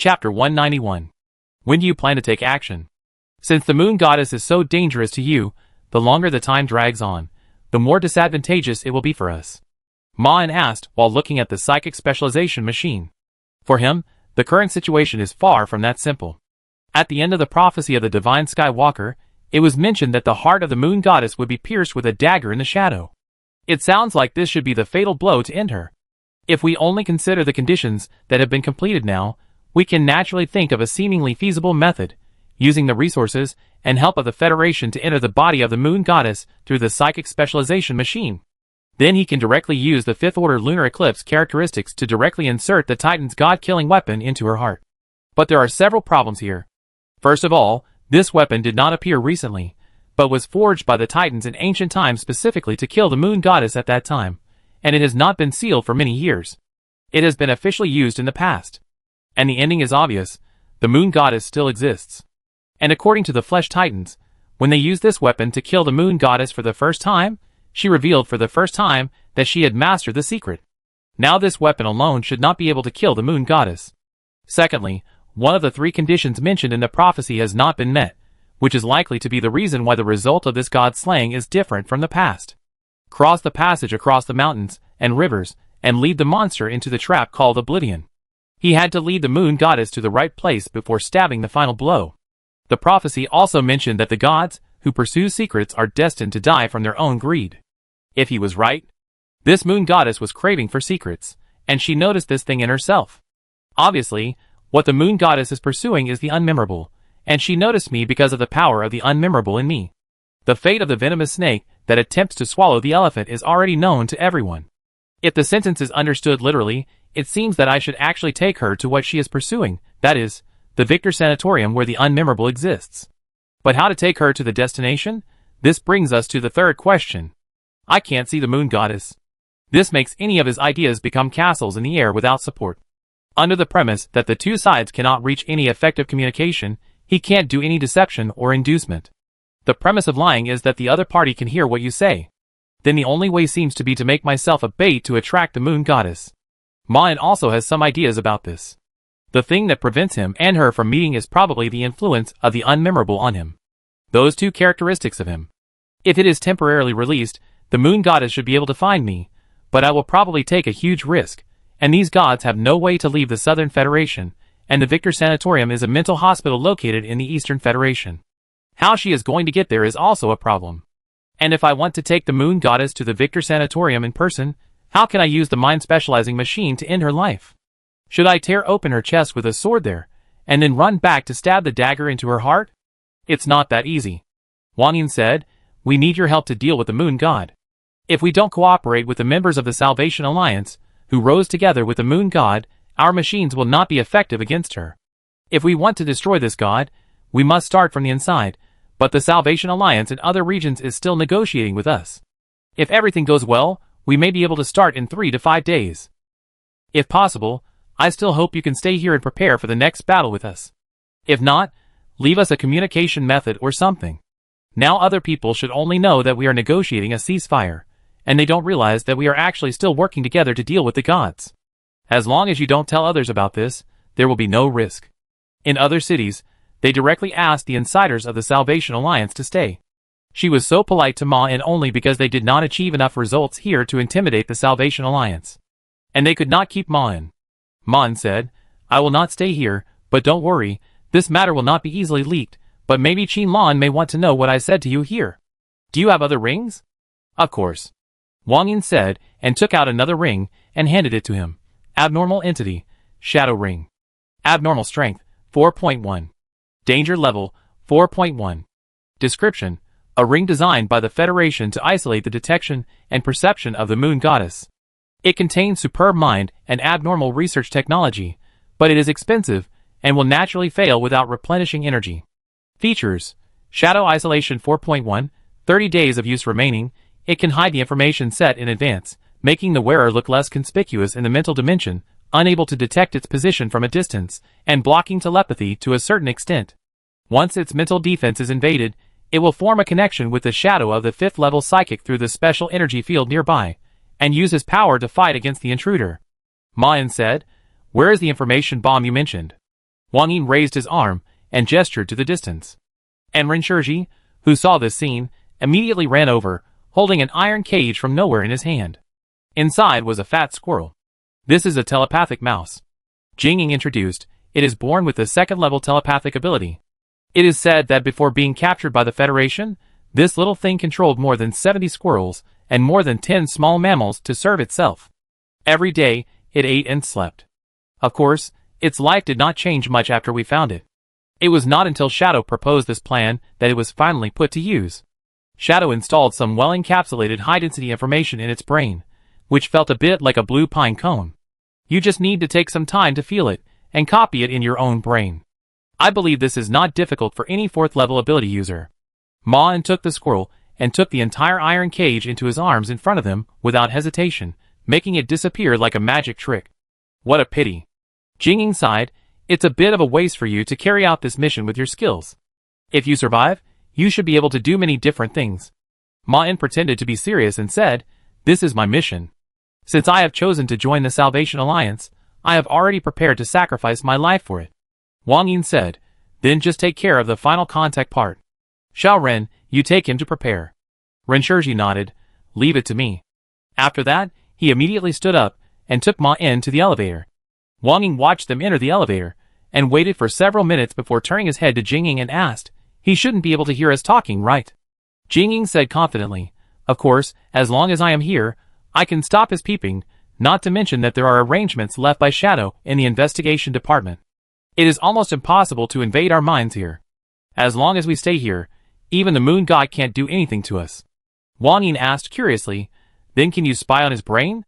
Chapter 191. When do you plan to take action? Since the moon goddess is so dangerous to you, the longer the time drags on, the more disadvantageous it will be for us. Ma'an asked while looking at the psychic specialization machine. For him, the current situation is far from that simple. At the end of the prophecy of the divine Skywalker, it was mentioned that the heart of the moon goddess would be pierced with a dagger in the shadow. It sounds like this should be the fatal blow to end her. If we only consider the conditions that have been completed now, we can naturally think of a seemingly feasible method, using the resources and help of the Federation to enter the body of the moon goddess through the psychic specialization machine. Then he can directly use the fifth order lunar eclipse characteristics to directly insert the Titan's god-killing weapon into her heart. But there are several problems here. First of all, this weapon did not appear recently, but was forged by the Titans in ancient times specifically to kill the moon goddess at that time, and it has not been sealed for many years. It has been officially used in the past. And the ending is obvious: the moon goddess still exists. And according to the Flesh Titans, when they used this weapon to kill the moon goddess for the first time, she revealed for the first time that she had mastered the secret. Now this weapon alone should not be able to kill the moon goddess. Secondly, one of the three conditions mentioned in the prophecy has not been met, which is likely to be the reason why the result of this god slaying is different from the past. Cross the passage across the mountains and rivers and lead the monster into the trap called Oblivion. He had to lead the moon goddess to the right place before stabbing the final blow. The prophecy also mentioned that the gods who pursue secrets are destined to die from their own greed. If he was right, this moon goddess was craving for secrets, and she noticed this thing in herself. Obviously, what the moon goddess is pursuing is the unmemorable, and she noticed me because of the power of the unmemorable in me. The fate of the venomous snake that attempts to swallow the elephant is already known to everyone. If the sentence is understood literally, it seems that I should actually take her to what she is pursuing, that is, the Victor Sanatorium where the unmemorable exists. But how to take her to the destination? This brings us to the third question. I can't see the moon goddess. This makes any of his ideas become castles in the air without support. Under the premise that the two sides cannot reach any effective communication, he can't do any deception or inducement. The premise of lying is that the other party can hear what you say. Then the only way seems to be to make myself a bait to attract the moon goddess. Ma'an also has some ideas about this. The thing that prevents him and her from meeting is probably the influence of the unmemorable on him. Those two characteristics of him. If it is temporarily released, the moon goddess should be able to find me, but I will probably take a huge risk, and these gods have no way to leave the Southern Federation, and the Victor Sanatorium is a mental hospital located in the Eastern Federation. How she is going to get there is also a problem. And if I want to take the moon goddess to the Victor Sanatorium in person, how can I use the mind-specializing machine to end her life? Should I tear open her chest with a sword there, and then run back to stab the dagger into her heart? It's not that easy. Wang Yin said, we need your help to deal with the moon god. If we don't cooperate with the members of the Salvation Alliance, who rose together with the moon god, our machines will not be effective against her. If we want to destroy this god, we must start from the inside, but the Salvation Alliance in other regions is still negotiating with us. If everything goes well, we may be able to start in 3 to 5 days. If possible, I still hope you can stay here and prepare for the next battle with us. If not, leave us a communication method or something. Now other people should only know that we are negotiating a ceasefire, and they don't realize that we are actually still working together to deal with the gods. As long as you don't tell others about this, there will be no risk. In other cities, they directly asked the insiders of the Salvation Alliance to stay. She was so polite to Ma'an only because they did not achieve enough results here to intimidate the Salvation Alliance. And they could not keep Ma'an. Ma'an said, I will not stay here, but don't worry, this matter will not be easily leaked, but maybe Qin Lan may want to know what I said to you here. Do you have other rings? Of course. Wang Yin said, and took out another ring, and handed it to him. Abnormal entity, shadow ring. Abnormal strength, 4.1. Danger level, 4.1. Description, a ring designed by the Federation to isolate the detection and perception of the moon goddess. It contains superb mind and abnormal research technology, but it is expensive and will naturally fail without replenishing energy. Features, shadow isolation 4.1, 30 days of use remaining. It can hide the information set in advance, making the wearer look less conspicuous in the mental dimension, unable to detect its position from a distance, and blocking telepathy to a certain extent. Once its mental defense is invaded, it will form a connection with the shadow of the 5th level psychic through the special energy field nearby, and use his power to fight against the intruder. Ma'an said, where is the information bomb you mentioned? Wang Ying raised his arm and gestured to the distance. And Ren Shiji, who saw this scene, immediately ran over, holding an iron cage from nowhere in his hand. Inside was a fat squirrel. This is a telepathic mouse. Jing Ying introduced. It is born with the second-level telepathic ability. It is said that before being captured by the Federation, this little thing controlled more than 70 squirrels and more than 10 small mammals to serve itself. Every day, it ate and slept. Of course, its life did not change much after we found it. It was not until Shadow proposed this plan that it was finally put to use. Shadow installed some well-encapsulated high-density information in its brain, which felt a bit like a blue pine cone. You just need to take some time to feel it and copy it in your own brain. I believe this is not difficult for any 4th-level ability user. Ma took the squirrel and took the entire iron cage into his arms in front of them without hesitation, making it disappear like a magic trick. What a pity. Jing Ying sighed. It's a bit of a waste for you to carry out this mission with your skills. If you survive, you should be able to do many different things. Ma pretended to be serious and said, "This is my mission. Since I have chosen to join the Salvation Alliance, I have already prepared to sacrifice my life for it." Wang Ying said, "Then just take care of the final contact part. Xiao Ren, you take him to prepare." Ren Shiji nodded. "Leave it to me." After that, he immediately stood up and took Ma to the elevator. Wang Ying watched them enter the elevator and waited for several minutes before turning his head to Jing Ying and asked, "He shouldn't be able to hear us talking, right?" Jing Ying said confidently, "Of course, as long as I am here, I can stop his peeping, not to mention that there are arrangements left by Shadow in the investigation department. It is almost impossible to invade our minds here. As long as we stay here, even the moon god can't do anything to us." Wang Ying asked curiously, "Then can you spy on his brain?"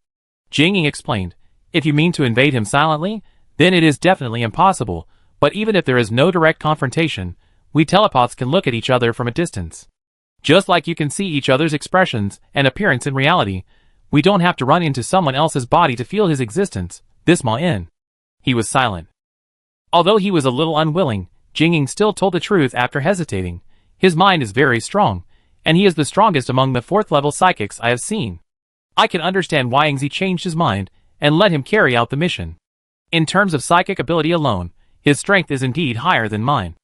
Jing Ying explained, "If you mean to invade him silently, then it is definitely impossible, but even if there is no direct confrontation, we telepaths can look at each other from a distance. Just like you can see each other's expressions and appearance in reality, we don't have to run into someone else's body to feel his existence." This Ma In. He was silent. Although he was a little unwilling, Jing Ying still told the truth after hesitating. His mind is very strong, and he is the strongest among the 4th-level psychics I have seen. I can understand why Yingzi changed his mind and let him carry out the mission. In terms of psychic ability alone, his strength is indeed higher than mine.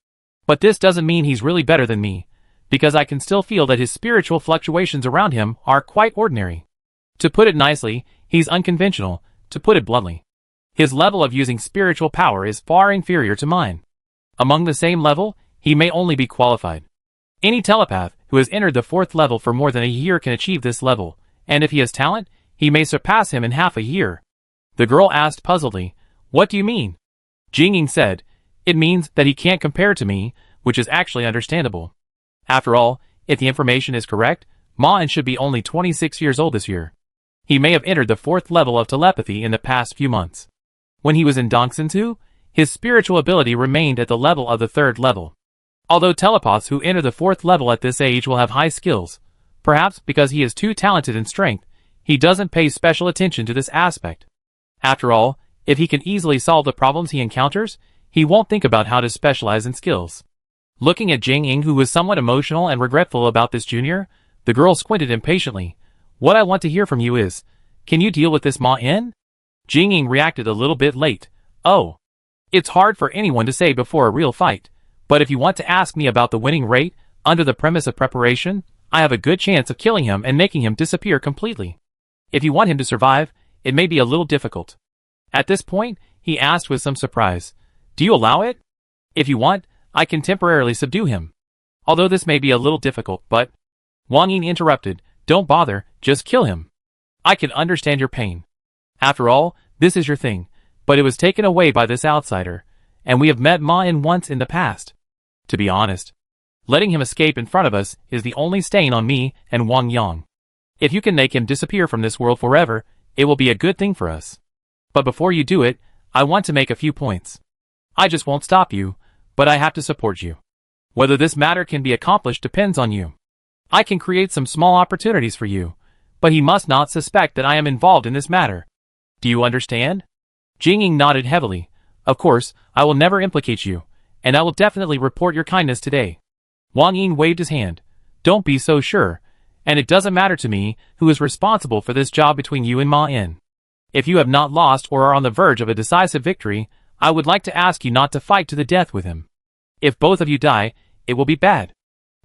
But this doesn't mean he's really better than me, because I can still feel that his spiritual fluctuations around him are quite ordinary. To put it nicely, he's unconventional, to put it bluntly. His level of using spiritual power is far inferior to mine. Among the same level, he may only be qualified. Any telepath who has entered the 4th level for more than a year can achieve this level, and if he has talent, he may surpass him in half a year. The girl asked puzzledly, "What do you mean?" Jing Ying said, "It means that he can't compare to me, which is actually understandable. After all, if the information is correct, Ma should be only 26 years old this year. He may have entered the 4th level of telepathy in the past few months. When he was in Dongsentu, his spiritual ability remained at the level of the 3rd level. Although telepaths who enter the 4th level at this age will have high skills, perhaps because he is too talented in strength, he doesn't pay special attention to this aspect. After all, if he can easily solve the problems he encounters, he won't think about how to specialize in skills." Looking at Jing Ying, who was somewhat emotional and regretful about this junior, the girl squinted impatiently. "What I want to hear from you is, can you deal with this Ma In?" Jing Ying reacted a little bit late. "Oh. It's hard for anyone to say before a real fight, but if you want to ask me about the winning rate, under the premise of preparation, I have a good chance of killing him and making him disappear completely. If you want him to survive, it may be a little difficult." At this point, he asked with some surprise, "Do you allow it? If you want, I can temporarily subdue him. Although this may be a little difficult, but—" Wang Ying interrupted, "Don't bother, just kill him. I can understand your pain. After all, this is your thing, but it was taken away by this outsider, and we have met Ma In once in the past. To be honest, letting him escape in front of us is the only stain on me and Wang Yang. If you can make him disappear from this world forever, it will be a good thing for us. But before you do it, I want to make a few points. I just won't stop you, but I have to support you. Whether this matter can be accomplished depends on you. I can create some small opportunities for you, but he must not suspect that I am involved in this matter. Do you understand?" Jing Ying nodded heavily. "Of course, I will never implicate you, and I will definitely report your kindness today." Wang Ying waved his hand. "Don't be so sure, and it doesn't matter to me who is responsible for this job between you and Ma In. If you have not lost or are on the verge of a decisive victory, I would like to ask you not to fight to the death with him. If both of you die, it will be bad.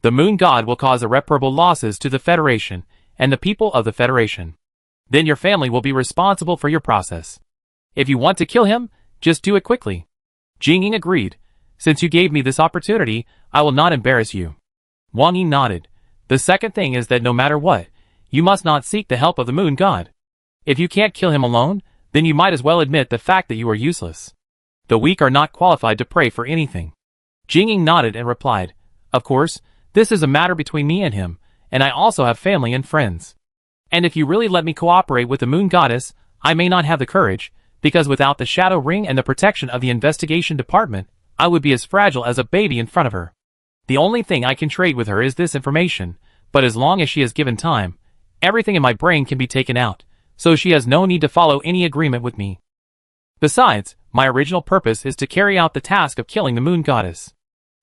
The moon god will cause irreparable losses to the Federation and the people of the Federation. Then your family will be responsible for your process. If you want to kill him, just do it quickly. Jing Ying agreed. Since you gave me this opportunity, I will not embarrass you. Wang Yi nodded. The second thing is that no matter what, you must not seek the help of the moon god. If you can't kill him alone, then you might as well admit the fact that you are useless. The weak are not qualified to pray for anything. Jing Ying nodded and replied, Of course, this is a matter between me and him, and I also have family and friends. And if you really let me cooperate with the moon goddess, I may not have the courage, because without the shadow ring and the protection of the investigation department, I would be as fragile as a baby in front of her. The only thing I can trade with her is this information, but as long as she is given time, everything in my brain can be taken out, so she has no need to follow any agreement with me. Besides, my original purpose is to carry out the task of killing the moon goddess.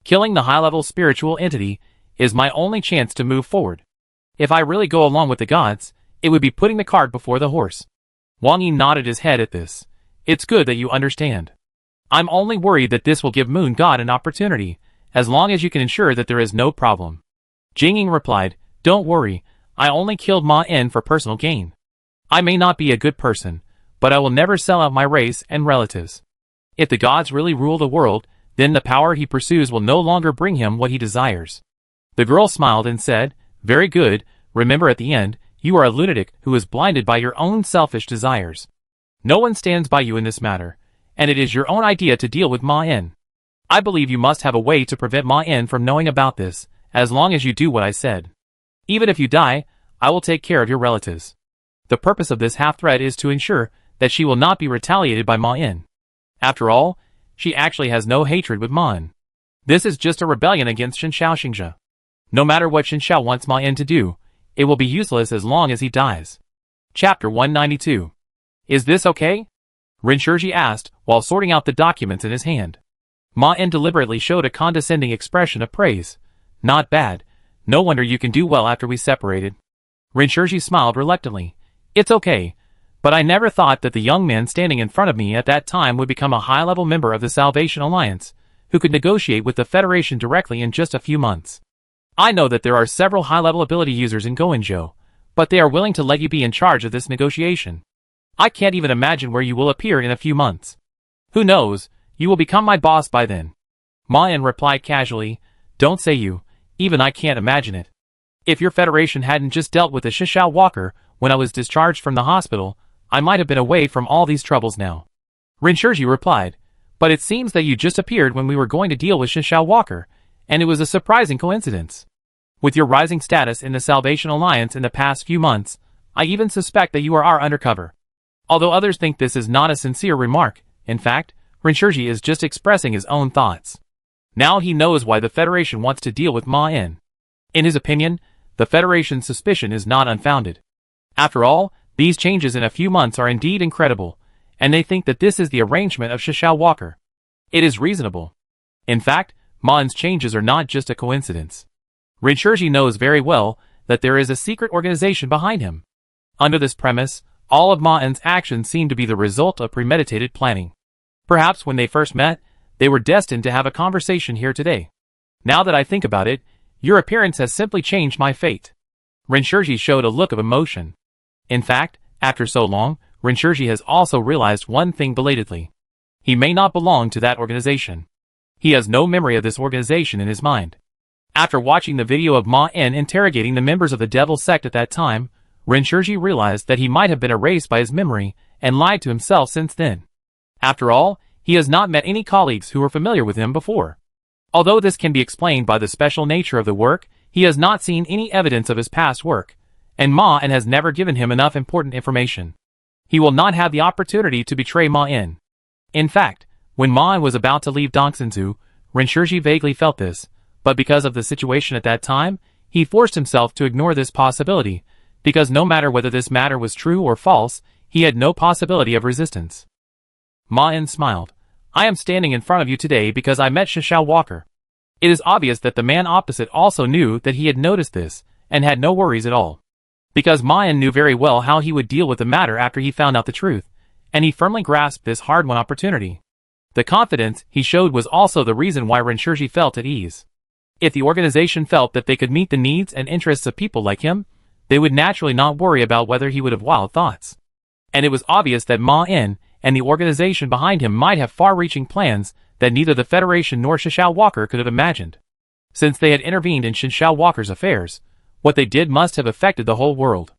Killing the high-level spiritual entity is my only chance to move forward. If I really go along with the gods, it would be putting the cart before the horse. Wang Yi nodded his head at this. It's good that you understand. I'm only worried that this will give Moon God an opportunity, as long as you can ensure that there is no problem. Jing Ying replied, Don't worry, I only killed Ma En for personal gain. I may not be a good person, but I will never sell out my race and relatives. If the gods really rule the world, then the power he pursues will no longer bring him what he desires. The girl smiled and said, Very good, remember at the end, you are a lunatic who is blinded by your own selfish desires. No one stands by you in this matter, and it is your own idea to deal with Ma En. I believe you must have a way to prevent Ma En from knowing about this, as long as you do what I said. Even if you die, I will take care of your relatives. The purpose of this half-threat is to ensure that she will not be retaliated by Ma En. After all, she actually has no hatred with Ma En. This is just a rebellion against Shenxiao Xingzhe. No matter what Shenxiao wants Ma En to do, it will be useless as long as he dies. Chapter 192. Is this okay? Ren Shiji asked, while sorting out the documents in his hand. Ma En deliberately showed a condescending expression of praise. Not bad. No wonder you can do well after we separated. Ren Shiji smiled reluctantly. It's okay, but I never thought that the young man standing in front of me at that time would become a high-level member of the Salvation Alliance, who could negotiate with the Federation directly in just a few months. I know that there are several high-level ability users in Goenjo, but they are willing to let you be in charge of this negotiation. I can't even imagine where you will appear in a few months. Who knows, you will become my boss by then. Ma En replied casually, Don't say you, even I can't imagine it. If your Federation hadn't just dealt with the Shisha Walker when I was discharged from the hospital, I might have been away from all these troubles now. Ren Shiji replied, But it seems that you just appeared when we were going to deal with Shisha Walker, and it was a surprising coincidence. With your rising status in the Salvation Alliance in the past few months, I even suspect that you are our undercover. Although others think this is not a sincere remark, in fact, Ren Shiji is just expressing his own thoughts. Now he knows why the Federation wants to deal with Ma En. In his opinion, the Federation's suspicion is not unfounded. After all, these changes in a few months are indeed incredible, and they think that this is the arrangement of Shisha Walker. It is reasonable. In fact, Ma En's changes are not just a coincidence. Ren Shiji knows very well that there is a secret organization behind him. Under this premise, all of Ma En's actions seem to be the result of premeditated planning. Perhaps when they first met, they were destined to have a conversation here today. Now that I think about it, your appearance has simply changed my fate. Ren Shiji showed a look of emotion. In fact, after so long, Ren Shiji has also realized one thing belatedly. He may not belong to that organization. He has no memory of this organization in his mind. After watching the video of Ma En interrogating the members of the Devil Sect at that time, Ren Shiji realized that he might have been erased by his memory and lied to himself since then. After all, he has not met any colleagues who were familiar with him before. Although this can be explained by the special nature of the work, he has not seen any evidence of his past work, and Ma En has never given him enough important information. He will not have the opportunity to betray Ma En. In fact, when Ma En was about to leave Dongsanzu, Ren Shiji vaguely felt this, but because of the situation at that time, he forced himself to ignore this possibility, because no matter whether this matter was true or false, he had no possibility of resistance. Ma En smiled. I am standing in front of you today because I met Shisha Walker. It is obvious that the man opposite also knew that he had noticed this, and had no worries at all. Because Ma En knew very well how he would deal with the matter after he found out the truth, and he firmly grasped this hard-won opportunity. The confidence he showed was also the reason why Rinshirji felt at ease. If the organization felt that they could meet the needs and interests of people like him, they would naturally not worry about whether he would have wild thoughts. And it was obvious that Ma In and the organization behind him might have far-reaching plans that neither the Federation nor Xiao Walker could have imagined. Since they had intervened in Xiao Walker's affairs, what they did must have affected the whole world.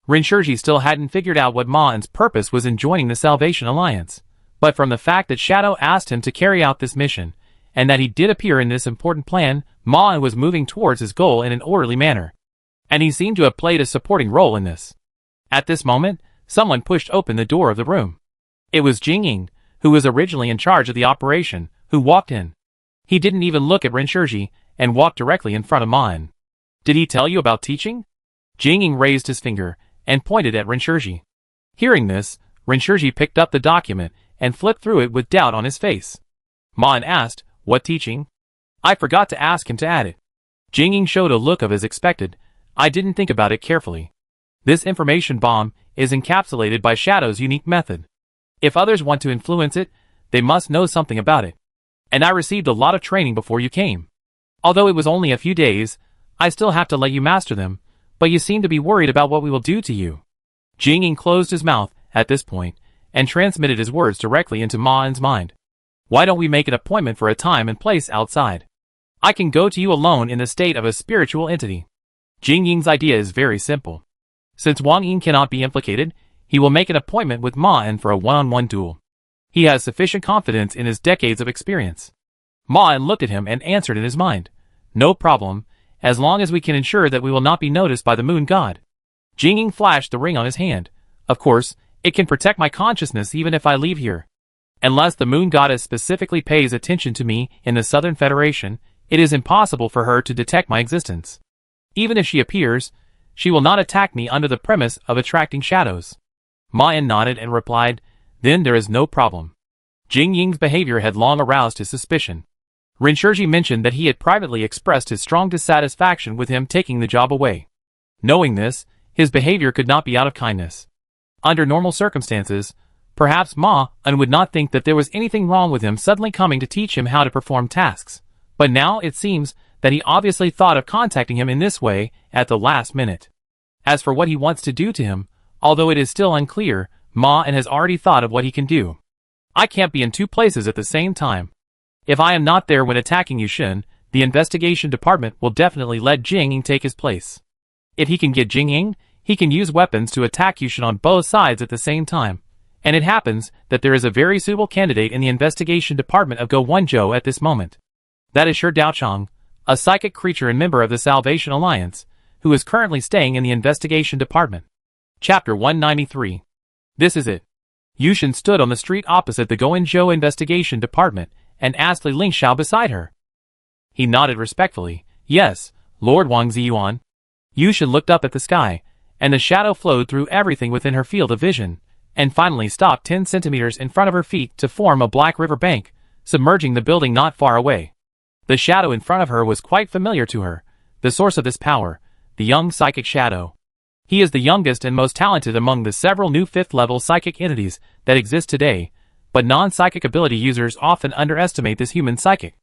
Rinshirji still hadn't figured out what Ma In's purpose was in joining the Salvation Alliance, but from the fact that Shadow asked him to carry out this mission, and that he did appear in this important plan, Ma In was moving towards his goal in an orderly manner. And he seemed to have played a supporting role in this. At this moment, someone pushed open the door of the room. It was Jingying, who was originally in charge of the operation, who walked in. He didn't even look at Rinshirji, and walked directly in front of Ma In. "Did he tell you about teaching?" Jingying raised his finger, and pointed at Rinshirji. Hearing this, Rinshirji picked up the document, and flipped through it with doubt on his face. Ma In asked, "What teaching?" "I forgot to ask him to add it." Jingying showed a look of as expected. "I didn't think about it carefully. This information bomb is encapsulated by Shadow's unique method. If others want to influence it, they must know something about it. And I received a lot of training before you came. Although it was only a few days, I still have to let you master them, but you seem to be worried about what we will do to you." Jingying closed his mouth at this point, and transmitted his words directly into Ma In's mind. "Why don't we make an appointment for a time and place outside? I can go to you alone in the state of a spiritual entity." Jingying's idea is very simple. Since Wang Ying cannot be implicated, he will make an appointment with Ma In for a one-on-one duel. He has sufficient confidence in his decades of experience. Ma In looked at him and answered in his mind, "No problem, as long as we can ensure that we will not be noticed by the moon god." Jingying flashed the ring on his hand. "Of course, it can protect my consciousness even if I leave here. Unless the moon goddess specifically pays attention to me in the Southern Federation, it is impossible for her to detect my existence. Even if she appears, she will not attack me under the premise of attracting shadows." Ma In nodded and replied, "Then there is no problem." Jingying's behavior had long aroused his suspicion. Rinshirji mentioned that he had privately expressed his strong dissatisfaction with him taking the job away. Knowing this, his behavior could not be out of kindness. Under normal circumstances, perhaps Ma In would not think that there was anything wrong with him suddenly coming to teach him how to perform tasks, but now it seems that he obviously thought of contacting him in this way at the last minute. As for what he wants to do to him, although it is still unclear, Ma In has already thought of what he can do. "I can't be in two places at the same time. If I am not there when attacking Yushin, the investigation department will definitely let Jingying take his place. If he can get Jingying, he can use weapons to attack Yushin on both sides at the same time. And it happens that there is a very suitable candidate in the investigation department of Go Wenzhou at this moment. That is Shi Daochang, a psychic creature and member of the Salvation Alliance, who is currently staying in the investigation department." Chapter 193. This is it. Yushin stood on the street opposite the Go Wenzhou investigation department, and asked Li Lingxiao beside her. He nodded respectfully. "Yes, Lord Wang Ziyuan." Yushin looked up at the sky, and the shadow flowed through everything within her field of vision, and finally stopped 10 centimeters in front of her feet to form a black river bank, submerging the building not far away. The shadow in front of her was quite familiar to her, the source of this power, the young psychic shadow. He is the youngest and most talented among the several new 5th-level psychic entities that exist today, but non-psychic ability users often underestimate this human psychic.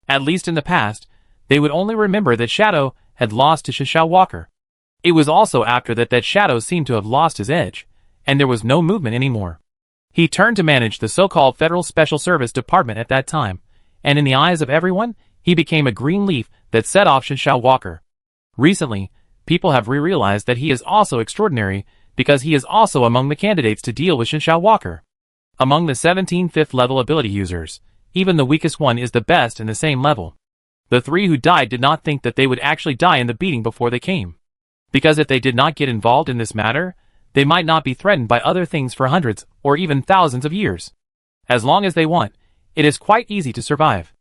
At least in the past, they would only remember that Shadow had lost to Xiao Walker. It was also after that Shadow seemed to have lost his edge, and there was no movement anymore. He turned to manage the so-called Federal Special Service Department at that time, and in the eyes of everyone, he became a green leaf that set off Xiao Walker. Recently, people have realized that he is also extraordinary, because he is also among the candidates to deal with Xiao Walker. Among the 17 5th-level ability users, even the weakest one is the best in the same level. The 3 who died did not think that they would actually die in the beating before they came. Because if they did not get involved in this matter, they might not be threatened by other things for hundreds or even thousands of years. As long as they want, it is quite easy to survive.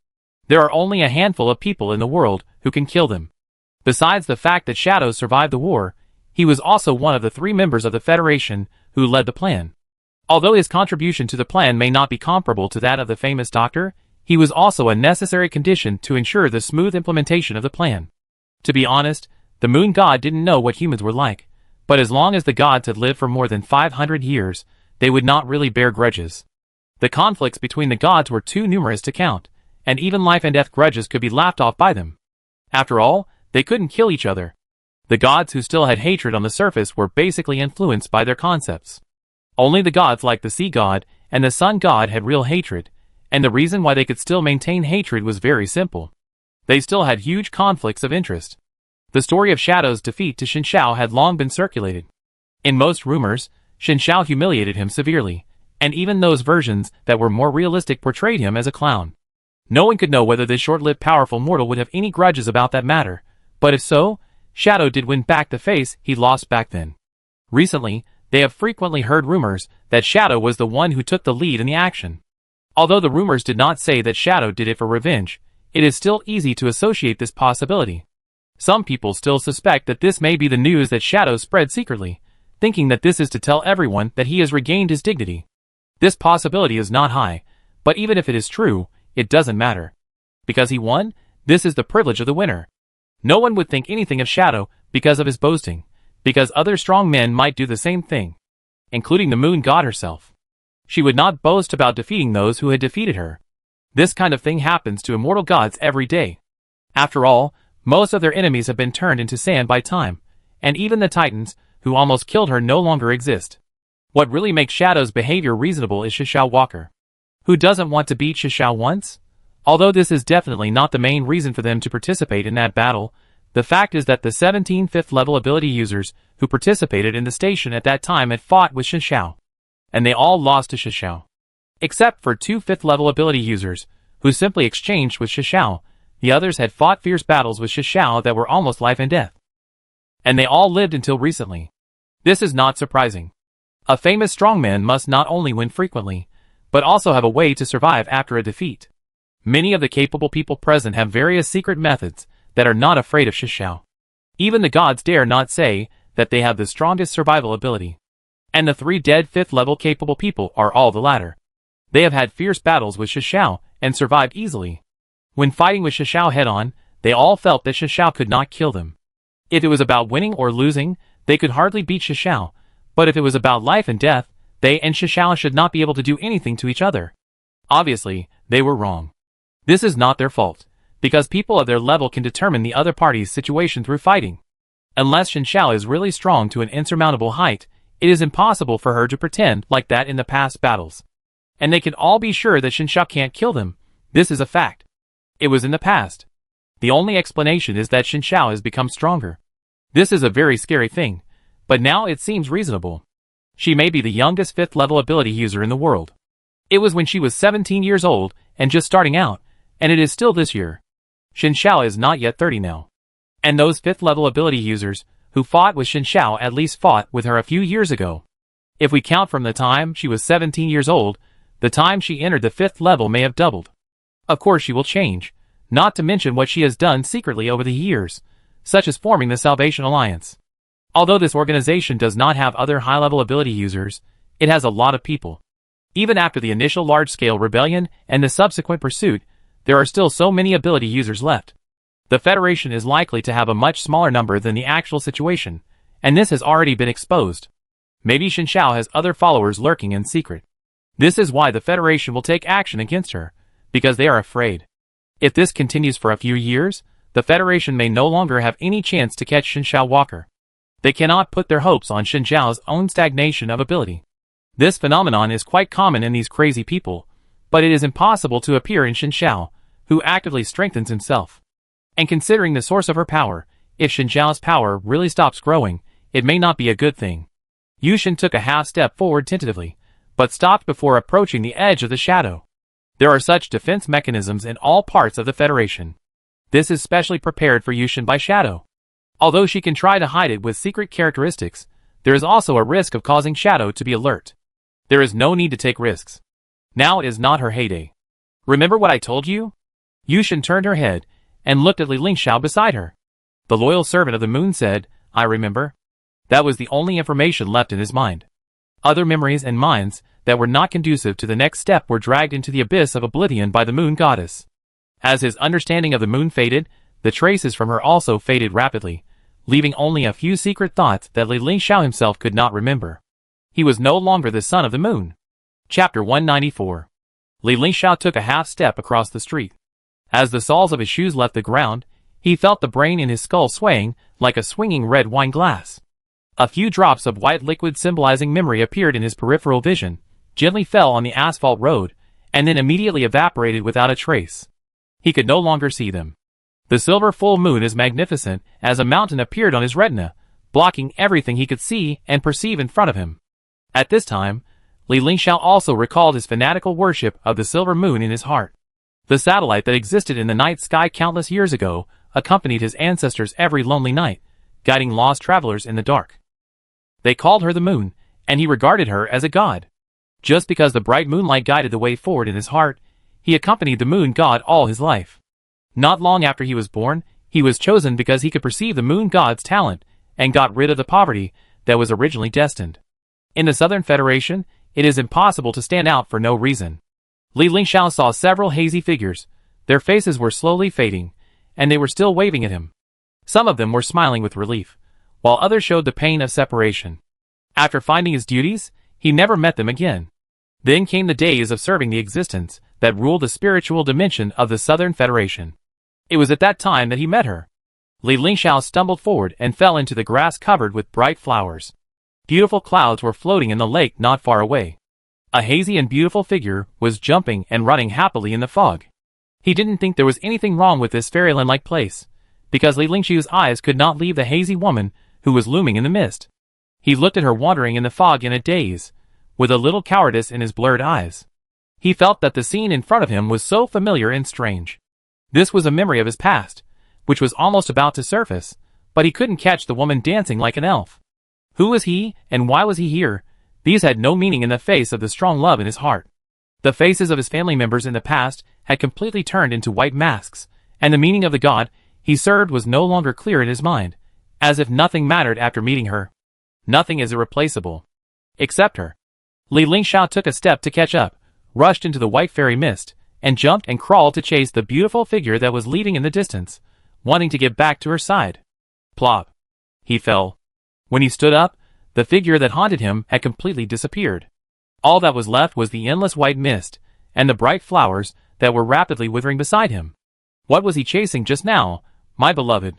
There are only a handful of people in the world who can kill them. Besides the fact that Shadow survived the war, he was also one of the 3 members of the Federation who led the plan. Although his contribution to the plan may not be comparable to that of the famous doctor, he was also a necessary condition to ensure the smooth implementation of the plan. To be honest, the moon god didn't know what humans were like, but as long as the gods had lived for more than 500 years, they would not really bear grudges. The conflicts between the gods were too numerous to count, and even life and death grudges could be laughed off by them. After all, they couldn't kill each other. The gods who still had hatred on the surface were basically influenced by their concepts. Only the gods like the sea god and the sun god had real hatred, and the reason why they could still maintain hatred was very simple. They still had huge conflicts of interest. The story of Shadow's defeat to Xianxiao had long been circulated. In most rumors, Xianxiao humiliated him severely, and even those versions that were more realistic portrayed him as a clown. No one could know whether this short-lived powerful mortal would have any grudges about that matter, but if so, Shadow did win back the face he lost back then. Recently, they have frequently heard rumors that Shadow was the one who took the lead in the action. Although the rumors did not say that Shadow did it for revenge, it is still easy to associate this possibility. Some people still suspect that this may be the news that Shadow spread secretly, thinking that this is to tell everyone that he has regained his dignity. This possibility is not high, but even if it is true, it doesn't matter. Because he won, this is the privilege of the winner. No one would think anything of Shadow because of his boasting, because other strong men might do the same thing, including the moon god herself. She would not boast about defeating those who had defeated her. This kind of thing happens to immortal gods every day. After all, most of their enemies have been turned into sand by time, and even the titans, who almost killed her, no longer exist. What really makes Shadow's behavior reasonable is Xianxiao Walker. Who doesn't want to beat Xianxiao once? Although this is definitely not the main reason for them to participate in that battle, the fact is that the 17 5th level ability users who participated in the station at that time had fought with Xianxiao. And they all lost to Xianxiao. Except for 2 5th level ability users, who simply exchanged with Xianxiao, the others had fought fierce battles with Xianxiao that were almost life and death. And they all lived until recently. This is not surprising. A famous strongman must not only win frequently, but also have a way to survive after a defeat. Many of the capable people present have various secret methods that are not afraid of Xianxiao. Even the gods dare not say that they have the strongest survival ability. And the 3 dead 5th level capable people are all the latter. They have had fierce battles with Xianxiao and survived easily. When fighting with Xianxiao head-on, they all felt that Xianxiao could not kill them. If it was about winning or losing, they could hardly beat Xianxiao, but if it was about life and death, they and Xianxiao should not be able to do anything to each other. Obviously, they were wrong. This is not their fault, because people of their level can determine the other party's situation through fighting. Unless Xianxiao is really strong to an insurmountable height, it is impossible for her to pretend like that in the past battles. And they can all be sure that Xianxiao can't kill them. This is a fact. It was in the past. The only explanation is that Xianxiao has become stronger. This is a very scary thing, but now it seems reasonable. She may be the youngest 5th level ability user in the world. It was when she was 17 years old and just starting out, and it is still this year. Xianxiao is not yet 30 now. And those 5th level ability users who fought with Xianxiao at least fought with her a few years ago. If we count from the time she was 17 years old, the time she entered the 5th level may have doubled. Of course she will change, not to mention what she has done secretly over the years, such as forming the Salvation Alliance. Although this organization does not have other high-level ability users, it has a lot of people. Even after the initial large-scale rebellion and the subsequent pursuit, there are still so many ability users left. The Federation is likely to have a much smaller number than the actual situation, and this has already been exposed. Maybe Xianxiao has other followers lurking in secret. This is why the Federation will take action against her, because they are afraid. If this continues for a few years, the Federation may no longer have any chance to catch Xianxiao Walker. They cannot put their hopes on Xianxiao's own stagnation of ability. This phenomenon is quite common in these crazy people, but it is impossible to appear in Xianxiao, who actively strengthens himself. And considering the source of her power, if Xianxiao's power really stops growing, it may not be a good thing. Yushin took a half step forward tentatively, but stopped before approaching the edge of the shadow. There are such defense mechanisms in all parts of the Federation. This is specially prepared for Yushin by Shadow. Although she can try to hide it with secret characteristics, there is also a risk of causing Shadow to be alert. There is no need to take risks. Now is not her heyday. Remember what I told you? Yushin turned her head and looked at Li Lingxiao beside her. The loyal servant of the moon said, "I remember." That was the only information left in his mind. Other memories and minds that were not conducive to the next step were dragged into the abyss of oblivion by the moon goddess. As his understanding of the moon faded, the traces from her also faded rapidly, leaving only a few secret thoughts that Li Lingxiao himself could not remember. He was no longer the son of the moon. Chapter 194. Li Lingxiao took a half step across the street. As the soles of his shoes left the ground, he felt the brain in his skull swaying like a swinging red wine glass. A few drops of white liquid symbolizing memory appeared in his peripheral vision, gently fell on the asphalt road, and then immediately evaporated without a trace. He could no longer see them. The silver full moon is magnificent as a mountain appeared on his retina, blocking everything he could see and perceive in front of him. At this time, Li Lingxiao also recalled his fanatical worship of the silver moon in his heart. The satellite that existed in the night sky countless years ago accompanied his ancestors every lonely night, guiding lost travelers in the dark. They called her the moon, and he regarded her as a god. Just because the bright moonlight guided the way forward in his heart, he accompanied the moon god all his life. Not long after he was born, he was chosen because he could perceive the moon god's talent and got rid of the poverty that was originally destined. In the Southern Federation, it is impossible to stand out for no reason. Li Lingxiao saw several hazy figures. Their faces were slowly fading, and they were still waving at him. Some of them were smiling with relief, while others showed the pain of separation. After finding his duties, he never met them again. Then came the days of serving the existence that ruled the spiritual dimension of the Southern Federation. It was at that time that he met her. Li Lingxiao stumbled forward and fell into the grass covered with bright flowers. Beautiful clouds were floating in the lake not far away. A hazy and beautiful figure was jumping and running happily in the fog. He didn't think there was anything wrong with this fairyland-like place, because Li Lingxiao's eyes could not leave the hazy woman who was looming in the mist. He looked at her wandering in the fog in a daze, with a little cowardice in his blurred eyes. He felt that the scene in front of him was so familiar and strange. This was a memory of his past, which was almost about to surface, but he couldn't catch the woman dancing like an elf. Who was he, and why was he here? These had no meaning in the face of the strong love in his heart. The faces of his family members in the past had completely turned into white masks, and the meaning of the god he served was no longer clear in his mind, as if nothing mattered after meeting her. Nothing is irreplaceable. Except her. Li Lingxiao took a step to catch up, rushed into the white fairy mist, and jumped and crawled to chase the beautiful figure that was leading in the distance, wanting to get back to her side. Plop. He fell. When he stood up, the figure that haunted him had completely disappeared. All that was left was the endless white mist, and the bright flowers that were rapidly withering beside him. What was he chasing just now, my beloved?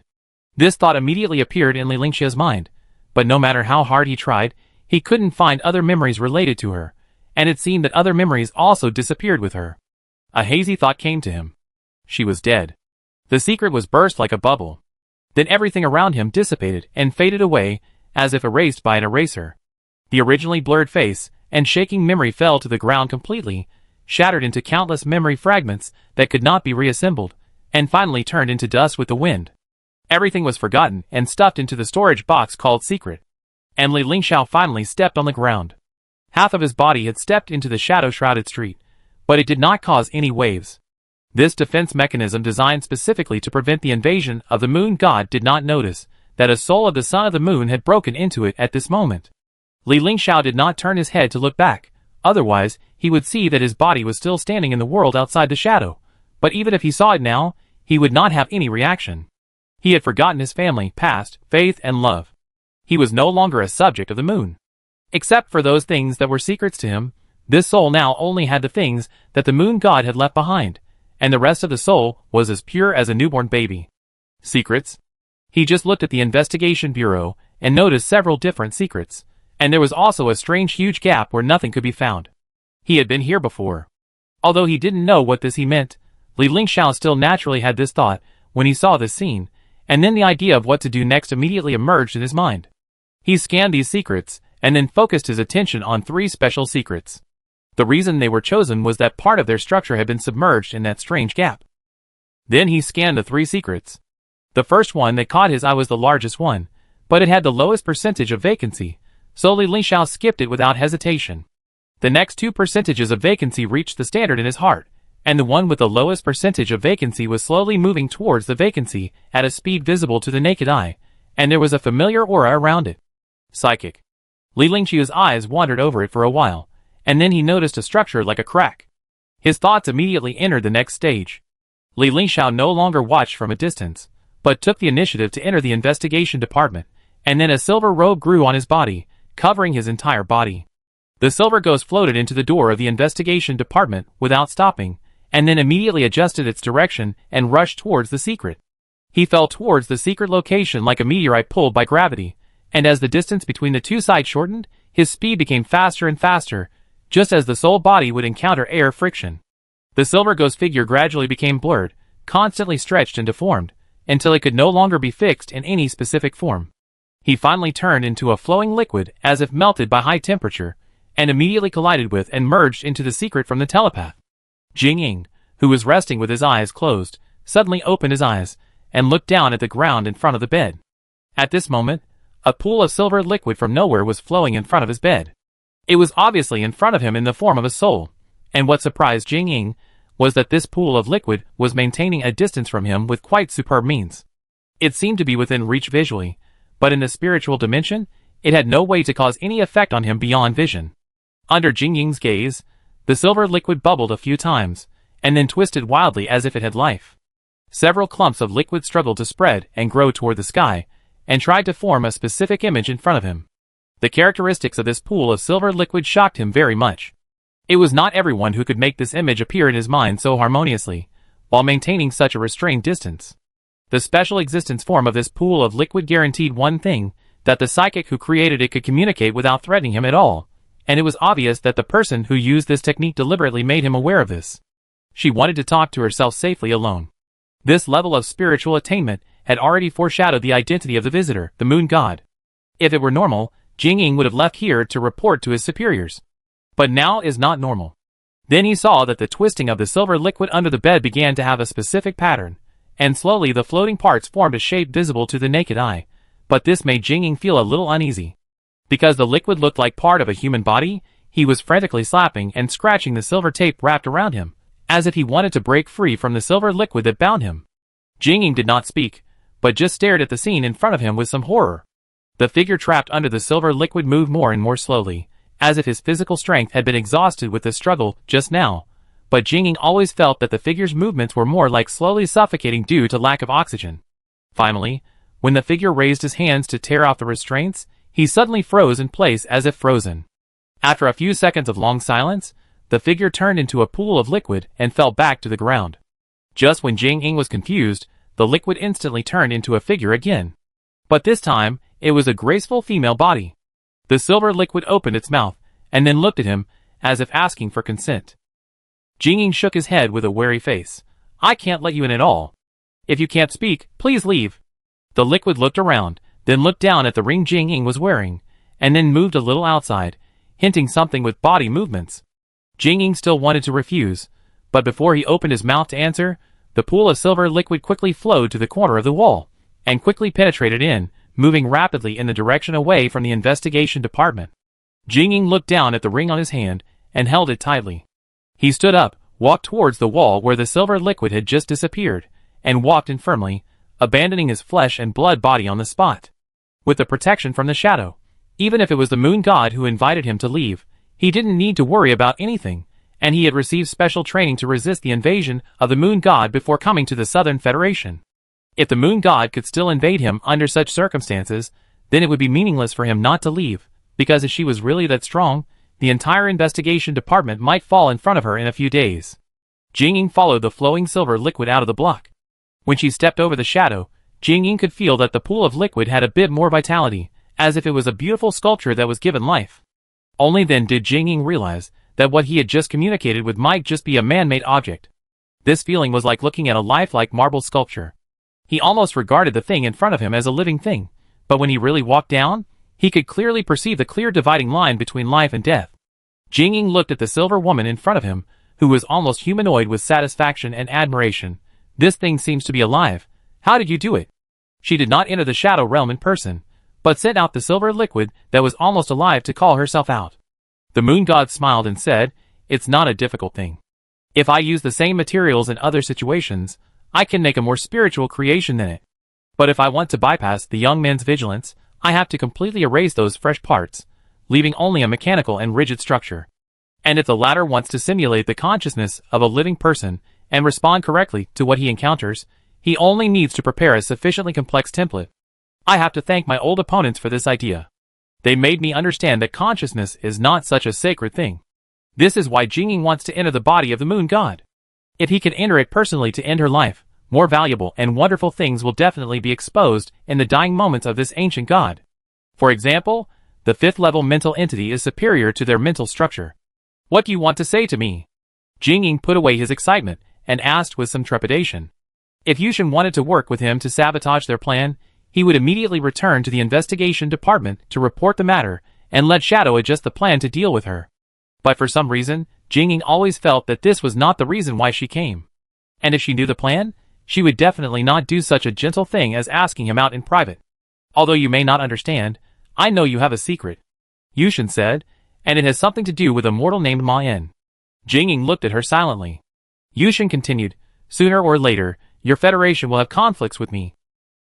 This thought immediately appeared in Li Lingxiao's mind, but no matter how hard he tried, he couldn't find other memories related to her, and it seemed that other memories also disappeared with her. A hazy thought came to him. She was dead. The secret was burst like a bubble. Then everything around him dissipated and faded away, as if erased by an eraser. The originally blurred face and shaking memory fell to the ground completely, shattered into countless memory fragments that could not be reassembled, and finally turned into dust with the wind. Everything was forgotten and stuffed into the storage box called Secret. And Li Lingxiao finally stepped on the ground. Half of his body had stepped into the shadow-shrouded street, but it did not cause any waves. This defense mechanism designed specifically to prevent the invasion of the moon god did not notice that a soul of the son of the moon had broken into it at this moment. Li Lingxiao did not turn his head to look back, otherwise he would see that his body was still standing in the world outside the shadow, but even if he saw it now, he would not have any reaction. He had forgotten his family, past, faith and love. He was no longer a subject of the moon. Except for those things that were secrets to him, this soul now only had the things that the moon god had left behind, and the rest of the soul was as pure as a newborn baby. Secrets? He just looked at the investigation bureau and noticed several different secrets, and there was also a strange huge gap where nothing could be found. He had been here before. Although he didn't know what this he meant, Li Lingxiao still naturally had this thought when he saw this scene, and then the idea of what to do next immediately emerged in his mind. He scanned these secrets, and then focused his attention on 3 special secrets. The reason they were chosen was that part of their structure had been submerged in that strange gap. Then he scanned the 3 secrets. The first one that caught his eye was the largest one, but it had the lowest percentage of vacancy, so Li Lingxiao skipped it without hesitation. The next 2 percentages of vacancy reached the standard in his heart, and the one with the lowest percentage of vacancy was slowly moving towards the vacancy at a speed visible to the naked eye, and there was a familiar aura around it. Psychic. Li Lingxiao's eyes wandered over it for a while, and then he noticed a structure like a crack. His thoughts immediately entered the next stage. Li Lingxiao no longer watched from a distance, but took the initiative to enter the investigation department, and then a silver robe grew on his body, covering his entire body. The silver ghost floated into the door of the investigation department without stopping, and then immediately adjusted its direction and rushed towards the secret. He fell towards the secret location like a meteorite pulled by gravity, and as the distance between the two sides shortened, his speed became faster and faster, just as the soul body would encounter air friction. The silver ghost figure gradually became blurred, constantly stretched and deformed, until it could no longer be fixed in any specific form. He finally turned into a flowing liquid as if melted by high temperature, and immediately collided with and merged into the secret from the telepath. Jing Ying, who was resting with his eyes closed, suddenly opened his eyes, and looked down at the ground in front of the bed. At this moment, a pool of silver liquid from nowhere was flowing in front of his bed. It was obviously in front of him in the form of a soul, and what surprised Jing Ying was that this pool of liquid was maintaining a distance from him with quite superb means. It seemed to be within reach visually, but in the spiritual dimension, it had no way to cause any effect on him beyond vision. Under Jing Ying's gaze, the silver liquid bubbled a few times, and then twisted wildly as if it had life. Several clumps of liquid struggled to spread and grow toward the sky, and tried to form a specific image in front of him. The characteristics of this pool of silver liquid shocked him very much. It was not everyone who could make this image appear in his mind so harmoniously, while maintaining such a restrained distance. The special existence form of this pool of liquid guaranteed one thing, that the psychic who created it could communicate without threatening him at all, and it was obvious that the person who used this technique deliberately made him aware of this. She wanted to talk to herself safely alone. This level of spiritual attainment had already foreshadowed the identity of the visitor, the moon god. If it were normal, Jing Ying would have left here to report to his superiors. But now is not normal. Then he saw that the twisting of the silver liquid under the bed began to have a specific pattern, and slowly the floating parts formed a shape visible to the naked eye, but this made Jing Ying feel a little uneasy. Because the liquid looked like part of a human body, he was frantically slapping and scratching the silver tape wrapped around him, as if he wanted to break free from the silver liquid that bound him. Jing Ying did not speak, but just stared at the scene in front of him with some horror. The figure trapped under the silver liquid moved more and more slowly, as if his physical strength had been exhausted with the struggle just now, but Jing Ying always felt that the figure's movements were more like slowly suffocating due to lack of oxygen. Finally, when the figure raised his hands to tear off the restraints, he suddenly froze in place as if frozen. After a few seconds of long silence, the figure turned into a pool of liquid and fell back to the ground. Just when Jing Ying was confused, the liquid instantly turned into a figure again. But this time, it was a graceful female body. The silver liquid opened its mouth, and then looked at him, as if asking for consent. Jing Ying shook his head with a wary face. "I can't let you in at all. If you can't speak, please leave." The liquid looked around, then looked down at the ring Jing Ying was wearing, and then moved a little outside, hinting something with body movements. Jing Ying still wanted to refuse, but before he opened his mouth to answer, the pool of silver liquid quickly flowed to the corner of the wall, and quickly penetrated in, moving rapidly in the direction away from the investigation department. Jing Ying looked down at the ring on his hand, and held it tightly. He stood up, walked towards the wall where the silver liquid had just disappeared, and walked in firmly, abandoning his flesh and blood body on the spot. With the protection from the shadow, even if it was the moon god who invited him to leave, he didn't need to worry about anything, and he had received special training to resist the invasion of the moon god before coming to the Southern Federation. If the moon god could still invade him under such circumstances, then it would be meaningless for him not to leave, because if she was really that strong, the entire investigation department might fall in front of her in a few days. Jing Ying followed the flowing silver liquid out of the block. When she stepped over the shadow, Jing Ying could feel that the pool of liquid had a bit more vitality, as if it was a beautiful sculpture that was given life. Only then did Jing Ying realize that what he had just communicated with might just be a man-made object. This feeling was like looking at a lifelike marble sculpture. He almost regarded the thing in front of him as a living thing, but when he really walked down, he could clearly perceive the clear dividing line between life and death. Jing Ying looked at the silver woman in front of him, who was almost humanoid with satisfaction and admiration. "This thing seems to be alive. How did you do it?" She did not enter the shadow realm in person, but sent out the silver liquid that was almost alive to call herself out. The moon god smiled and said, "It's not a difficult thing. If I use the same materials in other situations, I can make a more spiritual creation than it. But if I want to bypass the young man's vigilance, I have to completely erase those fresh parts, leaving only a mechanical and rigid structure. And if the latter wants to simulate the consciousness of a living person and respond correctly to what he encounters, he only needs to prepare a sufficiently complex template. I have to thank my old opponents for this idea. They made me understand that consciousness is not such a sacred thing. This is why Jingying wants to enter the body of the moon god. If he can enter it personally to end her life, more valuable and wonderful things will definitely be exposed in the dying moments of this ancient god. For example, the 5th level mental entity is superior to their mental structure. What do you want to say to me? Jingying put away his excitement and asked with some trepidation. If Yushin wanted to work with him to sabotage their plan, he would immediately return to the investigation department to report the matter and let Shadow adjust the plan to deal with her. But for some reason, Jingying always felt that this was not the reason why she came. And if she knew the plan, she would definitely not do such a gentle thing as asking him out in private. Although you may not understand, I know you have a secret, Yushin said, and it has something to do with a mortal named Ma En. Jingying looked at her silently. Yushin continued, sooner or later, your federation will have conflicts with me.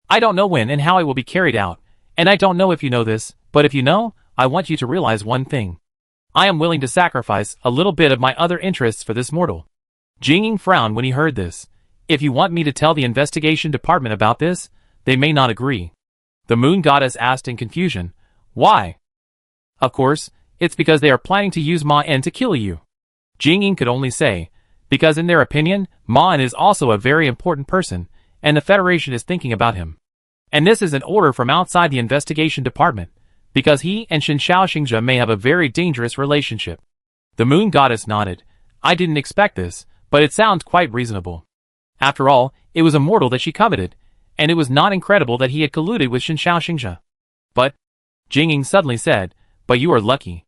I don't know when and how it will be carried out, and I don't know if you know this, but if you know, I want you to realize one thing. I am willing to sacrifice a little bit of my other interests for this mortal. Jingying frowned when he heard this. If you want me to tell the investigation department about this, they may not agree. The moon goddess asked in confusion. Why? Of course, it's because they are planning to use Ma En to kill you. Jingying could only say, because in their opinion, Ma En is also a very important person, and the Federation is thinking about him. And this is an order from outside the investigation department, because he and Shin Shaoxingzhe may have a very dangerous relationship. The moon goddess nodded. I didn't expect this, but it sounds quite reasonable. After all, it was a mortal that she coveted, and it was not incredible that he had colluded with Shin Shaoxingzhe. But, Jingying suddenly said, but you are lucky.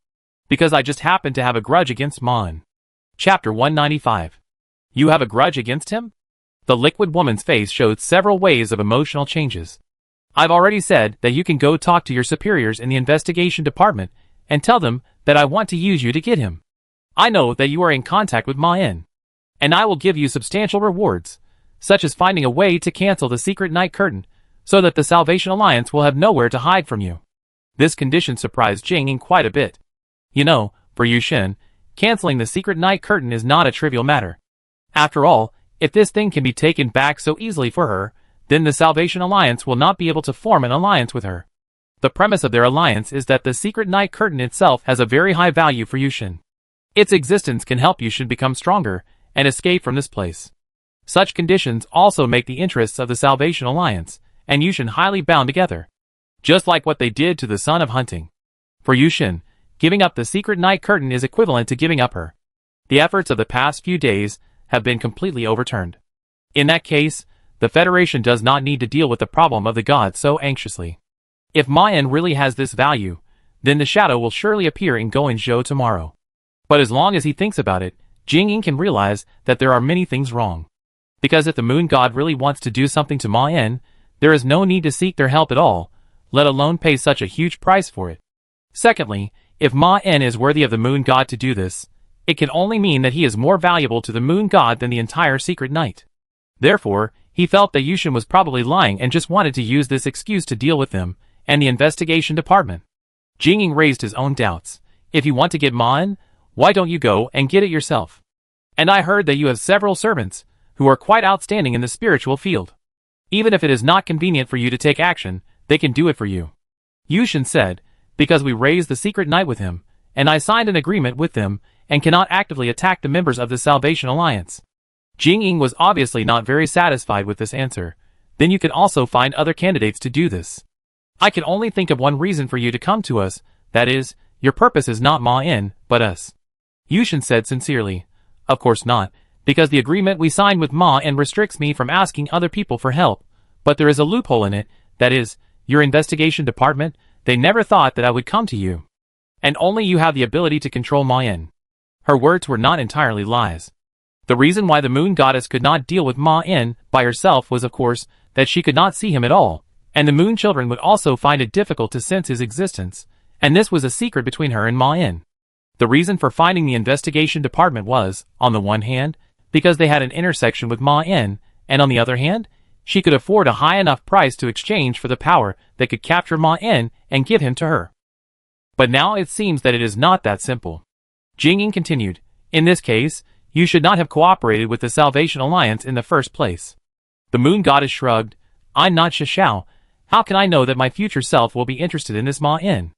Because I just happen to have a grudge against Ma En. Chapter 195. You have a grudge against him? The liquid woman's face showed several waves of emotional changes. I've already said that you can go talk to your superiors in the investigation department and tell them that I want to use you to get him. I know that you are in contact with Ma En, and I will give you substantial rewards, such as finding a way to cancel the secret night curtain so that the Salvation Alliance will have nowhere to hide from you. This condition surprised Jingying quite a bit. You know, for Yushin, canceling the secret night curtain is not a trivial matter. After all, if this thing can be taken back so easily for her, then the Salvation Alliance will not be able to form an alliance with her. The premise of their alliance is that the secret night curtain itself has a very high value for Yushin. Its existence can help Yushin become stronger and escape from this place. Such conditions also make the interests of the Salvation Alliance and Yushin highly bound together. Just like what they did to the Son of Hunting. For Yushin, giving up the secret night curtain is equivalent to giving up her. The efforts of the past few days have been completely overturned. In that case, the Federation does not need to deal with the problem of the gods so anxiously. If Ma En really has this value, then the shadow will surely appear in Goenzhou tomorrow. But as long as he thinks about it, Jingying can realize that there are many things wrong. Because if the moon god really wants to do something to Ma En, there is no need to seek their help at all, let alone pay such a huge price for it. Secondly, if Ma En is worthy of the moon god to do this, it can only mean that he is more valuable to the moon god than the entire secret night. Therefore, he felt that Yushin was probably lying and just wanted to use this excuse to deal with them and the investigation department. Jingying raised his own doubts. If you want to get Ma En, why don't you go and get it yourself? And I heard that you have several servants who are quite outstanding in the spiritual field. Even if it is not convenient for you to take action, they can do it for you. Yushin said, because we raised the secret night with him, and I signed an agreement with them and cannot actively attack the members of the Salvation Alliance. Jingying was obviously not very satisfied with this answer. Then you can also find other candidates to do this. I can only think of one reason for you to come to us, that is, your purpose is not Ma En, but us. Yushin said sincerely, of course not, because the agreement we signed with Ma En restricts me from asking other people for help, but there is a loophole in it, that is, your investigation department, they never thought that I would come to you. And only you have the ability to control Ma En. Her words were not entirely lies. The reason why the moon goddess could not deal with Ma En by herself was of course that she could not see him at all, and the moon children would also find it difficult to sense his existence, and this was a secret between her and Ma En. The reason for finding the investigation department was, on the one hand, because they had an intersection with Ma En, and on the other hand, she could afford a high enough price to exchange for the power that could capture Ma En and give him to her. But now it seems that it is not that simple. Jingying continued, in this case, you should not have cooperated with the Salvation Alliance in the first place. The moon goddess shrugged, I'm not Shishao, how can I know that my future self will be interested in this Ma En?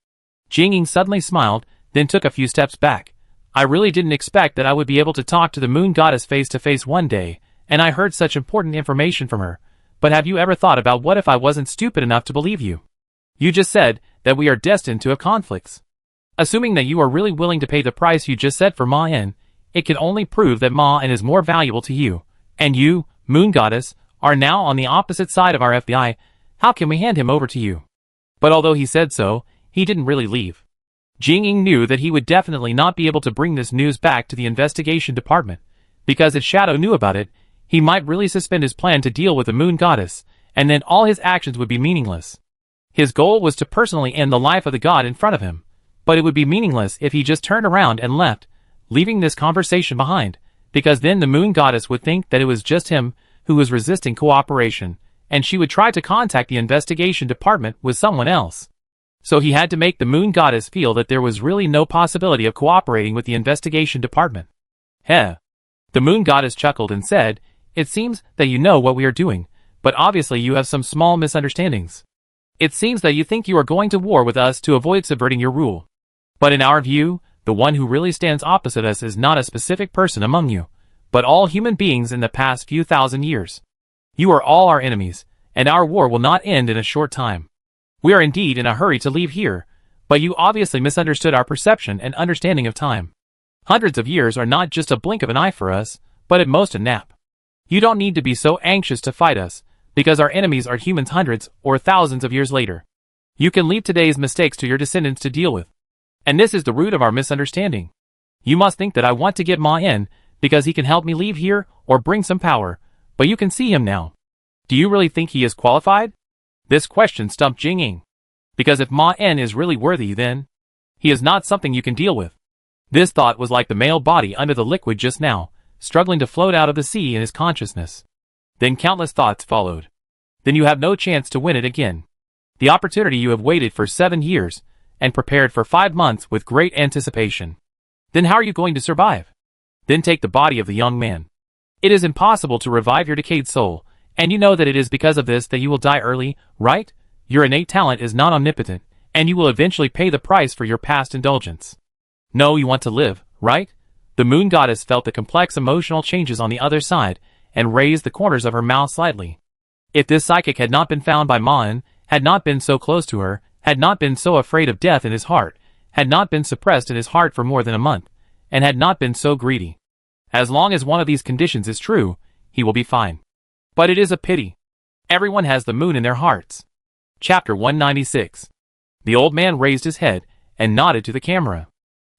Jing suddenly smiled, then took a few steps back. I really didn't expect that I would be able to talk to the moon goddess face to face one day, and I heard such important information from her. But have you ever thought about what if I wasn't stupid enough to believe you? You just said that we are destined to have conflicts. Assuming that you are really willing to pay the price you just said for Ma-En, it can only prove that Ma-En is more valuable to you. And you, moon goddess, are now on the opposite side of our FBI. How can we hand him over to you? But although he said so, he didn't really leave. Jing knew that he would definitely not be able to bring this news back to the investigation department, because if Shadow knew about it, he might really suspend his plan to deal with the moon goddess, and then all his actions would be meaningless. His goal was to personally end the life of the god in front of him, but it would be meaningless if he just turned around and left, leaving this conversation behind, because then the moon goddess would think that it was just him who was resisting cooperation, and she would try to contact the investigation department with someone else. So he had to make the moon goddess feel that there was really no possibility of cooperating with the investigation department. Heh. The moon goddess chuckled and said, "It seems that you know what we are doing, but obviously you have some small misunderstandings. It seems that you think you are going to war with us to avoid subverting your rule. But in our view, the one who really stands opposite us is not a specific person among you, but all human beings in the past few thousand years. You are all our enemies, and our war will not end in a short time. We are indeed in a hurry to leave here, but you obviously misunderstood our perception and understanding of time. Hundreds of years are not just a blink of an eye for us, but at most a nap. You don't need to be so anxious to fight us, because our enemies are humans hundreds or thousands of years later. You can leave today's mistakes to your descendants to deal with. And this is the root of our misunderstanding. You must think that I want to get Ma-En because he can help me leave here or bring some power, but you can see him now. Do you really think he is qualified?" This question stumped Jing. Because if Ma-En is really worthy, then he is not something you can deal with. This thought was like the male body under the liquid just now, struggling to float out of the sea in his consciousness. Then countless thoughts followed. Then you have no chance to win it again. The opportunity you have waited for 7 years, and prepared for 5 months with great anticipation. Then how are you going to survive? Then take the body of the young man. It is impossible to revive your decayed soul, and you know that it is because of this that you will die early, right? Your innate talent is not omnipotent, and you will eventually pay the price for your past indulgence. No, you want to live, right? The moon goddess felt the complex emotional changes on the other side, and raised the corners of her mouth slightly. If this psychic had not been found by Ma-En, had not been so close to her, had not been so afraid of death in his heart, had not been suppressed in his heart for more than a month, and had not been so greedy. As long as one of these conditions is true, he will be fine. But it is a pity. Everyone has the moon in their hearts. Chapter 196. The old man raised his head and nodded to the camera.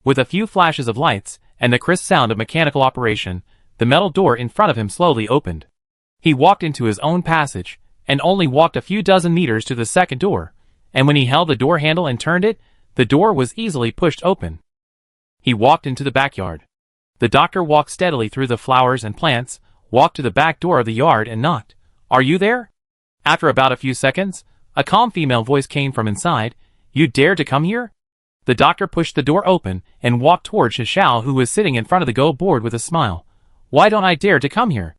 With a few flashes of lights and the crisp sound of mechanical operation, the metal door in front of him slowly opened. He walked into his own passage, and only walked a few dozen meters to the second door, and when he held the door handle and turned it, the door was easily pushed open. He walked into the backyard. The doctor walked steadily through the flowers and plants, walked to the back door of the yard and knocked. "Are you there?" After about a few seconds, a calm female voice came from inside. "You dare to come here?" The doctor pushed the door open and walked toward Shishao, who was sitting in front of the go board with a smile. "Why don't I dare to come here?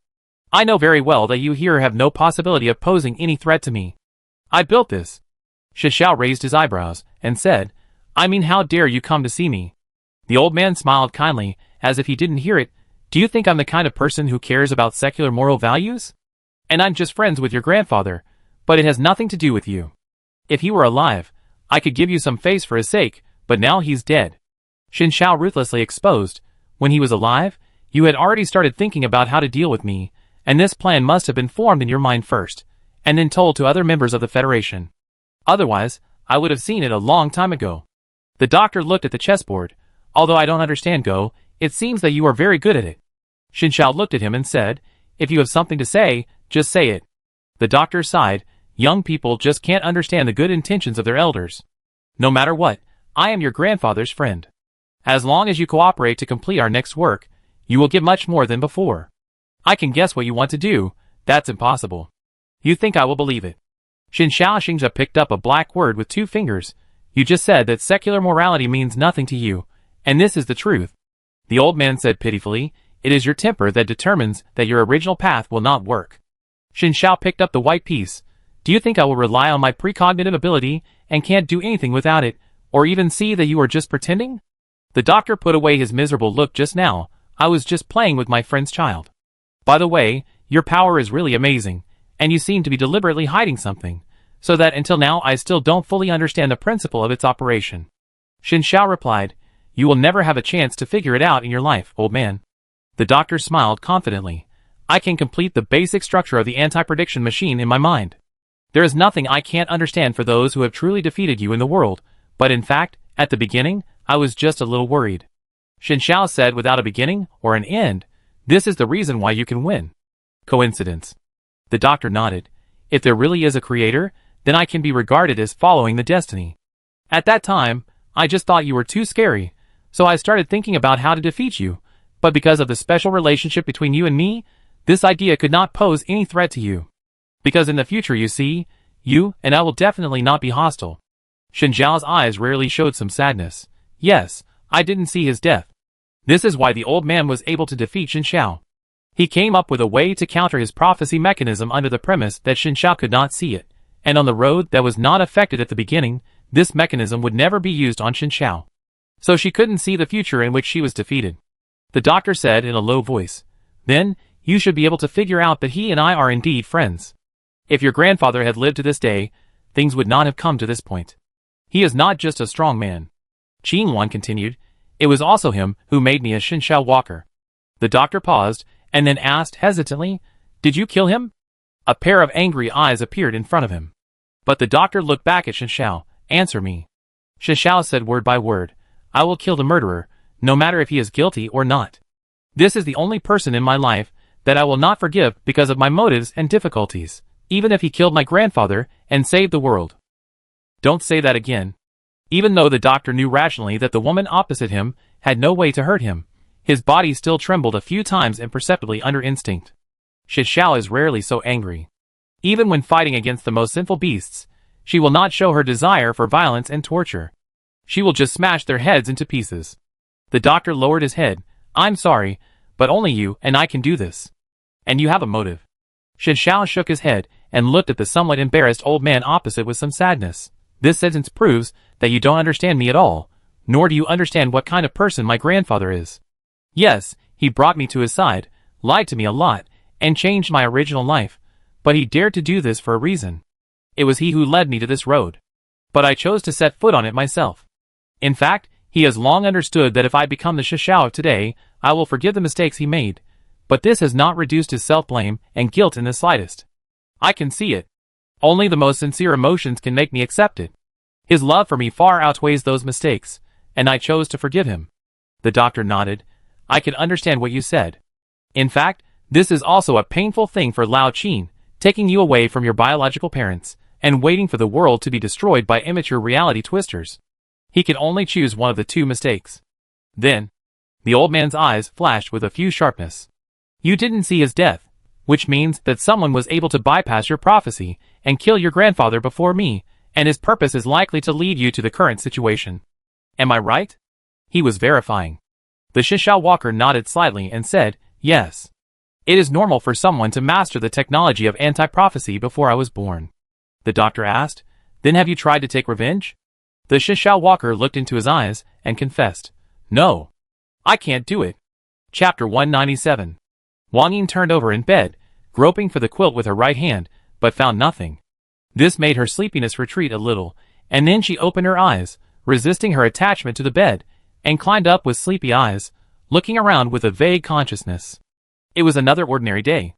I know very well that you here have no possibility of posing any threat to me. I built this." Shishao raised his eyebrows and said, "I mean, how dare you come to see me?" The old man smiled kindly, as if he didn't hear it. "Do you think I'm the kind of person who cares about secular moral values? And I'm just friends with your grandfather, but it has nothing to do with you. If he were alive, I could give you some face for his sake, but now he's dead." Shishao ruthlessly exposed. "When he was alive, you had already started thinking about how to deal with me, and this plan must have been formed in your mind first, and then told to other members of the Federation. Otherwise, I would have seen it a long time ago." The doctor looked at the chessboard. "Although I don't understand Go, it seems that you are very good at it." Shishao looked at him and said, "If you have something to say, just say it." The doctor sighed. "Young people just can't understand the good intentions of their elders. No matter what, I am your grandfather's friend. As long as you cooperate to complete our next work, you will get much more than before. I can guess what you want to do. That's impossible. You think I will believe it?" Shishao Xingzha picked up a black word with 2 fingers. "You just said that secular morality means nothing to you, and this is the truth." The old man said pitifully, "It is your temper that determines that your original path will not work." Shishao picked up the white piece. "Do you think I will rely on my precognitive ability and can't do anything without it, or even see that you are just pretending? The doctor put away his miserable look just now. I was just playing with my friend's child. By the way, your power is really amazing, and you seem to be deliberately hiding something, so that until now I still don't fully understand the principle of its operation. Xin Xiao replied, you will never have a chance to figure it out in your life, old man. The doctor smiled confidently. I can complete the basic structure of the anti-prediction machine in my mind. There is nothing I can't understand for those who have truly defeated you in the world, but in fact, at the beginning, I was just a little worried. Xin Xiao said without a beginning or an end, this is the reason why you can win. Coincidence. The doctor nodded. If there really is a creator, then I can be regarded as following the destiny. At that time, I just thought you were too scary, so I started thinking about how to defeat you, but because of the special relationship between you and me, this idea could not pose any threat to you. Because in the future, you see, you and I will definitely not be hostile. Xin Zhao's eyes rarely showed some sadness. Yes, I didn't see his death. This is why the old man was able to defeat Xin Xiao. He came up with a way to counter his prophecy mechanism under the premise that Xin Xiao could not see it, and on the road that was not affected at the beginning, this mechanism would never be used on Xin Xiao. So she couldn't see the future in which she was defeated. The doctor said in a low voice, then, you should be able to figure out that he and I are indeed friends. If your grandfather had lived to this day, things would not have come to this point. He is not just a strong man. Qin Wan continued, it was also him who made me a Xin Xiao walker. The doctor paused, and then asked hesitantly, did you kill him? A pair of angry eyes appeared in front of him. But the doctor looked back at Xin Xiao, answer me. Xin Xiao said word by word, I will kill the murderer, no matter if he is guilty or not. This is the only person in my life that I will not forgive because of my motives and difficulties, even if he killed my grandfather and saved the world. Don't say that again. Even though the doctor knew rationally that the woman opposite him had no way to hurt him, his body still trembled a few times imperceptibly under instinct. Xin Xiao is rarely so angry. Even when fighting against the most sinful beasts, she will not show her desire for violence and torture. She will just smash their heads into pieces. The doctor lowered his head. I'm sorry, but only you and I can do this. And you have a motive. Xin Xiao shook his head and looked at the somewhat embarrassed old man opposite with some sadness. This sentence proves that you don't understand me at all, nor do you understand what kind of person my grandfather is. Yes, he brought me to his side, lied to me a lot, and changed my original life, but he dared to do this for a reason. It was he who led me to this road. But I chose to set foot on it myself. In fact, he has long understood that if I become the Shi Xiao of today, I will forgive the mistakes he made. But this has not reduced his self-blame and guilt in the slightest. I can see it. Only the most sincere emotions can make me accept it. His love for me far outweighs those mistakes, and I chose to forgive him. The doctor nodded. I can understand what you said. In fact, this is also a painful thing for Lao Qin, taking you away from your biological parents, and waiting for the world to be destroyed by immature reality twisters. He can only choose one of the two mistakes. Then, the old man's eyes flashed with a few sharpness. You didn't see his death, which means that someone was able to bypass your prophecy and kill your grandfather before me, and his purpose is likely to lead you to the current situation. Am I right? He was verifying. The Shi Xiao walker nodded slightly and said, yes. It is normal for someone to master the technology of anti-prophecy before I was born. The doctor asked, then have you tried to take revenge? The Shi Xiao walker looked into his eyes and confessed, no. I can't do it. Chapter 197. Wang Ying turned over in bed, groping for the quilt with her right hand, but found nothing. This made her sleepiness retreat a little, and then she opened her eyes, resisting her attachment to the bed, and climbed up with sleepy eyes, looking around with a vague consciousness. It was another ordinary day.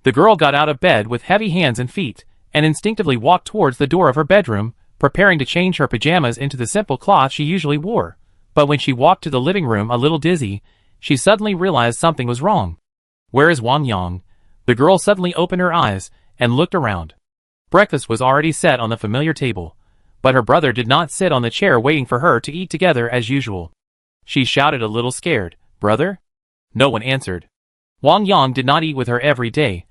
The girl got out of bed with heavy hands and feet, and instinctively walked towards the door of her bedroom, preparing to change her pajamas into the simple cloth she usually wore. But when she walked to the living room a little dizzy, she suddenly realized something was wrong. Where is Wang Yang? The girl suddenly opened her eyes and looked around. Breakfast was already set on the familiar table, but her brother did not sit on the chair waiting for her to eat together as usual. She shouted a little scared, brother? No one answered. Wang Yang did not eat with her every day,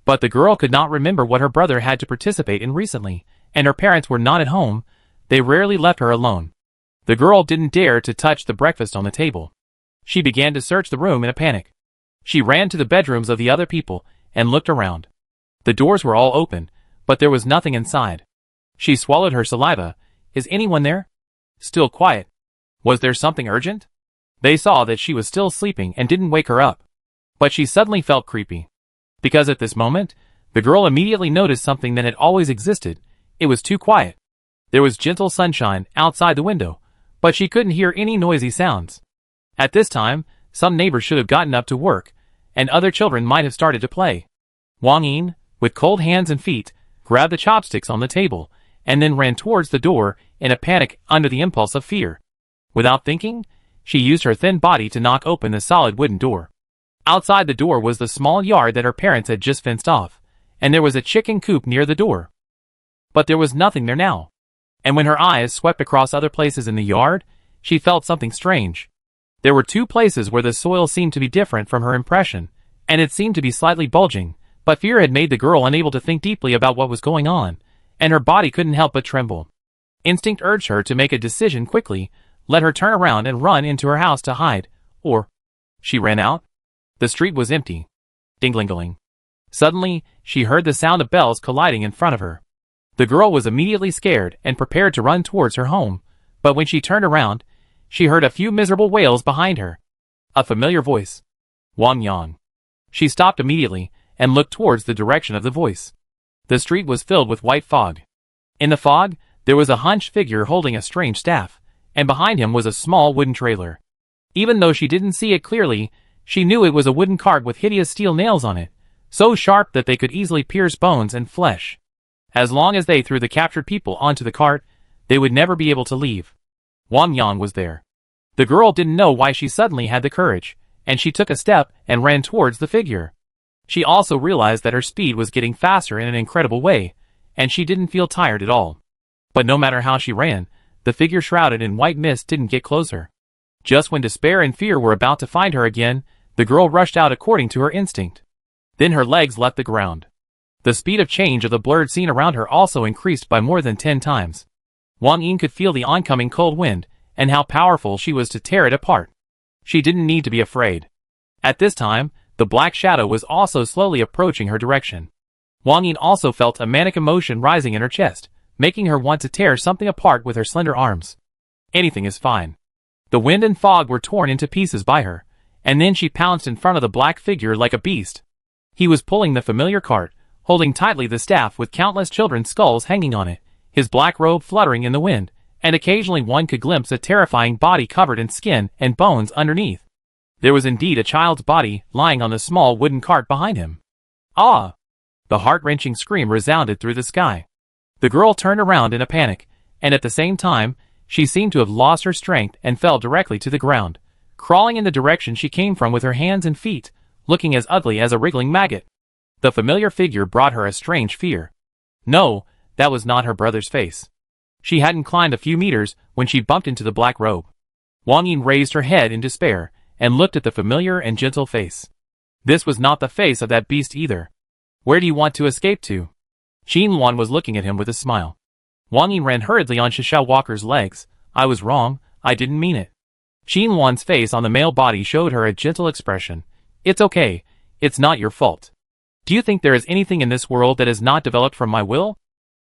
but the girl could not remember what her brother had to participate in recently, and her parents were not at home. They rarely left her alone. The girl didn't dare to touch the breakfast on the table. She began to search the room in a panic. She ran to the bedrooms of the other people and looked around. The doors were all open, but there was nothing inside. She swallowed her saliva. Is anyone there? still quiet. Was there something urgent? They saw that she was still sleeping and didn't wake her up. But she suddenly felt creepy. Because at this moment, the girl immediately noticed something that had always existed. It was too quiet. There was gentle sunshine outside the window, but she couldn't hear any noisy sounds. At this time, some neighbors should have gotten up to work, and other children might have started to play. Wang Yin, with cold hands and feet, grabbed the chopsticks on the table, and then ran towards the door in a panic under the impulse of fear. Without thinking, she used her thin body to knock open the solid wooden door. Outside the door was the small yard that her parents had just fenced off, and there was a chicken coop near the door. But there was nothing there now. And when her eyes swept across other places in the yard, she felt something strange. There were two places where the soil seemed to be different from her impression, and it seemed to be slightly bulging, but fear had made the girl unable to think deeply about what was going on, and her body couldn't help but tremble. Instinct urged her to make a decision quickly, let her turn around and run into her house to hide, or... She ran out. The street was empty. Ding-ling-ling. Suddenly, she heard the sound of bells colliding in front of her. The girl was immediately scared and prepared to run towards her home, but when she turned around, she heard a few miserable wails behind her. A familiar voice. Wang Yang. She stopped immediately and looked towards the direction of the voice. The street was filled with white fog. In the fog, there was a hunched figure holding a strange staff, and behind him was a small wooden trailer. Even though she didn't see it clearly, she knew it was a wooden cart with hideous steel nails on it, so sharp that they could easily pierce bones and flesh. As long as they threw the captured people onto the cart, they would never be able to leave. Wang Yang was there. The girl didn't know why she suddenly had the courage, and she took a step and ran towards the figure. She also realized that her speed was getting faster in an incredible way, and she didn't feel tired at all. But no matter how she ran, the figure shrouded in white mist didn't get closer. Just when despair and fear were about to find her again, the girl rushed out according to her instinct. Then her legs left the ground. The speed of change of the blurred scene around her also increased by more than 10 times. Wang Yin could feel the oncoming cold wind, and how powerful she was to tear it apart. She didn't need to be afraid. At this time, the black shadow was also slowly approaching her direction. Wang Yin also felt a manic emotion rising in her chest, making her want to tear something apart with her slender arms. Anything is fine. The wind and fog were torn into pieces by her, and then she pounced in front of the black figure like a beast. He was pulling the familiar cart, holding tightly the staff with countless children's skulls hanging on it, his black robe fluttering in the wind, and occasionally one could glimpse a terrifying body covered in skin and bones underneath. There was indeed a child's body lying on the small wooden cart behind him. Ah! The heart-wrenching scream resounded through the sky. The girl turned around in a panic, and at the same time, she seemed to have lost her strength and fell directly to the ground, crawling in the direction she came from with her hands and feet, looking as ugly as a wriggling maggot. The familiar figure brought her a strange fear. No, that was not her brother's face. She hadn't climbed a few meters when she bumped into the black robe. Wang Yin raised her head in despair and looked at the familiar and gentle face. This was not the face of that beast either. Where do you want to escape to? Qin Wan was looking at him with a smile. Wang Yin ran hurriedly on Shishao Walker's legs. I was wrong, I didn't mean it. Qin Wan's face on the male body showed her a gentle expression. It's okay, it's not your fault. Do you think there is anything in this world that is not developed from my will?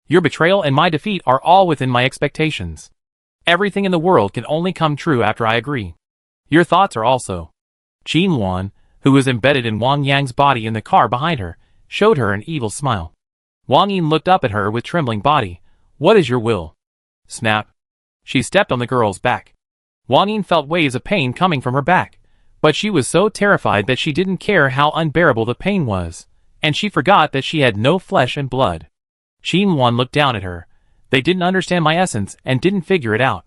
Your betrayal and my defeat are all within my expectations. Everything in the world can only come true after I agree. Your thoughts are also. Qin Wan, who was embedded in Wang Yang's body in the car behind her, showed her an evil smile. Wang Yin looked up at her with trembling body. What is your will? Snap. She stepped on the girl's back. Wang Yin felt waves of pain coming from her back, but she was so terrified that she didn't care how unbearable the pain was, and she forgot that she had no flesh and blood. Qin Wan looked down at her. They didn't understand my essence and didn't figure it out.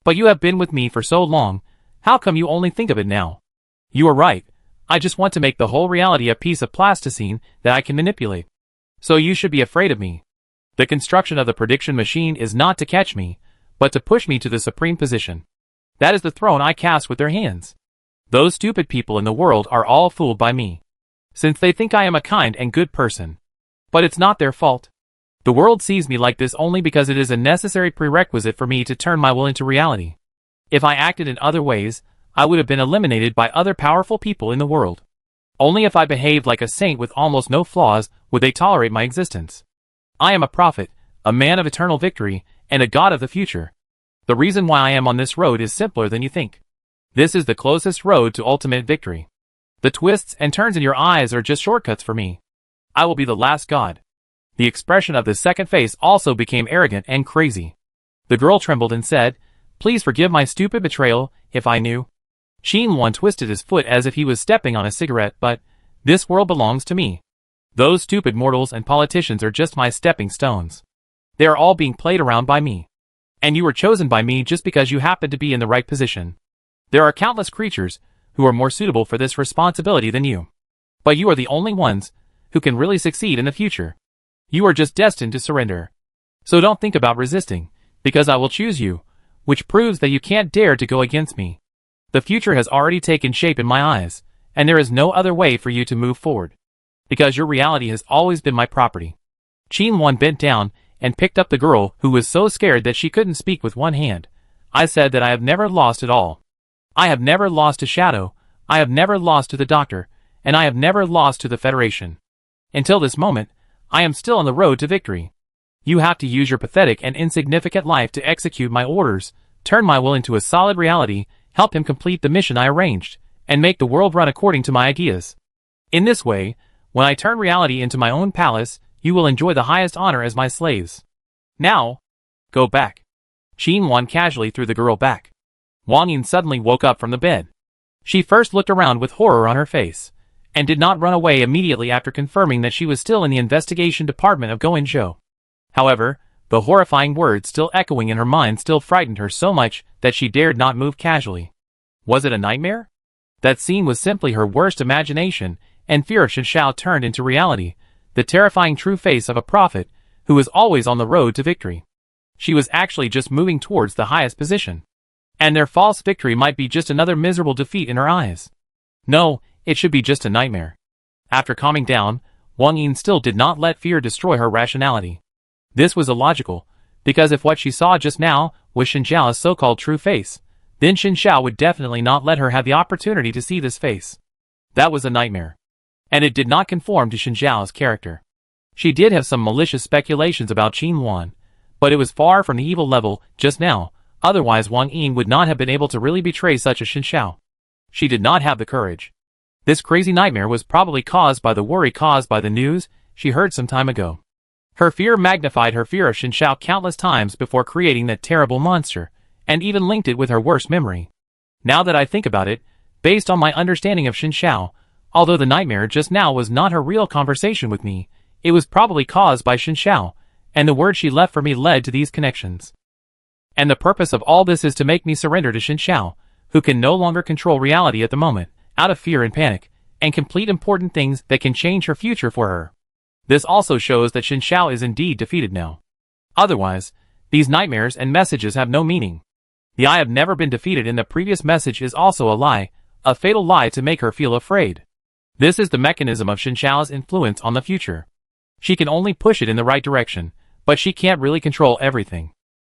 But you have been with me for so long, how come you only think of it now? You are right, I just want to make the whole reality a piece of plasticine that I can manipulate. So you should be afraid of me. The construction of the prediction machine is not to catch me, but to push me to the supreme position. That is the throne I cast with their hands. Those stupid people in the world are all fooled by me, since they think I am a kind and good person. But it's not their fault. The world sees me like this only because it is a necessary prerequisite for me to turn my will into reality. If I acted in other ways, I would have been eliminated by other powerful people in the world. Only if I behaved like a saint with almost no flaws would they tolerate my existence. I am a prophet, a man of eternal victory, and a god of the future. The reason why I am on this road is simpler than you think. This is the closest road to ultimate victory. The twists and turns in your eyes are just shortcuts for me. I will be the last god. The expression of the second face also became arrogant and crazy. The girl trembled and said, "Please forgive my stupid betrayal, if I knew." Shin-won twisted his foot as if he was stepping on a cigarette, but this world belongs to me. Those stupid mortals and politicians are just my stepping stones. They are all being played around by me. And you were chosen by me just because you happen to be in the right position. There are countless creatures who are more suitable for this responsibility than you. But you are the only ones who can really succeed in the future. You are just destined to surrender. So don't think about resisting, because I will choose you, which proves that you can't dare to go against me. The future has already taken shape in my eyes, and there is no other way for you to move forward. Because your reality has always been my property. Shin-won bent down and picked up the girl who was so scared that she couldn't speak with one hand. I said that I have never lost at all. I have never lost to Shadow, I have never lost to the Doctor, and I have never lost to the Federation. Until this moment, I am still on the road to victory. You have to use your pathetic and insignificant life to execute my orders, turn my will into a solid reality, help him complete the mission I arranged, and make the world run according to my ideas. In this way, when I turn reality into my own palace, you will enjoy the highest honor as my slaves. Now, go back. Shin-won casually threw the girl back. Wang Yin suddenly woke up from the bed. She first looked around with horror on her face, and did not run away immediately after confirming that she was still in the investigation department of Goenzhou. However, the horrifying words still echoing in her mind still frightened her so much that she dared not move casually. Was it a nightmare? That scene was simply her worst imagination, and fear of Shinshao turned into reality, the terrifying true face of a prophet who was always on the road to victory. She was actually just moving towards the highest position. And their false victory might be just another miserable defeat in her eyes. No, it should be just a nightmare. After calming down, Wang Yin still did not let fear destroy her rationality. This was illogical, because if what she saw just now was Shinxiao's so-called true face, then Shinxiao would definitely not let her have the opportunity to see this face. That was a nightmare. And it did not conform to Shinxiao's character. She did have some malicious speculations about Shin-won, but it was far from the evil level just now. Otherwise Wang Yin would not have been able to really betray such a Shinxiao. She did not have the courage. This crazy nightmare was probably caused by the worry caused by the news she heard some time ago. Her fear magnified her fear of Shinxiao countless times before creating that terrible monster, and even linked it with her worst memory. Now that I think about it, based on my understanding of Shinxiao, although the nightmare just now was not her real conversation with me, it was probably caused by Shinxiao, and the words she left for me led to these connections. And the purpose of all this is to make me surrender to Shinxiao, who can no longer control reality at the moment, out of fear and panic, and complete important things that can change her future for her. This also shows that Shinxiao is indeed defeated now. Otherwise, these nightmares and messages have no meaning. The I have never been defeated in the previous message is also a lie, a fatal lie to make her feel afraid. This is the mechanism of Shinxiao's influence on the future. She can only push it in the right direction, but she can't really control everything.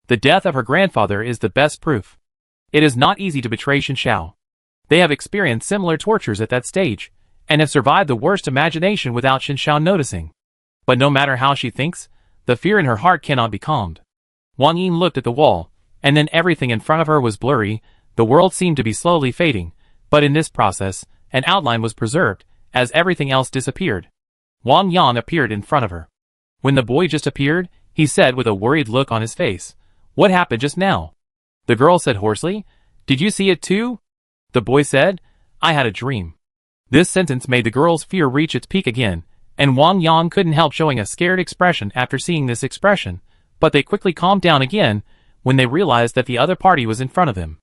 The death of her grandfather is the best proof. It is not easy to betray Shinxiao. They have experienced similar tortures at that stage, and have survived the worst imagination without Shinxiao noticing. But no matter how she thinks, the fear in her heart cannot be calmed. Wang Yin looked at the wall, and then everything in front of her was blurry. The world seemed to be slowly fading, but in this process, an outline was preserved, as everything else disappeared. Wang Yang appeared in front of her. When the boy just appeared, he said with a worried look on his face, "What happened just now?" The girl said hoarsely, "Did you see it too?" The boy said, "I had a dream." This sentence made the girl's fear reach its peak again, and Wang Yang couldn't help showing a scared expression after seeing this expression, but they quickly calmed down again when they realized that the other party was in front of them.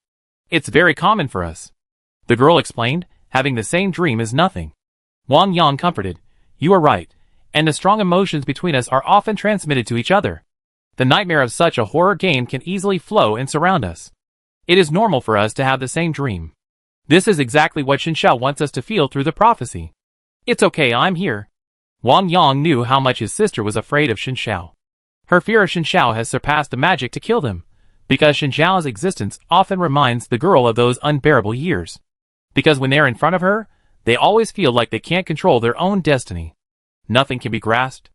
"It's very common for us," the girl explained, "having the same dream is nothing." Wang Yang comforted, "You are right, and the strong emotions between us are often transmitted to each other. The nightmare of such a horror game can easily flow and surround us. It is normal for us to have the same dream. This is exactly what Shinxiao wants us to feel through the prophecy. It's okay, I'm here." Wang Yang knew how much his sister was afraid of Shinxiao. Her fear of Shinxiao has surpassed the magic to kill them, because Shinxiao's existence often reminds the girl of those unbearable years. Because when they're in front of her, they always feel like they can't control their own destiny. Nothing can be grasped.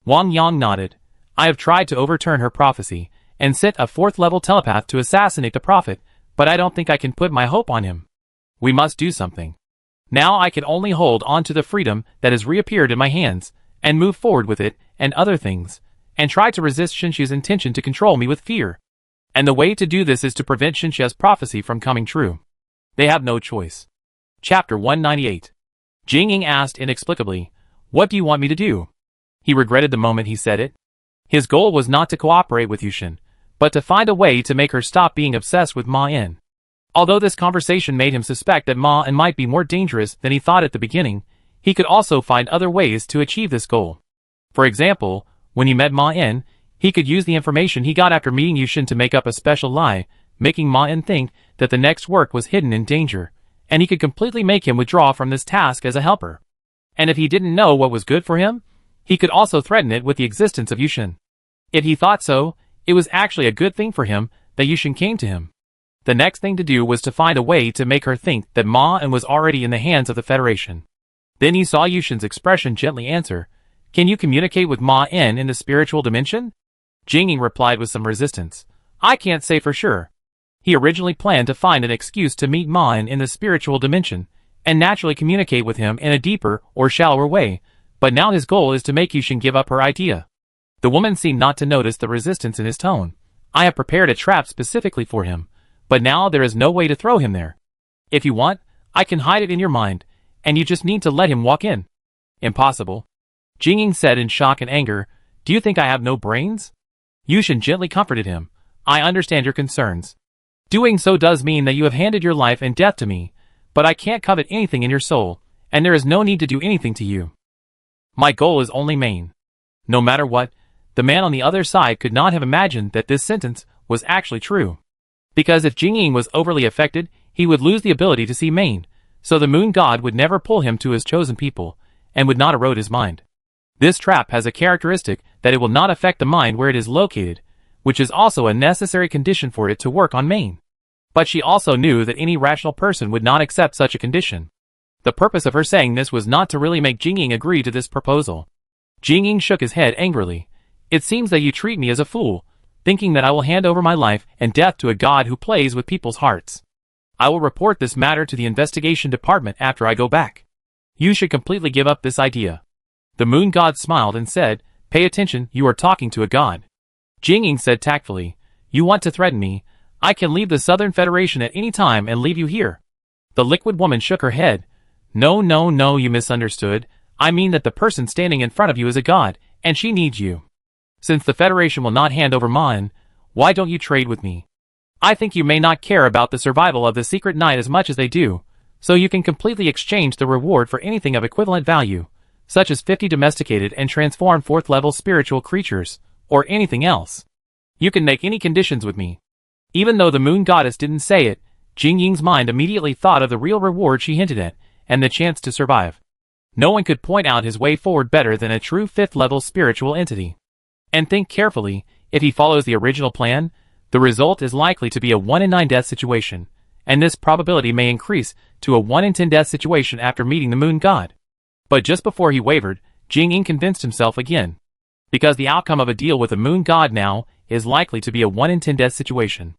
Wang Yang nodded. "I have tried to overturn her prophecy, and sent a 4th-level telepath to assassinate the prophet, but I don't think I can put my hope on him. We must do something. Now I can only hold on to the freedom that has reappeared in my hands, and move forward with it, and other things, and try to resist Xinxia's intention to control me with fear. And the way to do this is to prevent Xinxia's prophecy from coming true. They have no choice. Chapter 198. Jing Ying asked inexplicably, "What do you want me to do?" He regretted the moment he said it. His goal was not to cooperate with Yushin, but to find a way to make her stop being obsessed with Ma En. Although this conversation made him suspect that Ma En might be more dangerous than he thought at the beginning, he could also find other ways to achieve this goal. For example, when he met Ma En, he could use the information he got after meeting Yushin to make up a special lie, making Ma En think that the next work was hidden in danger, and he could completely make him withdraw from this task as a helper. And if he didn't know what was good for him, he could also threaten it with the existence of Yushin. If he thought so, it was actually a good thing for him that Yushin came to him. The next thing to do was to find a way to make her think that Ma En was already in the hands of the Federation. Then he saw Yushin's expression gently answer, "Can you communicate with Ma En in the spiritual dimension?" Jing Ying replied with some resistance, "I can't say for sure." He originally planned to find an excuse to meet Ma En in the spiritual dimension, and naturally communicate with him in a deeper or shallower way, but now his goal is to make Yushin give up her idea. The woman seemed not to notice the resistance in his tone. "I have prepared a trap specifically for him, but now there is no way to throw him there. If you want, I can hide it in your mind, and you just need to let him walk in." "Impossible," Jing Ying said in shock and anger. "Do you think I have no brains?" Yushin gently comforted him. "I understand your concerns. Doing so does mean that you have handed your life and death to me, but I can't covet anything in your soul, and there is no need to do anything to you. My goal is only Maine." No matter what, the man on the other side could not have imagined that this sentence was actually true. Because if Jing Ying was overly affected, he would lose the ability to see Maine, so the moon god would never pull him to his chosen people, and would not erode his mind. This trap has a characteristic that it will not affect the mind where it is located, which is also a necessary condition for it to work on Maine. But she also knew that any rational person would not accept such a condition. The purpose of her saying this was not to really make Jing Ying agree to this proposal. Jing Ying shook his head angrily. "It seems that you treat me as a fool, thinking that I will hand over my life and death to a god who plays with people's hearts. I will report this matter to the investigation department after I go back. You should completely give up this idea." The moon god smiled and said, "Pay attention, you are talking to a god." Jing Ying said tactfully, "You want to threaten me? I can leave the Southern Federation at any time and leave you here." The liquid woman shook her head. No, you misunderstood. I mean that the person standing in front of you is a god, and she needs you. Since the Federation will not hand over Ma En, why don't you trade with me? I think you may not care about the survival of the secret night as much as they do, so you can completely exchange the reward for anything of equivalent value, such as 50 domesticated and transformed 4th-level spiritual creatures, or anything else. You can make any conditions with me. Even though the moon goddess didn't say it, Jing Ying's mind immediately thought of the real reward she hinted at, and the chance to survive. No one could point out his way forward better than a true 5th-level spiritual entity. And think carefully, if he follows the original plan, the result is likely to be a 1 in 9 death situation, and this probability may increase to a 1 in 10 death situation after meeting the moon god. But just before he wavered, Jing Ying convinced himself again. Because the outcome of a deal with the moon god now is likely to be a 1 in 10 death situation.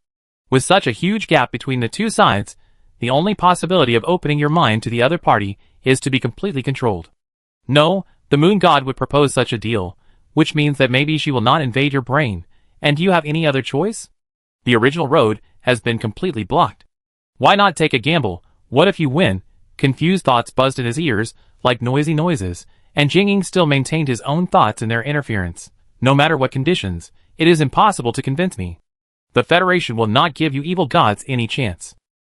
With such a huge gap between the two sides, the only possibility of opening your mind to the other party is to be completely controlled. No, the moon god would propose such a deal, which means that maybe she will not invade your brain, and do you have any other choice? The original road has been completely blocked. Why not take a gamble? What if you win? Confused thoughts buzzed in his ears, like noisy noises, and Jing Ying still maintained his own thoughts in their interference. No matter what conditions, it is impossible to convince me. The Federation will not give you evil gods any chance.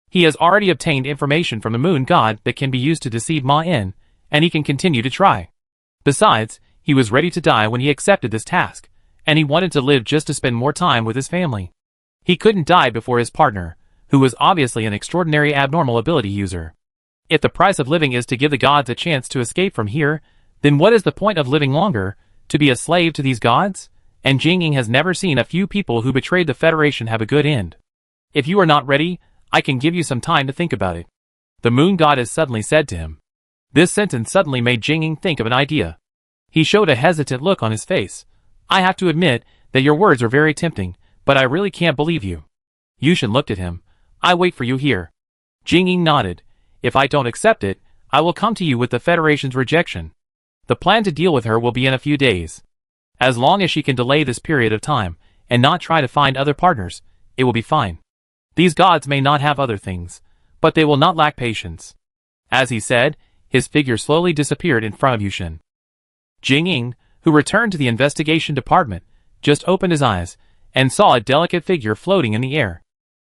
He has already obtained information from the moon god that can be used to deceive Ma En, and he can continue to try. Besides, he was ready to die when he accepted this task, and he wanted to live just to spend more time with his family. He couldn't die before his partner, who was obviously an extraordinary abnormal ability user. If the price of living is to give the gods a chance to escape from here, then what is the point of living longer? To be a slave to these gods? And Jing Ying has never seen a few people who betrayed the Federation have a good end. If you are not ready, I can give you some time to think about it. The moon goddess suddenly said to him. This sentence suddenly made Jing Ying think of an idea. He showed a hesitant look on his face. I have to admit that your words are very tempting, But I really can't believe you. Yushin looked at him. I wait for you here. Jingying nodded. If I don't accept it, I will come to you with the Federation's rejection. The plan to deal with her will be in a few days. As long as she can delay this period of time, and not try to find other partners, it will be fine. These gods may not have other things, but they will not lack patience. As he said, his figure slowly disappeared in front of Yushin. Jingying, who returned to the investigation department, just opened his eyes, and saw a delicate figure floating in the air.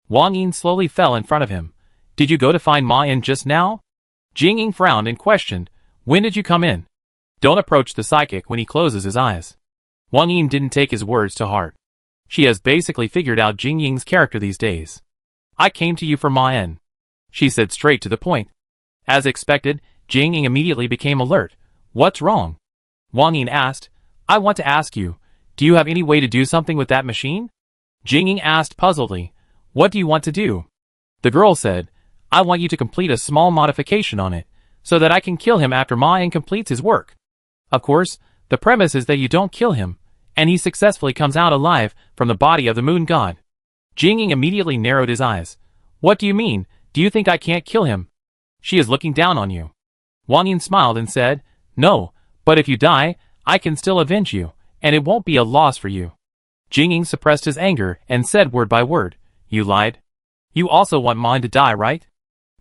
Wang Yin slowly fell in front of him. Did you go to find Ma Yin just now? Jingying frowned and questioned, when did you come in? Don't approach the psychic when he closes his eyes. Wang Yin didn't take his words to heart. She has basically figured out Jingying's character these days. I came to you for Ma Yin. She said straight to the point. As expected, Jingying immediately became alert. What's wrong? Wang Yin asked. I want to ask you, do you have any way to do something with that machine? Jingying asked puzzledly. What do you want to do? The girl said, I want you to complete a small modification on it, so that I can kill him after Ma Yin completes his work. Of course, the premise is that you don't kill him, and he successfully comes out alive from the body of the moon god. Jingying immediately narrowed his eyes. What do you mean? Do you think I can't kill him? She is looking down on you. Wang Yin smiled and said, No, but if you die, I can still avenge you, and it won't be a loss for you. Jingying suppressed his anger and said word by word, You lied. You also want Ma Yin to die, right?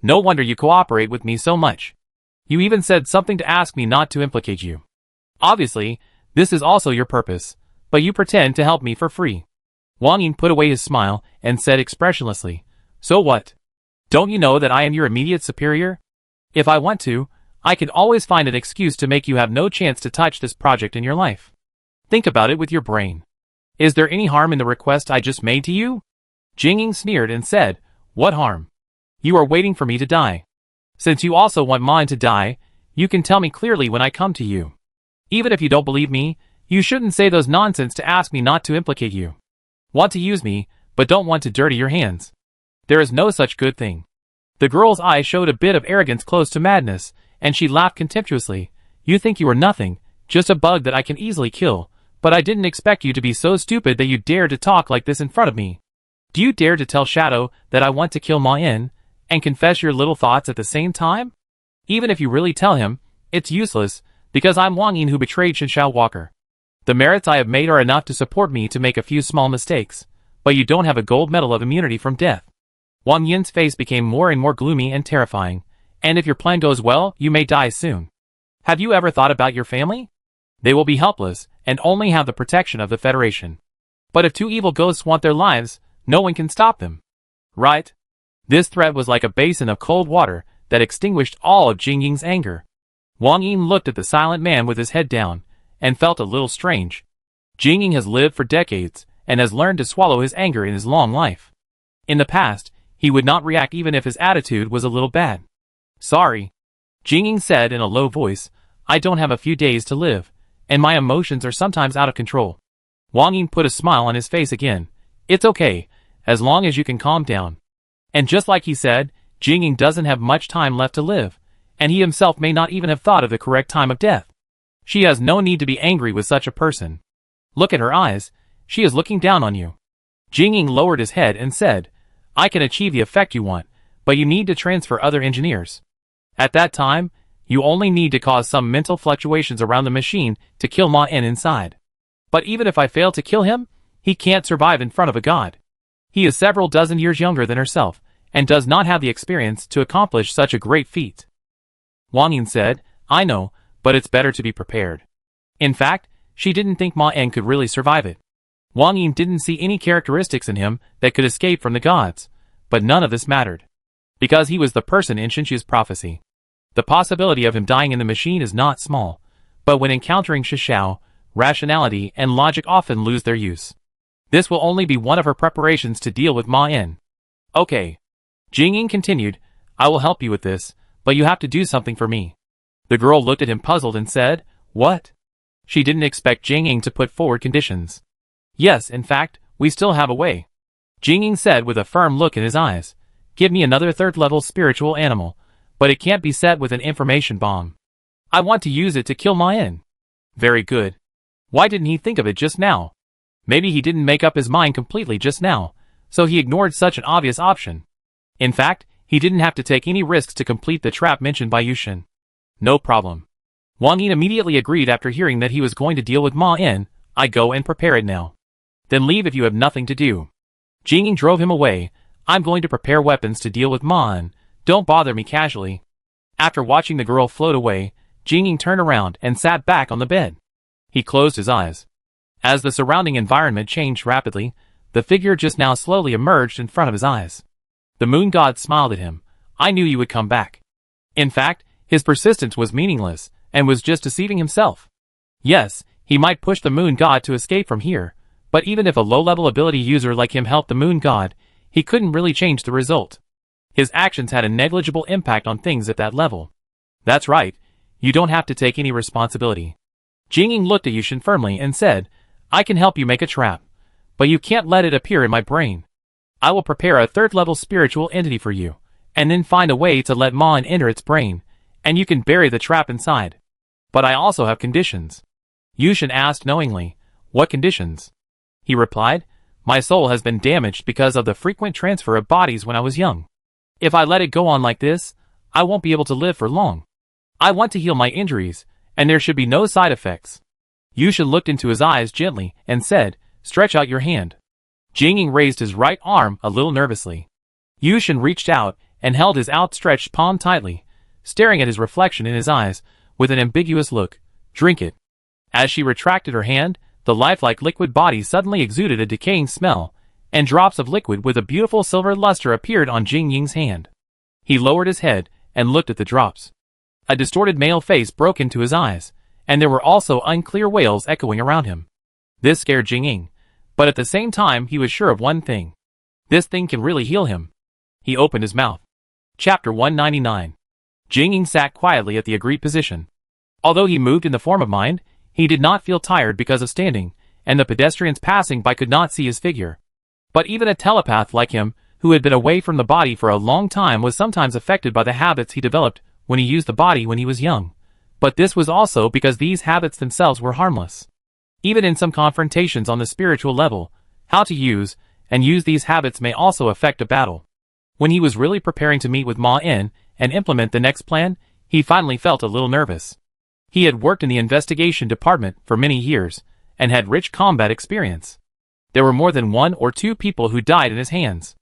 No wonder you cooperate with me so much. You even said something to ask me not to implicate you. Obviously, this is also your purpose, but you pretend to help me for free. Wang Yin put away his smile and said expressionlessly, So what? Don't you know that I am your immediate superior? If I want to, I can always find an excuse to make you have no chance to touch this project in your life. Think about it with your brain. Is there any harm in the request I just made to you? Jingying sneered and said, What harm? You are waiting for me to die. Since you also want Ma Yin to die, you can tell me clearly when I come to you. Even if you don't believe me, you shouldn't say those nonsense to ask me not to implicate you. Want to use me, but don't want to dirty your hands. There is no such good thing. The girl's eyes showed a bit of arrogance close to madness, and she laughed contemptuously. You think you are nothing, just a bug that I can easily kill, but I didn't expect you to be so stupid that you dare to talk like this in front of me. Do you dare to tell Shadow that I want to kill Ma Yin, and confess your little thoughts at the same time? Even if you really tell him, it's useless, because I'm Wang Yin who betrayed Shinshao Walker. The merits I have made are enough to support me to make a few small mistakes, but you don't have a gold medal of immunity from death. Wang Yin's face became more and more gloomy and terrifying, and if your plan goes well, you may die soon. Have you ever thought about your family? They will be helpless, and only have the protection of the Federation. But if two evil ghosts want their lives, no one can stop them. Right? This threat was like a basin of cold water that extinguished all of Jingying's anger. Wang Yin looked at the silent man with his head down, and felt a little strange. Jingying has lived for decades, and has learned to swallow his anger in his long life. In the past, he would not react even if his attitude was a little bad. Sorry. Jingying said in a low voice, I don't have a few days to live, and my emotions are sometimes out of control. Wang Yin put a smile on his face again. It's okay, as long as you can calm down. And just like he said, Jingying doesn't have much time left to live, and he himself may not even have thought of the correct time of death. She has no need to be angry with such a person. Look at her eyes, she is looking down on you. Jingying lowered his head and said, I can achieve the effect you want, but you need to transfer other engineers. At that time, you only need to cause some mental fluctuations around the machine to kill Ma Yin inside. But even if I fail to kill him, he can't survive in front of a god. He is several dozen years younger than herself, and does not have the experience to accomplish such a great feat. Wang Yin said, I know, but it's better to be prepared. In fact, she didn't think Ma Yin could really survive it. Wang Yin didn't see any characteristics in him that could escape from the gods, but none of this mattered. Because he was the person in Shinshu's prophecy. The possibility of him dying in the machine is not small, but when encountering Shishao, rationality and logic often lose their use. This will only be one of her preparations to deal with Ma Yin. Okay. Jingying continued, I will help you with this, but you have to do something for me. The girl looked at him puzzled and said, What? She didn't expect Jingying to put forward conditions. Yes, in fact, we still have a way. Jingying said with a firm look in his eyes, Give me another third-level spiritual animal, but it can't be set with an information bomb. I want to use it to kill Ma Yin. Very good. Why didn't he think of it just now? Maybe he didn't make up his mind completely just now, so he ignored such an obvious option. In fact, he didn't have to take any risks to complete the trap mentioned by Yushin. No problem. Wang Yin immediately agreed after hearing that he was going to deal with Ma In. I go and prepare it now. Then leave if you have nothing to do. Jing drove him away. I'm going to prepare weapons to deal with Ma In. Don't bother me casually. After watching the girl float away, Jing turned around and sat back on the bed. He closed his eyes. As the surrounding environment changed rapidly, the figure just now slowly emerged in front of his eyes. The moon god smiled at him. I knew you would come back. In fact, his persistence was meaningless, and was just deceiving himself. Yes, he might push the moon god to escape from here, but even if a low-level ability user like him helped the moon god, he couldn't really change the result. His actions had a negligible impact on things at that level. That's right, you don't have to take any responsibility. Jing looked at Yushin firmly and said, I can help you make a trap, but you can't let it appear in my brain. I will prepare a third-level spiritual entity for you, and then find a way to let Ma In enter its brain, and you can bury the trap inside. But I also have conditions. Yushin asked knowingly, what conditions? He replied, my soul has been damaged because of the frequent transfer of bodies when I was young. If I let it go on like this, I won't be able to live for long. I want to heal my injuries, and there should be no side effects. Yushin looked into his eyes gently and said, stretch out your hand. Jing raised his right arm a little nervously. Yushin reached out and held his outstretched palm tightly, staring at his reflection in his eyes with an ambiguous look. Drink it. As she retracted her hand, the lifelike liquid body suddenly exuded a decaying smell, and drops of liquid with a beautiful silver luster appeared on Jing Ying's hand. He lowered his head and looked at the drops. A distorted male face broke into his eyes, and there were also unclear wails echoing around him. This scared Jing Ying, but at the same time he was sure of one thing. This thing can really heal him. He opened his mouth. Chapter 199. Jing Ying sat quietly at the agreed position. Although he moved in the form of mind, he did not feel tired because of standing, and the pedestrians passing by could not see his figure. But even a telepath like him, who had been away from the body for a long time, was sometimes affected by the habits he developed when he used the body when he was young. But this was also because these habits themselves were harmless. Even in some confrontations on the spiritual level, how to use and use these habits may also affect a battle. When he was really preparing to meet with Ma In and implement the next plan, he finally felt a little nervous. He had worked in the investigation department for many years, and had rich combat experience. There were more than 1 or 2 people who died in his hands.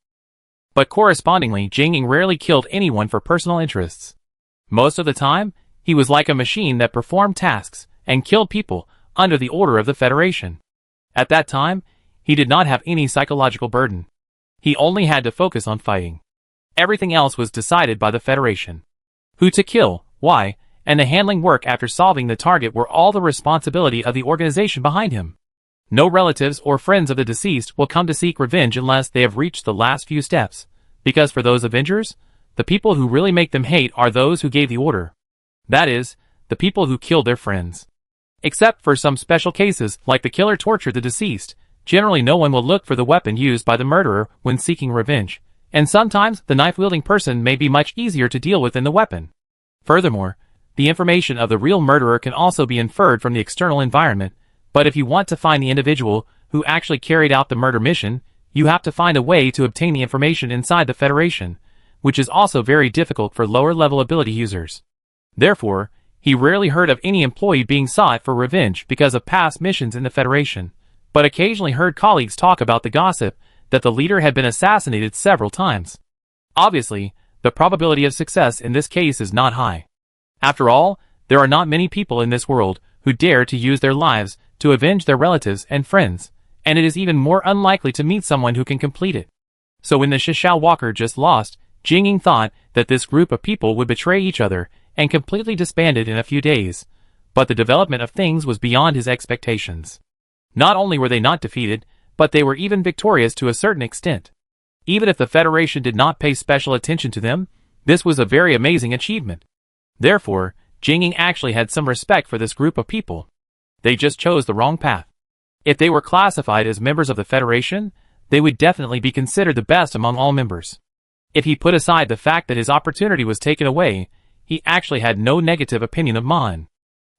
But correspondingly, Jing Ying rarely killed anyone for personal interests. Most of the time, he was like a machine that performed tasks and killed people under the order of the Federation. At that time, he did not have any psychological burden. He only had to focus on fighting. Everything else was decided by the Federation. Who to kill, why, and the handling work after solving the target were all the responsibility of the organization behind him. No relatives or friends of the deceased will come to seek revenge unless they have reached the last few steps, because for those Avengers, the people who really make them hate are those who gave the order. That is, the people who killed their friends. Except for some special cases like the killer tortured the deceased, generally no one will look for the weapon used by the murderer when seeking revenge, and sometimes the knife-wielding person may be much easier to deal with than the weapon. Furthermore, the information of the real murderer can also be inferred from the external environment, but if you want to find the individual who actually carried out the murder mission, you have to find a way to obtain the information inside the Federation, which is also very difficult for lower-level ability users. Therefore, he rarely heard of any employee being sought for revenge because of past missions in the Federation, but occasionally heard colleagues talk about the gossip that the leader had been assassinated several times. Obviously, the probability of success in this case is not high. After all, there are not many people in this world who dare to use their lives to avenge their relatives and friends, and it is even more unlikely to meet someone who can complete it. So when the Shishao Walker just lost, Jing Ying thought that this group of people would betray each other and completely disbanded in a few days, but the development of things was beyond his expectations. Not only were they not defeated, but they were even victorious to a certain extent. Even if the Federation did not pay special attention to them, this was a very amazing achievement. Therefore, Jing Ying actually had some respect for this group of people. They just chose the wrong path. If they were classified as members of the Federation, they would definitely be considered the best among all members. If he put aside the fact that his opportunity was taken away, he actually had no negative opinion of Ma In.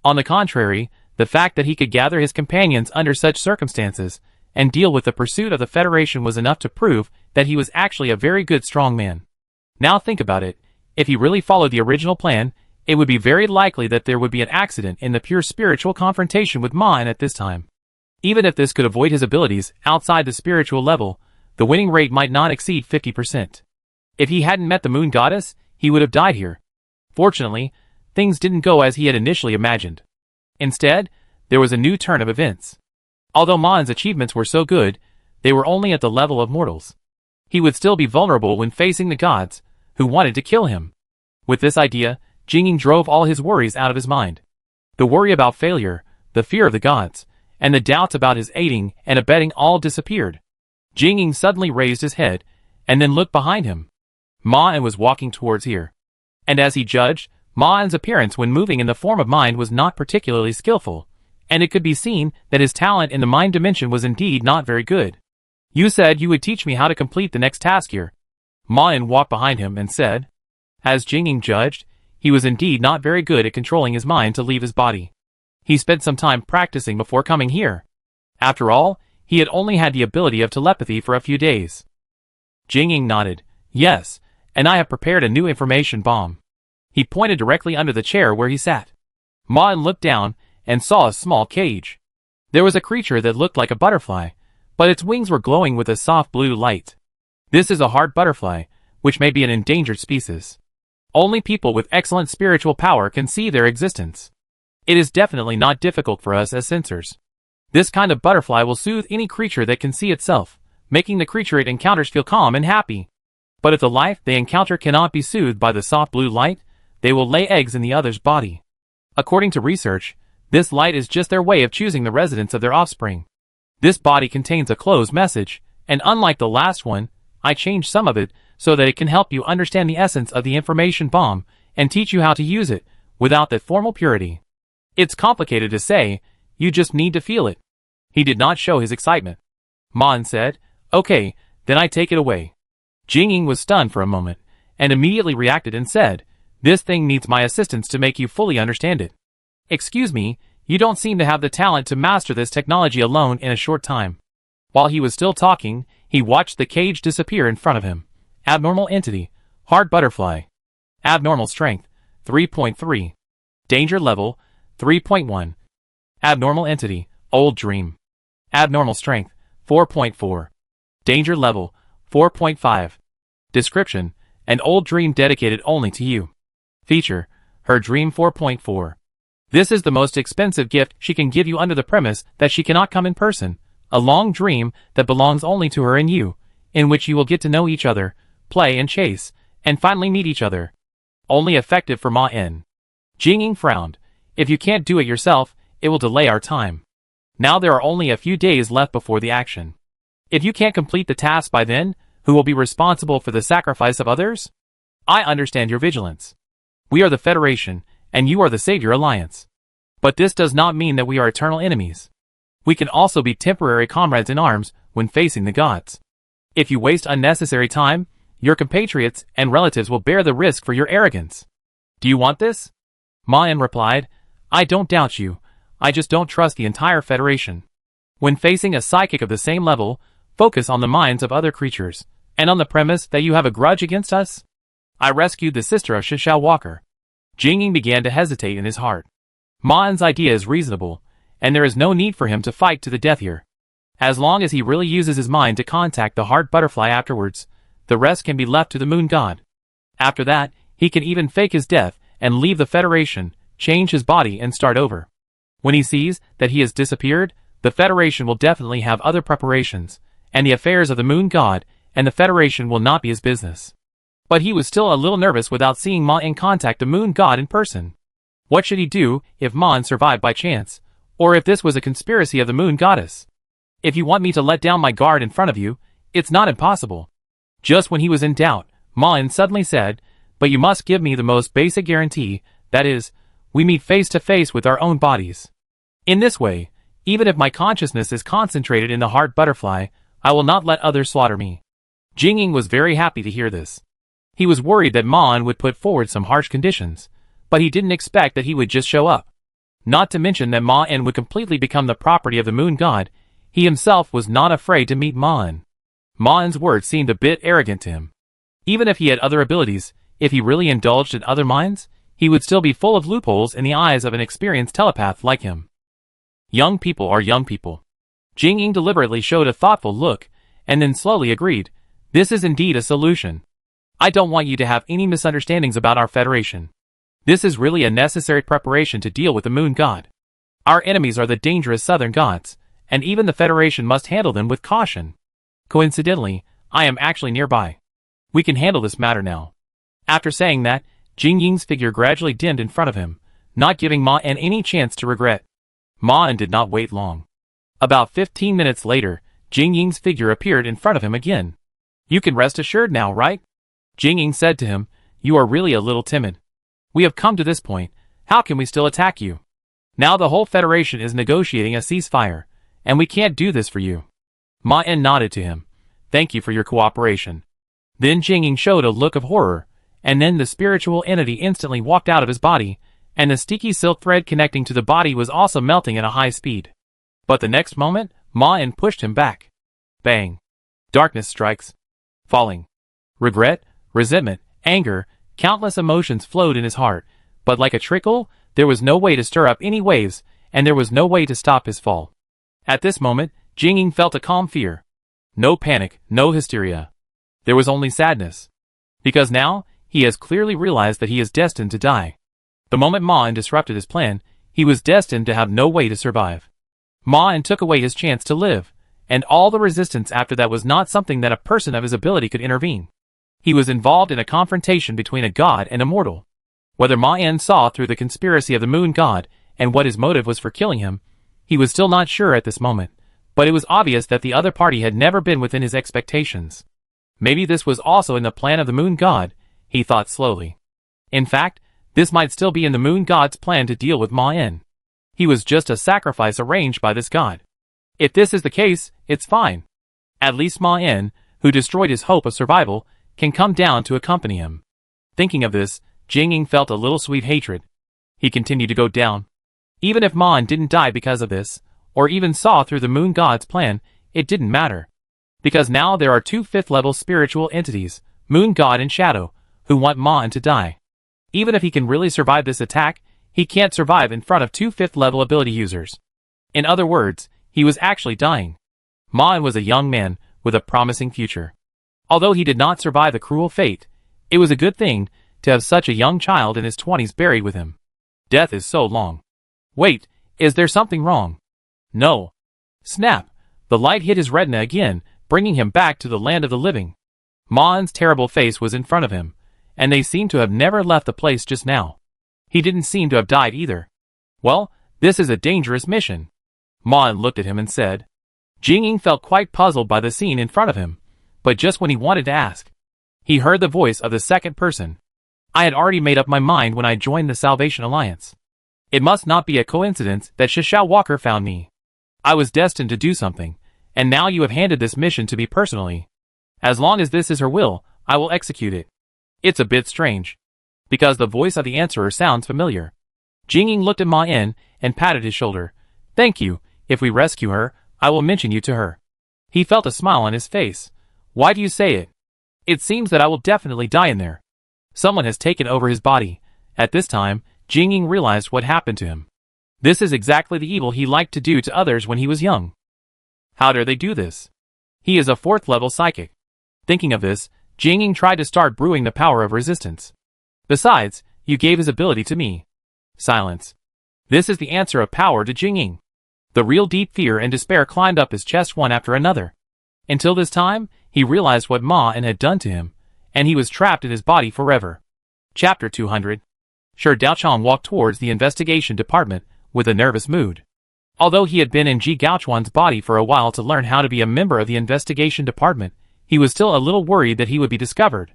On the contrary, the fact that he could gather his companions under such circumstances, and deal with the pursuit of the Federation was enough to prove that he was actually a very good strongman. Now think about it, if he really followed the original plan, it would be very likely that there would be an accident in the pure spiritual confrontation with Ma'an at this time. Even if this could avoid his abilities outside the spiritual level, the winning rate might not exceed 50%. If he hadn't met the Moon Goddess, he would have died here. Fortunately, things didn't go as he had initially imagined. Instead, there was a new turn of events. Although Ma'an's achievements were so good, they were only at the level of mortals. He would still be vulnerable when facing the gods, who wanted to kill him. With this idea, Jingying drove all his worries out of his mind. The worry about failure, the fear of the gods, and the doubts about his aiding and abetting all disappeared. Jingying suddenly raised his head, and then looked behind him. Ma'an was walking towards here. And as he judged, Ma'an's appearance when moving in the form of mind was not particularly skillful, and it could be seen that his talent in the mind dimension was indeed not very good. You said you would teach me how to complete the next task here. Ma'an walked behind him and said. As Jingying judged, he was indeed not very good at controlling his mind to leave his body. He spent some time practicing before coming here. After all, he had only had the ability of telepathy for a few days. Jingying nodded. Yes, and I have prepared a new information bomb. He pointed directly under the chair where he sat. Ma'an looked down and saw a small cage. There was a creature that looked like a butterfly, but its wings were glowing with a soft blue light. This is a hard butterfly, which may be an endangered species. Only people with excellent spiritual power can see their existence. It is definitely not difficult for us as sensors. This kind of butterfly will soothe any creature that can see itself, making the creature it encounters feel calm and happy. But if the life they encounter cannot be soothed by the soft blue light, they will lay eggs in the other's body. According to research, this light is just their way of choosing the residence of their offspring. This body contains a closed message, and unlike the last one, I changed some of it so that it can help you understand the essence of the information bomb and teach you how to use it without that formal purity. It's complicated to say, you just need to feel it. He did not show his excitement. Ma'an said, Okay, then I take it away. Jingying was stunned for a moment, and immediately reacted and said, This thing needs my assistance to make you fully understand it. Excuse me, you don't seem to have the talent to master this technology alone in a short time. While he was still talking, he watched the cage disappear in front of him. Abnormal entity, hard butterfly. Abnormal strength, 3.3. Danger level, 3.1. Abnormal entity, old dream. Abnormal strength, 4.4. Danger level, 4.5. Description, an old dream dedicated only to you. Feature, her dream 4.4. This is the most expensive gift she can give you under the premise that she cannot come in person. A long dream that belongs only to her and you, in which you will get to know each other, play and chase, and finally meet each other. Only effective for Ma'an. Jingying frowned. If you can't do it yourself, it will delay our time. Now there are only a few days left before the action. If you can't complete the task by then, who will be responsible for the sacrifice of others? I understand your vigilance. We are the Federation, and you are the Savior Alliance. But this does not mean that we are eternal enemies. We can also be temporary comrades in arms when facing the gods. If you waste unnecessary time, your compatriots and relatives will bear the risk for your arrogance. Do you want this? Ma'an replied, I don't doubt you, I just don't trust the entire Federation. When facing a psychic of the same level, focus on the minds of other creatures, and on the premise that you have a grudge against us. I rescued the sister of Shishao Walker. Jingying began to hesitate in his heart. Ma'an's idea is reasonable, and there is no need for him to fight to the death here. As long as he really uses his mind to contact the heart butterfly afterwards, the rest can be left to the moon god. After that, he can even fake his death and leave the Federation, change his body and start over. When he sees that he has disappeared, the Federation will definitely have other preparations, and the affairs of the moon god and the Federation will not be his business. But he was still a little nervous without seeing Ma'an contact the moon god in person. What should he do if Ma'an survived by chance, or if this was a conspiracy of the moon goddess? If you want me to let down my guard in front of you, it's not impossible. Just when he was in doubt, Ma'an suddenly said, But you must give me the most basic guarantee, that is, we meet face to face with our own bodies. In this way, even if my consciousness is concentrated in the heart butterfly, I will not let others slaughter me. Jingying was very happy to hear this. He was worried that Ma'an would put forward some harsh conditions, but he didn't expect that he would just show up. Not to mention that Ma'an would completely become the property of the moon god, he himself was not afraid to meet Ma-en. Ma-en's words seemed a bit arrogant to him. Even if he had other abilities, if he really indulged in other minds, he would still be full of loopholes in the eyes of an experienced telepath like him. Young people are young people. Jing-ying deliberately showed a thoughtful look, and then slowly agreed, this is indeed a solution. I don't want you to have any misunderstandings about our Federation. This is really a necessary preparation to deal with the Moon God. Our enemies are the dangerous Southern gods, and even the Federation must handle them with caution. Coincidentally, I am actually nearby. We can handle this matter now. After saying that, Jing-ying's figure gradually dimmed in front of him, not giving Ma-en any chance to regret. Ma-en did not wait long. About 15 minutes later, Jing-ying's figure appeared in front of him again. You can rest assured now, right? Jing-ying said to him, you are really a little timid. We have come to this point, how can we still attack you? Now the whole Federation is negotiating a ceasefire, and we can't do this for you. Ma-en nodded to him. Thank you for your cooperation. Then Jing-ying showed a look of horror, and then the spiritual entity instantly walked out of his body, and the sticky silk thread connecting to the body was also melting at a high speed. But the next moment, Ma-en pushed him back. Bang. Darkness strikes. Falling. Regret, resentment, anger, countless emotions flowed in his heart, but like a trickle, there was no way to stir up any waves, and there was no way to stop his fall. At this moment, Jing-ying felt a calm fear. No panic, no hysteria. There was only sadness. Because now, he has clearly realized that he is destined to die. The moment Ma-en disrupted his plan, he was destined to have no way to survive. Ma-en took away his chance to live, and all the resistance after that was not something that a person of his ability could intervene. He was involved in a confrontation between a god and a mortal. Whether Ma-en saw through the conspiracy of the Moon God and what his motive was for killing him, he was still not sure at this moment, but it was obvious that the other party had never been within his expectations. Maybe this was also in the plan of the Moon God, he thought slowly. In fact, this might still be in the Moon God's plan to deal with Ma-en. He was just a sacrifice arranged by this god. If this is the case, it's fine. At least Ma-en, who destroyed his hope of survival, can come down to accompany him. Thinking of this, Jing-ying felt a little sweet hatred. He continued to go down. Even if Ma-en didn't die because of this, or even saw through the Moon God's plan, it didn't matter. Because now there are two 5th-level spiritual entities, Moon God and Shadow, who want Ma-en to die. Even if he can really survive this attack, he can't survive in front of two 5th-level ability users. In other words, he was actually dying. Ma-en was a young man with a promising future. Although he did not survive a cruel fate, it was a good thing to have such a young child in his 20s buried with him. Death is so long. Wait, is there something wrong? No. Snap! The light hit his retina again, bringing him back to the land of the living. Ma-en's terrible face was in front of him, and they seemed to have never left the place just now. He didn't seem to have died either. Well, this is a dangerous mission. Ma-en looked at him and said. Jing-ying felt quite puzzled by the scene in front of him, but just when he wanted to ask, he heard the voice of the second person. I had already made up my mind when I joined the Salvation Alliance. It must not be a coincidence that Shishao Walker found me. I was destined to do something, and now you have handed this mission to me personally. As long as this is her will, I will execute it. It's a bit strange, because the voice of the answerer sounds familiar. Jing-ying looked at Ma-en and patted his shoulder. Thank you, if we rescue her, I will mention you to her. He felt a smile on his face. Why do you say it? It seems that I will definitely die in there. Someone has taken over his body. At this time, Jing-ying realized what happened to him. This is exactly the evil he liked to do to others when he was young. How dare they do this? He is a 4th-level psychic. Thinking of this, Jing-ying tried to start brewing the power of resistance. Besides, you gave his ability to me. Silence. This is the answer of power to Jing-ying. The real deep fear and despair climbed up his chest one after another. Until this time, he realized what Ma-en had done to him, and he was trapped in his body forever. Chapter 200. Shi Daochuan walked towards the investigation department with a nervous mood. Although he had been in Ji Gaochuan's body for a while to learn how to be a member of the investigation department, he was still a little worried that he would be discovered.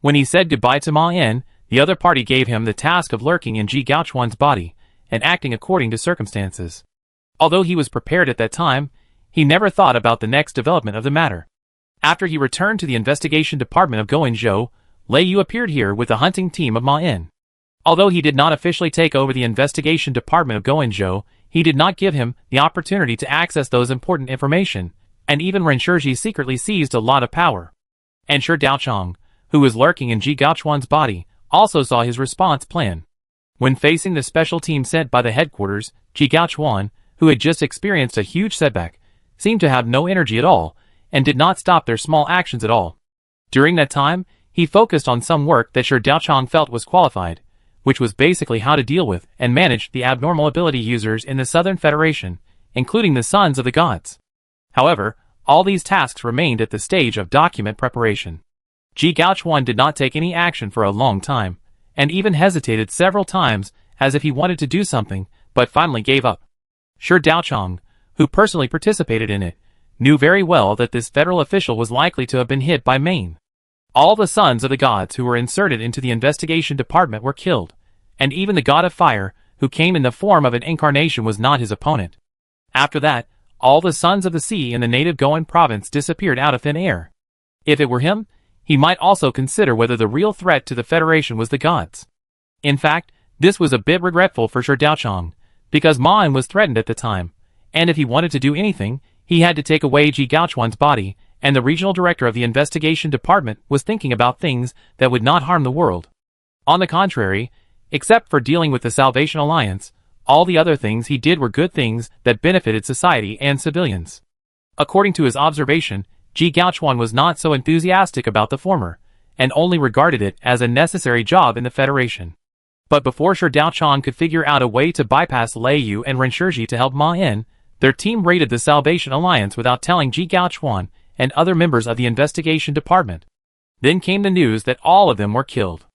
When he said goodbye to Ma-en, the other party gave him the task of lurking in Ji Gaochuan's body and acting according to circumstances. Although he was prepared at that time, he never thought about the next development of the matter. After he returned to the investigation department of Guangzhou, Lei Yu appeared here with the hunting team of Ma-en. Although he did not officially take over the investigation department of Guangzhou, he did not give him the opportunity to access those important information, and even Ren Shiji secretly seized a lot of power. And Shi Daochong, who was lurking in Ji Gaochuan's body, also saw his response plan. When facing the special team sent by the headquarters, Ji Gaochuan, who had just experienced a huge setback, seemed to have no energy at all, and did not stop their small actions at all. During that time, he focused on some work that Shi Daochong felt was qualified, which was basically how to deal with and manage the abnormal ability users in the Southern Federation, including the Sons of the Gods. However, all these tasks remained at the stage of document preparation. Ji Gaochuan did not take any action for a long time, and even hesitated several times as if he wanted to do something, but finally gave up. Shi Daochong, who personally participated in it, knew very well that this federal official was likely to have been hit by Maine. All the Sons of the Gods who were inserted into the investigation department were killed, and even the God of Fire, who came in the form of an incarnation, was not his opponent. After that, all the Sons of the Sea in the native Goan province disappeared out of thin air. If it were him, he might also consider whether the real threat to the Federation was the gods. In fact, this was a bit regretful for Shi Daochong, because Ma'an was threatened at the time, and if he wanted to do anything, he had to take away Ji Gaochuan's body, and the regional director of the investigation department was thinking about things that would not harm the world. On the contrary, except for dealing with the Salvation Alliance, all the other things he did were good things that benefited society and civilians. According to his observation, Ji Gaochuan was not so enthusiastic about the former, and only regarded it as a necessary job in the Federation. But before Shi Daochong could figure out a way to bypass Lei Yu and Ren Shiji to help Ma En, their team raided the Salvation Alliance without telling Ji Gaochuan and other members of the investigation department. Then came the news that all of them were killed.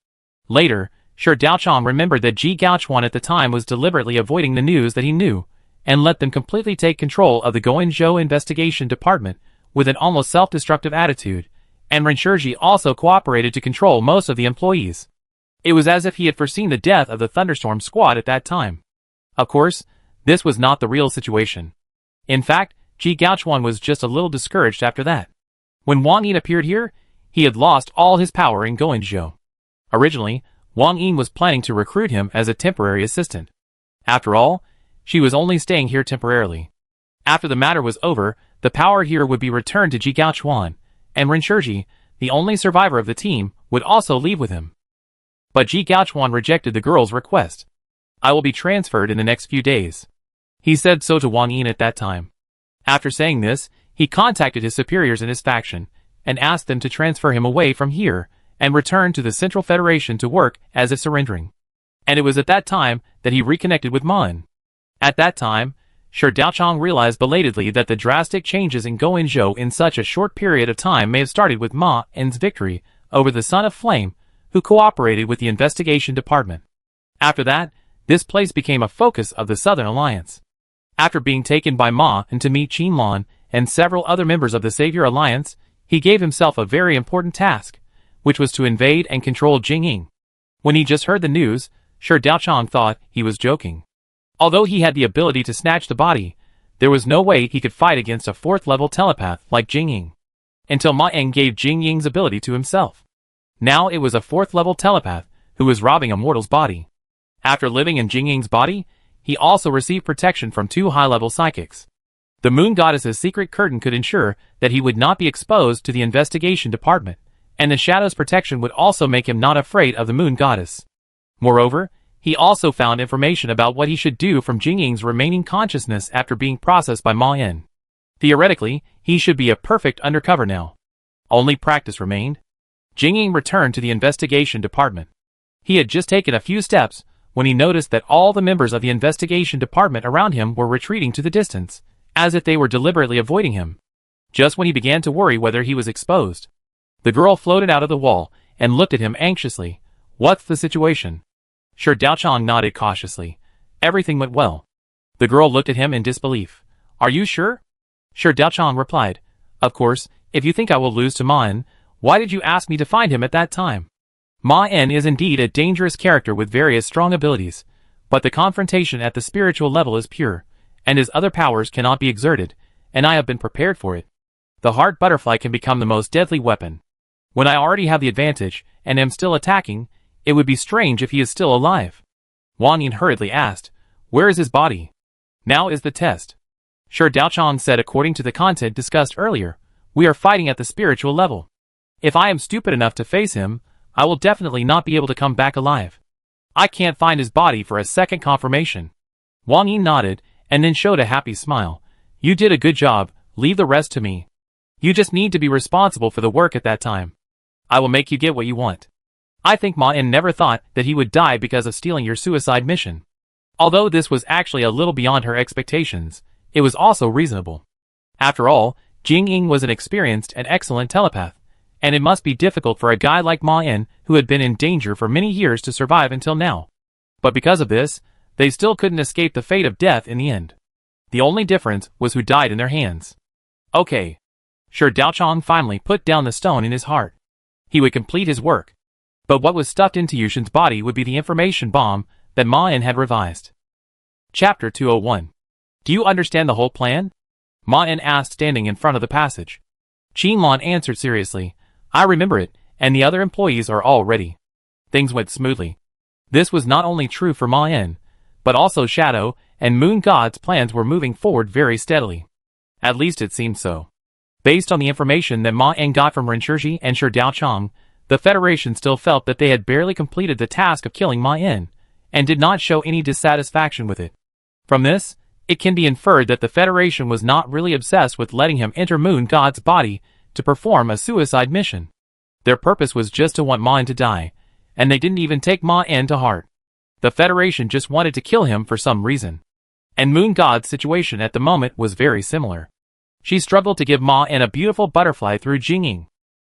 Later, Shi Daochong remembered that Ji Gaochuan at the time was deliberately avoiding the news that he knew, and let them completely take control of the Goenzhou investigation department with an almost self-destructive attitude, and Ren Shiji also cooperated to control most of the employees. It was as if he had foreseen the death of the Thunderstorm Squad at that time. Of course, this was not the real situation. In fact, Ji Gaochuan was just a little discouraged after that. When Wang Yin appeared here, he had lost all his power in Goenzhou. Originally, Wang Yin was planning to recruit him as a temporary assistant. After all, she was only staying here temporarily. After the matter was over, the power here would be returned to Ji Gaochuan, and Ren Shiji, the only survivor of the team, would also leave with him. But Ji Gaochuan rejected the girl's request. "I will be transferred in the next few days." He said so to Wang Yin at that time. After saying this, he contacted his superiors in his faction, and asked them to transfer him away from here, and return to the Central Federation to work as if surrendering. And it was at that time that he reconnected with Ma'an. At that time, Shi Daochong realized belatedly that the drastic changes in Goenzhou in such a short period of time may have started with Ma'an's victory over the Son of Flame, who cooperated with the investigation department. After that, this place became a focus of the Southern Alliance. After being taken by Ma'an to meet Qinlan and several other members of the Savior Alliance, he gave himself a very important task, which was to invade and control Jingying. When he just heard the news, Shi Daochong thought he was joking. Although he had the ability to snatch the body, there was no way he could fight against a fourth-level telepath like Jingying, until Ma'an gave Jingying's ability to himself. Now it was a fourth-level telepath who was robbing a mortal's body. After living in Jingying's body, he also received protection from two high-level psychics. The Moon Goddess's secret curtain could ensure that he would not be exposed to the investigation department, and the Shadow's protection would also make him not afraid of the Moon Goddess. Moreover, he also found information about what he should do from Jingying's remaining consciousness after being processed by Ma'an. Theoretically, he should be a perfect undercover now. Only practice remained. Jingying returned to the investigation department. He had just taken a few steps when he noticed that all the members of the investigation department around him were retreating to the distance, as if they were deliberately avoiding him. Just when he began to worry whether he was exposed, the girl floated out of the wall and looked at him anxiously. "What's the situation?" Shi Daochong nodded cautiously. Everything went well. The girl looked at him in disbelief. "Are you sure?" Shi Daochong replied, "Of course, if you think I will lose to Ma'an, why did you ask me to find him at that time? Ma'an is indeed a dangerous character with various strong abilities, but the confrontation at the spiritual level is pure, and his other powers cannot be exerted, and I have been prepared for it. The heart butterfly can become the most deadly weapon. When I already have the advantage, and am still attacking, it would be strange if he is still alive." Wang Yin hurriedly asked, "Where is his body?" Now is the test. Sure, Daochang said, according to the content discussed earlier, we are fighting at the spiritual level. If I am stupid enough to face him, I will definitely not be able to come back alive. I can't find his body for a second confirmation. Wang Yi nodded, and then showed a happy smile. You did a good job, leave the rest to me. You just need to be responsible for the work at that time. I will make you get what you want. I think Ma En never thought that he would die because of stealing your suicide mission. Although this was actually a little beyond her expectations, it was also reasonable. After all, Jing Ying was an experienced and excellent telepath, and it must be difficult for a guy like Ma En, who had been in danger for many years, to survive until now. But because of this, they still couldn't escape the fate of death in the end. The only difference was who died in their hands. Okay. Sure, Daochang finally put down the stone in his heart. He would complete his work. But what was stuffed into Yushin's body would be the information bomb that Ma En had revised. Chapter 201. Do you understand the whole plan? Ma En asked, standing in front of the passage. Qin Lan answered seriously. I remember it, and the other employees are all ready. Things went smoothly. This was not only true for Ma En, but also Shadow and Moon God's plans were moving forward very steadily. At least it seemed so. Based on the information that Ma En got from Ren Shizhi and Shi Daochang, the Federation still felt that they had barely completed the task of killing Ma En, and did not show any dissatisfaction with it. From this, it can be inferred that the Federation was not really obsessed with letting him enter Moon God's body to perform a suicide mission. Their purpose was just to want Ma En to die, and they didn't even take Ma En to heart. The Federation just wanted to kill him for some reason. And Moon God's situation at the moment was very similar. She struggled to give Ma En a beautiful butterfly through Jingying.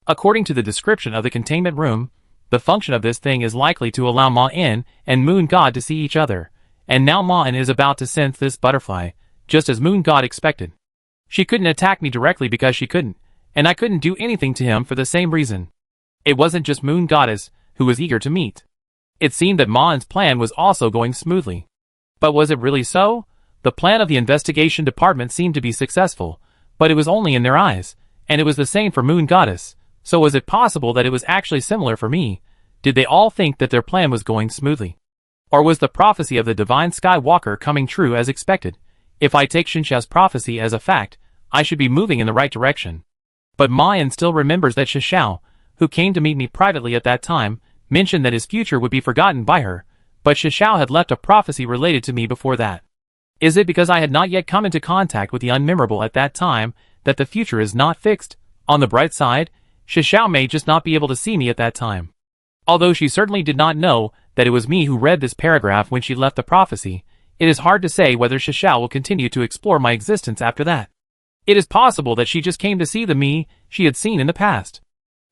According to the description of the containment room, the function of this thing is likely to allow Ma En and Moon God to see each other, and now Ma En is about to sense this butterfly, just as Moon God expected. She couldn't attack me directly because she couldn't, and I couldn't do anything to him for the same reason. It wasn't just Moon Goddess who was eager to meet. It seemed that Ma En's plan was also going smoothly. But was it really so? The plan of the investigation department seemed to be successful, but it was only in their eyes, and it was the same for Moon Goddess. So was it possible that it was actually similar for me? Did they all think that their plan was going smoothly? Or was the prophecy of the Divine Skywalker coming true as expected? If I take Xinxia's prophecy as a fact, I should be moving in the right direction. But Ma En still remembers that Xiao, who came to meet me privately at that time, mentioned that his future would be forgotten by her, but Xiao had left a prophecy related to me before that. Is it because I had not yet come into contact with the unmemorable at that time that the future is not fixed? On the bright side, Xiao may just not be able to see me at that time. Although she certainly did not know that it was me who read this paragraph when she left the prophecy, it is hard to say whether Xiao will continue to explore my existence after that. It is possible that she just came to see the me she had seen in the past.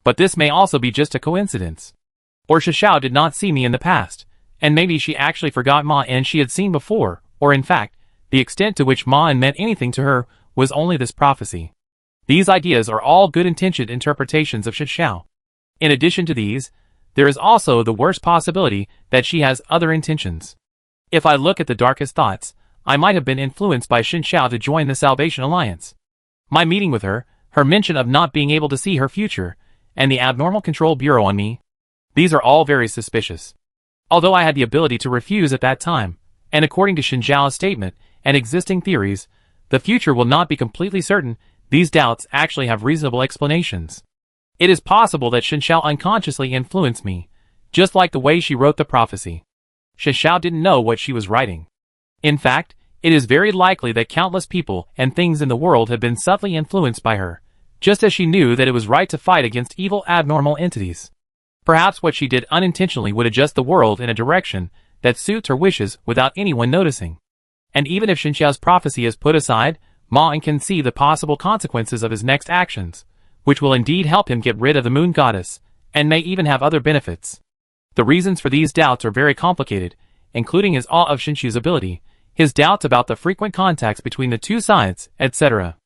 But this may also be just a coincidence. Or Xiao did not see me in the past, and maybe she actually forgot Ma En she had seen before, or in fact, the extent to which Ma En meant anything to her was only this prophecy. These ideas are all good-intentioned interpretations of Xiao. In addition to these, there is also the worst possibility that she has other intentions. If I look at the darkest thoughts, I might have been influenced by Xiao to join the Salvation Alliance. My meeting with her, her mention of not being able to see her future, and the abnormal control bureau on me, these are all very suspicious. Although I had the ability to refuse at that time, and according to Xinjiao's statement and existing theories, the future will not be completely certain, these doubts actually have reasonable explanations. It is possible that Xinjiao unconsciously influenced me, just like the way she wrote the prophecy. Xinjiao didn't know what she was writing. In fact, it is very likely that countless people and things in the world have been subtly influenced by her, just as she knew that it was right to fight against evil abnormal entities. Perhaps what she did unintentionally would adjust the world in a direction that suits her wishes without anyone noticing. And even if Xinjiao's prophecy is put aside, Ma En can see the possible consequences of his next actions, which will indeed help him get rid of the Moon Goddess, and may even have other benefits. The reasons for these doubts are very complicated, including his awe of Xinxiu's ability, his doubts about the frequent contacts between the two sides, etc.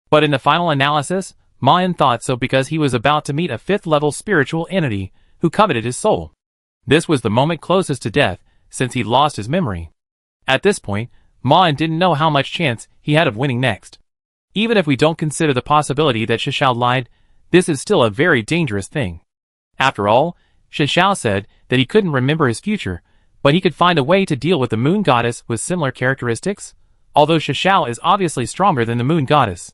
But in the final analysis, Ma En thought so because he was about to meet a fifth-level spiritual entity who coveted his soul. This was the moment closest to death, since he lost his memory. At this point, Ma En didn't know how much chance he had of winning next. Even if we don't consider the possibility that Xiao lied, this is still a very dangerous thing. After all, Xiao said that he couldn't remember his future, but he could find a way to deal with the Moon Goddess with similar characteristics. although Shishao is obviously stronger than the moon goddess.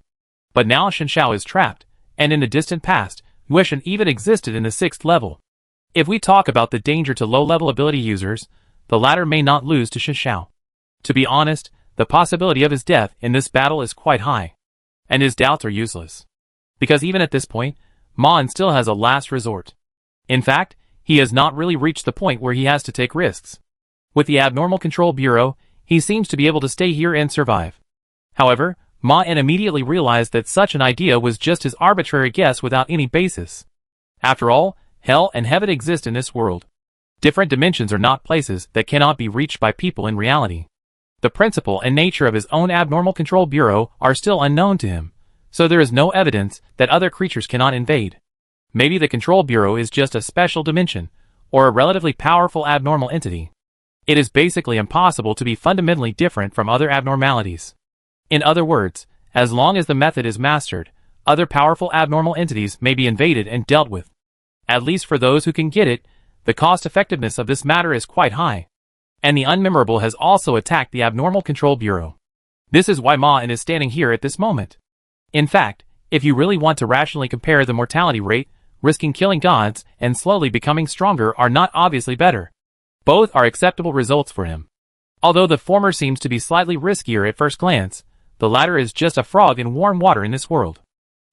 But now Shishao is trapped, and in the distant past, Yueshan even existed in the 6th level. If we talk about the danger to low-level ability users, the latter may not lose to Shishao. To be honest, the possibility of his death in this battle is quite high. And his doubts are useless. Because even at this point, Mon still has a last resort. In fact, he has not really reached the point where he has to take risks. With the Abnormal Control Bureau, he seems to be able to stay here and survive. However, Ma-En immediately realized that such an idea was just his arbitrary guess without any basis. After all, hell and heaven exist in this world. Different dimensions are not places that cannot be reached by people in reality. The principle and nature of his own Abnormal Control Bureau are still unknown to him, so there is no evidence that other creatures cannot invade. Maybe the Control Bureau is just a special dimension, or a relatively powerful abnormal entity. It is basically impossible to be fundamentally different from other abnormalities. In other words, as long as the method is mastered, other powerful abnormal entities may be invaded and dealt with. At least for those who can get it, the cost-effectiveness of this matter is quite high. And the Unmemorable has also attacked the Abnormal Control Bureau. This is why Ma-En is standing here at this moment. In fact, if you really want to rationally compare the mortality rate, risking killing gods and slowly becoming stronger are not obviously better. Both are acceptable results for him. Although the former seems to be slightly riskier at first glance, the latter is just a frog in warm water in this world.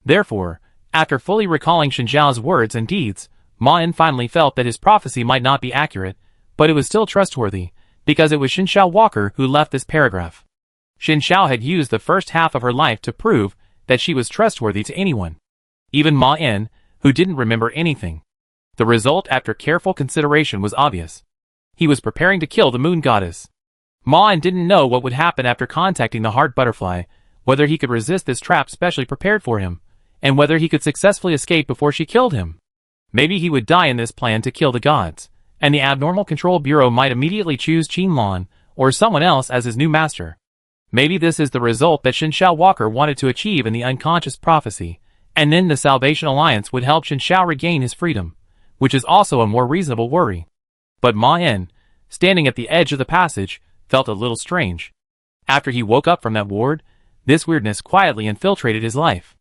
Therefore, after fully recalling Shinjiao's words and deeds, Ma-En finally felt that his prophecy might not be accurate, but it was still trustworthy, because it was Shinjiao Walker who left this paragraph. Shinjiao had used the first half of her life to prove that she was trustworthy to anyone. Even Ma-En, who didn't remember anything. The result after careful consideration was obvious. He was preparing to kill the moon goddess. Ma-En didn't know what would happen after contacting the heart butterfly, whether he could resist this trap specially prepared for him, and whether he could successfully escape before she killed him. Maybe he would die in this plan to kill the gods, and the Abnormal Control Bureau might immediately choose Qinlan, or someone else as his new master. Maybe this is the result that Shinjiao Walker wanted to achieve in the unconscious prophecy, and then the Salvation Alliance would help Shinjiao regain his freedom, which is also a more reasonable worry. But Ma-En, standing at the edge of the passage, felt a little strange. After he woke up from that ward, this weirdness quietly infiltrated his life.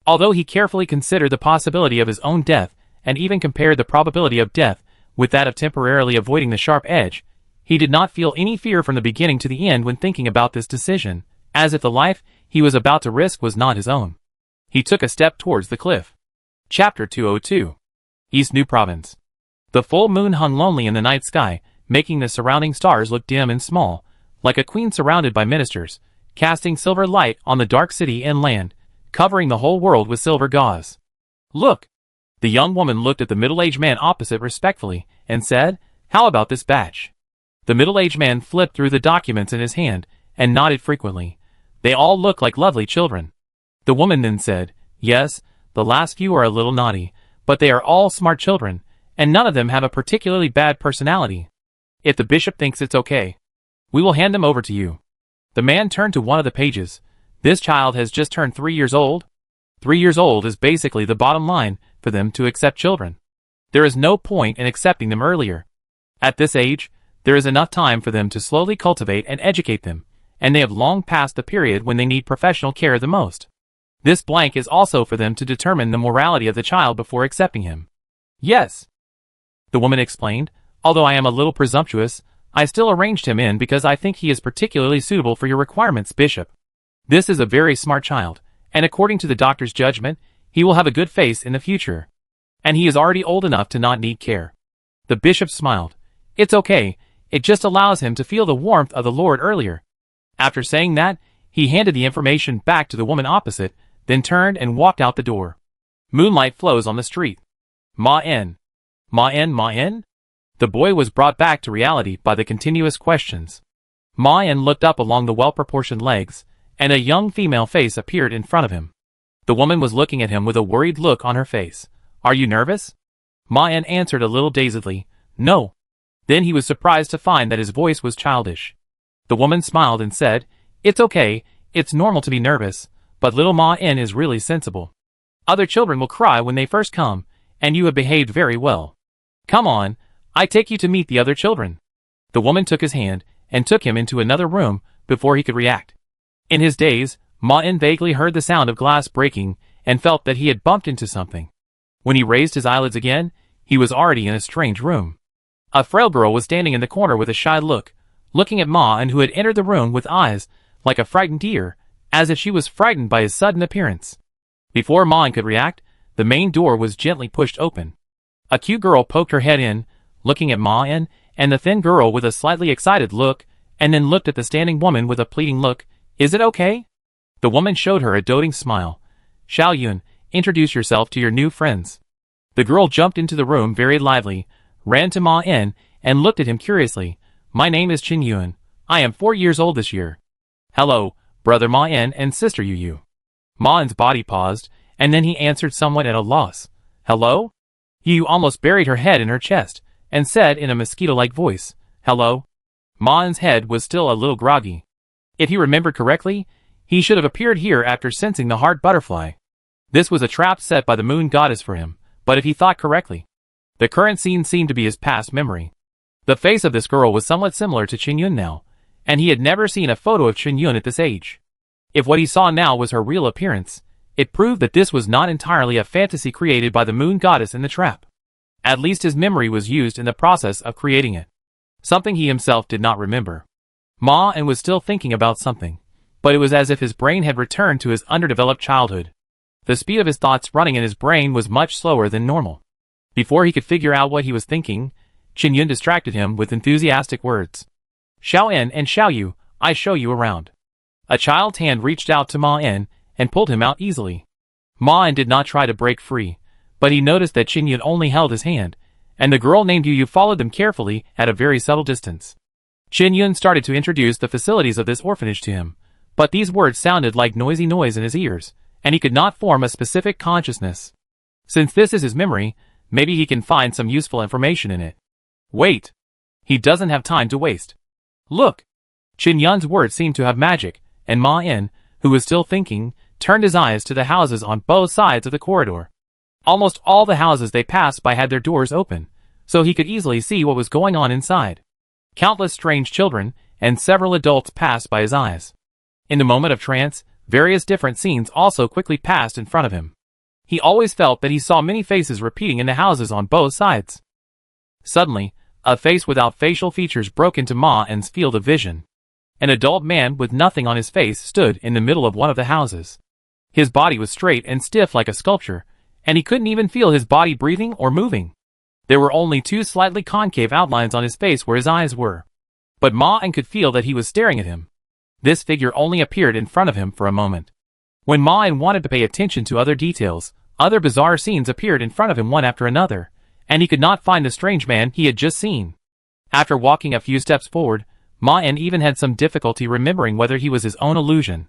Although he carefully considered the possibility of his own death, and even compared the probability of death with that of temporarily avoiding the sharp edge, he did not feel any fear from the beginning to the end when thinking about this decision, as if the life he was about to risk was not his own. He took a step towards the cliff. Chapter 202. East New Province. The full moon hung lonely in the night sky, making the surrounding stars look dim and small, like a queen surrounded by ministers, casting silver light on the dark city and land, covering the whole world with silver gauze. "Look!" The young woman looked at the middle-aged man opposite respectfully, and said, "How about this batch?" The middle-aged man flipped through the documents in his hand, and nodded frequently. "They all look like lovely children." The woman then said, "Yes, the last few are a little naughty, but they are all smart children, and none of them have a particularly bad personality. If the bishop thinks it's okay, we will hand them over to you." The man turned to one of the pages. "This child has just turned 3 years old. 3 years old is basically the bottom line for them to accept children. There is no point in accepting them earlier. At this age, there is enough time for them to slowly cultivate and educate them, and they have long passed the period when they need professional care the most. This blank is also for them to determine the morality of the child before accepting him." "Yes," the woman explained, "although I am a little presumptuous, I still arranged him in because I think he is particularly suitable for your requirements, Bishop. This is a very smart child, and according to the doctor's judgment, he will have a good face in the future. And he is already old enough to not need care." The bishop smiled. "It's okay, it just allows him to feel the warmth of the Lord earlier." After saying that, he handed the information back to the woman opposite, then turned and walked out the door. Moonlight flows on the street. Ma-En. Ma-En, Ma-En? The boy was brought back to reality by the continuous questions. Ma-En looked up along the well-proportioned legs, and a young female face appeared in front of him. The woman was looking at him with a worried look on her face. "Are you nervous?" Ma-En answered a little dazedly, "No." Then he was surprised to find that his voice was childish. The woman smiled and said, "It's okay, it's normal to be nervous, but little Ma-En is really sensible. Other children will cry when they first come, and you have behaved very well. Come on, I take you to meet the other children." The woman took his hand, and took him into another room, before he could react. In his daze, Ma-in vaguely heard the sound of glass breaking and felt that he had bumped into something. When he raised his eyelids again, he was already in a strange room. A frail girl was standing in the corner with a shy look, looking at Ma-in, who had entered the room with eyes like a frightened deer, as if she was frightened by his sudden appearance. Before Ma-in could react, the main door was gently pushed open. A cute girl poked her head in, looking at Ma-in and the thin girl with a slightly excited look, and then looked at the standing woman with a pleading look. "Is it okay?" The woman showed her a doting smile. "Xiao Yun, introduce yourself to your new friends." The girl jumped into the room very lively, ran to Ma-in, and looked at him curiously. "My name is Qin Yun. I am 4 years old this year." "Hello, brother Ma-in and sister Yu. Ma-in's body paused, and then he answered somewhat at a loss. "Hello?" Yu almost buried her head in her chest, and said in a mosquito-like voice, "Hello?" Ma-in's head was still a little groggy. If he remembered correctly, he should have appeared here after sensing the heart butterfly. This was a trap set by the moon goddess for him, but if he thought correctly, the current scene seemed to be his past memory. The face of this girl was somewhat similar to Qin Yun now, and he had never seen a photo of Qin Yun at this age. If what he saw now was her real appearance, it proved that this was not entirely a fantasy created by the moon goddess in the trap. At least his memory was used in the process of creating it. Something he himself did not remember. Ma-in was still thinking about something, but it was as if his brain had returned to his underdeveloped childhood. The speed of his thoughts running in his brain was much slower than normal. Before he could figure out what he was thinking, Qin Yun distracted him with enthusiastic words. "Xiao-in and Xiao-yu, I show you around." A child's hand reached out to Ma-in and pulled him out easily. Ma-in did not try to break free, but he noticed that Qin Yun only held his hand, and the girl named Yu followed them carefully at a very subtle distance. Qin Yun started to introduce the facilities of this orphanage to him, but these words sounded like noisy noise in his ears, and he could not form a specific consciousness. Since this is his memory, maybe he can find some useful information in it. Wait! He doesn't have time to waste. Look! Qin Yun's words seemed to have magic, and Ma-in, who was still thinking, turned his eyes to the houses on both sides of the corridor. Almost all the houses they passed by had their doors open, so he could easily see what was going on inside. Countless strange children and several adults passed by his eyes. In the moment of trance, various different scenes also quickly passed in front of him. He always felt that he saw many faces repeating in the houses on both sides. Suddenly, a face without facial features broke into Ma-in's field of vision. An adult man with nothing on his face stood in the middle of one of the houses. His body was straight and stiff like a sculpture, and he couldn't even feel his body breathing or moving. There were only 2 slightly concave outlines on his face where his eyes were. But Ma-in could feel that he was staring at him. This figure only appeared in front of him for a moment. When Ma-in wanted to pay attention to other details, other bizarre scenes appeared in front of him one after another, and he could not find the strange man he had just seen. After walking a few steps forward, Ma-in even had some difficulty remembering whether he was his own illusion.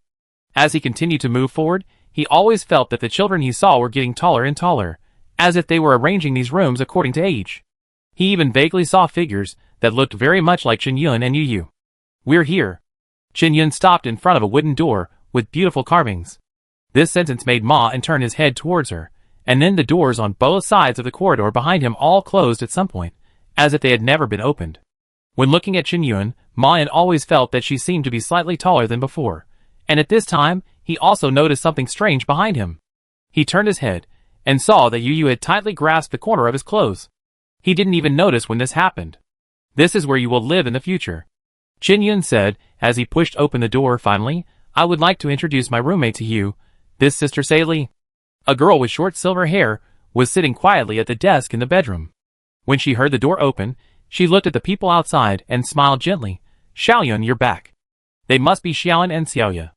As he continued to move forward, he always felt that the children he saw were getting taller and taller, as if they were arranging these rooms according to age. He even vaguely saw figures that looked very much like Qin Yun and Yu. "We're here." Qin Yun stopped in front of a wooden door with beautiful carvings. This sentence made Ma-in turn his head towards her, and then the doors on both sides of the corridor behind him all closed at some point, as if they had never been opened. When looking at Qin Yun, Ma-in always felt that she seemed to be slightly taller than before, and at this time, he also noticed something strange behind him. He turned his head, and saw that Yu had tightly grasped the corner of his clothes. He didn't even notice when this happened. "This is where you will live in the future," Qin Yun said, as he pushed open the door finally. "I would like to introduce my roommate to you, this Sister Li." A girl with short silver hair was sitting quietly at the desk in the bedroom. When she heard the door open, she looked at the people outside and smiled gently. "Xiaoyun, you're back. They must be Xiaoyun and Xiaoya."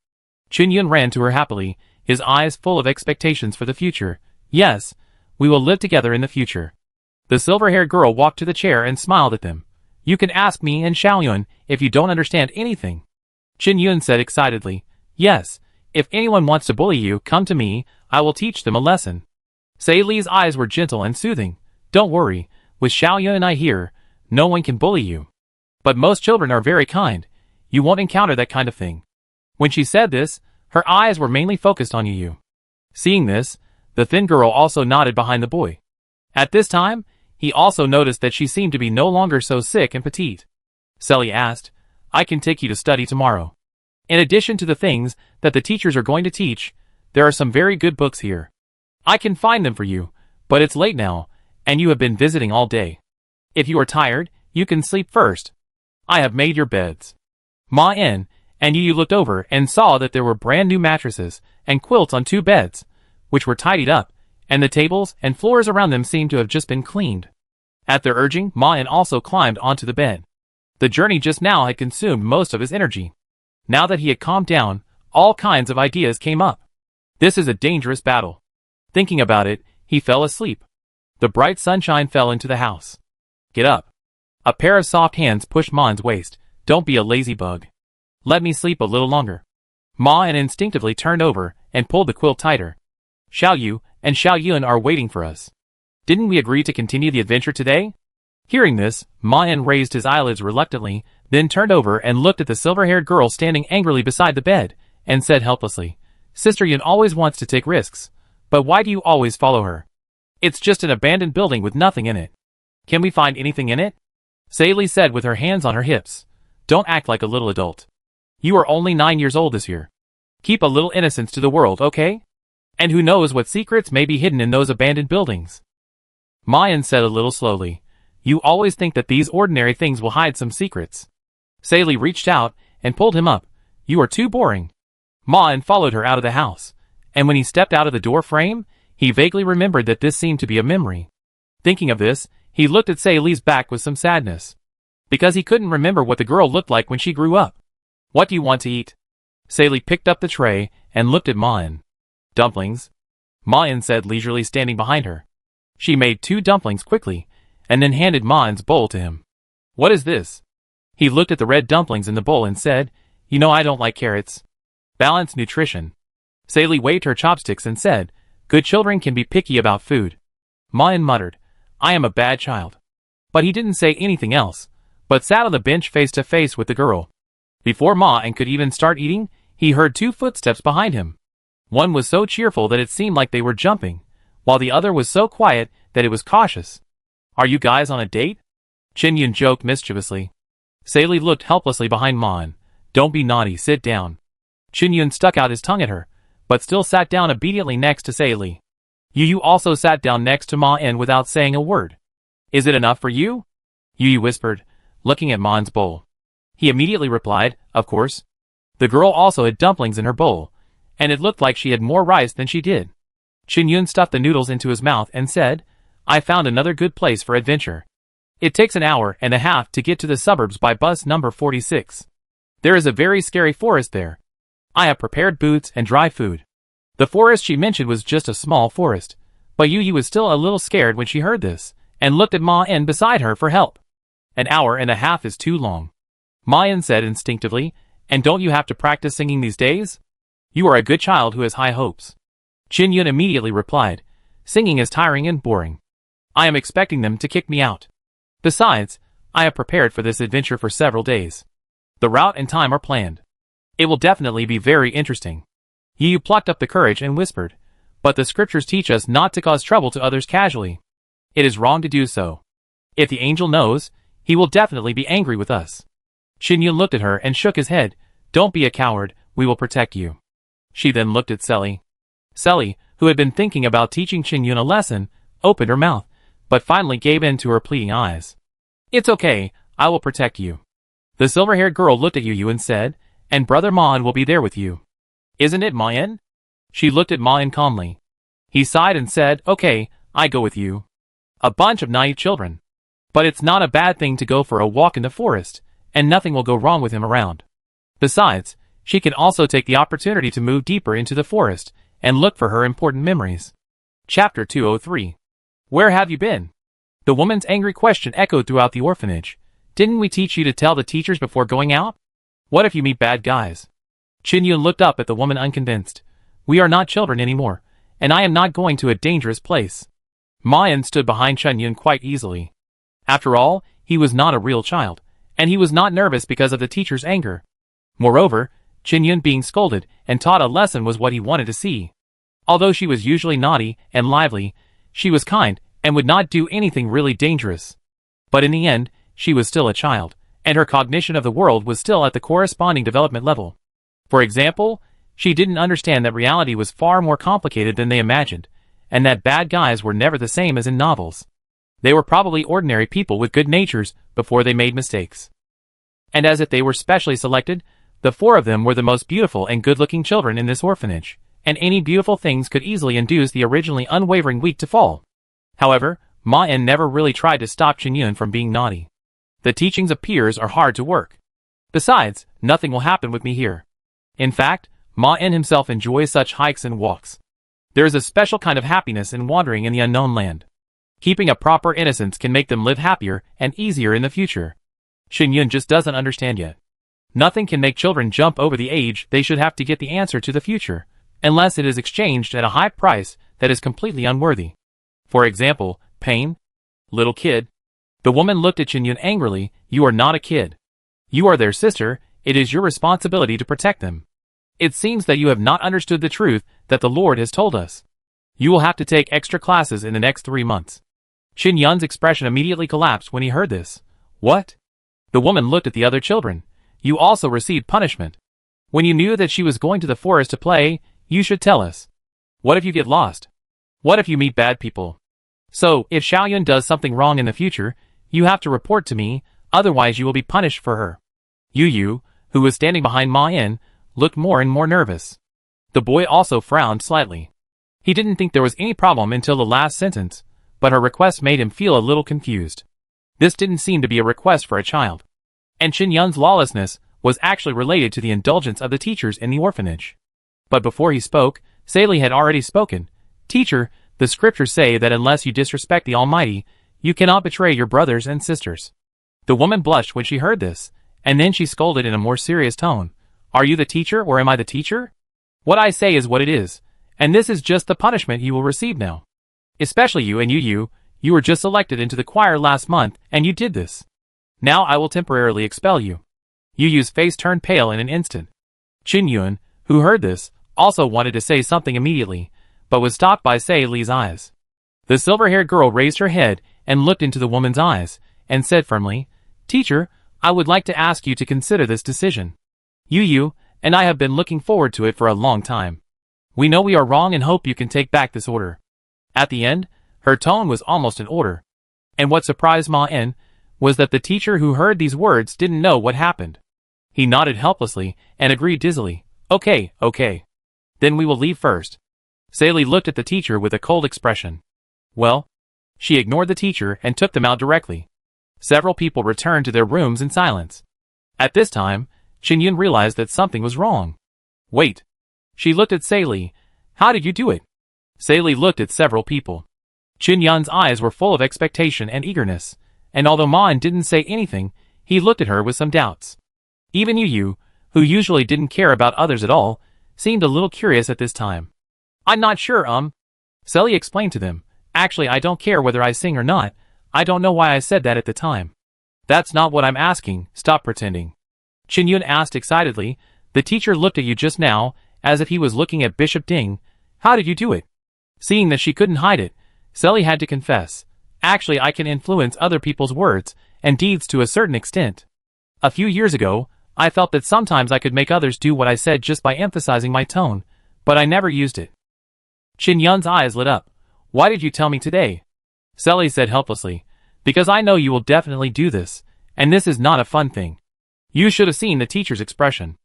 Qin Yun ran to her happily, his eyes full of expectations for the future. "Yes, we will live together in the future." The silver-haired girl walked to the chair and smiled at them. "You can ask me and Xiaoyun if you don't understand anything." Qin Yun said excitedly. "Yes, if anyone wants to bully you, come to me, I will teach them a lesson." Li's eyes were gentle and soothing. "Don't worry, with Xiaoyun and I here, no one can bully you. But most children are very kind. You won't encounter that kind of thing." When she said this, her eyes were mainly focused on Yu. Seeing this, the thin girl also nodded behind the boy. At this time, he also noticed that she seemed to be no longer so sick and petite. Li asked, "I can take you to study tomorrow." In addition to the things that the teachers are going to teach, there are some very good books here. I can find them for you, but it's late now, and you have been visiting all day. If you are tired, you can sleep first. I have made your beds. Ma En and Yu looked over and saw that there were brand new mattresses and quilts on 2 beds, which were tidied up, and the tables and floors around them seemed to have just been cleaned. At their urging, Ma En also climbed onto the bed. The journey just now had consumed most of his energy. Now that he had calmed down, all kinds of ideas came up. This is a dangerous battle. Thinking about it, he fell asleep. The bright sunshine fell into the house. Get up. A pair of soft hands pushed Ma's waist. Don't be a lazy bug. Let me sleep a little longer. Ma En instinctively turned over and pulled the quilt tighter. Xiao Yu and Xiao Yun are waiting for us. Didn't we agree to continue the adventure today? Hearing this, Ma En raised his eyelids reluctantly, then turned over and looked at the silver-haired girl standing angrily beside the bed, and said helplessly, Sister Yun always wants to take risks, but why do you always follow her? It's just an abandoned building with nothing in it. Can we find anything in it? Li said with her hands on her hips. Don't act like a little adult. You are only 9 years old this year. Keep a little innocence to the world, okay? And who knows what secrets may be hidden in those abandoned buildings? Ma En said a little slowly. You always think that these ordinary things will hide some secrets. Li reached out and pulled him up. You are too boring. Ma En followed her out of the house, and when he stepped out of the door frame, he vaguely remembered that this seemed to be a memory. Thinking of this, he looked at Li's back with some sadness. Because he couldn't remember what the girl looked like when she grew up. What do you want to eat? Li picked up the tray and looked at Ma En. Dumplings. Ma En said leisurely, standing behind her. She made 2 dumplings quickly, and then handed Ma En's bowl to him. What is this? He looked at the red dumplings in the bowl and said, You know I don't like carrots. Balanced nutrition. Li waved her chopsticks and said, Good children can be picky about food. Ma En muttered, I am a bad child. But he didn't say anything else, but sat on the bench face to face with the girl. Before Ma En could even start eating, he heard 2 footsteps behind him. One was so cheerful that it seemed like they were jumping, while the other was so quiet that it was cautious. Are you guys on a date? Chen Yun joked mischievously. Li looked helplessly behind Ma En. Don't be naughty, sit down. Chen Yun stuck out his tongue at her, but still sat down obediently next to Li. Yu also sat down next to Ma En without saying a word. Is it enough for you? Yu whispered, looking at Ma En's bowl. He immediately replied, Of course. The girl also had dumplings in her bowl, and it looked like she had more rice than she did. Chen Yun stuffed the noodles into his mouth and said, I found another good place for adventure. It takes an hour and a half to get to the suburbs by bus number 46. There is a very scary forest there. I have prepared boots and dry food. The forest she mentioned was just a small forest, but Yu was still a little scared when she heard this, and looked at Ma En beside her for help. An hour and a half is too long. Ma En said instinctively, And don't you have to practice singing these days? You are a good child who has high hopes. Chen Yun immediately replied, Singing is tiring and boring. I am expecting them to kick me out. Besides, I have prepared for this adventure for several days. The route and time are planned. It will definitely be very interesting. Yu plucked up the courage and whispered, But the scriptures teach us not to cause trouble to others casually. It is wrong to do so. If the angel knows, he will definitely be angry with us. Chen Yun looked at her and shook his head. Don't be a coward, we will protect you. She then looked at Li. Li, who had been thinking about teaching Chen Yun a lesson, opened her mouth, but finally gave in to her pleading eyes. It's okay, I will protect you. The silver-haired girl looked at Yu and said, And Brother Ma En will be there with you. Isn't it, Ma En? She looked at Ma En calmly. He sighed and said, Okay, I go with you. A bunch of naive children. But it's not a bad thing to go for a walk in the forest, and nothing will go wrong with him around. Besides, she can also take the opportunity to move deeper into the forest and look for her important memories. Chapter 203. Where have you been? The woman's angry question echoed throughout the orphanage. Didn't we teach you to tell the teachers before going out? What if you meet bad guys? Chen Yun looked up at the woman unconvinced. We are not children anymore, and I am not going to a dangerous place. Ma En stood behind Chen Yun quite easily. After all, he was not a real child, and he was not nervous because of the teacher's anger. Moreover, Chen Yun being scolded and taught a lesson was what he wanted to see. Although she was usually naughty and lively, she was kind and would not do anything really dangerous. But in the end, she was still a child, and her cognition of the world was still at the corresponding development level. For example, she didn't understand that reality was far more complicated than they imagined, and that bad guys were never the same as in novels. They were probably ordinary people with good natures before they made mistakes. And as if they were specially selected, the four of them were the most beautiful and good-looking children in this orphanage, and any beautiful things could easily induce the originally unwavering weak to fall. However, Ma-En never really tried to stop Chen-yun from being naughty. The teachings of peers are hard to work. Besides, nothing will happen with me here. In fact, Ma-En himself enjoys such hikes and walks. There is a special kind of happiness in wandering in the unknown land. Keeping a proper innocence can make them live happier and easier in the future. Chen-yun just doesn't understand yet. Nothing can make children jump over the age they should have to get the answer to the future, unless it is exchanged at a high price that is completely unworthy. For example, pain? Little kid. The woman looked at Chen-yun angrily. You are not a kid. You are their sister. It is your responsibility to protect them. It seems that you have not understood the truth that the Lord has told us. You will have to take extra classes in the next 3 months. Chen-yun's expression immediately collapsed when he heard this. What? The woman looked at the other children. You also received punishment. When you knew that she was going to the forest to play, you should tell us. What if you get lost? What if you meet bad people? So, if Xiaoyun does something wrong in the future, you have to report to me, otherwise you will be punished for her. Yu, who was standing behind Ma-En, looked more and more nervous. The boy also frowned slightly. He didn't think there was any problem until the last sentence, but her request made him feel a little confused. This didn't seem to be a request for a child. And Chen-yun's lawlessness was actually related to the indulgence of the teachers in the orphanage. But before he spoke, Sally had already spoken. Teacher, the scriptures say that unless you disrespect the Almighty, you cannot betray your brothers and sisters. The woman blushed when she heard this, and then she scolded in a more serious tone. Are you the teacher or am I the teacher? What I say is what it is, and this is just the punishment you will receive now. Especially you and you were just elected into the choir last month, and you did this. Now I will temporarily expel you. Yu's face turned pale in an instant. Chen-yun, who heard this, also wanted to say something immediately, but was stopped by Li's eyes. The silver-haired girl raised her head and looked into the woman's eyes, and said firmly, Teacher, I would like to ask you to consider this decision. Yu and I have been looking forward to it for a long time. We know we are wrong and hope you can take back this order. At the end, her tone was almost an order. And what surprised Ma-En was that the teacher who heard these words didn't know what happened. He nodded helplessly and agreed dizzily. Okay. Then we will leave first. Sally looked at the teacher with a cold expression. Well? She ignored the teacher and took them out directly. Several people returned to their rooms in silence. At this time, Chen-yun realized that something was wrong. Wait. She looked at Sally. How did you do it? Sally looked at several people. Chen-yun's eyes were full of expectation and eagerness, and although Ma-En didn't say anything, he looked at her with some doubts. Even Yu, who usually didn't care about others at all, seemed a little curious at this time. I'm not sure, Sally explained to them. Actually, I don't care whether I sing or not. I don't know why I said that at the time. That's not what I'm asking. Stop pretending. Chen-yun asked excitedly. The teacher looked at you just now, as if he was looking at Bishop Ding. How did you do it? Seeing that she couldn't hide it, Sally had to confess. Actually, I can influence other people's words and deeds to a certain extent. A few years ago, I felt that sometimes I could make others do what I said just by emphasizing my tone, but I never used it. Chen-yun's eyes lit up. Why did you tell me today? Sally said helplessly. Because I know you will definitely do this, and this is not a fun thing. You should have seen the teacher's expression.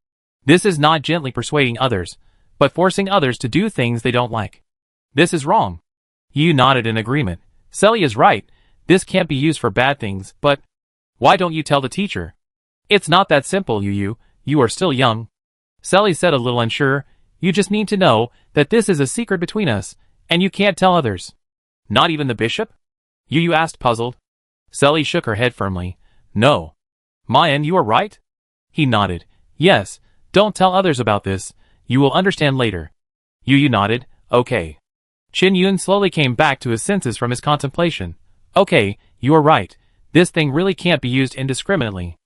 This is not gently persuading others, but forcing others to do things they don't like. This is wrong. Yu nodded in agreement. Sally is right. This can't be used for bad things, but why don't you tell the teacher? It's not that simple, Yu. You are still young. Sally said a little unsure. You just need to know that this is a secret between us, and you can't tell others. Not even the bishop? Yu asked, puzzled. Sally shook her head firmly. No. Ma-En, you are right? He nodded. Yes, don't tell others about this. You will understand later. Yu nodded. Okay. Chen-yun slowly came back to his senses from his contemplation. Okay, you are right. This thing really can't be used indiscriminately.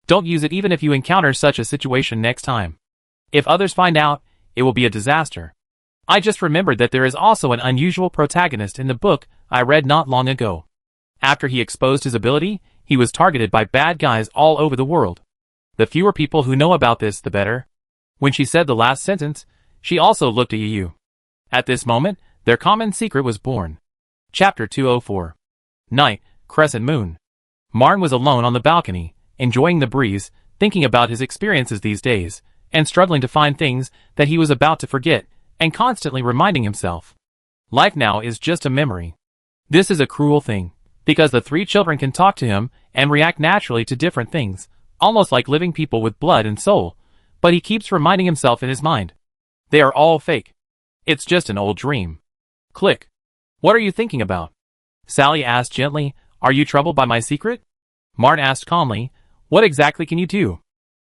Don't use it even if you encounter such a situation next time. If others find out, it will be a disaster. I just remembered that there is also an unusual protagonist in the book I read not long ago. After he exposed his ability, he was targeted by bad guys all over the world. The fewer people who know about this, the better. When she said the last sentence, she also looked at Yu. At this moment, their common secret was born. Chapter 204. Night, Crescent Moon. Marn was alone on the balcony, enjoying the breeze, thinking about his experiences these days, and struggling to find things that he was about to forget, and constantly reminding himself. Life now is just a memory. This is a cruel thing, because the three children can talk to him and react naturally to different things, almost like living people with blood and soul, but he keeps reminding himself in his mind. They are all fake. It's just an old dream. Click. What are you thinking about? Sally asked gently. Are you troubled by my secret? Marn asked calmly. What exactly can you do?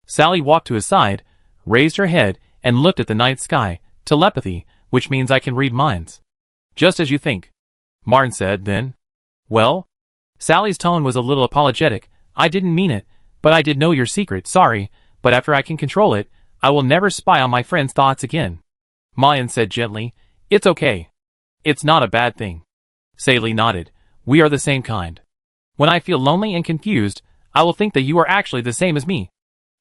Sally walked to his side, raised her head, and looked at the night sky. Telepathy, which means I can read minds. Just as you think. Marn said then. Well? Sally's tone was a little apologetic. I didn't mean it, but I did know your secret, sorry, but after I can control it, I will never spy on my friend's thoughts again. Mayan said gently. It's okay. It's not a bad thing. Sally nodded. We are the same kind. When I feel lonely and confused, I will think that you are actually the same as me.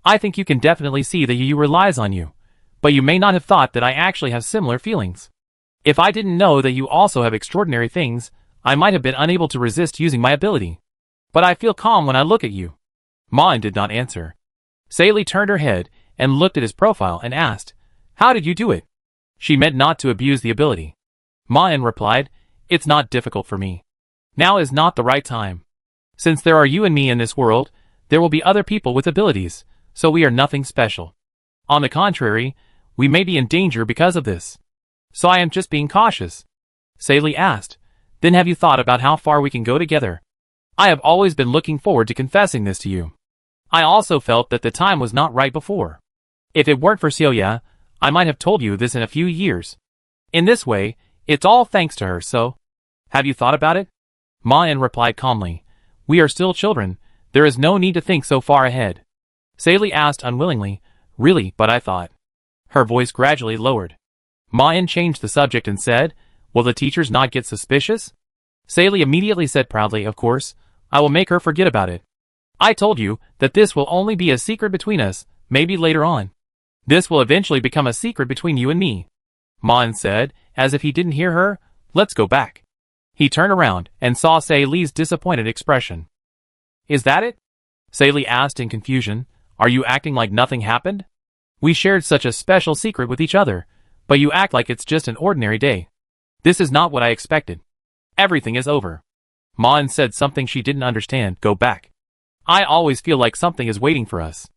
I think you can definitely see that Yu relies on you, but you may not have thought that I actually have similar feelings. If I didn't know that you also have extraordinary things, I might have been unable to resist using my ability. But I feel calm when I look at you. Mayan did not answer. Sally turned her head and looked at his profile and asked, How did you do it? She meant not to abuse the ability. Mayan replied, It's not difficult for me. Now is not the right time. Since there are you and me in this world, there will be other people with abilities, so we are nothing special. On the contrary, we may be in danger because of this. So I am just being cautious. Sally asked, Then have you thought about how far we can go together? I have always been looking forward to confessing this to you. I also felt that the time was not right before. If it weren't for Celia, I might have told you this in a few years. In this way, it's all thanks to her, so. Have you thought about it? Mayan replied calmly. We are still children, there is no need to think so far ahead. Sally asked unwillingly, Really, but I thought. Her voice gradually lowered. Mayan changed the subject and said, Will the teachers not get suspicious? Sally immediately said proudly, Of course, I will make her forget about it. I told you that this will only be a secret between us, maybe later on. This will eventually become a secret between you and me. Mayan said, as if he didn't hear her, Let's go back. He turned around and saw Sally's disappointed expression. Is that it? Sally asked in confusion. Are you acting like nothing happened? We shared such a special secret with each other, but you act like it's just an ordinary day. This is not what I expected. Everything is over. Mayan said something she didn't understand. Go back. I always feel like something is waiting for us.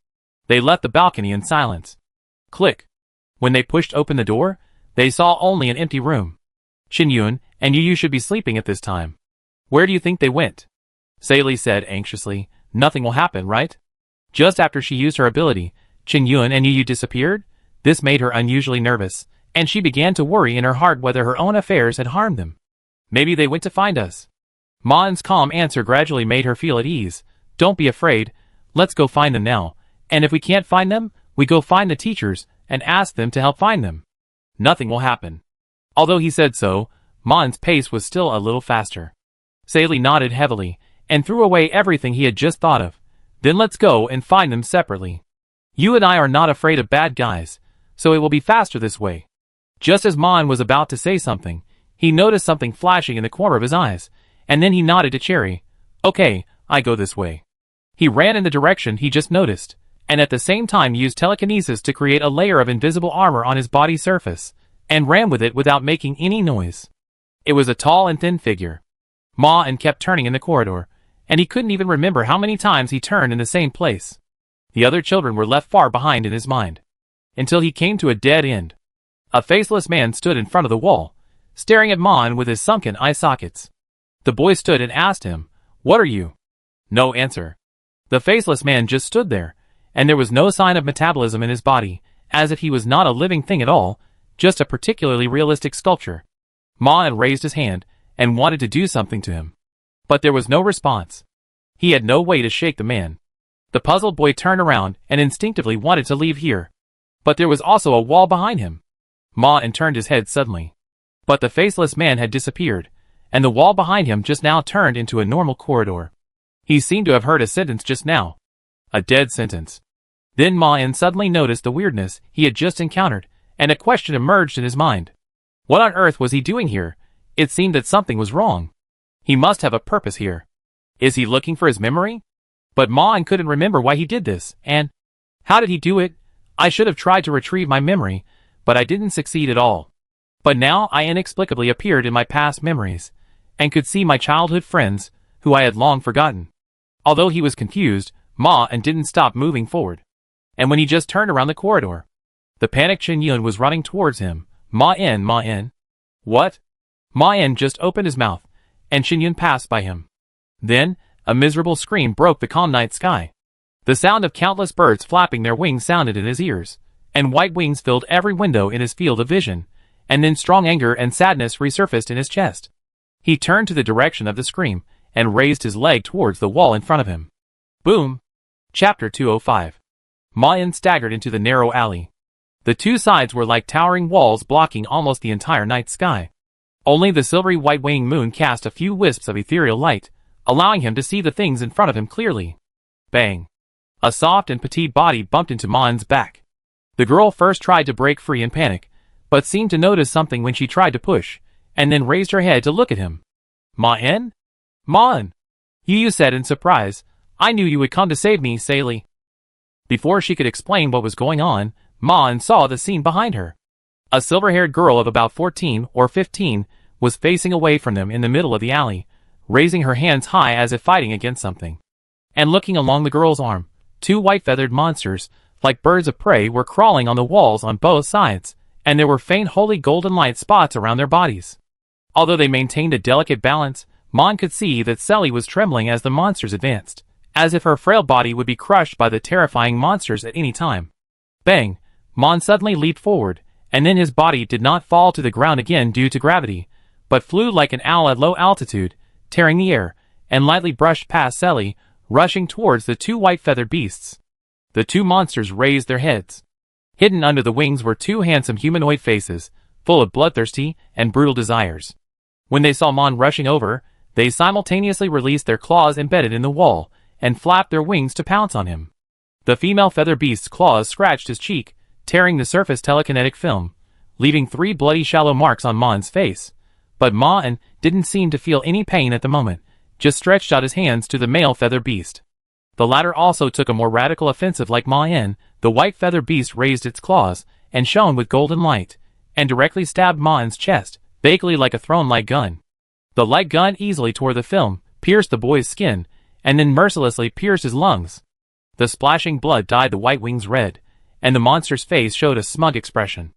They left the balcony in silence. Click. When they pushed open the door, they saw only an empty room. Qinyun and Yu should be sleeping at this time. Where do you think they went? Sally said anxiously. Nothing will happen, right? Just after she used her ability, Qinyun and Yu disappeared. This made her unusually nervous, and she began to worry in her heart whether her own affairs had harmed them. Maybe they went to find us. Ma's calm answer gradually made her feel at ease. Don't be afraid. Let's go find them now. And if we can't find them, we go find the teachers and ask them to help find them. Nothing will happen. Although he said so, Ma's pace was still a little faster. Sally nodded heavily and threw away everything he had just thought of. Then let's go and find them separately. You and I are not afraid of bad guys, so it will be faster this way. Just as Man was about to say something, he noticed something flashing in the corner of his eyes, and then he nodded to Cherry. Okay, I go this way. He ran in the direction he just noticed, and at the same time used telekinesis to create a layer of invisible armor on his body surface, and ran with it without making any noise. It was a tall and thin figure. Ma kept turning in the corridor, and he couldn't even remember how many times he turned in the same place. The other children were left far behind in his mind, until he came to a dead end. A faceless man stood in front of the wall, staring at Mon with his sunken eye sockets. The boy stood and asked him, "What are you?" No answer. The faceless man just stood there, and there was no sign of metabolism in his body, as if he was not a living thing at all, just a particularly realistic sculpture. Mon raised his hand and wanted to do something to him, but there was no response. He had no way to shake the man. The puzzled boy turned around and instinctively wanted to leave here, but there was also a wall behind him. Ma turned his head suddenly, but the faceless man had disappeared, and the wall behind him just now turned into a normal corridor. He seemed to have heard a sentence just now. A dead sentence. Then Ma-in suddenly noticed the weirdness he had just encountered, and a question emerged in his mind. What on earth was he doing here? It seemed that something was wrong. He must have a purpose here. Is he looking for his memory? But Ma-in couldn't remember why he did this, and how did he do it? I should have tried to retrieve my memory, but I didn't succeed at all. But now I inexplicably appeared in my past memories, and could see my childhood friends, who I had long forgotten. Although he was confused, Ma-in didn't stop moving forward. And when he just turned around the corridor, the panicked Chen-yun was running towards him. Ma-in, Ma-in. What? Ma-in just opened his mouth, and Chen-yun passed by him. Then, a miserable scream broke the calm night sky. The sound of countless birds flapping their wings sounded in his ears, and white wings filled every window in his field of vision, and then strong anger and sadness resurfaced in his chest. He turned to the direction of the scream, and raised his leg towards the wall in front of him. Boom! Chapter 205. Ma-in staggered into the narrow alley. The two sides were like towering walls blocking almost the entire night sky. Only the silvery white waning moon cast a few wisps of ethereal light, allowing him to see the things in front of him clearly. Bang! A soft and petite body bumped into Ma-in's back. The girl first tried to break free in panic, but seemed to notice something when she tried to push, and then raised her head to look at him. Ma-in? Ma-in! You said in surprise. I knew you would come to save me, Sally. Before she could explain what was going on, Ma-in saw the scene behind her. A silver-haired girl of about 14 or 15 was facing away from them in the middle of the alley, raising her hands high as if fighting against something. And looking along the girl's arm, two white-feathered monsters, like birds of prey, were crawling on the walls on both sides, and there were faint holy golden light spots around their bodies. Although they maintained a delicate balance, Ma-in could see that Sally was trembling as the monsters advanced, as if her frail body would be crushed by the terrifying monsters at any time. Bang! Ma-in suddenly leaped forward, and then his body did not fall to the ground again due to gravity, but flew like an owl at low altitude, tearing the air, and lightly brushed past Sally, rushing towards the two white-feathered beasts. The two monsters raised their heads. Hidden under the wings were two handsome humanoid faces, full of bloodthirsty and brutal desires. When they saw Ma-in rushing over, they simultaneously released their claws embedded in the wall, and flapped their wings to pounce on him. The female feather beast's claws scratched his cheek, tearing the surface telekinetic film, leaving 3 bloody shallow marks on Ma-in's face. But Ma-in didn't seem to feel any pain at the moment, just stretched out his hands to the male feather beast. The latter also took a more radical offensive like Ma-in. The white feather beast raised its claws, and shone with golden light, and directly stabbed Ma-in's chest, vaguely like a thrown light gun. The light gun easily tore the film, pierced the boy's skin, and then mercilessly pierced his lungs. The splashing blood dyed the white wings red, and the monster's face showed a smug expression.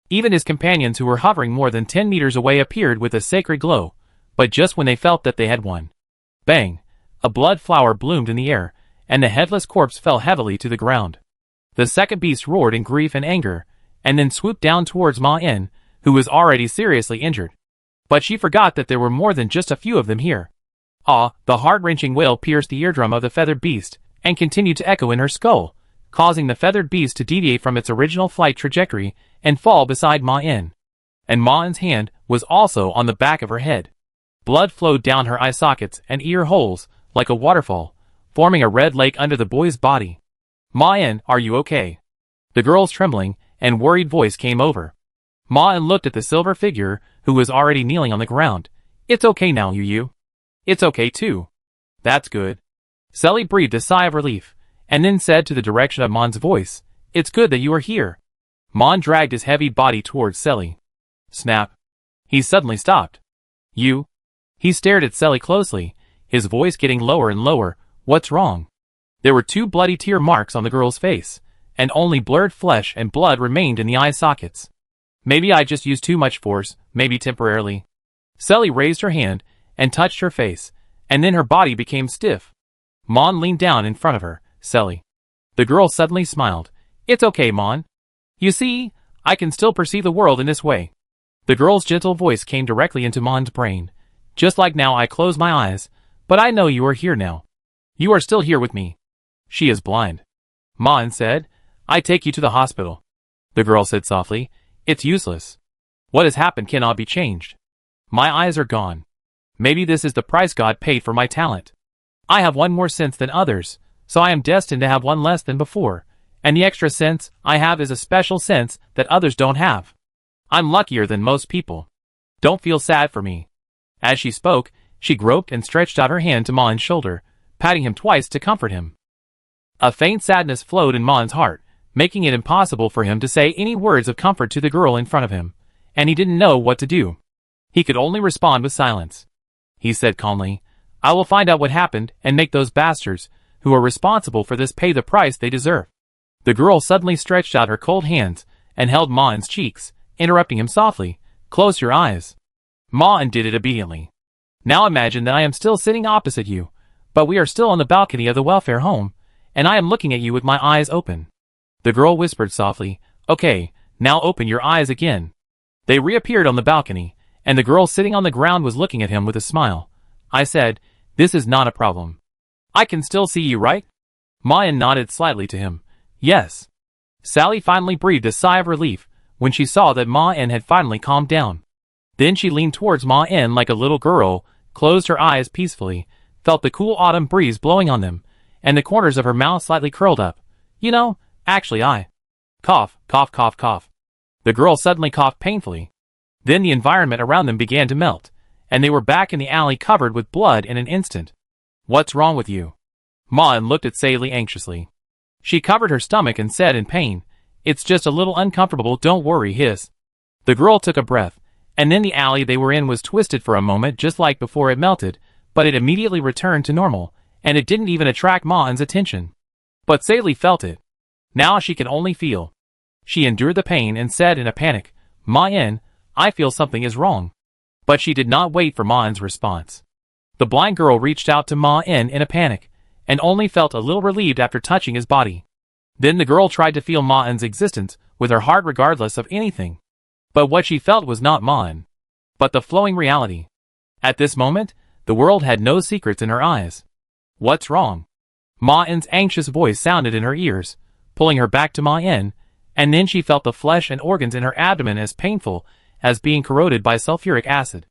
Even his companions who were hovering more than 10 meters away appeared with a sacred glow, but just when they felt that they had won. Bang! A blood flower bloomed in the air, and the headless corpse fell heavily to the ground. The second beast roared in grief and anger, and then swooped down towards Ma-in, who was already seriously injured. But she forgot that there were more than just a few of them here. Ah! The heart-wrenching wail pierced the eardrum of the feathered beast, and continued to echo in her skull, causing the feathered beast to deviate from its original flight trajectory and fall beside Ma-in. And Ma-in's hand was also on the back of her head. Blood flowed down her eye sockets and ear holes like a waterfall, forming a red lake under the boy's body. Ma-in, are you okay? The girl's trembling and worried voice came over. Ma-in looked at the silver figure, who was already kneeling on the ground. It's okay now, you. It's okay too. That's good. Sally breathed a sigh of relief, and then said to the direction of Ma-in's voice, It's good that you are here. Ma-in dragged his heavy body towards Sally. Snap. He suddenly stopped. You? He stared at Sally closely, his voice getting lower and lower. What's wrong? There were 2 bloody tear marks on the girl's face, and only blurred flesh and blood remained in the eye sockets. Maybe I just used too much force, maybe temporarily. Sally raised her hand and touched her face, and then her body became stiff. Ma-in leaned down in front of her. Sally. The girl suddenly smiled. It's okay, Ma-in. You see, I can still perceive the world in this way. The girl's gentle voice came directly into Ma-in's brain. Just like now I close my eyes, but I know you are here now. You are still here with me. She is blind. Ma-in said, I take you to the hospital. The girl said softly, It's useless. What has happened cannot be changed. My eyes are gone. Maybe this is the price God paid for my talent. I have one more sense than others, so I am destined to have one less than before, And the extra sense I have is a special sense that others don't have. I'm luckier than most people. Don't feel sad for me." As she spoke, she groped and stretched out her hand to Ma's shoulder, patting him twice to comfort him. A faint sadness flowed in Ma's heart, making it impossible for him to say any words of comfort to the girl in front of him, and he didn't know what to do. He could only respond with silence. He said calmly, "I will find out what happened and make those bastards, who are responsible for this, pay the price they deserve." The girl suddenly stretched out her cold hands and held Ma's cheeks, interrupting him softly, "Close your eyes." Ma did it obediently. "Now imagine that I am still sitting opposite you, but we are still on the balcony of the welfare home, and I am looking at you with my eyes open." The girl whispered softly, "Okay, now open your eyes again." They reappeared on the balcony, and the girl sitting on the ground was looking at him with a smile. I said, "This is not a problem. I can still see you, right?" Ma nodded slightly to him. "Yes." Sally finally breathed a sigh of relief when she saw that Ma had finally calmed down. Then she leaned towards Ma like a little girl, closed her eyes peacefully, felt the cool autumn breeze blowing on them, and the corners of her mouth slightly curled up. "You know, actually I..." Cough, cough, cough, cough. The girl suddenly coughed painfully. Then the environment around them began to melt, and they were back in the alley covered with blood in an instant. "What's wrong with you?" Ma looked at Sally anxiously. She covered her stomach and said in pain, "It's just a little uncomfortable, don't worry, hiss." The girl took a breath, and then the alley they were in was twisted for a moment just like before it melted, but it immediately returned to normal, and it didn't even attract Ma's attention. But Sally felt it. Now she could only feel. She endured the pain and said in a panic, "Ma, I feel something is wrong." But she did not wait for Ma's response. The blind girl reached out to Ma in a panic, and only felt a little relieved after touching his body. Then the girl tried to feel Ma's existence with her heart regardless of anything. But what she felt was not Ma, but the flowing reality. At this moment, the world had no secrets in her eyes. "What's wrong?" Ma's anxious voice sounded in her ears, pulling her back to Ma, and then she felt the flesh and organs in her abdomen as painful as being corroded by sulfuric acid.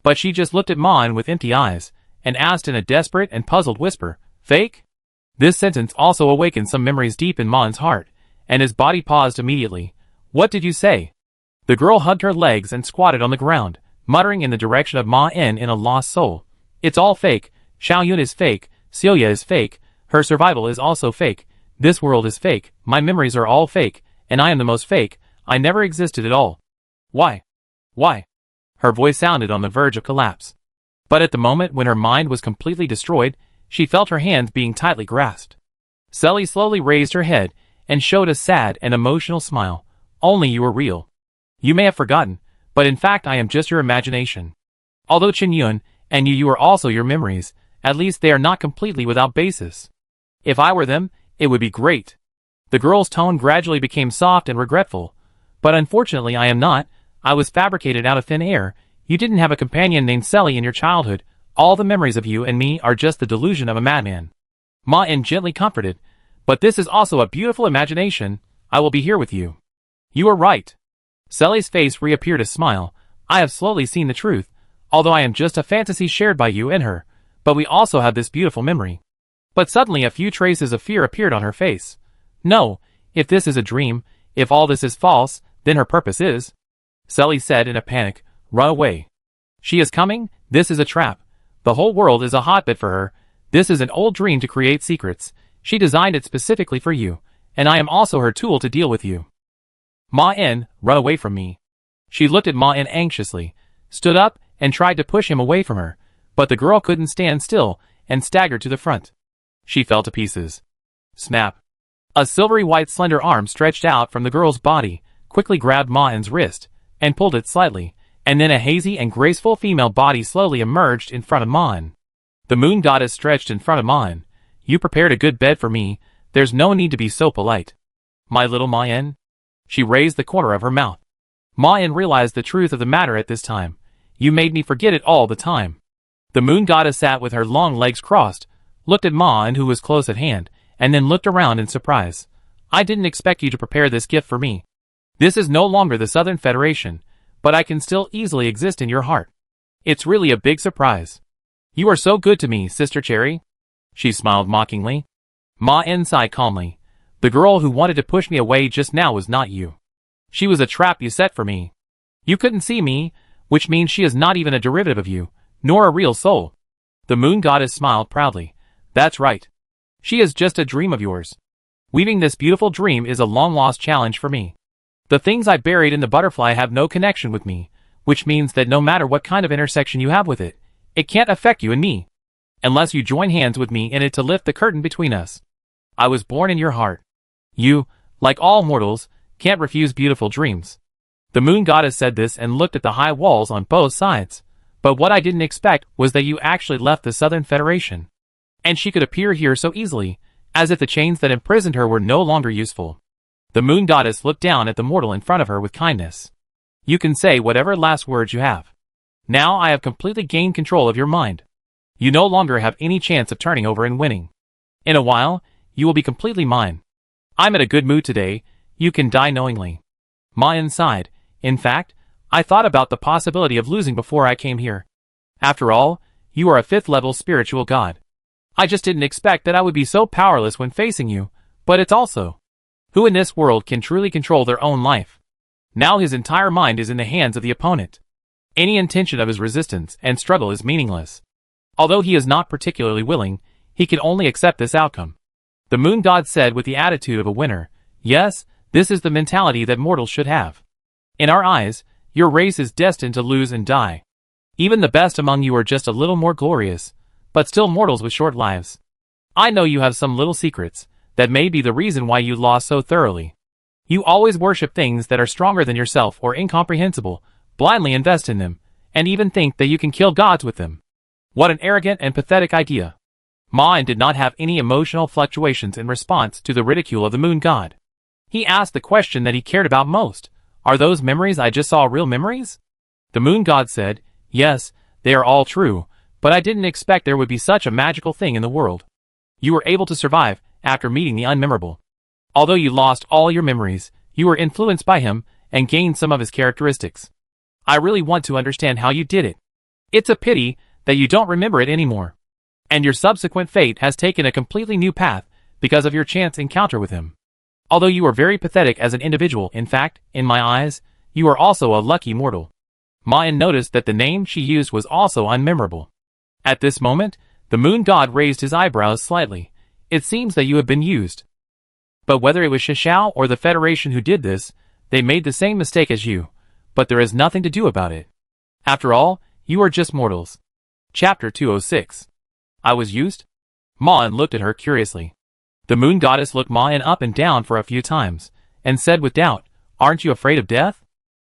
But she just looked at Ma with empty eyes, and asked in a desperate and puzzled whisper, "Fake?" This sentence also awakened some memories deep in Ma's heart, and his body paused immediately. "What did you say?" The girl hugged her legs and squatted on the ground, muttering in the direction of Ma in a lost soul. "It's all fake. Xiaoyun is fake. Celia is fake. Her survival is also fake. This world is fake. My memories are all fake, and I am the most fake. I never existed at all. Why? Why?" Her voice sounded on the verge of collapse. But at the moment when her mind was completely destroyed, she felt her hands being tightly grasped. Sally slowly raised her head and showed a sad and emotional smile. "Only you are real. You may have forgotten, but in fact I am just your imagination. Although Qinyun and you are also your memories, at least they are not completely without basis. If I were them, it would be great." The girl's tone gradually became soft and regretful. "But unfortunately I am not. I was fabricated out of thin air. You didn't have a companion named Sally in your childhood. All the memories of you and me are just the delusion of a madman." Ma gently comforted, "But this is also a beautiful imagination. I will be here with you." "You are right." Sally's face reappeared a smile. "I have slowly seen the truth, although I am just a fantasy shared by you and her, but we also have this beautiful memory." But suddenly a few traces of fear appeared on her face. "No, if this is a dream, if all this is false, then her purpose is..." Sally said in a panic, "Run away. She is coming, this is a trap. The whole world is a hotbed for her. This is an old dream to create secrets. She designed it specifically for you, and I am also her tool to deal with you. Ma, run away from me." She looked at Ma anxiously, stood up, and tried to push him away from her, but the girl couldn't stand still, and staggered to the front. She fell to pieces. Snap. A silvery white slender arm stretched out from the girl's body, quickly grabbed Ma's wrist, and pulled it slightly, and then a hazy and graceful female body slowly emerged in front of Ma. The moon goddess stretched in front of Ma. "You prepared a good bed for me, there's no need to be so polite. My little Ma." She raised the corner of her mouth. Ma realized the truth of the matter at this time. "You made me forget it all the time." The moon goddess sat with her long legs crossed, looked at Ma who was close at hand, and then looked around in surprise. "I didn't expect you to prepare this gift for me. This is no longer the Southern Federation, but I can still easily exist in your heart. It's really a big surprise. You are so good to me, Sister Cherry." She smiled mockingly. Ma sighed calmly. The girl who wanted to push me away just now was not you. She was a trap you set for me. You couldn't see me, which means she is not even a derivative of you, nor a real soul. The moon goddess smiled proudly. That's right. She is just a dream of yours. Weaving this beautiful dream is a long-lost challenge for me. The things I buried in the butterfly have no connection with me, which means that no matter what kind of intersection you have with it, it can't affect you and me. Unless you join hands with me in it to lift the curtain between us. I was born in your heart. You, like all mortals, can't refuse beautiful dreams. The moon goddess said this and looked at the high walls on both sides. But what I didn't expect was that you actually left the Southern Federation. And she could appear here so easily, as if the chains that imprisoned her were no longer useful. The moon goddess looked down at the mortal in front of her with kindness. You can say whatever last words you have. Now I have completely gained control of your mind. You no longer have any chance of turning over and winning. In a while, you will be completely mine. I'm in a good mood today, you can die knowingly. Mayan sighed. In fact, I thought about the possibility of losing before I came here. After all, you are a 5th-level spiritual god. I just didn't expect that I would be so powerless when facing you, but it's also who in this world can truly control their own life. Now his entire mind is in the hands of the opponent. Any intention of his resistance and struggle is meaningless. Although he is not particularly willing, he can only accept this outcome. The moon god said with the attitude of a winner, yes, this is the mentality that mortals should have. In our eyes, your race is destined to lose and die. Even the best among you are just a little more glorious, but still mortals with short lives. I know you have some little secrets, that may be the reason why you lost so thoroughly. You always worship things that are stronger than yourself or incomprehensible, blindly invest in them, and even think that you can kill gods with them. What an arrogant and pathetic idea. Mayan did not have any emotional fluctuations in response to the ridicule of the moon god. He asked the question that he cared about most. Are those memories I just saw real memories? The moon god said, yes, they are all true, but I didn't expect there would be such a magical thing in the world. You were able to survive after meeting the unmemorable. Although you lost all your memories, you were influenced by him and gained some of his characteristics. I really want to understand how you did it. It's a pity that you don't remember it anymore. And your subsequent fate has taken a completely new path because of your chance encounter with him. Although you are very pathetic as an individual, in fact, in my eyes, you are also a lucky mortal. Mayan noticed that the name she used was also unmemorable. At this moment, the moon god raised his eyebrows slightly. It seems that you have been used. But whether it was Shishao or the Federation who did this, they made the same mistake as you, but there is nothing to do about it. After all, you are just mortals. Chapter 206. I was used? Mayan looked at her curiously. The moon goddess looked Mayan up and down for a few times, and said with doubt, aren't you afraid of death?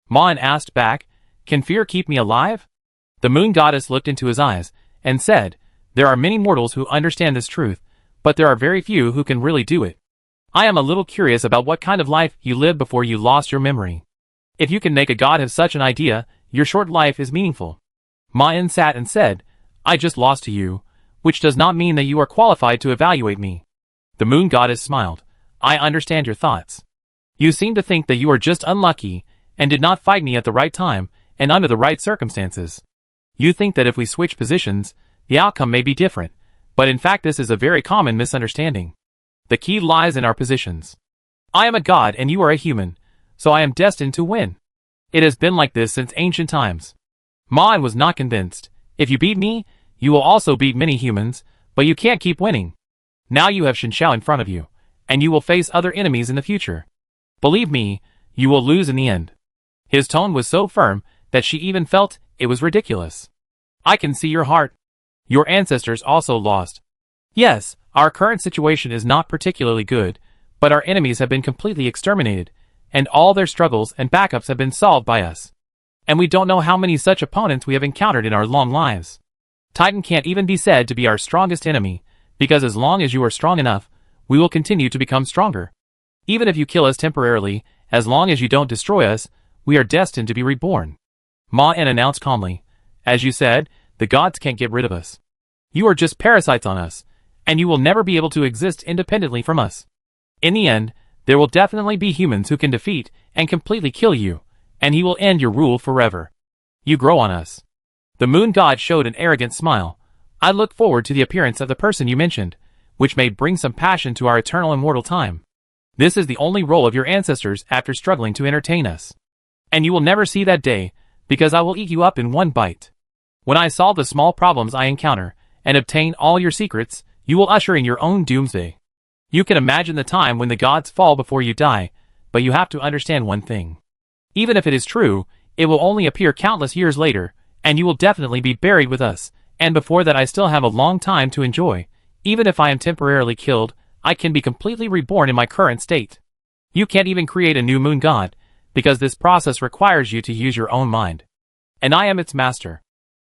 Mayan asked back, can fear keep me alive? The moon goddess looked into his eyes, and said, there are many mortals who understand this truth, but there are very few who can really do it. I am a little curious about what kind of life you lived before you lost your memory. If you can make a god have such an idea, your short life is meaningful. Mayan sat and said, I just lost to you, which does not mean that you are qualified to evaluate me. The moon goddess smiled. I understand your thoughts. You seem to think that you are just unlucky, and did not fight me at the right time, and under the right circumstances. You think that if we switch positions, the outcome may be different, but in fact this is a very common misunderstanding. The key lies in our positions. I am a god and you are a human, so I am destined to win. It has been like this since ancient times. Mayan was not convinced. If you beat me, you will also beat many humans, but you can't keep winning. Now you have Shinshao in front of you, and you will face other enemies in the future. Believe me, you will lose in the end. His tone was so firm that she even felt it was ridiculous. I can see your heart. Your ancestors also lost. Yes, our current situation is not particularly good, but our enemies have been completely exterminated, and all their struggles and backups have been solved by us. And we don't know how many such opponents we have encountered in our long lives. Titan can't even be said to be our strongest enemy, because as long as you are strong enough, we will continue to become stronger. Even if you kill us temporarily, as long as you don't destroy us, we are destined to be reborn. Mayan announced calmly. As you said, the gods can't get rid of us. You are just parasites on us, and you will never be able to exist independently from us. In the end, there will definitely be humans who can defeat and completely kill you, and he will end your rule forever. You grow on us. The moon god showed an arrogant smile. I look forward to the appearance of the person you mentioned, which may bring some passion to our eternal immortal time. This is the only role of your ancestors after struggling to entertain us. And you will never see that day, because I will eat you up in one bite. When I solve the small problems I encounter, and obtain all your secrets, you will usher in your own doomsday. You can imagine the time when the gods fall before you die, but you have to understand one thing. Even if it is true, it will only appear countless years later, and you will definitely be buried with us, and before that I still have a long time to enjoy. Even if I am temporarily killed, I can be completely reborn in my current state. You can't even create a new moon god, because this process requires you to use your own mind. And I am its master.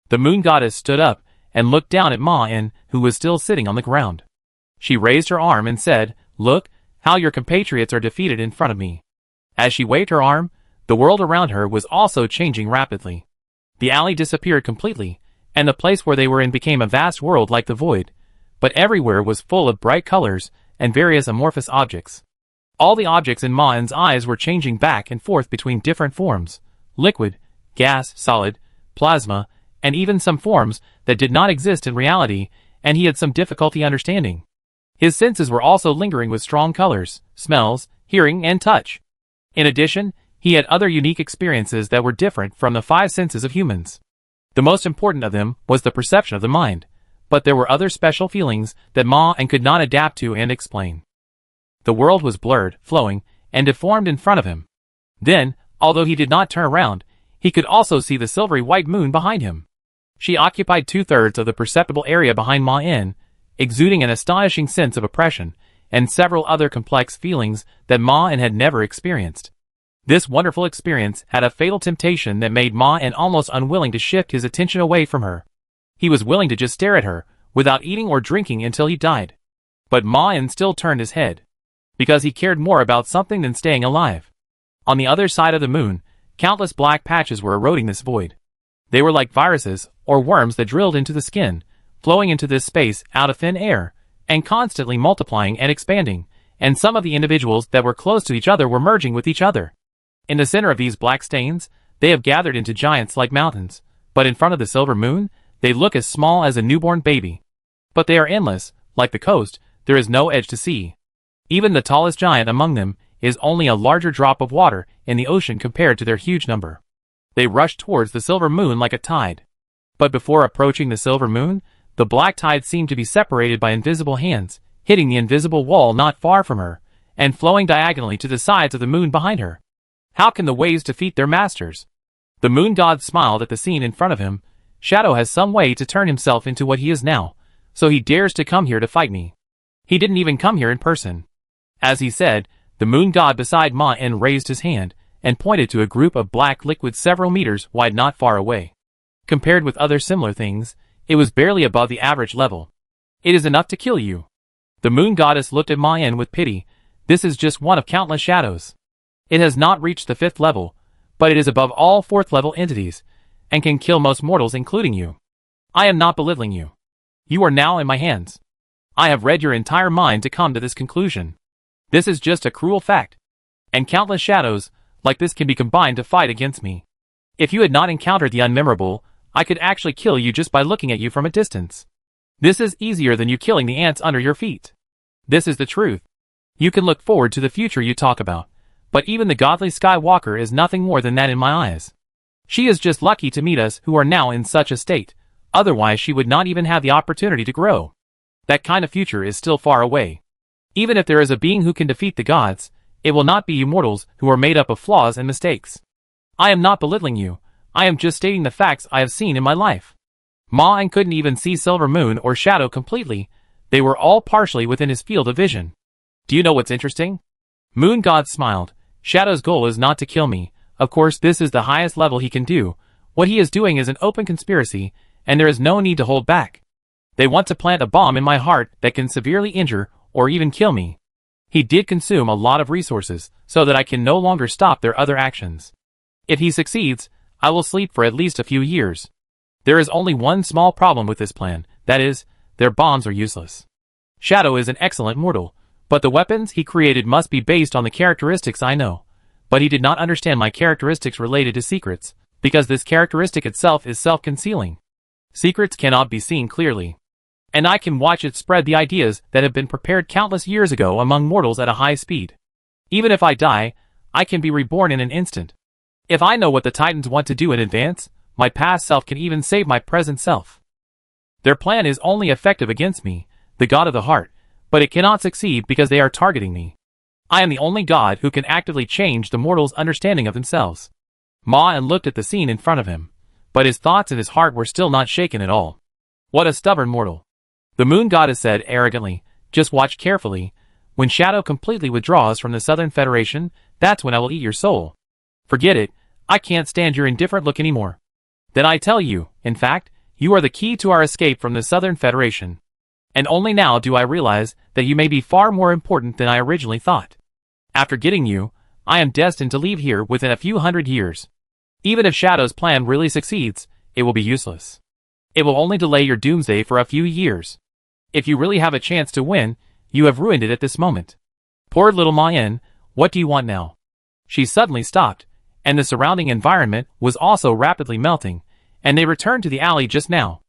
The moon goddess stood up, and looked down at Ma-En, who was still sitting on the ground. She raised her arm and said, "Look, how your compatriots are defeated in front of me." As she waved her arm, the world around her was also changing rapidly. The alley disappeared completely, and the place where they were in became a vast world like the void, but everywhere was full of bright colors and various amorphous objects. All the objects in Ma-En's eyes were changing back and forth between different forms: liquid, gas, solid, plasma, and even some forms that did not exist in reality, and he had some difficulty understanding. His senses were also lingering with strong colors, smells, hearing, and touch. In addition, he had other unique experiences that were different from the five senses of humans. The most important of them was the perception of the mind, but there were other special feelings that Ma-En could not adapt to and explain. The world was blurred, flowing, and deformed in front of him. Then, although he did not turn around, he could also see the silvery white moon behind him. She occupied 2/3 of the perceptible area behind Ma-En, exuding an astonishing sense of oppression, and several other complex feelings that Ma-En had never experienced. This wonderful experience had a fatal temptation that made Ma-En almost unwilling to shift his attention away from her. He was willing to just stare at her, without eating or drinking until he died. But Ma-En still turned his head, because he cared more about something than staying alive. On the other side of the moon, countless black patches were eroding this void. They were like viruses, or worms that drilled into the skin, flowing into this space out of thin air, and constantly multiplying and expanding, and some of the individuals that were close to each other were merging with each other. In the center of these black stains, they have gathered into giants like mountains, but in front of the silver moon, they look as small as a newborn baby. But they are endless, like the coast, there is no edge to see. Even the tallest giant among them is only a larger drop of water in the ocean compared to their huge number. They rush towards the silver moon like a tide. But before approaching the silver moon, the black tide seemed to be separated by invisible hands, hitting the invisible wall not far from her, and flowing diagonally to the sides of the moon behind her. How can the waves defeat their masters? The moon god smiled at the scene in front of him. Shadow has some way to turn himself into what he is now, so he dares to come here to fight me. He didn't even come here in person. As he said, the moon god beside Ma-En raised his hand, and pointed to a group of black liquid several meters wide not far away. Compared with other similar things, it was barely above the average level. "It is enough to kill you." The moon goddess looked at Ma-En with pity. "This is just one of countless shadows. It has not reached the 5th level, but it is above all 4th level entities, and can kill most mortals including you. I am not belittling you. You are now in my hands. I have read your entire mind to come to this conclusion. This is just a cruel fact. And countless shadows, like this, can be combined to fight against me. If you had not encountered the unmemorable, I could actually kill you just by looking at you from a distance. This is easier than you killing the ants under your feet. This is the truth. You can look forward to the future you talk about, but even the godly Skywalker is nothing more than that in my eyes. She is just lucky to meet us who are now in such a state, otherwise she would not even have the opportunity to grow. That kind of future is still far away. Even if there is a being who can defeat the gods, it will not be you mortals who are made up of flaws and mistakes. I am not belittling you, I am just stating the facts I have seen in my life." Ma-En couldn't even see Silver Moon or Shadow completely, they were all partially within his field of vision. "Do you know what's interesting?" Moon God smiled. "Shadow's goal is not to kill me. Of course this is the highest level he can do. What he is doing is an open conspiracy, and there is no need to hold back. They want to plant a bomb in my heart that can severely injure or even kill me. He did consume a lot of resources, so that I can no longer stop their other actions. If he succeeds, I will sleep for at least a few years. There is only one small problem with this plan, that is, their bombs are useless. Shadow is an excellent mortal, but the weapons he created must be based on the characteristics I know. But he did not understand my characteristics related to secrets, because this characteristic itself is self-concealing. Secrets cannot be seen clearly. And I can watch it spread the ideas that have been prepared countless years ago among mortals at a high speed. Even if I die, I can be reborn in an instant. If I know what the Titans want to do in advance, my past self can even save my present self. Their plan is only effective against me, the god of the heart, but it cannot succeed because they are targeting me. I am the only god who can actively change the mortals' understanding of themselves. Ma-en looked at the scene in front of him, but his thoughts and his heart were still not shaken at all. What a stubborn mortal. The moon goddess said arrogantly, just watch carefully. When Shadow completely withdraws from the Southern Federation, that's when I will eat your soul. Forget it, I can't stand your indifferent look anymore. Then I tell you, in fact, you are the key to our escape from the Southern Federation. And only now do I realize that you may be far more important than I originally thought. After getting you, I am destined to leave here within a few hundred years. Even if Shadow's plan really succeeds, it will be useless. It will only delay your doomsday for a few years. If you really have a chance to win, you have ruined it at this moment. Poor little Ma-en, what do you want now? She suddenly stopped, and the surrounding environment was also rapidly melting, and they returned to the alley just now.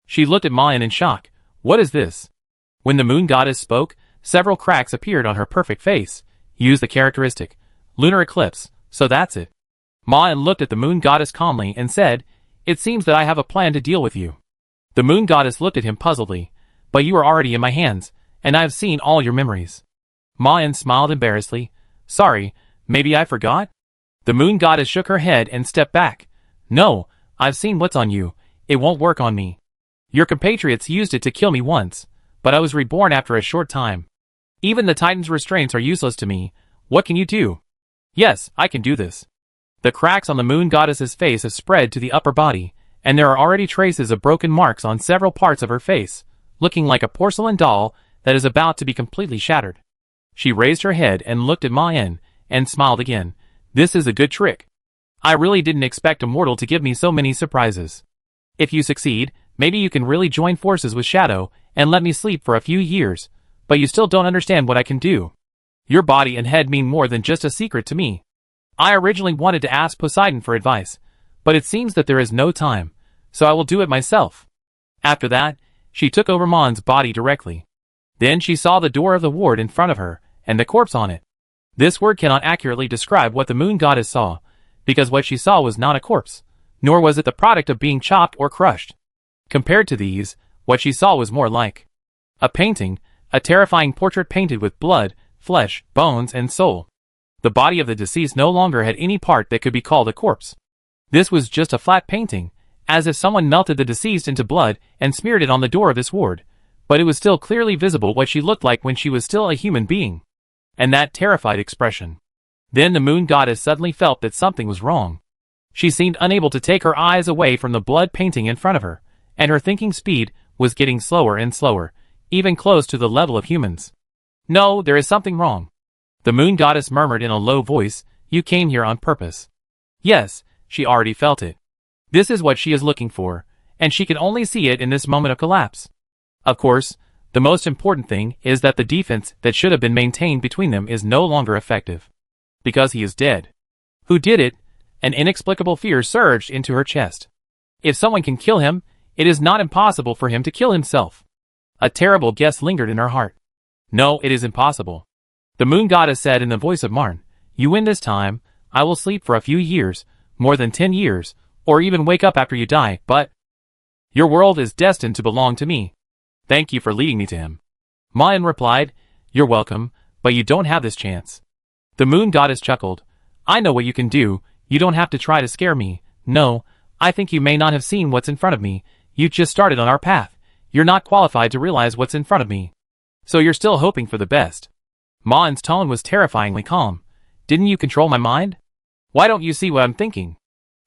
She looked at Ma-en in shock. What is this? When the moon goddess spoke, several cracks appeared on her perfect face. Use the characteristic lunar eclipse, so that's it. Ma-en looked at the moon goddess calmly and said, it seems that I have a plan to deal with you. The moon goddess looked at him puzzledly. But you are already in my hands, and I have seen all your memories. Ma-en smiled embarrassedly. Sorry, maybe I forgot? The moon goddess shook her head and stepped back. No, I've seen what's on you. It won't work on me. Your compatriots used it to kill me once, but I was reborn after a short time. Even the Titan's restraints are useless to me. What can you do? Yes, I can do this. The cracks on the moon goddess's face have spread to the upper body, and there are already traces of broken marks on several parts of her face, looking like a porcelain doll that is about to be completely shattered. She raised her head and looked at Ma-en, and smiled again. This is a good trick. I really didn't expect a mortal to give me so many surprises. If you succeed, maybe you can really join forces with Shadow and let me sleep for a few years, but you still don't understand what I can do. Your body and head mean more than just a secret to me. I originally wanted to ask Poseidon for advice, but it seems that there is no time, so I will do it myself. After that, she took over Ma-en's body directly. Then she saw the door of the ward in front of her, and the corpse on it. This word cannot accurately describe what the moon goddess saw, because what she saw was not a corpse, nor was it the product of being chopped or crushed. Compared to these, what she saw was more like a painting, a terrifying portrait painted with blood, flesh, bones, and soul. The body of the deceased no longer had any part that could be called a corpse. This was just a flat painting, as if someone melted the deceased into blood and smeared it on the door of this ward, but it was still clearly visible what she looked like when she was still a human being. And that terrified expression. Then the moon goddess suddenly felt that something was wrong. She seemed unable to take her eyes away from the blood painting in front of her, and her thinking speed was getting slower and slower, even close to the level of humans. No, there is something wrong. The moon goddess murmured in a low voice, you came here on purpose. Yes, she already felt it. This is what she is looking for, and she can only see it in this moment of collapse. Of course, the most important thing is that the defense that should have been maintained between them is no longer effective. Because he is dead. Who did it? An inexplicable fear surged into her chest. If someone can kill him, it is not impossible for him to kill himself. A terrible guess lingered in her heart. No, it is impossible. The moon goddess said in the voice of Marn, you win this time, I will sleep for a few years, more than 10 years, or even wake up after you die, but your world is destined to belong to me. Thank you for leading me to him. Ma-en replied, you're welcome, but you don't have this chance. The moon goddess chuckled. I know what you can do, you don't have to try to scare me. No, I think you may not have seen what's in front of me, you just started on our path. You're not qualified to realize what's in front of me. So you're still hoping for the best. Ma-en's tone was terrifyingly calm. Didn't you control my mind? Why don't you see what I'm thinking?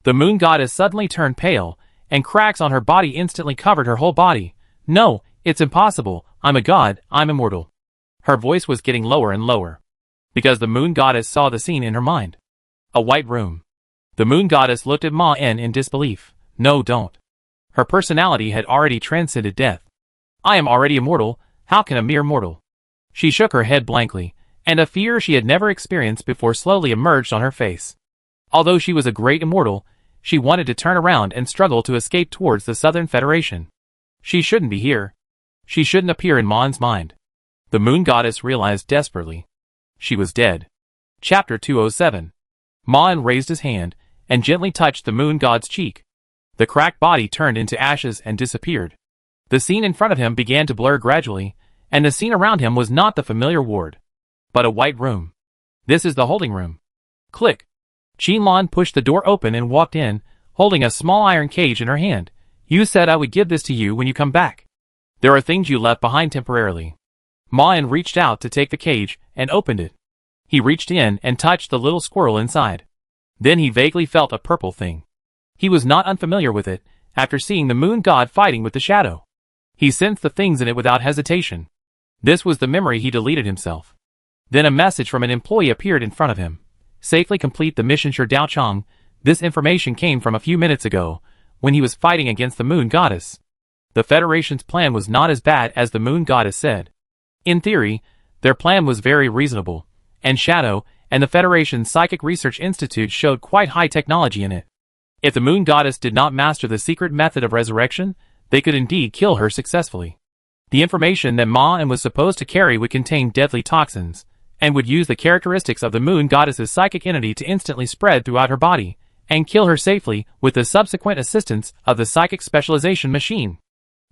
The moon goddess suddenly turned pale, and cracks on her body instantly covered her whole body. No, it's impossible, I'm a god, I'm immortal. Her voice was getting lower and lower. Because the moon goddess saw the scene in her mind. A white room. The moon goddess looked at Ma-en in disbelief. No, don't. Her personality had already transcended death. I am already immortal, how can a mere mortal? She shook her head blankly, and a fear she had never experienced before slowly emerged on her face. Although she was a great immortal, she wanted to turn around and struggle to escape towards the Southern Federation. She shouldn't be here. She shouldn't appear in Ma-en's mind. The moon goddess realized desperately. She was dead. Chapter 207. Ma-en raised his hand and gently touched the moon god's cheek. The cracked body turned into ashes and disappeared. The scene in front of him began to blur gradually, and the scene around him was not the familiar ward, but a white room. This is the holding room. Click. Qinlan pushed the door open and walked in, holding a small iron cage in her hand. You said I would give this to you when you come back. There are things you left behind temporarily. Ma-en reached out to take the cage and opened it. He reached in and touched the little squirrel inside. Then he vaguely felt a purple thing. He was not unfamiliar with it after seeing the moon god fighting with the shadow. He sensed the things in it without hesitation. This was the memory he deleted himself. Then a message from an employee appeared in front of him. Safely complete the mission Shi Daochang. This information came from a few minutes ago, when he was fighting against the moon goddess. The Federation's plan was not as bad as the moon goddess said. In theory, their plan was very reasonable, and Shadow and the Federation's Psychic Research Institute showed quite high technology in it. If the moon goddess did not master the secret method of resurrection, they could indeed kill her successfully. The information that Ma-en was supposed to carry would contain deadly toxins, and would use the characteristics of the moon goddess's psychic entity to instantly spread throughout her body, and kill her safely with the subsequent assistance of the psychic specialization machine.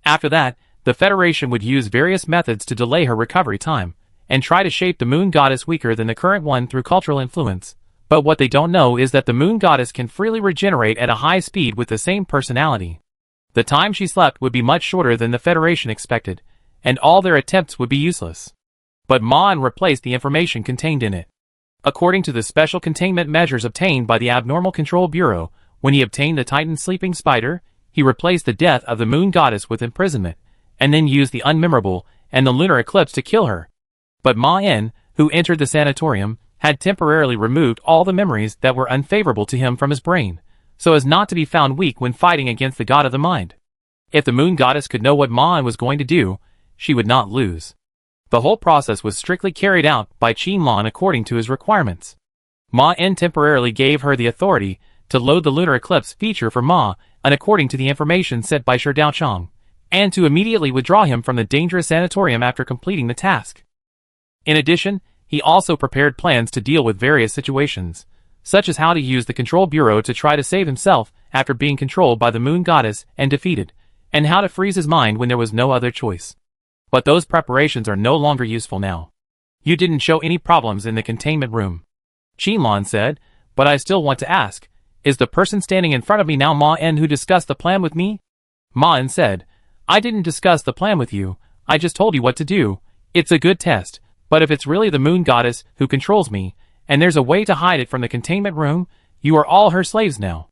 After that, the Federation would use various methods to delay her recovery time, and try to shape the moon goddess weaker than the current one through cultural influence. But what they don't know is that the moon goddess can freely regenerate at a high speed with the same personality. The time she slept would be much shorter than the Federation expected, and all their attempts would be useless. But Ma-en replaced the information contained in it. According to the special containment measures obtained by the Abnormal Control Bureau, when he obtained the Titan sleeping spider, he replaced the death of the moon goddess with imprisonment, and then used the unmemorable and the lunar eclipse to kill her. But Ma-en, who entered the sanatorium, had temporarily removed all the memories that were unfavorable to him from his brain, so as not to be found weak when fighting against the god of the mind. If the moon goddess could know what Ma-en was going to do, she would not lose. The whole process was strictly carried out by Qinlan according to his requirements. Ma-en temporarily gave her the authority to load the lunar eclipse feature for Ma-en according to the information sent by Shi Daochang, and to immediately withdraw him from the dangerous sanatorium after completing the task. In addition, he also prepared plans to deal with various situations, such as how to use the Control Bureau to try to save himself after being controlled by the moon goddess and defeated, and how to freeze his mind when there was no other choice. But those preparations are no longer useful now. You didn't show any problems in the containment room, Qinlan said, but I still want to ask, is the person standing in front of me now Ma-en who discussed the plan with me? Ma-en said, I didn't discuss the plan with you, I just told you what to do. It's a good test, but if it's really the moon goddess who controls me, and there's a way to hide it from the containment room, you are all her slaves now.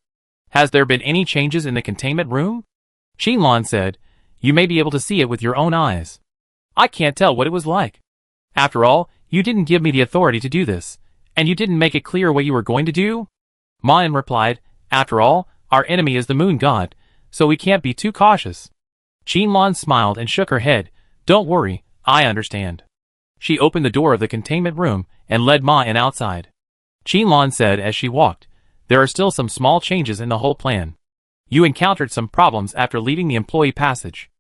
Has there been any changes in the containment room? Qinlan said, you may be able to see it with your own eyes. I can't tell what it was like. After all, you didn't give me the authority to do this, and you didn't make it clear what you were going to do? Ma-en replied, after all, our enemy is the moon god, so we can't be too cautious. Qinlan smiled and shook her head. Don't worry, I understand. She opened the door of the containment room and led Ma-en outside. Qinlan said as she walked, there are still some small changes in the whole plan. You encountered some problems after leaving the employee passage.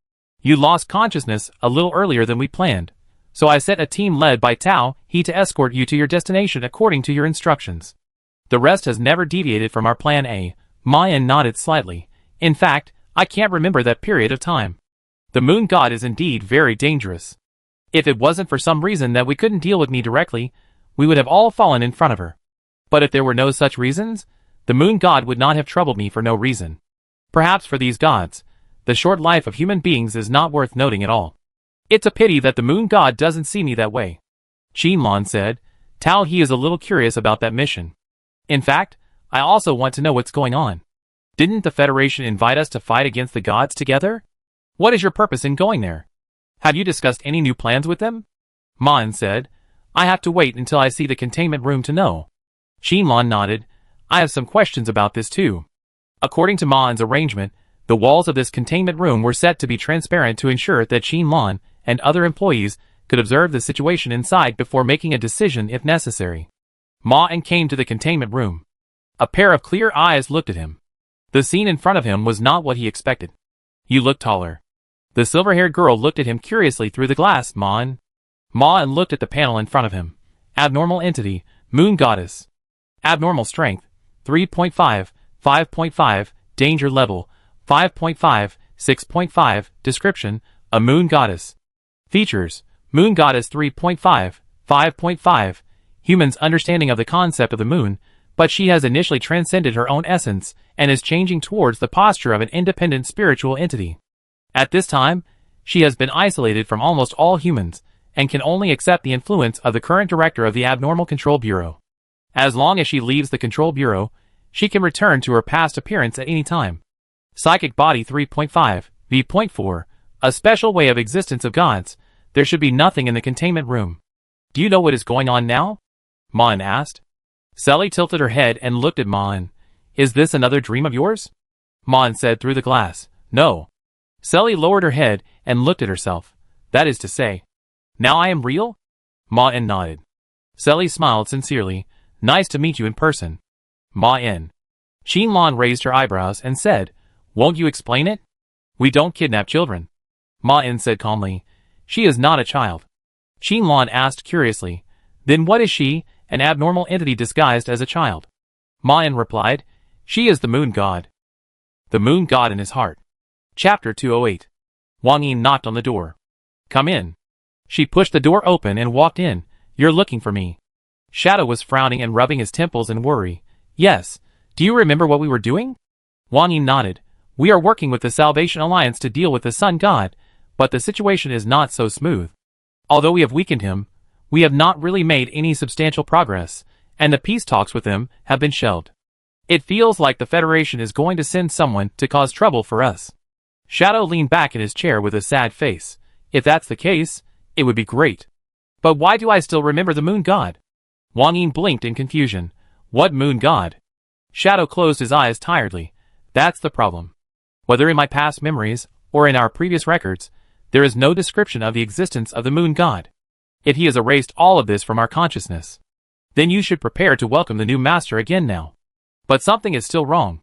You lost consciousness a little earlier than we planned, so I set a team led by Tao He to escort you to your destination according to your instructions. The rest has never deviated from our plan A. Ma-en nodded slightly. In fact, I can't remember that period of time. The moon god is indeed very dangerous. If it wasn't for some reason that we couldn't deal with me directly, we would have all fallen in front of her. But if there were no such reasons, the moon god would not have troubled me for no reason. Perhaps for these gods, the short life of human beings is not worth noting at all. It's a pity that the moon god doesn't see me that way. Qinlan said, Tao He is a little curious about that mission. In fact, I also want to know what's going on. Didn't the Federation invite us to fight against the gods together? What is your purpose in going there? Have you discussed any new plans with them? Ma-en said, I have to wait until I see the containment room to know. Qinlan nodded, I have some questions about this too. According to Ma-en's arrangement, the walls of this containment room were set to be transparent to ensure that Qinlan and other employees could observe the situation inside before making a decision if necessary. Ma-en came to the containment room. A pair of clear eyes looked at him. The scene in front of him was not what he expected. You look taller. The silver-haired girl looked at him curiously through the glass. Ma-en looked at the panel in front of him. Abnormal entity, Moon Goddess. Abnormal strength, 3.5, 5.5, danger level, 5.5, 6.5, description, a moon goddess. Features, Moon Goddess 3.5, 5.5, humans' understanding of the concept of the moon, but she has initially transcended her own essence and is changing towards the posture of an independent spiritual entity. At this time, she has been isolated from almost all humans, and can only accept the influence of the current director of the Abnormal Control Bureau. As long as she leaves the Control Bureau, she can return to her past appearance at any time. Psychic Body 3.5, V.4, a special way of existence of gods. There should be nothing in the containment room. Do you know what is going on now? Maan asked. Selly tilted her head and looked at Maan. Is this another dream of yours? Maan said through the glass. No. Selly lowered her head and looked at herself. That is to say, now I am real? Maan nodded. Selly smiled sincerely. Nice to meet you in person. Maan. Qianlan raised her eyebrows and said, Won't you explain it? We don't kidnap children. Maan said calmly. She is not a child. Qianlan asked curiously. Then what is she, an abnormal entity disguised as a child? Maan replied. She is the moon god. The moon god in his heart. Chapter 208. Wang Yin knocked on the door. Come in. She pushed the door open and walked in. You're looking for me. Shadow was frowning and rubbing his temples in worry. Yes. Do you remember what we were doing? Wang Yin nodded. We are working with the Salvation Alliance to deal with the Sun God, but the situation is not so smooth. Although we have weakened him, we have not really made any substantial progress, and the peace talks with him have been shelved. It feels like the Federation is going to send someone to cause trouble for us. Shadow leaned back in his chair with a sad face. If that's the case, it would be great. But why do I still remember the moon god? Wang Yin blinked in confusion. What moon god? Shadow closed his eyes tiredly. That's the problem. Whether in my past memories, or in our previous records, there is no description of the existence of the moon god. If he has erased all of this from our consciousness, then you should prepare to welcome the new master again now. But something is still wrong.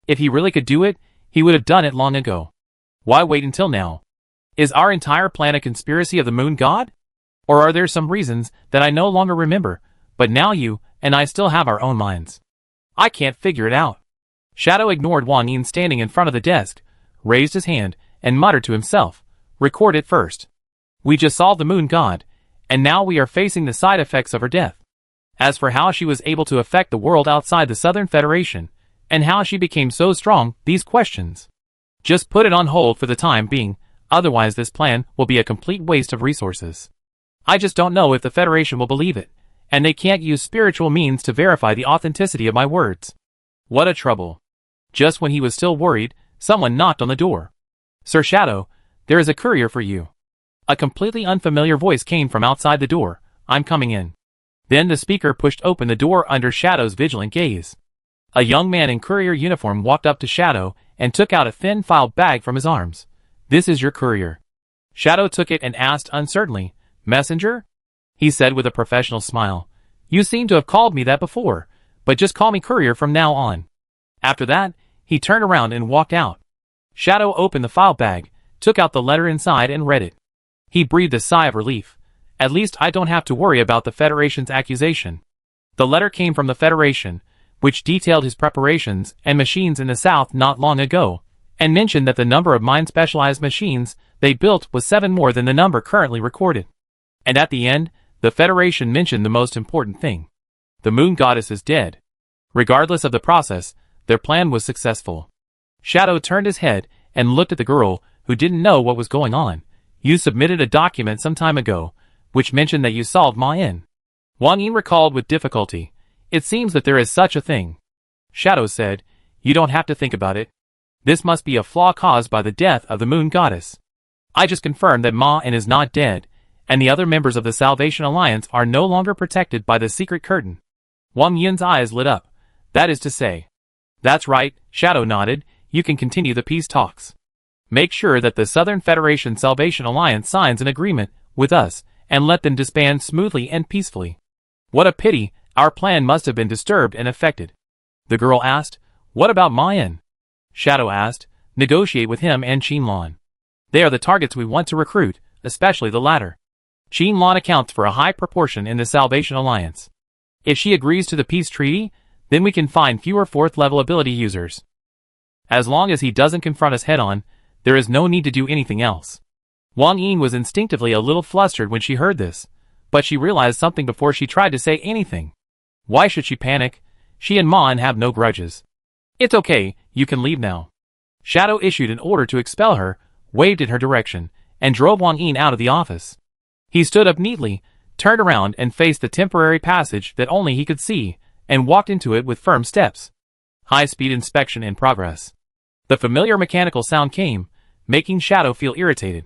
If he really could do it, he would have done it long ago. Why wait until now? Is our entire plan a conspiracy of the moon god? Or are there some reasons that I no longer remember, but now you and I still have our own minds? I can't figure it out. Shadow ignored Wang Yin standing in front of the desk, raised his hand, and muttered to himself, Record it first. We just solved the moon god, and now we are facing the side effects of her death. As for how she was able to affect the world outside the Southern Federation, and how she became so strong, these questions. Just put it on hold for the time being, otherwise this plan will be a complete waste of resources. I just don't know if the Federation will believe it, and they can't use spiritual means to verify the authenticity of my words. What a trouble. Just when he was still worried, someone knocked on the door. Sir Shadow, there is a courier for you. A completely unfamiliar voice came from outside the door. I'm coming in. Then the speaker pushed open the door under Shadow's vigilant gaze. A young man in courier uniform walked up to Shadow and took out a thin filed bag from his arms. This is your courier. Shadow took it and asked uncertainly, Messenger? He said with a professional smile. You seem to have called me that before, but just call me courier from now on. After that, he turned around and walked out. Shadow opened the file bag, took out the letter inside and read it. He breathed a sigh of relief. At least I don't have to worry about the Federation's accusation. The letter came from the Federation, which detailed his preparations and machines in the south not long ago, and mentioned that the number of mine-specialized machines they built was 7 more than the number currently recorded. And at the end, the Federation mentioned the most important thing. The moon goddess is dead. Regardless of the process, their plan was successful. Shadow turned his head and looked at the girl, who didn't know what was going on. You submitted a document some time ago, which mentioned that you solved Ma Yin. Wang Yin recalled with difficulty. It seems that there is such a thing. Shadow said, You don't have to think about it. This must be a flaw caused by the death of the moon goddess. I just confirmed that Ma Yin is not dead, and the other members of the Salvation Alliance are no longer protected by the secret curtain. Wang Yin's eyes lit up. That is to say. That's right, Shadow nodded. You can continue the peace talks. Make sure that the Southern Federation Salvation Alliance signs an agreement with us, and let them disband smoothly and peacefully. What a pity, our plan must have been disturbed and affected. The girl asked, What about Ma Yin? Shadow asked, Negotiate with him and Qianlan. They are the targets we want to recruit, especially the latter. Qianlan accounts for a high proportion in the Salvation Alliance. If she agrees to the peace treaty, then we can find fewer 4th level ability users. As long as he doesn't confront us head-on, there is no need to do anything else. Wang Ying was instinctively a little flustered when she heard this, but she realized something before she tried to say anything. Why should she panic? She and Ma En have no grudges. It's okay, you can leave now. Shadow issued an order to expel her, waved in her direction, and drove Wang Ying out of the office. He stood up neatly, turned around and faced the temporary passage that only he could see, and walked into it with firm steps. High-speed inspection in progress. The familiar mechanical sound came, making Shadow feel irritated.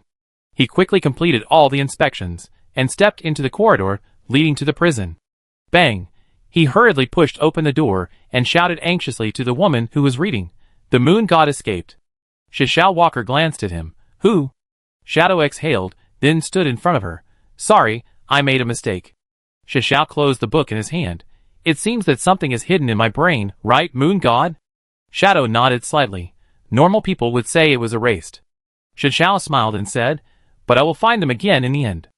He quickly completed all the inspections, and stepped into the corridor leading to the prison. Bang! He hurriedly pushed open the door, and shouted anxiously to the woman who was reading. The moon god escaped. Shishao Walker glanced at him. Who? Shadow exhaled, then stood in front of her. Sorry, I made a mistake. Shishao closed the book in his hand. It seems that something is hidden in my brain, right, moon god? Shadow nodded slightly. Normal people would say it was erased. Shishao smiled and said, but I will find them again in the end.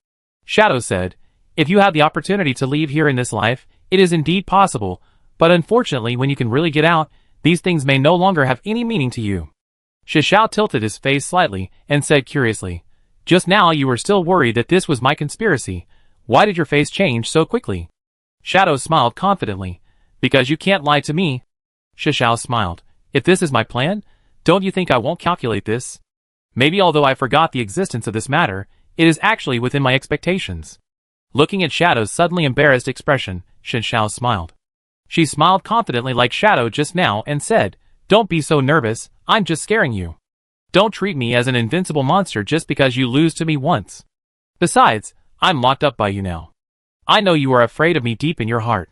Shadow said, if you have the opportunity to leave here in this life, it is indeed possible, but unfortunately when you can really get out, these things may no longer have any meaning to you. Shishao tilted his face slightly and said curiously, just now you were still worried that this was my conspiracy. Why did your face change so quickly? Shadow smiled confidently. Because you can't lie to me. Shishao smiled. If this is my plan, don't you think I won't calculate this? Maybe although I forgot the existence of this matter, it is actually within my expectations. Looking at Shadow's suddenly embarrassed expression, Shishao smiled. She smiled confidently like Shadow just now and said, don't be so nervous, I'm just scaring you. Don't treat me as an invincible monster just because you lose to me once. Besides, I'm locked up by you now. I know you are afraid of me deep in your heart.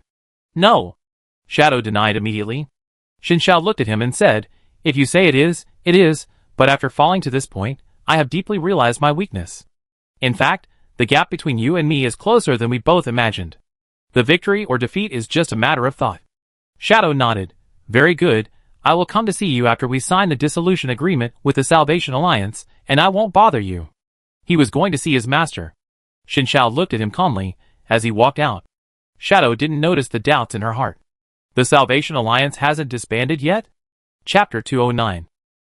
No. Shadow denied immediately. Shishao looked at him and said, if you say it is, but after falling to this point, I have deeply realized my weakness. In fact, the gap between you and me is closer than we both imagined. The victory or defeat is just a matter of thought. Shadow nodded. Very good, I will come to see you after we sign the dissolution agreement with the Salvation Alliance, and I won't bother you. He was going to see his master. Shishao looked at him calmly as he walked out. Shadow didn't notice the doubts in her heart. The Salvation Alliance hasn't disbanded yet? Chapter 209.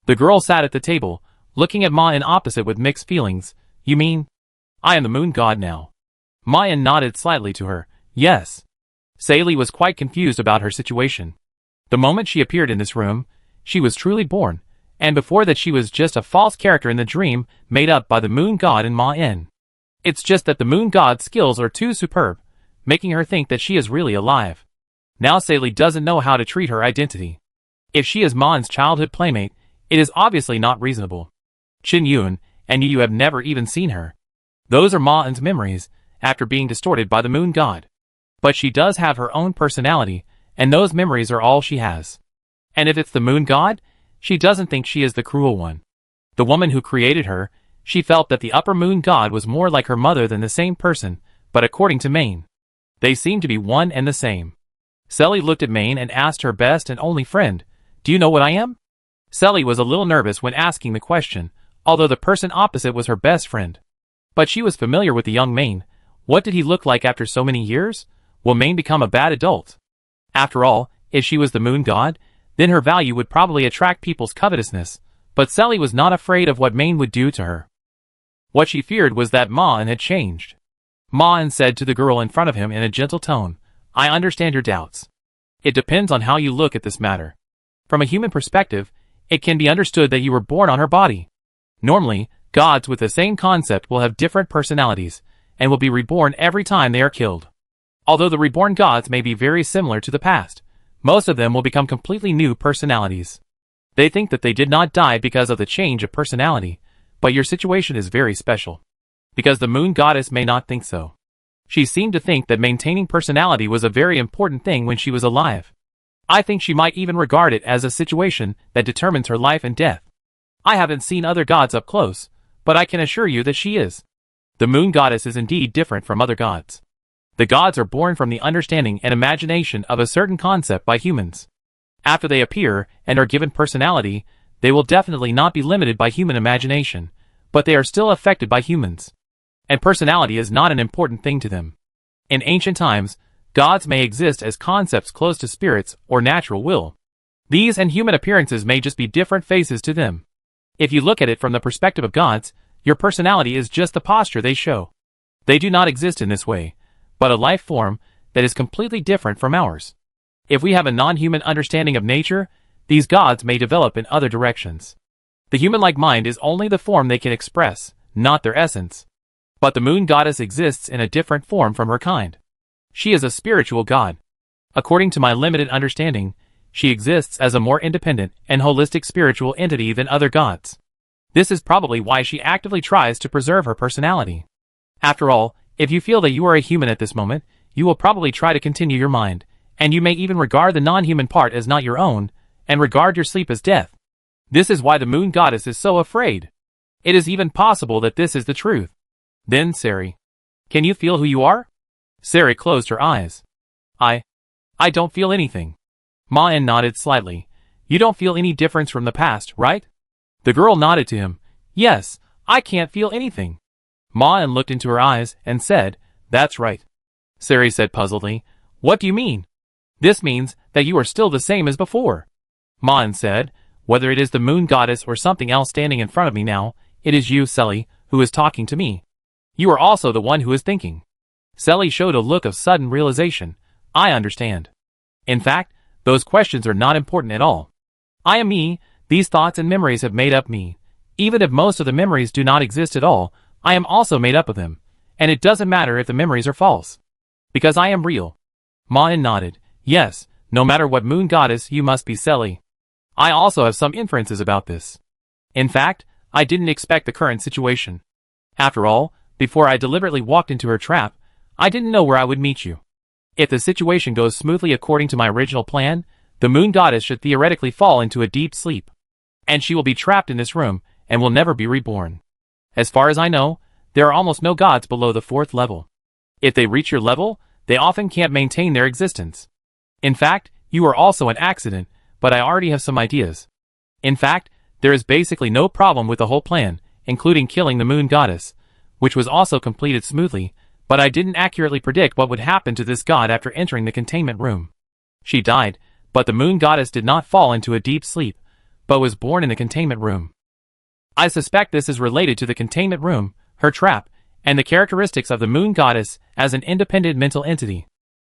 The girl sat at the table, looking at Ma En opposite with mixed feelings. You mean? I am the moon god now. Ma En nodded slightly to her. Yes. Saili was quite confused about her situation. The moment she appeared in this room, she was truly born, and before that she was just a false character in the dream made up by the moon god and Ma En. It's just that the moon god's skills are too superb, making her think that she is really alive. Now Saili doesn't know how to treat her identity. If she is Ma En's childhood playmate, it is obviously not reasonable. Qin Yuan, and you have never even seen her. Those are Ma En's memories, after being distorted by the moon god. But she does have her own personality, and those memories are all she has. And if it's the moon god, she doesn't think she is the cruel one. The woman who created her, she felt that the upper moon god was more like her mother than the same person, but according to Maine, they seem to be one and the same. Selly looked at Maine and asked her best and only friend, do you know what I am? Selly was a little nervous when asking the question, although the person opposite was her best friend. But she was familiar with the young Maine. What did he look like after so many years? Will Maine become a bad adult? After all, if she was the moon god, then her value would probably attract people's covetousness, but Selly was not afraid of what Maine would do to her. What she feared was that Ma En had changed. Ma En said to the girl in front of him in a gentle tone, I understand your doubts. It depends on how you look at this matter. From a human perspective, it can be understood that you were born on her body. Normally, gods with the same concept will have different personalities, and will be reborn every time they are killed. Although the reborn gods may be very similar to the past, most of them will become completely new personalities. They think that they did not die because of the change of personality, but your situation is very special. Because the moon goddess may not think so. She seemed to think that maintaining personality was a very important thing when she was alive. I think she might even regard it as a situation that determines her life and death. I haven't seen other gods up close, but I can assure you that she is. The moon goddess is indeed different from other gods. The gods are born from the understanding and imagination of a certain concept by humans. After they appear and are given personality, they will definitely not be limited by human imagination, but they are still affected by humans. And personality is not an important thing to them. In ancient times, Gods may exist as concepts close to spirits or natural will. These and human appearances may just be different faces to them. If you look at it from the perspective of gods, your personality is just the posture they show. They do not exist in this way, but a life form that is completely different from ours. If we have a non-human understanding of nature, these gods may develop in other directions. The human-like mind is only the form they can express, not their essence. But the moon goddess exists in a different form from her kind. She is a spiritual god. According to my limited understanding, she exists as a more independent and holistic spiritual entity than other gods. This is probably why she actively tries to preserve her personality. After all, if you feel that you are a human at this moment, you will probably try to continue your mind, and you may even regard the non-human part as not your own, and regard your sleep as death. This is why the moon goddess is so afraid. It is even possible that this is the truth. Then Sari. Can you feel who you are? Sari closed her eyes. I don't feel anything. Ma-en nodded slightly. You don't feel any difference from the past, right? The girl nodded to him. Yes, I can't feel anything. Ma-en looked into her eyes and said, That's right. Sari said puzzledly, What do you mean? This means that you are still the same as before. Ma-en said, Whether it is the moon goddess or something else standing in front of me now, it is you, Selly, who is talking to me. You are also the one who is thinking. Selly showed a look of sudden realization. I understand. In fact, those questions are not important at all. I am me, these thoughts and memories have made up me. Even if most of the memories do not exist at all, I am also made up of them, and it doesn't matter if the memories are false. Because I am real. Ma-en nodded. Yes, no matter what moon goddess, you must be Selly. I also have some inferences about this. In fact, I didn't expect the current situation. After all, before I deliberately walked into her trap, I didn't know where I would meet you. If the situation goes smoothly according to my original plan, the moon goddess should theoretically fall into a deep sleep. And she will be trapped in this room, and will never be reborn. As far as I know, there are almost no gods below the 4th level. If they reach your level, they often can't maintain their existence. In fact, you are also an accident, but I already have some ideas. In fact, there is basically no problem with the whole plan, including killing the moon goddess, which was also completed smoothly, but I didn't accurately predict what would happen to this god after entering the containment room. She died, but the moon goddess did not fall into a deep sleep, but was born in the containment room. I suspect this is related to the containment room, her trap, and the characteristics of the moon goddess as an independent mental entity.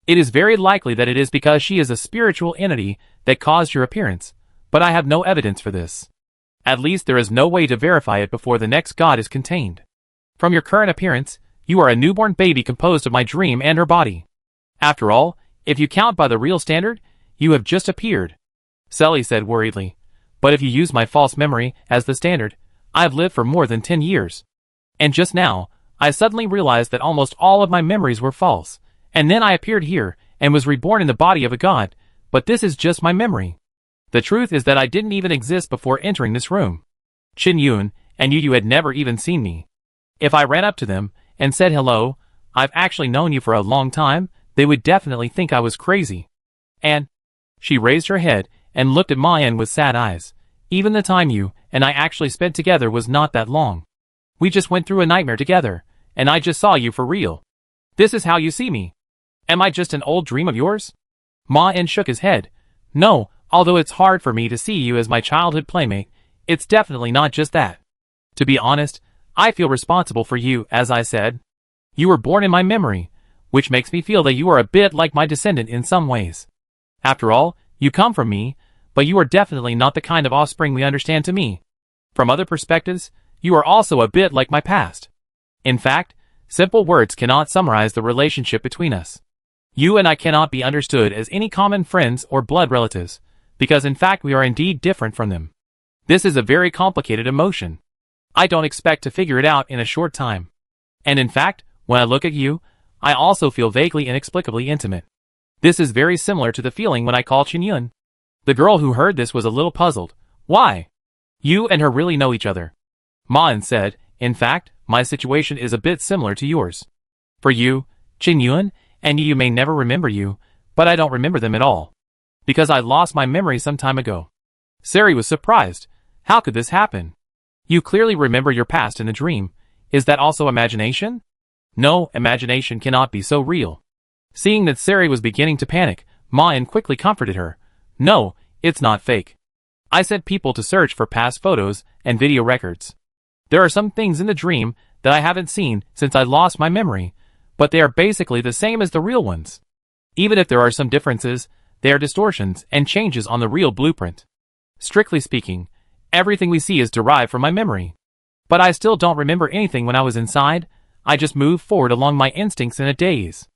It is very likely that it is because she is a spiritual entity that caused your appearance, but I have no evidence for this. At least there is no way to verify it before the next god is contained. From your current appearance, you are a newborn baby composed of my dream and her body. After all, if you count by the real standard, you have just appeared. Selly said worriedly. But if you use my false memory as the standard, I have lived for more than 10 years. And just now, I suddenly realized that almost all of my memories were false, and then I appeared here and was reborn in the body of a god, but this is just my memory. The truth is that I didn't even exist before entering this room. Qin Yun and you had never even seen me. If I ran up to them and said hello, I've actually known you for a long time, they would definitely think I was crazy. And she raised her head and looked at Ma-en with sad eyes. Even the time you and I actually spent together was not that long. We just went through a nightmare together, and I just saw you for real. This is how you see me. Am I just an old dream of yours? Ma-en shook his head. No, although it's hard for me to see you as my childhood playmate, it's definitely not just that. To be honest, I feel responsible for you, as I said. You were born in my memory, which makes me feel that you are a bit like my descendant in some ways. After all, you come from me, but you are definitely not the kind of offspring we understand to me. From other perspectives, you are also a bit like my past. In fact, simple words cannot summarize the relationship between us. You and I cannot be understood as any common friends or blood relatives, because in fact we are indeed different from them. This is a very complicated emotion. I don't expect to figure it out in a short time. And in fact, when I look at you, I also feel vaguely inexplicably intimate. This is very similar to the feeling when I call Qin Yun. The girl who heard this was a little puzzled. Why? You and her really know each other. Ma-en said, in fact, my situation is a bit similar to yours. For you, Qin Yun, and you may never remember you, but I don't remember them at all. Because I lost my memory some time ago. Sari was surprised. How could this happen? You clearly remember your past in a dream. Is that also imagination? No, imagination cannot be so real. Seeing that Sari was beginning to panic, Ma-en quickly comforted her. No, it's not fake. I sent people to search for past photos and video records. There are some things in the dream that I haven't seen since I lost my memory, but they are basically the same as the real ones. Even if there are some differences, they are distortions and changes on the real blueprint. Strictly speaking, everything we see is derived from my memory. But I still don't remember anything when I was inside. I just moved forward along my instincts in a daze.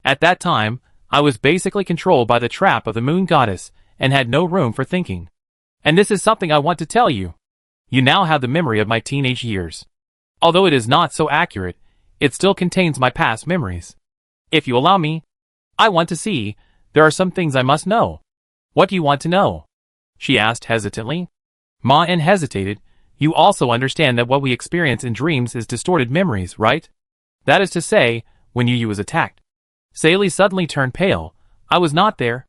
At that time, I was basically controlled by the trap of the moon goddess and had no room for thinking. And this is something I want to tell you. You now have the memory of my teenage years. Although it is not so accurate, it still contains my past memories. If you allow me, I want to see. There are some things I must know. What do you want to know? She asked hesitantly. Ma-en hesitated. You also understand that what we experience in dreams is distorted memories, right? That is to say, when Yu was attacked. Sally suddenly turned pale. I was not there.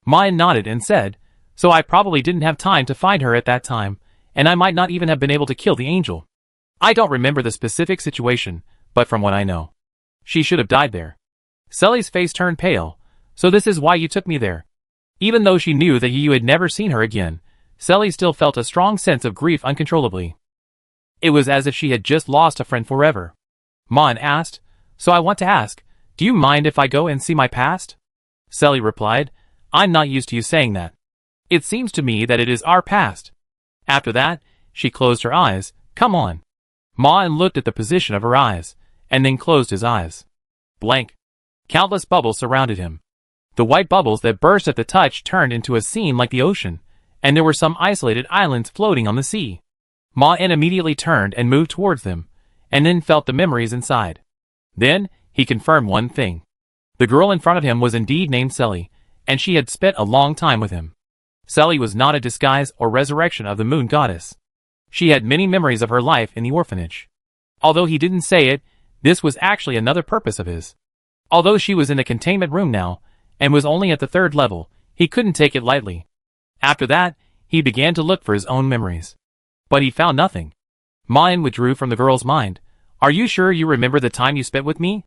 Ma-en nodded and said, so I probably didn't have time to find her at that time, and I might not even have been able to kill the angel. I don't remember the specific situation, but from what I know, she should have died there. Sally's face turned pale. So this is why you took me there. Even though she knew that Yu had never seen her again, Sally still felt a strong sense of grief uncontrollably. It was as if she had just lost a friend forever. Ma-en asked, so I want to ask, do you mind if I go and see my past? Sally replied, I'm not used to you saying that. It seems to me that it is our past. After that, she closed her eyes. Come on. Ma-en looked at the position of her eyes, and then closed his eyes. Blank. Countless bubbles surrounded him. The white bubbles that burst at the touch turned into a scene like the ocean, and there were some isolated islands floating on the sea. Ma-en immediately turned and moved towards them, and then felt the memories inside. Then, he confirmed one thing. The girl in front of him was indeed named Sally, and she had spent a long time with him. Sally was not a disguise or resurrection of the moon goddess. She had many memories of her life in the orphanage. Although he didn't say it, this was actually another purpose of his. Although she was in the containment room now, and was only at the 3rd level, he couldn't take it lightly. After that, he began to look for his own memories. But he found nothing. Ma-en withdrew from the girl's mind. Are you sure you remember the time you spent with me?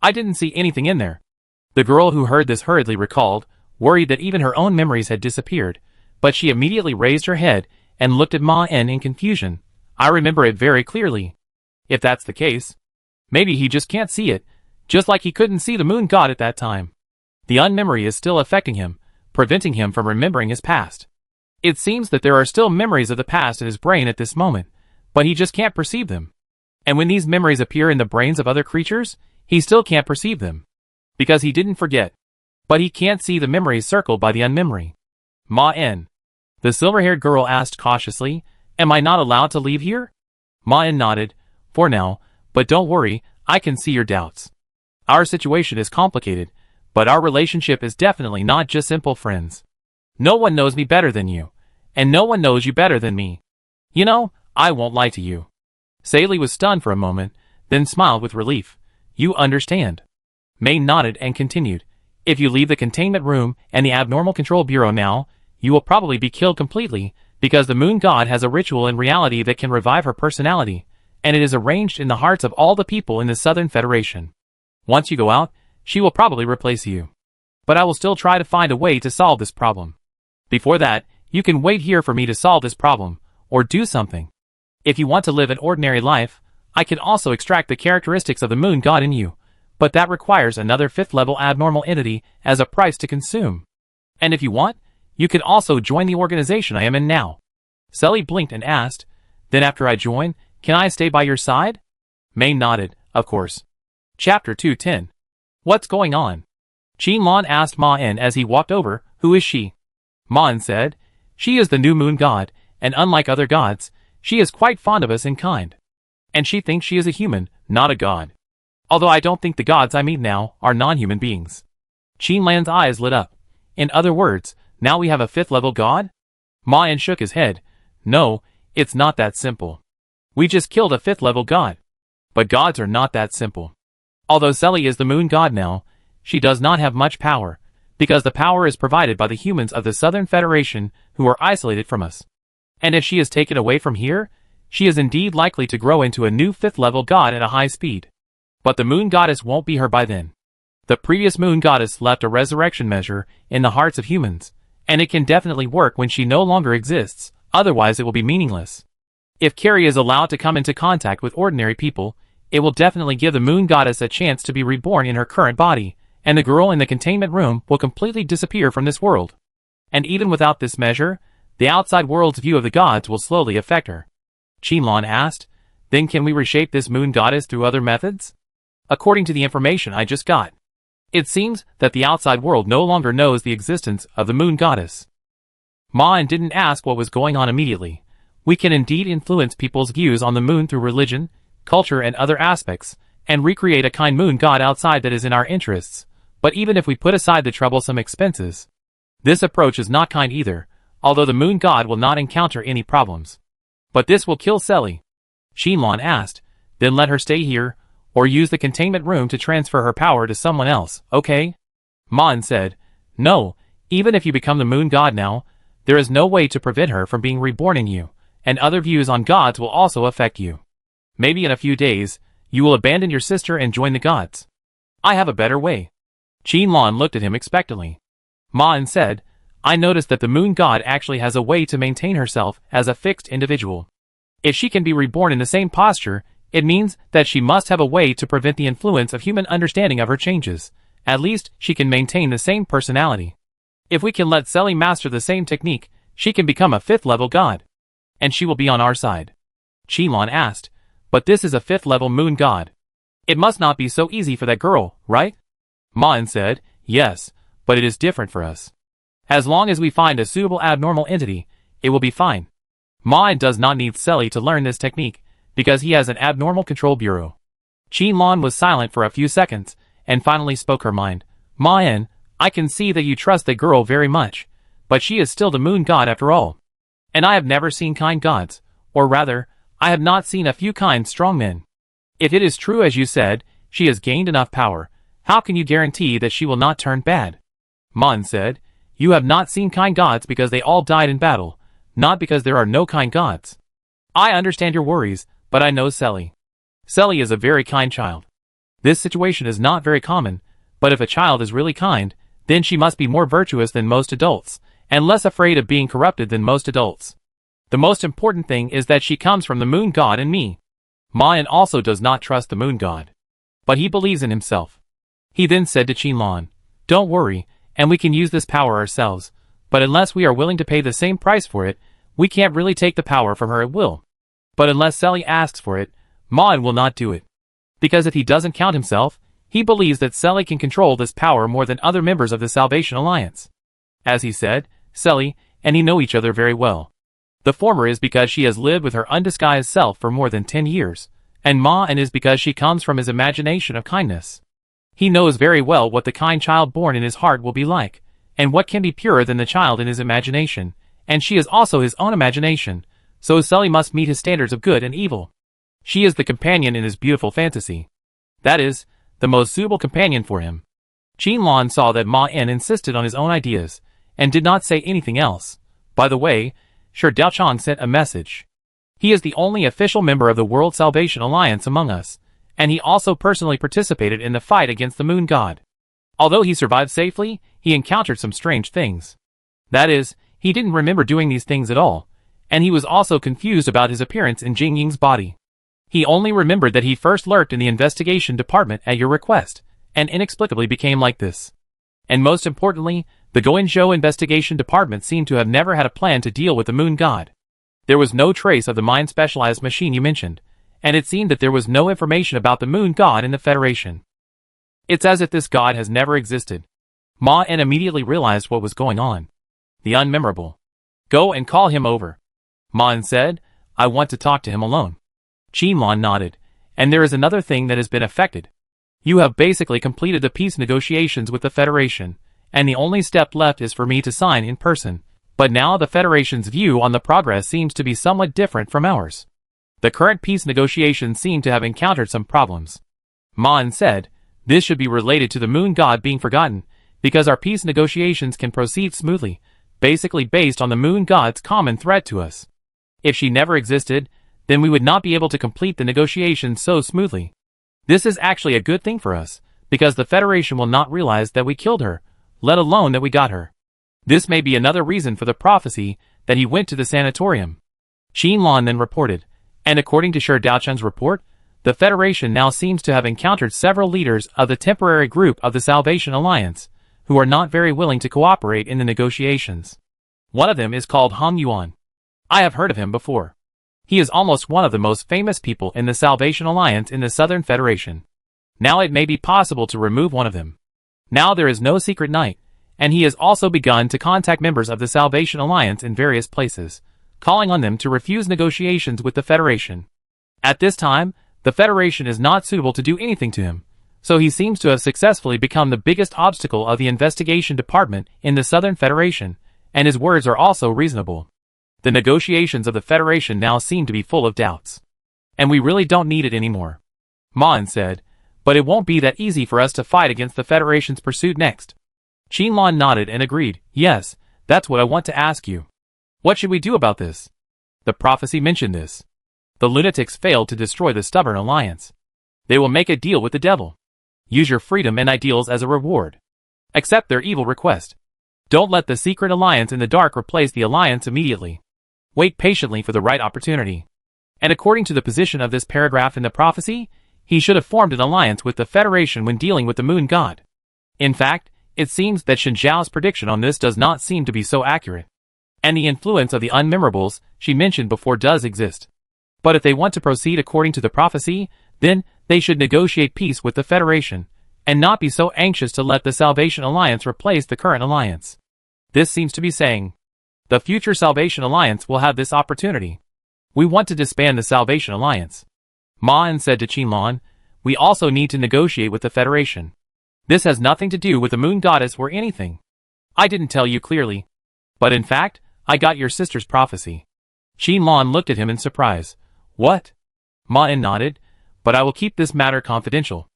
I didn't see anything in there. The girl who heard this hurriedly recalled, worried that even her own memories had disappeared, but she immediately raised her head and looked at Ma-en in confusion. I remember it very clearly. If that's the case, maybe he just can't see it, just like he couldn't see the moon god at that time. The unmemory is still affecting him, preventing him from remembering his past. It seems that there are still memories of the past in his brain at this moment, but he just can't perceive them. And when these memories appear in the brains of other creatures, he still can't perceive them. Because he didn't forget. But he can't see the memories circled by the unmemory. Ma-en. The silver-haired girl asked cautiously, am I not allowed to leave here? Ma-en nodded. For now, but don't worry, I can see your doubts. Our situation is complicated, but our relationship is definitely not just simple friends. No one knows me better than you, and no one knows you better than me. You know, I won't lie to you. Sally was stunned for a moment, then smiled with relief. You understand. May nodded and continued. If you leave the containment room and the abnormal control bureau now, you will probably be killed completely, because the moon god has a ritual in reality that can revive her personality, and it is arranged in the hearts of all the people in the Southern Federation. Once you go out, she will probably replace you. But I will still try to find a way to solve this problem. Before that, you can wait here for me to solve this problem, or do something. If you want to live an ordinary life, I can also extract the characteristics of the moon god in you, but that requires another 5th level abnormal entity as a price to consume. And if you want, you can also join the organization I am in now. Sally blinked and asked, then after I join, can I stay by your side? May nodded, of course. Chapter 210. What's going on? Qinlan asked Ma-en as he walked over, who is she? Ma-en said, she is the new moon god, and unlike other gods, she is quite fond of us in kind. And she thinks she is a human, not a god. Although I don't think the gods I meet now are non-human beings. Qinlan's eyes lit up. In other words, now we have a 5th level god? Ma-en shook his head. No, it's not that simple. We just killed a 5th level god. But gods are not that simple. Although Sally is the moon god now, she does not have much power, because the power is provided by the humans of the Southern Federation who are isolated from us. And if she is taken away from here, she is indeed likely to grow into a new 5th level god at a high speed. But the moon goddess won't be her by then. The previous moon goddess left a resurrection measure in the hearts of humans, and it can definitely work when she no longer exists, otherwise it will be meaningless. If Carrie is allowed to come into contact with ordinary people, it will definitely give the moon goddess a chance to be reborn in her current body, and the girl in the containment room will completely disappear from this world. And even without this measure, the outside world's view of the gods will slowly affect her. Qinlan asked, then can we reshape this moon goddess through other methods? According to the information I just got, it seems that the outside world no longer knows the existence of the moon goddess. Ma didn't ask what was going on immediately. We can indeed influence people's views on the moon through religion, culture and other aspects, and recreate a kind moon god outside that is in our interests. But even if we put aside the troublesome expenses, this approach is not kind either, although the moon god will not encounter any problems. But this will kill Selly. Qinlan asked, then let her stay here, or use the containment room to transfer her power to someone else, okay? Ma said, no, even if you become the moon god now, there is no way to prevent her from being reborn in you, and other views on gods will also affect you. Maybe in a few days, you will abandon your sister and join the gods. I have a better way. Qinlan looked at him expectantly. Ma said, I noticed that the moon god actually has a way to maintain herself as a fixed individual. If she can be reborn in the same posture, it means that she must have a way to prevent the influence of human understanding of her changes. At least, she can maintain the same personality. If we can let Selly master the same technique, she can become a 5th-level god. And she will be on our side. Qinlan asked, but this is a 5th-level moon god. It must not be so easy for that girl, right? Ma said, yes, but it is different for us. As long as we find a suitable abnormal entity, it will be fine. Ma does not need Selly to learn this technique, because he has an abnormal control bureau. Qinlan was silent for a few seconds, and finally spoke her mind. Ma, I can see that you trust the girl very much, but she is still the moon god after all. And I have never seen kind gods, or rather, I have not seen a few kind strong men. If it is true as you said, she has gained enough power, how can you guarantee that she will not turn bad? Ma said, you have not seen kind gods because they all died in battle, not because there are no kind gods. I understand your worries, but I know Selly. Selly is a very kind child. This situation is not very common, but if a child is really kind, then she must be more virtuous than most adults, and less afraid of being corrupted than most adults. The most important thing is that she comes from the moon god and me. Ma also does not trust the moon god, but he believes in himself. He then said to Qinlan, don't worry, and we can use this power ourselves, but unless we are willing to pay the same price for it, we can't really take the power from her at will. But unless Selly asks for it, Ma will not do it. Because if he doesn't count himself, he believes that Selly can control this power more than other members of the Salvation Alliance. As he said, Selly and he know each other very well. The former is because she has lived with her undisguised self for more than 10 years, and Ma is because she comes from his imagination of kindness. He knows very well what the kind child born in his heart will be like, and what can be purer than the child in his imagination, and she is also his own imagination, so Selly must meet his standards of good and evil. She is the companion in his beautiful fantasy. That is, the most suitable companion for him. Qinlan saw that Ma insisted on his own ideas, and did not say anything else. By the way, Shi Daochang sent a message. He is the only official member of the World Salvation Alliance among us, and he also personally participated in the fight against the moon god. Although he survived safely, he encountered some strange things. That is, he didn't remember doing these things at all, and he was also confused about his appearance in Jing Ying's body. He only remembered that he first lurked in the investigation department at your request, and inexplicably became like this. And most importantly, the Guangzhou investigation department seemed to have never had a plan to deal with the moon god. There was no trace of the mind-specialized machine you mentioned, and it seemed that there was no information about the moon god in the Federation. It's as if this god has never existed. Ma immediately realized what was going on. The unmemorable. Go and call him over. Ma said, I want to talk to him alone. Qinlan nodded, and there is another thing that has been affected. You have basically completed the peace negotiations with the Federation, and the only step left is for me to sign in person. But now the Federation's view on the progress seems to be somewhat different from ours. The current peace negotiations seem to have encountered some problems. Ma said, this should be related to the moon god being forgotten, because our peace negotiations can proceed smoothly, basically based on the moon god's common threat to us. If she never existed, then we would not be able to complete the negotiations so smoothly. This is actually a good thing for us, because the Federation will not realize that we killed her, let alone that we got her. This may be another reason for the prophecy that he went to the sanatorium. Xinlan then reported, and according to Shi Daochun's report, the Federation now seems to have encountered several leaders of the temporary group of the Salvation Alliance, who are not very willing to cooperate in the negotiations. One of them is called Hong Yuan. I have heard of him before. He is almost one of the most famous people in the Salvation Alliance in the Southern Federation. Now it may be possible to remove one of them. Now there is no secret knight, and he has also begun to contact members of the Salvation Alliance in various places, calling on them to refuse negotiations with the Federation. At this time, the Federation is not suitable to do anything to him, so he seems to have successfully become the biggest obstacle of the investigation department in the Southern Federation, and his words are also reasonable. The negotiations of the Federation now seem to be full of doubts. And we really don't need it anymore. Ma'an said, but it won't be that easy for us to fight against the Federation's pursuit next. Xinlan nodded and agreed, yes, that's what I want to ask you. What should we do about this? The prophecy mentioned this. The lunatics failed to destroy the stubborn alliance. They will make a deal with the devil. Use your freedom and ideals as a reward. Accept their evil request. Don't let the secret alliance in the dark replace the alliance immediately. Wait patiently for the right opportunity. And according to the position of this paragraph in the prophecy, he should have formed an alliance with the Federation when dealing with the moon god. In fact, it seems that Shen Zhao's prediction on this does not seem to be so accurate. And the influence of the unmemorables she mentioned before does exist. But if they want to proceed according to the prophecy, then they should negotiate peace with the Federation, and not be so anxious to let the Salvation Alliance replace the current alliance. This seems to be saying, the future Salvation Alliance will have this opportunity. We want to disband the Salvation Alliance. Ma'an said to Xinlan, we also need to negotiate with the Federation. This has nothing to do with the moon goddess or anything. I didn't tell you clearly. But in fact, I got your sister's prophecy. Xinlan looked at him in surprise. What? Ma'an nodded, but I will keep this matter confidential.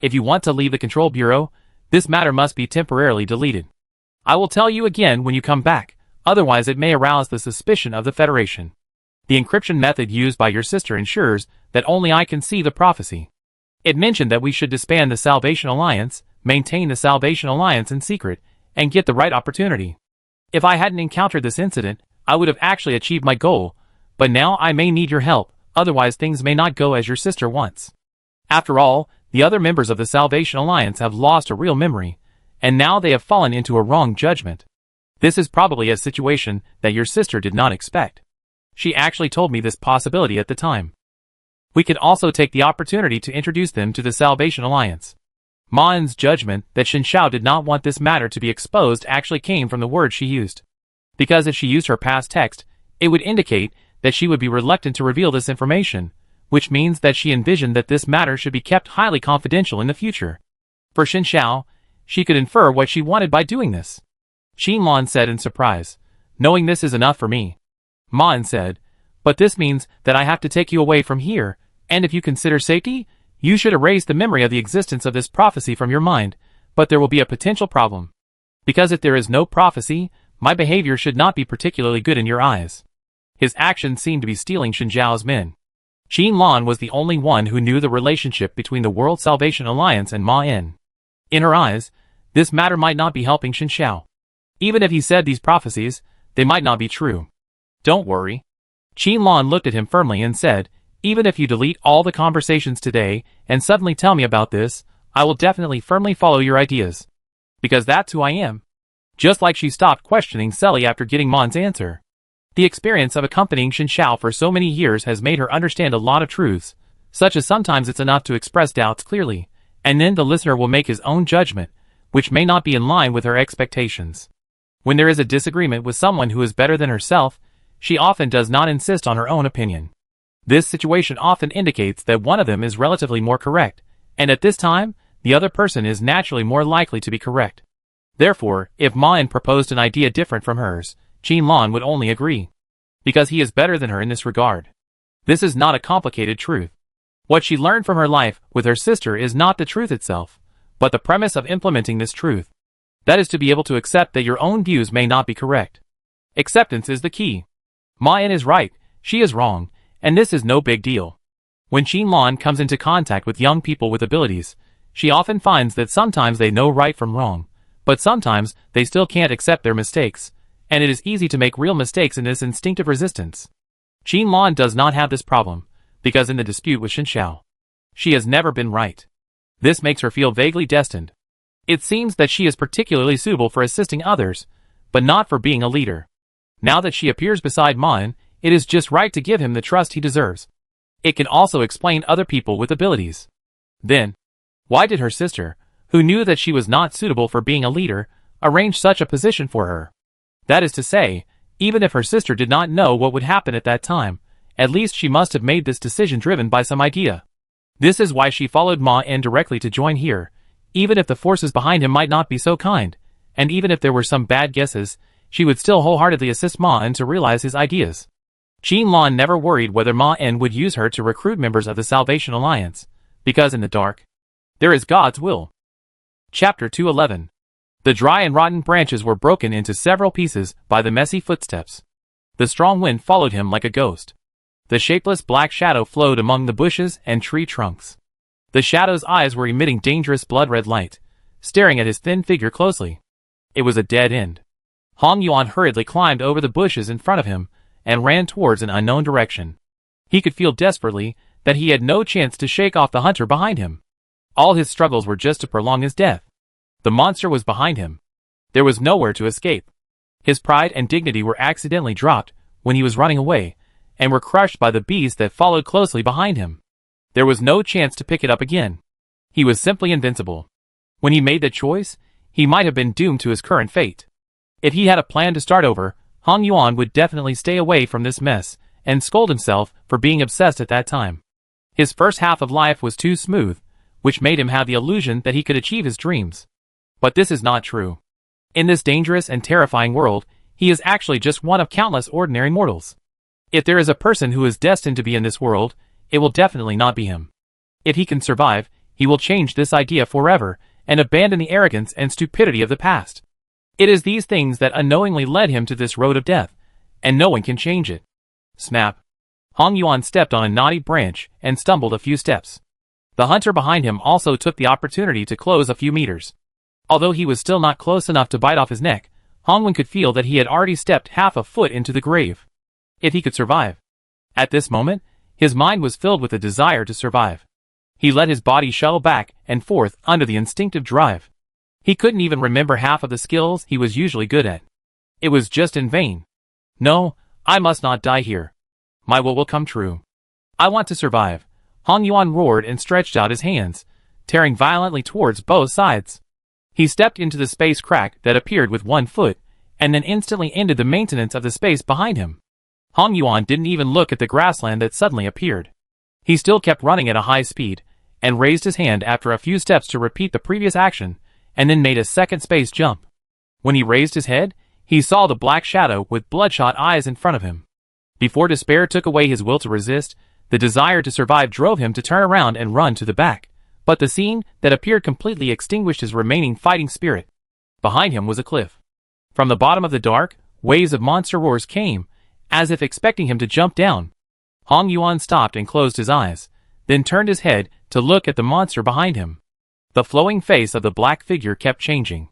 If you want to leave the Control Bureau, this matter must be temporarily deleted. I will tell you again when you come back, otherwise it may arouse the suspicion of the Federation. The encryption method used by your sister ensures that only I can see the prophecy. It mentioned that we should disband the Salvation Alliance, maintain the Salvation Alliance in secret, and get the right opportunity. If I hadn't encountered this incident, I would have actually achieved my goal, but now I may need your help, otherwise things may not go as your sister wants. After all, the other members of the Salvation Alliance have lost a real memory, and now they have fallen into a wrong judgment. This is probably a situation that your sister did not expect. She actually told me this possibility at the time. We could also take the opportunity to introduce them to the Salvation Alliance. Ma'an's judgment that Shen Zhao did not want this matter to be exposed actually came from the words she used. Because if she used her past text, it would indicate that she would be reluctant to reveal this information, which means that she envisioned that this matter should be kept highly confidential in the future. For Shen Zhao, she could infer what she wanted by doing this. Xinlan said in surprise, knowing this is enough for me. Ma'an said, but this means that I have to take you away from here, and if you consider safety, you should erase the memory of the existence of this prophecy from your mind, but there will be a potential problem. Because if there is no prophecy, my behavior should not be particularly good in your eyes. His actions seemed to be stealing Shen Zhao's men. Xinlan was the only one who knew the relationship between the World Salvation Alliance and Ma'an. In her eyes, this matter might not be helping Shen Zhao. Even if he said these prophecies, they might not be true. Don't worry. Xinlan looked at him firmly and said, even if you delete all the conversations today and suddenly tell me about this, I will definitely firmly follow your ideas. Because that's who I am. Just like she stopped questioning Selly after getting Ma'an's answer. The experience of accompanying Shen Zhao for so many years has made her understand a lot of truths, such as sometimes it's enough to express doubts clearly, and then the listener will make his own judgment, which may not be in line with her expectations. When there is a disagreement with someone who is better than herself, she often does not insist on her own opinion. This situation often indicates that one of them is relatively more correct, and at this time, the other person is naturally more likely to be correct. Therefore, if Ma'an proposed an idea different from hers, Xinlan would only agree. Because he is better than her in this regard. This is not a complicated truth. What she learned from her life with her sister is not the truth itself, but the premise of implementing this truth. That is to be able to accept that your own views may not be correct. Acceptance is the key. Ma'an is right, she is wrong, and this is no big deal. When Xinlan comes into contact with young people with abilities, she often finds that sometimes they know right from wrong, but sometimes they still can't accept their mistakes, and it is easy to make real mistakes in this instinctive resistance. Qin Lan does not have this problem, because in the dispute with Shen Xiao, she has never been right. This makes her feel vaguely destined. It seems that she is particularly suitable for assisting others, but not for being a leader. Now that she appears beside Man, it is just right to give him the trust he deserves. It can also explain other people with abilities. Then, why did her sister, who knew that she was not suitable for being a leader, arrange such a position for her? That is to say, even if her sister did not know what would happen at that time, at least she must have made this decision driven by some idea. This is why she followed Ma En directly to join here, even if the forces behind him might not be so kind, and even if there were some bad guesses, she would still wholeheartedly assist Ma En to realize his ideas. Qin Lan never worried whether Ma En would use her to recruit members of the Salvation Alliance, because in the dark, there is God's will. Chapter 211. The dry and rotten branches were broken into several pieces by the messy footsteps. The strong wind followed him like a ghost. The shapeless black shadow flowed among the bushes and tree trunks. The shadow's eyes were emitting dangerous blood-red light, staring at his thin figure closely. It was a dead end. Hong Yuan hurriedly climbed over the bushes in front of him and ran towards an unknown direction. He could feel desperately that he had no chance to shake off the hunter behind him. All his struggles were just to prolong his death. The monster was behind him. There was nowhere to escape. His pride and dignity were accidentally dropped when he was running away, and were crushed by the beast that followed closely behind him. There was no chance to pick it up again. He was simply invincible. When he made that choice, he might have been doomed to his current fate. If he had a plan to start over, Hong Yuan would definitely stay away from this mess, and scold himself for being obsessed at that time. His first half of life was too smooth, which made him have the illusion that he could achieve his dreams. But this is not true. In this dangerous and terrifying world, he is actually just one of countless ordinary mortals. If there is a person who is destined to be in this world, it will definitely not be him. If he can survive, he will change this idea forever and abandon the arrogance and stupidity of the past. It is these things that unknowingly led him to this road of death, and no one can change it. Snap. Hong Yuan stepped on a knotty branch and stumbled a few steps. The hunter behind him also took the opportunity to close a few meters. Although he was still not close enough to bite off his neck, Hong Yuan could feel that he had already stepped half a foot into the grave. If he could survive. At this moment, his mind was filled with a desire to survive. He let his body shuttle back and forth under the instinctive drive. He couldn't even remember half of the skills he was usually good at. It was just in vain. No, I must not die here. My will come true. I want to survive. Hong Yuan roared and stretched out his hands, tearing violently towards both sides. He stepped into the space crack that appeared with one foot, and then instantly ended the maintenance of the space behind him. Hong Yuan didn't even look at the grassland that suddenly appeared. He still kept running at a high speed, and raised his hand after a few steps to repeat the previous action, and then made a second space jump. When he raised his head, he saw the black shadow with bloodshot eyes in front of him. Before despair took away his will to resist, the desire to survive drove him to turn around and run to the back. But the scene that appeared completely extinguished his remaining fighting spirit. Behind him was a cliff. From the bottom of the dark, waves of monster roars came, as if expecting him to jump down. Hong Yuan stopped and closed his eyes, then turned his head to look at the monster behind him. The flowing face of the black figure kept changing.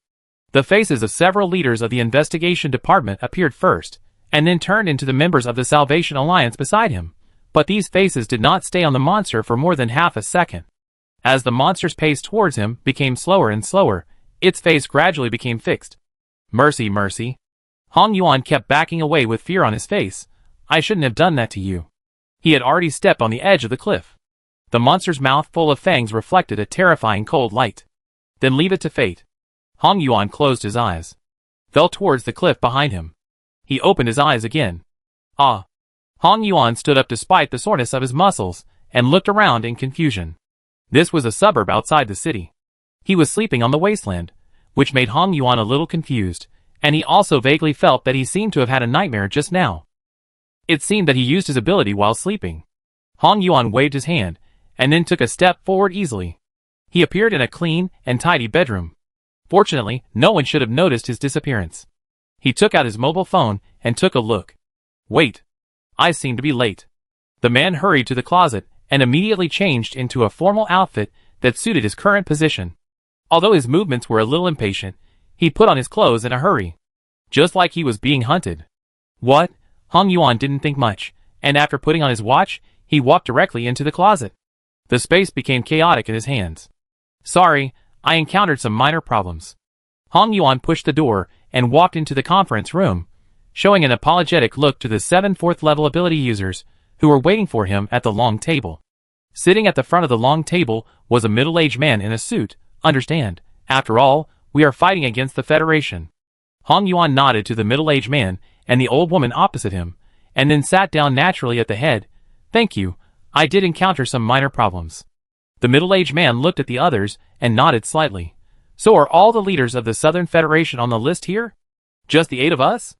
The faces of several leaders of the investigation department appeared first, and then turned into the members of the Salvation Alliance beside him. But these faces did not stay on the monster for more than half a second. As the monster's pace towards him became slower and slower, its face gradually became fixed. Mercy, mercy. Hong Yuan kept backing away with fear on his face. I shouldn't have done that to you. He had already stepped on the edge of the cliff. The monster's mouth full of fangs reflected a terrifying cold light. Then leave it to fate. Hong Yuan closed his eyes. Fell towards the cliff behind him. He opened his eyes again. Ah. Hong Yuan stood up despite the soreness of his muscles, and looked around in confusion. This was a suburb outside the city. He was sleeping on the wasteland, which made Hong Yuan a little confused, and he also vaguely felt that he seemed to have had a nightmare just now. It seemed that he used his ability while sleeping. Hong Yuan waved his hand, and then took a step forward easily. He appeared in a clean and tidy bedroom. Fortunately, no one should have noticed his disappearance. He took out his mobile phone and took a look. Wait. I seem to be late. The man hurried to the closet and immediately changed into a formal outfit that suited his current position. Although his movements were a little impatient, he put on his clothes in a hurry. Just like he was being hunted. What? Hong Yuan didn't think much, and after putting on his watch, he walked directly into the closet. The space became chaotic in his hands. Sorry, I encountered some minor problems. Hong Yuan pushed the door and walked into the conference room, showing an apologetic look to the 7 4th-level ability users who were waiting for him at the long table. Sitting at the front of the long table was a middle-aged man in a suit. Understand, after all, we are fighting against the Federation. Hong Yuan nodded to the middle-aged man and the old woman opposite him, and then sat down naturally at the head. Thank you, I did encounter some minor problems. The middle-aged man looked at the others and nodded slightly. So are all the leaders of the Southern Federation on the list here? Just the 8 of us?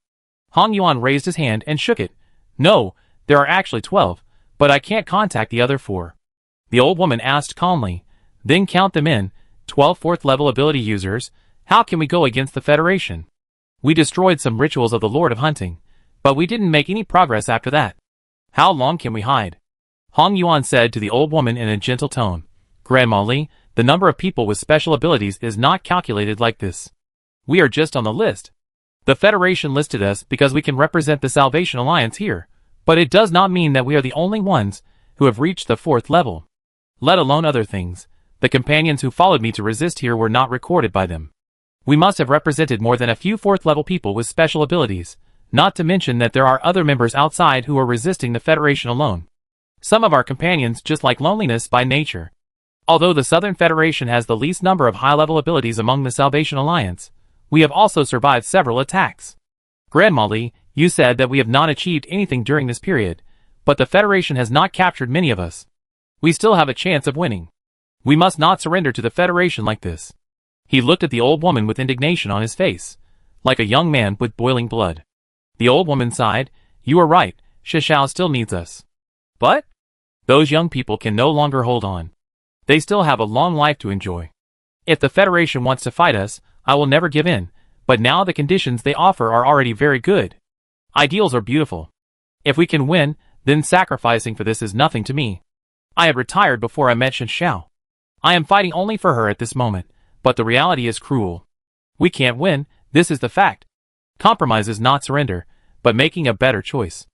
Hong Yuan raised his hand and shook it. No, there are actually 12, but I can't contact the other 4. The old woman asked calmly. Then count them in, 12 4th-level ability users. How can we go against the Federation? We destroyed some rituals of the Lord of Hunting, but we didn't make any progress after that. How long can we hide? Hong Yuan said to the old woman in a gentle tone. Grandma Li, the number of people with special abilities is not calculated like this. We are just on the list. The Federation listed us because we can represent the Salvation Alliance here, but it does not mean that we are the only ones who have reached the 4th level. Let alone other things. The companions who followed me to resist here were not recorded by them. We must have represented more than a few 4th-level people with special abilities, not to mention that there are other members outside who are resisting the Federation alone. Some of our companions just like loneliness by nature. Although the Southern Federation has the least number of high-level abilities among the Salvation Alliance, we have also survived several attacks. Grandma Li, you said that we have not achieved anything during this period, but the Federation has not captured many of us. We still have a chance of winning. We must not surrender to the Federation like this. He looked at the old woman with indignation on his face, like a young man with boiling blood. The old woman sighed. You are right, Shishao still needs us. But? Those young people can no longer hold on. They still have a long life to enjoy. If the Federation wants to fight us, I will never give in, but now the conditions they offer are already very good. Ideals are beautiful. If we can win, then sacrificing for this is nothing to me. I had retired before I met Shishao. I am fighting only for her at this moment, but the reality is cruel. We can't win, this is the fact. Compromise is not surrender, but making a better choice.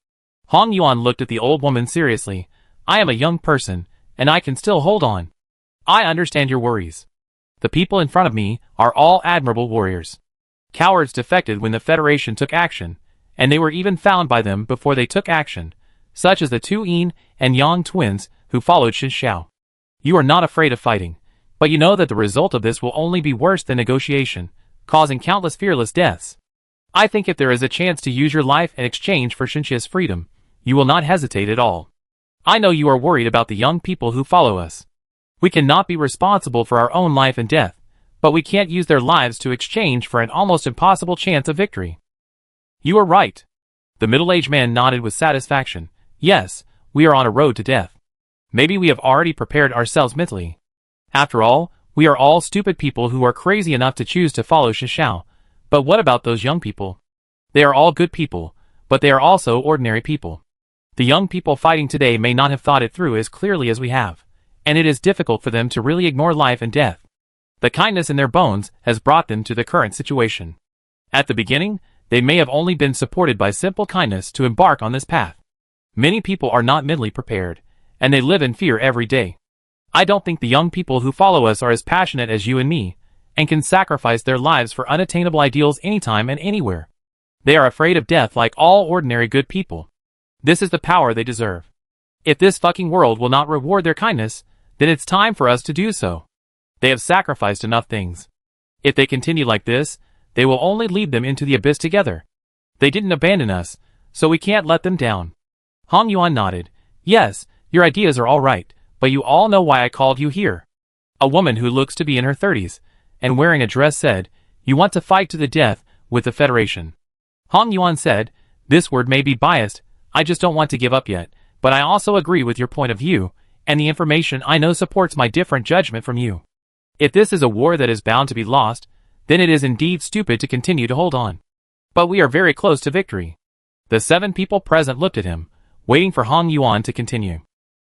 Hong Yuan looked at the old woman seriously. I am a young person, and I can still hold on. I understand your worries. The people in front of me are all admirable warriors. Cowards defected when the Federation took action, and they were even found by them before they took action, such as the 2 Yin and Yang twins who followed Shishao. You are not afraid of fighting, but you know that the result of this will only be worse than negotiation, causing countless fearless deaths. I think if there is a chance to use your life in exchange for Shinchia's freedom, you will not hesitate at all. I know you are worried about the young people who follow us. We cannot be responsible for our own life and death, but we can't use their lives to exchange for an almost impossible chance of victory. You are right. The middle-aged man nodded with satisfaction. Yes, we are on a road to death. Maybe we have already prepared ourselves mentally. After all, we are all stupid people who are crazy enough to choose to follow Shishao. But what about those young people? They are all good people, but they are also ordinary people. The young people fighting today may not have thought it through as clearly as we have, and it is difficult for them to really ignore life and death. The kindness in their bones has brought them to the current situation. At the beginning, they may have only been supported by simple kindness to embark on this path. Many people are not mentally prepared, and they live in fear every day. I don't think the young people who follow us are as passionate as you and me, and can sacrifice their lives for unattainable ideals anytime and anywhere. They are afraid of death like all ordinary good people. This is the power they deserve. If this fucking world will not reward their kindness, then it's time for us to do so. They have sacrificed enough things. If they continue like this, they will only lead them into the abyss together. They didn't abandon us, so we can't let them down. Hong Yuan nodded. Yes, your ideas are all right, but you all know why I called you here. A woman who looks to be in her 30s, and wearing a dress said, you want to fight to the death with the Federation. Hong Yuan said, this word may be biased, I just don't want to give up yet, but I also agree with your point of view, and the information I know supports my different judgment from you. If this is a war that is bound to be lost, then it is indeed stupid to continue to hold on. But we are very close to victory. The 7 people present looked at him, waiting for Hong Yuan to continue.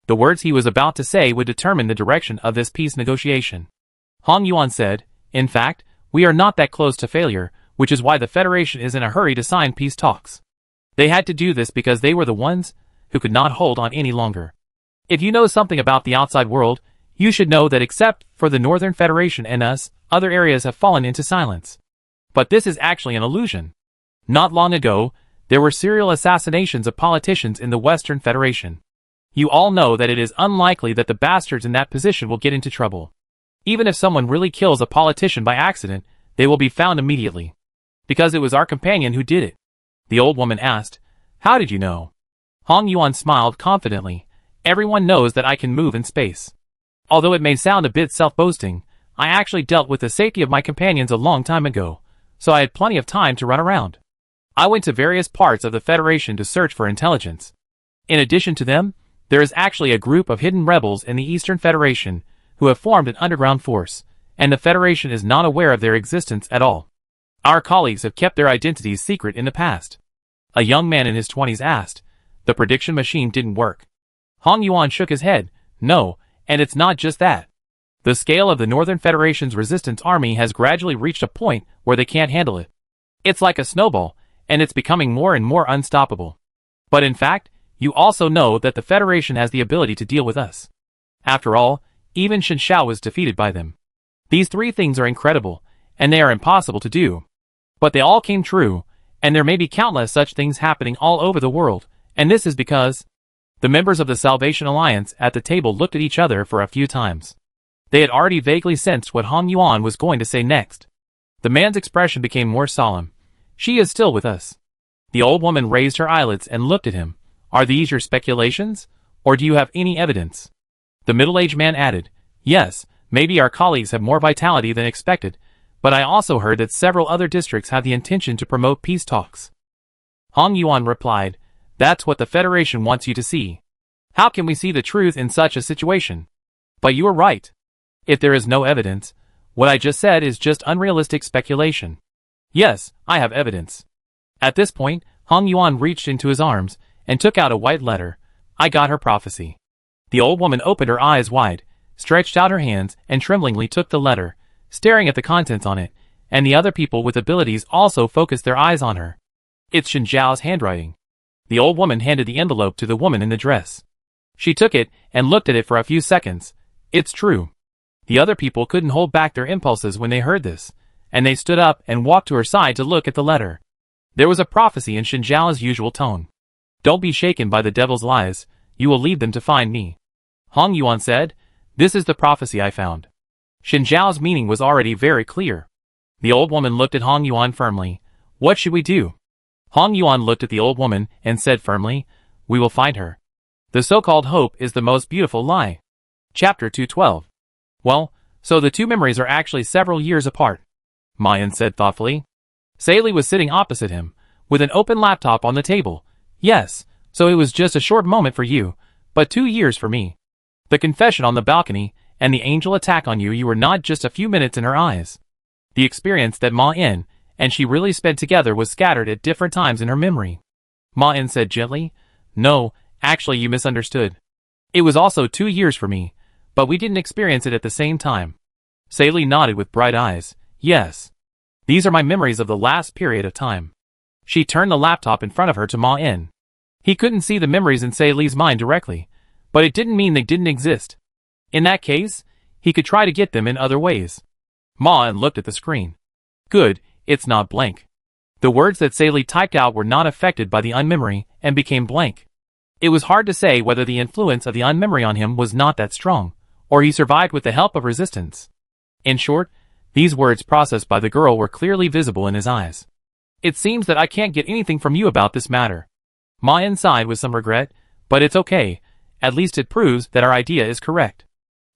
The words he was about to say would determine the direction of this peace negotiation. Hong Yuan said, "In fact, we are not that close to failure, which is why the Federation is in a hurry to sign peace talks. They had to do this because they were the ones who could not hold on any longer. If you know something about the outside world, you should know that except for the Northern Federation and us, other areas have fallen into silence. But this is actually an illusion. Not long ago, there were serial assassinations of politicians in the Western Federation. You all know that it is unlikely that the bastards in that position will get into trouble. Even if someone really kills a politician by accident, they will be found immediately. Because it was our companion who did it." The old woman asked, "How did you know?" Hong Yuan smiled confidently. "Everyone knows that I can move in space. Although it may sound a bit self-boasting, I actually dealt with the safety of my companions a long time ago, so I had plenty of time to run around. I went to various parts of the Federation to search for intelligence. In addition to them, there is actually a group of hidden rebels in the Eastern Federation who have formed an underground force, and the Federation is not aware of their existence at all. Our colleagues have kept their identities secret in the past." A young man in his 20s asked. "The prediction machine didn't work?" Hong Yuan shook his head. "No, and it's not just that. The scale of the Northern Federation's resistance army has gradually reached a point where they can't handle it. It's like a snowball, and it's becoming more and more unstoppable. But in fact, you also know that the Federation has the ability to deal with us. After all, even Shen Shao was defeated by them. These three things are incredible, and they are impossible to do. But they all came true, and there may be countless such things happening all over the world, and this is because..." The members of the Salvation Alliance at the table looked at each other for a few times. They had already vaguely sensed what Hong Yuan was going to say next. The man's expression became more solemn. "She is still with us." The old woman raised her eyelids and looked at him. "Are these your speculations, or do you have any evidence?" The middle-aged man added, "Yes, maybe our colleagues have more vitality than expected, but I also heard that several other districts have the intention to promote peace talks." Hong Yuan replied, "That's what the Federation wants you to see. How can we see the truth in such a situation? But you are right. If there is no evidence, what I just said is just unrealistic speculation. Yes, I have evidence." At this point, Hong Yuan reached into his arms and took out a white letter. "I got her prophecy." The old woman opened her eyes wide, stretched out her hands, and tremblingly took the letter, staring at the contents on it, and the other people with abilities also focused their eyes on her. "It's Shen Zhao's handwriting." The old woman handed the envelope to the woman in the dress. She took it and looked at it for a few seconds. "It's true." The other people couldn't hold back their impulses when they heard this, and they stood up and walked to her side to look at the letter. There was a prophecy in Shen Zhao's usual tone. "Don't be shaken by the devil's lies, you will lead them to find me." Hong Yuan said, "This is the prophecy I found." Shen Zhao's meaning was already very clear. The old woman looked at Hong Yuan firmly. "What should we do?" Hong Yuan looked at the old woman and said firmly, "We will find her. The so-called hope is the most beautiful lie." Chapter 212. "Well, so the two memories are actually several years apart," Mayan said thoughtfully. Saley was sitting opposite him, with an open laptop on the table. "Yes, so it was just a short moment for you, but 2 years for me. The confession on the balcony, and the angel attack on you, you were not just a few minutes in her eyes. The experience that Ma-In and she really spent together was scattered at different times in her memory." Ma-In said gently, "No, actually you misunderstood. It was also 2 years for me, but we didn't experience it at the same time." Saley nodded with bright eyes. "Yes. These are my memories of the last period of time." She turned the laptop in front of her to Ma-In. He couldn't see the memories in Saley's mind directly, but it didn't mean they didn't exist. In that case, he could try to get them in other ways. Ma-In looked at the screen. "Good, it's not blank." The words that Saley typed out were not affected by the unmemory and became blank. It was hard to say whether the influence of the unmemory on him was not that strong, or he survived with the help of resistance. In short, these words processed by the girl were clearly visible in his eyes. "It seems that I can't get anything from you about this matter." Ma-In sighed with some regret, "But it's okay, at least it proves that our idea is correct."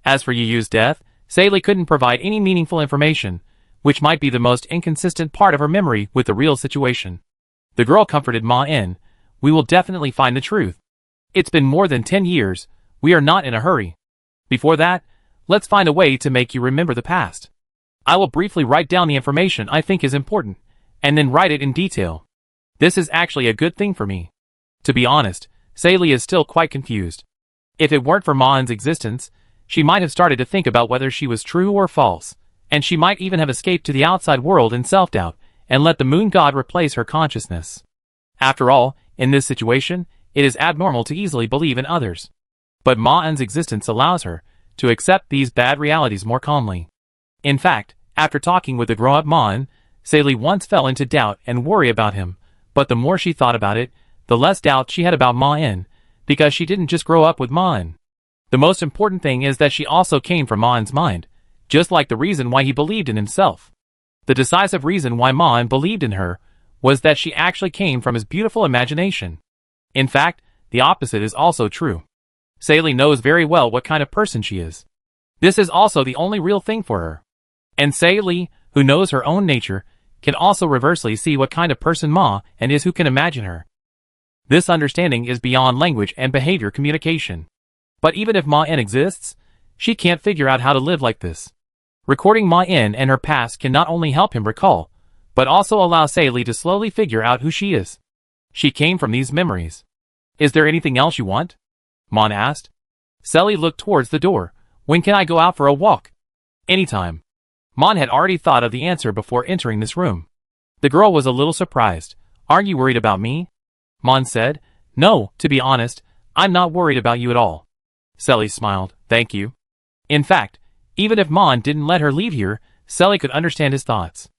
As for Yu's death, Saley couldn't provide any meaningful information, which might be the most inconsistent part of her memory with the real situation. The girl comforted Ma-In, "We will definitely find the truth. It's been more than 10 years, we are not in a hurry. Before that, let's find a way to make you remember the past. I will briefly write down the information I think is important, and then write it in detail. This is actually a good thing for me." To be honest, Saley is still quite confused. If it weren't for Ma's existence, she might have started to think about whether she was true or false, and she might even have escaped to the outside world in self-doubt and let the moon god replace her consciousness. After all, in this situation, it is abnormal to easily believe in others. But Ma's existence allows her to accept these bad realities more calmly. In fact, after talking with the grown-up Ma'an, Sally once fell into doubt and worry about him, but the more she thought about it, the less doubt she had about Ma'an, because she didn't just grow up with Ma'an. The most important thing is that she also came from Ma'an's mind, just like the reason why he believed in himself. The decisive reason why Ma'an believed in her was that she actually came from his beautiful imagination. In fact, the opposite is also true. Sally knows very well what kind of person she is. This is also the only real thing for her. And Sally, who knows her own nature, can also reversely see what kind of person Ma'an is who can imagine her. This understanding is beyond language and behavior communication. But even if Ma'an exists, she can't figure out how to live like this. Recording Ma'an and her past can not only help him recall, but also allow Sally to slowly figure out who she is. She came from these memories. Is there anything else you want? Ma'an asked. Sally looked towards the door. When can I go out for a walk? Anytime. Ma'an had already thought of the answer before entering this room. The girl was a little surprised. Aren't you worried about me? Ma'an said. No, to be honest, I'm not worried about you at all. Sally smiled. Thank you. In fact, even if Ma'an didn't let her leave here, Sally could understand his thoughts.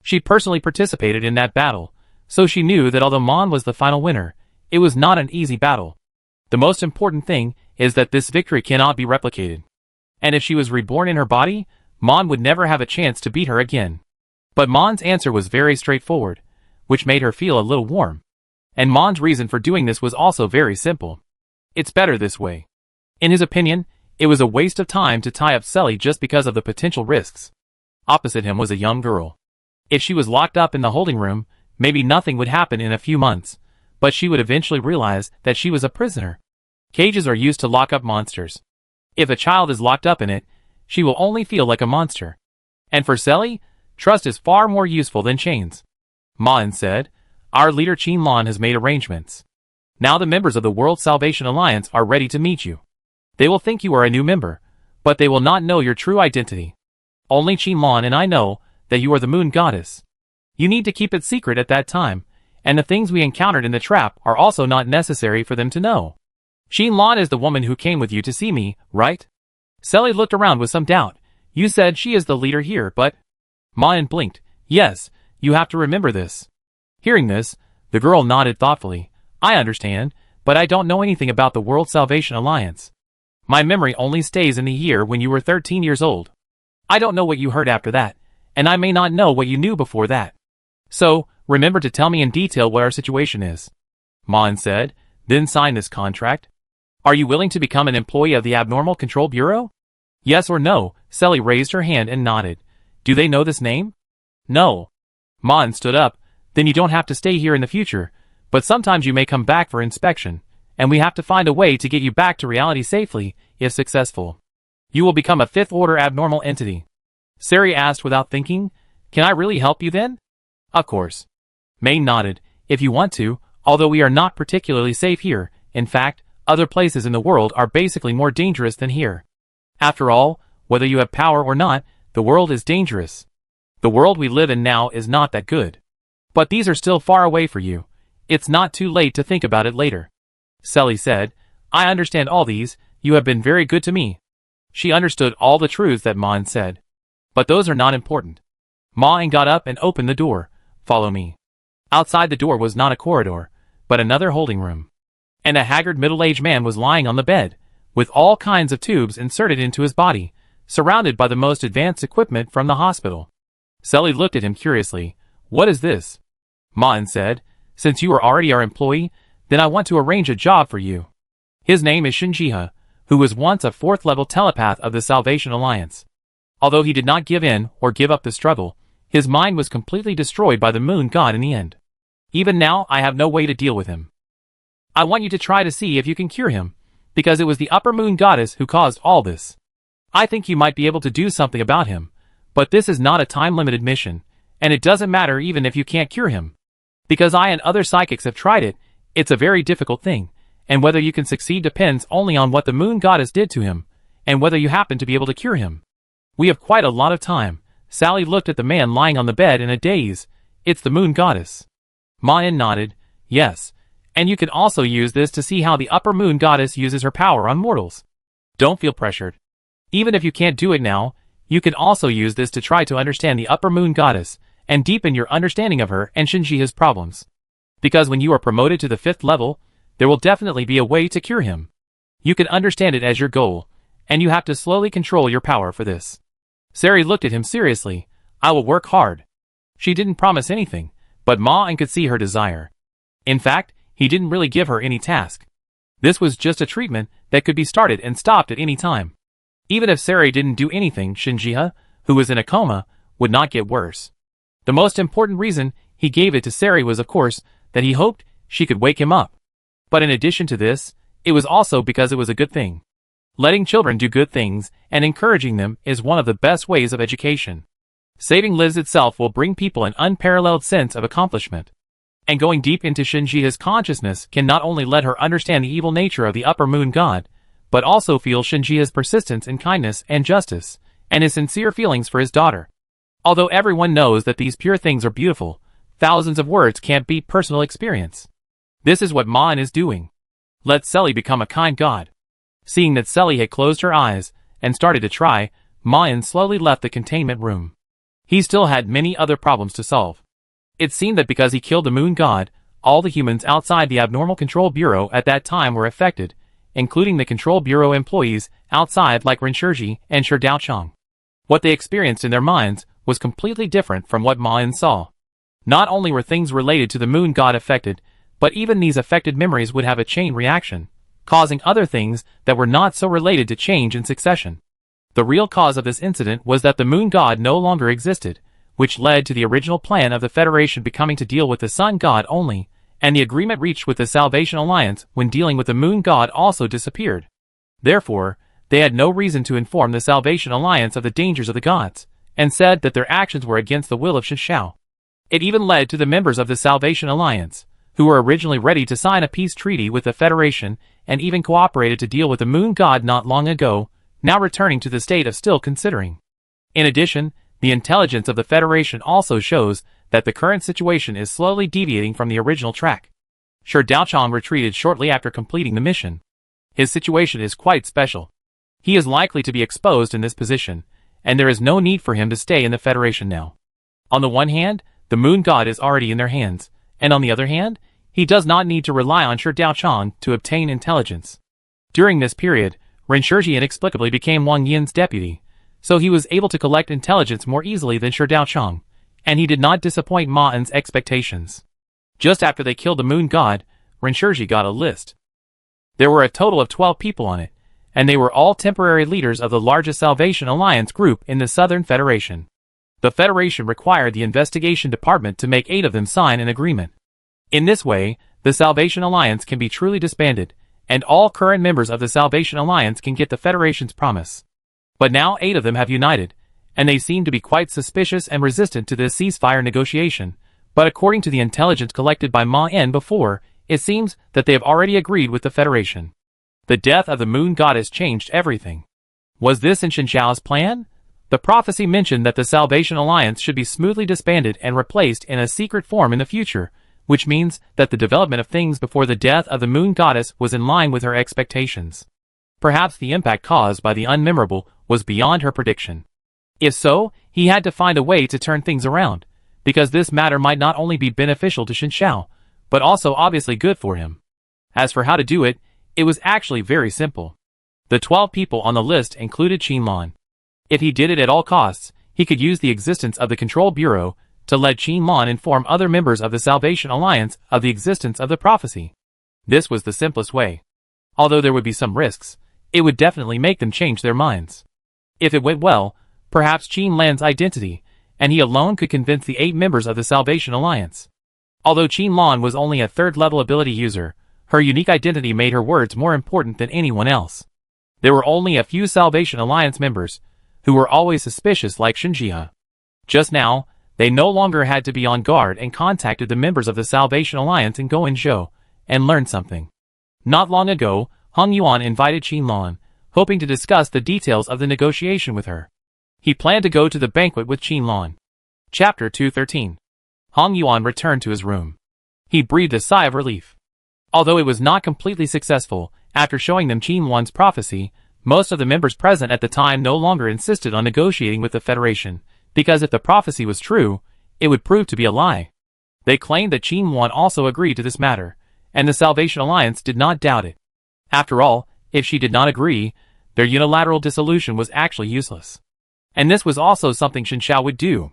She personally participated in that battle, so she knew that although Ma'an was the final winner, it was not an easy battle. The most important thing is that this victory cannot be replicated. And if she was reborn in her body, Ma'an would never have a chance to beat her again. But Ma'an's answer was very straightforward, which made her feel a little warm. And Ma'an's reason for doing this was also very simple. It's better this way. In his opinion, it was a waste of time to tie up Sally just because of the potential risks. Opposite him was a young girl. If she was locked up in the holding room, maybe nothing would happen in a few months, but she would eventually realize that she was a prisoner. Cages are used to lock up monsters. If a child is locked up in it, she will only feel like a monster. And for Sally, trust is far more useful than chains. Ma'an said, Our leader Qin has made arrangements. Now the members of the World Salvation Alliance are ready to meet you. They will think you are a new member, but they will not know your true identity. Only Qin and I know that you are the moon goddess. You need to keep it secret at that time, and the things we encountered in the trap are also not necessary for them to know. Qin is the woman who came with you to see me, right? Sally looked around with some doubt. You said she is the leader here, but... Ma'an blinked. Yes, you have to remember this. Hearing this, the girl nodded thoughtfully. I understand, but I don't know anything about the World Salvation Alliance. My memory only stays in the year when you were 13 years old. I don't know what you heard after that, and I may not know what you knew before that. So, remember to tell me in detail what our situation is. Ma'an said, then sign this contract. Are you willing to become an employee of the Abnormal Control Bureau? Yes or no? Sally raised her hand and nodded. Do they know this name? No. Ma'an stood up. Then you don't have to stay here in the future, but sometimes you may come back for inspection, and we have to find a way to get you back to reality safely, if successful. You will become a fifth-order abnormal entity. Sari asked without thinking, Can I really help you then? Of course. May nodded. If you want to, although we are not particularly safe here, in fact, other places in the world are basically more dangerous than here. After all, whether you have power or not, the world is dangerous. The world we live in now is not that good. But these are still far away for you. It's not too late to think about it later. Sally said, I understand all these, you have been very good to me. She understood all the truths that Ma'an said. But those are not important. Ma'an got up and opened the door. Follow me. Outside the door was not a corridor, but another holding room. And a haggard middle-aged man was lying on the bed, with all kinds of tubes inserted into his body, surrounded by the most advanced equipment from the hospital. Sally looked at him curiously. What is this? Ma'an said, Since you are already our employee, then I want to arrange a job for you. His name is Shinjiha, who was once a fourth-level telepath of the Salvation Alliance. Although he did not give in or give up the struggle, his mind was completely destroyed by the moon god in the end. Even now, I have no way to deal with him. I want you to try to see if you can cure him, because it was the upper moon goddess who caused all this. I think you might be able to do something about him, but this is not a time-limited mission, and it doesn't matter even if you can't cure him. Because I and other psychics have tried it, it's a very difficult thing, and whether you can succeed depends only on what the moon goddess did to him, and whether you happen to be able to cure him. We have quite a lot of time. Sally looked at the man lying on the bed in a daze. It's the moon goddess. Ma-En nodded. Yes, and you can also use this to see how the upper moon goddess uses her power on mortals. Don't feel pressured. Even if you can't do it now, you can also use this to try to understand the upper moon goddess and deepen your understanding of her and Shinji's problems. Because when you are promoted to the 5th level, there will definitely be a way to cure him. You can understand it as your goal, and you have to slowly control your power for this. Sari looked at him seriously. I will work hard. She didn't promise anything, but Ma-En could see her desire. In fact, he didn't really give her any task. This was just a treatment that could be started and stopped at any time. Even if Sari didn't do anything, Shinji, who was in a coma, would not get worse. The most important reason he gave it to Sari was, of course, that he hoped she could wake him up. But in addition to this, it was also because it was a good thing. Letting children do good things and encouraging them is one of the best ways of education. Saving lives itself will bring people an unparalleled sense of accomplishment. And going deep into Shinji's consciousness can not only let her understand the evil nature of the upper moon god, but also feel Shinji's persistence in kindness and justice, and his sincere feelings for his daughter. Although everyone knows that these pure things are beautiful, thousands of words can't beat personal experience. This is what Ma-En is doing. Let Selly become a kind god. Seeing that Selly had closed her eyes and started to try, Ma-En slowly left the containment room. He still had many other problems to solve. It seemed that because he killed the moon god, all the humans outside the Abnormal Control Bureau at that time were affected, including the Control Bureau employees outside like Renshurji and Shi Daochang. What they experienced in their minds was completely different from what Ma-En saw. Not only were things related to the moon god affected, but even these affected memories would have a chain reaction, causing other things that were not so related to change in succession. The real cause of this incident was that the moon god no longer existed, which led to the original plan of the Federation becoming to deal with the sun god only, and the agreement reached with the Salvation Alliance when dealing with the moon god also disappeared. Therefore, they had no reason to inform the Salvation Alliance of the dangers of the gods, and said that their actions were against the will of Shishao. It even led to the members of the Salvation Alliance, who were originally ready to sign a peace treaty with the Federation and even cooperated to deal with the moon god not long ago, now returning to the state of still considering. In addition, the intelligence of the Federation also shows that the current situation is slowly deviating from the original track. Shi Daochang retreated shortly after completing the mission. His situation is quite special. He is likely to be exposed in this position, and there is no need for him to stay in the Federation now. On the one hand, the moon god is already in their hands, and on the other hand, he does not need to rely on Shi Daochang to obtain intelligence. During this period, Renshurji inexplicably became Wang Yin's deputy, so he was able to collect intelligence more easily than Shi Daochang, and he did not disappoint Ma-En's expectations. Just after they killed the moon god, Renshurji got a list. There were a total of 12 people on it, and they were all temporary leaders of the largest Salvation Alliance group in the Southern Federation. The Federation required the investigation department to make 8 of them sign an agreement. In this way, the Salvation Alliance can be truly disbanded, and all current members of the Salvation Alliance can get the Federation's promise. But now 8 of them have united, and they seem to be quite suspicious and resistant to this ceasefire negotiation, but according to the intelligence collected by Ma-En before, it seems that they have already agreed with the Federation. The death of the moon goddess changed everything. Was this in Shinjiao's plan? The prophecy mentioned that the Salvation Alliance should be smoothly disbanded and replaced in a secret form in the future, which means that the development of things before the death of the moon goddess was in line with her expectations. Perhaps the impact caused by the unmemorable was beyond her prediction. If so, he had to find a way to turn things around, because this matter might not only be beneficial to Shinjiao, but also obviously good for him. As for how to do it, it was actually very simple. The 12 people on the list included Qinlan. If he did it at all costs, he could use the existence of the Control Bureau to let Qinlan inform other members of the Salvation Alliance of the existence of the prophecy. This was the simplest way. Although there would be some risks, it would definitely make them change their minds. If it went well, perhaps Qinlan's identity, and he alone could convince the 8 members of the Salvation Alliance. Although Qinlan was only a 3rd-level ability user, her unique identity made her words more important than anyone else. There were only a few Salvation Alliance members, who were always suspicious like Shinji. Just now, they no longer had to be on guard and contacted the members of the Salvation Alliance in Goenzhou, and learned something. Not long ago, Hong Yuan invited Qinlan, hoping to discuss the details of the negotiation with her. He planned to go to the banquet with Qinlan. Chapter 213. Hong Yuan returned to his room. He breathed a sigh of relief. Although it was not completely successful, after showing them Qinlan's prophecy, most of the members present at the time no longer insisted on negotiating with the Federation, because if the prophecy was true, it would prove to be a lie. They claimed that Qinlan also agreed to this matter, and the Salvation Alliance did not doubt it. After all, if she did not agree, their unilateral dissolution was actually useless. And this was also something Shen Xiao would do.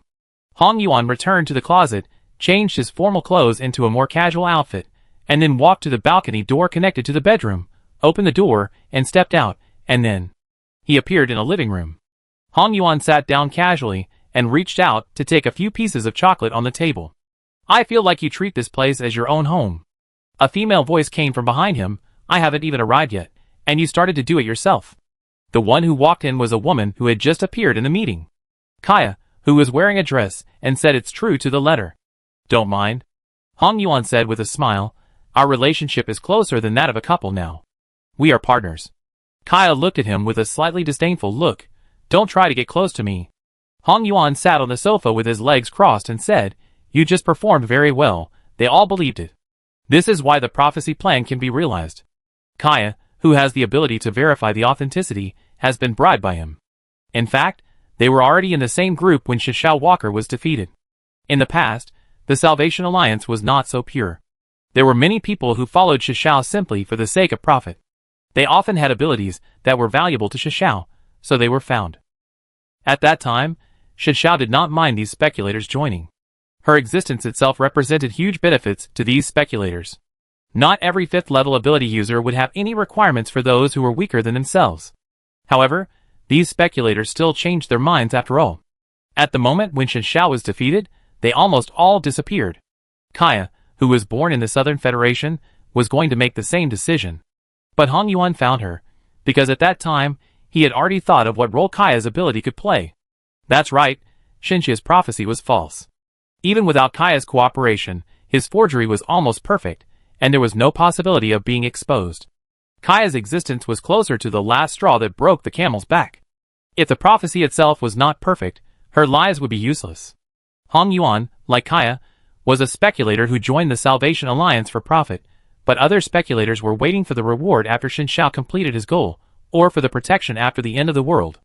Hong Yuan returned to the closet, changed his formal clothes into a more casual outfit, and then walked to the balcony door connected to the bedroom, opened the door, and stepped out, and then he appeared in a living room. Hong Yuan sat down casually and reached out to take a few pieces of chocolate on the table. "I feel like you treat this place as your own home." A female voice came from behind him. "I haven't even arrived yet, and you started to do it yourself." The one who walked in was a woman who had just appeared in the meeting. Kaya, who was wearing a dress, and said it's true to the letter. "Don't mind," Hong Yuan said with a smile. "Our relationship is closer than that of a couple now. We are partners." Kaya looked at him with a slightly disdainful look. "Don't try to get close to me." Hong Yuan sat on the sofa with his legs crossed and said, "You just performed very well." They all believed it. This is why the prophecy plan can be realized. Kaya, who has the ability to verify the authenticity, has been bribed by him. In fact, they were already in the same group when Xiao Walker was defeated. In the past, the Salvation Alliance was not so pure. There were many people who followed Xiao simply for the sake of profit. They often had abilities that were valuable to Xiao, so they were found. At that time, Xiao did not mind these speculators joining. Her existence itself represented huge benefits to these speculators. Not every 5th level ability user would have any requirements for those who were weaker than themselves. However, these speculators still changed their minds after all. At the moment when Xiao was defeated, they almost all disappeared. Kaya, who was born in the Southern Federation, was going to make the same decision. But Hong Yuan found her, because at that time, he had already thought of what role Kaya's ability could play. That's right, Shenxia's prophecy was false. Even without Kaya's cooperation, his forgery was almost perfect, and there was no possibility of being exposed. Kaya's existence was closer to the last straw that broke the camel's back. If the prophecy itself was not perfect, her lies would be useless. Hong Yuan, like Kaya, was a speculator who joined the Salvation Alliance for profit, but other speculators were waiting for the reward after Xiao completed his goal, or for the protection after the end of the world.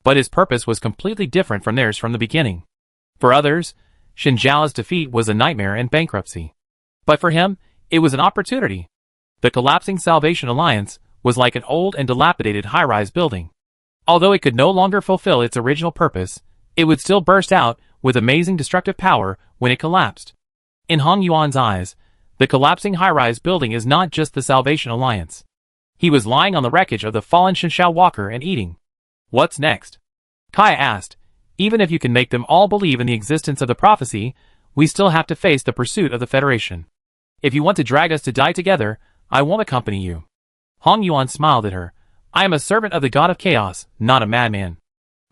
But his purpose was completely different from theirs from the beginning. For others, Xiao's defeat was a nightmare and bankruptcy. But for him, it was an opportunity. The collapsing Salvation Alliance was like an old and dilapidated high-rise building. Although it could no longer fulfill its original purpose, it would still burst out with amazing destructive power when it collapsed. In Hong Yuan's eyes, the collapsing high-rise building is not just the Salvation Alliance. He was lying on the wreckage of the fallen Xiao Walker and eating. "What's next?" Kaya asked. "Even if you can make them all believe in the existence of the prophecy, we still have to face the pursuit of the Federation. If you want to drag us to die together, I won't accompany you." Hong Yuan smiled at her. "I am a servant of the God of Chaos, not a madman.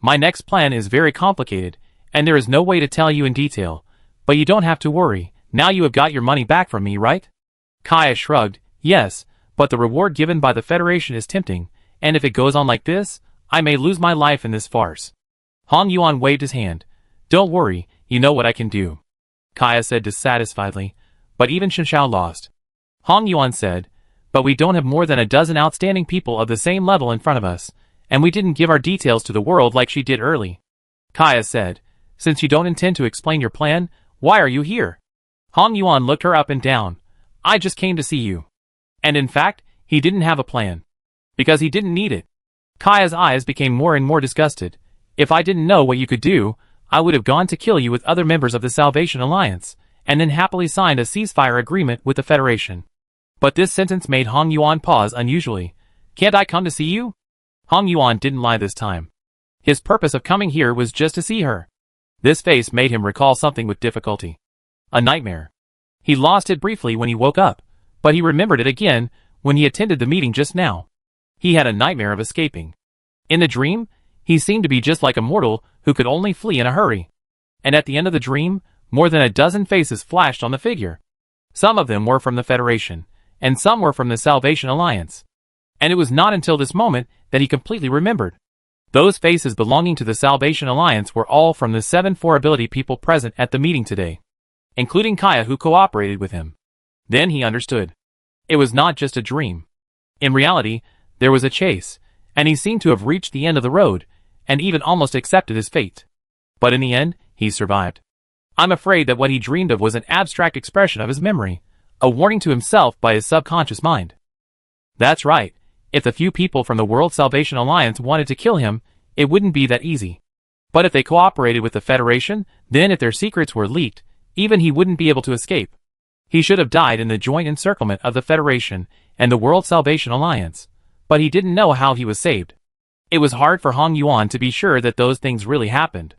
My next plan is very complicated, and there is no way to tell you in detail, but you don't have to worry. Now you have got your money back from me, right?" Kaya shrugged. "Yes, but the reward given by the Federation is tempting, and if it goes on like this, I may lose my life in this farce." Hong Yuan waved his hand. "Don't worry, you know what I can do," Kaya said dissatisfiedly. "But even Xiao lost." Hong Yuan said, "But we don't have more than a dozen outstanding people of the same level in front of us, and we didn't give our details to the world like she did early." Kaya said, "Since you don't intend to explain your plan, why are you here?" Hong Yuan looked her up and down. "I just came to see you." And in fact, he didn't have a plan. Because he didn't need it. Kaya's eyes became more and more disgusted. "If I didn't know what you could do, I would have gone to kill you with other members of the Salvation Alliance, and then happily signed a ceasefire agreement with the Federation." But this sentence made Hong Yuan pause unusually. "Can't I come to see you?" Hong Yuan didn't lie this time. His purpose of coming here was just to see her. This face made him recall something with difficulty. A nightmare. He lost it briefly when he woke up, but he remembered it again when he attended the meeting just now. He had a nightmare of escaping. In the dream, he seemed to be just like a mortal who could only flee in a hurry. And at the end of the dream, more than a dozen faces flashed on the figure. Some of them were from the Federation, and some were from the Salvation Alliance. And it was not until this moment that he completely remembered. Those faces belonging to the Salvation Alliance were all from the 7-4 ability people present at the meeting today, including Kaya, who cooperated with him. Then he understood. It was not just a dream. In reality, there was a chase, and he seemed to have reached the end of the road, and even almost accepted his fate. But in the end, he survived. I'm afraid that what he dreamed of was an abstract expression of his memory, a warning to himself by his subconscious mind. That's right. If the few people from the World Salvation Alliance wanted to kill him, it wouldn't be that easy. But if they cooperated with the Federation, then if their secrets were leaked, even he wouldn't be able to escape. He should have died in the joint encirclement of the Federation and the World Salvation Alliance, but he didn't know how he was saved. It was hard for Hong Yuan to be sure that those things really happened.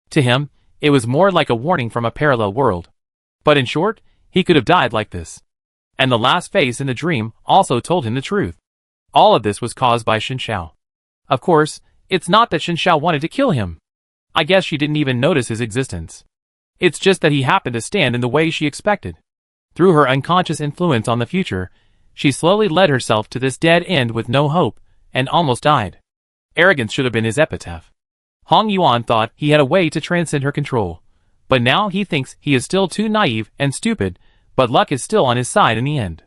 To him, it was more like a warning from a parallel world. But in short, he could have died like this. And the last face in the dream also told him the truth. All of this was caused by Xin Xiao. Of course, it's not that Xin Xiao wanted to kill him. I guess she didn't even notice his existence. It's just that he happened to stand in the way she expected. Through her unconscious influence on the future, she slowly led herself to this dead end with no hope, and almost died. Arrogance should have been his epitaph. Hong Yuan thought he had a way to transcend her control, but now he thinks he is still too naive and stupid, but luck is still on his side in the end.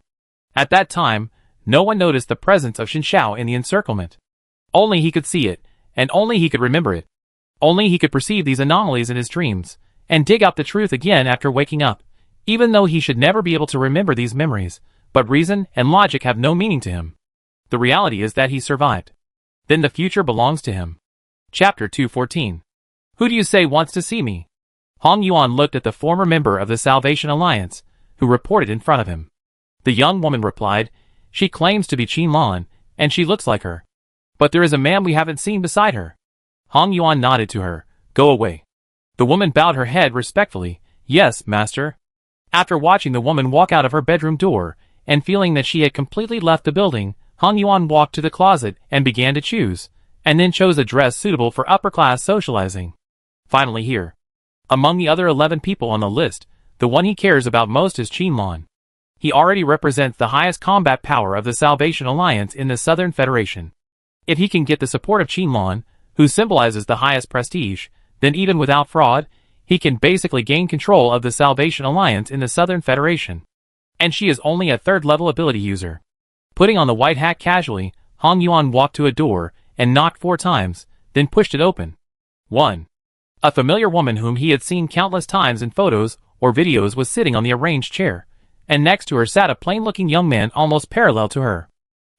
At that time, no one noticed the presence of Xin Xiao in the encirclement. Only he could see it, and only he could remember it. Only he could perceive these anomalies in his dreams, and dig out the truth again after waking up, even though he should never be able to remember these memories, but reason and logic have no meaning to him. The reality is that he survived. Then the future belongs to him. Chapter 214. Who do you say wants to see me? Hong Yuan looked at the former member of the Salvation Alliance, who reported in front of him. The young woman replied, she claims to be Qin Lan, and she looks like her. But there is a man we haven't seen beside her. Hong Yuan nodded to her. Go away. The woman bowed her head respectfully. Yes, master. After watching the woman walk out of her bedroom door, and feeling that she had completely left the building, Hong Yuan walked to the closet and began to choose, and then chose a dress suitable for upper-class socializing. Finally here. Among the other 11 people on the list, the one he cares about most is Qin Lan. He already represents the highest combat power of the Salvation Alliance in the Southern Federation. If he can get the support of Qin Lan, who symbolizes the highest prestige, then even without fraud, he can basically gain control of the Salvation Alliance in the Southern Federation. And she is only a third-level ability user. Putting on the white hat casually, Hong Yuan walked to a door and knocked 4 times, then pushed it open. 1. A familiar woman whom he had seen countless times in photos or videos was sitting on the arranged chair, and next to her sat a plain-looking young man almost parallel to her.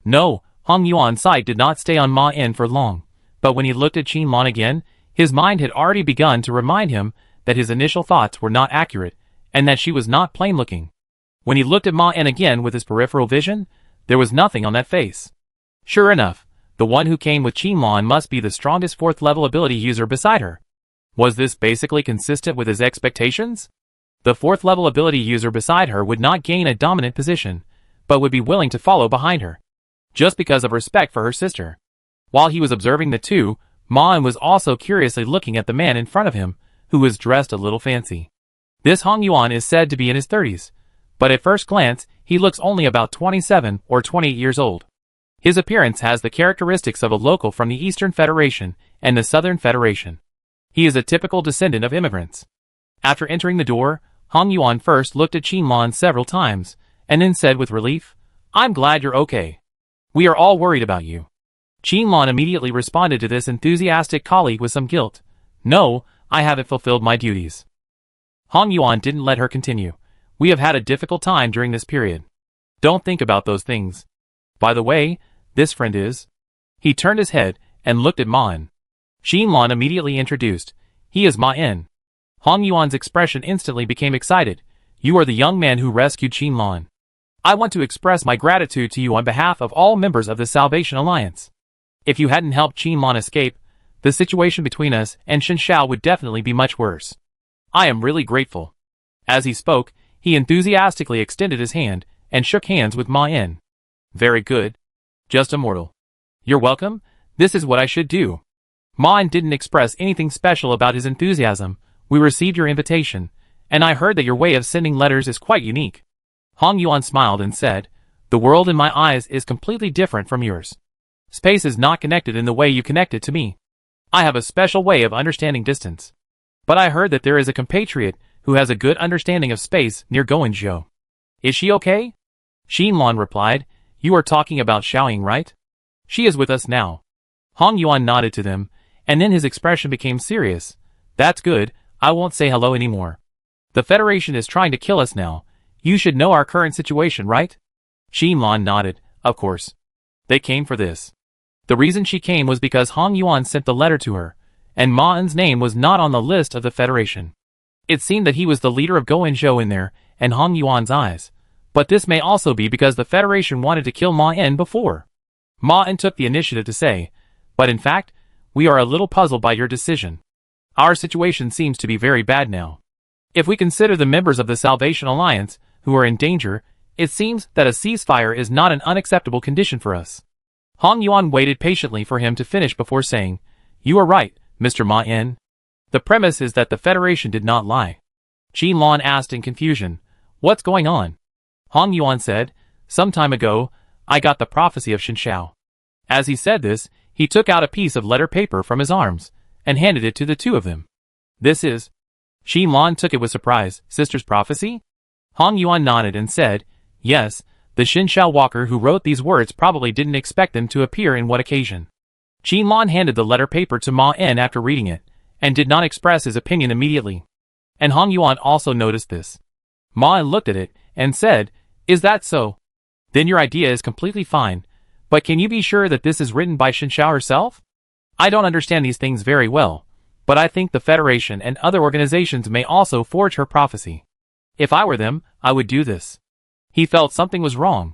No, Hong Yuan's sight did not stay on Ma En for long, but when he looked at Qin Lan again, his mind had already begun to remind him that his initial thoughts were not accurate, and that she was not plain-looking. When he looked at Ma En again with his peripheral vision, there was nothing on that face. Sure enough, the one who came with Qin Lan must be the strongest 4th-level ability user beside her. Was this basically consistent with his expectations? The 4th-level ability user beside her would not gain a dominant position, but would be willing to follow behind her, just because of respect for her sister. While he was observing the two, Ma En was also curiously looking at the man in front of him, who was dressed a little fancy. This Hong Yuan is said to be in his 30s, but at first glance, he looks only about 27 or 28 years old. His appearance has the characteristics of a local from the Eastern Federation and the Southern Federation. He is a typical descendant of immigrants. After entering the door, Hong Yuan first looked at Qin Lan several times, and then said with relief, I'm glad you're okay. We are all worried about you. Qin Lan immediately responded to this enthusiastic colleague with some guilt. No, I haven't fulfilled my duties. Hong Yuan didn't let her continue. We have had a difficult time during this period. Don't think about those things. By the way, this friend is... He turned his head and looked at Ma En. Qin Lan immediately introduced. He is Ma En. Hong Yuan's expression instantly became excited. You are the young man who rescued Qin Lan. I want to express my gratitude to you on behalf of all members of the Salvation Alliance. If you hadn't helped Qin Lan escape, the situation between us and Xin Xiao would definitely be much worse. I am really grateful. As he spoke, he enthusiastically extended his hand and shook hands with Ma En. Very good. Just a mortal. You're welcome. This is what I should do. Ma En didn't express anything special about his enthusiasm. We received your invitation, and I heard that your way of sending letters is quite unique. Hong Yuan smiled and said, The world in my eyes is completely different from yours. Space is not connected in the way you connect it to me. I have a special way of understanding distance. But I heard that there is a compatriot who has a good understanding of space near Goenzhou. Is she okay? Xinlan replied, You are talking about Xiaoying, right? She is with us now. Hong Yuan nodded to them, and then his expression became serious. That's good, I won't say hello anymore. The Federation is trying to kill us now. You should know our current situation, right? Xinlan nodded, of course. They came for this. The reason she came was because Hong Yuan sent the letter to her, and Ma En's name was not on the list of the Federation. It seemed that he was the leader of Goenzhou in there, and Hong Yuan's eyes. But this may also be because the Federation wanted to kill Ma En before. Ma En took the initiative to say, But in fact, we are a little puzzled by your decision. Our situation seems to be very bad now. If we consider the members of the Salvation Alliance, who are in danger, it seems that a ceasefire is not an unacceptable condition for us. Hong Yuan waited patiently for him to finish before saying, You are right, Mr. Ma En. The premise is that the Federation did not lie. Xinlan asked in confusion, What's going on? Hong Yuan said, Some time ago, I got the prophecy of Shinshao. As he said this, he took out a piece of letter paper from his arms, and handed it to the two of them. This is... Xinlan took it with surprise, Sister's prophecy? Hong Yuan nodded and said, Yes, the Shinshao walker who wrote these words probably didn't expect them to appear in what occasion. Xinlan handed the letter paper to Ma En after reading it, and did not express his opinion immediately. And Hong Yuan also noticed this. Ma En looked at it, and said, Is that so? Then your idea is completely fine, but can you be sure that this is written by Shinshao herself? I don't understand these things very well, but I think the Federation and other organizations may also forge her prophecy. If I were them, I would do this. He felt something was wrong.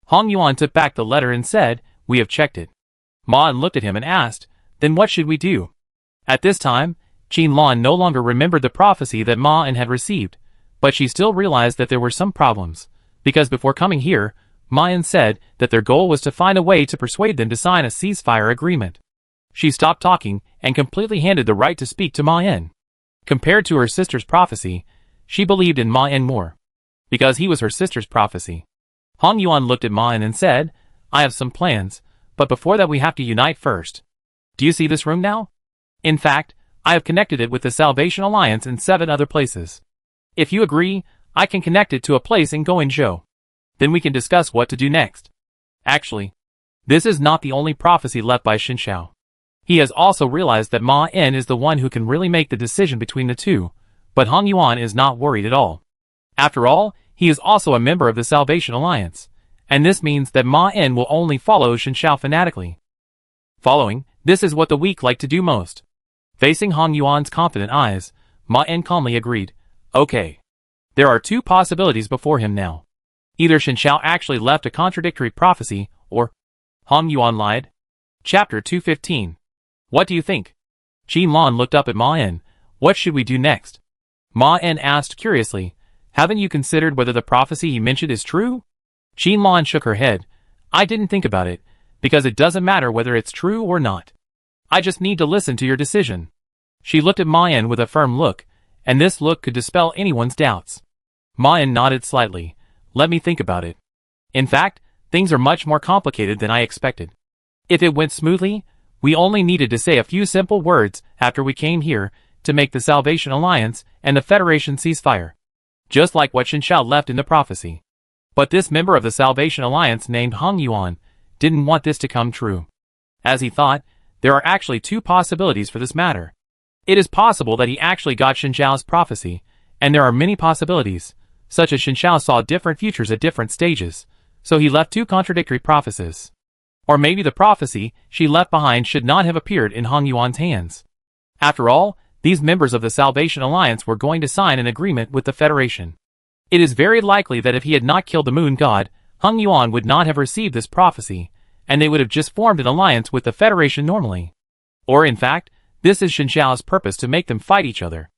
Hong Yuan took back the letter and said, We have checked it. Ma En looked at him and asked, Then what should we do? At this time, Xinlan no longer remembered the prophecy that Ma En had received, but she still realized that there were some problems, because before coming here, Ma En said that their goal was to find a way to persuade them to sign a ceasefire agreement. She stopped talking and completely handed the right to speak to Ma En. Compared to her sister's prophecy, she believed in Ma En more, because he was her sister's prophecy. Hong Yuan looked at Ma En and said, I have some plans, but before that we have to unite first. Do you see this room now? In fact, I have connected it with the Salvation Alliance in 7 other places. If you agree, I can connect it to a place in Goenzhou. Then we can discuss what to do next. Actually, this is not the only prophecy left by Shinshao. He has also realized that Ma En is the one who can really make the decision between the two, but Hong Yuan is not worried at all. After all, he is also a member of the Salvation Alliance, and this means that Ma En will only follow Shinshao fanatically. Following, this is what the weak like to do most. Facing Hong Yuan's confident eyes, Ma En calmly agreed, Okay. There are 2 possibilities before him now. Either Shinshao actually left a contradictory prophecy, or Hong Yuan lied. Chapter 215. What do you think? Xinlan looked up at Ma En. What should we do next? Ma En asked curiously, Haven't you considered whether the prophecy you mentioned is true? Xinlan shook her head. I didn't think about it, because it doesn't matter whether it's true or not. I just need to listen to your decision. She looked at Ma En with a firm look, and this look could dispel anyone's doubts. Ma En nodded slightly. Let me think about it. In fact, things are much more complicated than I expected. If it went smoothly, we only needed to say a few simple words after we came here to make the Salvation Alliance and the Federation ceasefire. Just like what Shinshao left in the prophecy. But this member of the Salvation Alliance named Hong Yuan didn't want this to come true. As he thought, there are actually 2 possibilities for this matter. It is possible that he actually got Shinshao's prophecy, and there are many possibilities, such as Shinshao saw different futures at different stages, so he left 2 contradictory prophecies. Or maybe the prophecy she left behind should not have appeared in Hong Yuan's hands. After all, these members of the Salvation Alliance were going to sign an agreement with the Federation. It is very likely that if he had not killed the Moon God, Hong Yuan would not have received this prophecy, and they would have just formed an alliance with the Federation normally. Or in fact, this is Shinshao's purpose to make them fight each other.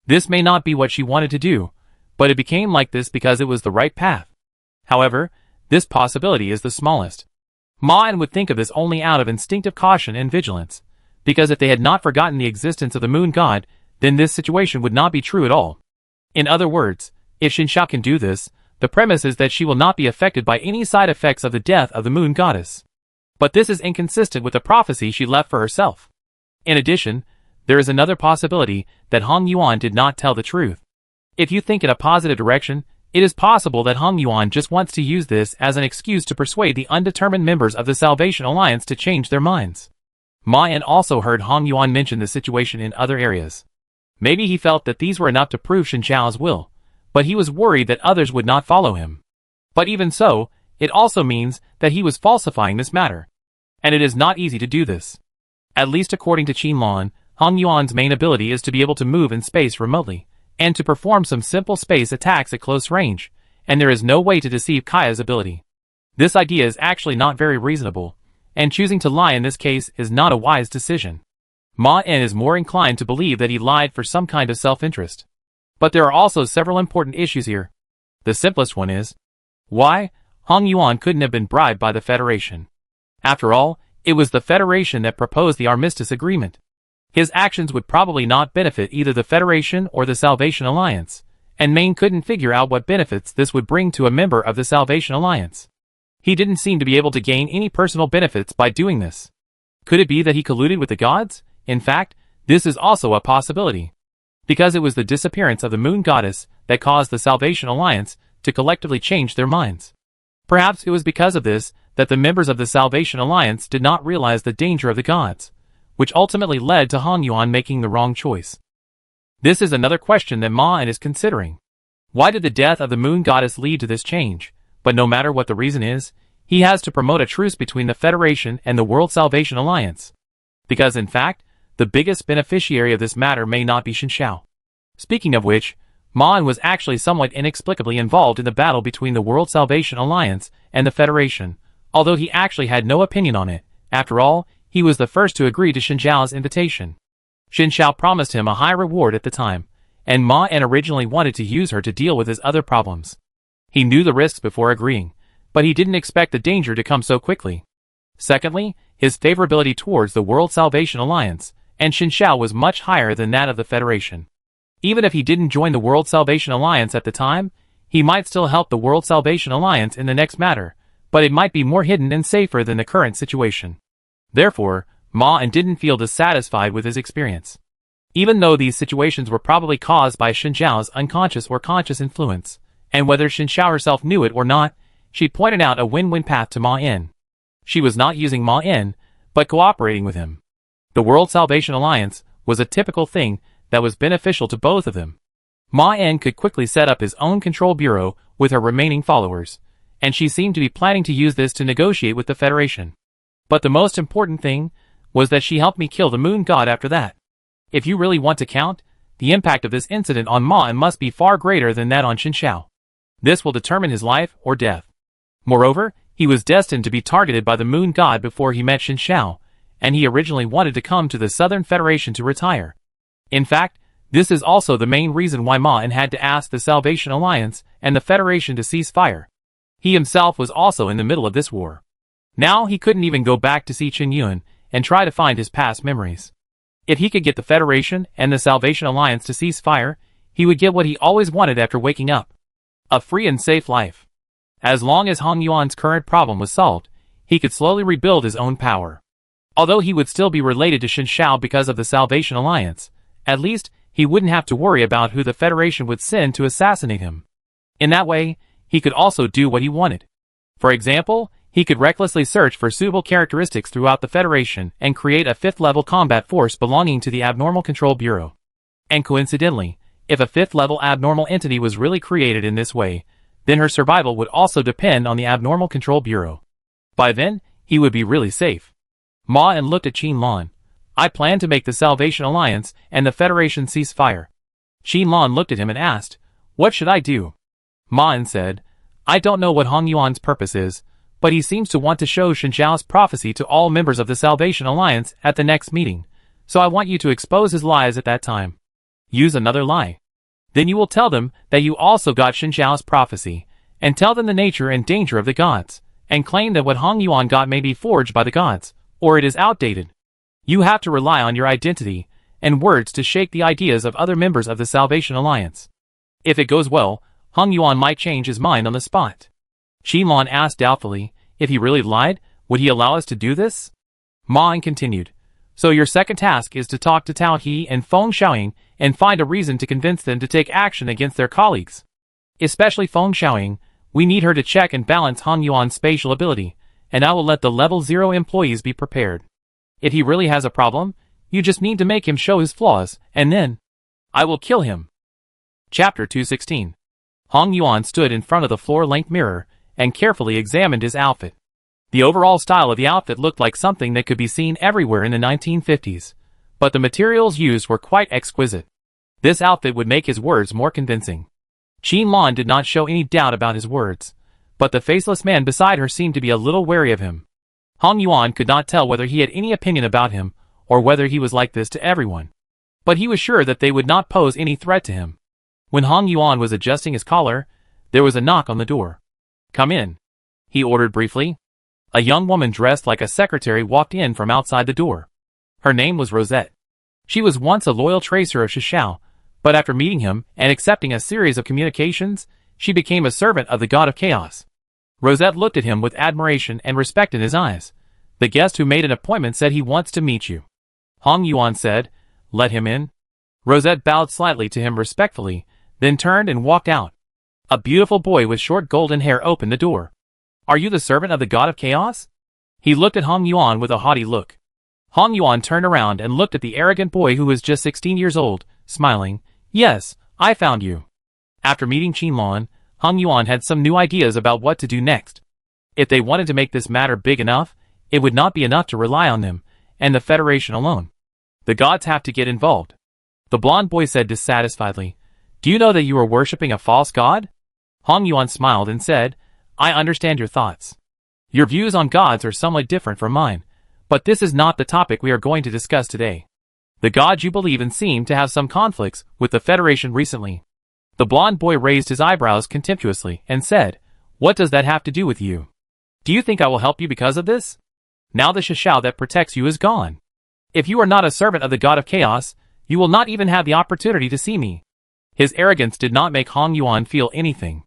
This may not be what she wanted to do, but it became like this because it was the right path. However, this possibility is the smallest. Ma En would think of this only out of instinctive caution and vigilance, because if they had not forgotten the existence of the Moon God, then this situation would not be true at all. In other words, if Shinshao can do this, the premise is that she will not be affected by any side effects of the death of the moon goddess. But this is inconsistent with the prophecy she left for herself. In addition, there is another possibility that Hong Yuan did not tell the truth. If you think in a positive direction, it is possible that Hong Yuan just wants to use this as an excuse to persuade the undetermined members of the Salvation Alliance to change their minds. Ma En also heard Hong Yuan mention the situation in other areas. Maybe he felt that these were enough to prove Shen Zhao's will, but he was worried that others would not follow him. But even so, it also means that he was falsifying this matter. And it is not easy to do this. At least according to Qin Lan, Hong Yuan's main ability is to be able to move in space remotely, and to perform some simple space attacks at close range, and there is no way to deceive Kaya's ability. This idea is actually not very reasonable, and choosing to lie in this case is not a wise decision. Ma En is more inclined to believe that he lied for some kind of self-interest. But there are also several important issues here. The simplest one is, why Hong Yuan couldn't have been bribed by the Federation. After all, it was the Federation that proposed the armistice agreement. His actions would probably not benefit either the Federation or the Salvation Alliance, and Maine couldn't figure out what benefits this would bring to a member of the Salvation Alliance. He didn't seem to be able to gain any personal benefits by doing this. Could it be that he colluded with the gods? In fact, this is also a possibility. Because it was the disappearance of the moon goddess that caused the Salvation Alliance to collectively change their minds. Perhaps it was because of this that the members of the Salvation Alliance did not realize the danger of the gods, which ultimately led to Hong Yuan making the wrong choice. This is another question that Ma En is considering. Why did the death of the moon goddess lead to this change? But no matter what the reason is, he has to promote a truce between the Federation and the World Salvation Alliance. Because in fact, the biggest beneficiary of this matter may not be Shen Zhao. Speaking of which, Ma En was actually somewhat inexplicably involved in the battle between the World Salvation Alliance and the Federation, although he actually had no opinion on it. After all, he was the first to agree to Shen Zhao's invitation. Shen Zhao promised him a high reward at the time, and Ma En originally wanted to use her to deal with his other problems. He knew the risks before agreeing, but he didn't expect the danger to come so quickly. Secondly, his favorability towards the World Salvation Alliance, and Shen Zhao was much higher than that of the Federation. Even if he didn't join the World Salvation Alliance at the time, he might still help the World Salvation Alliance in the next matter, but it might be more hidden and safer than the current situation. Therefore, Ma En didn't feel dissatisfied with his experience. Even though these situations were probably caused by Shen Zhao's unconscious or conscious influence, and whether Shen Zhao herself knew it or not, she pointed out a win-win path to Ma En. She was not using Ma En, but cooperating with him. The World Salvation Alliance was a typical thing that was beneficial to both of them. Ma En could quickly set up his own control bureau with her remaining followers, and she seemed to be planning to use this to negotiate with the Federation. But the most important thing was that she helped me kill the moon god after that. If you really want to count, the impact of this incident on Ma En must be far greater than that on Shen Zhao. This will determine his life or death. Moreover, he was destined to be targeted by the moon god before he met Shen Zhao, and he originally wanted to come to the Southern Federation to retire. In fact, this is also the main reason why Ma En had to ask the Salvation Alliance and the Federation to cease fire. He himself was also in the middle of this war. Now he couldn't even go back to see Chen Yun and try to find his past memories. If he could get the Federation and the Salvation Alliance to cease fire, he would get what he always wanted after waking up. A free and safe life. As long as Hong Yuan's current problem was solved, he could slowly rebuild his own power. Although he would still be related to Shen Zhao because of the Salvation Alliance, at least he wouldn't have to worry about who the Federation would send to assassinate him. In that way, he could also do what he wanted. For example, he could recklessly search for suitable characteristics throughout the Federation and create a 5th-level combat force belonging to the Abnormal Control Bureau. And coincidentally, if a 5th-level abnormal entity was really created in this way, then her survival would also depend on the Abnormal Control Bureau. By then, he would be really safe. Ma En looked at Qin Lan. I plan to make the Salvation Alliance and the Federation cease fire. Qin Lan looked at him and asked, what should I do? Ma En said, I don't know what Hong Yuan's purpose is, but he seems to want to show Shen Zhao's prophecy to all members of the Salvation Alliance at the next meeting, so I want you to expose his lies at that time. Use another lie. Then you will tell them that you also got Shen Zhao's prophecy, and tell them the nature and danger of the gods, and claim that what Hong Yuan got may be forged by the gods, or it is outdated. You have to rely on your identity and words to shake the ideas of other members of the Salvation Alliance. If it goes well, Hong Yuan might change his mind on the spot. Qinlan asked doubtfully, if he really lied, would he allow us to do this? Ma Ying continued, so your second task is to talk to Tao He and Feng Xiaoying and find a reason to convince them to take action against their colleagues. Especially Feng Xiaoying, we need her to check and balance Hong Yuan's spatial ability, and I will let the level 0 employees be prepared. If he really has a problem, you just need to make him show his flaws, and then I will kill him. Chapter 216. Hong Yuan stood in front of the floor-length mirror and carefully examined his outfit. The overall style of the outfit looked like something that could be seen everywhere in the 1950s, but the materials used were quite exquisite. This outfit would make his words more convincing. Qinlan did not show any doubt about his words, but the faceless man beside her seemed to be a little wary of him. Hong Yuan could not tell whether he had any opinion about him or whether he was like this to everyone. But he was sure that they would not pose any threat to him. When Hong Yuan was adjusting his collar, there was a knock on the door. Come in, he ordered briefly. A young woman dressed like a secretary walked in from outside the door. Her name was Rosette. She was once a loyal tracer of Shishao, but after meeting him and accepting a series of communications, she became a servant of the god of chaos. Rosette looked at him with admiration and respect in his eyes. The guest who made an appointment said he wants to meet you. Hong Yuan said, let him in. Rosette bowed slightly to him respectfully, then turned and walked out. A beautiful boy with short golden hair opened the door. Are you the servant of the god of chaos? He looked at Hong Yuan with a haughty look. Hong Yuan turned around and looked at the arrogant boy who was just 16 years old, smiling. Yes, I found you. After meeting Qinlan, Hong Yuan had some new ideas about what to do next. If they wanted to make this matter big enough, it would not be enough to rely on them and the Federation alone. The gods have to get involved. The blond boy said dissatisfiedly, do you know that you are worshipping a false god? Hong Yuan smiled and said, I understand your thoughts. Your views on gods are somewhat different from mine, but this is not the topic we are going to discuss today. The gods you believe in seem to have some conflicts with the Federation recently. The blond boy raised his eyebrows contemptuously and said, what does that have to do with you? Do you think I will help you because of this? Now the Shishao that protects you is gone. If you are not a servant of the god of chaos, you will not even have the opportunity to see me. His arrogance did not make Hong Yuan feel anything.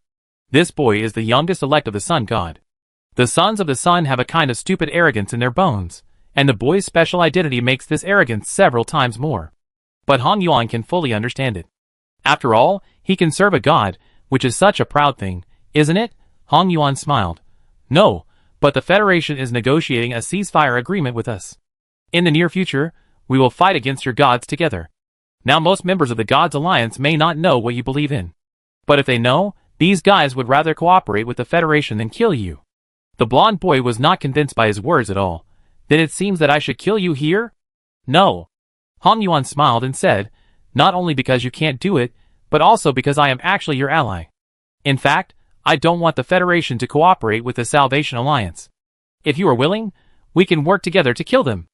This boy is the youngest elect of the sun god. The sons of the sun have a kind of stupid arrogance in their bones, and the boy's special identity makes this arrogance several times more. But Hong Yuan can fully understand it. After all, he can serve a god, which is such a proud thing, isn't it? Hong Yuan smiled. No, but the Federation is negotiating a ceasefire agreement with us. In the near future, we will fight against your gods together. Now most members of the Gods Alliance may not know what you believe in. But if they know, these guys would rather cooperate with the Federation than kill you. The blond boy was not convinced by his words at all. Then it seems that I should kill you here? No. Hong Yuan smiled and said, not only because you can't do it, but also because I am actually your ally. In fact, I don't want the Federation to cooperate with the Salvation Alliance. If you are willing, we can work together to kill them.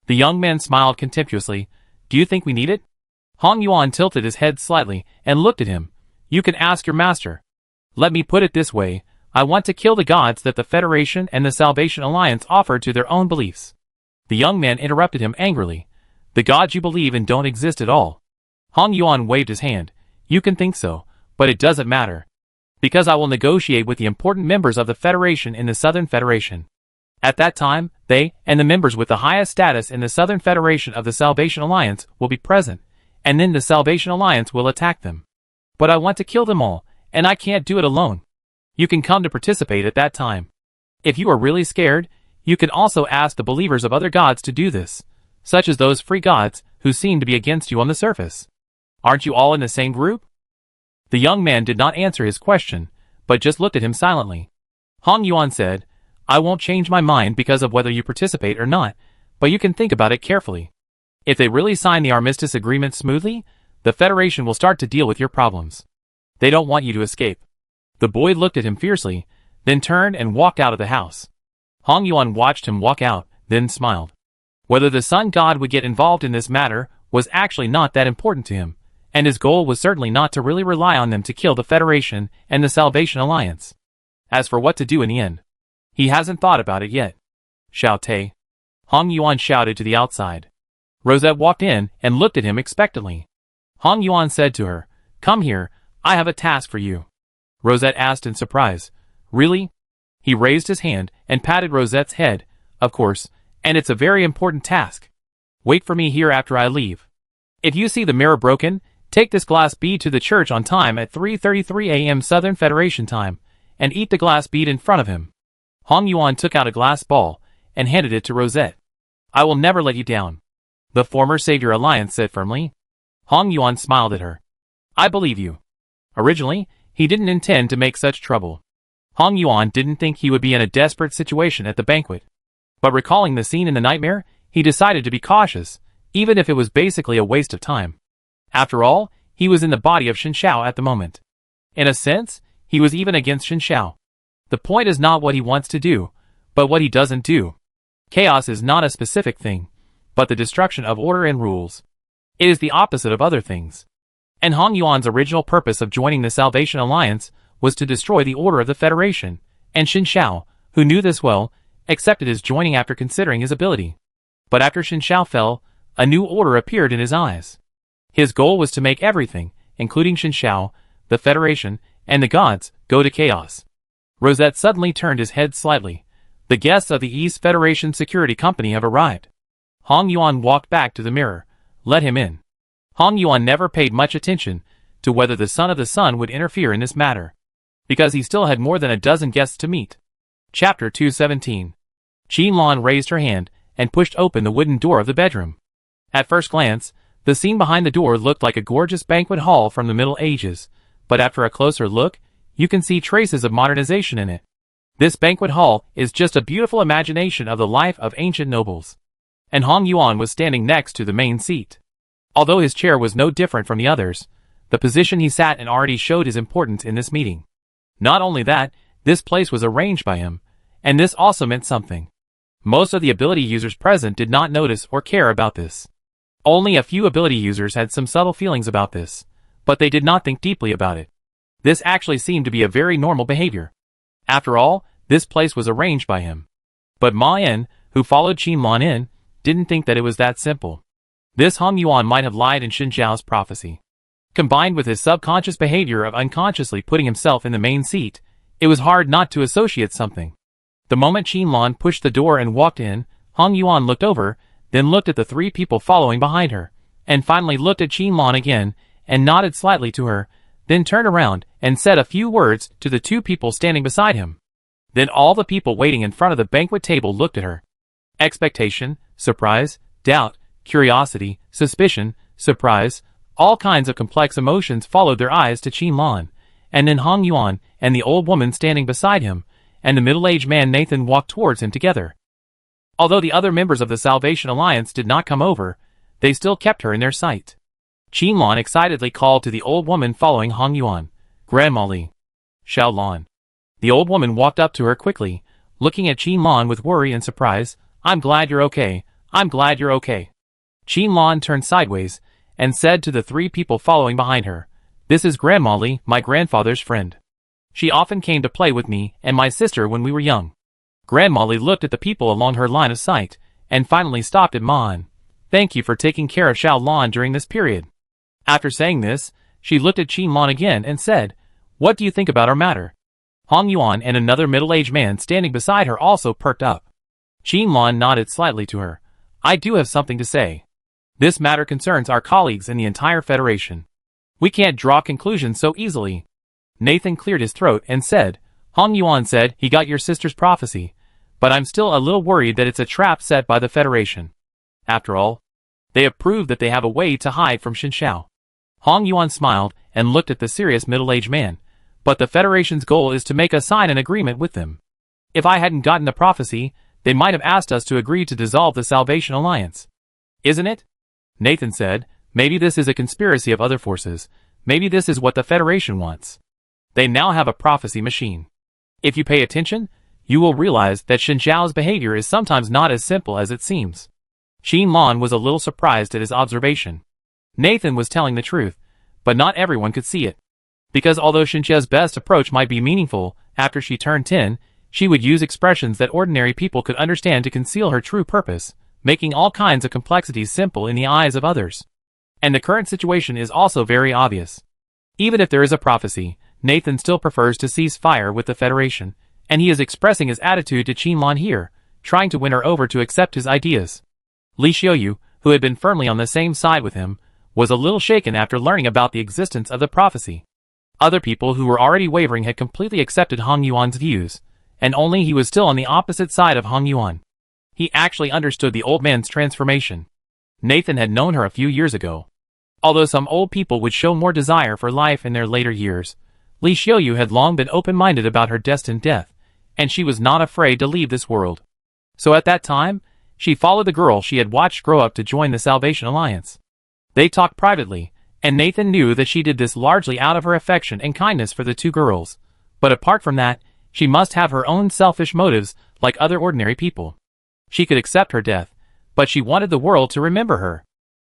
The young man smiled contemptuously. Do you think we need it? Hong Yuan tilted his head slightly and looked at him. You can ask your master. Let me put it this way, I want to kill the gods that the Federation and the Salvation Alliance offer to their own beliefs. The young man interrupted him angrily. The gods you believe in don't exist at all. Hong Yuan waved his hand. You can think so, but it doesn't matter. Because I will negotiate with the important members of the Federation in the Southern Federation. At that time, they, and the members with the highest status in the Southern Federation of the Salvation Alliance, will be present, and then the Salvation Alliance will attack them. But I want to kill them all, and I can't do it alone. You can come to participate at that time. If you are really scared, you can also ask the believers of other gods to do this, such as those free gods who seem to be against you on the surface. Aren't you all in the same group? The young man did not answer his question, but just looked at him silently. Hong Yuan said, I won't change my mind because of whether you participate or not, but you can think about it carefully. If they really sign the armistice agreement smoothly, the Federation will start to deal with your problems. They don't want you to escape. The boy looked at him fiercely, then turned and walked out of the house. Hong Yuan watched him walk out, then smiled. Whether the sun god would get involved in this matter was actually not that important to him, and his goal was certainly not to really rely on them to kill the Federation and the Salvation Alliance. As for what to do in the end, he hasn't thought about it yet. Xiao Te. Hong Yuan shouted to the outside. Rosette walked in and looked at him expectantly. Hong Yuan said to her, Come here, I have a task for you. Rosette asked in surprise. Really? He raised his hand and patted Rosette's head. Of course, and it's a very important task. Wait for me here after I leave. If you see the mirror broken, take this glass bead to the church on time at 3:33 a.m. Southern Federation time, and eat the glass bead in front of him. Hong Yuan took out a glass ball and handed it to Rosette. I will never let you down, the former Savior Alliance said firmly. Hong Yuan smiled at her. I believe you. Originally, he didn't intend to make such trouble. Hong Yuan didn't think he would be in a desperate situation at the banquet. But recalling the scene in the nightmare, he decided to be cautious, even if it was basically a waste of time. After all, he was in the body of Xin Xiao at the moment. In a sense, he was even against Xin Xiao. The point is not what he wants to do, but what he doesn't do. Chaos is not a specific thing, but the destruction of order and rules. It is the opposite of other things. And Hong Yuan's original purpose of joining the Salvation Alliance was to destroy the order of the Federation, and Xin Xiao, who knew this well, accepted his joining after considering his ability. But after Xin Xiao fell, a new order appeared in his eyes. His goal was to make everything, including Xin Xiao, the Federation, and the gods, go to chaos. Rosette suddenly turned his head slightly. The guests of the East Federation Security Company have arrived. Hong Yuan walked back to the mirror. Let him in. Hong Yuan never paid much attention to whether the Son of the Sun would interfere in this matter, because he still had more than a dozen guests to meet. Chapter 217. Qin Lan raised her hand and pushed open the wooden door of the bedroom. At first glance, the scene behind the door looked like a gorgeous banquet hall from the Middle Ages, but after a closer look, you can see traces of modernization in it. This banquet hall is just a beautiful imagination of the life of ancient nobles. And Hong Yuan was standing next to the main seat. Although his chair was no different from the others, the position he sat in already showed his importance in this meeting. Not only that, this place was arranged by him, and this also meant something. Most of the ability users present did not notice or care about this. Only a few ability users had some subtle feelings about this, but they did not think deeply about it. This actually seemed to be a very normal behavior. After all, this place was arranged by him. But Ma En, who followed Qin Lan in, didn't think that it was that simple. This Hong Yuan might have lied in Xin Xiao's prophecy. Combined with his subconscious behavior of unconsciously putting himself in the main seat, it was hard not to associate something. The moment Qin Lan pushed the door and walked in, Hong Yuan looked over, then looked at the three people following behind her, and finally looked at Qin Lan again, and nodded slightly to her, then turned around and said a few words to the two people standing beside him. Then all the people waiting in front of the banquet table looked at her. Expectation, surprise, doubt, curiosity, suspicion, surprise, all kinds of complex emotions followed their eyes to Qin Lan, and then Hong Yuan and the old woman standing beside him, and the middle-aged man Nathan walked towards him together. Although the other members of the Salvation Alliance did not come over, they still kept her in their sight. Qin Lan excitedly called to the old woman following Hong Yuan, Grandma Li. Xiao Lan. The old woman walked up to her quickly, looking at Qin Lan with worry and surprise. I'm glad you're okay. I'm glad you're okay. Qin Lan turned sideways and said to the three people following behind her, This is Grandma Li, my grandfather's friend. She often came to play with me and my sister when we were young. Grandma Li looked at the people along her line of sight, and finally stopped at Ma En. Thank you for taking care of Xiao Lan during this period. After saying this, she looked at Qin Lan again and said, What do you think about our matter? Hong Yuan and another middle-aged man standing beside her also perked up. Qin Lan nodded slightly to her. I do have something to say. This matter concerns our colleagues in the entire Federation. We can't draw conclusions so easily. Nathan cleared his throat and said, Hong Yuan said he got your sister's prophecy, but I'm still a little worried that it's a trap set by the Federation. After all, they have proved that they have a way to hide from Xin Xiao. Hong Yuan smiled and looked at the serious middle-aged man, but the Federation's goal is to make us sign an agreement with them. If I hadn't gotten the prophecy, they might have asked us to agree to dissolve the Salvation Alliance. Isn't it? Nathan said, maybe this is a conspiracy of other forces. Maybe this is what the Federation wants. They now have a prophecy machine. If you pay attention, you will realize that Xin Xiao's behavior is sometimes not as simple as it seems. Qin Lan was a little surprised at his observation. Nathan was telling the truth, but not everyone could see it. Because although Xin Xiao's best approach might be meaningful, after she turned 10, she would use expressions that ordinary people could understand to conceal her true purpose, making all kinds of complexities simple in the eyes of others. And the current situation is also very obvious. Even if there is a prophecy, Nathan still prefers to cease fire with the Federation, and he is expressing his attitude to Qinlan here, trying to win her over to accept his ideas. Li Xiaoyu, who had been firmly on the same side with him, was a little shaken after learning about the existence of the prophecy. Other people who were already wavering had completely accepted Hong Yuan's views, and only he was still on the opposite side of Hong Yuan. He actually understood the old man's transformation. Nathan had known her a few years ago. Although some old people would show more desire for life in their later years, Li Xiaoyu had long been open-minded about her destined death, and she was not afraid to leave this world. So at that time, she followed the girl she had watched grow up to join the Salvation Alliance. They talked privately, and Nathan knew that she did this largely out of her affection and kindness for the two girls, but apart from that, she must have her own selfish motives like other ordinary people. She could accept her death, but she wanted the world to remember her.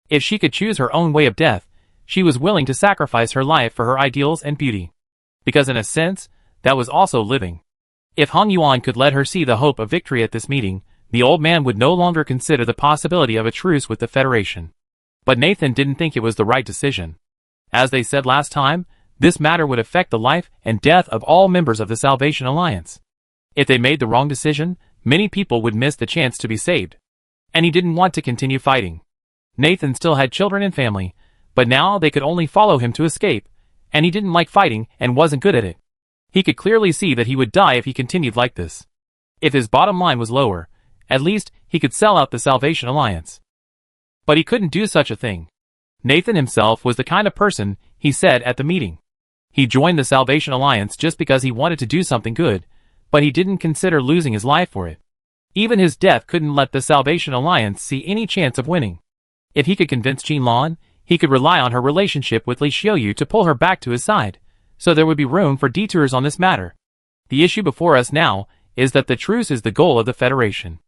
If she could choose her own way of death, she was willing to sacrifice her life for her ideals and beauty. Because in a sense, that was also living. If Hong Yuan could let her see the hope of victory at this meeting, the old man would no longer consider the possibility of a truce with the Federation. But Nathan didn't think it was the right decision. As they said last time, this matter would affect the life and death of all members of the Salvation Alliance. If they made the wrong decision, many people would miss the chance to be saved. And he didn't want to continue fighting. Nathan still had children and family, but now they could only follow him to escape, and he didn't like fighting and wasn't good at it. He could clearly see that he would die if he continued like this. If his bottom line was lower, at least he could sell out the Salvation Alliance. But he couldn't do such a thing. Nathan himself was the kind of person, he said at the meeting. He joined the Salvation Alliance just because he wanted to do something good, but he didn't consider losing his life for it. Even his death couldn't let the Salvation Alliance see any chance of winning. If he could convince Qinlan, he could rely on her relationship with Li Xiaoyu to pull her back to his side, so there would be room for detours on this matter. The issue before us now is that the truce is the goal of the Federation.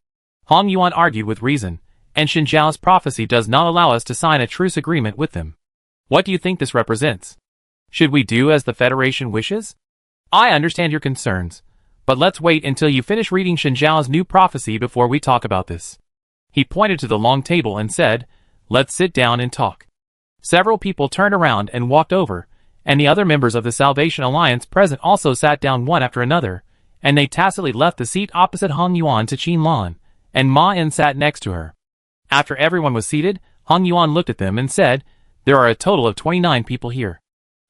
Hong Yuan argued with reason, and Xin Zhao's prophecy does not allow us to sign a truce agreement with them. What do you think this represents? Should we do as the Federation wishes? I understand your concerns, but let's wait until you finish reading Xin Zhao's new prophecy before we talk about this. He pointed to the long table and said, "Let's sit down and talk." Several people turned around and walked over, and the other members of the Salvation Alliance present also sat down one after another, and they tacitly left the seat opposite Hong Yuan to Qinlan, and Ma En sat next to her. After everyone was seated, Hong Yuan looked at them and said, "There are a total of 29 people here.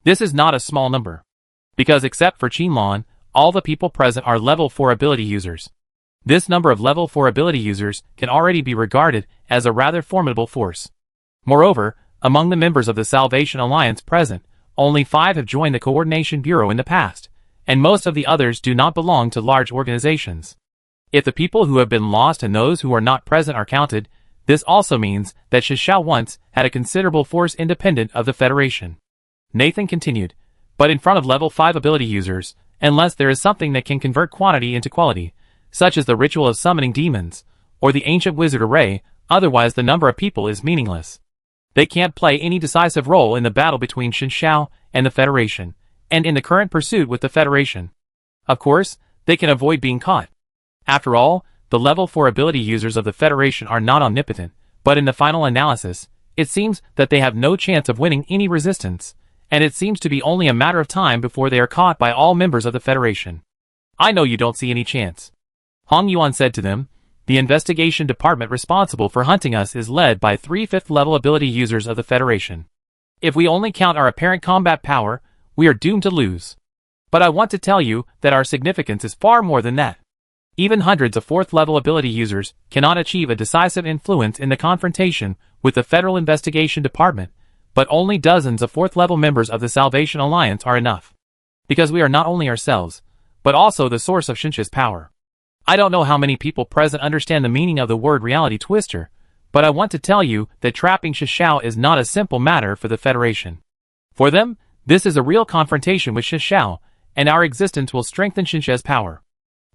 This is not a small number. Because except for Qinlan, all the people present are level 4 ability users. This number of level 4 ability users can already be regarded as a rather formidable force. Moreover, among the members of the Salvation Alliance present, only 5 have joined the Coordination Bureau in the past, and most of the others do not belong to large organizations. If the people who have been lost and those who are not present are counted, this also means that Shishao once had a considerable force independent of the Federation." Nathan continued, "But in front of level 5 ability users, unless there is something that can convert quantity into quality, such as the ritual of summoning demons, or the ancient wizard array, otherwise the number of people is meaningless. They can't play any decisive role in the battle between Shishao and the Federation, and in the current pursuit with the Federation. Of course, they can avoid being caught. After all, the level 4 ability users of the Federation are not omnipotent, but in the final analysis, it seems that they have no chance of winning any resistance, and it seems to be only a matter of time before they are caught by all members of the Federation. I know you don't see any chance." Hong Yuan said to them, "The investigation department responsible for hunting us is led by 3 5th level ability users of the Federation. If we only count our apparent combat power, we are doomed to lose. But I want to tell you that our significance is far more than that. Even hundreds of 4th level ability users cannot achieve a decisive influence in the confrontation with the Federal Investigation Department, but only dozens of 4th level members of the Salvation Alliance are enough. Because we are not only ourselves, but also the source of Shinsha's power. I don't know how many people present understand the meaning of the word reality twister, but I want to tell you that trapping Shishao is not a simple matter for the Federation. For them, this is a real confrontation with Shishao, and our existence will strengthen Shinsha's power.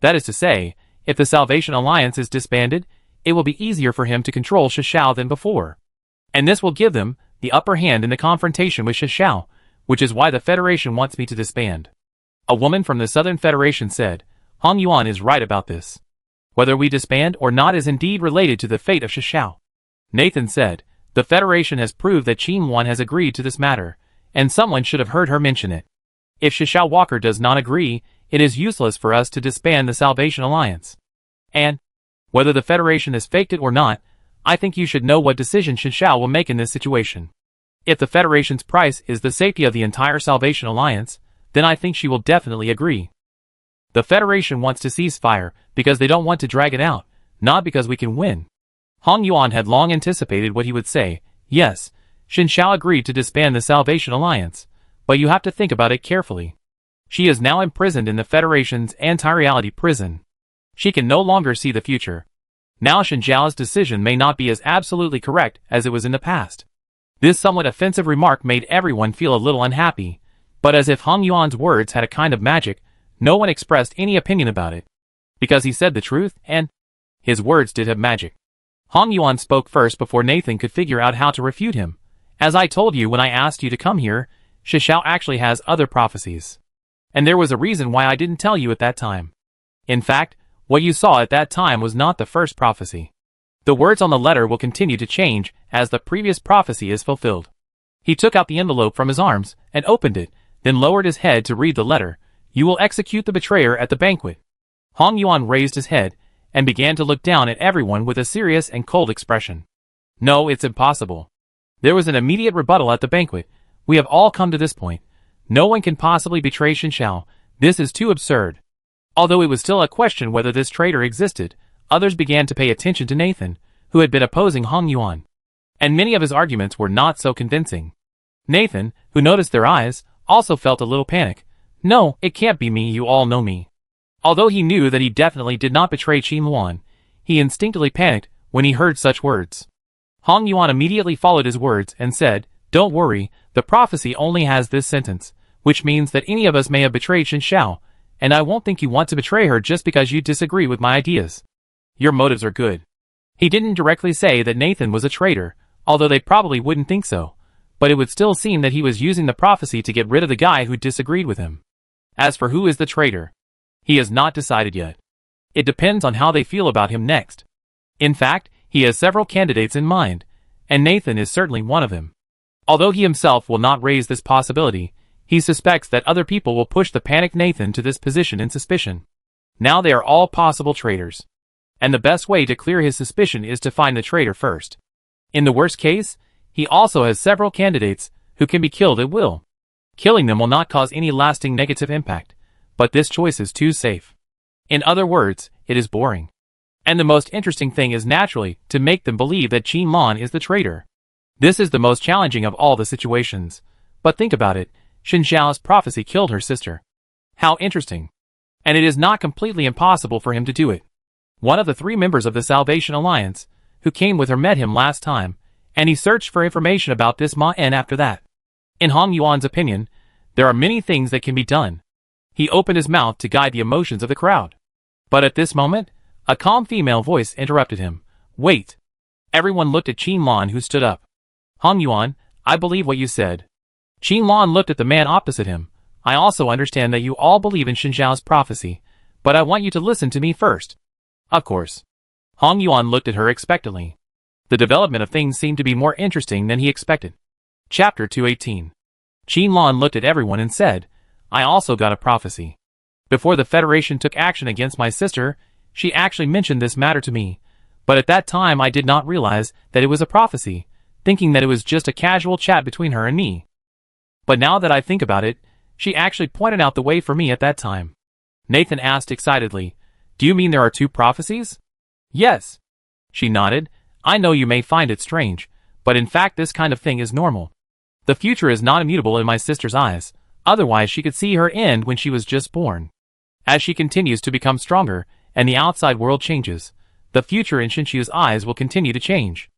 That is to say, if the Salvation Alliance is disbanded, it will be easier for him to control Shishao than before. And this will give them the upper hand in the confrontation with Shishao, which is why the Federation wants me to disband." A woman from the Southern Federation said, "Hong Yuan is right about this. Whether we disband or not is indeed related to the fate of Shishao." Nathan said, "The Federation has proved that Qinlan has agreed to this matter, and someone should have heard her mention it. If Shishao Walker does not agree, it is useless for us to disband the Salvation Alliance. And, whether the Federation has faked it or not, I think you should know what decision Shishao will make in this situation. If the Federation's price is the safety of the entire Salvation Alliance, then I think she will definitely agree. The Federation wants to cease fire because they don't want to drag it out, not because we can win. Hong Yuan had long anticipated what he would say. Yes, Shishao agreed to disband the Salvation Alliance, but you have to think about it carefully. She is now imprisoned in the Federation's anti-reality prison. She can no longer see the future. Now Shinjiao's decision may not be as absolutely correct as it was in the past. This somewhat offensive remark made everyone feel a little unhappy, but as if Hong Yuan's words had a kind of magic, no one expressed any opinion about it. Because he said the truth, and his words did have magic. Hong Yuan spoke first before Nathan could figure out how to refute him. As I told you when I asked you to come here, Shishao actually has other prophecies. And there was a reason why I didn't tell you at that time. In fact, what you saw at that time was not the first prophecy. The words on the letter will continue to change as the previous prophecy is fulfilled. He took out the envelope from his arms and opened it, then lowered his head to read the letter. You will execute the betrayer at the banquet. Hong Yuan raised his head and began to look down at everyone with a serious and cold expression. No, it's impossible. There was an immediate rebuttal at the banquet. We have all come to this point. No one can possibly betray Shishao. This is too absurd. Although it was still a question whether this traitor existed, others began to pay attention to Nathan, who had been opposing Hong Yuan. And many of his arguments were not so convincing. Nathan, who noticed their eyes, also felt a little panic. No, it can't be me, you all know me. Although he knew that he definitely did not betray Qin Luan, he instinctively panicked when he heard such words. Hong Yuan immediately followed his words and said, Don't worry, the prophecy only has this sentence, which means that any of us may have betrayed Shishao, and I won't think you want to betray her just because you disagree with my ideas. Your motives are good. He didn't directly say that Nathan was a traitor, although they probably wouldn't think so, but it would still seem that he was using the prophecy to get rid of the guy who disagreed with him. As for who is the traitor, he has not decided yet. It depends on how they feel about him next. In fact, he has several candidates in mind, and Nathan is certainly one of them. Although he himself will not raise this possibility, he suspects that other people will push the panicked Nathan to this position in suspicion. Now they are all possible traitors. And the best way to clear his suspicion is to find the traitor first. In the worst case, he also has several candidates who can be killed at will. Killing them will not cause any lasting negative impact, but this choice is too safe. In other words, it is boring. And the most interesting thing is naturally to make them believe that Qin Luan is the traitor. This is the most challenging of all the situations. But think about it, Shinjiao's prophecy killed her sister. How interesting. And it is not completely impossible for him to do it. One of the 3 members of the Salvation Alliance, who came with her met him last time, and he searched for information about this Ma En after that. In Hong Yuan's opinion, there are many things that can be done. He opened his mouth to guide the emotions of the crowd. But at this moment, a calm female voice interrupted him. Wait. Everyone looked at Qin Luan, who stood up. Hong Yuan, I believe what you said. Qin Luan looked at the man opposite him. I also understand that you all believe in Shinjiao's prophecy, but I want you to listen to me first. Of course. Hong Yuan looked at her expectantly. The development of things seemed to be more interesting than he expected. Chapter 218. Qin Luan looked at everyone and said, I also got a prophecy. Before the Federation took action against my sister, she actually mentioned this matter to me, but at that time I did not realize that it was a prophecy, thinking that it was just a casual chat between her and me. But now that I think about it, she actually pointed out the way for me at that time. Nathan asked excitedly, Do you mean there are 2 prophecies? Yes. She nodded. I know you may find it strange, but in fact this kind of thing is normal. The future is not immutable in my sister's eyes, otherwise she could see her end when she was just born. As she continues to become stronger, and the outside world changes, the future in Shinjiao's eyes will continue to change.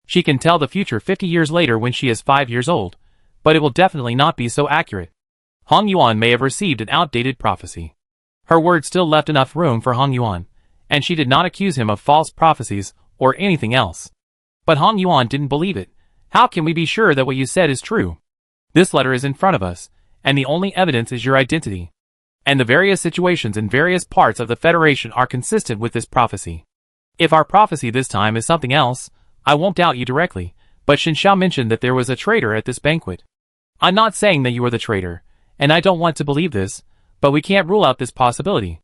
She can tell the future 50 years later when she is 5 years old, but it will definitely not be so accurate. Hong Yuan may have received an outdated prophecy. Her words still left enough room for Hong Yuan, and she did not accuse him of false prophecies or anything else. But Hong Yuan didn't believe it. How can we be sure that what you said is true? This letter is in front of us, and the only evidence is your identity. And the various situations in various parts of the Federation are consistent with this prophecy. If our prophecy this time is something else, I won't doubt you directly, but Shinjiao mentioned that there was a traitor at this banquet. I'm not saying that you are the traitor, and I don't want to believe this, but we can't rule out this possibility.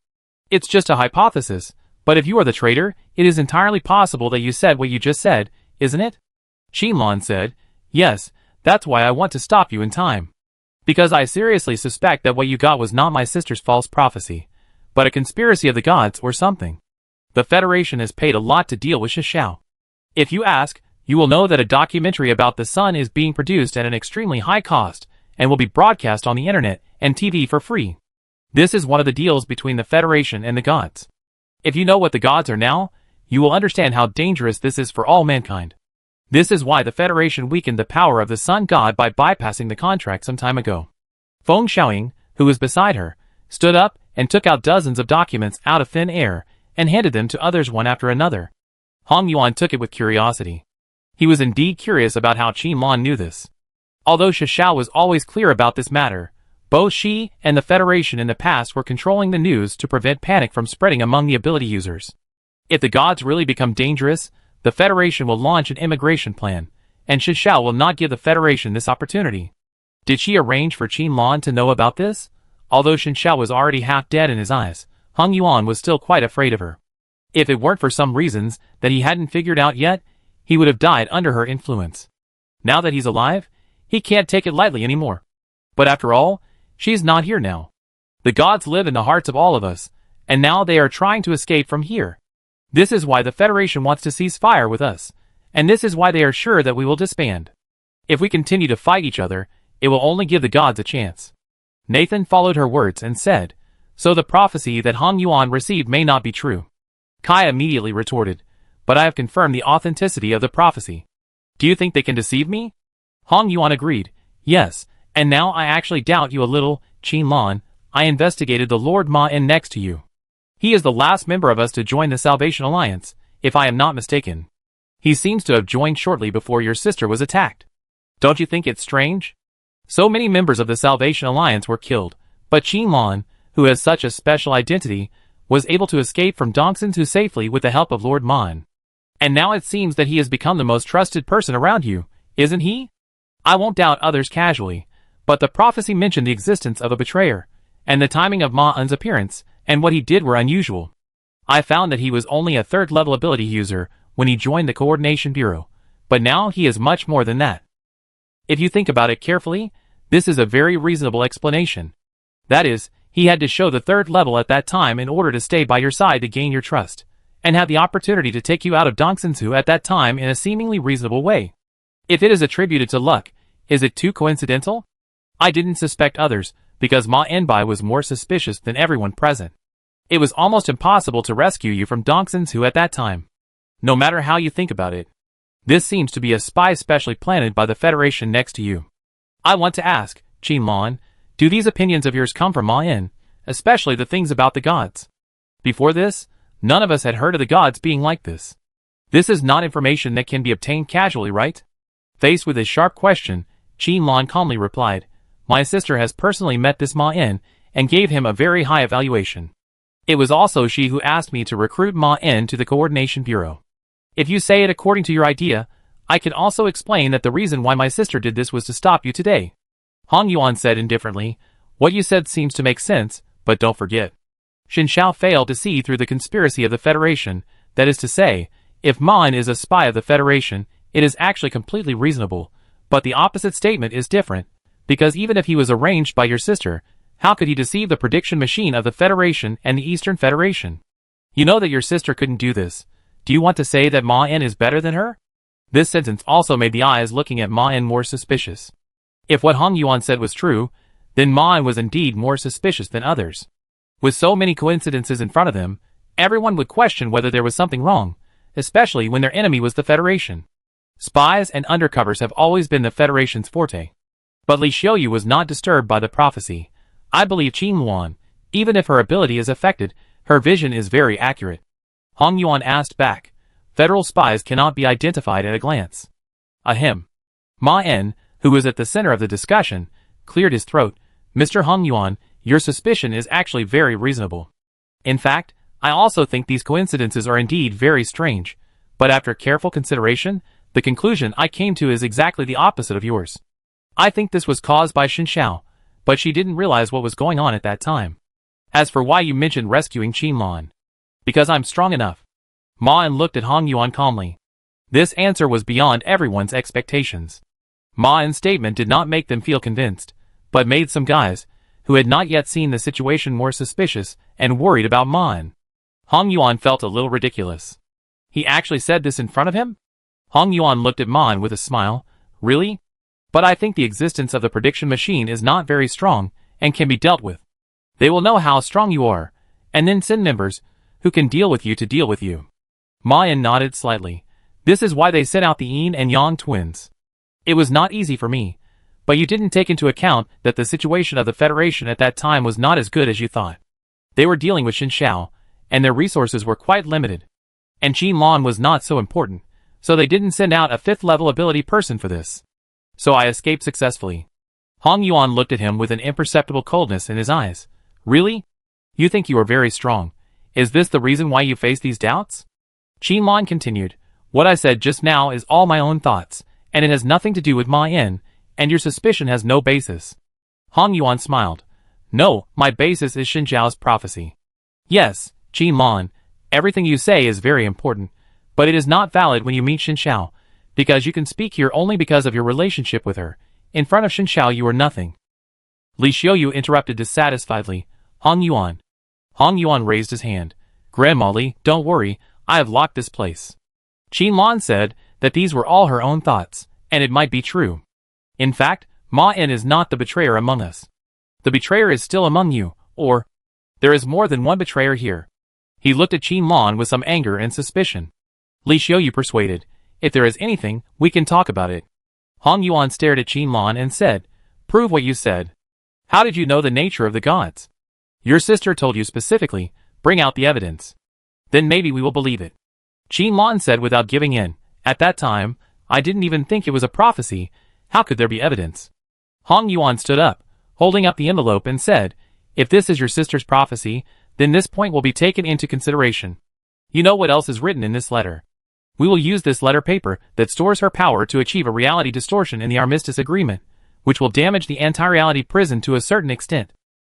It's just a hypothesis, but if you are the traitor, it is entirely possible that you said what you just said, isn't it? Qinlan said, yes, that's why I want to stop you in time. Because I seriously suspect that what you got was not my sister's false prophecy, but a conspiracy of the gods or something. The Federation has paid a lot to deal with Xiao. If you ask, you will know that a documentary about the sun is being produced at an extremely high cost and will be broadcast on the internet and TV for free. This is one of the deals between the Federation and the gods. If you know what the gods are now, you will understand how dangerous this is for all mankind. This is why the Federation weakened the power of the sun god by bypassing the contract some time ago. Feng Xiaoying, who was beside her, stood up and took out dozens of documents out of thin air and handed them to others one after another. Hong Yuan took it with curiosity. He was indeed curious about how Qinlan knew this. Although Xiao was always clear about this matter, both she and the Federation in the past were controlling the news to prevent panic from spreading among the ability users. If the gods really become dangerous, the Federation will launch an immigration plan, and Xiao will not give the Federation this opportunity. Did she arrange for Qinlan to know about this? Although Xiao was already half dead in his eyes, Hong Yuan was still quite afraid of her. If it weren't for some reasons that he hadn't figured out yet, he would have died under her influence. Now that he's alive, he can't take it lightly anymore. But after all, she's not here now. The gods live in the hearts of all of us, and now they are trying to escape from here. This is why the Federation wants to cease fire with us, and this is why they are sure that we will disband. If we continue to fight each other, it will only give the gods a chance. Nathan followed her words and said, so the prophecy that Hong Yuan received may not be true. Kai immediately retorted, but I have confirmed the authenticity of the prophecy. Do you think they can deceive me? Hong Yuan agreed, yes, and now I actually doubt you a little, Qinlan. I investigated the Lord Ma-En next to you. He is the last member of us to join the Salvation Alliance, if I am not mistaken. He seems to have joined shortly before your sister was attacked. Don't you think it's strange? So many members of the Salvation Alliance were killed, but Qinlan, who has such a special identity, was able to escape from Dongxinsu safely with the help of Lord Ma-En. And now it seems that he has become the most trusted person around you, isn't he? I won't doubt others casually, but the prophecy mentioned the existence of a betrayer, and the timing of Ma-En's appearance, and what he did were unusual. I found that he was only a third-level ability user when he joined the Coordination Bureau, but now he is much more than that. If you think about it carefully, this is a very reasonable explanation. That is, he had to show the third level at that time in order to stay by your side to gain your trust, and have the opportunity to take you out of Dongxinsu at that time in a seemingly reasonable way. If it is attributed to luck, is it too coincidental? I didn't suspect others, because Ma-En was more suspicious than everyone present. It was almost impossible to rescue you from Dongxinsu at that time. No matter how you think about it. This seems to be a spy specially planted by the Federation next to you. I want to ask, Qinlan, do these opinions of yours come from Ma-En, especially the things about the gods? Before this, none of us had heard of the gods being like this. This is not information that can be obtained casually, right? Faced with a sharp question, Qinlan calmly replied, my sister has personally met this Ma-En and gave him a very high evaluation. It was also she who asked me to recruit Ma-En to the Coordination Bureau. If you say it according to your idea, I can also explain that the reason why my sister did this was to stop you today. Hong Yuan said indifferently, what you said seems to make sense, but don't forget. Xiao failed to see through the conspiracy of the Federation, that is to say, if Ma-En is a spy of the Federation, it is actually completely reasonable, but the opposite statement is different, because even if he was arranged by your sister, how could he deceive the prediction machine of the Federation and the Eastern Federation? You know that your sister couldn't do this. Do you want to say that Ma-En is better than her? This sentence also made the eyes looking at Ma-En more suspicious. If what Hong Yuan said was true, then Ma-En was indeed more suspicious than others. With so many coincidences in front of them, everyone would question whether there was something wrong, especially when their enemy was the Federation. Spies and undercovers have always been the Federation's forte. But Li Xiaoyu was not disturbed by the prophecy. I believe Qinlan, even if her ability is affected, her vision is very accurate. Hong Yuan asked back. Federal spies cannot be identified at a glance. Ahem. Ma-En, who was at the center of the discussion, cleared his throat. Mr. Hong Yuan, your suspicion is actually very reasonable. In fact, I also think these coincidences are indeed very strange, but after careful consideration, the conclusion I came to is exactly the opposite of yours. I think this was caused by Xiao, but she didn't realize what was going on at that time. As for why you mentioned rescuing Qinlan. Because I'm strong enough. Ma En looked at Hong Yuan calmly. This answer was beyond everyone's expectations. Ma En's statement did not make them feel convinced, but made some guys, who had not yet seen the situation, more suspicious and worried about Ma En. Hong Yuan felt a little ridiculous. He actually said this in front of him? Hong Yuan looked at Ma En with a smile. Really? But I think the existence of the prediction machine is not very strong and can be dealt with. They will know how strong you are, and then send members who can deal with you to deal with you. Ma En nodded slightly. This is why they sent out the Yin and Yang twins. It was not easy for me, but you didn't take into account that the situation of the Federation at that time was not as good as you thought. They were dealing with Xin Xiao, and their resources were quite limited. And Qinlan was not so important, so they didn't send out a 5th level ability person for this. So I escaped successfully. Hong Yuan looked at him with an imperceptible coldness in his eyes. Really? You think you are very strong. Is this the reason why you face these doubts? Qinlan continued. What I said just now is all my own thoughts, and it has nothing to do with Ma En, and your suspicion has no basis. Hong Yuan smiled. No, my basis is Xin Zhao's prophecy. Yes, Qinlan, everything you say is very important, but it is not valid when you meet Xin Xiao, because you can speak here only because of your relationship with her. In front of Xin Xiao you are nothing. Li Xiaoyu interrupted dissatisfiedly. Hong Yuan. Hong Yuan raised his hand. Grandma Li, don't worry, I have locked this place. Qinlan said that these were all her own thoughts, and it might be true. In fact, Ma En is not the betrayer among us. The betrayer is still among you, or there is more than one betrayer here. He looked at Qinlan with some anger and suspicion. Li Xiaoyu persuaded. If there is anything, we can talk about it. Hong Yuan stared at Qinlan and said, prove what you said. How did you know the nature of the gods? Your sister told you specifically, bring out the evidence. Then maybe we will believe it. Qinlan said without giving in. At that time, I didn't even think it was a prophecy. How could there be evidence? Hong Yuan stood up, holding up the envelope and said, if this is your sister's prophecy, then this point will be taken into consideration. You know what else is written in this letter. We will use this letter paper that stores her power to achieve a reality distortion in the armistice agreement, which will damage the anti-reality prison to a certain extent.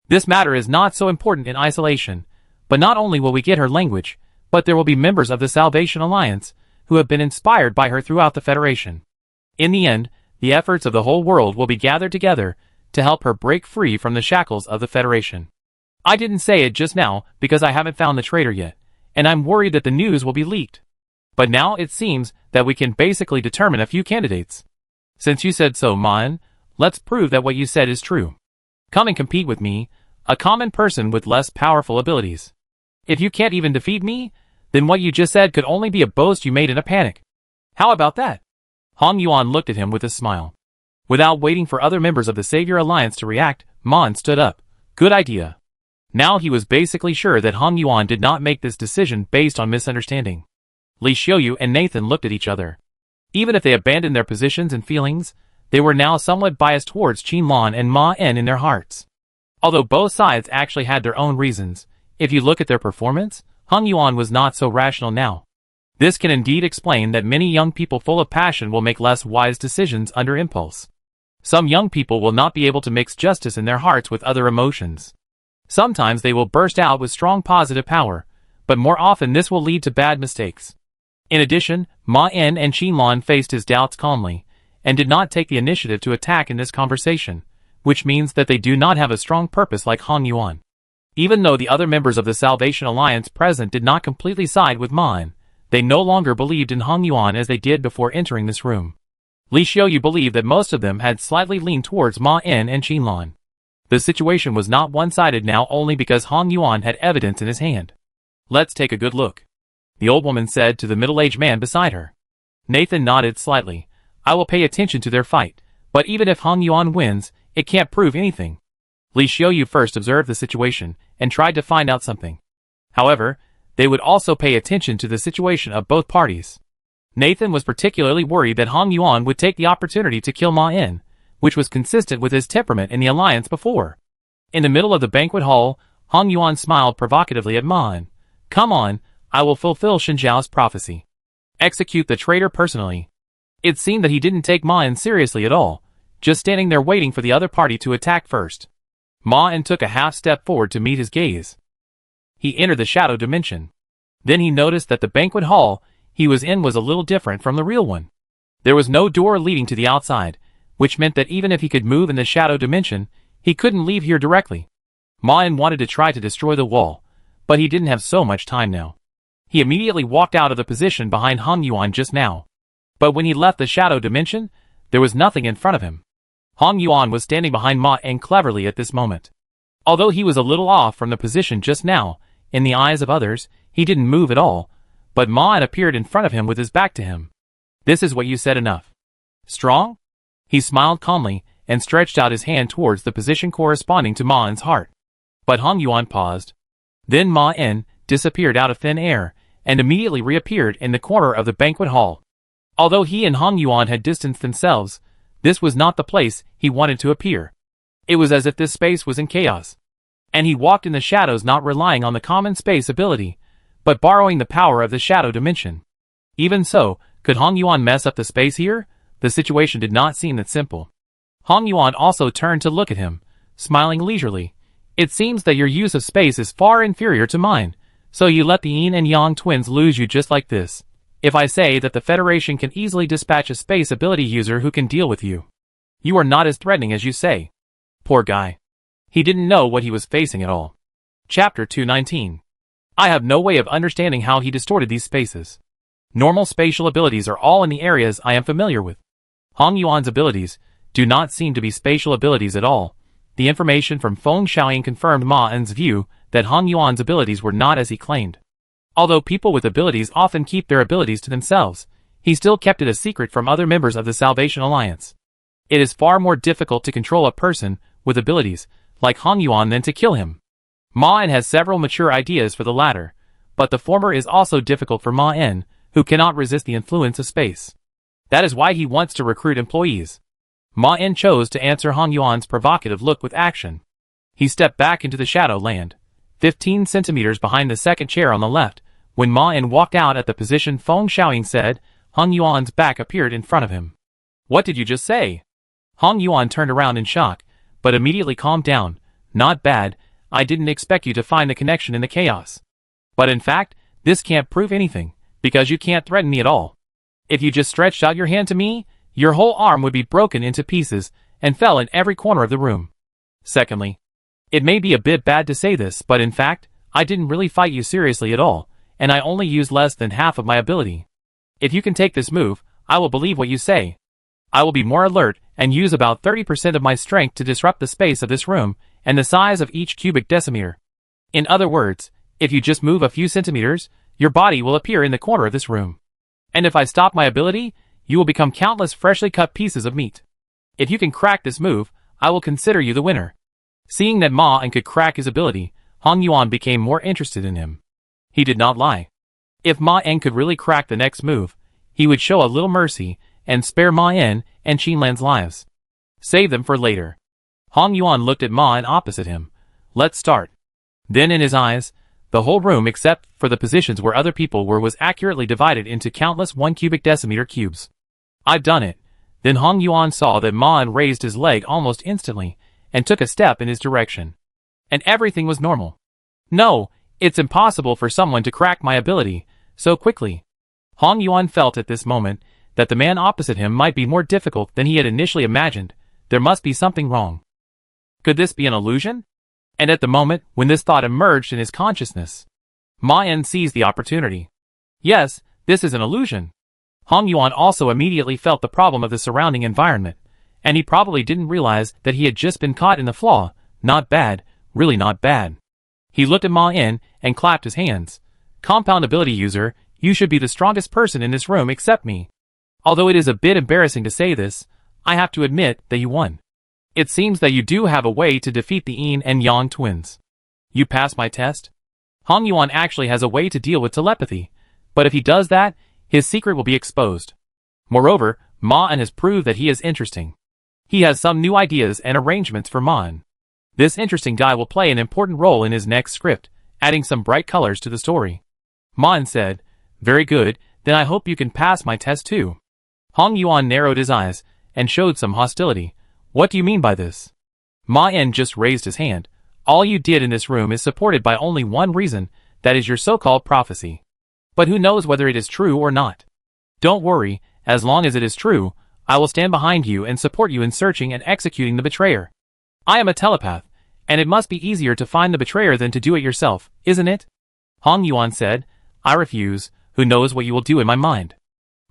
This matter is not so important in isolation, but not only will we get her language, but there will be members of the Salvation Alliance who have been inspired by her throughout the Federation. In the end, the efforts of the whole world will be gathered together to help her break free from the shackles of the Federation. I didn't say it just now because I haven't found the traitor yet, and I'm worried that the news will be leaked. But now it seems that we can basically determine a few candidates. Since you said so, Ma En, let's prove that what you said is true. Come and compete with me, a common person with less powerful abilities. If you can't even defeat me, then what you just said could only be a boast you made in a panic. How about that? Hong Yuan looked at him with a smile. Without waiting for other members of the Savior Alliance to react, Ma En stood up. Good idea. Now he was basically sure that Hong Yuan did not make this decision based on misunderstanding. Li Xiaoyu and Nathan looked at each other. Even if they abandoned their positions and feelings, they were now somewhat biased towards Qinlan and Ma En in their hearts. Although both sides actually had their own reasons, if you look at their performance, Hong Yuan was not so rational now. This can indeed explain that many young people full of passion will make less wise decisions under impulse. Some young people will not be able to mix justice in their hearts with other emotions. Sometimes they will burst out with strong positive power, but more often this will lead to bad mistakes. In addition, Ma En and Qinlan faced his doubts calmly, and did not take the initiative to attack in this conversation, which means that they do not have a strong purpose like Hong Yuan. Even though the other members of the Salvation Alliance present did not completely side with Ma En, they no longer believed in Hong Yuan as they did before entering this room. Li Xiaoyu believed that most of them had slightly leaned towards Ma En and Qinlan. The situation was not one-sided now only because Hong Yuan had evidence in his hand. Let's take a good look, the old woman said to the middle-aged man beside her. Nathan nodded slightly. I will pay attention to their fight, but even if Hong Yuan wins, it can't prove anything. Li Xiaoyu first observed the situation and tried to find out something. However, they would also pay attention to the situation of both parties. Nathan was particularly worried that Hong Yuan would take the opportunity to kill Ma En, which was consistent with his temperament in the alliance before. In the middle of the banquet hall, Hong Yuan smiled provocatively at Ma En. Come on, I will fulfill Xin Zhao's prophecy. Execute the traitor personally. It seemed that he didn't take Ma En seriously at all, just standing there waiting for the other party to attack first. Ma-en took a half step forward to meet his gaze. He entered the shadow dimension. Then he noticed that the banquet hall he was in was a little different from the real one. There was no door leading to the outside, which meant that even if he could move in the shadow dimension, he couldn't leave here directly. Ma-en wanted to try to destroy the wall, but he didn't have so much time now. He immediately walked out of the position behind Hong Yuan just now. But when he left the shadow dimension, there was nothing in front of him. Hong Yuan was standing behind Ma-en cleverly at this moment. Although he was a little off from the position just now, in the eyes of others, he didn't move at all, but Ma-en appeared in front of him with his back to him. This is what you said enough. Strong? He smiled calmly and stretched out his hand towards the position corresponding to Ma-en's heart. But Hong Yuan paused. Then Ma-en disappeared out of thin air and immediately reappeared in the corner of the banquet hall. Although he and Hong Yuan had distanced themselves, this was not the place he wanted to appear. It was as if this space was in chaos. And he walked in the shadows, not relying on the common space ability, but borrowing the power of the shadow dimension. Even so, could Hong Yuan mess up the space here? The situation did not seem that simple. Hong Yuan also turned to look at him, smiling leisurely. It seems that your use of space is far inferior to mine, so you let the Yin and Yang twins lose you just like this. If I say that the Federation can easily dispatch a space ability user who can deal with you, you are not as threatening as you say. Poor guy. He didn't know what he was facing at all. Chapter 219. I have no way of understanding how he distorted these spaces. Normal spatial abilities are all in the areas I am familiar with. Hong Yuan's abilities do not seem to be spatial abilities at all. The information from Feng Xiaoying confirmed Ma-en's view that Hong Yuan's abilities were not as he claimed. Although people with abilities often keep their abilities to themselves, he still kept it a secret from other members of the Salvation Alliance. It is far more difficult to control a person with abilities like Hong Yuan than to kill him. Ma-en has several mature ideas for the latter, but the former is also difficult for Ma-en, who cannot resist the influence of space. That is why he wants to recruit employees. Ma-en chose to answer Hong Yuan's provocative look with action. He stepped back into the shadow land, 15 centimeters behind the second chair on the left. When Ma-en walked out at the position Feng Xiaoying said, Hong Yuan's back appeared in front of him. What did you just say? Hong Yuan turned around in shock, but immediately calmed down. Not bad, I didn't expect you to find the connection in the chaos. But in fact, this can't prove anything, because you can't threaten me at all. If you just stretched out your hand to me, your whole arm would be broken into pieces and fell in every corner of the room. Secondly, it may be a bit bad to say this, but in fact, I didn't really fight you seriously at all, and I only used less than half of my ability. If you can take this move, I will believe what you say. I will be more alert and use about 30% of my strength to disrupt the space of this room and the size of each cubic decimeter. In other words, if you just move a few centimeters, your body will appear in the corner of this room. And if I stop my ability, you will become countless freshly cut pieces of meat. If you can crack this move, I will consider you the winner. Seeing that Ma-en could crack his ability, Hong Yuan became more interested in him. He did not lie. If Ma-en could really crack the next move, he would show a little mercy and spare Ma-en and Qinlan's lives. Save them for later. Hong Yuan looked at Ma-en opposite him. Let's start. Then in his eyes, the whole room except for the positions where other people were was accurately divided into countless 1 cubic decimeter cubes. I've done it. Then Hong Yuan saw that Ma-en raised his leg almost instantly and took a step in his direction. And everything was normal. No, it's impossible for someone to crack my ability so quickly. Hong Yuan felt at this moment that the man opposite him might be more difficult than he had initially imagined. There must be something wrong. Could this be an illusion? And at the moment when this thought emerged in his consciousness, Ma-en seized the opportunity. Yes, this is an illusion. Hong Yuan also immediately felt the problem of the surrounding environment, and he probably didn't realize that he had just been caught in the flaw. Not bad, really not bad. He looked at Ma-en and clapped his hands. Compound ability user, you should be the strongest person in this room except me. Although it is a bit embarrassing to say this, I have to admit that you won. It seems that you do have a way to defeat the Yin and Yang twins. You passed my test? Hong Yuan actually has a way to deal with telepathy, but if he does that, his secret will be exposed. Moreover, Ma-en has proved that he is interesting. He has some new ideas and arrangements for Ma-en. This interesting guy will play an important role in his next script, adding some bright colors to the story. Ma-en said, very good, then I hope you can pass my test too. Hong Yuan narrowed his eyes and showed some hostility. What do you mean by this? Ma-en just raised his hand. All you did in this room is supported by only one reason, that is your so-called prophecy. But who knows whether it is true or not? Don't worry, as long as it is true, I will stand behind you and support you in searching and executing the betrayer. I am a telepath, and it must be easier to find the betrayer than to do it yourself, isn't it? Hong Yuan said, I refuse, who knows what you will do in my mind.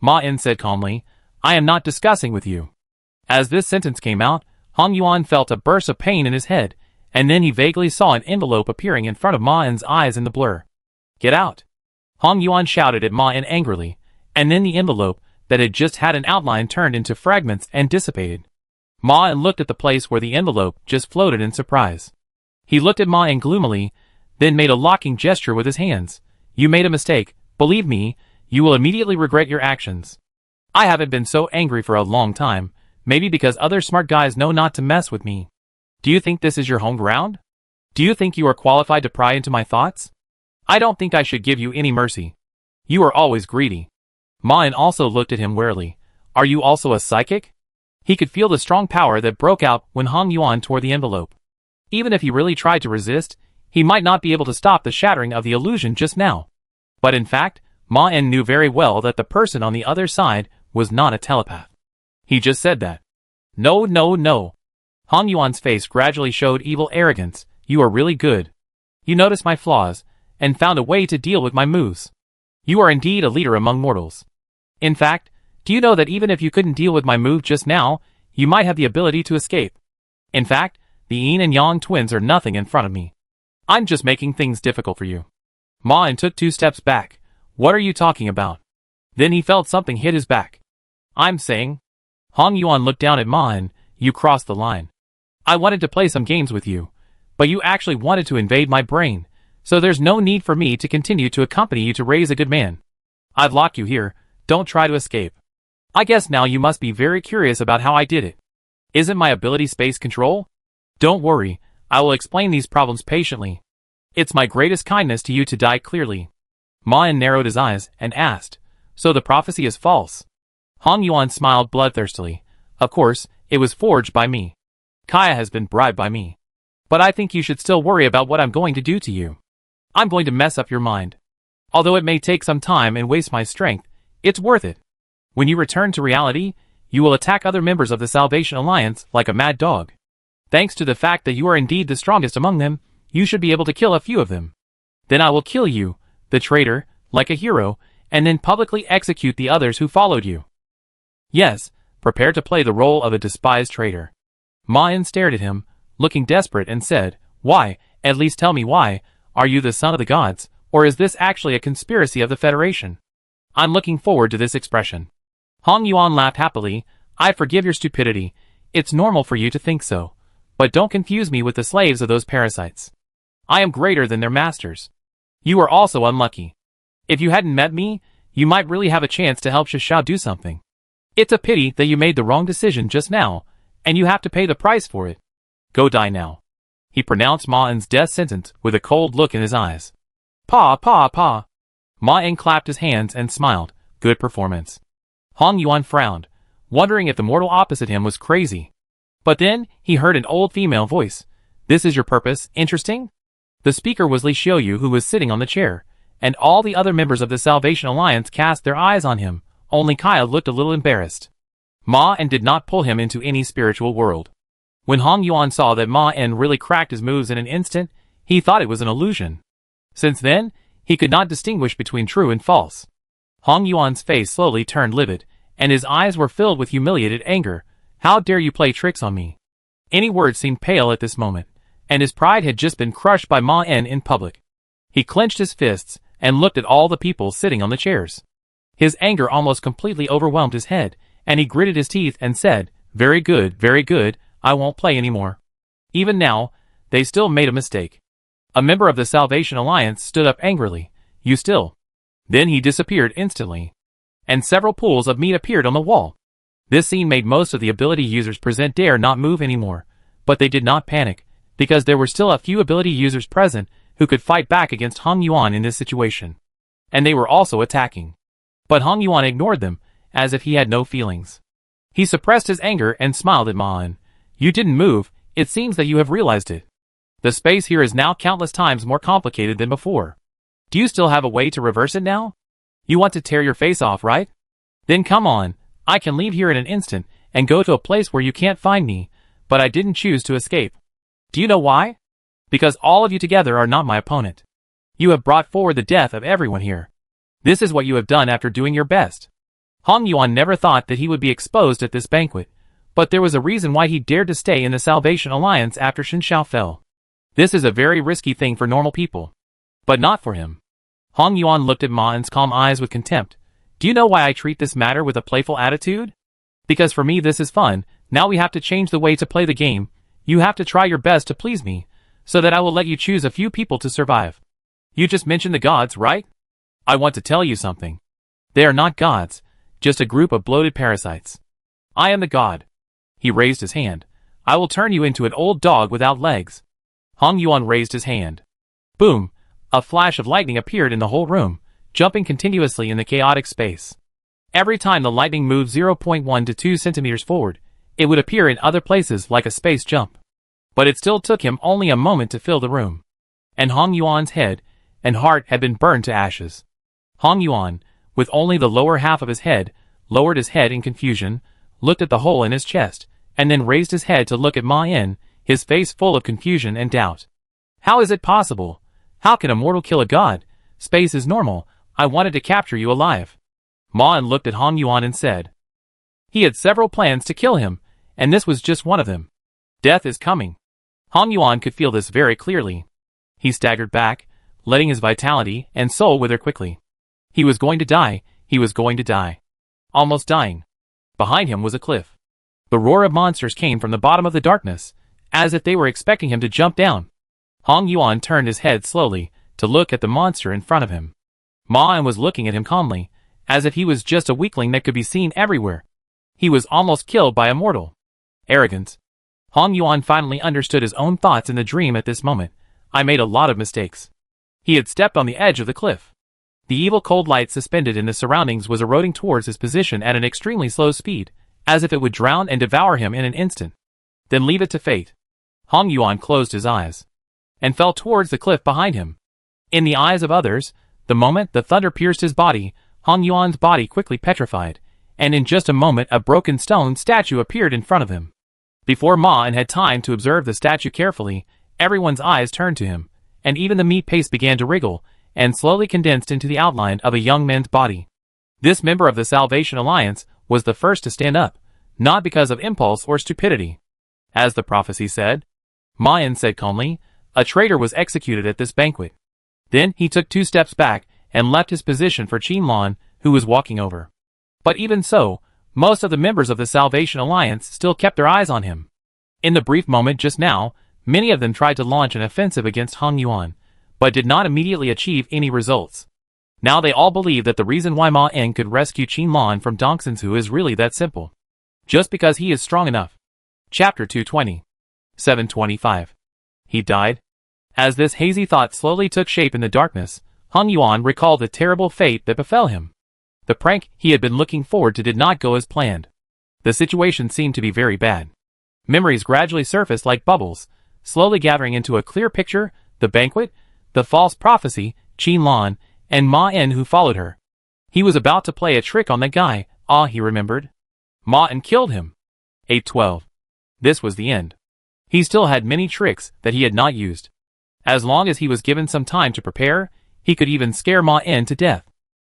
Ma-en said calmly, I am not discussing with you. As this sentence came out, Hong Yuan felt a burst of pain in his head, and then he vaguely saw an envelope appearing in front of Ma-en's eyes in the blur. Get out! Hong Yuan shouted at Ma-en angrily, and then the envelope, that had just had an outline, turned into fragments and dissipated. Ma-en looked at the place where the envelope just floated in surprise. He looked at Ma-en gloomily, then made a locking gesture with his hands. You made a mistake, believe me, you will immediately regret your actions. I haven't been so angry for a long time, maybe because other smart guys know not to mess with me. Do you think this is your home ground? Do you think you are qualified to pry into my thoughts? I don't think I should give you any mercy. You are always greedy. Ma-en also looked at him warily. Are you also a psychic? He could feel the strong power that broke out when Hong Yuan tore the envelope. Even if he really tried to resist, he might not be able to stop the shattering of the illusion just now. But in fact, Ma-en knew very well that the person on the other side was not a telepath. He just said that. No, no, no. Hong Yuan's face gradually showed evil arrogance. You are really good. You noticed my flaws, and found a way to deal with my moves. You are indeed a leader among mortals. In fact, do you know that even if you couldn't deal with my move just now, you might have the ability to escape? In fact, the Yin and Yang twins are nothing in front of me. I'm just making things difficult for you. Ma-en took 2 steps back. What are you talking about? Then he felt something hit his back. I'm saying. Hong Yuan looked down at Ma-en. You crossed the line. I wanted to play some games with you, but you actually wanted to invade my brain, so there's no need for me to continue to accompany you to raise a good man. I've locked you here, don't try to escape. I guess now you must be very curious about how I did it. Isn't my ability space control? Don't worry, I will explain these problems patiently. It's my greatest kindness to you to die clearly. Ma-en narrowed his eyes and asked, so the prophecy is false? Hong Yuan smiled bloodthirstily. Of course, it was forged by me. Kaya has been bribed by me. But I think you should still worry about what I'm going to do to you. I'm going to mess up your mind. Although it may take some time and waste my strength, it's worth it. When you return to reality, you will attack other members of the Salvation Alliance like a mad dog. Thanks to the fact that you are indeed the strongest among them, you should be able to kill a few of them. Then I will kill you, the traitor, like a hero, and then publicly execute the others who followed you. Yes, prepare to play the role of a despised traitor. Ma-en stared at him, looking desperate, and said, Why, at least tell me why, are you the son of the gods, or is this actually a conspiracy of the Federation? I'm looking forward to this expression. Hong Yuan laughed happily. I forgive your stupidity, it's normal for you to think so. But don't confuse me with the slaves of those parasites. I am greater than their masters. You are also unlucky. If you hadn't met me, you might really have a chance to help Shishao do something. It's a pity that you made the wrong decision just now, and you have to pay the price for it. Go die now. He pronounced Ma-en's death sentence with a cold look in his eyes. Pa, pa, pa. Ma-en clapped his hands and smiled. Good performance. Hong Yuan frowned, wondering if the mortal opposite him was crazy. But then, he heard an old female voice. This is your purpose, interesting? The speaker was Li Xiaoyu, who was sitting on the chair, and all the other members of the Salvation Alliance cast their eyes on him. Only Kaya looked a little embarrassed. Ma-en did not pull him into any spiritual world. When Hong Yuan saw that Ma-en really cracked his moves in an instant, he thought it was an illusion. Since then, he could not distinguish between true and false. Hong Yuan's face slowly turned livid, and his eyes were filled with humiliated anger. How dare you play tricks on me? Any word seemed pale at this moment, and his pride had just been crushed by Ma-en in public. He clenched his fists and looked at all the people sitting on the chairs. His anger almost completely overwhelmed his head, and he gritted his teeth and said, very good, I won't play anymore. Even now, they still made a mistake. A member of the Salvation Alliance stood up angrily. You still. Then he disappeared instantly. And several pools of meat appeared on the wall. This scene made most of the ability users present dare not move anymore, but they did not panic, because there were still a few ability users present who could fight back against Hong Yuan in this situation. And they were also attacking. But Hong Yuan ignored them, as if he had no feelings. He suppressed his anger and smiled at Ma-en. You didn't move, It seems that you have realized it. The space here is now countless times more complicated than before. Do you still have a way to reverse it now? You want to tear your face off, right? Then come on, I can leave here in an instant and go to a place where you can't find me, but I didn't choose to escape. Do you know why? Because all of you together are not my opponent. You have brought forward the death of everyone here. This is what you have done after doing your best. Hong Yuan never thought that he would be exposed at this banquet, but there was a reason why he dared to stay in the Salvation Alliance after Xin Xiao fell. This is a very risky thing for normal people. But not for him. Hong Yuan looked at Ma En's calm eyes with contempt. Do you know why I treat this matter with a playful attitude? Because for me this is fun. Now we have to change the way to play the game. You have to try your best to please me, so that I will let you choose a few people to survive. You just mentioned the gods, right? I want to tell you something. They are not gods, just a group of bloated parasites. I am the god. He raised his hand. I will turn you into an old dog without legs. Hong Yuan raised his hand. Boom! A flash of lightning appeared in the whole room, jumping continuously in the chaotic space. Every time the lightning moved 0.1 to 2 centimeters forward, it would appear in other places like a space jump. But it still took him only a moment to fill the room. And Hong Yuan's head and heart had been burned to ashes. Hong Yuan, with only the lower half of his head, lowered his head in confusion, looked at the hole in his chest, and then raised his head to look at Ma En, his face full of confusion and doubt. How is it possible? How can a mortal kill a god? Space is normal. I wanted to capture you alive. Ma En looked at Hong Yuan and said. He had several plans to kill him, and this was just one of them. Death is coming. Hong Yuan could feel this very clearly. He staggered back, letting his vitality and soul wither quickly. He was going to die. He was going to die. Almost dying. Behind him was a cliff. The roar of monsters came from the bottom of the darkness, as if they were expecting him to jump down. Hong Yuan turned his head slowly to look at the monster in front of him. Ma En was looking at him calmly, as if he was just a weakling that could be seen everywhere. He was almost killed by a mortal. Arrogance. Hong Yuan finally understood his own thoughts in the dream at this moment. I made a lot of mistakes. He had stepped on the edge of the cliff. The evil cold light suspended in the surroundings was eroding towards his position at an extremely slow speed, as if it would drown and devour him in an instant. Then leave it to fate. Hong Yuan closed his eyes and fell towards the cliff behind him. In the eyes of others, the moment the thunder pierced his body, Hong Yuan's body quickly petrified, and in just a moment a broken stone statue appeared in front of him. Before Ma En had time to observe the statue carefully, everyone's eyes turned to him, and even the meat paste began to wriggle, and slowly condensed into the outline of a young man's body. This member of the Salvation Alliance was the first to stand up, not because of impulse or stupidity. As the prophecy said, Ma En said calmly, a traitor was executed at this banquet. Then he took 2 steps back and left his position for Qin Lan, who was walking over. But even so, most of the members of the Salvation Alliance still kept their eyes on him. In the brief moment just now, many of them tried to launch an offensive against Hong Yuan, but did not immediately achieve any results. Now they all believe that the reason why Ma En could rescue Qin Lan from Dongxinsu is really that simple. Just because he is strong enough. Chapter 220. 725. He died? As this hazy thought slowly took shape in the darkness, Hong Yuan recalled the terrible fate that befell him. The prank he had been looking forward to did not go as planned. The situation seemed to be very bad. Memories gradually surfaced like bubbles, slowly gathering into a clear picture: the banquet, the false prophecy, Qin Lan, and Ma En who followed her. He was about to play a trick on that guy. He remembered. Ma En killed him. 812. This was the end. He still had many tricks that he had not used. As long as he was given some time to prepare, he could even scare Ma En to death.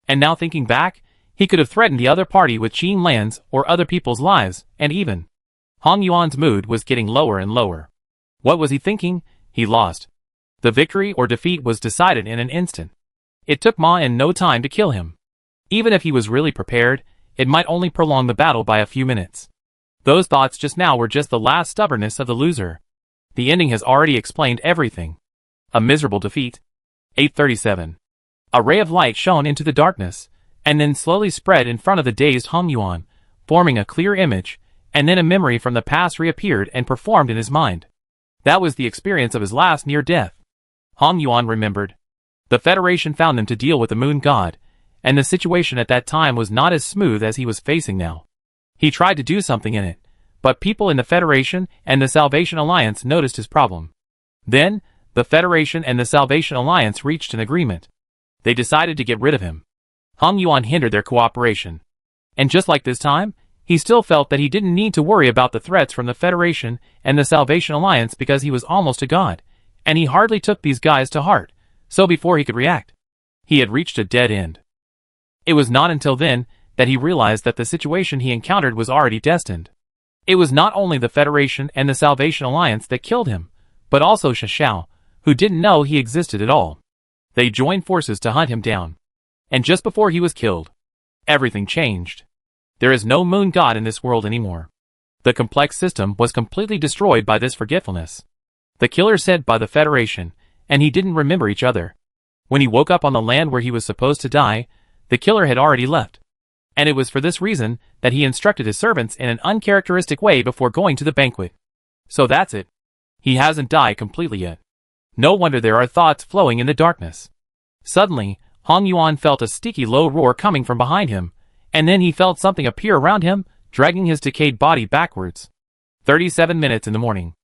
And now thinking back, he could have threatened the other party with Qin Lan's or other people's lives, and even. Hong Yuan's mood was getting lower and lower. What was he thinking? He lost. The victory or defeat was decided in an instant. It took Ma En no time to kill him. Even if he was really prepared, it might only prolong the battle by a few minutes. Those thoughts just now were just the last stubbornness of the loser. The ending has already explained everything. A miserable defeat. 837. A ray of light shone into the darkness, and then slowly spread in front of the dazed Hong Yuan, forming a clear image, and then a memory from the past reappeared and performed in his mind. That was the experience of his last near death. Hong Yuan remembered. The Federation found them to deal with the moon god, and the situation at that time was not as smooth as he was facing now. He tried to do something in it, But people in the Federation and the Salvation Alliance noticed his problem. Then, the Federation and the Salvation Alliance reached an agreement. They decided to get rid of him. Hong Yuan hindered their cooperation. And just like this time, he still felt that he didn't need to worry about the threats from the Federation and the Salvation Alliance because he was almost a god, and he hardly took these guys to heart, so before he could react, he had reached a dead end. It was not until then that he realized that the situation he encountered was already destined. It was not only the Federation and the Salvation Alliance that killed him, but also Shao, who didn't know he existed at all. They joined forces to hunt him down. And just before he was killed, everything changed. There is no moon god in this world anymore. The complex system was completely destroyed by this forgetfulness. The killer said by the Federation, and he didn't remember each other. When he woke up on the land where he was supposed to die, the killer had already left. And it was for this reason that he instructed his servants in an uncharacteristic way before going to the banquet. So that's it. He hasn't died completely yet. No wonder there are thoughts flowing in the darkness. Suddenly, Hong Yuan felt a sticky low roar coming from behind him, and then he felt something appear around him, dragging his decayed body backwards. 37 minutes in the morning.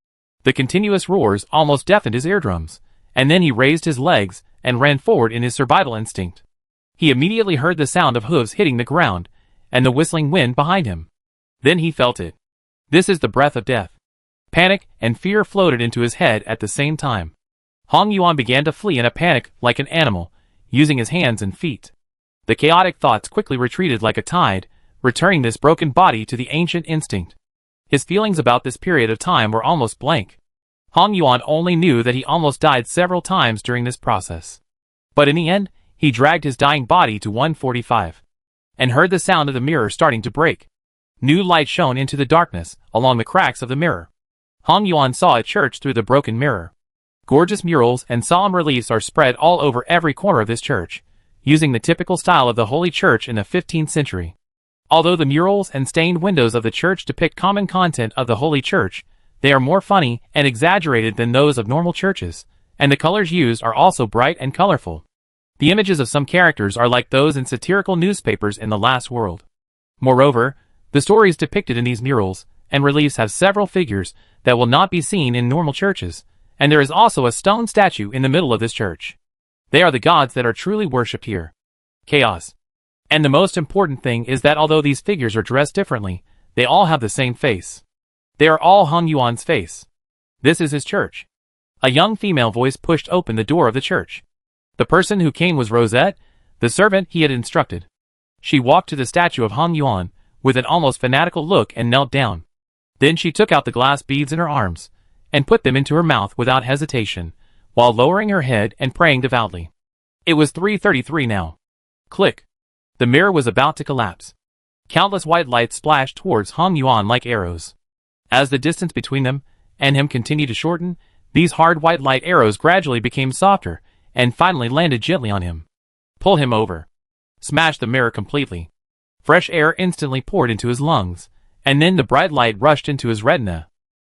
The continuous roars almost deafened his eardrums, and then he raised his legs and ran forward in his survival instinct. He immediately heard the sound of hooves hitting the ground, and the whistling wind behind him. Then he felt it. This is the breath of death. Panic and fear floated into his head at the same time. Hong Yuan began to flee in a panic like an animal, using his hands and feet. The chaotic thoughts quickly retreated like a tide, returning this broken body to the ancient instinct. His feelings about this period of time were almost blank. Hong Yuan only knew that he almost died several times during this process. But in the end, he dragged his dying body to 145, and heard the sound of the mirror starting to break. New light shone into the darkness, along the cracks of the mirror. Hong Yuan saw a church through the broken mirror. Gorgeous murals and solemn reliefs are spread all over every corner of this church, using the typical style of the Holy Church in the 15th century. Although the murals and stained windows of the church depict common content of the Holy Church, they are more funny and exaggerated than those of normal churches, and the colors used are also bright and colorful. The images of some characters are like those in satirical newspapers in the last world. Moreover, the stories depicted in these murals and reliefs have several figures that will not be seen in normal churches, and there is also a stone statue in the middle of this church. They are the gods that are truly worshipped here. Chaos. And the most important thing is that although these figures are dressed differently, they all have the same face. They are all Hong Yuan's face. This is his church. A young female voice pushed open the door of the church. The person who came was Rosette, the servant he had instructed. She walked to the statue of Hong Yuan with an almost fanatical look and knelt down. Then she took out the glass beads in her arms and put them into her mouth without hesitation, while lowering her head and praying devoutly. It was 3:33 now. Click. The mirror was about to collapse. Countless white lights splashed towards Hong Yuan like arrows. As the distance between them and him continued to shorten, these hard white light arrows gradually became softer and finally landed gently on him. Pull him over. Smash the mirror completely. Fresh air instantly poured into his lungs, and then the bright light rushed into his retina.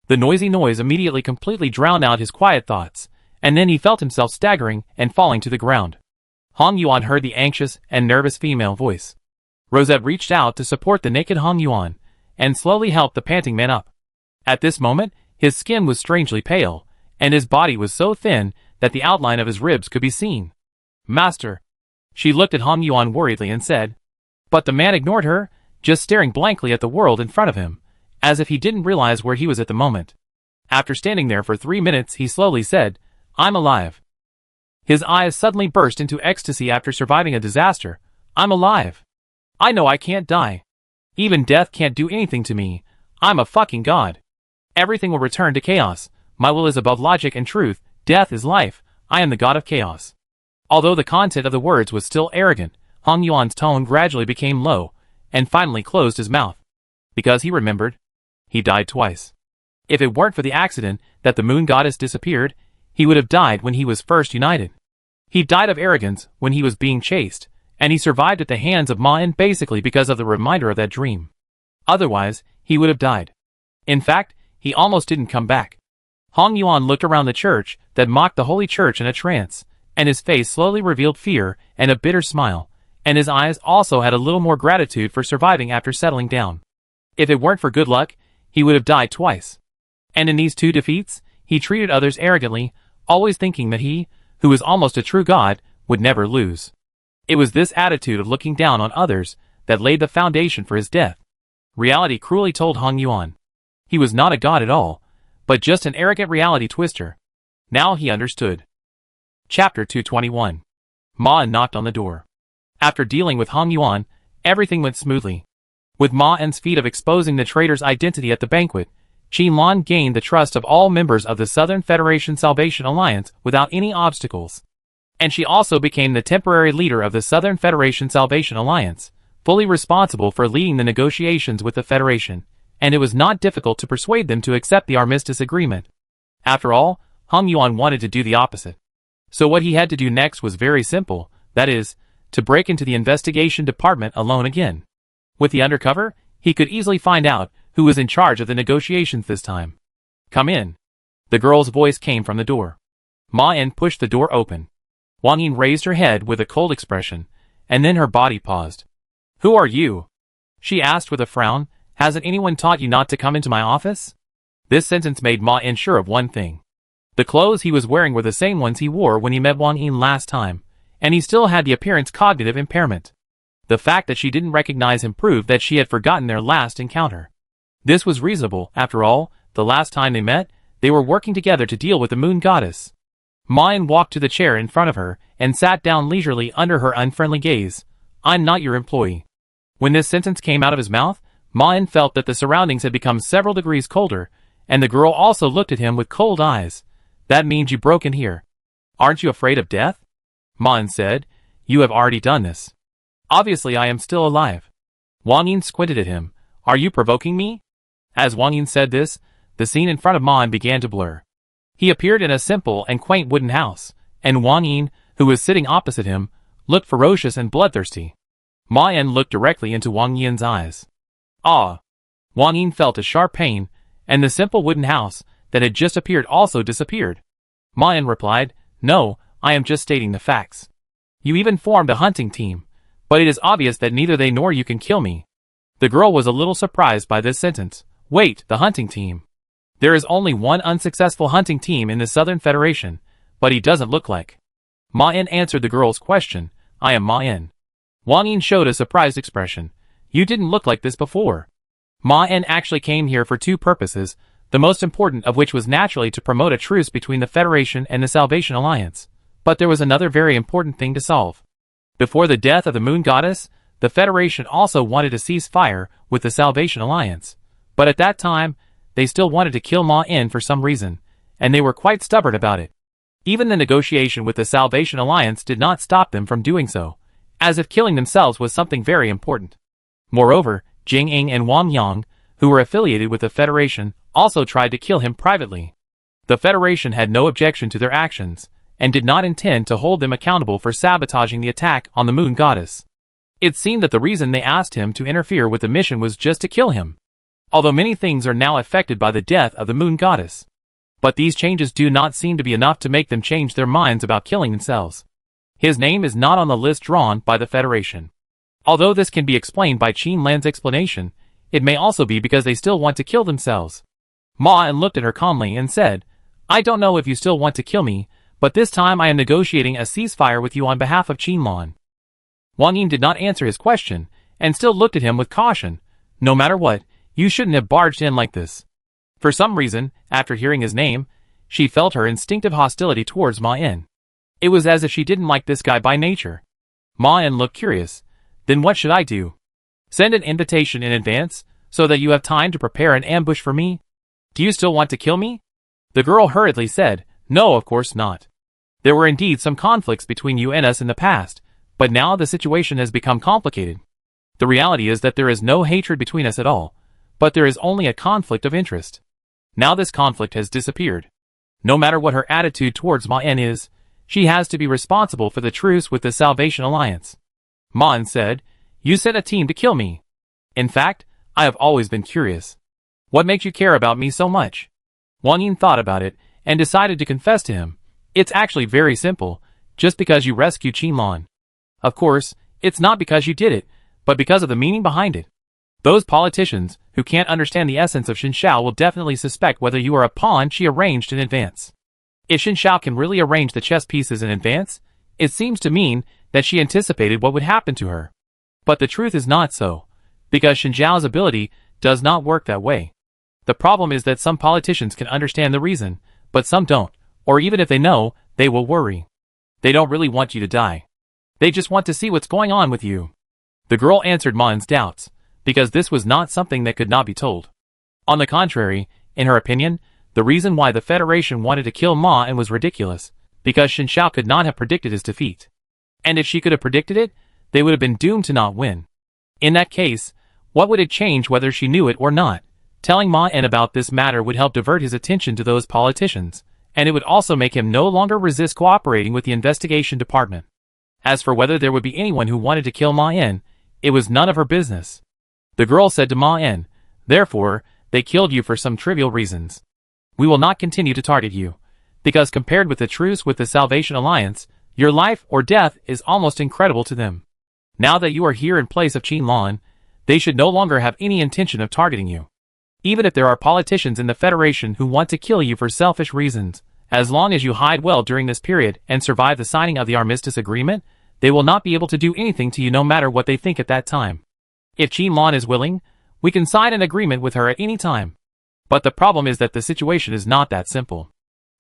The noisy noise immediately completely drowned out his quiet thoughts, and then he felt himself staggering and falling to the ground. Hong Yuan heard the anxious and nervous female voice. Rosette reached out to support the naked Hong Yuan, and slowly helped the panting man up. At this moment, his skin was strangely pale, and his body was so thin that the outline of his ribs could be seen. Master. She looked at Hong Yuan worriedly and said. But the man ignored her, just staring blankly at the world in front of him, as if he didn't realize where he was at the moment. After standing there for 3 minutes, he slowly said, I'm alive. His eyes suddenly burst into ecstasy after surviving a disaster. I'm alive. I know I can't die. Even death can't do anything to me. I'm a fucking god. Everything will return to chaos. My will is above logic and truth. Death is life. I am the god of chaos. Although the content of the words was still arrogant, Hong Yuan's tone gradually became low, and finally closed his mouth. Because he remembered. He died twice. If it weren't for the accident that the moon goddess disappeared, he would have died when he was first united. He died of arrogance when he was being chased, and he survived at the hands of Ma-En basically because of the reminder of that dream. Otherwise, he would have died. In fact, he almost didn't come back. Hong Yuan looked around the church that mocked the Holy Church in a trance, and his face slowly revealed fear and a bitter smile, and his eyes also had a little more gratitude for surviving after settling down. If it weren't for good luck, he would have died twice. And in these 2 defeats, he treated others arrogantly, always thinking that he, who is almost a true god, would never lose. It was this attitude of looking down on others that laid the foundation for his death. Reality cruelly told Hong Yuan. He was not a god at all, but just an arrogant reality twister. Now he understood. Chapter 221. Ma En knocked on the door. After dealing with Hong Yuan, everything went smoothly. With Ma En's feat of exposing the traitor's identity at the banquet, Qinlan gained the trust of all members of the Southern Federation Salvation Alliance without any obstacles. And she also became the temporary leader of the Southern Federation Salvation Alliance, fully responsible for leading the negotiations with the Federation, and it was not difficult to persuade them to accept the armistice agreement. After all, Hong Yuan wanted to do the opposite. So what he had to do next was very simple, that is, to break into the investigation department alone again. With the undercover, he could easily find out who was in charge of the negotiations this time. "Come in." The girl's voice came from the door. Ma En pushed the door open. Wang Yin raised her head with a cold expression, and then her body paused. "Who are you?" she asked with a frown. "Hasn't anyone taught you not to come into my office?" This sentence made Ma En sure of one thing. The clothes he was wearing were the same ones he wore when he met Wang Yin last time, and he still had the appearance cognitive impairment. The fact that she didn't recognize him proved that she had forgotten their last encounter. This was reasonable, after all, the last time they met, they were working together to deal with the moon goddess. Ma En walked to the chair in front of her and sat down leisurely under her unfriendly gaze. "I'm not your employee." When this sentence came out of his mouth, Ma En felt that the surroundings had become several degrees colder, and the girl also looked at him with cold eyes. "That means you broke in here. Aren't you afraid of death?" Ma En said. "You have already done this." "Obviously I am still alive." Wang Yin squinted at him. "Are you provoking me?" As Wang Yin said this, the scene in front of Ma En began to blur. He appeared in a simple and quaint wooden house, and Wang Yin, who was sitting opposite him, looked ferocious and bloodthirsty. Ma En looked directly into Wang Yin's eyes. "Ah!" Wang Yin felt a sharp pain, and the simple wooden house that had just appeared also disappeared. Ma En replied, "No, I am just stating the facts. You even formed a hunting team, but it is obvious that neither they nor you can kill me." The girl was a little surprised by this sentence. "Wait, the hunting team? There is only one unsuccessful hunting team in the Southern Federation, but he doesn't look like." Ma En answered the girl's question. "I am Ma En." Wang Yin showed a surprised expression. "You didn't look like this before." Ma En actually came here for 2 purposes, the most important of which was naturally to promote a truce between the Federation and the Salvation Alliance. But there was another very important thing to solve. Before the death of the Moon Goddess, the Federation also wanted to cease fire with the Salvation Alliance. But at that time, they still wanted to kill Ma En for some reason, and they were quite stubborn about it. Even the negotiation with the Salvation Alliance did not stop them from doing so, as if killing themselves was something very important. Moreover, Jing Ying and Wang Yang, who were affiliated with the Federation, also tried to kill him privately. The Federation had no objection to their actions, and did not intend to hold them accountable for sabotaging the attack on the Moon Goddess. It seemed that the reason they asked him to interfere with the mission was just to kill him. Although many things are now affected by the death of the Moon Goddess. But these changes do not seem to be enough to make them change their minds about killing themselves. His name is not on the list drawn by the Federation. Although this can be explained by Qinlan's explanation, it may also be because they still want to kill themselves. Ma En looked at her calmly and said, "I don't know if you still want to kill me, but this time I am negotiating a ceasefire with you on behalf of Qinlan." Wang Yin did not answer his question, and still looked at him with caution. "No matter what, you shouldn't have barged in like this." For some reason, after hearing his name, she felt her instinctive hostility towards Ma En. It was as if she didn't like this guy by nature. Ma En looked curious. "Then what should I do? Send an invitation in advance, so that you have time to prepare an ambush for me? Do you still want to kill me?" The girl hurriedly said, "No, of course not. There were indeed some conflicts between you and us in the past, but now the situation has become complicated. The reality is that there is no hatred between us at all, but there is only a conflict of interest. Now this conflict has disappeared. No matter what her attitude towards Ma En is, she has to be responsible for the truce with the Salvation Alliance." Ma En said, "You sent a team to kill me. In fact, I have always been curious. What makes you care about me so much?" Wang Yin thought about it, and decided to confess to him. "It's actually very simple, just because you rescued Qinlan. Of course, it's not because you did it, but because of the meaning behind it. Those politicians who can't understand the essence of Shinshao will definitely suspect whether you are a pawn she arranged in advance. If Shinshao can really arrange the chess pieces in advance, it seems to mean that she anticipated what would happen to her. But the truth is not so, because Shinzhao's ability does not work that way. The problem is that some politicians can understand the reason, but some don't, or even if they know, they will worry. They don't really want you to die. They just want to see what's going on with you. The girl answered Ma's doubts, because this was not something that could not be told. On the contrary, in her opinion, the reason why the Federation wanted to kill Ma was ridiculous, because Shinshao could not have predicted his defeat. And if she could have predicted it, they would have been doomed to not win. In that case, what would it change whether she knew it or not? Telling Ma about this matter would help divert his attention to those politicians, and it would also make him no longer resist cooperating with the investigation department. As for whether there would be anyone who wanted to kill Ma, it was none of her business. The girl said to Ma, therefore, they killed you for some trivial reasons. We will not continue to target you, because compared with the truce with the Salvation Alliance, your life or death is almost incredible to them. Now that you are here in place of Qin Lan, they should no longer have any intention of targeting you. Even if there are politicians in the Federation who want to kill you for selfish reasons, as long as you hide well during this period and survive the signing of the armistice agreement, they will not be able to do anything to you no matter what they think at that time. If Qin Lan is willing, we can sign an agreement with her at any time. But the problem is that the situation is not that simple.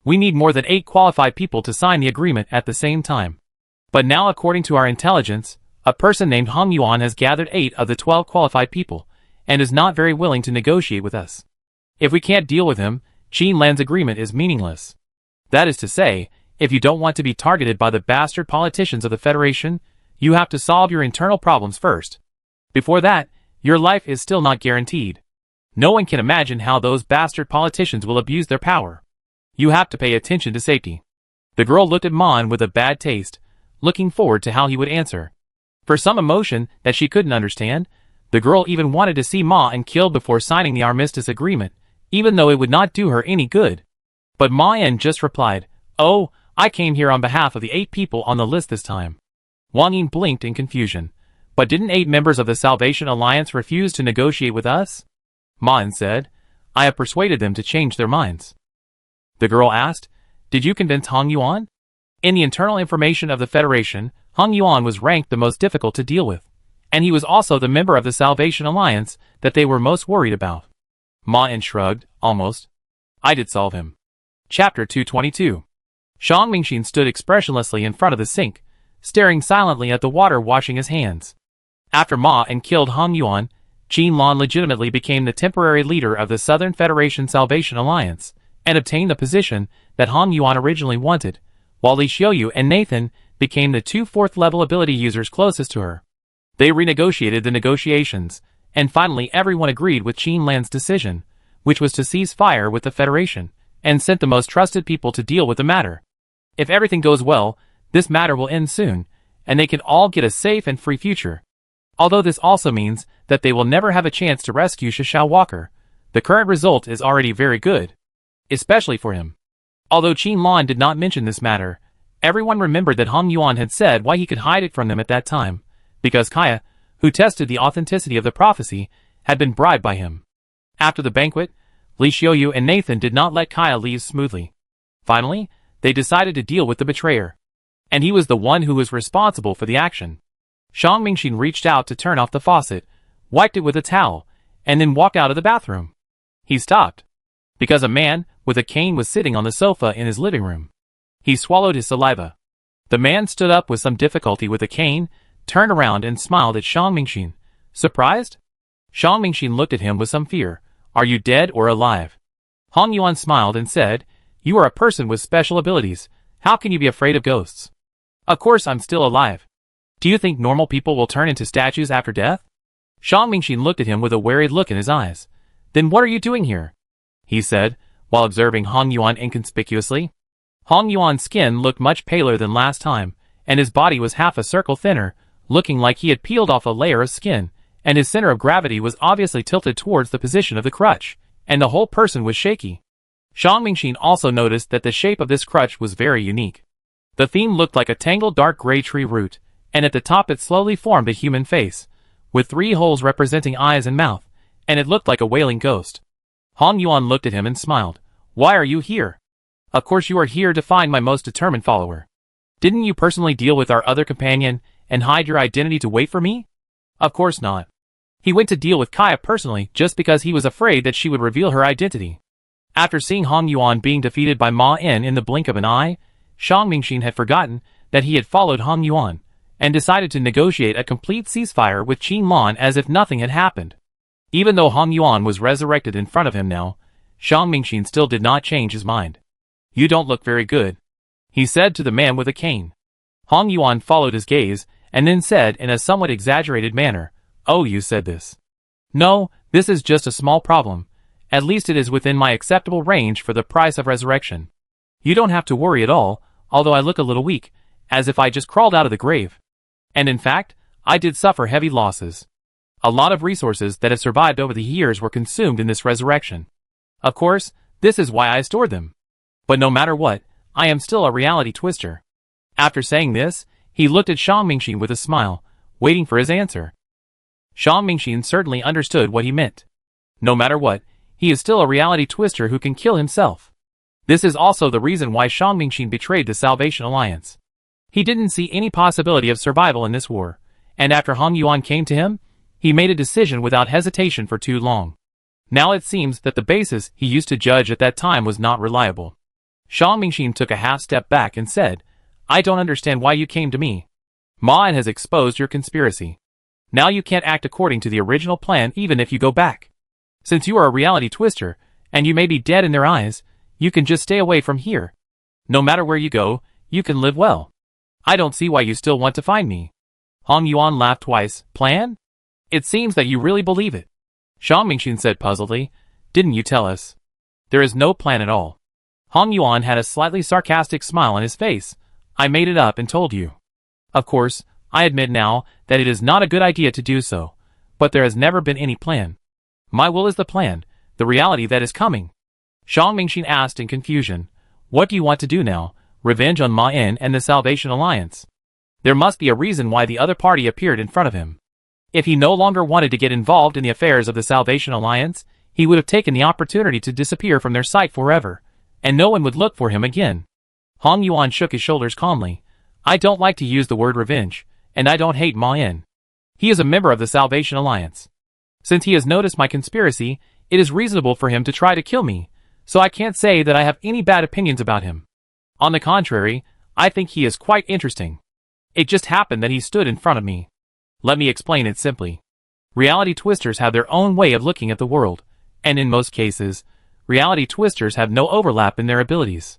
We need more than 8 qualified people to sign the agreement at the same time. But now, according to our intelligence, a person named Hong Yuan has gathered 8 of the 12 qualified people, and is not very willing to negotiate with us. If we can't deal with him, Qin Lan's agreement is meaningless. That is to say, if you don't want to be targeted by the bastard politicians of the Federation, you have to solve your internal problems first. Before that, your life is still not guaranteed. No one can imagine how those bastard politicians will abuse their power. You have to pay attention to safety. The girl looked at Ma with a bad taste, looking forward to how he would answer. For some emotion that she couldn't understand, the girl even wanted to see Ma killed before signing the armistice agreement, even though it would not do her any good. But Ma just replied, "Oh, I came here on behalf of the 8 people on the list this time." Wang Yin blinked in confusion. "But didn't 8 members of the Salvation Alliance refuse to negotiate with us?" Ma said, "I have persuaded them to change their minds." The girl asked, "Did you convince Hong Yuan?" In the internal information of the Federation, Hong Yuan was ranked the most difficult to deal with, and he was also the member of the Salvation Alliance that they were most worried about. Ma shrugged, almost. "I did solve him." Chapter 222. Shang Mingxin stood expressionlessly in front of the sink, staring silently at the water washing his hands. After Ma killed Hong Yuan, Qin Lan legitimately became the temporary leader of the Southern Federation Salvation Alliance, and obtained the position that Hong Yuan originally wanted, while Li Xiaoyu and Nathan became the 2 4th-level ability users closest to her. They renegotiated the negotiations, and finally everyone agreed with Qin Lan's decision, which was to cease fire with the Federation, and sent the most trusted people to deal with the matter. If everything goes well, this matter will end soon, and they can all get a safe and free future. Although this also means that they will never have a chance to rescue Xiao Walker, the current result is already very good. Especially for him. Although Qin Lan did not mention this matter, everyone remembered that Hong Yuan had said why he could hide it from them at that time, because Kaya, who tested the authenticity of the prophecy, had been bribed by him. After the banquet, Li Xiaoyu and Nathan did not let Kaya leave smoothly. Finally, they decided to deal with the betrayer. And he was the one who was responsible for the action. Shang Mingxin reached out to turn off the faucet, wiped it with a towel, and then walked out of the bathroom. He stopped, because a man with a cane was sitting on the sofa in his living room. He swallowed his saliva. The man stood up with some difficulty with the cane, turned around and smiled at Shang Mingxin. Surprised? Shang Mingxin looked at him with some fear. "Are you dead or alive?" Hong Yuan smiled and said, "You are a person with special abilities. How can you be afraid of ghosts?" "Of course I'm still alive. Do you think normal people will turn into statues after death?" Shang Mingxin looked at him with a worried look in his eyes. "Then what are you doing here?" he said, while observing Hong Yuan inconspicuously. Hong Yuan's skin looked much paler than last time, and his body was half a circle thinner, looking like he had peeled off a layer of skin, and his center of gravity was obviously tilted towards the position of the crutch, and the whole person was shaky. Shang Mingxin also noticed that the shape of this crutch was very unique. The theme looked like a tangled dark gray tree root, and at the top it slowly formed a human face, with 3 holes representing eyes and mouth, and it looked like a wailing ghost. Hong Yuan looked at him and smiled. Why are you here? Of course you are here to find my most determined follower. Didn't you personally deal with our other companion and hide your identity to wait for me? Of course not. He went to deal with Kaya personally just because he was afraid that she would reveal her identity. After seeing Hong Yuan being defeated by Ma En in the blink of an eye, Shang Mingxin had forgotten that he had followed Hong Yuan, and decided to negotiate a complete ceasefire with Qin Lan as if nothing had happened. Even though Hong Yuan was resurrected in front of him now, Shang Mingxin still did not change his mind. You don't look very good, he said to the man with a cane. Hong Yuan followed his gaze, and then said in a somewhat exaggerated manner, Oh, you said this. No, this is just a small problem. At least it is within my acceptable range for the price of resurrection. You don't have to worry at all, although I look a little weak, as if I just crawled out of the grave. And in fact, I did suffer heavy losses. A lot of resources that have survived over the years were consumed in this resurrection. Of course, this is why I stored them. But no matter what, I am still a reality twister. After saying this, he looked at Shang Mingxin with a smile, waiting for his answer. Shang Mingxin certainly understood what he meant. No matter what, he is still a reality twister who can kill himself. This is also the reason why Shang Mingxin betrayed the Salvation Alliance. He didn't see any possibility of survival in this war, and after Hong Yuan came to him, he made a decision without hesitation for too long. Now it seems that the basis he used to judge at that time was not reliable. Shang Mingxin took a half step back and said, I don't understand why you came to me. Ma En has exposed your conspiracy. Now you can't act according to the original plan even if you go back. Since you are a reality twister, and you may be dead in their eyes, you can just stay away from here. No matter where you go, you can live well. I don't see why you still want to find me. Hong Yuan laughed twice. Plan? It seems that you really believe it. Shang Mingxin said puzzledly, Didn't you tell us? There is no plan at all. Hong Yuan had a slightly sarcastic smile on his face. I made it up and told you. Of course, I admit now that it is not a good idea to do so, but there has never been any plan. My will is the plan, the reality that is coming. Shang Mingxin asked in confusion, What do you want to do now? Revenge on Ma En and the Salvation Alliance? There must be a reason why the other party appeared in front of him. If he no longer wanted to get involved in the affairs of the Salvation Alliance, he would have taken the opportunity to disappear from their sight forever, and no one would look for him again. Hong Yuan shook his shoulders calmly. I don't like to use the word revenge, and I don't hate Ma En. He is a member of the Salvation Alliance. Since he has noticed my conspiracy, it is reasonable for him to try to kill me, so I can't say that I have any bad opinions about him. On the contrary, I think he is quite interesting. It just happened that he stood in front of me. Let me explain it simply. Reality twisters have their own way of looking at the world, and in most cases, reality twisters have no overlap in their abilities.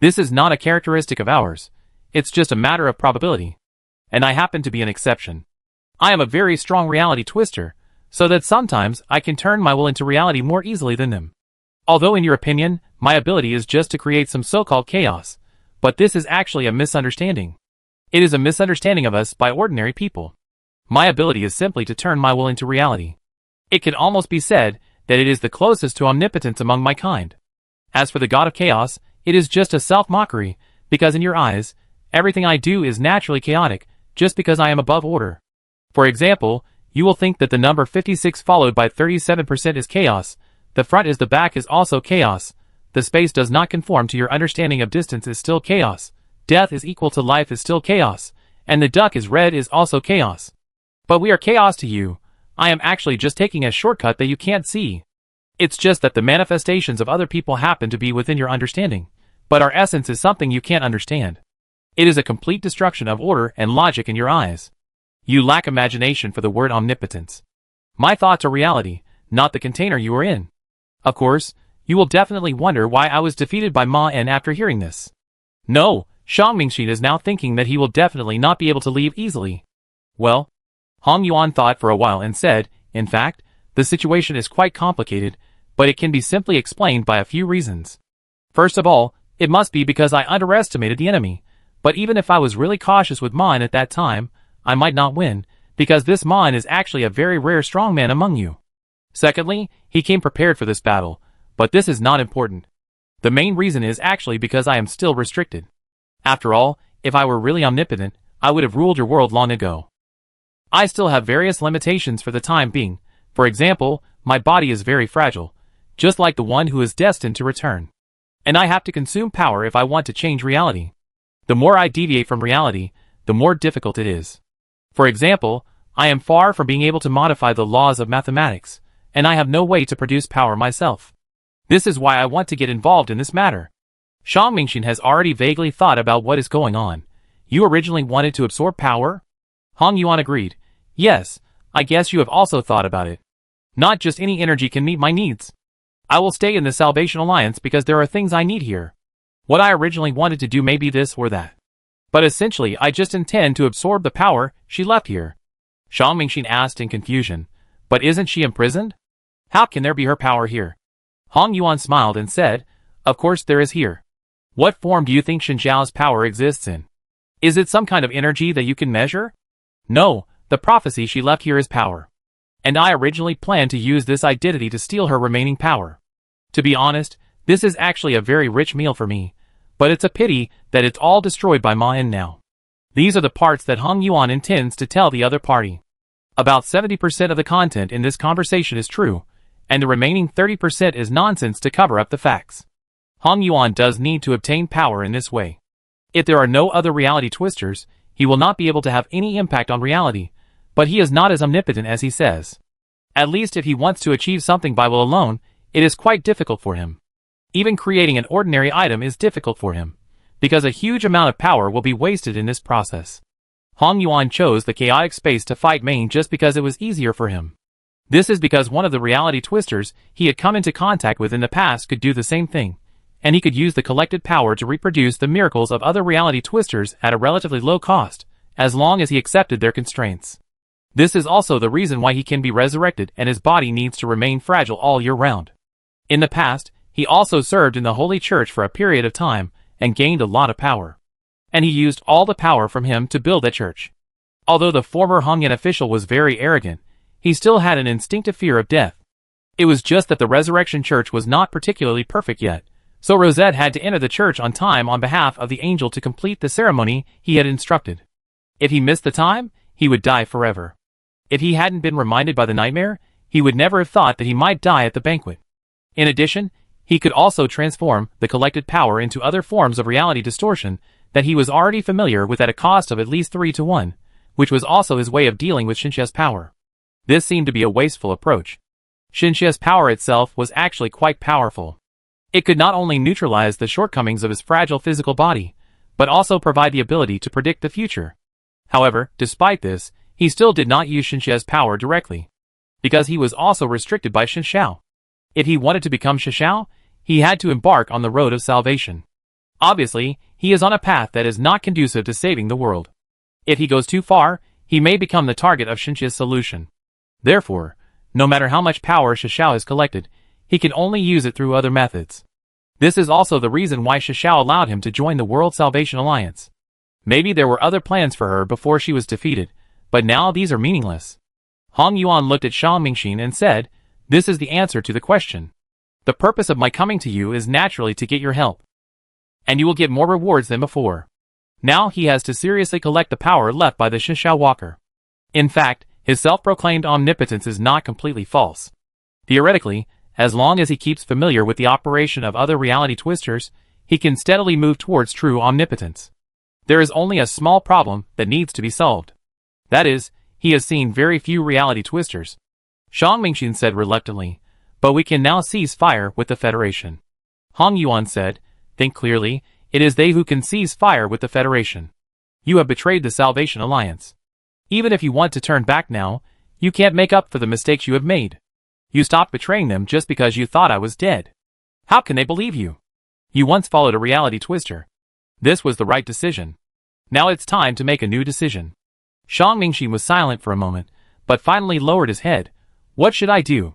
This is not a characteristic of ours. It's just a matter of probability. And I happen to be an exception. I am a very strong reality twister, so that sometimes I can turn my will into reality more easily than them. Although in your opinion, my ability is just to create some so-called chaos, but this is actually a misunderstanding. It is a misunderstanding of us by ordinary people. My ability is simply to turn my will into reality. It can almost be said that it is the closest to omnipotence among my kind. As for the god of chaos, it is just a self-mockery, because in your eyes, everything I do is naturally chaotic, just because I am above order. For example, you will think that the number 56 followed by 37% is chaos, the front is the back is also chaos, the space does not conform to your understanding of distance is still chaos, death is equal to life is still chaos, and the duck is red is also chaos. But we are chaos to you. I am actually just taking a shortcut that you can't see. It's just that the manifestations of other people happen to be within your understanding, but our essence is something you can't understand. It is a complete destruction of order and logic in your eyes. You lack imagination for the word omnipotence. My thoughts are reality, not the container you are in. Of course, you will definitely wonder why I was defeated by Ma En after hearing this. No, Shang Mingxin is now thinking that he will definitely not be able to leave easily. Well, Hong Yuan thought for a while and said, in fact, the situation is quite complicated, but it can be simply explained by a few reasons. First of all, it must be because I underestimated the enemy, but even if I was really cautious with Ma En at that time, I might not win, because this Ma En is actually a very rare strongman among you. Secondly, he came prepared for this battle, but this is not important. The main reason is actually because I am still restricted. After all, if I were really omnipotent, I would have ruled your world long ago. I still have various limitations for the time being. For example, my body is very fragile, just like the one who is destined to return. And I have to consume power if I want to change reality. The more I deviate from reality, the more difficult it is. For example, I am far from being able to modify the laws of mathematics, and I have no way to produce power myself. This is why I want to get involved in this matter. Shang Mingxin has already vaguely thought about what is going on. You originally wanted to absorb power? Hong Yuan agreed. Yes, I guess you have also thought about it. Not just any energy can meet my needs. I will stay in the Salvation Alliance because there are things I need here. What I originally wanted to do may be this or that. But essentially I just intend to absorb the power she left here. Shang Mingxin asked in confusion. But isn't she imprisoned? How can there be her power here? Hong Yuan smiled and said, of course there is here. What form do you think Shen Xiao's power exists in? Is it some kind of energy that you can measure? No, the prophecy she left here is power. And I originally planned to use this identity to steal her remaining power. To be honest, this is actually a very rich meal for me, but it's a pity that it's all destroyed by Ma En now. These are the parts that Hong Yuan intends to tell the other party. About 70% of the content in this conversation is true, and the remaining 30% is nonsense to cover up the facts. Hong Yuan does need to obtain power in this way. If there are no other reality twisters, he will not be able to have any impact on reality, but he is not as omnipotent as he says. At least if he wants to achieve something by will alone, it is quite difficult for him. Even creating an ordinary item is difficult for him, because a huge amount of power will be wasted in this process. Hong Yuan chose the chaotic space to fight Mane just because it was easier for him. This is because one of the reality twisters he had come into contact with in the past could do the same thing, and he could use the collected power to reproduce the miracles of other reality twisters at a relatively low cost, as long as he accepted their constraints. This is also the reason why he can be resurrected and his body needs to remain fragile all year round. In the past, he also served in the Holy Church for a period of time and gained a lot of power. And he used all the power from him to build that church. Although the former Hongyan official was very arrogant, he still had an instinctive fear of death. It was just that the Resurrection Church was not particularly perfect yet, so Rosette had to enter the church on time on behalf of the angel to complete the ceremony he had instructed. If he missed the time, he would die forever. If he hadn't been reminded by the nightmare, he would never have thought that he might die at the banquet. In addition, he could also transform the collected power into other forms of reality distortion that he was already familiar with at a cost of at least 3-to-1, which was also his way of dealing with Shinxie's power. This seemed to be a wasteful approach. Shinxie's power itself was actually quite powerful. It could not only neutralize the shortcomings of his fragile physical body, but also provide the ability to predict the future. However, despite this, he still did not use Shinxie's power directly, because he was also restricted by Shen Xiao. If he wanted to become Shen Xiao, he had to embark on the road of salvation. Obviously, he is on a path that is not conducive to saving the world. If he goes too far, he may become the target of Shinxie's solution. Therefore, no matter how much power Shen Xiao has collected, he can only use it through other methods. This is also the reason why Shen Xiao allowed him to join the World Salvation Alliance. Maybe there were other plans for her before she was defeated, but now these are meaningless. Hong Yuan looked at Shang Mingxin and said, "This is the answer to the question. The purpose of my coming to you is naturally to get your help. And you will get more rewards than before." Now he has to seriously collect the power left by the Shen Xiao Walker. In fact, his self-proclaimed omnipotence is not completely false. Theoretically, as long as he keeps familiar with the operation of other reality twisters, he can steadily move towards true omnipotence. There is only a small problem that needs to be solved. That is, he has seen very few reality twisters. Shang Mingxin said reluctantly, "But we can now cease fire with the Federation." Hong Yuan said, "Think clearly, it is they who can cease fire with the Federation. You have betrayed the Salvation Alliance. Even if you want to turn back now, you can't make up for the mistakes you have made. You stopped betraying them just because you thought I was dead. How can they believe you? You once followed a reality twister. This was the right decision. Now it's time to make a new decision." Shang Mingxin was silent for a moment, but finally lowered his head. "What should I do?"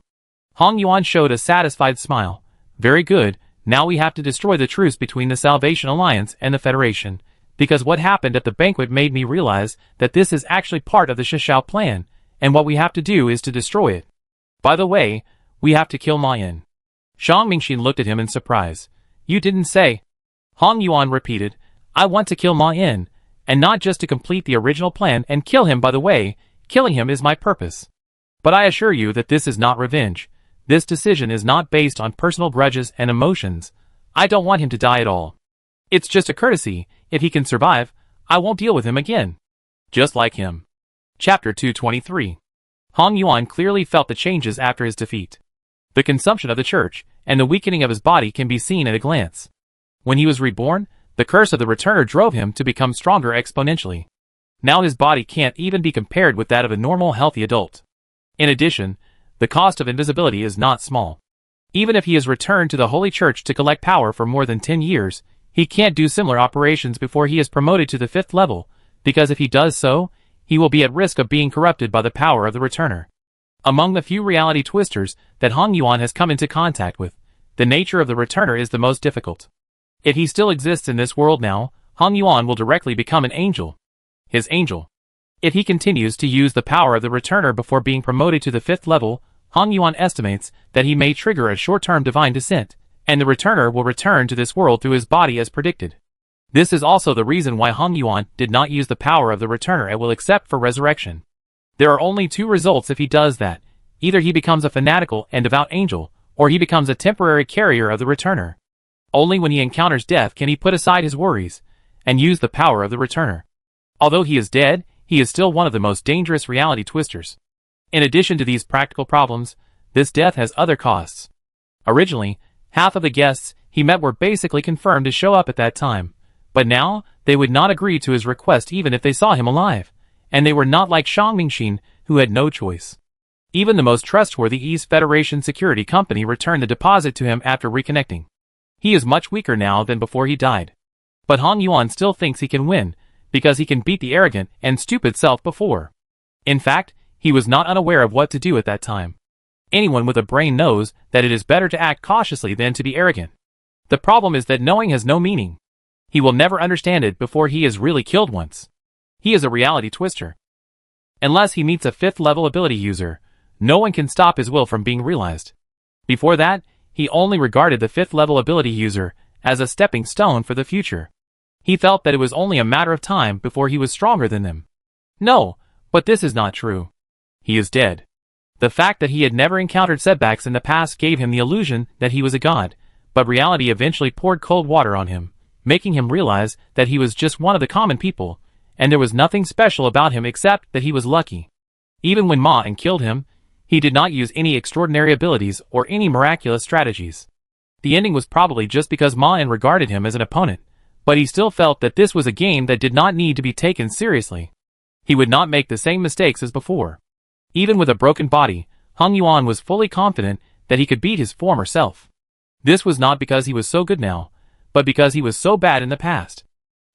Hong Yuan showed a satisfied smile. "Very good, now we have to destroy the truce between the Salvation Alliance and the Federation, because what happened at the banquet made me realize that this is actually part of the Shen Xiao plan, and what we have to do is to destroy it. By the way, we have to kill Ma En." Shang Mingxin looked at him in surprise. "You didn't say." Hong Yuan repeated, "I want to kill Ma En, and not just to complete the original plan and kill him by the way, Killing him is my purpose. But I assure you that this is not revenge. This decision is not based on personal grudges and emotions. I don't want him to die at all. It's just a courtesy. If he can survive, I won't deal with him again. Just like him. Chapter 223. Hong Yuan clearly felt the changes after his defeat. The consumption of the church and the weakening of his body can be seen at a glance. When he was reborn, the curse of the returner drove him to become stronger exponentially. Now his body can't even be compared with that of a normal healthy adult. In addition, the cost of invisibility is not small. Even if he is returned to the Holy Church to collect power for more than 10 years, he can't do similar operations before he is promoted to the 5th level, because if he does so, he will be at risk of being corrupted by the power of the returner. Among the few reality twisters that Hong Yuan has come into contact with, the nature of the returner is the most difficult. If he still exists in this world now, Hong Yuan will directly become an angel. His angel. If he continues to use the power of the returner before being promoted to the 5th level, Hong Yuan estimates that he may trigger a short-term divine descent, and the returner will return to this world through his body as predicted. This is also the reason why Hong Yuan did not use the power of the returner and will accept for resurrection. There are only two results if he does that. Either he becomes a fanatical and devout angel, or he becomes a temporary carrier of the returner. Only when he encounters death can he put aside his worries and use the power of the returner. Although he is dead, he is still one of the most dangerous reality twisters. In addition to these practical problems, this death has other costs. Originally, half of the guests he met were basically confirmed to show up at that time, but now they would not agree to his request even if they saw him alive, and they were not like Shang Mingxin, who had no choice. Even the most trustworthy East Federation security company returned the deposit to him after reconnecting. He is much weaker now than before he died. But Hong Yuan still thinks he can win, because he can beat the arrogant and stupid self before. In fact, he was not unaware of what to do at that time. Anyone with a brain knows that it is better to act cautiously than to be arrogant. The problem is that knowing has no meaning. He will never understand it before he is really killed once. He is a reality twister. Unless he meets a 5th level ability user, no one can stop his will from being realized. Before that, he only regarded the 5th level ability user as a stepping stone for the future. He felt that it was only a matter of time before he was stronger than them. No, but this is not true. He is dead. The fact that he had never encountered setbacks in the past gave him the illusion that he was a god, but reality eventually poured cold water on him, making him realize that he was just one of the common people, and there was nothing special about him except that he was lucky. Even when Ma and killed him, he did not use any extraordinary abilities or any miraculous strategies. The ending was probably just because Ma and regarded him as an opponent, but he still felt that this was a game that did not need to be taken seriously. He would not make the same mistakes as before. Even with a broken body, Hong Yuan was fully confident that he could beat his former self. This was not because he was so good now, but because he was so bad in the past.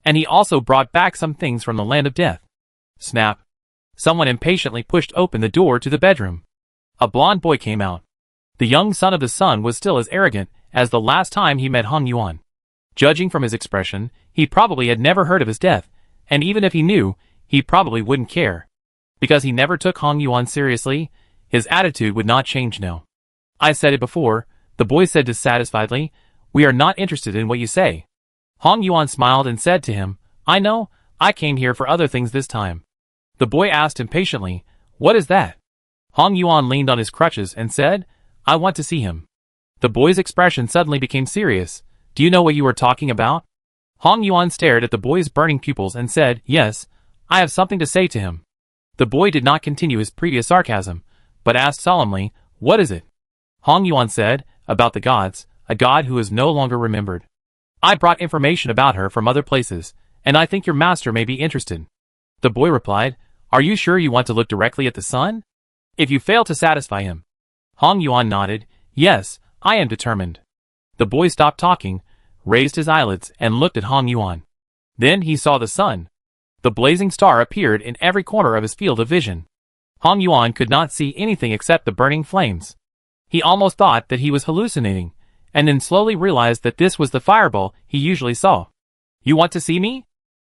And he also brought back some things from the land of death. Snap. Someone impatiently pushed open the door to the bedroom. A blond boy came out. The young son of the sun was still as arrogant as the last time he met Hong Yuan. Judging from his expression, he probably had never heard of his death, and even if he knew, he probably wouldn't care. Because he never took Hong Yuan seriously, his attitude would not change now. I said it before, the boy said dissatisfiedly, we are not interested in what you say. Hong Yuan smiled and said to him, I know, I came here for other things this time. The boy asked impatiently, what is that? Hong Yuan leaned on his crutches and said, I want to see him. The boy's expression suddenly became serious. Do you know what you are talking about? Hong Yuan stared at the boy's burning pupils and said, yes, I have something to say to him. The boy did not continue his previous sarcasm, but asked solemnly, what is it? Hong Yuan said, about the gods, a god who is no longer remembered. I brought information about her from other places, and I think your master may be interested. The boy replied, are you sure you want to look directly at the sun? If you fail to satisfy him. Hong Yuan nodded, yes, I am determined. The boy stopped talking, raised his eyelids and looked at Hong Yuan. Then he saw the sun. The blazing star appeared in every corner of his field of vision. Hong Yuan could not see anything except the burning flames. He almost thought that he was hallucinating, and then slowly realized that this was the fireball he usually saw. You want to see me?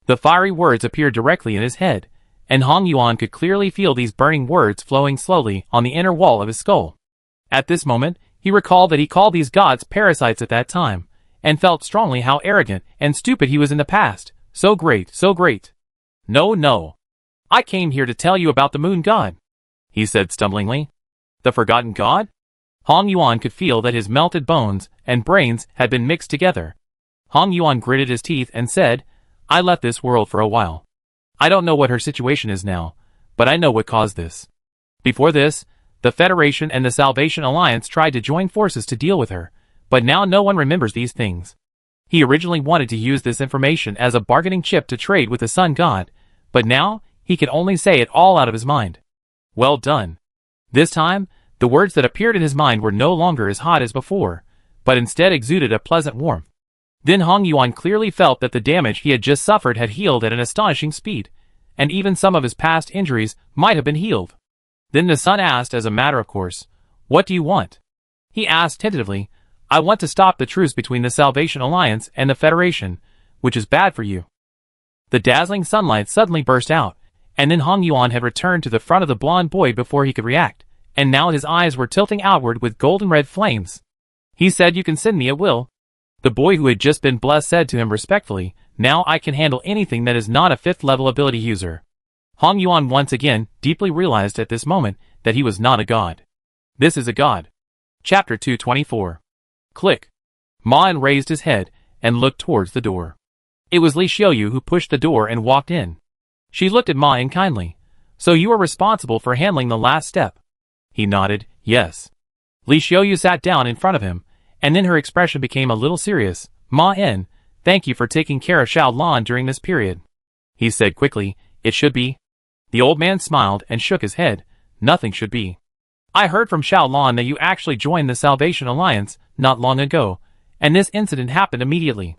The fiery words appeared directly in his head, and Hong Yuan could clearly feel these burning words flowing slowly on the inner wall of his skull. At this moment, he recalled that he called these gods parasites at that time, and felt strongly how arrogant and stupid he was in the past. So great, so great. No, no. I came here to tell you about the moon god, he said stumblingly. The forgotten god? Hong Yuan could feel that his melted bones and brains had been mixed together. Hong Yuan gritted his teeth and said, I left this world for a while. I don't know what her situation is now, but I know what caused this. Before this, the Federation and the Salvation Alliance tried to join forces to deal with her, but now no one remembers these things. He originally wanted to use this information as a bargaining chip to trade with the Sun God, but now he could only say it all out of his mind. Well done. This time, the words that appeared in his mind were no longer as hot as before, but instead exuded a pleasant warmth. Then Hong Yuan clearly felt that the damage he had just suffered had healed at an astonishing speed, and even some of his past injuries might have been healed. Then the Sun asked as a matter of course, What do you want? He asked tentatively, I want to stop the truce between the Salvation Alliance and the Federation, which is bad for you. The dazzling sunlight suddenly burst out, and then Hong Yuan had returned to the front of the blonde boy before he could react, and now his eyes were tilting outward with golden red flames. He said, You can send me at will. The boy who had just been blessed said to him respectfully, Now I can handle anything that is not a 5th level ability user. Hong Yuan once again deeply realized at this moment that he was not a god. This is a god. Chapter 224. Click. Ma-En raised his head and looked towards the door. It was Li Xiaoyu who pushed the door and walked in. She looked at Ma-En kindly. So you are responsible for handling the last step? He nodded, yes. Li Xiaoyu sat down in front of him, and then her expression became a little serious. Ma-En, thank you for taking care of Xiao Lan during this period. He said quickly, It should be. The old man smiled and shook his head. Nothing should be. I heard from Xiao Lan that you actually joined the Salvation Alliance not long ago, and this incident happened immediately.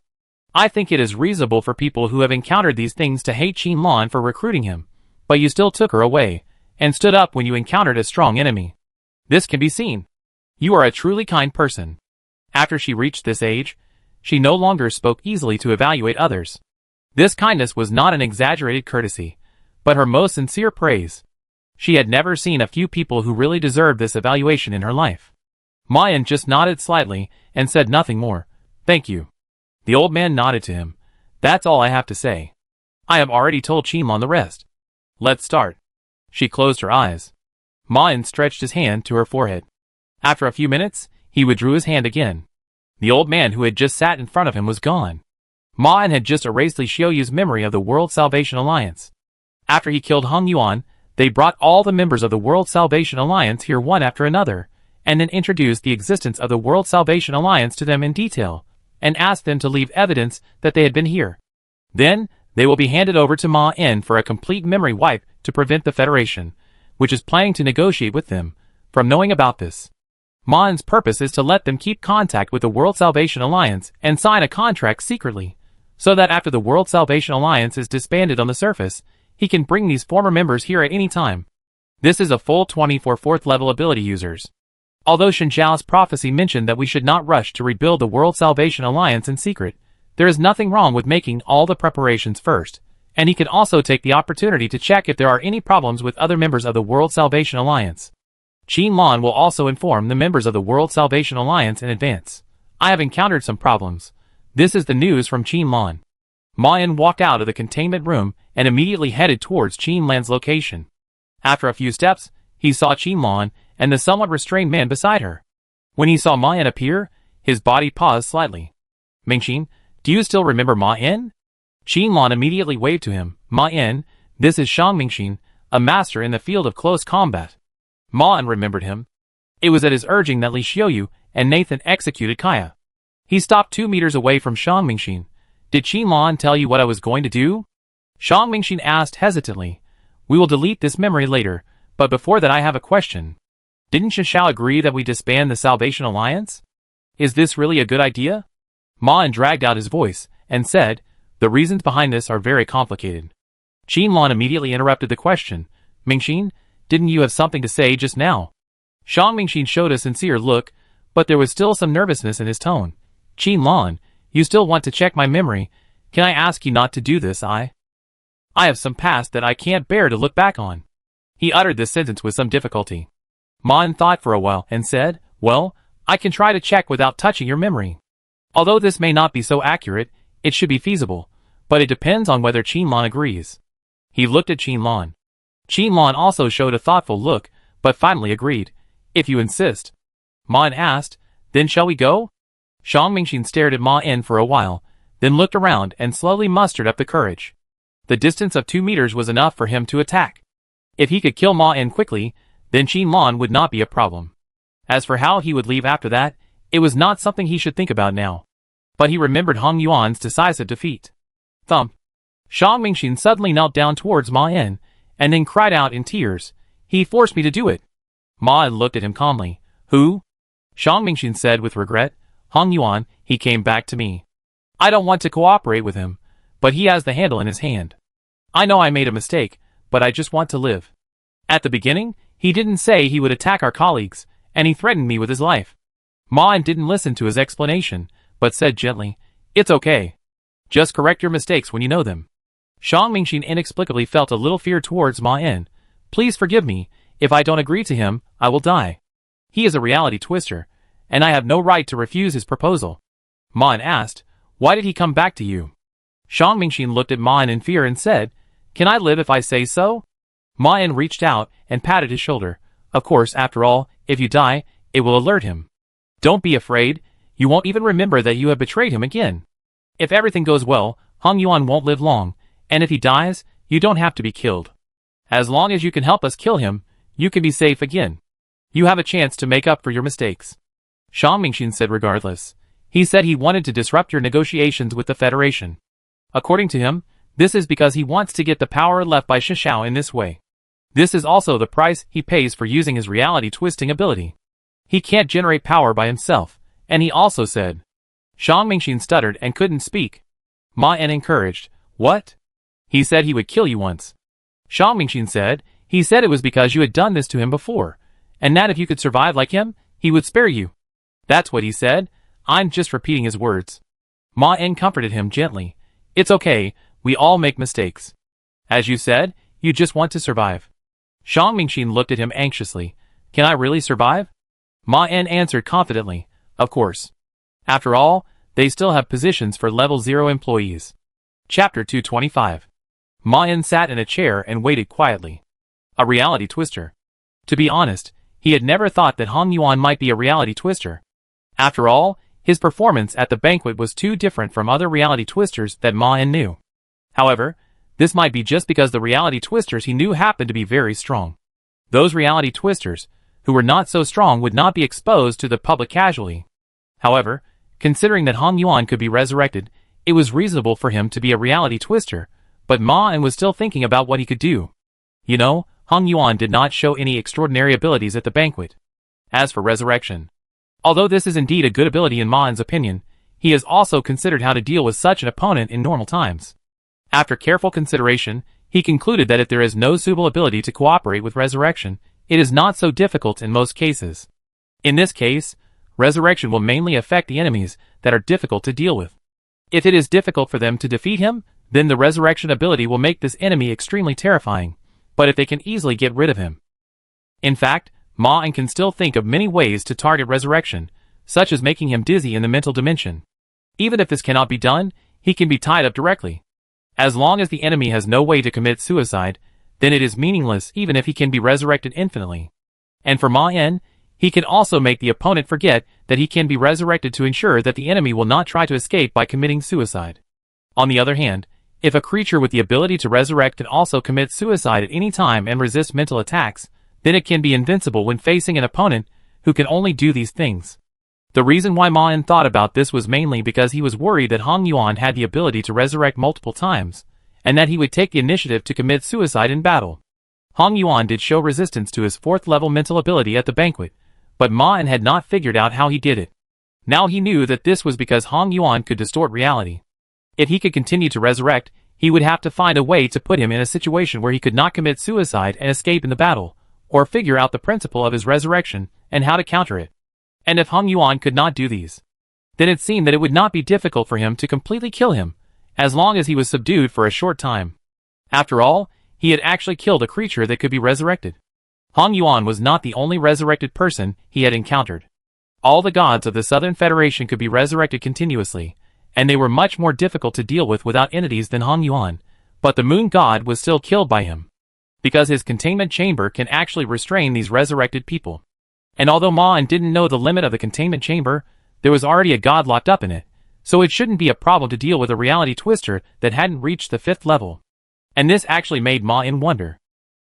I think it is reasonable for people who have encountered these things to hate Qin Lan for recruiting him, but you still took her away, and stood up when you encountered a strong enemy. This can be seen. You are a truly kind person. After she reached this age, she no longer spoke easily to evaluate others. This kindness was not an exaggerated courtesy, but her most sincere praise. She had never seen a few people who really deserved this evaluation in her life. Ma-En just nodded slightly and said nothing more. Thank you. The old man nodded to him. That's all I have to say. I have already told Qin Lan the rest. Let's start. She closed her eyes. Ma-En stretched his hand to her forehead. After a few minutes, he withdrew his hand again. The old man who had just sat in front of him was gone. Ma-En had just erased Li Xiaoyu's memory of the World Salvation Alliance. After he killed Hong Yuan, they brought all the members of the World Salvation Alliance here one after another, and then introduced the existence of the World Salvation Alliance to them in detail, and asked them to leave evidence that they had been here. Then, they will be handed over to Ma-En for a complete memory wipe to prevent the Federation, which is planning to negotiate with them, from knowing about this. Ma-En's purpose is to let them keep contact with the World Salvation Alliance and sign a contract secretly, so that after the World Salvation Alliance is disbanded on the surface, he can bring these former members here at any time. This is a full 20 for 4th level ability users. Although Shen Zhao's prophecy mentioned that we should not rush to rebuild the World Salvation Alliance in secret, there is nothing wrong with making all the preparations first, and he can also take the opportunity to check if there are any problems with other members of the World Salvation Alliance. Qin Lan will also inform the members of the World Salvation Alliance in advance. I have encountered some problems. This is the news from Qin Lan. Ma-En walked out of the containment room and immediately headed towards Qin Lan's location. After a few steps, he saw Qin Lan and the somewhat restrained man beside her. When he saw Ma-En appear, his body paused slightly. Mingxin, do you still remember Ma-En? Qin Lan immediately waved to him. Ma-En, this is Shang Mingxin, a master in the field of close combat. Ma-En remembered him. It was at his urging that Li Xiaoyu and Nathan executed Kaya. He stopped 2 meters away from Shang Mingxin. Did Qin Lan tell you what I was going to do? Shang Mingxin asked hesitantly. We will delete this memory later, but before that I have a question. Didn't Shen Zhao agree that we disband the Salvation Alliance? Is this really a good idea? Ma-En dragged out his voice and said, The reasons behind this are very complicated. Qin Lan immediately interrupted the question. Mingxin, didn't you have something to say just now? Shang Mingxin showed a sincere look, but there was still some nervousness in his tone. Qin Lan, you still want to check my memory. Can I ask you not to do this? I have some past that I can't bear to look back on. He uttered this sentence with some difficulty. Ma-En thought for a while and said, Well, I can try to check without touching your memory. Although this may not be so accurate, it should be feasible, but it depends on whether Qin Lan agrees. He looked at Qin Lan. Qinlan also showed a thoughtful look, but finally agreed. If you insist. Ma En asked, then shall we go? Shang Mingxin stared at Ma En for a while, then looked around and slowly mustered up the courage. The distance of 2 meters was enough for him to attack. If he could kill Ma En quickly, then Qinlan would not be a problem. As for how he would leave after that, it was not something he should think about now. But he remembered Hong Yuan's decisive defeat. Thump. Shang Mingxin suddenly knelt down towards Ma En, and then cried out in tears, "He forced me to do it." Ma En looked at him calmly. "Who?" Shang Mingxin said with regret. "Hong Yuan, he came back to me. I don't want to cooperate with him, but he has the handle in his hand. I know I made a mistake, but I just want to live. At the beginning, he didn't say he would attack our colleagues, and he threatened me with his life." Ma En didn't listen to his explanation, but said gently, "It's okay. Just correct your mistakes when you know them." Shang Mingxin inexplicably felt a little fear towards Ma En. "Please forgive me, if I don't agree to him, I will die. He is a reality twister, and I have no right to refuse his proposal." Ma En asked, "Why did he come back to you?" Shang Mingxin looked at Ma En in fear and said, "Can I live if I say so?" Ma En reached out and patted his shoulder. "Of course, after all, if you die, it will alert him. Don't be afraid, you won't even remember that you have betrayed him again. If everything goes well, Hong Yuan won't live long, and if he dies, you don't have to be killed. As long as you can help us kill him, you can be safe again. You have a chance to make up for your mistakes." Shang Mingxin said regardless. He said he wanted to disrupt your negotiations with the Federation. According to him, this is because he wants to get the power left by Shishao in this way. This is also the price he pays for using his reality twisting ability. He can't generate power by himself, and he also said. Shang Mingxin stuttered and couldn't speak. Ma En encouraged. "What?" "He said he would kill you once." Shang Mingxin said, "He said it was because you had done this to him before, and that if you could survive like him, he would spare you." "That's what he said. I'm just repeating his words." Ma En comforted him gently. "It's okay, we all make mistakes. As you said, you just want to survive." Shang Mingxin looked at him anxiously. "Can I really survive?" Ma En answered confidently, "Of course. After all, they still have positions for level 0 employees." Chapter 225. Ma En sat in a chair and waited quietly. A reality twister. To be honest, he had never thought that Hong Yuan might be a reality twister. After all, his performance at the banquet was too different from other reality twisters that Ma En knew. However, this might be just because the reality twisters he knew happened to be very strong. Those reality twisters, who were not so strong, would not be exposed to the public casually. However, considering that Hong Yuan could be resurrected, it was reasonable for him to be a reality twister, but Ma En was still thinking about what he could do. You know, Hong Yuan did not show any extraordinary abilities at the banquet. As for resurrection, although this is indeed a good ability in Ma En's opinion, he has also considered how to deal with such an opponent in normal times. After careful consideration, he concluded that if there is no suitable ability to cooperate with resurrection, it is not so difficult in most cases. In this case, resurrection will mainly affect the enemies that are difficult to deal with. If it is difficult for them to defeat him, then the resurrection ability will make this enemy extremely terrifying, but if they can easily get rid of him. In fact, Ma En can still think of many ways to target resurrection, such as making him dizzy in the mental dimension. Even if this cannot be done, he can be tied up directly. As long as the enemy has no way to commit suicide, then it is meaningless even if he can be resurrected infinitely. And for Ma En, he can also make the opponent forget that he can be resurrected to ensure that the enemy will not try to escape by committing suicide. On the other hand, if a creature with the ability to resurrect can also commit suicide at any time and resist mental attacks, then it can be invincible when facing an opponent who can only do these things. The reason why Ma En thought about this was mainly because he was worried that Hong Yuan had the ability to resurrect multiple times, and that he would take the initiative to commit suicide in battle. Hong Yuan did show resistance to his 4th level mental ability at the banquet, but Ma En had not figured out how he did it. Now he knew that this was because Hong Yuan could distort reality. If he could continue to resurrect, he would have to find a way to put him in a situation where he could not commit suicide and escape in the battle, or figure out the principle of his resurrection and how to counter it. And if Hong Yuan could not do these, then it seemed that it would not be difficult for him to completely kill him, as long as he was subdued for a short time. After all, he had actually killed a creature that could be resurrected. Hong Yuan was not the only resurrected person he had encountered. All the gods of the Southern Federation could be resurrected continuously, and they were much more difficult to deal with without entities than Hong Yuan, but the Moon God was still killed by him. because his containment chamber can actually restrain these resurrected people. And although Ma didn't know the limit of the containment chamber, there was already a god locked up in it, so it shouldn't be a problem to deal with a reality twister that hadn't reached the 5th level. And this actually made Ma wonder.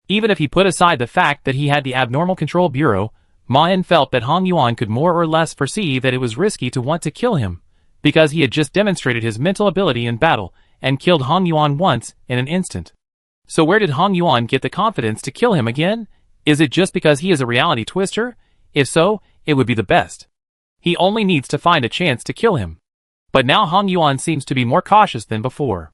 Even if he put aside the fact that he had the Abnormal Control Bureau, Ma felt that Hong Yuan could more or less foresee that it was risky to want to kill him, because he had just demonstrated his mental ability in battle and killed Hong Yuan once in an instant. So where did Hong Yuan get the confidence to kill him again? Is it just because he is a reality twister? If so, it would be the best. He only needs to find a chance to kill him. But now Hong Yuan seems to be more cautious than before.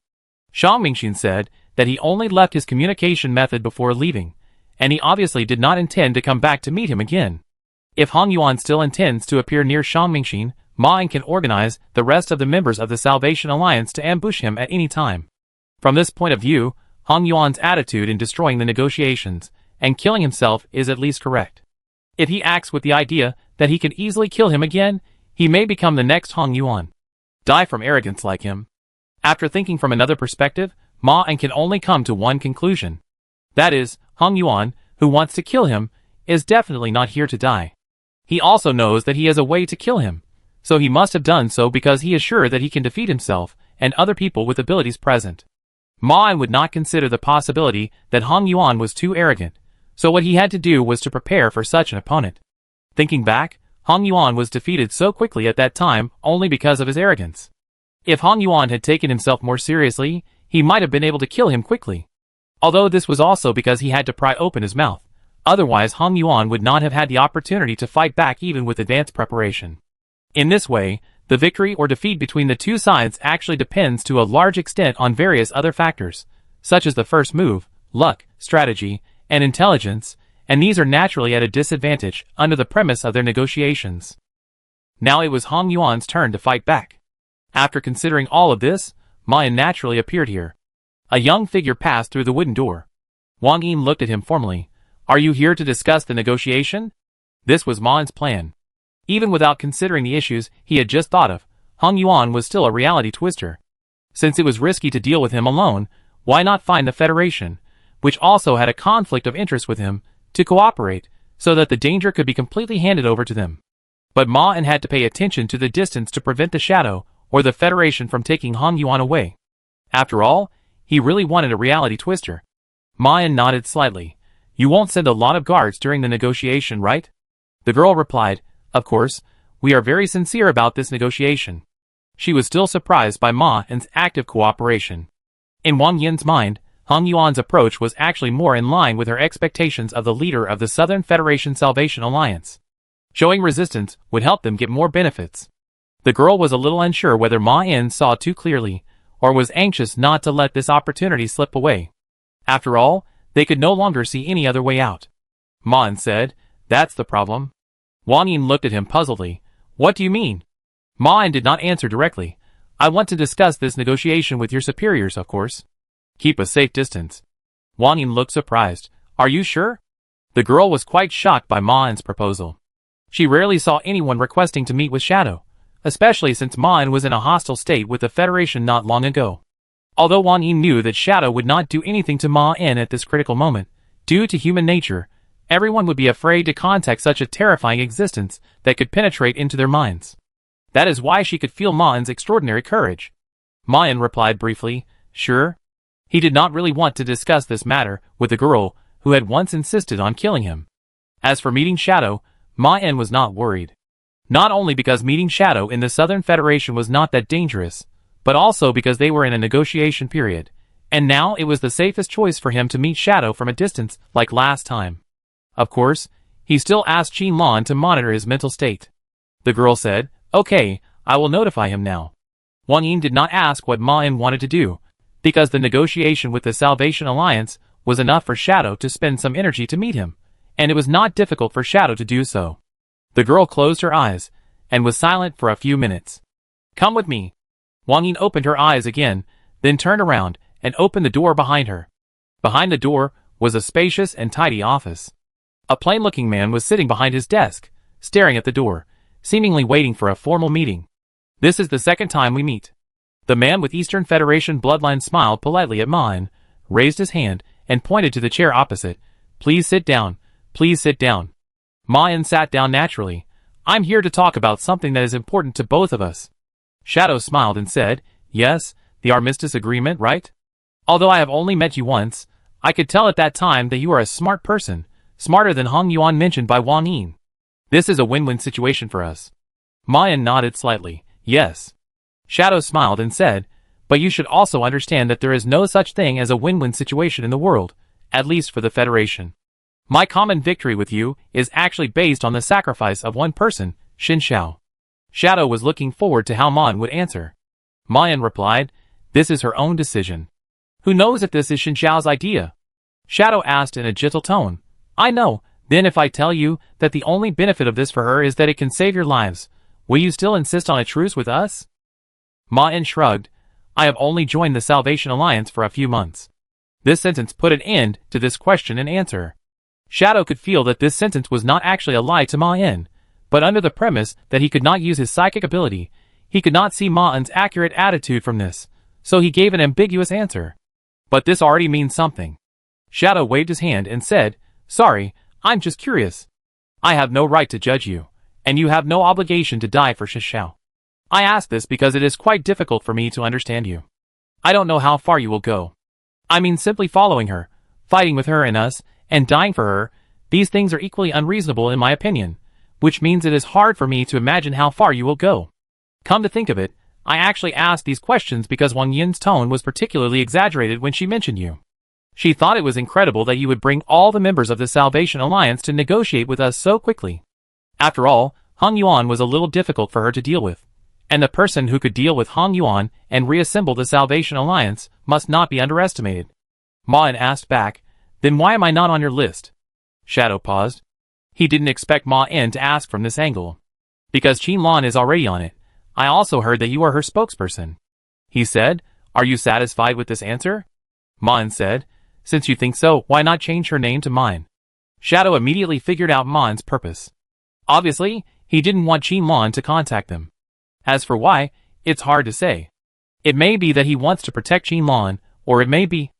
Shang Mingxin said that he only left his communication method before leaving, and he obviously did not intend to come back to meet him again. If Hong Yuan still intends to appear near Shang Mingxin, Ma can organize the rest of the members of the Salvation Alliance to ambush him at any time. From this point of view, Hong Yuan's attitude in destroying the negotiations and killing himself is at least correct. If he acts with the idea that he can easily kill him again, he may become the next Hong Yuan. Die from arrogance like him. After thinking from another perspective, Ma can only come to one conclusion. That is, Hong Yuan, who wants to kill him, is definitely not here to die. He also knows that he has a way to kill him, so he must have done so because he is sure that he can defeat himself and other people with abilities present. Ma would not consider the possibility that Hong Yuan was too arrogant, so what he had to do was to prepare for such an opponent. Thinking back, Hong Yuan was defeated so quickly at that time only because of his arrogance. If Hong Yuan had taken himself more seriously, he might have been able to kill him quickly. Although this was also because he had to pry open his mouth. Otherwise Hong Yuan would not have had the opportunity to fight back even with advanced preparation. In this way, the victory or defeat between the two sides actually depends to a large extent on various other factors, such as the first move, luck, strategy, and intelligence, and these are naturally at a disadvantage under the premise of their negotiations. Now it was Hong Yuan's turn to fight back. After considering all of this, Ma naturally appeared here. A young figure passed through the wooden door. Wang Yin looked at him formally. Are you here to discuss the negotiation? This was Ma's plan. Even without considering the issues he had just thought of, Hong Yuan was still a reality twister. Since it was risky to deal with him alone, why not find the Federation, which also had a conflict of interest with him, to cooperate, so that the danger could be completely handed over to them. But Ma had to pay attention to the distance to prevent the Shadow or the Federation from taking Hong Yuan away. After all, he really wanted a reality twister. Ma nodded slightly. You won't send a lot of guards during the negotiation, right? The girl replied, Of course, we are very sincere about this negotiation. She was still surprised by Ma's active cooperation. In Wang Yin's mind, Hong Yuan's approach was actually more in line with her expectations of the leader of the Southern Federation Salvation Alliance. Showing resistance would help them get more benefits. The girl was a little unsure whether Ma saw too clearly, or was anxious not to let this opportunity slip away. After all, they could no longer see any other way out. Ma said, That's the problem. Wang Yin looked at him puzzledly. What do you mean? Ma did not answer directly. I want to discuss this negotiation with your superiors, of course. Keep a safe distance. Wang Yin looked surprised. Are you sure? The girl was quite shocked by Ma's proposal. She rarely saw anyone requesting to meet with Shadow, especially since Ma was in a hostile state with the Federation not long ago. Although Wang Yin knew that Shadow would not do anything to Ma at this critical moment, due to human nature, everyone would be afraid to contact such a terrifying existence that could penetrate into their minds. That is why she could feel Ma's extraordinary courage. Ma replied briefly, Sure. He did not really want to discuss this matter with the girl who had once insisted on killing him. As for meeting Shadow, Ma was not worried. Not only because meeting Shadow in the Southern Federation was not that dangerous, but also because they were in a negotiation period, and now it was the safest choice for him to meet Shadow from a distance like last time. Of course, he still asked Qin Lan to monitor his mental state. The girl said, Okay, I will notify him now. Wang Yin did not ask what Ma wanted to do, because the negotiation with the Salvation Alliance was enough for Shadow to spend some energy to meet him, and it was not difficult for Shadow to do so. The girl closed her eyes, and was silent for a few minutes. Come with me. Wang Yin opened her eyes again, then turned around, and opened the door behind her. Behind the door was a spacious and tidy office. A plain-looking man was sitting behind his desk, staring at the door, seemingly waiting for a formal meeting. This is the second time we meet. The man with Eastern Federation bloodline smiled politely at Ma, raised his hand, and pointed to the chair opposite. Please sit down. Please sit down. Ma-in sat down naturally. I'm here to talk about something that is important to both of us. Shadow smiled and said, yes, the armistice agreement, right? Although I have only met you once, I could tell at that time that you are a smart person, smarter than Hong Yuan mentioned by Wang Yin. This is a win-win situation for us. Ma-in nodded slightly. Yes. Shadow smiled and said, but you should also understand that there is no such thing as a win-win situation in the world, at least for the Federation. My common victory with you is actually based on the sacrifice of one person, Xin Xiao. Shadow was looking forward to how Ma-in would answer. Ma-in replied, this is her own decision. Who knows if this is Xin Xiao's idea? Shadow asked in a gentle tone. I know. Then if I tell you that the only benefit of this for her is that it can save your lives, will you still insist on a truce with us? Ma-in shrugged. I have only joined the Salvation Alliance for a few months. This sentence put an end to this question and answer. Shadow could feel that this sentence was not actually a lie to Ma-in, but under the premise that he could not use his psychic ability, he could not see Ma-in's accurate attitude from this, so he gave an ambiguous answer. But this already means something. Shadow waved his hand and said, sorry, I'm just curious. I have no right to judge you, and you have no obligation to die for Xin Xiao. I ask this because it is quite difficult for me to understand you. I don't know how far you will go. I mean simply following her, fighting with her and us, and dying for her, these things are equally unreasonable in my opinion, which means it is hard for me to imagine how far you will go. Come to think of it, I actually asked these questions because Wang Yin's tone was particularly exaggerated when she mentioned you. She thought it was incredible that you would bring all the members of the Salvation Alliance to negotiate with us so quickly. After all, Hong Yuan was a little difficult for her to deal with, and the person who could deal with Hong Yuan and reassemble the Salvation Alliance must not be underestimated. Ma-in asked back, then why am I not on your list? Shadow paused. He didn't expect Ma-in to ask from this angle. Because Qin Lan is already on it. I also heard that you are her spokesperson. He said, are you satisfied with this answer? Ma-in said, since you think so, why not change her name to mine? Shadow immediately figured out Ma-in's purpose. Obviously, he didn't want Qin Lan to contact them. As for why, it's hard to say. It may be that he wants to protect Qin Lan, or it may be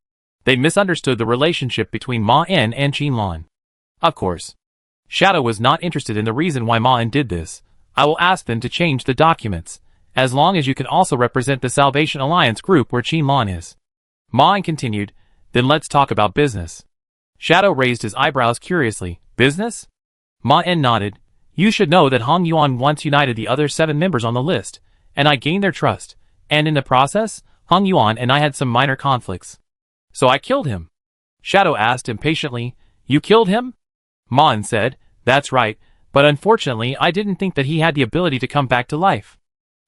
they misunderstood the relationship between Ma-in and Qin Lan. Of course. Shadow was not interested in the reason why Ma-in did this. I will ask them to change the documents, as long as you can also represent the Salvation Alliance group where Qin Lan is. Ma-in continued, then let's talk about business. Shadow raised his eyebrows curiously. Business? Ma-in nodded. You should know that Hong Yuan once united the other 7 members on the list, and I gained their trust, and in the process, Hong Yuan and I had some minor conflicts. So I killed him. Shadow asked impatiently, you killed him? Ma-in said, that's right, but unfortunately I didn't think that he had the ability to come back to life.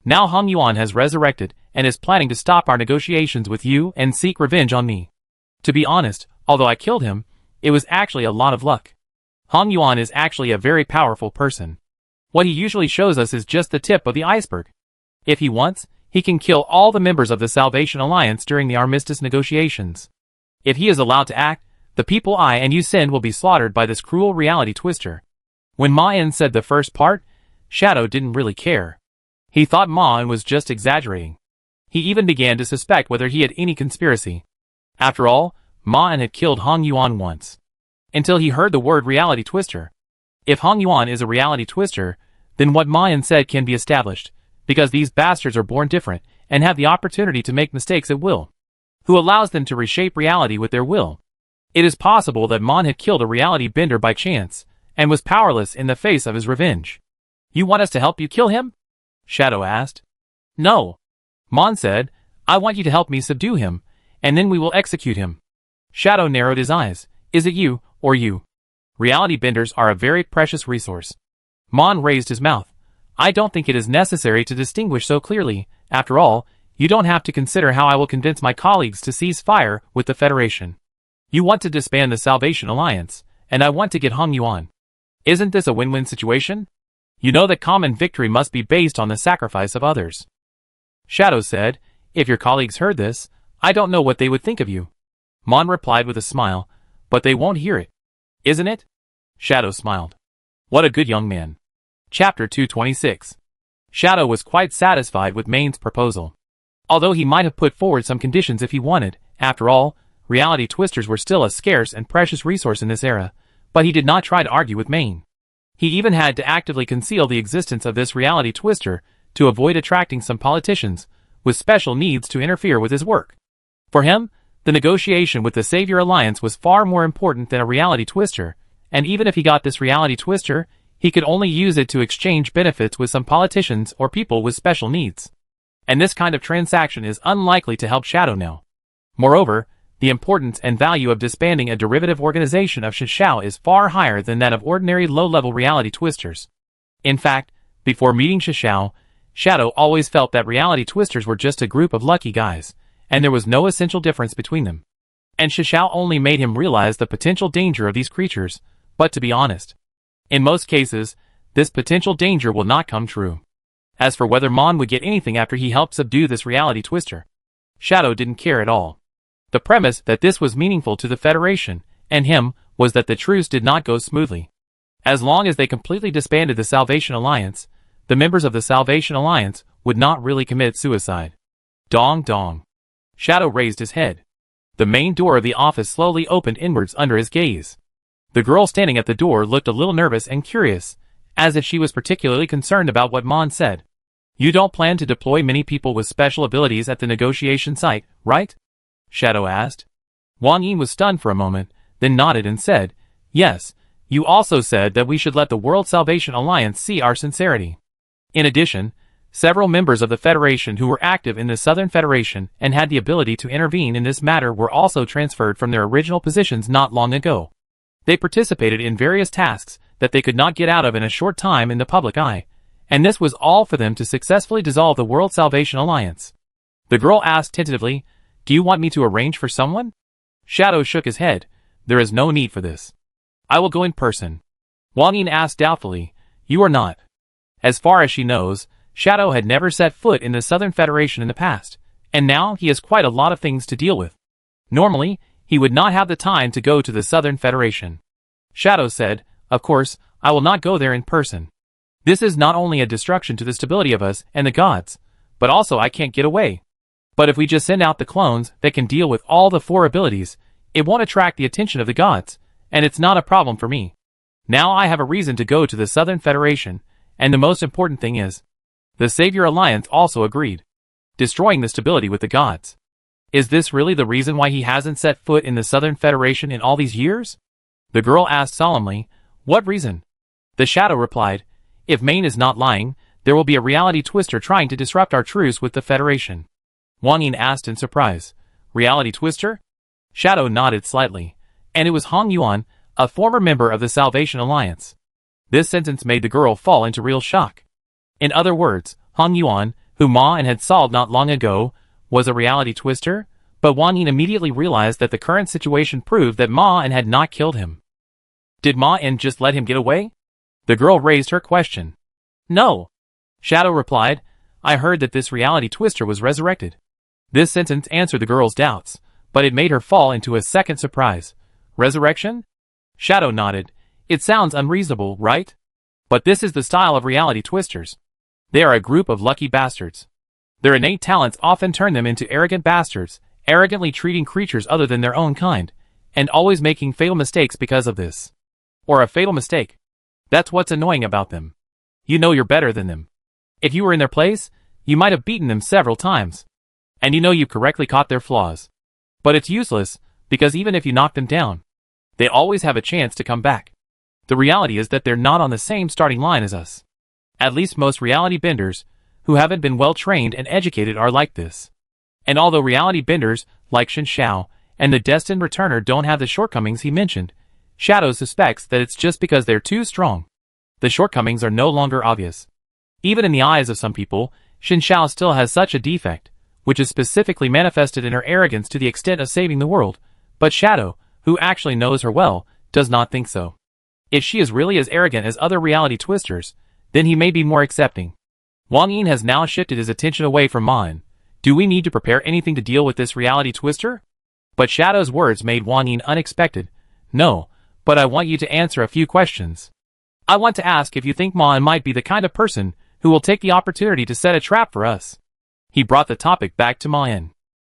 Now Hong Yuan has resurrected, and is planning to stop our negotiations with you and seek revenge on me. To be honest, although I killed him, it was actually a lot of luck. Hong Yuan is actually a very powerful person. What he usually shows us is just the tip of the iceberg. If he wants, he can kill all the members of the Salvation Alliance during the armistice negotiations. If he is allowed to act, the people I and you send will be slaughtered by this cruel reality twister. When Ma-in said the first part, Shadow didn't really care. He thought Ma-in was just exaggerating. He even began to suspect whether he had any conspiracy. After all, Ma-in had killed Hong Yuan once. Until he heard the word reality twister. If Hong Yuan is a reality twister, then what Ma-in said can be established, because these bastards are born different, and have the opportunity to make mistakes at will. Who allows them to reshape reality with their will? It is possible that Ma-in had killed a reality bender by chance, and was powerless in the face of his revenge. You want us to help you kill him? Shadow asked. No. Ma-in said, I want you to help me subdue him, and then we will execute him. Shadow narrowed his eyes. Is it you, or you? Reality benders are a very precious resource. Ma-in raised his mouth. I don't think it is necessary to distinguish so clearly. After all, you don't have to consider how I will convince my colleagues to cease fire with the Federation. You want to disband the Salvation Alliance, and I want to get Hong Yuan. Isn't this a win-win situation? You know that common victory must be based on the sacrifice of others. Shadow said, if your colleagues heard this, I don't know what they would think of you. Ma-in replied with a smile, but they won't hear it. Isn't it? Shadow smiled. What a good young man. Chapter 226. Shadow was quite satisfied with Main's proposal. Although he might have put forward some conditions if he wanted, after all, reality twisters were still a scarce and precious resource in this era, but he did not try to argue with Maine. He even had to actively conceal the existence of this reality twister to avoid attracting some politicians with special needs to interfere with his work. For him, the negotiation with the Savior Alliance was far more important than a reality twister, and even if he got this reality twister, he could only use it to exchange benefits with some politicians or people with special needs. And this kind of transaction is unlikely to help Shadow now. Moreover, the importance and value of disbanding a derivative organization of Shishao is far higher than that of ordinary low-level reality twisters. In fact, before meeting Shishao, Shadow always felt that reality twisters were just a group of lucky guys, and there was no essential difference between them. And Shishao only made him realize the potential danger of these creatures, but to be honest, in most cases, this potential danger will not come true. As for whether Mon would get anything after he helped subdue this reality twister, Shadow didn't care at all. The premise that this was meaningful to the Federation, and him, was that the truce did not go smoothly. As long as they completely disbanded the Salvation Alliance, the members of the Salvation Alliance would not really commit suicide. Dong dong. Shadow raised his head. The main door of the office slowly opened inwards under his gaze. The girl standing at the door looked a little nervous and curious, as if she was particularly concerned about what Mon said. You don't plan to deploy many people with special abilities at the negotiation site, right? Shadow asked. Wang Yin was stunned for a moment, then nodded and said, yes, you also said that we should let the World Salvation Alliance see our sincerity. In addition, several members of the Federation who were active in the Southern Federation and had the ability to intervene in this matter were also transferred from their original positions not long ago. They participated in various tasks that they could not get out of in a short time in the public eye, and this was all for them to successfully dissolve the World Salvation Alliance. The girl asked tentatively, do you want me to arrange for someone? Shadow shook his head. There is no need for this. I will go in person. Wang Yin asked doubtfully, you are not. As far as she knows, Shadow had never set foot in the Southern Federation in the past, and now he has quite a lot of things to deal with. Normally, he would not have the time to go to the Southern Federation. Shadow said, of course, I will not go there in person. This is not only a destruction to the stability of us and the gods, but also I can't get away. But if we just send out the clones that can deal with all the 4 abilities, it won't attract the attention of the gods, and it's not a problem for me. Now I have a reason to go to the Southern Federation, and the most important thing is, the Savior Alliance also agreed. Destroying the stability with the gods. Is this really the reason why he hasn't set foot in the Southern Federation in all these years? The girl asked solemnly, what reason? The Shadow replied, if Maine is not lying, there will be a reality twister trying to disrupt our truce with the Federation. Wang Yin asked in surprise, reality twister? Shadow nodded slightly, and it was Hong Yuan, a former member of the Salvation Alliance. This sentence made the girl fall into real shock. In other words, Hong Yuan, who Ma En had solved not long ago, was a reality twister, but Wang Yin immediately realized that the current situation proved that Ma En had not killed him. Did Ma En just let him get away? The girl raised her question. No. Shadow replied, I heard that this reality twister was resurrected. This sentence answered the girl's doubts, but it made her fall into a second surprise. Resurrection? Shadow nodded. It sounds unreasonable, right? But this is the style of reality twisters. They are a group of lucky bastards. Their innate talents often turn them into arrogant bastards, arrogantly treating creatures other than their own kind, and always making fatal mistakes because of this. Or a fatal mistake. That's what's annoying about them. You know you're better than them. If you were in their place, you might have beaten them several times. And you know you've correctly caught their flaws. But it's useless, because even if you knock them down, they always have a chance to come back. The reality is that they're not on the same starting line as us. At least most reality benders, who haven't been well trained and educated, are like this. And although reality benders, like Shen Xiao, and the Destined Returner don't have the shortcomings he mentioned, Shadow suspects that it's just because they're too strong. The shortcomings are no longer obvious. Even in the eyes of some people, Shen Xiao still has such a defect, which is specifically manifested in her arrogance to the extent of saving the world, but Shadow, who actually knows her well, does not think so. If she is really as arrogant as other reality twisters, then he may be more accepting. Wang Yin has now shifted his attention away from Ma En. Do we need to prepare anything to deal with this reality twister? But Shadow's words made Wang Yin unexpected. No, but I want you to answer a few questions. I want to ask if you think Ma En might be the kind of person who will take the opportunity to set a trap for us. He brought the topic back to Ma En.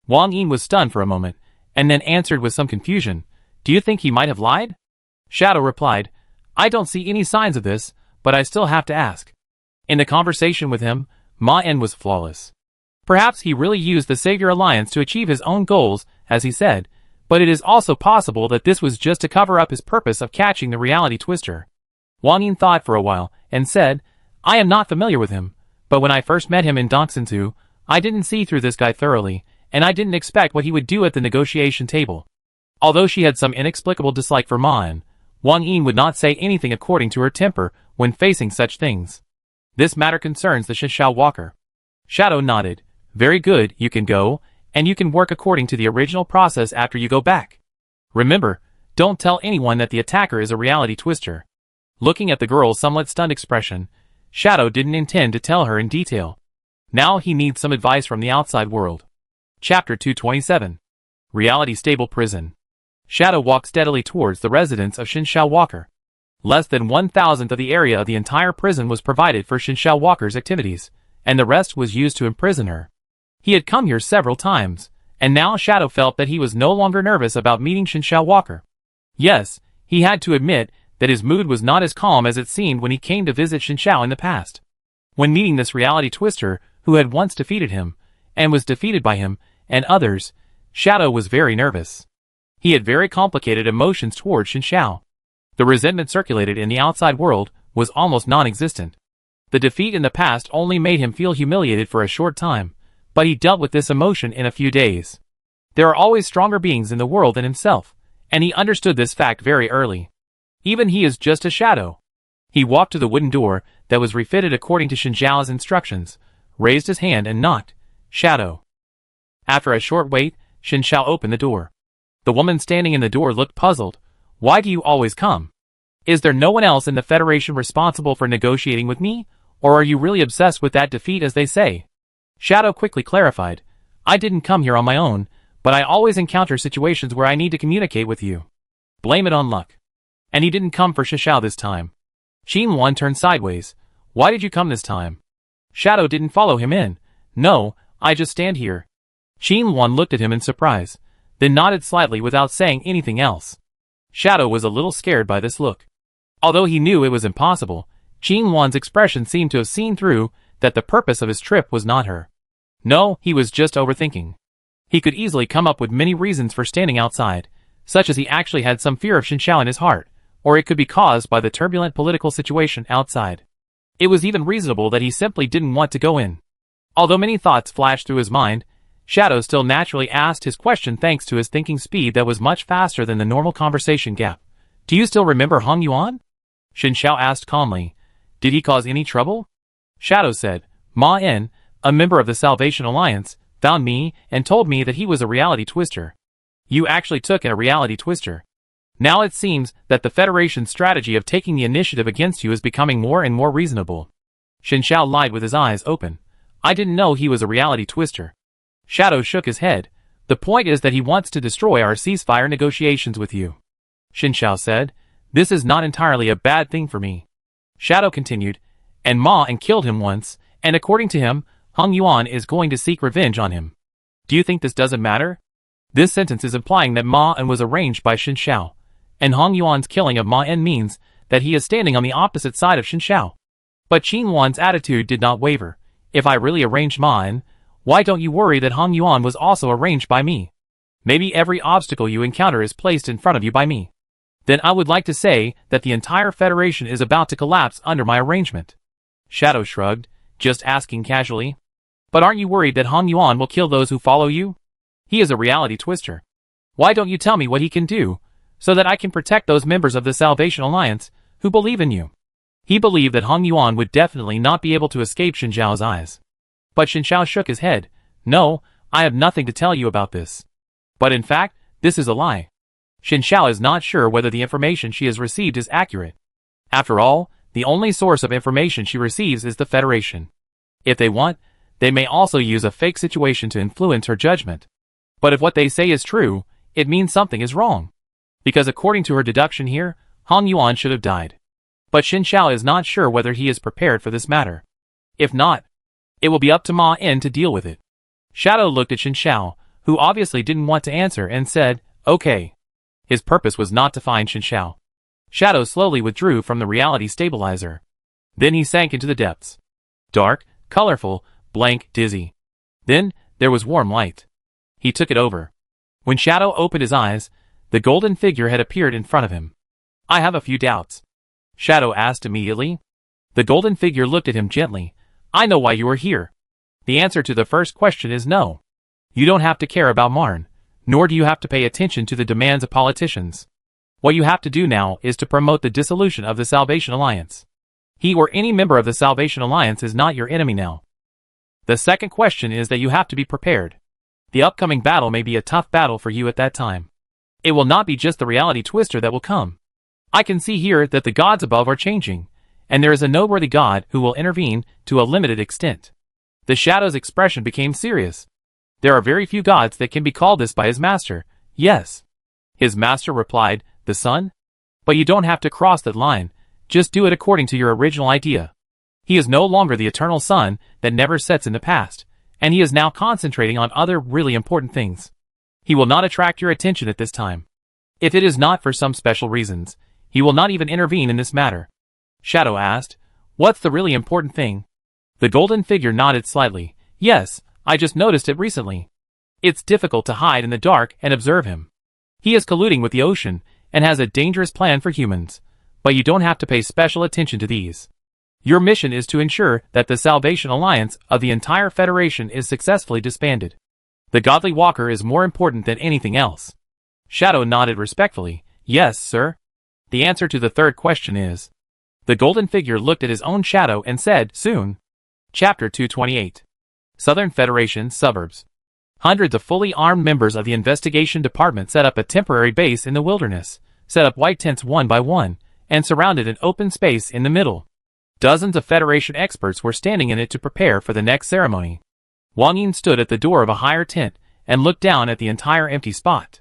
Wang Yin was stunned for a moment, and then answered with some confusion, "Do you think he might have lied?" Shadow replied, "I don't see any signs of this, but I still have to ask." In the conversation with him, Ma-En was flawless. Perhaps he really used the Savior Alliance to achieve his own goals, as he said, but it is also possible that this was just to cover up his purpose of catching the reality twister. Wang Yin thought for a while, and said, "I am not familiar with him, but when I first met him in Dongsantu, I didn't see through this guy thoroughly, and I didn't expect what he would do at the negotiation table." Although she had some inexplicable dislike for Ma-En, Wang Yin would not say anything according to her temper when facing such things. "This matter concerns the Shinshao Walker." Shadow nodded. "Very good, you can go, and you can work according to the original process after you go back. Remember, don't tell anyone that the attacker is a reality twister." Looking at the girl's somewhat stunned expression, Shadow didn't intend to tell her in detail. Now he needs some advice from the outside world. Chapter 227. Reality Stable Prison. Shadow walked steadily towards the residence of Shinshao Walker. Less than 1,000th of the area of the entire prison was provided for Shinshao Walker's activities, and the rest was used to imprison her. He had come here several times, and now Shadow felt that he was no longer nervous about meeting Shinshao Walker. Yes, he had to admit that his mood was not as calm as it seemed when he came to visit Shinshao in the past. When meeting this reality twister who had once defeated him, and was defeated by him and others, Shadow was very nervous. He had very complicated emotions towards Shinshao. The resentment circulated in the outside world was almost non-existent. The defeat in the past only made him feel humiliated for a short time, but he dealt with this emotion in a few days. There are always stronger beings in the world than himself, and he understood this fact very early. Even he is just a shadow. He walked to the wooden door that was refitted according to Shinzhao's instructions, raised his hand and knocked. "Shadow." After a short wait, Shinzhao opened the door. The woman standing in the door looked puzzled. "Why do you always come? Is there no one else in the Federation responsible for negotiating with me, or are you really obsessed with that defeat as they say?" Shadow quickly clarified, "I didn't come here on my own, but I always encounter situations where I need to communicate with you. Blame it on luck." And he didn't come for Shinshao this time. Qin Wan turned sideways. "Why did you come this time?" Shadow didn't follow him in. "No, I just stand here." Qin Wan looked at him in surprise, then nodded slightly without saying anything else. Shadow was a little scared by this look. Although he knew it was impossible, Qin Wan's expression seemed to have seen through that the purpose of his trip was not her. No, he was just overthinking. He could easily come up with many reasons for standing outside, such as he actually had some fear of Shinshao in his heart, or it could be caused by the turbulent political situation outside. It was even reasonable that he simply didn't want to go in. Although many thoughts flashed through his mind, Shadow still naturally asked his question thanks to his thinking speed that was much faster than the normal conversation gap. "Do you still remember Hong Yuan?" Shinshao asked calmly. "Did he cause any trouble?" Shadow said, "Ma-En, a member of the Salvation Alliance, found me and told me that he was a reality twister." "You actually took a reality twister. Now it seems that the Federation's strategy of taking the initiative against you is becoming more and more reasonable." Shinshao lied with his eyes open. "I didn't know he was a reality twister." Shadow shook his head. "The point is that he wants to destroy our ceasefire negotiations with you." Shinshao said, "This is not entirely a bad thing for me." Shadow continued, "And Ma-En killed him once, and according to him, Hong Yuan is going to seek revenge on him. Do you think this doesn't matter?" This sentence is implying that Ma-En was arranged by Shinshao, and Hong Yuan's killing of Ma-En means that he is standing on the opposite side of Shinshao. But Qin Wan's attitude did not waver. "If I really arranged Ma-En, why don't you worry that Hong Yuan was also arranged by me? Maybe every obstacle you encounter is placed in front of you by me. Then I would like to say that the entire Federation is about to collapse under my arrangement." Shadow shrugged, just asking casually. "But aren't you worried that Hong Yuan will kill those who follow you? He is a reality twister. Why don't you tell me what he can do, so that I can protect those members of the Salvation Alliance who believe in you?" He believed that Hong Yuan would definitely not be able to escape Shinzhao's eyes. But Shinshao shook his head. "No, I have nothing to tell you about this. But in fact, this is a lie." Shinshao is not sure whether the information she has received is accurate. After all, the only source of information she receives is the Federation. If they want, they may also use a fake situation to influence her judgment. But if what they say is true, it means something is wrong. Because according to her deduction here, Hong Yuan should have died. But Shinshao is not sure whether he is prepared for this matter. If not, it will be up to Ma-En to deal with it. Shadow looked at Shinshao, who obviously didn't want to answer and said, "Okay." His purpose was not to find Xiao. Shadow slowly withdrew from the reality stabilizer. Then he sank into the depths. Dark, colorful, blank, dizzy. Then, there was warm light. He took it over. When Shadow opened his eyes, the golden figure had appeared in front of him. "I have a few doubts," Shadow asked immediately. The golden figure looked at him gently. "I know why you are here. The answer to the first question is no. You don't have to care about Marn, nor do you have to pay attention to the demands of politicians. What you have to do now is to promote the dissolution of the Salvation Alliance. He or any member of the Salvation Alliance is not your enemy now. The second question is that you have to be prepared. The upcoming battle may be a tough battle for you at that time. It will not be just the reality twister that will come. I can see here that the gods above are changing, and there is a noteworthy god who will intervene to a limited extent." The Shadow's expression became serious. "There are very few gods that can be called this by his master." "Yes." His master replied, "The sun? But you don't have to cross that line, just do it according to your original idea. He is no longer the eternal sun that never sets in the past, and he is now concentrating on other really important things. He will not attract your attention at this time. If it is not for some special reasons, he will not even intervene in this matter." Shadow asked, "What's the really important thing?" The golden figure nodded slightly. "Yes, I just noticed it recently. It's difficult to hide in the dark and observe him. He is colluding with the ocean and has a dangerous plan for humans, but you don't have to pay special attention to these. Your mission is to ensure that the Salvation Alliance of the entire Federation is successfully disbanded. The Godly Walker is more important than anything else." Shadow nodded respectfully. "Yes, sir." The answer to the third question is... The golden figure looked at his own shadow and said, "Soon." Chapter 228. Southern Federation Suburbs. Hundreds of fully armed members of the investigation department set up a temporary base in the wilderness, set up white tents one by one, and surrounded an open space in the middle. Dozens of Federation experts were standing in it to prepare for the next ceremony. Wang Yin stood at the door of a higher tent and looked down at the entire empty spot.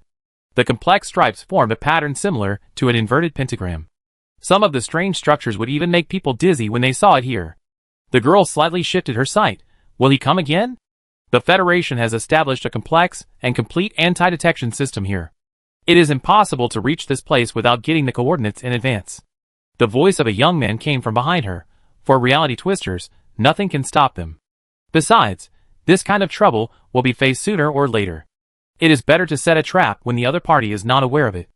The complex stripes formed a pattern similar to an inverted pentagram. Some of the strange structures would even make people dizzy when they saw it here. The girl slightly shifted her sight. Will he come again? The Federation has established a complex and complete anti-detection system here. It is impossible to reach this place without getting the coordinates in advance. The voice of a young man came from behind her. For reality twisters, nothing can stop them. Besides, this kind of trouble will be faced sooner or later. It is better to set a trap when the other party is not aware of it.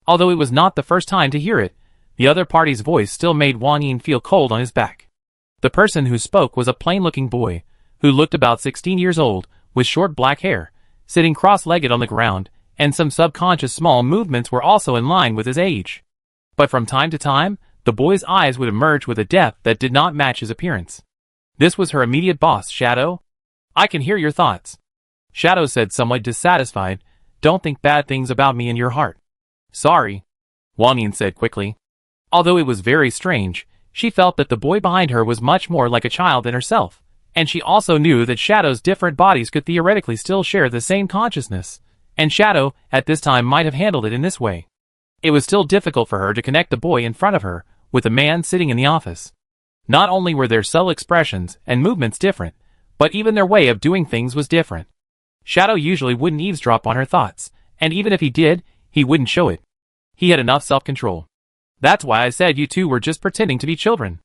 Although it was not the first time to hear it, the other party's voice still made Wang Yin feel cold on his back. The person who spoke was a plain-looking boy, who looked about 16 years old, with short black hair, sitting cross-legged on the ground, and some subconscious small movements were also in line with his age. But from time to time, the boy's eyes would emerge with a depth that did not match his appearance. This was her immediate boss, Shadow. "I can hear your thoughts," Shadow said, somewhat dissatisfied. "Don't think bad things about me in your heart." "Sorry," Wang Yin said quickly. Although it was very strange, she felt that the boy behind her was much more like a child than herself, and she also knew that Shadow's different bodies could theoretically still share the same consciousness, and Shadow, at this time, might have handled it in this way. It was still difficult for her to connect the boy in front of her with the man sitting in the office. Not only were their subtle expressions and movements different, but even their way of doing things was different. Shadow usually wouldn't eavesdrop on her thoughts, and even if he did, he wouldn't show it. He had enough self-control. "That's why I said you two were just pretending to be children."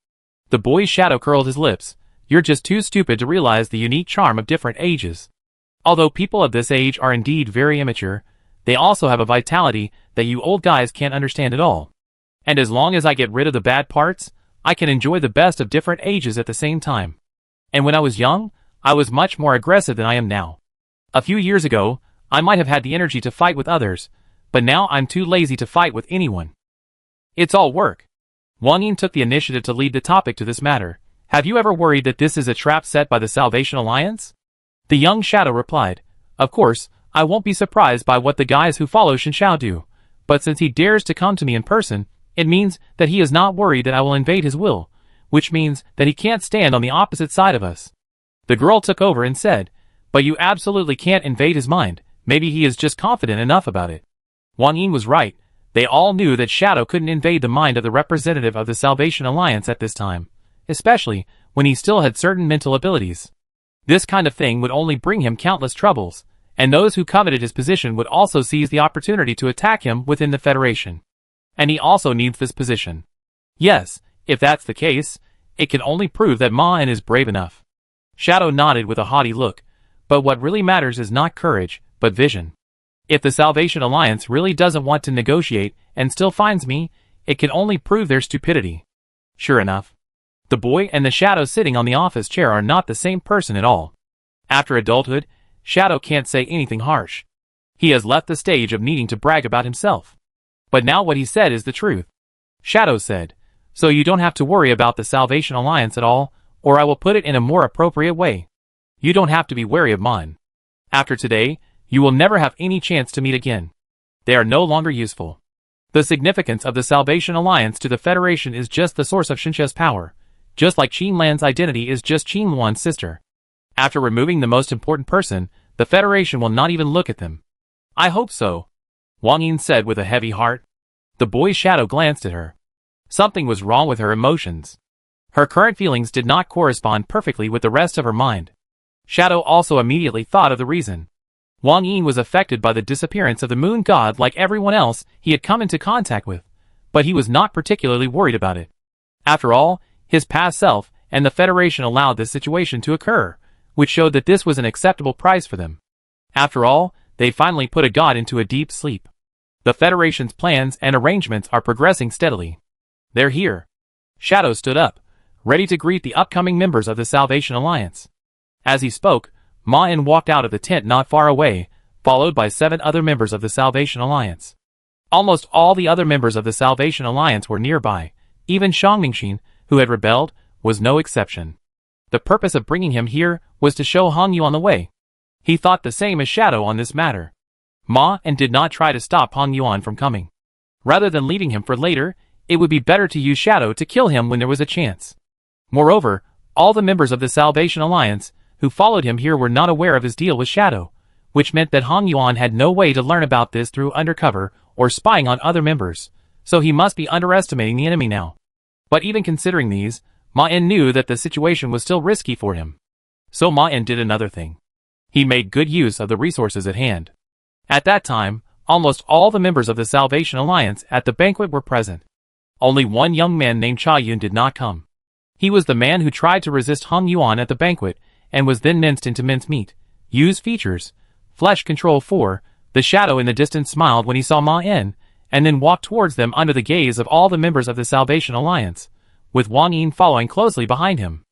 The boy's shadow curled his lips. "You're just too stupid to realize the unique charm of different ages. Although people of this age are indeed very immature, they also have a vitality that you old guys can't understand at all. And as long as I get rid of the bad parts, I can enjoy the best of different ages at the same time. And when I was young, I was much more aggressive than I am now. A few years ago, I might have had the energy to fight with others, but now I'm too lazy to fight with anyone. It's all work." Wang Yin took the initiative to lead the topic to this matter. "Have you ever worried that this is a trap set by the Salvation Alliance?" The young Shadow replied, "Of course, I won't be surprised by what the guys who follow Xiao do, but since he dares to come to me in person, it means that he is not worried that I will invade his will, which means that he can't stand on the opposite side of us." The girl took over and said, "But you absolutely can't invade his mind. Maybe he is just confident enough about it." Wang Yin was right. They all knew that Shadow couldn't invade the mind of the representative of the Salvation Alliance at this time, especially when he still had certain mental abilities. This kind of thing would only bring him countless troubles, and those who coveted his position would also seize the opportunity to attack him within the Federation. And he also needs this position. Yes, if that's the case, it can only prove that Ma-En is brave enough. Shadow nodded with a haughty look, but what really matters is not courage, but vision. If the Salvation Alliance really doesn't want to negotiate and still finds me, it can only prove their stupidity. Sure enough, the boy and the Shadow sitting on the office chair are not the same person at all. After adulthood, Shadow can't say anything harsh. He has left the stage of needing to brag about himself. But now what he said is the truth. Shadow said, "So you don't have to worry about the Salvation Alliance at all, or I will put it in a more appropriate way. You don't have to be wary of mine. After today, you will never have any chance to meet again. They are no longer useful." The significance of the Salvation Alliance to the Federation is just the source of Xinxia's power, just like Qin Lan's identity is just Qin Luan's sister. After removing the most important person, the Federation will not even look at them. "I hope so," Wang Yin said with a heavy heart. The boy's Shadow glanced at her. Something was wrong with her emotions. Her current feelings did not correspond perfectly with the rest of her mind. Shadow also immediately thought of the reason. Wang Yin was affected by the disappearance of the moon god like everyone else he had come into contact with, but he was not particularly worried about it. After all, his past self and the Federation allowed this situation to occur, which showed that this was an acceptable price for them. After all, they finally put a god into a deep sleep. The Federation's plans and arrangements are progressing steadily. They're here. Shadow stood up, ready to greet the upcoming members of the Salvation Alliance. As he spoke, Ma-En walked out of the tent not far away, followed by 7 other members of the Salvation Alliance. Almost all the other members of the Salvation Alliance were nearby. Even Shang Mingxin, who had rebelled, was no exception. The purpose of bringing him here was to show Hong Yuan the way. He thought the same as Shadow on this matter. Ma-En did not try to stop Hong Yuan from coming. Rather than leaving him for later, it would be better to use Shadow to kill him when there was a chance. Moreover, all the members of the Salvation Alliance who followed him here were not aware of his deal with Shadow, which meant that Hong Yuan had no way to learn about this through undercover or spying on other members, so he must be underestimating the enemy now. But even considering these, Ma-En knew that the situation was still risky for him. So Ma-En did another thing. He made good use of the resources at hand. At that time, almost all the members of the Salvation Alliance at the banquet were present. Only one young man named Cha Yun did not come. He was the man who tried to resist Hong Yuan at the banquet and was then minced into mincemeat. Use features. Flesh Control 4. The Shadow in the distance smiled when he saw Ma-En, and then walked towards them under the gaze of all the members of the Salvation Alliance, with Wang Yin following closely behind him.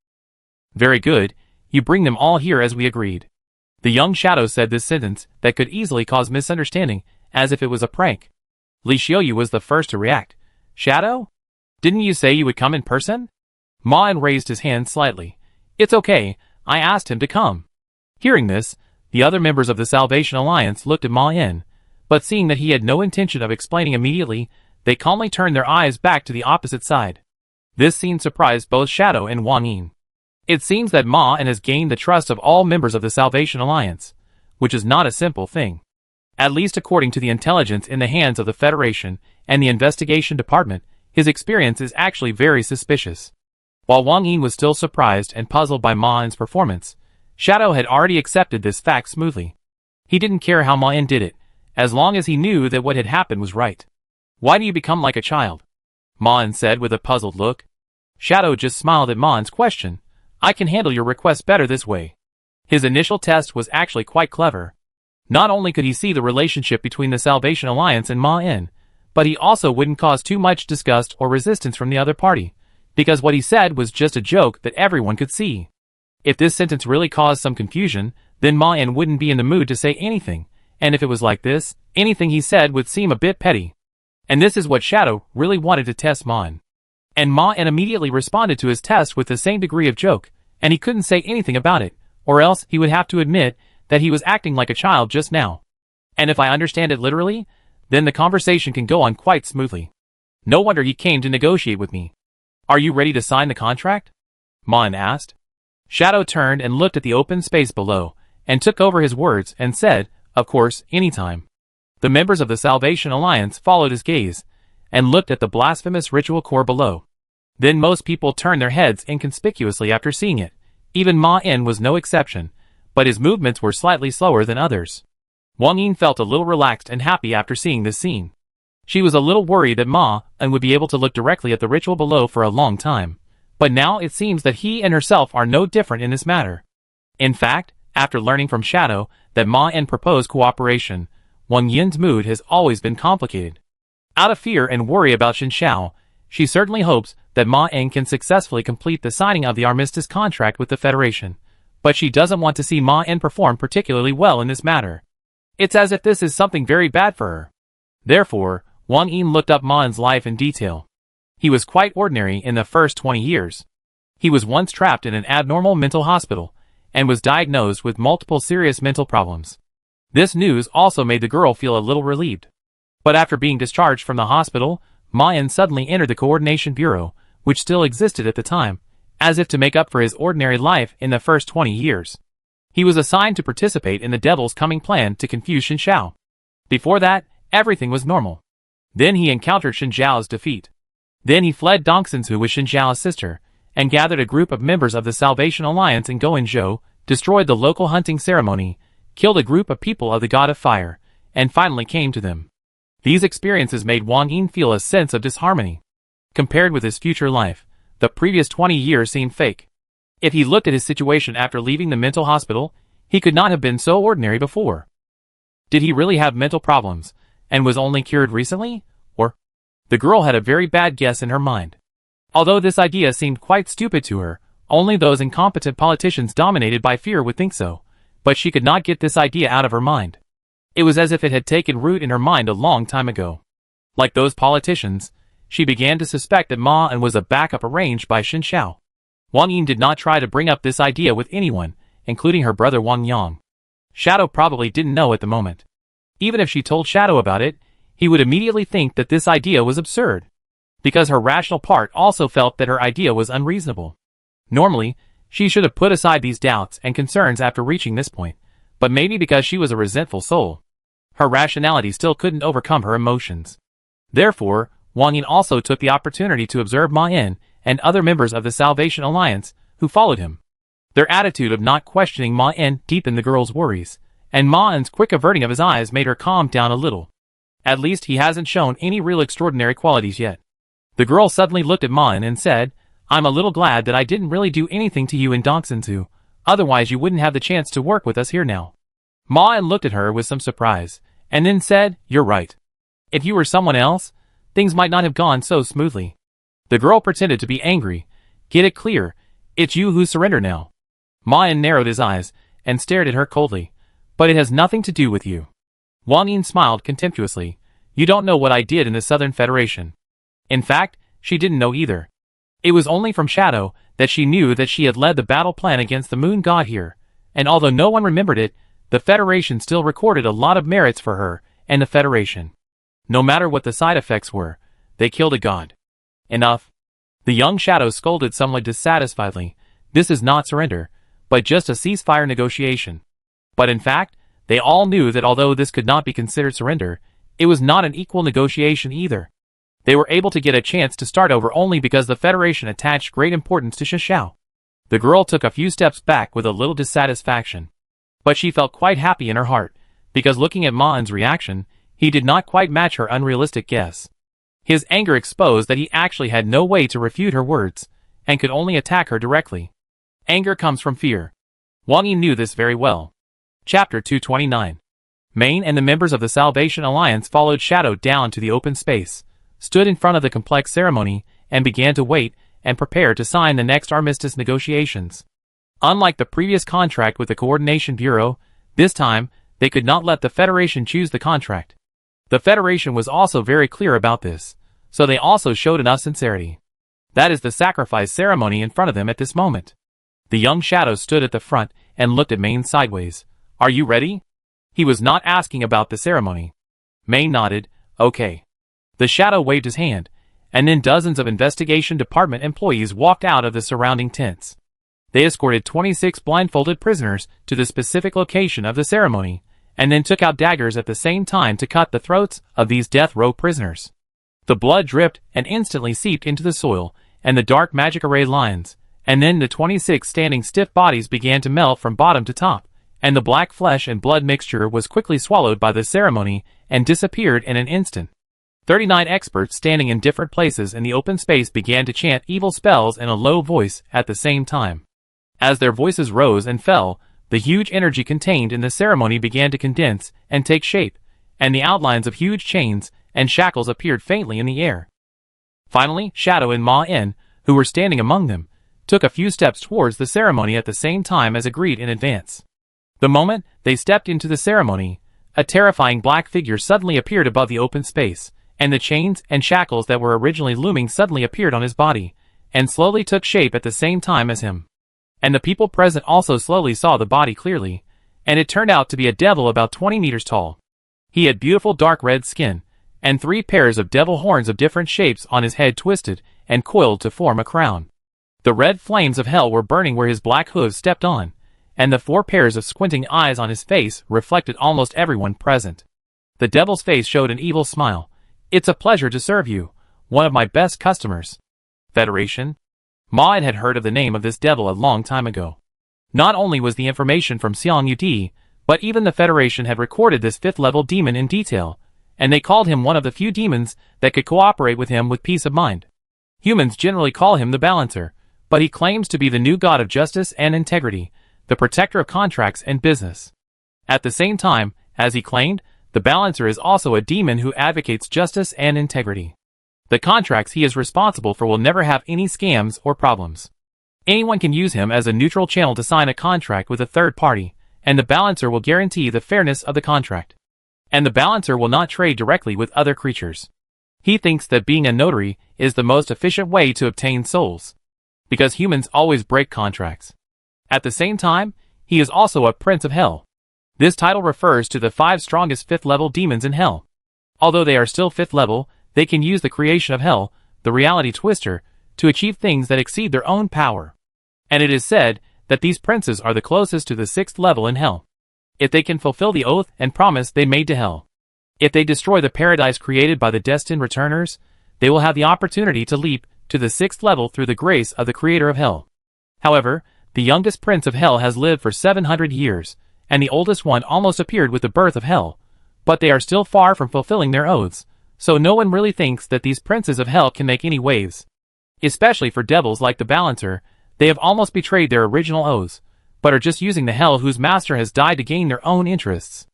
"Very good, you bring them all here as we agreed." The young Shadow said this sentence that could easily cause misunderstanding, as if it was a prank. Li Xiaoyu was the first to react. "Shadow? Didn't you say you would come in person?" Ma-En raised his hand slightly. "It's okay, I asked him to come." Hearing this, the other members of the Salvation Alliance looked at Ma-En, but seeing that he had no intention of explaining immediately, they calmly turned their eyes back to the opposite side. This scene surprised both Shadow and Wang Yin. It seems that Ma-En has gained the trust of all members of the Salvation Alliance, which is not a simple thing. At least according to the intelligence in the hands of the Federation and the Investigation Department, his experience is actually very suspicious. While Wang Yin was still surprised and puzzled by Ma-En's performance, Shadow had already accepted this fact smoothly. He didn't care how Ma-En did it, as long as he knew that what had happened was right. "Why do you become like a child?" Ma-En said with a puzzled look. Shadow just smiled at Ma-En's question. "I can handle your request better this way." His initial test was actually quite clever. Not only could he see the relationship between the Salvation Alliance and Ma-En, but he also wouldn't cause too much disgust or resistance from the other party, because what he said was just a joke that everyone could see. If this sentence really caused some confusion, then Ma-En wouldn't be in the mood to say anything, and if it was like this, anything he said would seem a bit petty. And this is what Shadow really wanted to test Ma-En. And Ma-En immediately responded to his test with the same degree of joke, and he couldn't say anything about it, or else he would have to admit that he was acting like a child just now. And if I understand it literally, then the conversation can go on quite smoothly. No wonder he came to negotiate with me. "Are you ready to sign the contract?" Ma-En asked. Shadow turned and looked at the open space below, and took over his words and said, "Of course, anytime." The members of the Salvation Alliance followed his gaze, and looked at the blasphemous ritual core below. Then most people turned their heads inconspicuously after seeing it. Even Ma-En was no exception, but his movements were slightly slower than others. Wang Yin felt a little relaxed and happy after seeing this scene. She was a little worried that Ma and would be able to look directly at the ritual below for a long time, but now it seems that he and herself are no different in this matter. In fact, after learning from Shadow that Ma and proposed cooperation, Wang Yin's mood has always been complicated. Out of fear and worry about Shen Xiao, she certainly hopes that Ma En can successfully complete the signing of the armistice contract with the Federation, but she doesn't want to see Ma En perform particularly well in this matter. It's as if this is something very bad for her. Therefore, Wang Yin looked up Ma En's life in detail. He was quite ordinary in the first 20 years. He was once trapped in an abnormal mental hospital, and was diagnosed with multiple serious mental problems. This news also made the girl feel a little relieved. But after being discharged from the hospital, Ma En suddenly entered the Coordination Bureau, which still existed at the time, as if to make up for his ordinary life in the first 20 years. He was assigned to participate in the Devil's Coming plan to confuse Shen Xiao. Before that, everything was normal. Then he encountered Shen Xiao's defeat. Then he fled Dongxinsu with Shen Xiao's sister, and gathered a group of members of the Salvation Alliance in Guangzhou, destroyed the local hunting ceremony, killed a group of people of the God of Fire, and finally came to them. These experiences made Wang Yin feel a sense of disharmony. Compared with his future life, the previous 20 years seemed fake. If he looked at his situation after leaving the mental hospital, he could not have been so ordinary before. Did he really have mental problems, and was only cured recently? Or? The girl had a very bad guess in her mind. Although this idea seemed quite stupid to her, only those incompetent politicians dominated by fear would think so, but she could not get this idea out of her mind. It was as if it had taken root in her mind a long time ago. Like those politicians, she began to suspect that Ma En was a backup arranged by Shen Xiao. Wang Yin did not try to bring up this idea with anyone, including her brother Wang Yang. Shadow probably didn't know at the moment. Even if she told Shadow about it, he would immediately think that this idea was absurd, because her rational part also felt that her idea was unreasonable. Normally, she should have put aside these doubts and concerns after reaching this point, but maybe because she was a resentful soul, her rationality still couldn't overcome her emotions. Therefore, Wang Yin also took the opportunity to observe Ma En and other members of the Salvation Alliance who followed him. Their attitude of not questioning Ma En deepened the girl's worries, and Ma En's quick averting of his eyes made her calm down a little. At least he hasn't shown any real extraordinary qualities yet. The girl suddenly looked at Ma En and said, "I'm a little glad that I didn't really do anything to you in Dongxinsu, otherwise you wouldn't have the chance to work with us here now." Ma En looked at her with some surprise, and then said, "You're right. If you were someone else, things might not have gone so smoothly." The girl pretended to be angry. "Get it clear, it's you who surrender now." Ma En narrowed his eyes, and stared at her coldly. "But it has nothing to do with you." Wang Yin smiled contemptuously. "You don't know what I did in the Southern Federation." In fact, she didn't know either. It was only from Shadow that she knew that she had led the battle plan against the moon god here, and although no one remembered it, the Federation still recorded a lot of merits for her and the Federation. No matter what the side effects were, they killed a god. Enough. The young Shadow scolded somewhat dissatisfiedly. This is not surrender, but just a ceasefire negotiation. But in fact, they all knew that although this could not be considered surrender, it was not an equal negotiation either. They were able to get a chance to start over only because the Federation attached great importance to Shen Xiao. The girl took a few steps back with a little dissatisfaction. But she felt quite happy in her heart, because looking at Ma En's reaction, he did not quite match her unrealistic guess. His anger exposed that he actually had no way to refute her words, and could only attack her directly. Anger comes from fear. Wang Yin knew this very well. Chapter 229. Main and the members of the Salvation Alliance followed Shadow down to the open space, stood in front of the complex ceremony, and began to wait and prepare to sign the next armistice negotiations. Unlike the previous contract with the Coordination Bureau, this time, they could not let the Federation choose the contract. The Federation was also very clear about this, so they also showed enough sincerity. That is the sacrifice ceremony in front of them at this moment. The young Shadow stood at the front and looked at Main sideways. "Are you ready?" He was not asking about the ceremony. Main nodded, "Okay." The Shadow waved his hand, and then dozens of investigation department employees walked out of the surrounding tents. They escorted 26 blindfolded prisoners to the specific location of the ceremony, and then took out daggers at the same time to cut the throats of these death row prisoners. The blood dripped and instantly seeped into the soil and the dark magic array lines, and then the 26 standing stiff bodies began to melt from bottom to top, and the black flesh and blood mixture was quickly swallowed by the ceremony and disappeared in an instant. 39 experts standing in different places in the open space began to chant evil spells in a low voice at the same time. As their voices rose and fell, the huge energy contained in the ceremony began to condense and take shape, and the outlines of huge chains and shackles appeared faintly in the air. Finally, Shadow and Ma-En, who were standing among them, took a few steps towards the ceremony at the same time as agreed in advance. The moment they stepped into the ceremony, a terrifying black figure suddenly appeared above the open space, and the chains and shackles that were originally looming suddenly appeared on his body, and slowly took shape at the same time as him. And the people present also slowly saw the body clearly, and it turned out to be a devil about 20 meters tall. He had beautiful dark red skin, and 3 pairs of devil horns of different shapes on his head twisted and coiled to form a crown. The red flames of hell were burning where his black hooves stepped on, and the 4 pairs of squinting eyes on his face reflected almost everyone present. The devil's face showed an evil smile. "It's a pleasure to serve you, one of my best customers." Federation? Ma-En had heard of the name of this devil a long time ago. Not only was the information from Xiang Yudi, but even the Federation had recorded this 5th-level demon in detail, and they called him one of the few demons that could cooperate with him with peace of mind. Humans generally call him the Balancer, but he claims to be the new god of justice and integrity, the protector of contracts and business. At the same time, as he claimed, the Balancer is also a demon who advocates justice and integrity. The contracts he is responsible for will never have any scams or problems. Anyone can use him as a neutral channel to sign a contract with a third party, and the Balancer will guarantee the fairness of the contract. And the Balancer will not trade directly with other creatures. He thinks that being a notary is the most efficient way to obtain souls, because humans always break contracts. At the same time, he is also a Prince of Hell. This title refers to the 5 strongest 5th-level demons in Hell. Although they are still 5th level, they can use the creation of Hell, the reality twister, to achieve things that exceed their own power. And it is said that these princes are the closest to the 6th level in Hell. If they can fulfill the oath and promise they made to Hell, if they destroy the paradise created by the destined returners, they will have the opportunity to leap to the 6th level through the grace of the creator of Hell. However, the youngest prince of Hell has lived for 700 years, and the oldest one almost appeared with the birth of Hell, but they are still far from fulfilling their oaths, so no one really thinks that these princes of Hell can make any waves. Especially for devils like the Balancer, they have almost betrayed their original oaths, but are just using the Hell whose master has died to gain their own interests.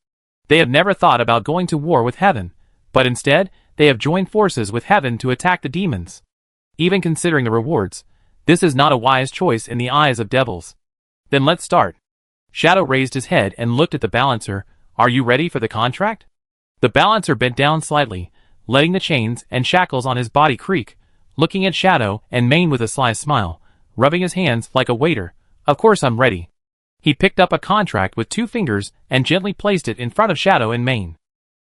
They have never thought about going to war with Heaven, but instead, they have joined forces with Heaven to attack the demons. Even considering the rewards, this is not a wise choice in the eyes of devils. Then let's start. Shadow raised his head and looked at the Balancer. "Are you ready for the contract?" The Balancer bent down slightly, letting the chains and shackles on his body creak, looking at Shadow and Ma-En with a sly smile, rubbing his hands like a waiter. "Of course I'm ready." He picked up a contract with 2 fingers and gently placed it in front of Shadow and Ma-En.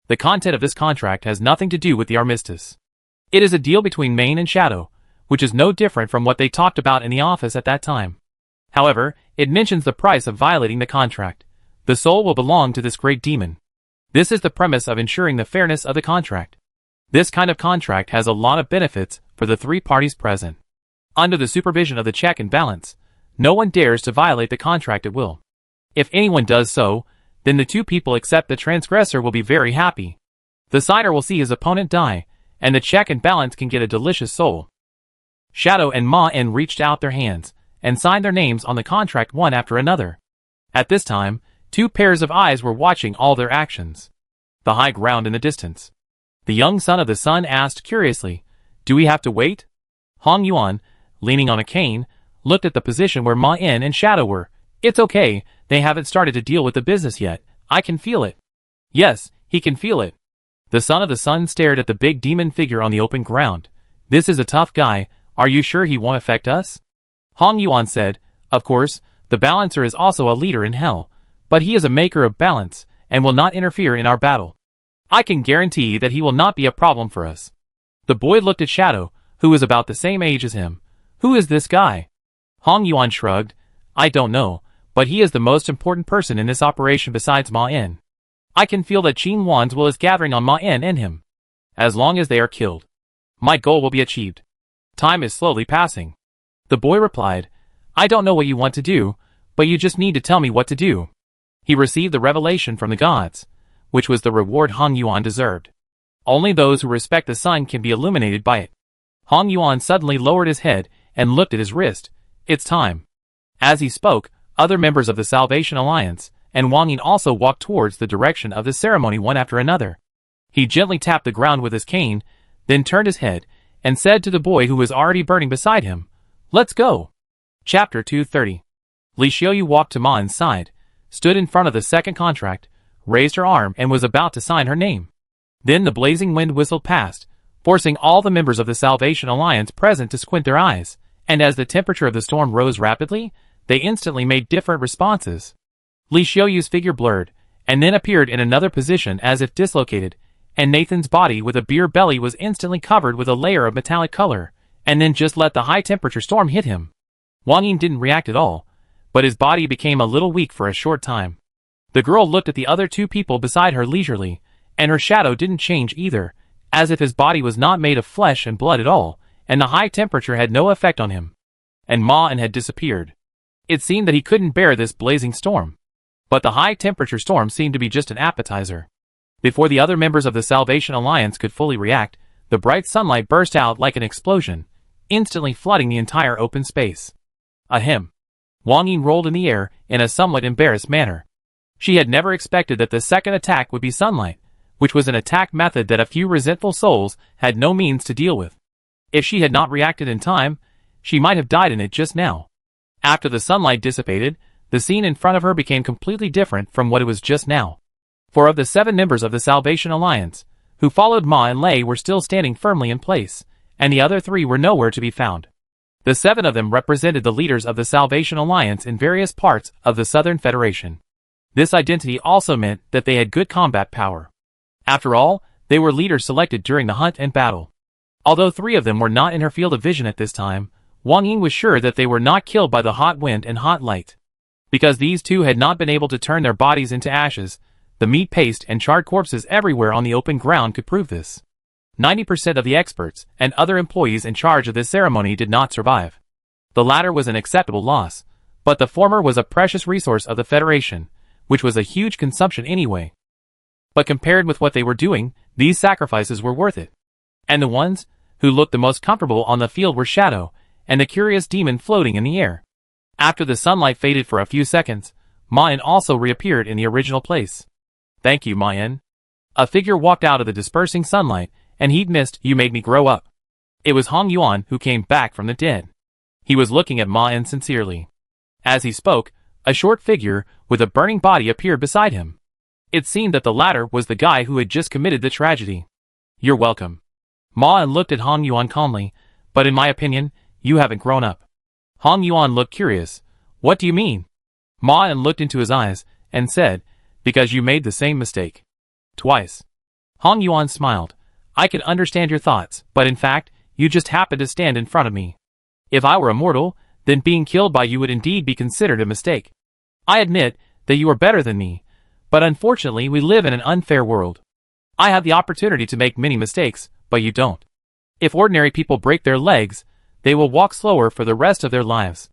The content of this contract has nothing to do with the armistice. It is a deal between Ma-En and Shadow, which is no different from what they talked about in the office at that time. However, it mentions the price of violating the contract. The soul will belong to this great demon. This is the premise of ensuring the fairness of the contract. This kind of contract has a lot of benefits for the 3 parties present. Under the supervision of the check and balance, no one dares to violate the contract at will. If anyone does so, then the 2 people except the transgressor will be very happy. The signer will see his opponent die, and the check and balance can get a delicious soul. Shadow and Ma-En reached out their hands and signed their names on the contract one after another. At this time, 2 pairs of eyes were watching all their actions. The high ground in the distance. The young son of the sun asked curiously, "Do we have to wait?" Hong Yuan, leaning on a cane, looked at the position where Ma-En and Shadow were. "It's okay, they haven't started to deal with the business yet. I can feel it." Yes, he can feel it. The son of the sun stared at the big demon figure on the open ground. "This is a tough guy. Are you sure he won't affect us?" Hong Yuan said, "Of course, the Balancer is also a leader in Hell, but he is a maker of balance and will not interfere in our battle. I can guarantee that he will not be a problem for us." The boy looked at Shadow, who was about the same age as him. "Who is this guy?" Hong Yuan shrugged. "I don't know, but he is the most important person in this operation besides Ma-En. I can feel that Qin Wan's will is gathering on Ma-En and him. As long as they are killed, my goal will be achieved." "Time is slowly passing." The boy replied, "I don't know what you want to do, but you just need to tell me what to do." He received the revelation from the gods, which was the reward Hong Yuan deserved. Only those who respect the sun can be illuminated by it. Hong Yuan suddenly lowered his head and looked at his wrist. It's time. As he spoke, other members of the Salvation Alliance and Wang Yin also walked towards the direction of the ceremony one after another. He gently tapped the ground with his cane, then turned his head and said to the boy who was already burning beside him, "Let's go." Chapter 230. Li Xiaoyu walked to Ma Yin's side, stood in front of the second contract, raised her arm and was about to sign her name. Then the blazing wind whistled past, forcing all the members of the Salvation Alliance present to squint their eyes, and as the temperature of the storm rose rapidly, they instantly made different responses. Li Xiaoyu's figure blurred, and then appeared in another position as if dislocated, and Nathan's body with a beer belly was instantly covered with a layer of metallic color, and then just let the high-temperature storm hit him. Wang Yin didn't react at all, but his body became a little weak for a short time. The girl looked at the other two people beside her leisurely, and her shadow didn't change either, as if his body was not made of flesh and blood at all, and the high temperature had no effect on him. And Ma Yin had disappeared. It seemed that he couldn't bear this blazing storm. But the high-temperature storm seemed to be just an appetizer. Before the other members of the Salvation Alliance could fully react, the bright sunlight burst out like an explosion, instantly flooding the entire open space. Ahem. Wang Yin rolled in the air in a somewhat embarrassed manner. She had never expected that the second attack would be sunlight, which was an attack method that a few resentful souls had no means to deal with. If she had not reacted in time, she might have died in it just now. After the sunlight dissipated, the scene in front of her became completely different from what it was just now. 4 of the 7 members of the Salvation Alliance, who followed Ma and Lei, were still standing firmly in place, and the other 3 were nowhere to be found. The 7 of them represented the leaders of the Salvation Alliance in various parts of the Southern Federation. This identity also meant that they had good combat power. After all, they were leaders selected during the hunt and battle. Although 3 of them were not in her field of vision at this time, Wang Yin was sure that they were not killed by the hot wind and hot light. Because these 2 had not been able to turn their bodies into ashes, the meat paste and charred corpses everywhere on the open ground could prove this. 90% of the experts and other employees in charge of this ceremony did not survive. The latter was an acceptable loss, but the former was a precious resource of the Federation, which was a huge consumption anyway. But compared with what they were doing, these sacrifices were worth it. And the ones who looked the most comfortable on the field were Shadow and the curious demon floating in the air. After the sunlight faded for a few seconds, Ma Yin also reappeared in the original place. "Thank you, Ma Yin." A figure walked out of the dispersing sunlight, and he'd missed, "You made me grow up." It was Hong Yuan who came back from the dead. He was looking at Ma Yin sincerely. As he spoke, a short figure with a burning body appeared beside him. It seemed that the latter was the guy who had just committed the tragedy. "You're welcome." Ma Yin looked at Hong Yuan calmly, "But in my opinion, you haven't grown up." Hong Yuan looked curious. "What do you mean?" Ma Yin looked into his eyes and said, "Because you made the same mistake. Twice." Hong Yuan smiled. "I can understand your thoughts, but in fact, you just happened to stand in front of me. If I were immortal, then being killed by you would indeed be considered a mistake. I admit that you are better than me, but unfortunately we live in an unfair world. I have the opportunity to make many mistakes, but you don't. If ordinary people break their legs, they will walk slower for the rest of their lives.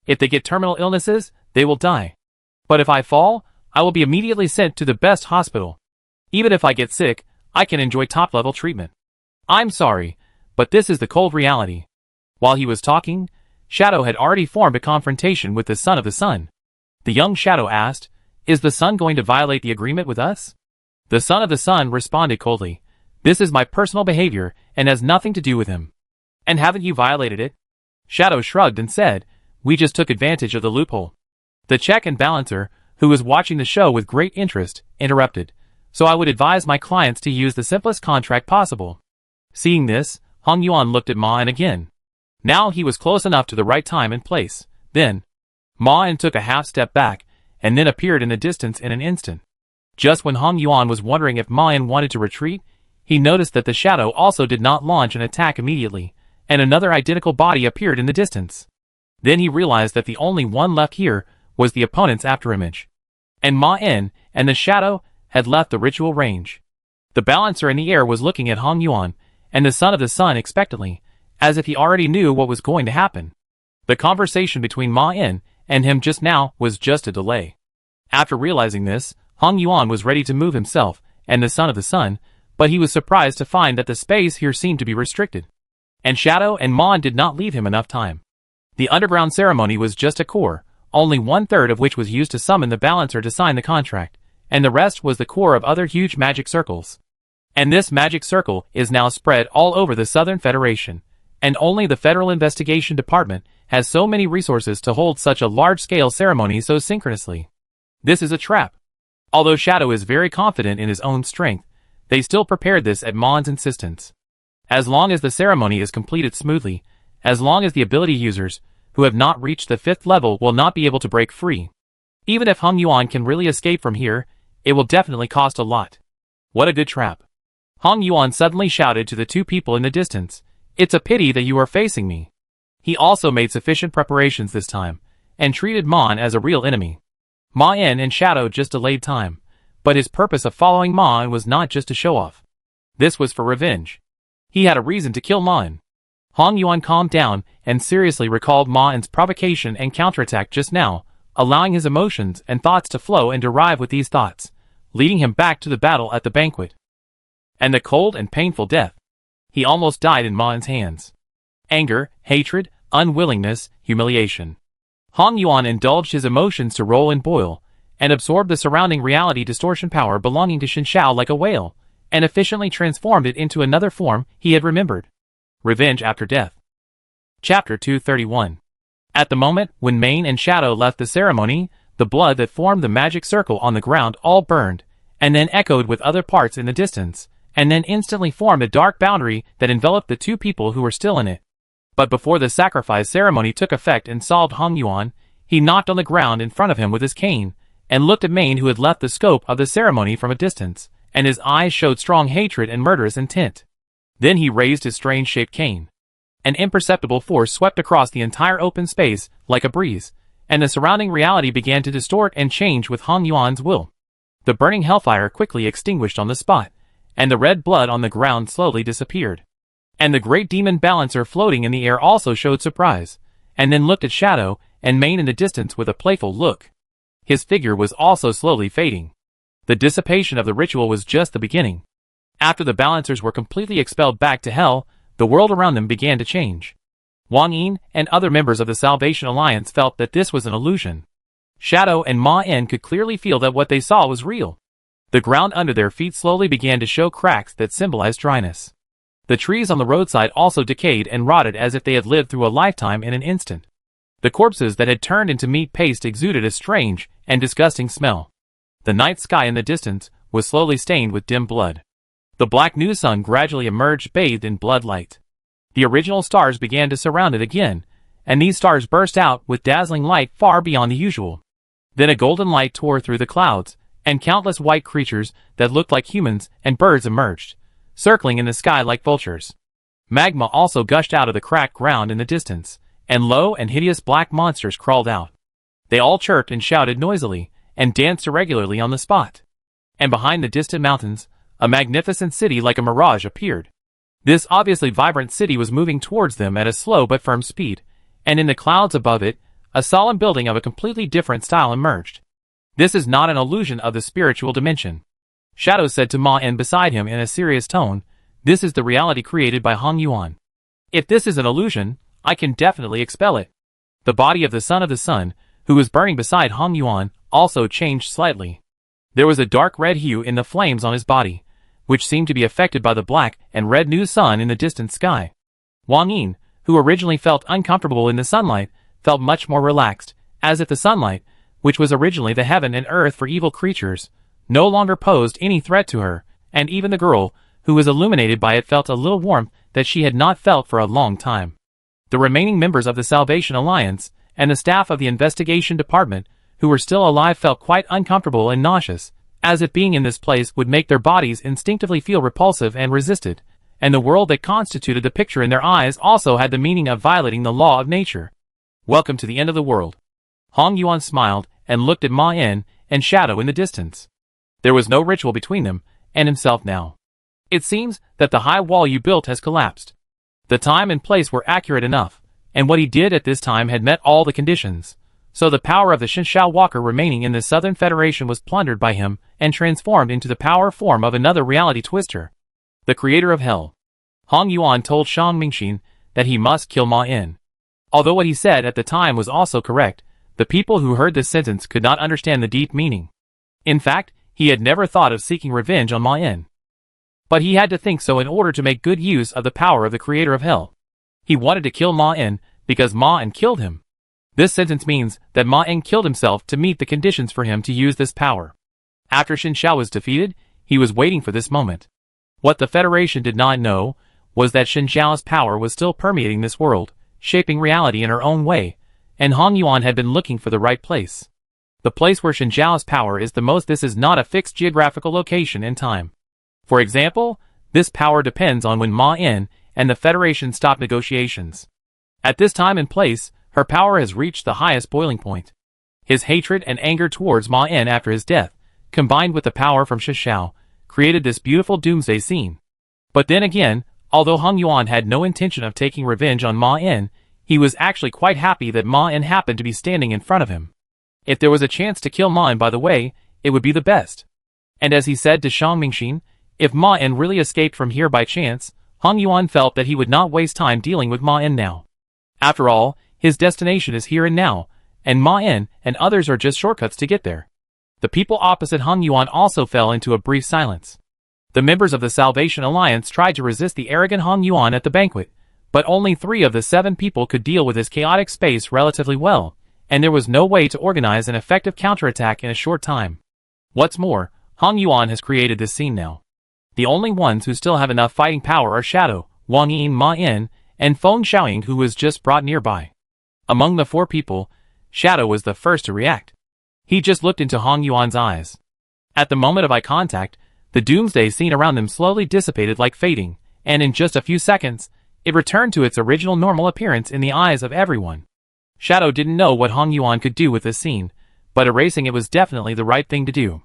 If they get terminal illnesses, they will die. But if I fall, I will be immediately sent to the best hospital. Even if I get sick, I can enjoy top-level treatment. I'm sorry, but this is the cold reality." While he was talking, Shadow had already formed a confrontation with the Son of the Sun. The young Shadow asked, "Is the Sun going to violate the agreement with us?" The Son of the Sun responded coldly, "This is my personal behavior and has nothing to do with him." "And haven't you violated it?" Shadow shrugged and said, "We just took advantage of the loophole." The check and balancer, who was watching the show with great interest, interrupted, "So I would advise my clients to use the simplest contract possible." Seeing this, Hong Yuan looked at Ma Yin again. Now he was close enough to the right time and place. Then, Ma Yin took a half step back, and then appeared in the distance in an instant. Just when Hong Yuan was wondering if Ma Yin wanted to retreat, he noticed that the shadow also did not launch an attack immediately, and another identical body appeared in the distance. Then he realized that the only one left here was the opponent's afterimage. And Ma Yin and the shadow had left the ritual range. The balancer in the air was looking at Hong Yuan and the Son of the Sun expectantly, as if he already knew what was going to happen. The conversation between Ma Yin and him just now was just a delay. After realizing this, Hong Yuan was ready to move himself and the son of the sun, but he was surprised to find that the space here seemed to be restricted. And Shadow and Mon did not leave him enough time. The underground ceremony was just a core, only 1/3 of which was used to summon the balancer to sign the contract, and the rest was the core of other huge magic circles. And this magic circle is now spread all over the Southern Federation, and only the Federal Investigation Department has so many resources to hold such a large-scale ceremony so synchronously. This is a trap. Although Shadow is very confident in his own strength, they still prepared this at Mon's insistence. As long as the ceremony is completed smoothly, as long as the ability users, who have not reached the 5th level, will not be able to break free. Even if Hong Yuan can really escape from here, it will definitely cost a lot. What a good trap. Hong Yuan suddenly shouted to the two people in the distance, "It's a pity that you are facing me." He also made sufficient preparations this time, and treated Mon as a real enemy. Ma En and Shadow just delayed time, but his purpose of following Ma En was not just to show off. This was for revenge. He had a reason to kill Ma En. Hong Yuan calmed down and seriously recalled Ma En's provocation and counterattack just now, allowing his emotions and thoughts to flow and derive with these thoughts, leading him back to the battle at the banquet. And the cold and painful death. He almost died in Ma En's hands. Anger, hatred, unwillingness, humiliation. Hong Yuan indulged his emotions to roll and boil, and absorbed the surrounding reality distortion power belonging to Xin Shao like a whale, and efficiently transformed it into another form he had remembered. Revenge after death. Chapter 231. At the moment when Mane and Shadow left the ceremony, the blood that formed the magic circle on the ground all burned, and then echoed with other parts in the distance, and then instantly formed a dark boundary that enveloped the two people who were still in it. But before the sacrifice ceremony took effect and solved Hong Yuan, he knocked on the ground in front of him with his cane, and looked at Mane, who had left the scope of the ceremony from a distance, and his eyes showed strong hatred and murderous intent. Then he raised his strange-shaped cane. An imperceptible force swept across the entire open space like a breeze, and the surrounding reality began to distort and change with Hong Yuan's will. The burning hellfire quickly extinguished on the spot, and the red blood on the ground slowly disappeared. And the great demon balancer floating in the air also showed surprise, and then looked at Shadow and Mane in the distance with a playful look. His figure was also slowly fading. The dissipation of the ritual was just the beginning. After the balancers were completely expelled back to hell, the world around them began to change. Wang Yin and other members of the Salvation Alliance felt that this was an illusion. Shadow and Ma En could clearly feel that what they saw was real. The ground under their feet slowly began to show cracks that symbolized dryness. The trees on the roadside also decayed and rotted as if they had lived through a lifetime in an instant. The corpses that had turned into meat paste exuded a strange and disgusting smell. The night sky in the distance was slowly stained with dim blood. The black new sun gradually emerged bathed in blood light. The original stars began to surround it again, and these stars burst out with dazzling light far beyond the usual. Then a golden light tore through the clouds, and countless white creatures that looked like humans and birds emerged, circling in the sky like vultures. Magma also gushed out of the cracked ground in the distance, and low and hideous black monsters crawled out. They all chirped and shouted noisily, and danced irregularly on the spot. And behind the distant mountains, a magnificent city like a mirage appeared. This obviously vibrant city was moving towards them at a slow but firm speed, and in the clouds above it, a solemn building of a completely different style emerged. This is not an illusion of the spiritual dimension. Shadow said to Ma En beside him in a serious tone, "This is the reality created by Hong Yuan. If this is an illusion, I can definitely expel it." The body of the son of the sun, who was burning beside Hong Yuan, also changed slightly. There was a dark red hue in the flames on his body, which seemed to be affected by the black and red new sun in the distant sky. Wang Yin, who originally felt uncomfortable in the sunlight, felt much more relaxed, as if the sunlight, which was originally the heaven and earth for evil creatures, no longer posed any threat to her, and even the girl, who was illuminated by it, felt a little warmth that she had not felt for a long time. The remaining members of the Salvation Alliance, and the staff of the Investigation Department, who were still alive, felt quite uncomfortable and nauseous, as if being in this place would make their bodies instinctively feel repulsive and resisted, and the world that constituted the picture in their eyes also had the meaning of violating the law of nature. Welcome to the end of the world. Hong Yuan smiled and looked at Ma En and Shadow in the distance. There was no ritual between them and himself now. It seems that the high wall you built has collapsed. The time and place were accurate enough, and what he did at this time had met all the conditions. So the power of the Shinshao Walker remaining in the Southern Federation was plundered by him and transformed into the power form of another reality twister, the creator of hell. Hong Yuan told Shang Mingxin that he must kill Ma In. Although what he said at the time was also correct, the people who heard this sentence could not understand the deep meaning. In fact, he had never thought of seeking revenge on Ma In. But he had to think so in order to make good use of the power of the creator of hell. He wanted to kill Ma In because Ma In killed him. This sentence means that Ma In killed himself to meet the conditions for him to use this power. After Shinshao was defeated, he was waiting for this moment. What the Federation did not know was that Shinshao's power was still permeating this world, shaping reality in her own way, and Hong Yuan had been looking for the right place. The place where Shinshao's power is the most. This is not a fixed geographical location and time. For example, this power depends on when Ma In and the Federation stop negotiations. At this time and place, her power has reached the highest boiling point. His hatred and anger towards Ma In after his death, combined with the power from Shinshao, created this beautiful doomsday scene. But then again, although Hong Yuan had no intention of taking revenge on Ma In, he was actually quite happy that Ma In happened to be standing in front of him. If there was a chance to kill Ma In by the way, it would be the best. And as he said to Shang Mingxin, if Ma In really escaped from here by chance, Hong Yuan felt that he would not waste time dealing with Ma In now. After all, his destination is here and now, and Ma In and others are just shortcuts to get there. The people opposite Hong Yuan also fell into a brief silence. The members of the Salvation Alliance tried to resist the arrogant Hong Yuan at the banquet, but only 3 of the 7 people could deal with this chaotic space relatively well, and there was no way to organize an effective counterattack in a short time. What's more, Hong Yuan has created this scene now. The only ones who still have enough fighting power are Shadow, Wang Yin, Ma In, and Feng Xiaoying, who was just brought nearby. Among the 4 people, Shadow was the first to react. He just looked into Hong Yuan's eyes. At the moment of eye contact, the doomsday scene around them slowly dissipated like fading, and in just a few seconds, it returned to its original normal appearance in the eyes of everyone. Shadow didn't know what Hong Yuan could do with this scene, but erasing it was definitely the right thing to do.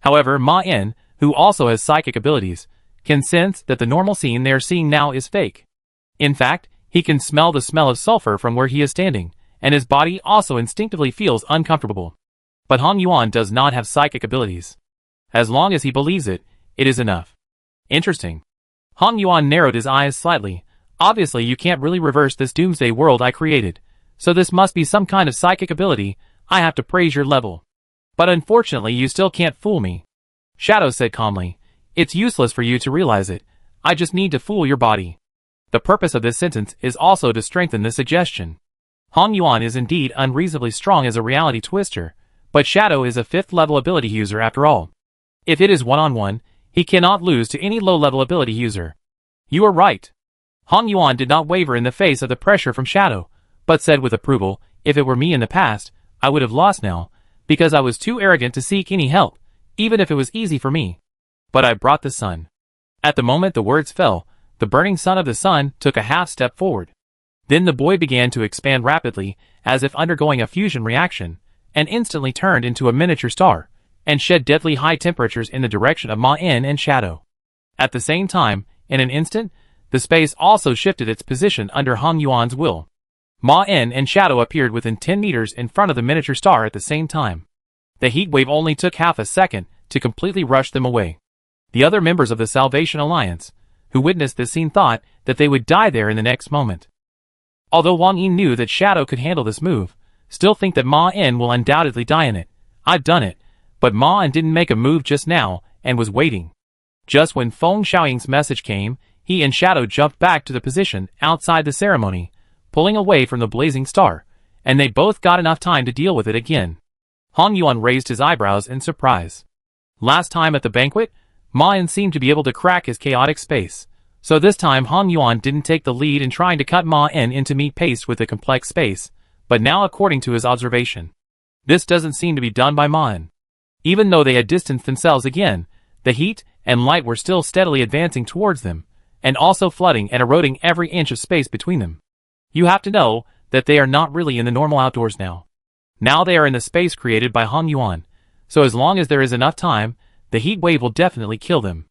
However, Ma In, who also has psychic abilities, can sense that the normal scene they are seeing now is fake. In fact, he can smell the smell of sulfur from where he is standing, and his body also instinctively feels uncomfortable. But Hong Yuan does not have psychic abilities. As long as he believes it, it is enough. Interesting. Hong Yuan narrowed his eyes slightly. Obviously you can't really reverse this doomsday world I created, so this must be some kind of psychic ability. I have to praise your level. But unfortunately you still can't fool me. Shadow said calmly. It's useless for you to realize it. I just need to fool your body. The purpose of this sentence is also to strengthen the suggestion. Hong Yuan is indeed unreasonably strong as a reality twister, but Shadow is a 5th level ability user after all. If it is one-on-one, he cannot lose to any low-level ability user. You are right. Hong Yuan did not waver in the face of the pressure from Shadow, but said with approval, if it were me in the past, I would have lost now, because I was too arrogant to seek any help, even if it was easy for me. But I brought the sun. At the moment the words fell, the burning sun of the sun took a half step forward. Then the boy began to expand rapidly, as if undergoing a fusion reaction, and instantly turned into a miniature star, and shed deadly high temperatures in the direction of Ma In and Shadow. At the same time, in an instant, the space also shifted its position under Hong Yuan's will. Ma In and Shadow appeared within 10 meters in front of the miniature star at the same time. The heat wave only took half a second to completely rush them away. The other members of the Salvation Alliance, who witnessed this scene, thought that they would die there in the next moment. Although Wang Yin knew that Shadow could handle this move, still think that Ma In will undoubtedly die in it. I've done it, but Ma In didn't make a move just now, and was waiting. Just when Feng Xiaoying's message came, he and Shadow jumped back to the position outside the ceremony, pulling away from the blazing star, and they both got enough time to deal with it again. Hong Yuan raised his eyebrows in surprise. Last time at the banquet, Ma In seemed to be able to crack his chaotic space, so this time Hong Yuan didn't take the lead in trying to cut Ma In into meat paste with a complex space, but now according to his observation, this doesn't seem to be done by Ma In. Even though they had distanced themselves again, the heat and light were still steadily advancing towards them, and also flooding and eroding every inch of space between them. You have to know that they are not really in the normal outdoors now. Now they are in the space created by Hong Yuan, so as long as there is enough time, the heat wave will definitely kill them.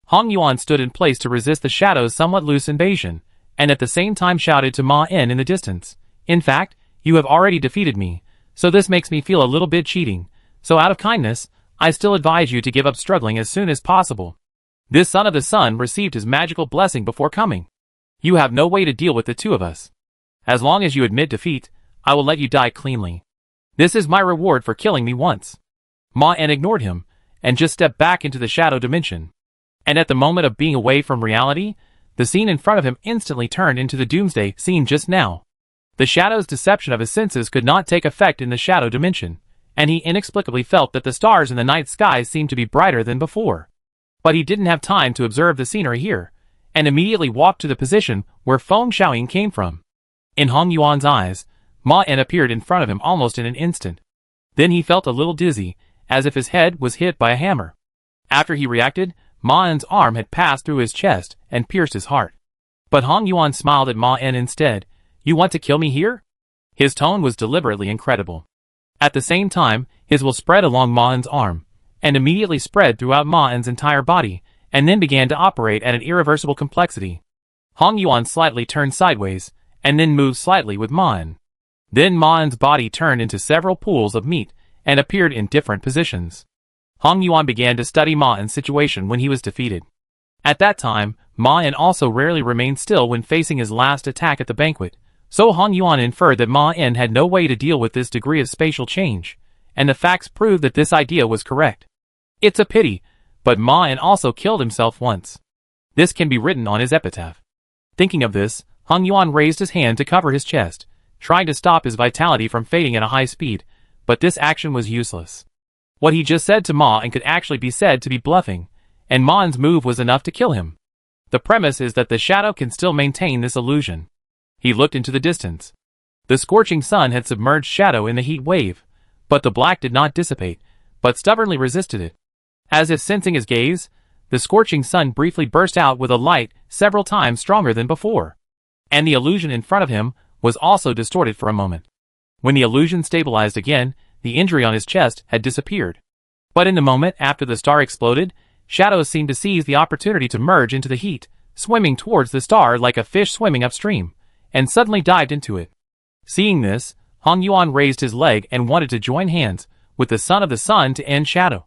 Hong Yuan stood in place to resist the Shadow's somewhat loose invasion, and at the same time shouted to Ma In the distance, in fact, you have already defeated me, so this makes me feel a little bit cheating, so out of kindness, I still advise you to give up struggling as soon as possible. This son of the sun received his magical blessing before coming. You have no way to deal with the two of us. As long as you admit defeat, I will let you die cleanly. This is my reward for killing me once. Ma-En ignored him, and just stepped back into the shadow dimension. And at the moment of being away from reality, the scene in front of him instantly turned into the doomsday scene just now. The shadow's deception of his senses could not take effect in the shadow dimension, and he inexplicably felt that the stars in the night sky seemed to be brighter than before. But he didn't have time to observe the scenery here, and immediately walked to the position where Feng Xiaoying came from. In Hong Yuan's eyes, Ma-En appeared in front of him almost in an instant. Then he felt a little dizzy, as if his head was hit by a hammer. After he reacted, Ma-En's arm had passed through his chest and pierced his heart. But Hong Yuan smiled at Ma-En instead. You want to kill me here? His tone was deliberately incredible. At the same time, his will spread along Ma-En's arm, and immediately spread throughout Ma-En's entire body, and then began to operate at an irreversible complexity. Hong Yuan slightly turned sideways, and then moved slightly with Ma-En. Then Ma-En's body turned into several pools of meat, and appeared in different positions. Hong Yuan began to study Ma-En's situation when he was defeated. At that time, Ma-En also rarely remained still when facing his last attack at the banquet, so Hong Yuan inferred that Ma-En had no way to deal with this degree of spatial change, and the facts proved that this idea was correct. It's a pity, but Ma-En also killed himself once. This can be written on his epitaph. Thinking of this, Hong Yuan raised his hand to cover his chest, trying to stop his vitality from fading at a high speed, but this action was useless. What he just said to Ma-En could actually be said to be bluffing, and Ma-En's move was enough to kill him. The premise is that the shadow can still maintain this illusion. He looked into the distance. The scorching sun had submerged shadow in the heat wave, but the black did not dissipate, but stubbornly resisted it. As if sensing his gaze, the scorching sun briefly burst out with a light several times stronger than before. And the illusion in front of him was also distorted for a moment. When the illusion stabilized again, the injury on his chest had disappeared. But in the moment after the star exploded, shadows seemed to seize the opportunity to merge into the heat, swimming towards the star like a fish swimming upstream, and suddenly dived into it. Seeing this, Hong Yuan raised his leg and wanted to join hands with the son of the sun to end shadow.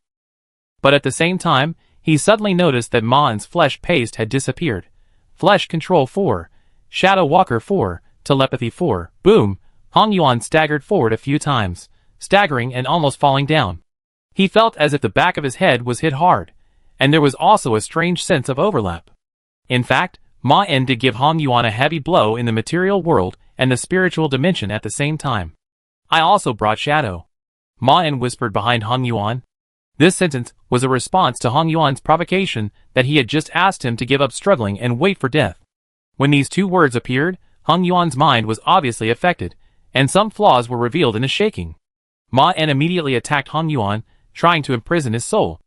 But at the same time, he suddenly noticed that Ma-En's flesh paste had disappeared. Flesh Control 4, Shadow Walker 4, Telepathy 4, boom! Hong Yuan staggered forward a few times, staggering and almost falling down. He felt as if the back of his head was hit hard, and there was also a strange sense of overlap. In fact, Ma-En did give Hong Yuan a heavy blow in the material world and the spiritual dimension at the same time. I also brought shadow. Ma-En whispered behind Hong Yuan. This sentence was a response to Hong Yuan's provocation that he had just asked him to give up struggling and wait for death. When these two words appeared, Hong Yuan's mind was obviously affected, and some flaws were revealed in his shaking. Ma-En immediately attacked Hong Yuan, trying to imprison his soul.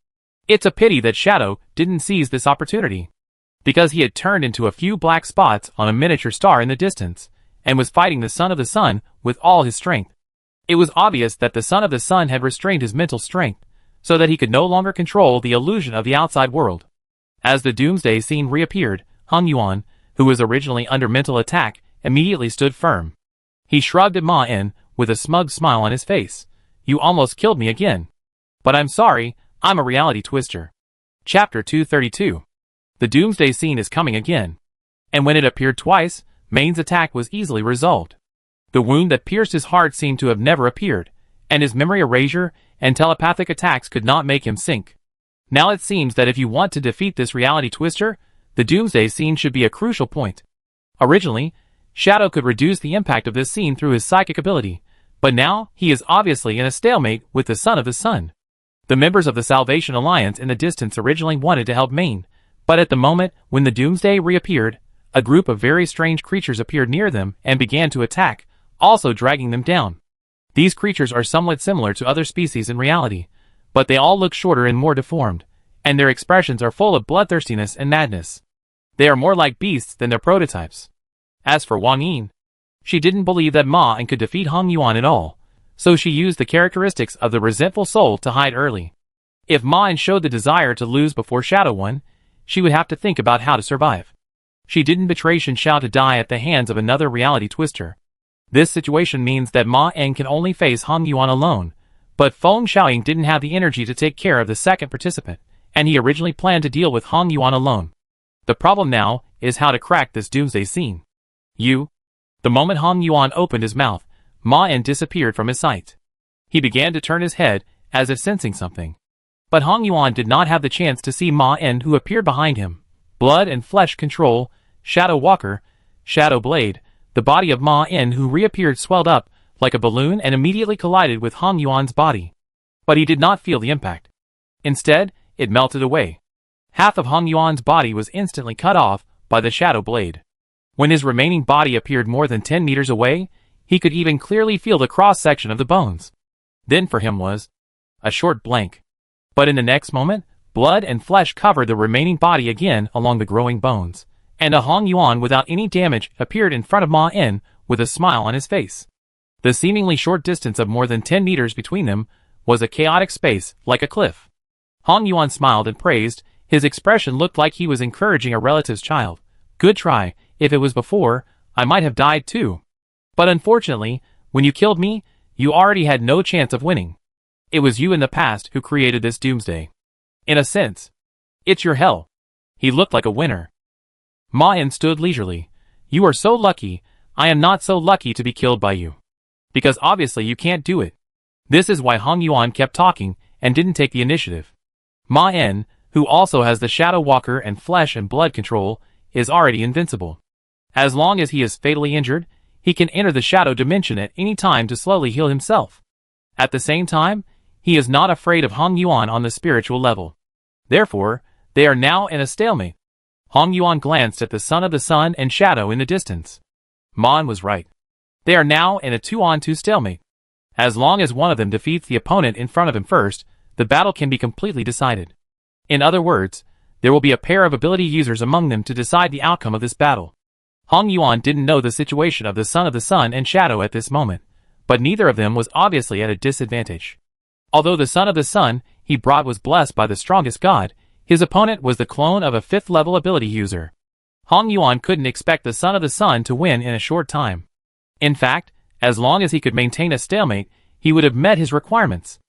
It's a pity that Shadow didn't seize this opportunity, because he had turned into a few black spots on a miniature star in the distance, and was fighting the son of the sun with all his strength. It was obvious that the son of the sun had restrained his mental strength, so that he could no longer control the illusion of the outside world. As the doomsday scene reappeared, Hong Yuan, who was originally under mental attack, immediately stood firm. He shrugged at Ma-En with a smug smile on his face. You almost killed me again. But I'm sorry, I'm a reality twister. Chapter 232. The doomsday scene is coming again. And when it appeared twice, Main's attack was easily resolved. The wound that pierced his heart seemed to have never appeared, and his memory erasure and telepathic attacks could not make him sink. Now it seems that if you want to defeat this reality twister, the doomsday scene should be a crucial point. Originally, Shadow could reduce the impact of this scene through his psychic ability, but now he is obviously in a stalemate with the son of the sun. The members of the Salvation Alliance in the distance originally wanted to help Main, but at the moment when the doomsday reappeared, a group of very strange creatures appeared near them and began to attack, also dragging them down. These creatures are somewhat similar to other species in reality, but they all look shorter and more deformed, and their expressions are full of bloodthirstiness and madness. They are more like beasts than their prototypes. As for Wang Yin, she didn't believe that Ma-En could defeat Hong Yuan at all, so she used the characteristics of the resentful soul to hide early. If Ma-En showed the desire to lose before Shadow won, she would have to think about how to survive. She didn't betray Shen Xiao to die at the hands of another reality twister. This situation means that Ma En can only face Hong Yuan alone, but Feng Xiaoying didn't have the energy to take care of the second participant, and he originally planned to deal with Hong Yuan alone. The problem now is how to crack this doomsday scene. The moment Hong Yuan opened his mouth, Ma En disappeared from his sight. He began to turn his head, as if sensing something. But Hong Yuan did not have the chance to see Ma En, who appeared behind him. Blood and flesh control, Shadow Walker, Shadow Blade, the body of Ma En who reappeared swelled up like a balloon and immediately collided with Hong Yuan's body. But he did not feel the impact. Instead, it melted away. Half of Hong Yuan's body was instantly cut off by the Shadow Blade. When his remaining body appeared more than 10 meters away, he could even clearly feel the cross-section of the bones. Then for him was a short blank. But in the next moment, blood and flesh covered the remaining body again along the growing bones, and a Hong Yuan without any damage appeared in front of Ma En with a smile on his face. The seemingly short distance of more than 10 meters between them was a chaotic space like a cliff. Hong Yuan smiled and praised. His expression looked like he was encouraging a relative's child. Good try. If it was before, I might have died too. But unfortunately, when you killed me, you already had no chance of winning. It was you in the past who created this doomsday. In a sense, it's your hell. He looked like a winner. Ma En stood leisurely. You are so lucky. I am not so lucky to be killed by you. Because obviously you can't do it. This is why Hong Yuan kept talking and didn't take the initiative. Ma En, who also has the Shadow Walker and flesh and blood control, is already invincible. As long as he is fatally injured, he can enter the shadow dimension at any time to slowly heal himself. At the same time, he is not afraid of Hong Yuan on the spiritual level. Therefore, they are now in a stalemate. Hong Yuan glanced at the Son of the Sun and Shadow in the distance. Ma En was right. They are now in a 2-on-2 stalemate. As long as one of them defeats the opponent in front of him first, the battle can be completely decided. In other words, there will be a pair of ability users among them to decide the outcome of this battle. Hong Yuan didn't know the situation of the Son of the Sun and Shadow at this moment, but neither of them was obviously at a disadvantage. Although the Son of the Sun he brought was blessed by the strongest god, his opponent was the clone of a 5th-level ability user. Hong Yuan couldn't expect the Son of the Sun to win in a short time. In fact, as long as he could maintain a stalemate, he would have met his requirements.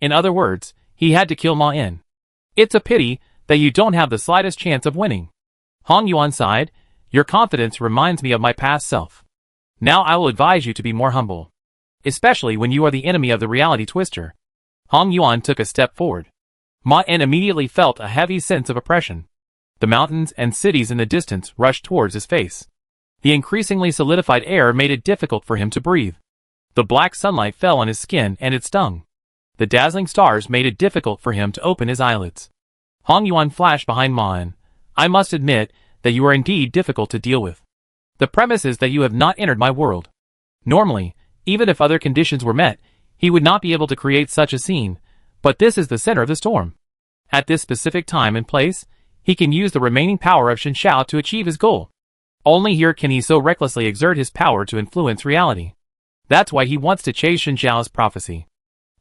In other words, he had to kill Ma En. It's a pity that you don't have the slightest chance of winning. Hong Yuan sighed. Your confidence reminds me of my past self. Now I will advise you to be more humble. Especially when you are the enemy of the reality twister. Hong Yuan took a step forward. Ma En immediately felt a heavy sense of oppression. The mountains and cities in the distance rushed towards his face. The increasingly solidified air made it difficult for him to breathe. The black sunlight fell on his skin and it stung. The dazzling stars made it difficult for him to open his eyelids. Hong Yuan flashed behind Ma En. I must admit that you are indeed difficult to deal with. The premise is that you have not entered my world. Normally, even if other conditions were met, he would not be able to create such a scene, but this is the center of the storm. At this specific time and place, he can use the remaining power of Shen Xiao to achieve his goal. Only here can he so recklessly exert his power to influence reality. That's why he wants to chase Shen Xiao's prophecy.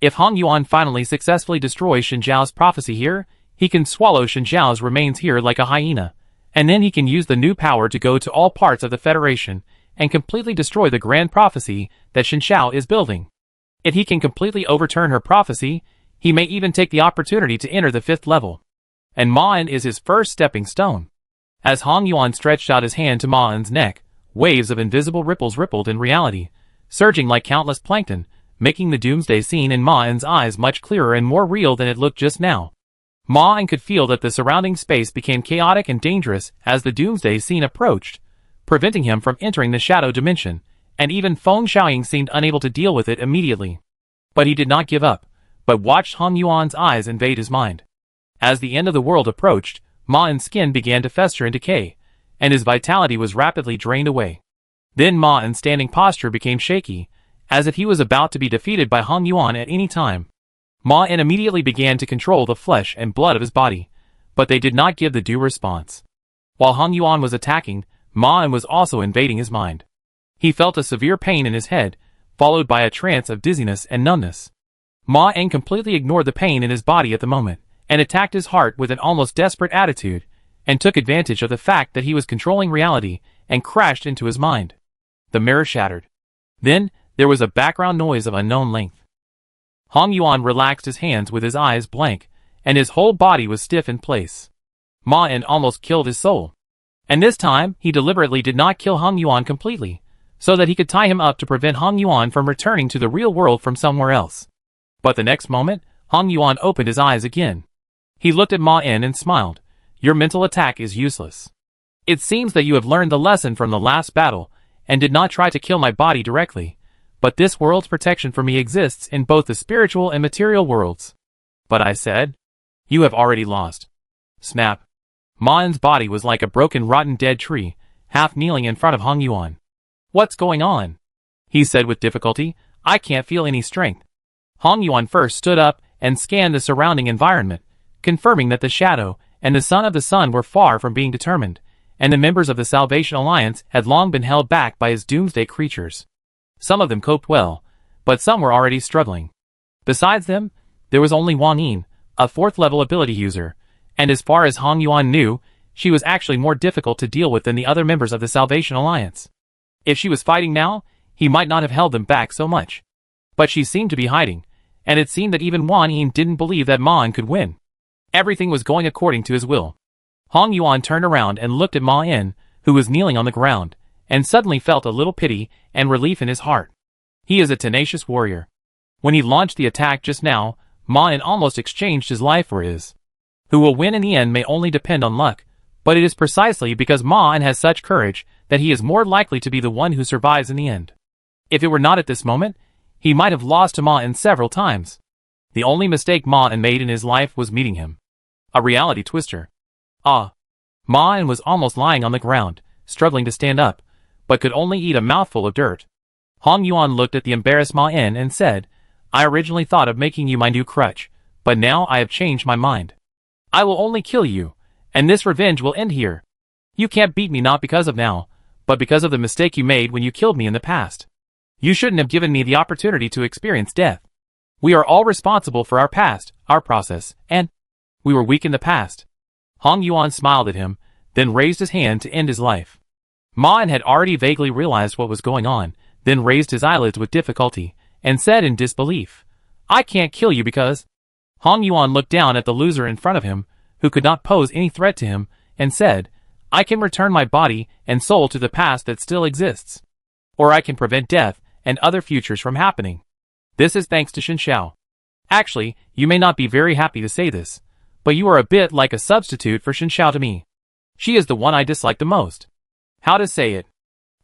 If Hong Yuan finally successfully destroys Shen Xiao's prophecy here, he can swallow Shen Xiao's remains here like a hyena, and then he can use the new power to go to all parts of the Federation and completely destroy the grand prophecy that Shen Xiao is building. If he can completely overturn her prophecy, he may even take the opportunity to enter the 5th level. And Ma En is his first stepping stone. As Hong Yuan stretched out his hand to Ma En's neck, waves of invisible ripples rippled in reality, surging like countless plankton, making the doomsday scene in Ma En's eyes much clearer and more real than it looked just now. Ma En could feel that the surrounding space became chaotic and dangerous as the doomsday scene approached, preventing him from entering the shadow dimension, and even Feng Xiaoying seemed unable to deal with it immediately. But he did not give up, but watched Hong Yuan's eyes invade his mind. As the end of the world approached, Ma En's skin began to fester and decay, and his vitality was rapidly drained away. Then Ma En's standing posture became shaky, as if he was about to be defeated by Hong Yuan at any time. Ma En immediately began to control the flesh and blood of his body, but they did not give the due response. While Hong Yuan was attacking, Ma En was also invading his mind. He felt a severe pain in his head, followed by a trance of dizziness and numbness. Ma En completely ignored the pain in his body at the moment, and attacked his heart with an almost desperate attitude, and took advantage of the fact that he was controlling reality, and crashed into his mind. The mirror shattered. Then, there was a background noise of unknown length. Hong Yuan relaxed his hands with his eyes blank, and his whole body was stiff in place. Ma-En almost killed his soul. And this time, he deliberately did not kill Hong Yuan completely, so that he could tie him up to prevent Hong Yuan from returning to the real world from somewhere else. But the next moment, Hong Yuan opened his eyes again. He looked at Ma-En and smiled. Your mental attack is useless. It seems that you have learned the lesson from the last battle, and did not try to kill my body directly, but this world's protection for me exists in both the spiritual and material worlds. But I said, you have already lost. Snap. Ma-En's body was like a broken rotten dead tree, half kneeling in front of Hong Yuan. What's going on? He said with difficulty. I can't feel any strength. Hong Yuan first stood up and scanned the surrounding environment, confirming that the shadow and the son of the sun were far from being determined, and the members of the Salvation Alliance had long been held back by his doomsday creatures. Some of them coped well, but some were already struggling. Besides them, there was only Wang Yin, a 4th-level ability user, and as far as Hong Yuan knew, she was actually more difficult to deal with than the other members of the Salvation Alliance. If she was fighting now, he might not have held them back so much. But she seemed to be hiding, and it seemed that even Wang Yin didn't believe that Ma-En could win. Everything was going according to his will. Hong Yuan turned around and looked at Ma-En, who was kneeling on the ground, and suddenly felt a little pity and relief in his heart. He is a tenacious warrior. When he launched the attack just now, Ma-En almost exchanged his life for his. Who will win in the end may only depend on luck, but it is precisely because Ma-En has such courage that he is more likely to be the one who survives in the end. If it were not at this moment, he might have lost to Ma-En several times. The only mistake Ma-En made in his life was meeting him. A reality twister. Ma-En was almost lying on the ground, struggling to stand up, but could only eat a mouthful of dirt. Hong Yuan looked at the embarrassed Ma-En and said, I originally thought of making you my new crutch, but now I have changed my mind. I will only kill you, and this revenge will end here. You can't beat me not because of now, but because of the mistake you made when you killed me in the past. You shouldn't have given me the opportunity to experience death. We are all responsible for our past, our process, and we were weak in the past. Hong Yuan smiled at him, then raised his hand to end his life. Ma-En had already vaguely realized what was going on, then raised his eyelids with difficulty, and said in disbelief, I can't kill you because... Hong Yuan looked down at the loser in front of him, who could not pose any threat to him, and said, I can return my body and soul to the past that still exists. Or I can prevent death and other futures from happening. This is thanks to Xin Xiao. Actually, you may not be very happy to say this, but you are a bit like a substitute for Xin Xiao to me. She is the one I dislike the most. How to say it?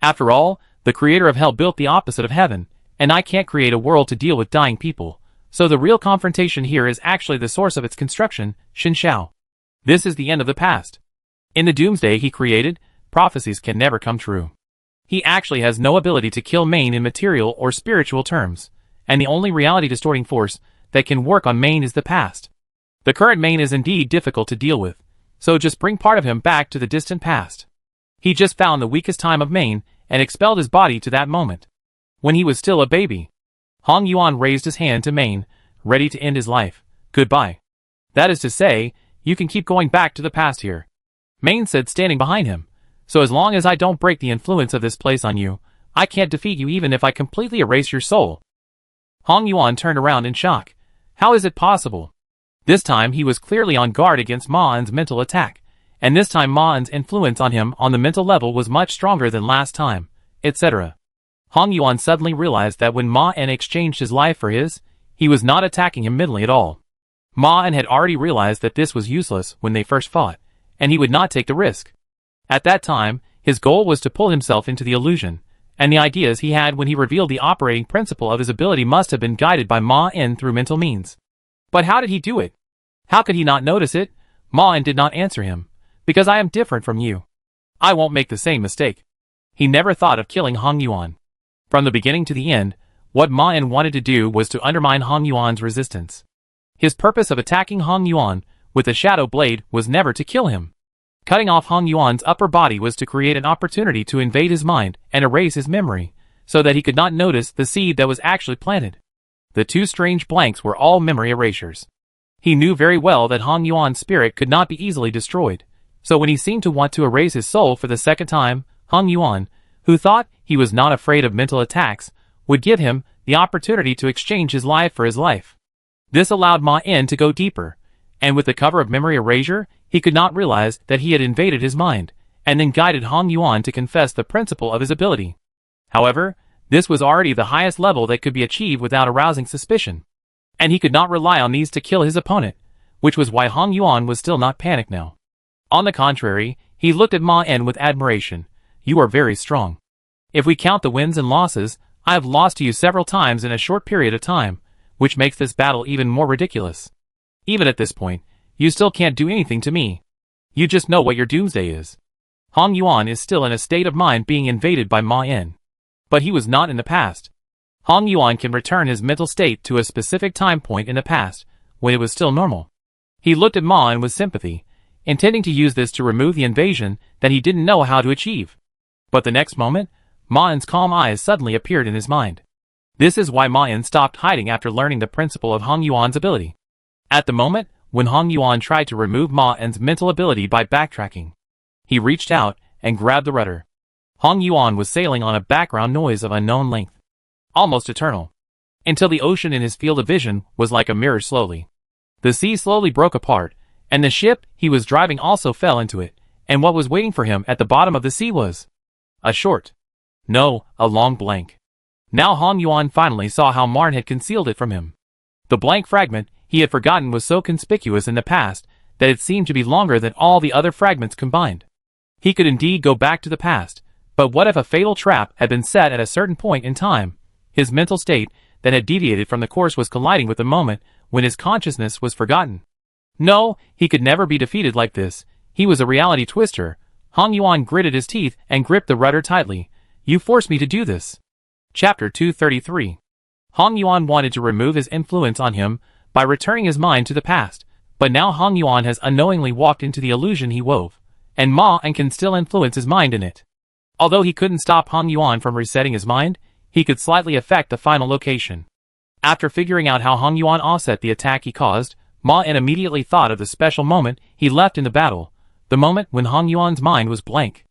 After all, the creator of hell built the opposite of heaven, and I can't create a world to deal with dying people, so the real confrontation here is actually the source of its construction, Xin Xiao. This is the end of the past. In the doomsday he created, prophecies can never come true. He actually has no ability to kill Main in material or spiritual terms, and the only reality-distorting force that can work on Main is the past. The current Main is indeed difficult to deal with, so just bring part of him back to the distant past. He just found the weakest time of Main and expelled his body to that moment. When he was still a baby. Hong Yuan raised his hand to Main, ready to end his life. Goodbye. That is to say, you can keep going back to the past here. Main said, standing behind him. So as long as I don't break the influence of this place on you, I can't defeat you even if I completely erase your soul. Hong Yuan turned around in shock. How is it possible? This time he was clearly on guard against Ma-En's mental attack, and this time Ma-En's influence on him on the mental level was much stronger than last time, etc. Hong Yuan suddenly realized that when Ma-En exchanged his life for his, he was not attacking him mentally at all. Ma-En had already realized that this was useless when they first fought, and he would not take the risk. At that time, his goal was to pull himself into the illusion, and the ideas he had when he revealed the operating principle of his ability must have been guided by Ma-En through mental means. But how did he do it? How could he not notice it? Ma-En did not answer him. Because I am different from you. I won't make the same mistake. He never thought of killing Hong Yuan. From the beginning to the end, what Ma-En wanted to do was to undermine Hong Yuan's resistance. His purpose of attacking Hong Yuan with the shadow blade was never to kill him. Cutting off Hong Yuan's upper body was to create an opportunity to invade his mind and erase his memory, so that he could not notice the seed that was actually planted. The two strange blanks were all memory erasures. He knew very well that Hong Yuan's spirit could not be easily destroyed, so when he seemed to want to erase his soul for the second time, Hong Yuan, who thought he was not afraid of mental attacks, would give him the opportunity to exchange his life for his life. This allowed Ma In to go deeper, and with the cover of memory erasure, he could not realize that he had invaded his mind, and then guided Hong Yuan to confess the principle of his ability. However, this was already the highest level that could be achieved without arousing suspicion, and he could not rely on these to kill his opponent, which was why Hong Yuan was still not panicked now. On the contrary, he looked at Ma In with admiration. You are very strong. If we count the wins and losses, I have lost to you several times in a short period of time, which makes this battle even more ridiculous. Even at this point, you still can't do anything to me. You just know what your doomsday is. Hong Yuan is still in a state of mind being invaded by Ma In. But he was not in the past. Hong Yuan can return his mental state to a specific time point in the past, when it was still normal. He looked at Ma In with sympathy, intending to use this to remove the invasion that he didn't know how to achieve. But the next moment, Ma In's calm eyes suddenly appeared in his mind. This is why Ma In stopped hiding after learning the principle of Hong Yuan's ability. At the moment, when Hong Yuan tried to remove Ma In's mental ability by backtracking, he reached out and grabbed the rudder. Hong Yuan was sailing on a background noise of unknown length, almost eternal, until the ocean in his field of vision was like a mirror slowly. The sea slowly broke apart, and the ship he was driving also fell into it, and what was waiting for him at the bottom of the sea was a long blank. Now Hong Yuan finally saw how Marn had concealed it from him. The blank fragment he had forgotten was so conspicuous in the past that it seemed to be longer than all the other fragments combined. He could indeed go back to the past, but what if a fatal trap had been set at a certain point in time? His mental state that had deviated from the course was colliding with the moment when his consciousness was forgotten. No, he could never be defeated like this. He was a reality twister. Hong Yuan gritted his teeth and gripped the rudder tightly. You forced me to do this. Chapter 233. Hong Yuan wanted to remove his influence on him by returning his mind to the past, but now Hong Yuan has unknowingly walked into the illusion he wove, and Ma In can still influence his mind in it. Although he couldn't stop Hong Yuan from resetting his mind, he could slightly affect the final location. After figuring out how Hong Yuan offset the attack he caused, Ma In immediately thought of the special moment he left in the battle, the moment when Hong Yuan's mind was blank.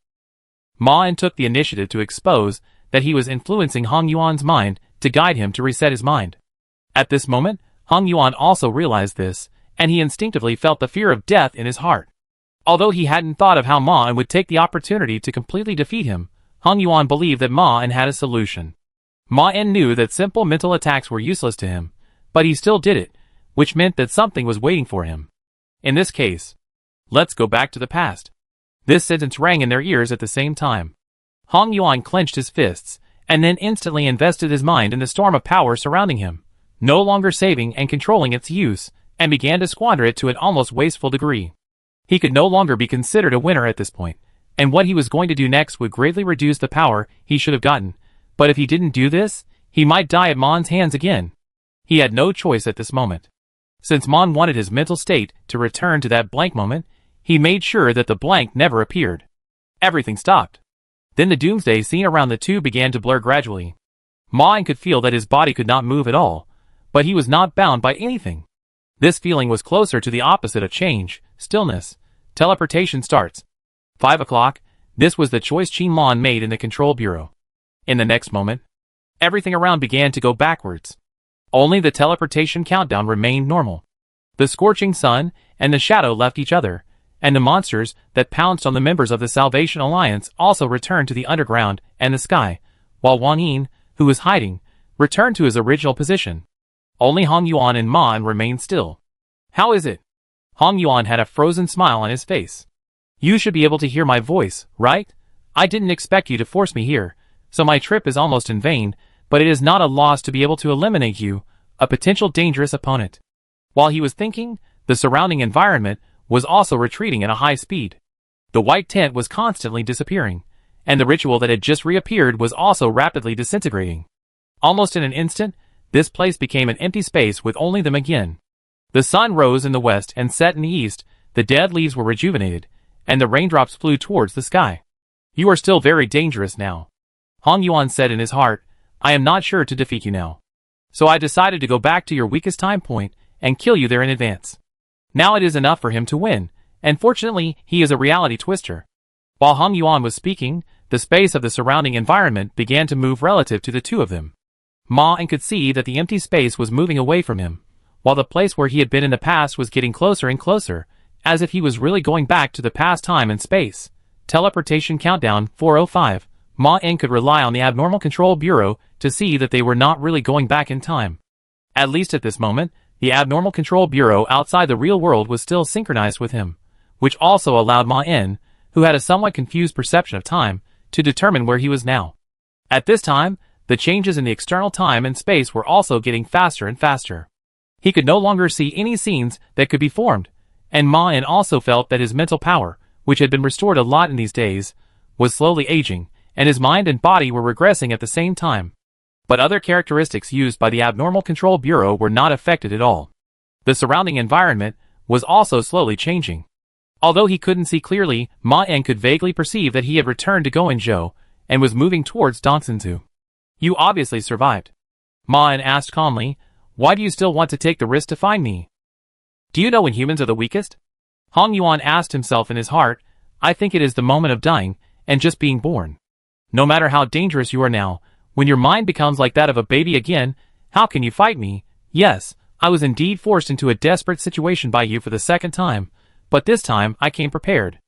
Ma In took the initiative to expose that he was influencing Hong Yuan's mind to guide him to reset his mind. At this moment, Hong Yuan also realized this, and he instinctively felt the fear of death in his heart. Although he hadn't thought of how Ma In would take the opportunity to completely defeat him, Hong Yuan believed that Ma In had a solution. Ma In knew that simple mental attacks were useless to him, but he still did it, which meant that something was waiting for him. In this case, let's go back to the past. This sentence rang in their ears at the same time. Hong Yuan clenched his fists, and then instantly invested his mind in the storm of power surrounding him, no longer saving and controlling its use, and began to squander it to an almost wasteful degree. He could no longer be considered a winner at this point, and what he was going to do next would greatly reduce the power he should have gotten, but if he didn't do this, he might die at Mon's hands again. He had no choice at this moment. Since Mon wanted his mental state to return to that blank moment, he made sure that the blank never appeared. Everything stopped. Then the doomsday scene around the two began to blur gradually. Ma could feel that his body could not move at all, but he was not bound by anything. This feeling was closer to the opposite of change, stillness. Teleportation starts. 5 o'clock, this was the choice Qin Lan made in the control bureau. In the next moment, everything around began to go backwards. Only the teleportation countdown remained normal. The scorching sun and the shadow left each other, and the monsters that pounced on the members of the Salvation Alliance also returned to the underground and the sky, while Wan Yin, who was hiding, returned to his original position. Only Hong Yuan and Ma In remained still. How is it? Hong Yuan had a frozen smile on his face. You should be able to hear my voice, right? I didn't expect you to force me here, so my trip is almost in vain, but it is not a loss to be able to eliminate you, a potential dangerous opponent. While he was thinking, the surrounding environment was also retreating at a high speed. The white tent was constantly disappearing, and the ritual that had just reappeared was also rapidly disintegrating. Almost in an instant, this place became an empty space with only them again. The sun rose in the west and set in the east, the dead leaves were rejuvenated, and the raindrops flew towards the sky. You are still very dangerous now. Hong Yuan said in his heart, I am not sure to defeat you now. So I decided to go back to your weakest time point and kill you there in advance. Now it is enough for him to win, and fortunately he is a reality twister. While Hong Yuan was speaking, the space of the surrounding environment began to move relative to the two of them. Ma and could see that the empty space was moving away from him, while the place where he had been in the past was getting closer and closer, as if he was really going back to the past time and space. Teleportation countdown 405. Ma and could rely on the Abnormal Control Bureau to see that they were not really going back in time. At least at this moment, the Abnormal Control Bureau outside the real world was still synchronized with him, which also allowed Ma-En, who had a somewhat confused perception of time, to determine where he was now. At this time, the changes in the external time and space were also getting faster and faster. He could no longer see any scenes that could be formed, and Ma-En also felt that his mental power, which had been restored a lot in these days, was slowly aging, and his mind and body were regressing at the same time. But other characteristics used by the Abnormal Control Bureau were not affected at all. The surrounding environment was also slowly changing. Although he couldn't see clearly, Ma-En could vaguely perceive that he had returned to Goenzhou and was moving towards Dongsanzu. You obviously survived. Ma-En asked calmly, why do you still want to take the risk to find me? Do you know when humans are the weakest? Hong Yuan asked himself in his heart, I think it is the moment of dying and just being born. No matter how dangerous you are now, when your mind becomes like that of a baby again, how can you fight me? Yes, I was indeed forced into a desperate situation by you for the second time, but this time I came prepared.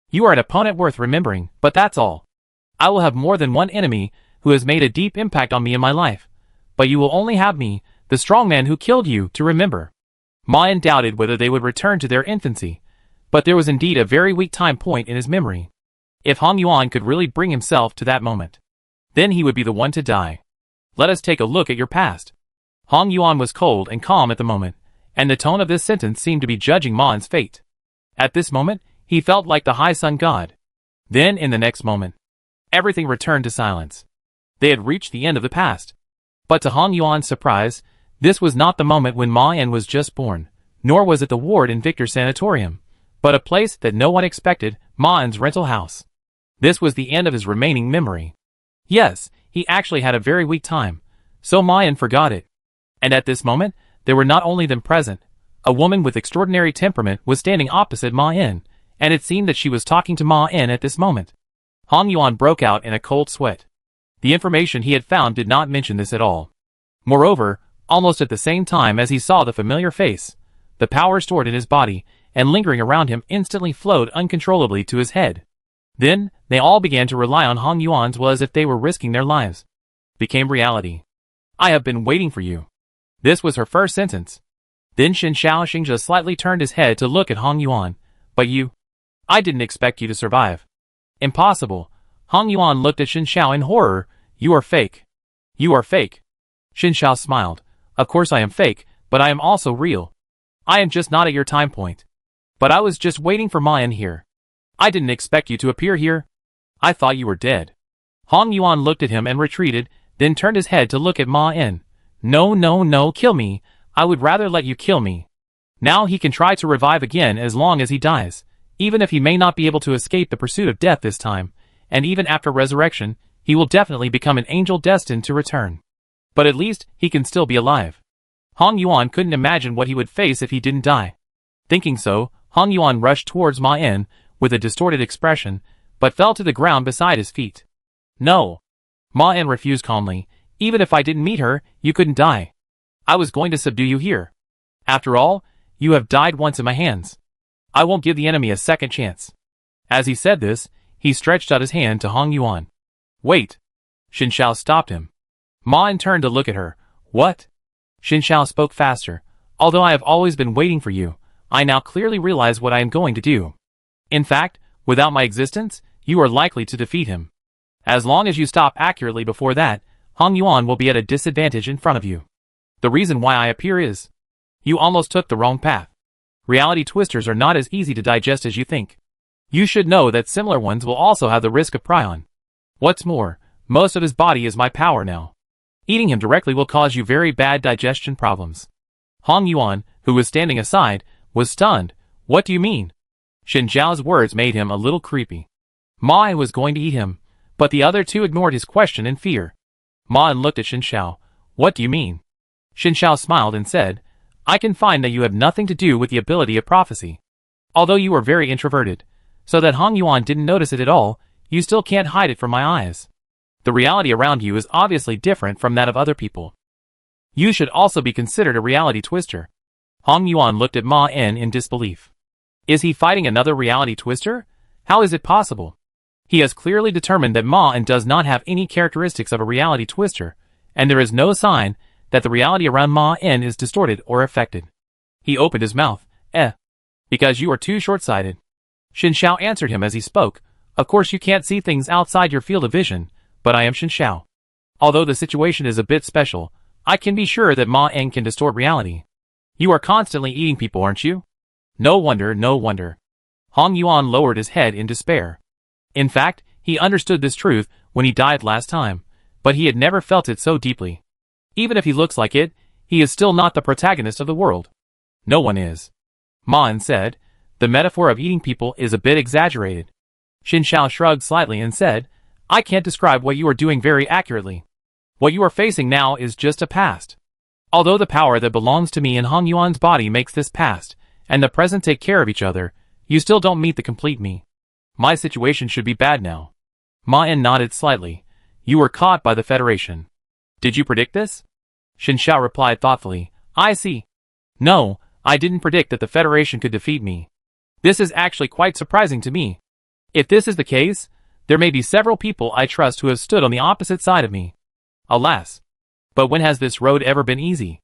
You are an opponent worth remembering, but that's all. I will have more than one enemy who has made a deep impact on me in my life, but you will only have me, the strong man who killed you, to remember. Ma-En doubted whether they would return to their infancy, but there was indeed a very weak time point in his memory. If Hong Yuan could really bring himself to that moment, then he would be the one to die. Let us take a look at your past. Hong Yuan was cold and calm at the moment, and the tone of this sentence seemed to be judging Ma-En's fate. At this moment, he felt like the high sun god. Then, in the next moment, everything returned to silence. They had reached the end of the past. But to Hong Yuan's surprise, this was not the moment when Ma-En was just born, nor was it the ward in Victor's sanatorium, but a place that no one expected, Ma-En's rental house. This was the end of his remaining memory. Yes, he actually had a very weak time, so Ma-En forgot it. And at this moment, there were not only them present. A woman with extraordinary temperament was standing opposite Ma-En, and it seemed that she was talking to Ma-En at this moment. Hong Yuan broke out in a cold sweat. The information he had found did not mention this at all. Moreover, almost at the same time as he saw the familiar face, the power stored in his body and lingering around him instantly flowed uncontrollably to his head. Then, they all began to rely on Hong Yuan's will as if they were risking their lives. Became reality. I have been waiting for you. This was her first sentence. Then Shen Xiaoxing slightly turned his head to look at Hong Yuan. But you? I didn't expect you to survive. Impossible. Hong Yuan looked at Shen Xiao in horror. You are fake. You are fake. Shen Xiao smiled. Of course I am fake, but I am also real. I am just not at your time point. But I was just waiting for Ma-En here. I didn't expect you to appear here. I thought you were dead. Hong Yuan looked at him and retreated, then turned his head to look at Ma-En. No, no, no, kill me. I would rather let you kill me. Now he can try to revive again as long as he dies, even if he may not be able to escape the pursuit of death this time, and even after resurrection, he will definitely become an angel destined to return. But at least, he can still be alive. Hong Yuan couldn't imagine what he would face if he didn't die. Thinking so, Hong Yuan rushed towards Ma-En with a distorted expression, but fell to the ground beside his feet. No. Ma-En refused calmly. Even if I didn't meet her, you couldn't die. I was going to subdue you here. After all, you have died once in my hands. I won't give the enemy a second chance. As he said this, he stretched out his hand to Hong Yuan. Wait. Shen Xiao stopped him. Ma-En turned to look at her. What? Shen Xiao spoke faster. Although I have always been waiting for you, I now clearly realize what I am going to do. In fact, without my existence, you are likely to defeat him. As long as you stop accurately before that, Hong Yuan will be at a disadvantage in front of you. The reason why I appear is, you almost took the wrong path. Reality twisters are not as easy to digest as you think. You should know that similar ones will also have the risk of prion. What's more, most of his body is my power now. Eating him directly will cause you very bad digestion problems. Hong Yuan, who was standing aside, was stunned. What do you mean? Shen Zhao's words made him a little creepy. Ma-En was going to eat him, but the other two ignored his question in fear. Ma-En looked at Shen Xiao. What do you mean? Shen Xiao smiled and said, I can find that you have nothing to do with the ability of prophecy. Although you are very introverted, so that Hong Yuan didn't notice it at all, you still can't hide it from my eyes. The reality around you is obviously different from that of other people. You should also be considered a reality twister. Hong Yuan looked at Ma En in disbelief. Is he fighting another reality twister? How is it possible? He has clearly determined that Ma En does not have any characteristics of a reality twister, and there is no sign that the reality around Ma En is distorted or affected. He opened his mouth. Because you are too short-sighted. Xin Xiao answered him as he spoke. Of course you can't see things outside your field of vision, but I am Xin Xiao. Although the situation is a bit special, I can be sure that Ma En can distort reality. You are constantly eating people, aren't you? No wonder, no wonder. Hong Yuan lowered his head in despair. In fact, he understood this truth when he died last time, but he had never felt it so deeply. Even if he looks like it, he is still not the protagonist of the world. No one is. Ma En said, the metaphor of eating people is a bit exaggerated. Xin Xiao shrugged slightly and said, I can't describe what you are doing very accurately. What you are facing now is just a past. Although the power that belongs to me in Hong Yuan's body makes this past and the present take care of each other, you still don't meet the complete me. My situation should be bad now. Ma En nodded slightly. You were caught by the Federation. Did you predict this? Xin Xiao replied thoughtfully. I see. No, I didn't predict that the Federation could defeat me. This is actually quite surprising to me. If this is the case, there may be several people I trust who have stood on the opposite side of me. Alas. But when has this road ever been easy?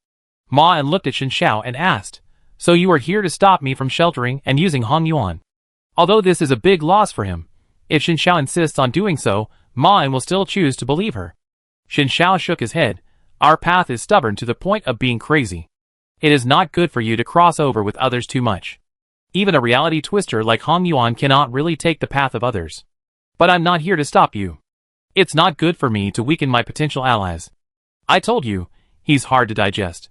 Ma En looked at Xin Xiao and asked, so you are here to stop me from sheltering and using Hong Yuan. Although this is a big loss for him, if Xin Xiao insists on doing so, Ma En will still choose to believe her. Xin Xiao shook his head. Our path is stubborn to the point of being crazy. It is not good for you to cross over with others too much. Even a reality twister like Hong Yuan cannot really take the path of others. But I'm not here to stop you. It's not good for me to weaken my potential allies. I told you, he's hard to digest.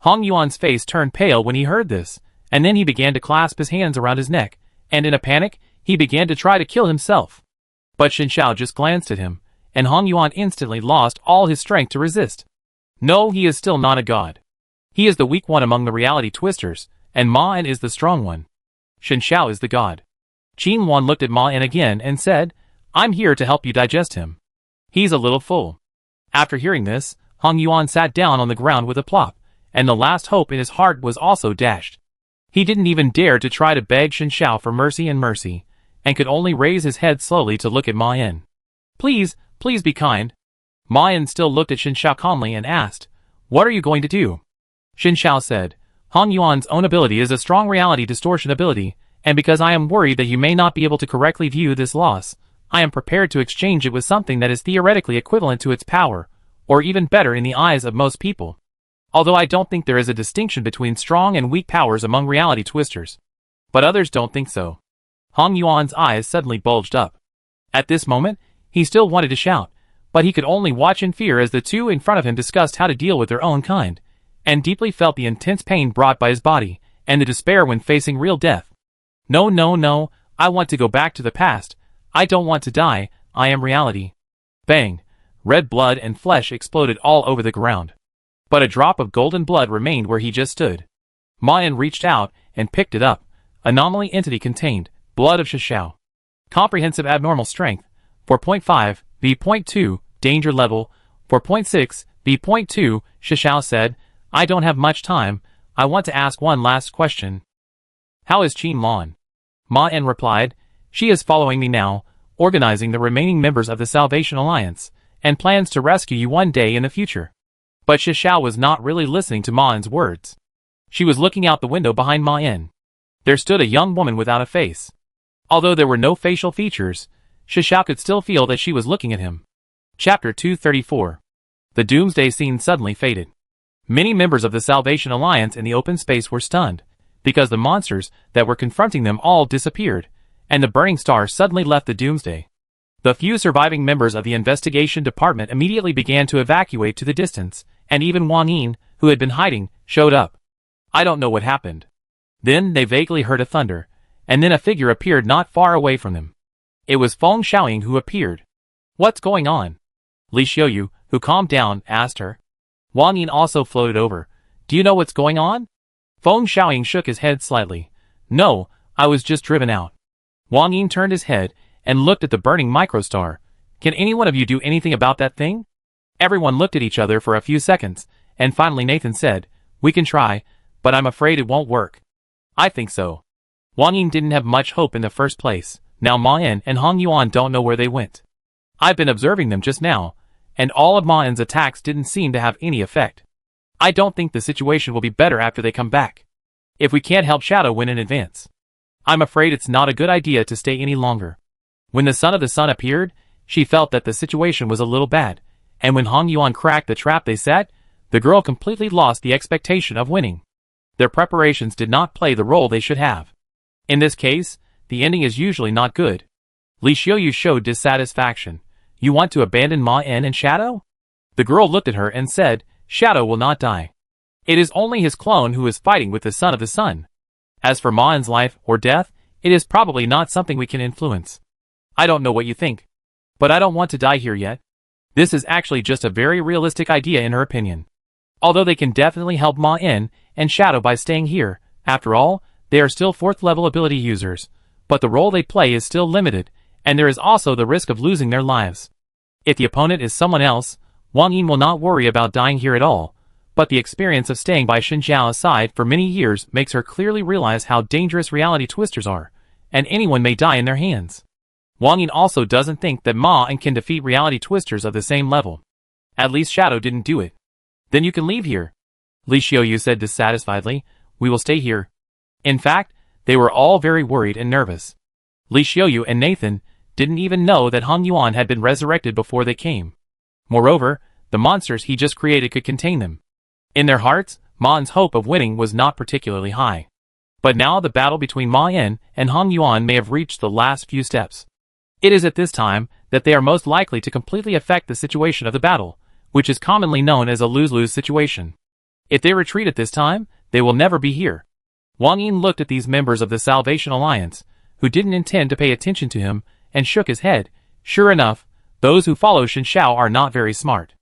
Hong Yuan's face turned pale when he heard this, and then he began to clasp his hands around his neck, and in a panic, he began to try to kill himself. But Xin Xiao just glanced at him, and Hong Yuan instantly lost all his strength to resist. No, he is still not a god. He is the weak one among the reality twisters, and Ma En is the strong one. Xin Xiao is the god. Qin Wan looked at Ma En again and said, I'm here to help you digest him. He's a little full. After hearing this, Hong Yuan sat down on the ground with a plop, and the last hope in his heart was also dashed. He didn't even dare to try to beg Xin Xiao for mercy, and could only raise his head slowly to look at Ma En. Please, please be kind. Ma En still looked at Xin Xiao calmly and asked, what are you going to do? Xin Xiao said, Hong Yuan's own ability is a strong reality distortion ability, and because I am worried that you may not be able to correctly view this loss, I am prepared to exchange it with something that is theoretically equivalent to its power, or even better in the eyes of most people. Although I don't think there is a distinction between strong and weak powers among reality twisters. But others don't think so. Hong Yuan's eyes suddenly bulged up. At this moment, he still wanted to shout, but he could only watch in fear as the two in front of him discussed how to deal with their own kind, and deeply felt the intense pain brought by his body, and the despair when facing real death. No, no, no, I want to go back to the past. I don't want to die, I am reality. Bang! Red blood and flesh exploded all over the ground. But a drop of golden blood remained where he just stood. Ma En reached out and picked it up. Anomaly entity contained, blood of Shishao. Comprehensive abnormal strength, 4.5, B.2, danger level, 4.6, B.2, Shishao said, I don't have much time, I want to ask one last question. How is Qin Lan? Ma En replied, she is following me now, organizing the remaining members of the Salvation Alliance, and plans to rescue you one day in the future. But Shishao was not really listening to Ma En's words. She was looking out the window behind Ma En. There stood a young woman without a face. Although there were no facial features, Shishao could still feel that she was looking at him. Chapter 234. The doomsday scene suddenly faded. Many members of the Salvation Alliance in the open space were stunned, because the monsters that were confronting them all disappeared, and the burning star suddenly left the doomsday. The few surviving members of the investigation department immediately began to evacuate to the distance, and even Wang Yin, who had been hiding, showed up. I don't know what happened. Then they vaguely heard a thunder, and then a figure appeared not far away from them. It was Feng Xiaoying who appeared. What's going on? Li Xiuyu, who calmed down, asked her. Wang Yin also floated over. Do you know what's going on? Feng Xiaoying shook his head slightly. No, I was just driven out. Wang Yin turned his head and looked at the burning microstar. Can any one of you do anything about that thing? Everyone looked at each other for a few seconds, and finally Nathan said, "We can try, but I'm afraid it won't work." "I think so." Wang Ying didn't have much hope in the first place. Now Ma En and Hong Yuan don't know where they went. I've been observing them just now, and all of Ma En's attacks didn't seem to have any effect. I don't think the situation will be better after they come back. If we can't help Shadow win in advance, I'm afraid it's not a good idea to stay any longer. When the Son of the Sun appeared, she felt that the situation was a little bad, and when Hong Yuan cracked the trap they set, the girl completely lost the expectation of winning. Their preparations did not play the role they should have. In this case, the ending is usually not good. Li Xiaoyu showed dissatisfaction. "You want to abandon Ma En and Shadow?" The girl looked at her and said, "Shadow will not die. It is only his clone who is fighting with the Son of the Sun. As for Ma En's life or death, it is probably not something we can influence. I don't know what you think, but I don't want to die here yet." This is actually just a very realistic idea in her opinion. Although they can definitely help Ma En and Shadow by staying here, after all, they are still 4th level ability users, but the role they play is still limited, and there is also the risk of losing their lives. If the opponent is someone else, Wang Ying will not worry about dying here at all, but the experience of staying by Xin Zhao aside for many years makes her clearly realize how dangerous reality twisters are, and anyone may die in their hands. Wang Ying also doesn't think that Ma En can defeat reality twisters of the same level. At least Shadow didn't do it. "Then you can leave here," Li Xiaoyu said dissatisfiedly. "We will stay here." In fact, they were all very worried and nervous. Li Xiaoyu and Nathan didn't even know that Hong Yuan had been resurrected before they came. Moreover, the monsters he just created could contain them. In their hearts, Ma En's hope of winning was not particularly high. But now the battle between Ma En and Hong Yuan may have reached the last few steps. It is at this time that they are most likely to completely affect the situation of the battle, which is commonly known as a lose-lose situation. If they retreat at this time, they will never be here. Wang Ying looked at these members of the Salvation Alliance, who didn't intend to pay attention to him, and shook his head. Sure enough, those who follow Xin Zhao are not very smart.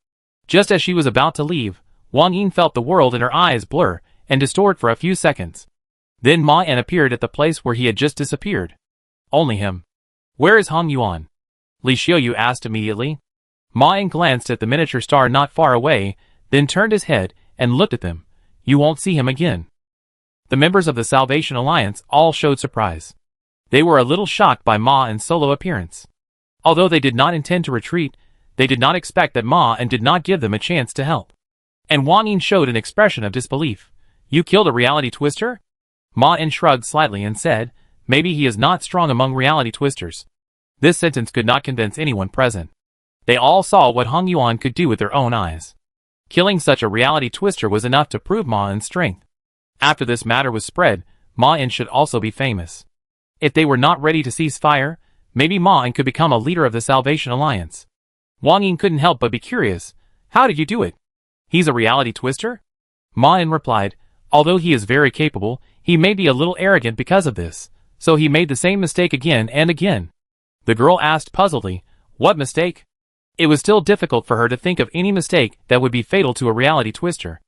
Just as she was about to leave, Wang Ying felt the world in her eyes blur and distort for a few seconds. Then Ma En appeared at the place where he had just disappeared. Only him. "Where is Hong Yuan?" Li Xiaoyu asked immediately. Ma En glanced at the miniature star not far away, then turned his head and looked at them. "You won't see him again." The members of the Salvation Alliance all showed surprise. They were a little shocked by Ma En's solo appearance. Although they did not intend to retreat, they did not expect that Ma En did not give them a chance to help. And Wang Ying showed an expression of disbelief. "You killed a reality twister?" Ma En shrugged slightly and said, "Maybe he is not strong among reality twisters." This sentence could not convince anyone present. They all saw what Hong Yuan could do with their own eyes. Killing such a reality twister was enough to prove Ma En's strength. After this matter was spread, Ma En should also be famous. If they were not ready to cease fire, maybe Ma En could become a leader of the Salvation Alliance. Wang Ying couldn't help but be curious. "How did you do it?" "He's a reality twister?" Ma En replied. "Although he is very capable, he may be a little arrogant because of this, so he made the same mistake again and again." The girl asked puzzledly, "What mistake?" It was still difficult for her to think of any mistake that would be fatal to a reality twister.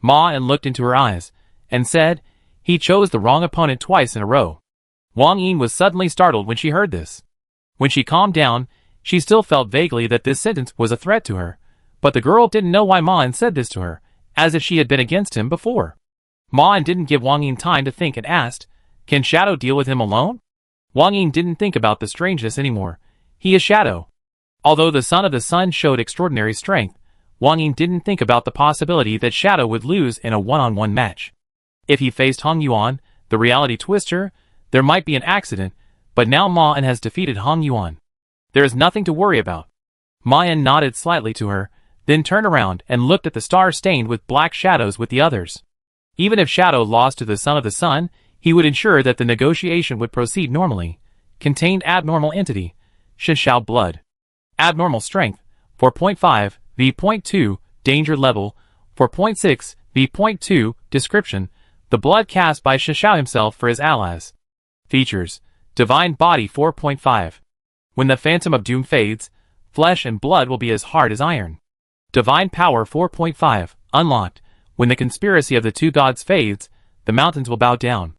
Ma En looked into her eyes and said, "He chose the wrong opponent twice in a row." Wang Ying was suddenly startled when she heard this. When she calmed down, she still felt vaguely that this sentence was a threat to her, but the girl didn't know why Ma En said this to her, as if she had been against him before. Ma En didn't give Wang Ying time to think and asked, "Can Shadow deal with him alone?" Wang Ying didn't think about the strangeness anymore. He is Shadow. Although the Son of the Sun showed extraordinary strength, Wang Ying didn't think about the possibility that Shadow would lose in a one-on-one match. If he faced Hong Yuan, the reality twister, there might be an accident, but now Ma En has defeated Hong Yuan. There is nothing to worry about. Ma En nodded slightly to her, then turned around and looked at the star stained with black shadows with the others. Even if Shadow lost to the Son of the Sun, he would ensure that the negotiation would proceed normally. Contained abnormal entity, Xin Zhao blood. Abnormal strength, 4.5, V.2, danger level, 4.6, V.2, description, the blood cast by Xin Zhao himself for his allies. Features, divine body 4.5. When the phantom of doom fades, flesh and blood will be as hard as iron. Divine power 4.5, unlocked, when the conspiracy of the two gods fades, the mountains will bow down.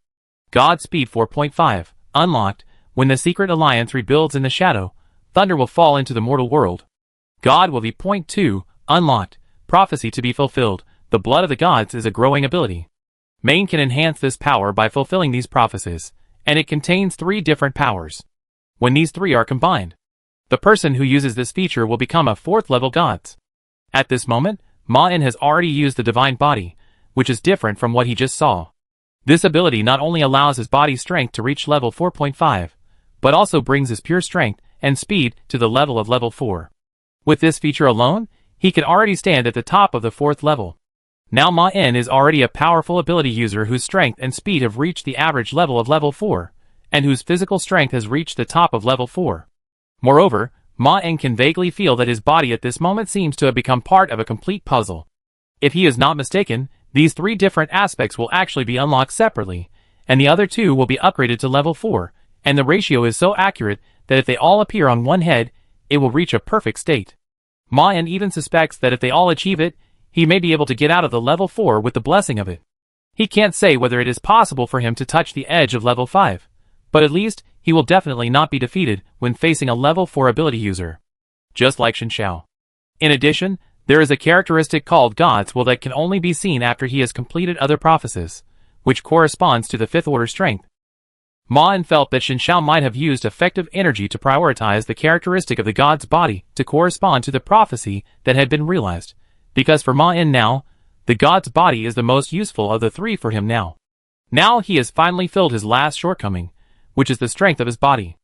God speed 4.5, unlocked, when the secret alliance rebuilds in the shadow, thunder will fall into the mortal world. God will be .2, unlocked, prophecy to be fulfilled, the blood of the gods is a growing ability. Main can enhance this power by fulfilling these prophecies, and it contains 3 different powers. When these 3 are combined, the person who uses this feature will become a 4th level gods. At this moment, Ma-In has already used the divine body, which is different from what he just saw. This ability not only allows his body strength to reach level 4.5, but also brings his pure strength and speed to the level of level 4. With this feature alone, he can already stand at the top of the 4th level. Now Ma-In is already a powerful ability user whose strength and speed have reached the average level of level 4, and whose physical strength has reached the top of level 4. Moreover, Ma-In can vaguely feel that his body at this moment seems to have become part of a complete puzzle. If he is not mistaken, these 3 different aspects will actually be unlocked separately, and the other 2 will be upgraded to level 4, and the ratio is so accurate that if they all appear on one head, it will reach a perfect state. Ma-In even suspects that if they all achieve it, he may be able to get out of the level 4 with the blessing of it. He can't say whether it is possible for him to touch the edge of level 5, but at least he will definitely not be defeated when facing a level 4 ability user. Just like Shen Xiao. In addition, there is a characteristic called God's Will that can only be seen after he has completed other prophecies, which corresponds to the 5th order strength. Ma-In felt that Shen Xiao might have used effective energy to prioritize the characteristic of the god's body to correspond to the prophecy that had been realized, because for Ma-In now, the god's body is the most useful of the 3 for him now. Now he has finally filled his last shortcoming, which is the strength of his body.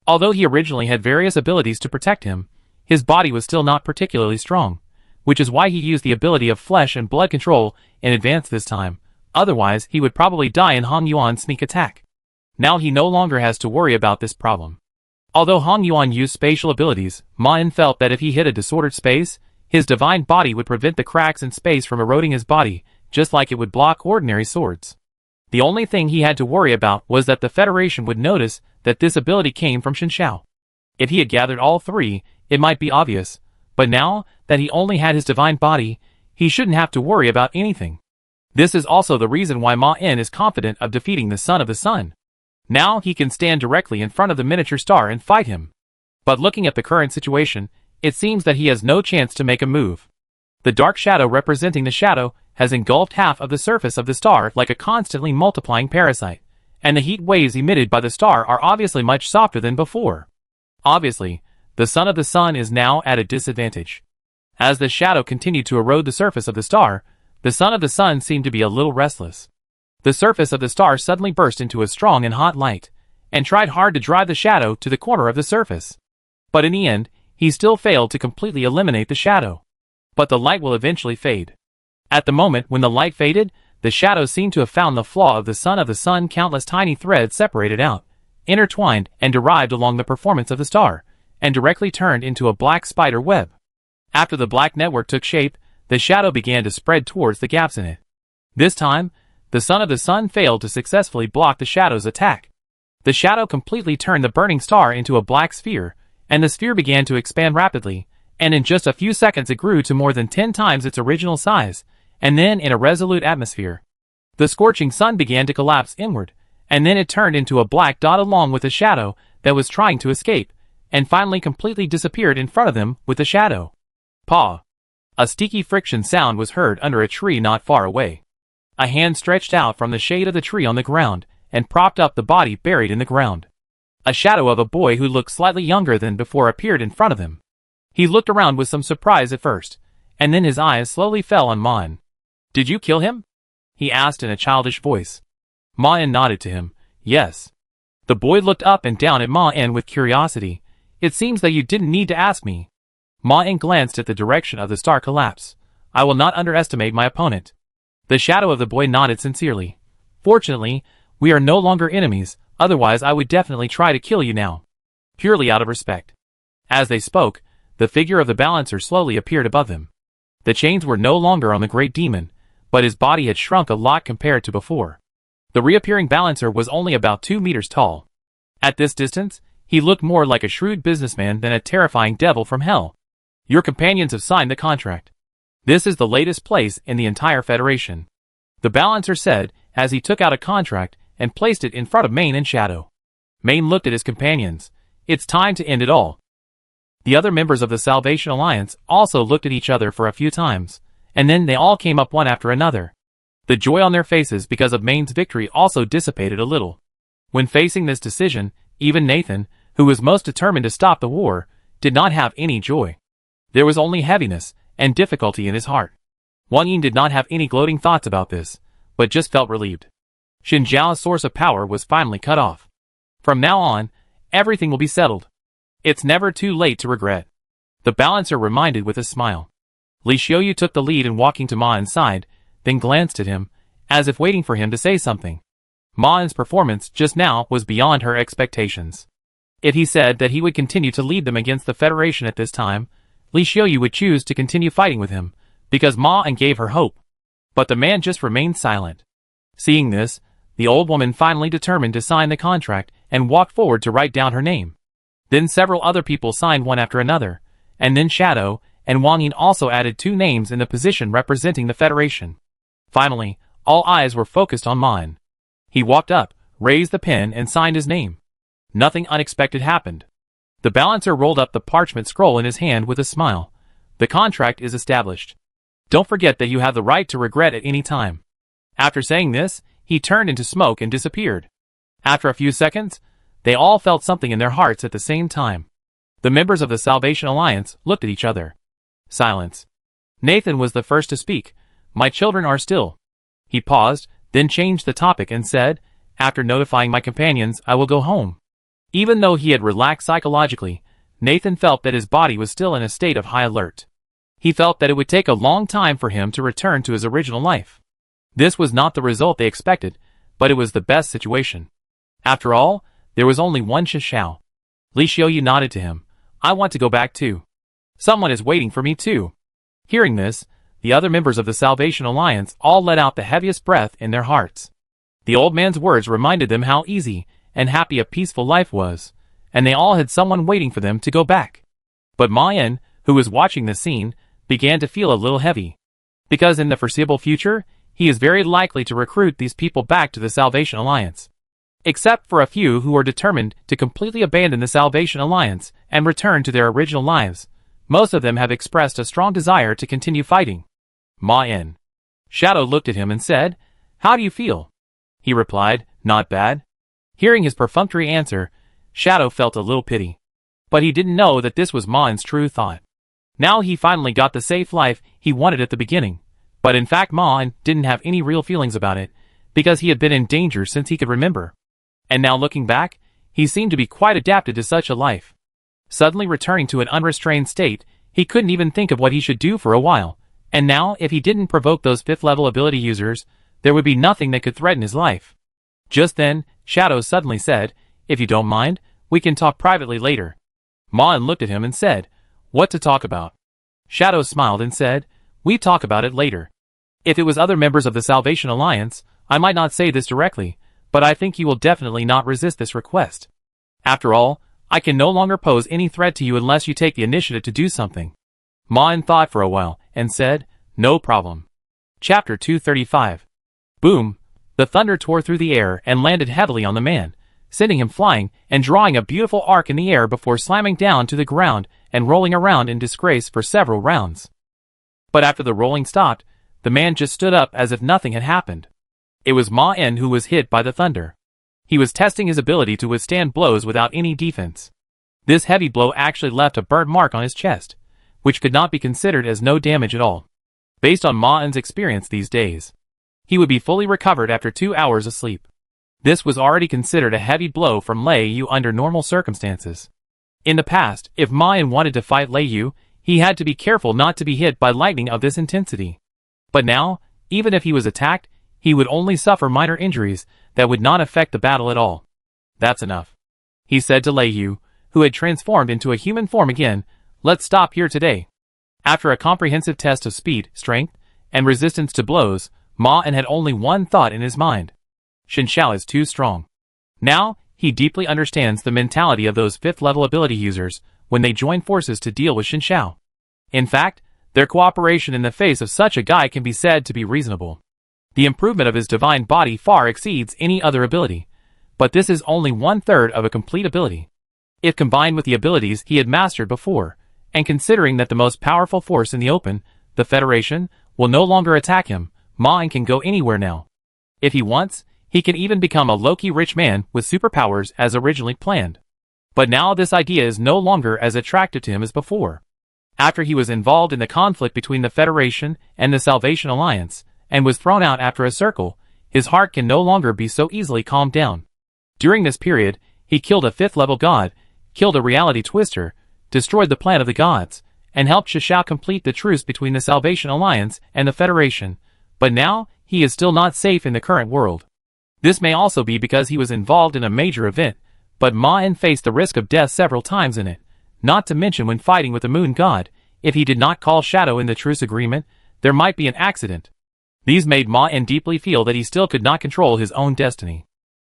Although he originally had various abilities to protect him, his body was still not particularly strong, which is why he used the ability of flesh and blood control in advance this time, otherwise he would probably die in Hong Yuan's sneak attack. Now he no longer has to worry about this problem. Although Hong Yuan used spatial abilities, Ma-In felt that if he hit a disordered space, his divine body would prevent the cracks in space from eroding his body, just like it would block ordinary swords. The only thing he had to worry about was that the Federation would notice that this ability came from Shen Xiao. If he had gathered all 3, it might be obvious, but now that he only had his divine body, he shouldn't have to worry about anything. This is also the reason why Ma-In is confident of defeating the Son of the Sun. Now he can stand directly in front of the miniature star and fight him. But looking at the current situation, it seems that he has no chance to make a move. The dark shadow representing the shadow has engulfed half of the surface of the star like a constantly multiplying parasite, and the heat waves emitted by the star are obviously much softer than before. Obviously, the Son of the Sun is now at a disadvantage. As the shadow continued to erode the surface of the star, the Son of the Sun seemed to be a little restless. The surface of the star suddenly burst into a strong and hot light, and tried hard to drive the shadow to the corner of the surface. But in the end, he still failed to completely eliminate the shadow. But the light will eventually fade. At the moment when the light faded, the shadow seemed to have found the flaw of the Son of the Sun. Countless tiny threads separated out, intertwined and derived along the performance of the star, and directly turned into a black spider web. After the black network took shape, the shadow began to spread towards the gaps in it. This time, the Son of the Sun failed to successfully block the shadow's attack. The shadow completely turned the burning star into a black sphere, and the sphere began to expand rapidly, and in just a few seconds it grew to more than 10 times its original size, and then in a resolute atmosphere. The scorching sun began to collapse inward, and then it turned into a black dot along with the shadow that was trying to escape, and finally completely disappeared in front of them with the shadow. Paw! A sticky friction sound was heard under a tree not far away. A hand stretched out from the shade of the tree on the ground, and propped up the body buried in the ground. A shadow of a boy who looked slightly younger than before appeared in front of him. He looked around with some surprise at first, and then his eyes slowly fell on Ma-In. "Did you kill him?" he asked in a childish voice. Ma-In nodded to him. "Yes." The boy looked up and down at Ma-In with curiosity. "It seems that you didn't need to ask me." Ma-In glanced at the direction of the star collapse. "I will not underestimate my opponent." The shadow of the boy nodded sincerely. "Fortunately, we are no longer enemies, otherwise I would definitely try to kill you now. Purely out of respect." As they spoke, the figure of the balancer slowly appeared above them. The chains were no longer on the great demon, but his body had shrunk a lot compared to before. The reappearing balancer was only about 2 meters tall. At this distance, he looked more like a shrewd businessman than a terrifying devil from hell. "Your companions have signed the contract. This is the latest place in the entire Federation," the balancer said as he took out a contract and placed it in front of Main and Shadow. Main looked at his companions. "It's time to end it all." The other members of the Salvation Alliance also looked at each other for a few times, and then they all came up one after another. The joy on their faces because of Maine's victory also dissipated a little. When facing this decision, even Nathan, who was most determined to stop the war, did not have any joy. There was only heaviness and difficulty in his heart. Wang Yin did not have any gloating thoughts about this, but just felt relieved. Xin Zhao's source of power was finally cut off. From now on, everything will be settled. It's never too late to regret. The balancer reminded with a smile. Li Xiaoyu took the lead in walking to Ma Yin's side, then glanced at him, as if waiting for him to say something. Ma Yin's performance just now was beyond her expectations. If he said that he would continue to lead them against the Federation at this time, Li Xiaoyu would choose to continue fighting with him, because Ma Yin gave her hope. But the man just remained silent. Seeing this, the old woman finally determined to sign the contract and walked forward to write down her name. Then several other people signed one after another, and then Shadow and Wang Yin also added 2 names in the position representing the Federation. Finally, all eyes were focused on Ma Yin. He walked up, raised the pen and signed his name. Nothing unexpected happened. The balancer rolled up the parchment scroll in his hand with a smile. The contract is established. Don't forget that you have the right to regret at any time. After saying this, he turned into smoke and disappeared. After a few seconds, they all felt something in their hearts at the same time. The members of the Salvation Alliance looked at each other. Silence. Nathan was the first to speak. My children are still. He paused, then changed the topic and said, after notifying my companions, I will go home. Even though he had relaxed psychologically, Nathan felt that his body was still in a state of high alert. He felt that it would take a long time for him to return to his original life. This was not the result they expected, but it was the best situation. After all, there was only one Shishao. Li Xiaoyu nodded to him. I want to go back too. Someone is waiting for me too. Hearing this, the other members of the Salvation Alliance all let out the heaviest breath in their hearts. The old man's words reminded them how easy and happy a peaceful life was, and they all had someone waiting for them to go back. But Ma Yin, who was watching the scene, began to feel a little heavy. Because in the foreseeable future, he is very likely to recruit these people back to the Salvation Alliance. Except for a few who are determined to completely abandon the Salvation Alliance and return to their original lives, most of them have expressed a strong desire to continue fighting. Ma Yin. Shadow looked at him and said, How do you feel? He replied, Not bad. Hearing his perfunctory answer, Shadow felt a little pity. But he didn't know that this was Ma Yin's true thought. Now he finally got the safe life he wanted at the beginning. But in fact Ma Yin didn't have any real feelings about it, because he had been in danger since he could remember. And now looking back, he seemed to be quite adapted to such a life. Suddenly returning to an unrestrained state, he couldn't even think of what he should do for a while. And now, if he didn't provoke those 5th level ability users, there would be nothing that could threaten his life. Just then, Shadow suddenly said, If you don't mind, we can talk privately later. Ma Yin looked at him and said, What to talk about? Shadow smiled and said, We talk about it later. If it was other members of the Salvation Alliance, I might not say this directly, but I think you will definitely not resist this request. After all, I can no longer pose any threat to you unless you take the initiative to do something. Ma Yin thought for a while, and said, No problem. Chapter 235. Boom! The thunder tore through the air and landed heavily on the man, sending him flying and drawing a beautiful arc in the air before slamming down to the ground and rolling around in disgrace for several rounds. But after the rolling stopped, the man just stood up as if nothing had happened. It was Ma Yin who was hit by the thunder. He was testing his ability to withstand blows without any defense. This heavy blow actually left a burnt mark on his chest, which could not be considered as no damage at all. Based on Ma Yin's experience these days, he would be fully recovered after 2 hours of sleep. This was already considered a heavy blow from Lei Yu under normal circumstances. In the past, if Ma Yin wanted to fight Lei Yu, he had to be careful not to be hit by lightning of this intensity. But now, even if he was attacked, he would only suffer minor injuries that would not affect the battle at all. That's enough, he said to Lei Yu, who had transformed into a human form again. Let's stop here today. After a comprehensive test of speed, strength, and resistance to blows, Ma Yin had only one thought in his mind. Xin Zhao is too strong. Now, he deeply understands the mentality of those 5th level ability users when they join forces to deal with Xin Zhao. In fact, their cooperation in the face of such a guy can be said to be reasonable. The improvement of his divine body far exceeds any other ability, but this is only 1/3 of a complete ability. If combined with the abilities he had mastered before, and considering that the most powerful force in the open, the Federation, will no longer attack him. Ma can go anywhere now. If he wants, he can even become a low-key rich man with superpowers as originally planned. But now this idea is no longer as attractive to him as before. After he was involved in the conflict between the Federation and the Salvation Alliance, and was thrown out after a circle, his heart can no longer be so easily calmed down. During this period, he killed a 5th-level god, killed a reality twister, destroyed the plan of the gods, and helped Shishao complete the truce between the Salvation Alliance and the Federation. But now, he is still not safe in the current world. This may also be because he was involved in a major event, but Ma faced the risk of death several times in it, not to mention when fighting with the moon god. If he did not call Shadow in the truce agreement, there might be an accident. These made Ma deeply feel that he still could not control his own destiny.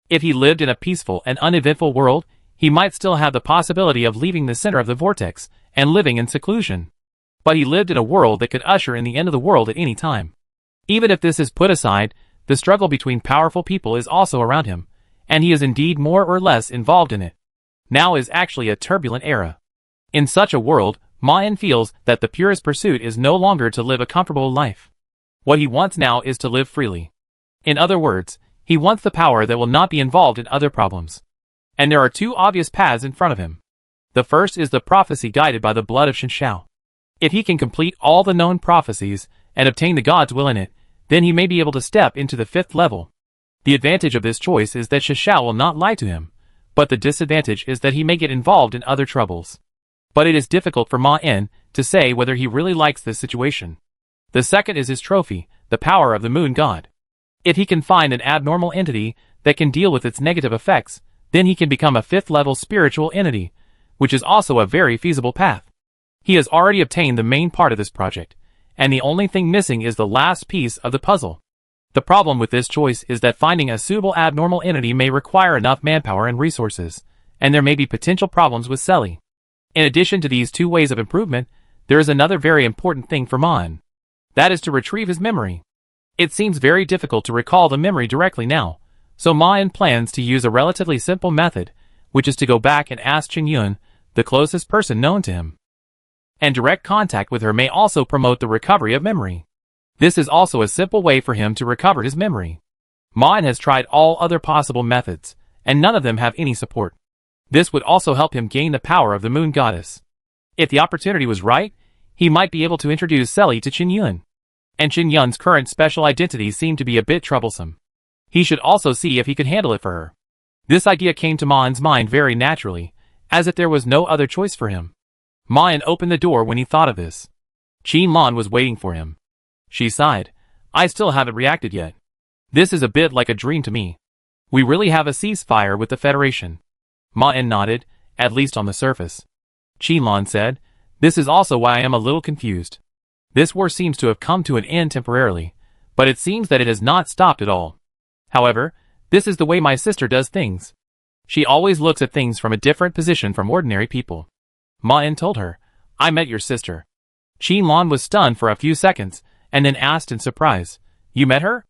If he lived in a peaceful and uneventful world, he might still have the possibility of leaving the center of the vortex and living in seclusion. But he lived in a world that could usher in the end of the world at any time. Even if this is put aside, the struggle between powerful people is also around him, and he is indeed more or less involved in it. Now is actually a turbulent era. In such a world, Ma feels that the purest pursuit is no longer to live a comfortable life. What he wants now is to live freely. In other words, he wants the power that will not be involved in other problems. And there are two obvious paths in front of him. The first is the prophecy guided by the blood of Shinshao. If he can complete all the known prophecies and obtain the god's will in it, then he may be able to step into the 5th level. The advantage of this choice is that Shinshao will not lie to him, but the disadvantage is that he may get involved in other troubles. But it is difficult for Ma to say whether he really likes this situation. The second is his trophy, the power of the moon god. If he can find an abnormal entity that can deal with its negative effects, then he can become a 5th-level spiritual entity, which is also a very feasible path. He has already obtained the main part of this project, and the only thing missing is the last piece of the puzzle. The problem with this choice is that finding a suitable abnormal entity may require enough manpower and resources, and there may be potential problems with Selly. In addition to these two ways of improvement, there is another very important thing for Mon. That is to retrieve his memory. It seems very difficult to recall the memory directly now, so Mon plans to use a relatively simple method, which is to go back and ask Qin Yun, the closest person known to him. And direct contact with her may also promote the recovery of memory. This is also a simple way for him to recover his memory. Mon has tried all other possible methods, and none of them have any support. This would also help him gain the power of the moon goddess. If the opportunity was right, he might be able to introduce Selly to Qin Yun. And Qin Yun's current special identity seemed to be a bit troublesome. He should also see if he could handle it for her. This idea came to Mon's mind very naturally, as if there was no other choice for him. Mon opened the door when he thought of this. Qin Lan was waiting for him. She sighed. I still haven't reacted yet. This is a bit like a dream to me. We really have a ceasefire with the Federation. Mon nodded, at least on the surface. Qin Lan said, this is also why I am a little confused. This war seems to have come to an end temporarily, but it seems that it has not stopped at all. However, this is the way my sister does things. She always looks at things from a different position from ordinary people. Ma told her, I met your sister. Qin Lan was stunned for a few seconds, and then asked in surprise, you met her?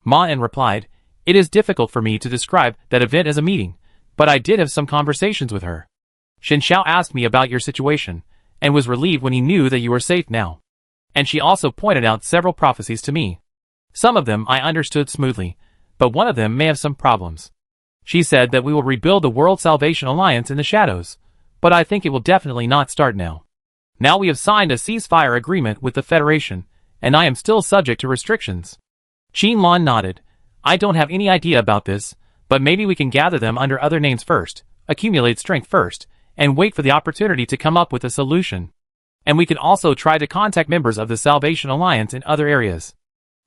Ma replied, it is difficult for me to describe that event as a meeting, but I did have some conversations with her. Shinshao asked me about your situation, and was relieved when he knew that you were safe now. And she also pointed out several prophecies to me. Some of them I understood smoothly, but one of them may have some problems. She said that we will rebuild the World Salvation Alliance in the shadows, but I think it will definitely not start now. Now we have signed a ceasefire agreement with the Federation, and I am still subject to restrictions. Qin Lan nodded. I don't have any idea about this, but maybe we can gather them under other names first, accumulate strength first, and wait for the opportunity to come up with a solution. And we can also try to contact members of the Salvation Alliance in other areas.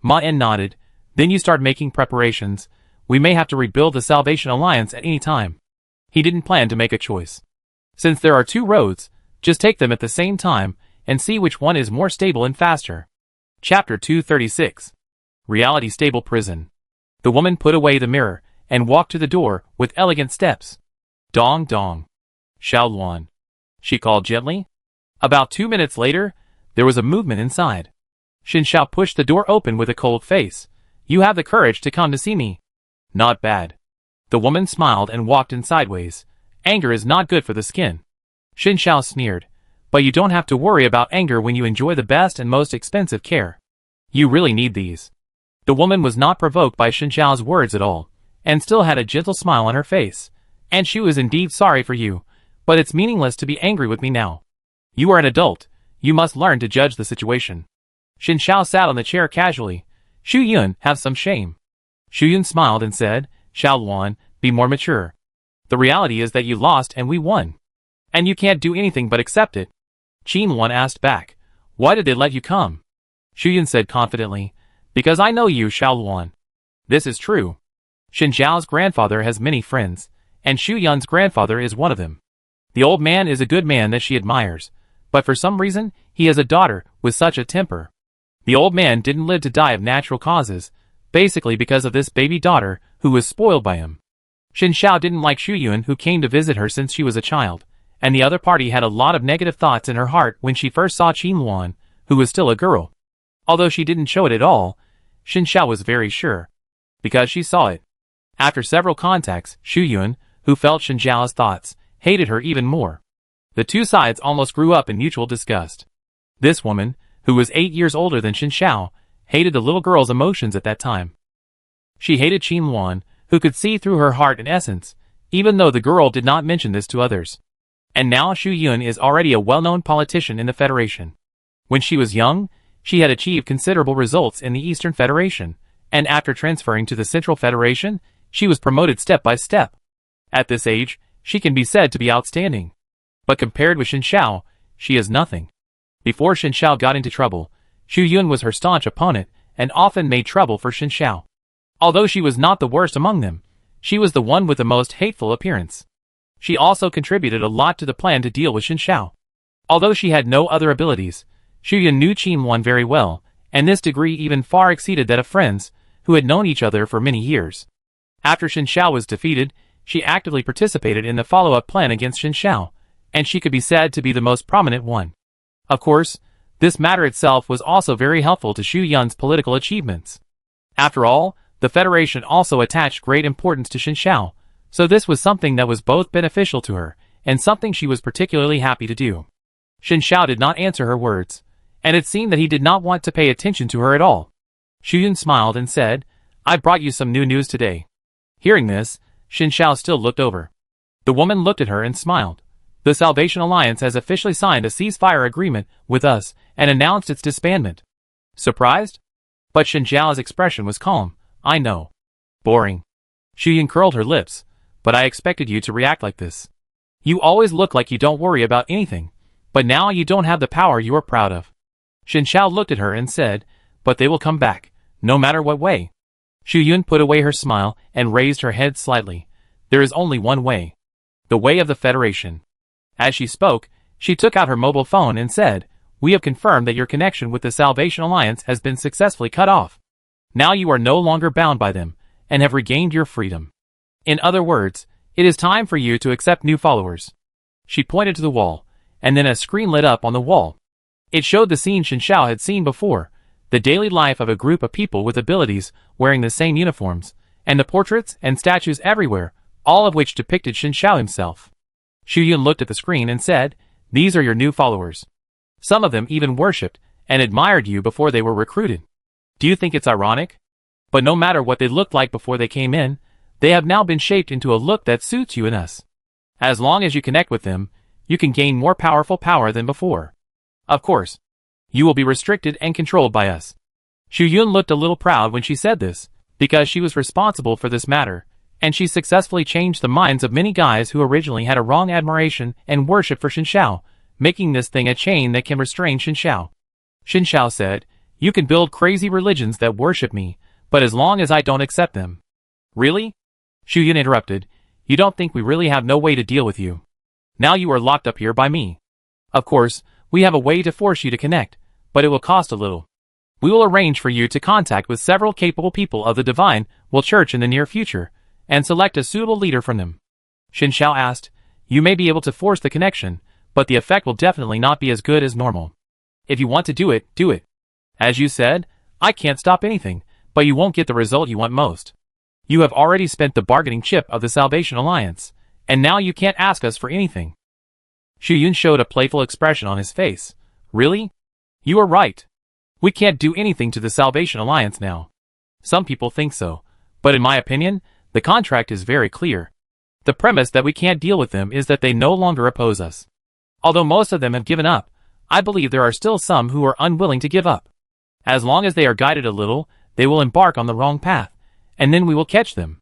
Ma nodded. Then you start making preparations. We may have to rebuild the Salvation Alliance at any time. He didn't plan to make a choice. Since there are two roads, just take them at the same time, and see which one is more stable and faster. Chapter 236. Reality Stable Prison. The woman put away the mirror, and walked to the door, with elegant steps. Dong dong. Xiao Luan. She called gently. About 2 minutes later, there was a movement inside. Shinshao pushed the door open with a cold face. You have the courage to come to see me. Not bad. The woman smiled and walked in sideways. Anger is not good for the skin. Shinshao sneered. But you don't have to worry about anger when you enjoy the best and most expensive care. You really need these. The woman was not provoked by Shen Xiao's words at all, and still had a gentle smile on her face. And she was indeed sorry for you, but it's meaningless to be angry with me now. You are an adult. You must learn to judge the situation. Shen Xiao sat on the chair casually. Xu Yun, have some shame. Xu Yun smiled and said, Xiao Luan, be more mature. The reality is that you lost and we won. And you can't do anything but accept it. Qin Luan asked back, why did they let you come? Xu Yun said confidently, because I know you, Xiao Luan. This is true. Shen Xiao's grandfather has many friends, and Xu Yun's grandfather is one of them. The old man is a good man that she admires, but for some reason, he has a daughter with such a temper. The old man didn't live to die of natural causes, basically because of this baby daughter who was spoiled by him. Shen Xiao didn't like Xu Yun, who came to visit her since she was a child, and the other party had a lot of negative thoughts in her heart when she first saw Qin Luan, who was still a girl. Although she didn't show it at all, Shen Xiao was very sure, because she saw it. After several contacts, Xu Yun, who felt Shen Xiao's thoughts, hated her even more. The two sides almost grew up in mutual disgust. This woman, who was 8 years older than Shen Xiao, hated the little girl's emotions at that time. She hated Qin Luan, who could see through her heart and essence, even though the girl did not mention this to others. And now Xu Yun is already a well-known politician in the Federation. When she was young, she had achieved considerable results in the Eastern Federation, and after transferring to the Central Federation, she was promoted step by step. At this age, she can be said to be outstanding. But compared with Shen Xiao, she is nothing. Before Shen Xiao got into trouble, Xu Yun was her staunch opponent and often made trouble for Shen Xiao. Although she was not the worst among them, she was the one with the most hateful appearance. She also contributed a lot to the plan to deal with Shen Xiao. Although she had no other abilities, Xu Yun knew Qin Luan very well, and this degree even far exceeded that of friends who had known each other for many years. After Shen Xiao was defeated, she actively participated in the follow-up plan against Shen Xiao, and she could be said to be the most prominent one. Of course, this matter itself was also very helpful to Xu Yun's political achievements. After all, the Federation also attached great importance to Shen Xiao, so this was something that was both beneficial to her, and something she was particularly happy to do. Shen Xiao did not answer her words, and it seemed that he did not want to pay attention to her at all. Xu Yun smiled and said, I brought you some new news today. Hearing this, Shen Xiao still looked over. The woman looked at her and smiled. The Salvation Alliance has officially signed a ceasefire agreement with us and announced its disbandment. Surprised? But Shen Xiao's expression was calm. I know. Boring. Xu Yun curled her lips, but I expected you to react like this. You always look like you don't worry about anything, but now you don't have the power you are proud of. Shen Xiao looked at her and said, but they will come back, no matter what way. Xu Yun put away her smile and raised her head slightly. There is only one way. The way of the Federation. As she spoke, she took out her mobile phone and said, we have confirmed that your connection with the Salvation Alliance has been successfully cut off. Now you are no longer bound by them, and have regained your freedom. In other words, it is time for you to accept new followers. She pointed to the wall, and then a screen lit up on the wall. It showed the scene Shen Xiao had seen before, the daily life of a group of people with abilities wearing the same uniforms, and the portraits and statues everywhere, all of which depicted Shen Xiao himself. Xu Yun looked at the screen and said, these are your new followers. Some of them even worshipped and admired you before they were recruited. Do you think it's ironic? But no matter what they looked like before they came in, they have now been shaped into a look that suits you and us. As long as you connect with them, you can gain more powerful power than before. Of course, you will be restricted and controlled by us. Xu Yun looked a little proud when she said this, because she was responsible for this matter, and she successfully changed the minds of many guys who originally had a wrong admiration and worship for Shen Xiao, making this thing a chain that can restrain Shen Xiao. Shen Xiao said, you can build crazy religions that worship me, but as long as I don't accept them. Really? Xu Yun interrupted, you don't think we really have no way to deal with you? Now you are locked up here by me. Of course, we have a way to force you to connect, but it will cost a little. We will arrange for you to contact with several capable people of the Divine Will Church in the near future, and select a suitable leader from them. Shen Xiao asked, you may be able to force the connection, but the effect will definitely not be as good as normal. If you want to do it, do it. As you said, I can't stop anything, but you won't get the result you want most. You have already spent the bargaining chip of the Salvation Alliance, and now you can't ask us for anything. Xu Yun showed a playful expression on his face. Really? You are right. We can't do anything to the Salvation Alliance now. Some people think so, but in my opinion, the contract is very clear. The premise that we can't deal with them is that they no longer oppose us. Although most of them have given up, I believe there are still some who are unwilling to give up. As long as they are guided a little, they will embark on the wrong path, and then we will catch them.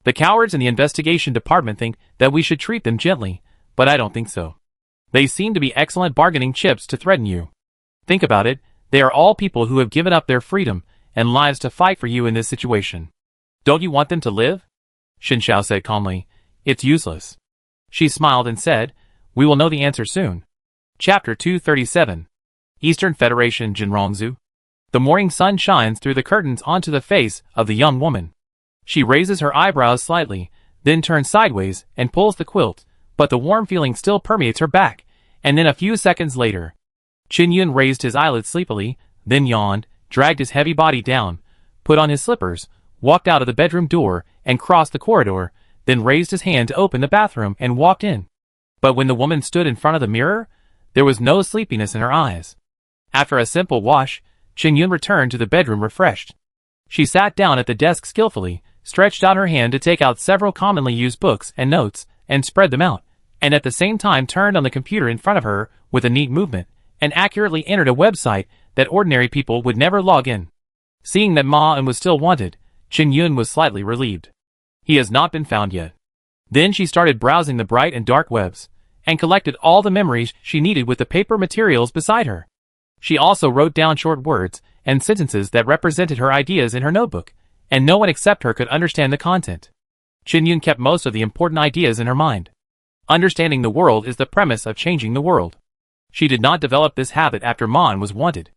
The cowards in the investigation department think that we should treat them gently, but I don't think so. They seem to be excellent bargaining chips to threaten you. Think about it, they are all people who have given up their freedom and lives to fight for you in this situation. Don't you want them to live? Shinshao said calmly. It's useless. She smiled and said, we will know the answer soon. Chapter 237. Eastern Federation Jinrongzu. The morning sun shines through the curtains onto the face of the young woman. She raises her eyebrows slightly, then turns sideways and pulls the quilt, but the warm feeling still permeates her back, and then a few seconds later, Qin Yun raised his eyelids sleepily, then yawned, dragged his heavy body down, put on his slippers, walked out of the bedroom door, and crossed the corridor, then raised his hand to open the bathroom and walked in. But when the woman stood in front of the mirror, there was no sleepiness in her eyes. After a simple wash, Qin Yun returned to the bedroom refreshed. She sat down at the desk skillfully, stretched out her hand to take out several commonly used books and notes, and spread them out, and at the same time turned on the computer in front of her with a neat movement, and accurately entered a website that ordinary people would never log in. Seeing that Ma-en was still wanted, Qin Yun was slightly relieved. He has not been found yet. Then she started browsing the bright and dark webs, and collected all the memories she needed with the paper materials beside her. She also wrote down short words and sentences that represented her ideas in her notebook, and no one except her could understand the content. Qin Yun kept most of the important ideas in her mind. Understanding the world is the premise of changing the world. She did not develop this habit after Ma-en was wanted.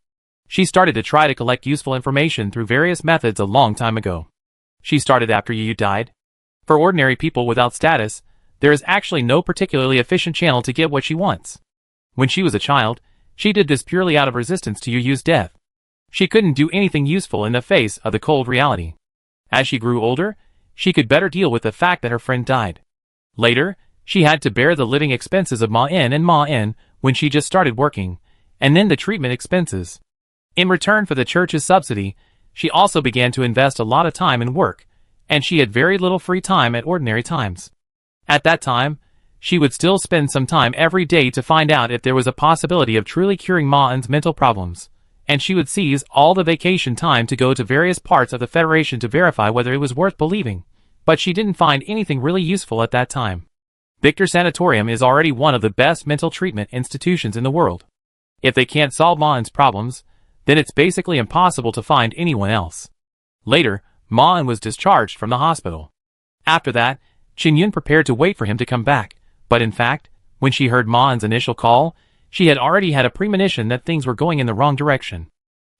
She started to try to collect useful information through various methods a long time ago. She started after Yu died. For ordinary people without status, there is actually no particularly efficient channel to get what she wants. When she was a child, she did this purely out of resistance to Yu's death. She couldn't do anything useful in the face of the cold reality. As she grew older, she could better deal with the fact that her friend died. Later, she had to bear the living expenses of Ma-en when she just started working, and then the treatment expenses. In return for the church's subsidy, she also began to invest a lot of time in work, and she had very little free time at ordinary times. At that time, she would still spend some time every day to find out if there was a possibility of truly curing Ma-en's mental problems, and she would seize all the vacation time to go to various parts of the Federation to verify whether it was worth believing, but she didn't find anything really useful at that time. Victor Sanatorium is already one of the best mental treatment institutions in the world. If they can't solve Ma-en's problems, then it's basically impossible to find anyone else. Later, Ma-en was discharged from the hospital. After that, Qin Yun prepared to wait for him to come back, but in fact, when she heard Ma-en's initial call, she had already had a premonition that things were going in the wrong direction.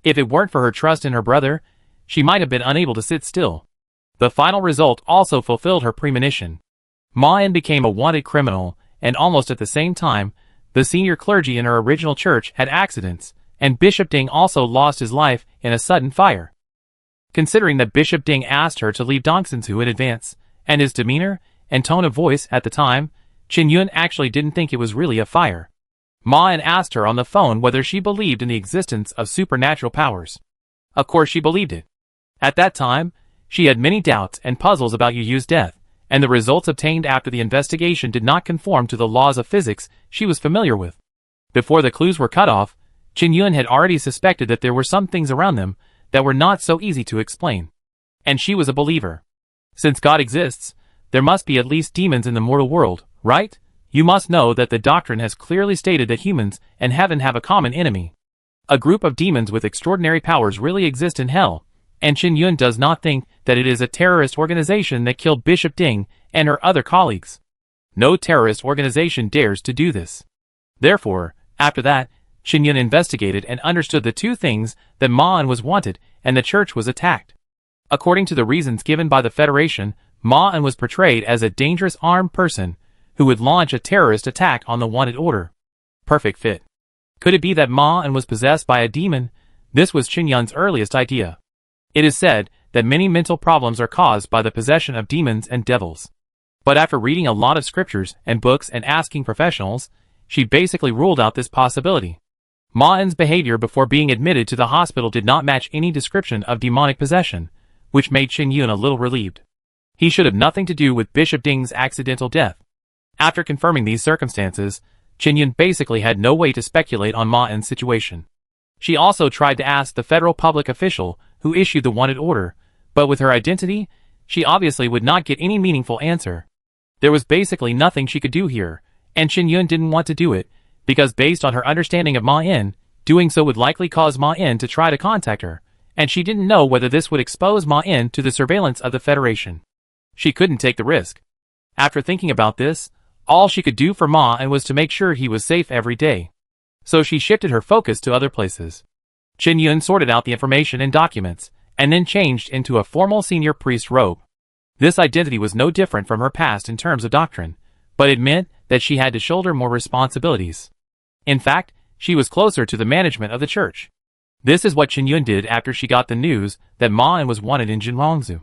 If it weren't for her trust in her brother, she might have been unable to sit still. The final result also fulfilled her premonition. Ma-en became a wanted criminal, and almost at the same time, the senior clergy in her original church had accidents, and Bishop Ding also lost his life in a sudden fire. Considering that Bishop Ding asked her to leave Dongsansu in advance, and his demeanor and tone of voice at the time, Qin Yun actually didn't think it was really a fire. Ma-en asked her on the phone whether she believed in the existence of supernatural powers. Of course she believed it. At that time, she had many doubts and puzzles about Yu's death, and the results obtained after the investigation did not conform to the laws of physics she was familiar with. Before the clues were cut off, Qin Yun had already suspected that there were some things around them that were not so easy to explain. And she was a believer. Since God exists, there must be at least demons in the mortal world, right? You must know that the doctrine has clearly stated that humans and heaven have a common enemy. A group of demons with extraordinary powers really exist in hell, and Qin Yun does not think that it is a terrorist organization that killed Bishop Ding and her other colleagues. No terrorist organization dares to do this. Therefore, after that, Qin Yun investigated and understood the two things, that Ma-en was wanted and the church was attacked. According to the reasons given by the Federation, Ma-en was portrayed as a dangerous armed person who would launch a terrorist attack on the wanted order. Perfect fit. Could it be that Ma-en was possessed by a demon? This was Qin Yun's earliest idea. It is said that many mental problems are caused by the possession of demons and devils. But after reading a lot of scriptures and books and asking professionals, she basically ruled out this possibility. Ma-en's behavior before being admitted to the hospital did not match any description of demonic possession, which made Qin-yun a little relieved. He should have nothing to do with Bishop Ding's accidental death. After confirming these circumstances, Qin-yun basically had no way to speculate on Ma-en's situation. She also tried to ask the federal public official who issued the wanted order, but with her identity, she obviously would not get any meaningful answer. There was basically nothing she could do here, and Qin-yun didn't want to do it, because based on her understanding of Ma-en, doing so would likely cause Ma-en to try to contact her, and she didn't know whether this would expose Ma-en to the surveillance of the Federation. She couldn't take the risk. After thinking about this, all she could do for Ma-en was to make sure he was safe every day. So she shifted her focus to other places. Qin-yun sorted out the information and documents, and then changed into a formal senior priest robe. This identity was no different from her past in terms of doctrine, but it meant that she had to shoulder more responsibilities. In fact, she was closer to the management of the church. This is what Qin-yun did after she got the news that Ma-en was wanted in Jinlongzu.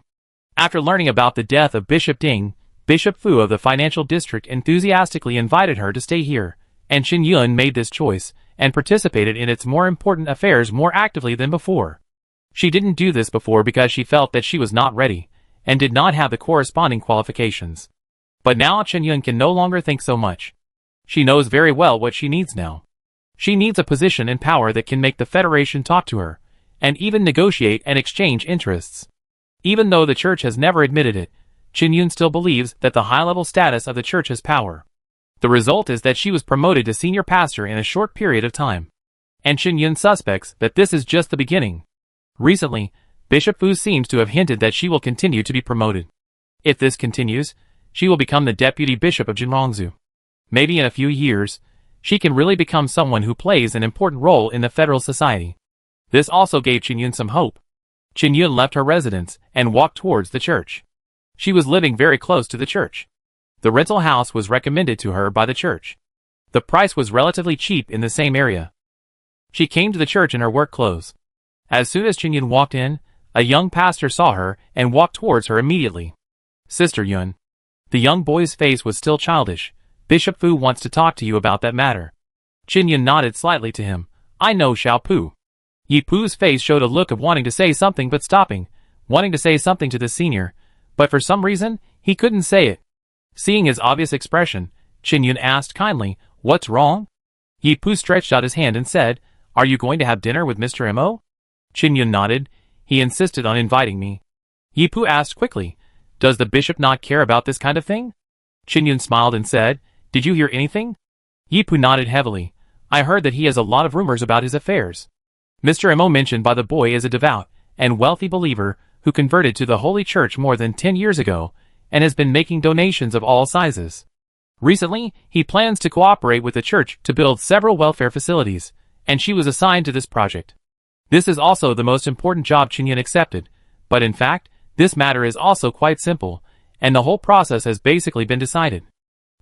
After learning about the death of Bishop Ding, Bishop Fu of the financial district enthusiastically invited her to stay here, and Qin-yun made this choice and participated in its more important affairs more actively than before. She didn't do this before because she felt that she was not ready, and did not have the corresponding qualifications. But now Qin-yun can no longer think so much. She knows very well what she needs now. She needs a position and power that can make the Federation talk to her, and even negotiate and exchange interests. Even though the church has never admitted it, Qin-yun still believes that the high-level status of the church has power. The result is that she was promoted to senior pastor in a short period of time. And Qin-yun suspects that this is just the beginning. Recently, Bishop Fu seems to have hinted that she will continue to be promoted. If this continues, she will become the deputy bishop of Jinlongzu. Maybe in a few years, she can really become someone who plays an important role in the federal society. This also gave Qin-yun some hope. Qin-yun left her residence and walked towards the church. She was living very close to the church. The rental house was recommended to her by the church. The price was relatively cheap in the same area. She came to the church in her work clothes. As soon as Qin-yun walked in, a young pastor saw her and walked towards her immediately. "Sister Yun." The young boy's face was still childish. "Bishop Fu wants to talk to you about that matter." Qin-yun nodded slightly to him. "I know Xiao Pu." Yi Pu's face showed a look of wanting to say something but stopping, wanting to say something to the senior, but for some reason, he couldn't say it. Seeing his obvious expression, Qin-yun asked kindly, "What's wrong?" Yi Pu stretched out his hand and said, "Are you going to have dinner with Mr. Mo?" Qin-yun nodded. "He insisted on inviting me." Yi Pu asked quickly, "Does the bishop not care about this kind of thing?" Qin-yun smiled and said, "Did you hear anything?" Yi Pu nodded heavily. "I heard that he has a lot of rumors about his affairs. Mr. Mo mentioned by the boy is a devout and wealthy believer who converted to the Holy Church more than 10 years ago and has been making donations of all sizes. Recently, he plans to cooperate with the church to build several welfare facilities, and she was assigned to this project. This is also the most important job Qin-yun accepted, but in fact, this matter is also quite simple, and the whole process has basically been decided.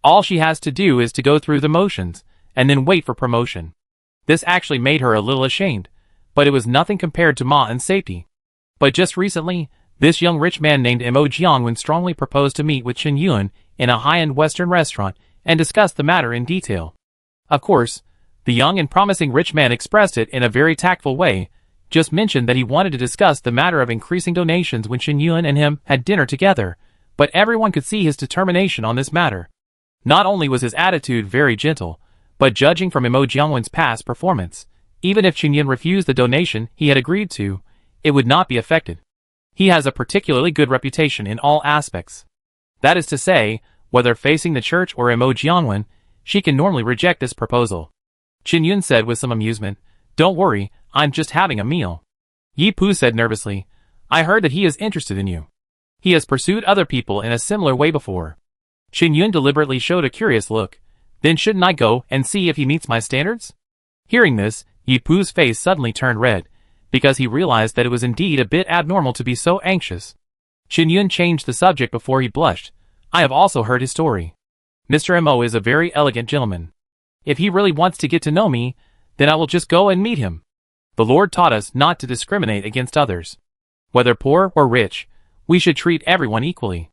All she has to do is to go through the motions, and then wait for promotion. This actually made her a little ashamed, but it was nothing compared to Ma-en's safety. But just recently, this young rich man named Mo Jiangwen strongly proposed to meet with Qin-yun in a high-end Western restaurant and discuss the matter in detail. Of course, the young and promising rich man expressed it in a very tactful way, just mentioned that he wanted to discuss the matter of increasing donations when Qin-yun and him had dinner together, but everyone could see his determination on this matter. Not only was his attitude very gentle, but judging from Mo Jiangwen's past performance, even if Qin-yun refused the donation he had agreed to, it would not be affected. He has a particularly good reputation in all aspects. That is to say, whether facing the church or Mo Jiangwen, she can normally reject this proposal. Qin-yun said with some amusement, "Don't worry, I'm just having a meal." Yi Pu said nervously, "I heard that he is interested in you. He has pursued other people in a similar way before." Qin-yun deliberately showed a curious look. "Then shouldn't I go and see if he meets my standards?" Hearing this, Yi Pu's face suddenly turned red, because he realized that it was indeed a bit abnormal to be so anxious. Qin-yun changed the subject before he blushed. "I have also heard his story. Mr. Mo is a very elegant gentleman. If he really wants to get to know me, then I will just go and meet him. The Lord taught us not to discriminate against others. Whether poor or rich, we should treat everyone equally.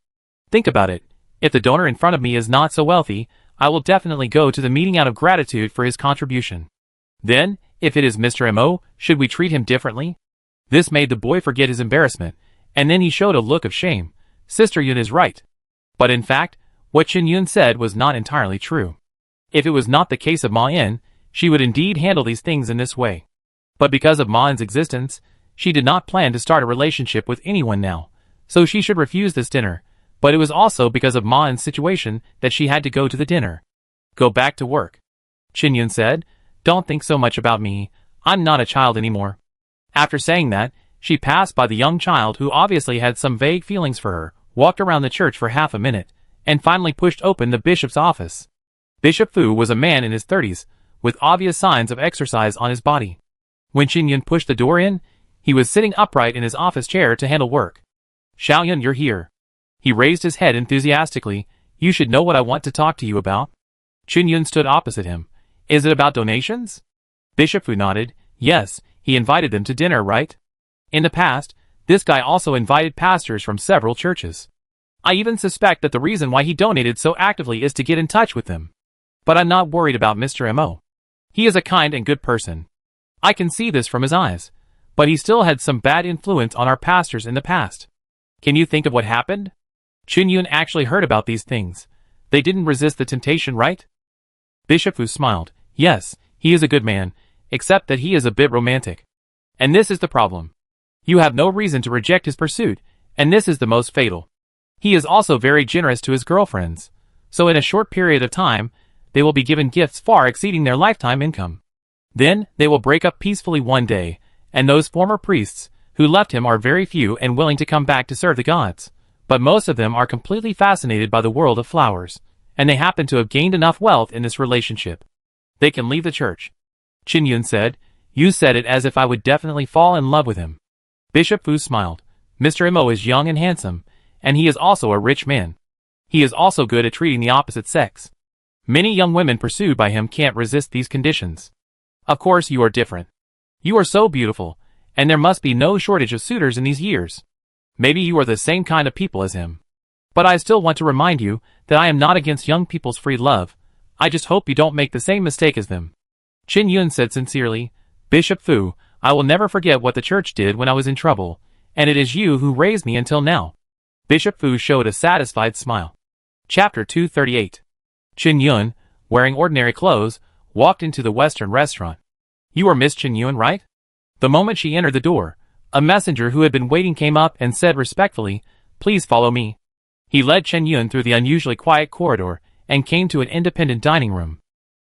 Think about it. If the donor in front of me is not so wealthy, I will definitely go to the meeting out of gratitude for his contribution. Then, If it is Mr. Mo, should we treat him differently? This made the boy forget his embarrassment, and then he showed a look of shame. Sister Yun is right. But in fact, what Chen Yun said was not entirely true. If it was not the case of Ma In, she would indeed handle these things in this way. But because of Ma In's existence, she did not plan to start a relationship with anyone now, so she should refuse this dinner. But it was also because of Ma In's situation that she had to go to the dinner. Go back to work. Chen Yun said, don't think so much about me, I'm not a child anymore. After saying that, she passed by the young child who obviously had some vague feelings for her, walked around the church for half a minute, and finally pushed open the bishop's office. Bishop Fu was a man in his 30s, with obvious signs of exercise on his body. When Chen Yun pushed the door in, he was sitting upright in his office chair to handle work. Xiaoyun, you're here. He raised his head enthusiastically. You should know what I want to talk to you about. Chen Yun stood opposite him. Is it about donations? Bishop Fu nodded. Yes, he invited them to dinner, right? In the past, this guy also invited pastors from several churches. I even suspect that the reason why he donated so actively is to get in touch with them. But I'm not worried about Mr. Mo. He is a kind and good person. I can see this from his eyes. But he still had some bad influence on our pastors in the past. Can you think of what happened? Chen Yun actually heard about these things. They didn't resist the temptation, right? Bishop Fu smiled. Yes, he is a good man, except that he is a bit romantic. And this is the problem. You have no reason to reject his pursuit, and this is the most fatal. He is also very generous to his girlfriends, so in a short period of time, they will be given gifts far exceeding their lifetime income. Then, they will break up peacefully one day, and those former priests, who left him are very few and willing to come back to serve the gods. But most of them are completely fascinated by the world of flowers, and they happen to have gained enough wealth in this relationship. They can leave the church. Chen Yun said, you said it as if I would definitely fall in love with him. Bishop Fu smiled. Mr. Mo is young and handsome, and he is also a rich man. He is also good at treating the opposite sex. Many young women pursued by him can't resist these conditions. Of course you are different. You are so beautiful, and there must be no shortage of suitors in these years. Maybe you are the same kind of people as him. But I still want to remind you that I am not against young people's free love. I just hope you don't make the same mistake as them. Chen Yun said sincerely, Bishop Fu, I will never forget what the church did when I was in trouble, and it is you who raised me until now. Bishop Fu showed a satisfied smile. Chapter 238. Chen Yun, wearing ordinary clothes, walked into the Western restaurant. You are Miss Chen Yun, right? The moment she entered the door, a messenger who had been waiting came up and said respectfully, please follow me. He led Chen Yun through the unusually quiet corridor and came to an independent dining room.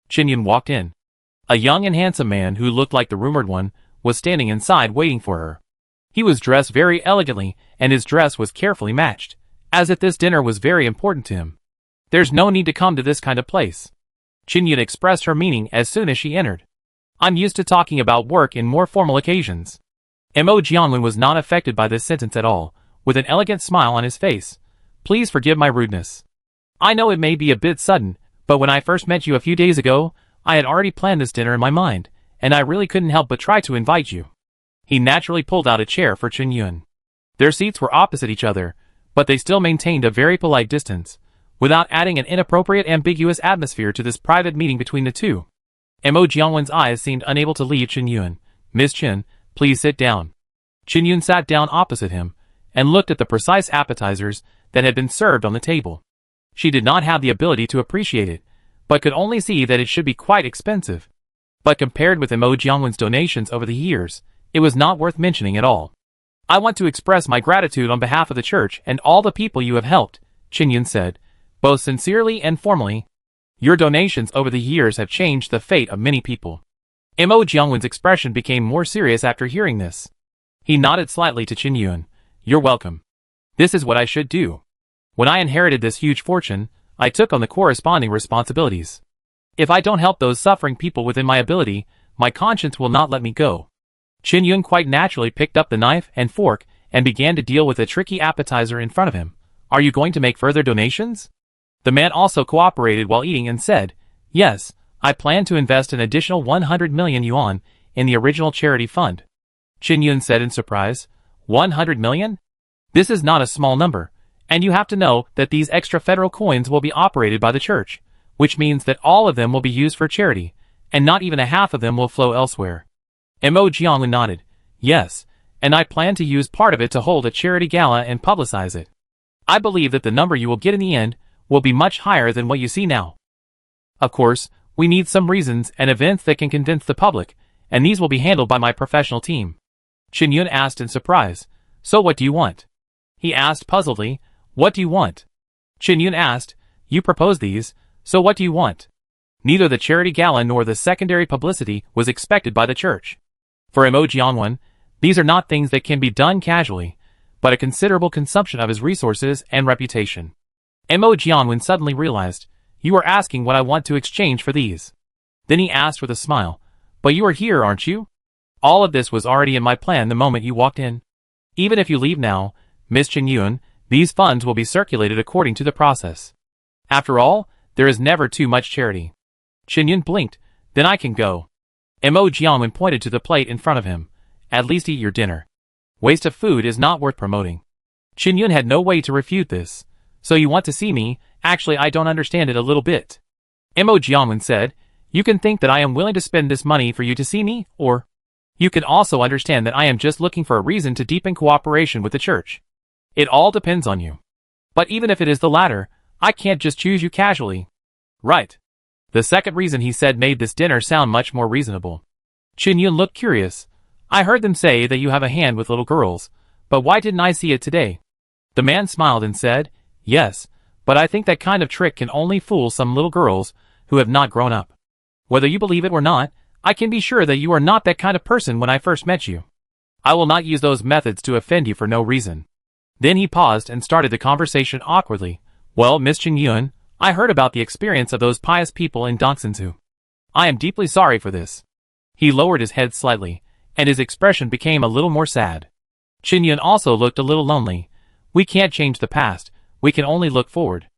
Chen Yun walked in. A young and handsome man who looked like the rumored one was standing inside waiting for her. He was dressed very elegantly and his dress was carefully matched, as if this dinner was very important to him. There's no need to come to this kind of place. Chen Yun expressed her meaning as soon as she entered. I'm used to talking about work in more formal occasions. Mo Jianwen was not affected by this sentence at all, with an elegant smile on his face. Please forgive my rudeness. I know it may be a bit sudden, but when I first met you a few days ago, I had already planned this dinner in my mind, and I really couldn't help but try to invite you. He naturally pulled out a chair for Chen Yun. Their seats were opposite each other, but they still maintained a very polite distance, without adding an inappropriate ambiguous atmosphere to this private meeting between the two. Mo Jianwen's eyes seemed unable to leave Chen Yun. Miss Chen, please sit down. Chen Yun sat down opposite him, and looked at the precise appetizers that had been served on the table. She did not have the ability to appreciate it, but could only see that it should be quite expensive. But compared with Mo Jianwen's donations over the years, it was not worth mentioning at all. I want to express my gratitude on behalf of the church and all the people you have helped, Chen Yun said, both sincerely and formally. Your donations over the years have changed the fate of many people. Mo Jianwen's expression became more serious after hearing this. He nodded slightly to Chen Yun. You're welcome. This is what I should do. When I inherited this huge fortune, I took on the corresponding responsibilities. If I don't help those suffering people within my ability, my conscience will not let me go. Chen Yun quite naturally picked up the knife and fork and began to deal with a tricky appetizer in front of him. Are you going to make further donations? The man also cooperated while eating and said, yes, I plan to invest an additional 100 million yuan in the original charity fund. Chen Yun said in surprise, 100 million? This is not a small number, and you have to know that these extra federal coins will be operated by the church, which means that all of them will be used for charity, and not even a half of them will flow elsewhere. Mo Jianwen nodded. Yes, and I plan to use part of it to hold a charity gala and publicize it. I believe that the number you will get in the end will be much higher than what you see now. Of course, we need some reasons and events that can convince the public, and these will be handled by my professional team. Qin Yun asked in surprise. So what do you want? He asked puzzledly. What do you want? Qin Yun asked. You proposed these, so what do you want? Neither the charity gala nor the secondary publicity was expected by the church. For Mo Jianwen, these are not things that can be done casually, but a considerable consumption of his resources and reputation. Mo Jianwen suddenly realized, you are asking what I want to exchange for these. Then he asked with a smile, but you are here, aren't you? All of this was already in my plan the moment you walked in. Even if you leave now, Miss Qin Yun, these funds will be circulated according to the process. After all, there is never too much charity. Qin Yun blinked. Then I can go. Mo Jianwen pointed to the plate in front of him. At least eat your dinner. Waste of food is not worth promoting. Qin Yun had no way to refute this. So you want to see me? Actually, I don't understand it a little bit. Mo Jianwen said, you can think that I am willing to spend this money for you to see me, or you can also understand that I am just looking for a reason to deepen cooperation with the church. It all depends on you. But even if it is the latter, I can't just choose you casually. Right. The second reason he said made this dinner sound much more reasonable. Qin Yun looked curious. I heard them say that you have a hand with little girls, but why didn't I see it today? The man smiled and said, yes, but I think that kind of trick can only fool some little girls who have not grown up. Whether you believe it or not, I can be sure that you are not that kind of person when I first met you. I will not use those methods to offend you for no reason. Then he paused and started the conversation awkwardly. Well, Miss Qin Yun, I heard about the experience of those pious people in Dongsanzu. I am deeply sorry for this. He lowered his head slightly, and his expression became a little more sad. Qin Yun also looked a little lonely. We can't change the past, we can only look forward.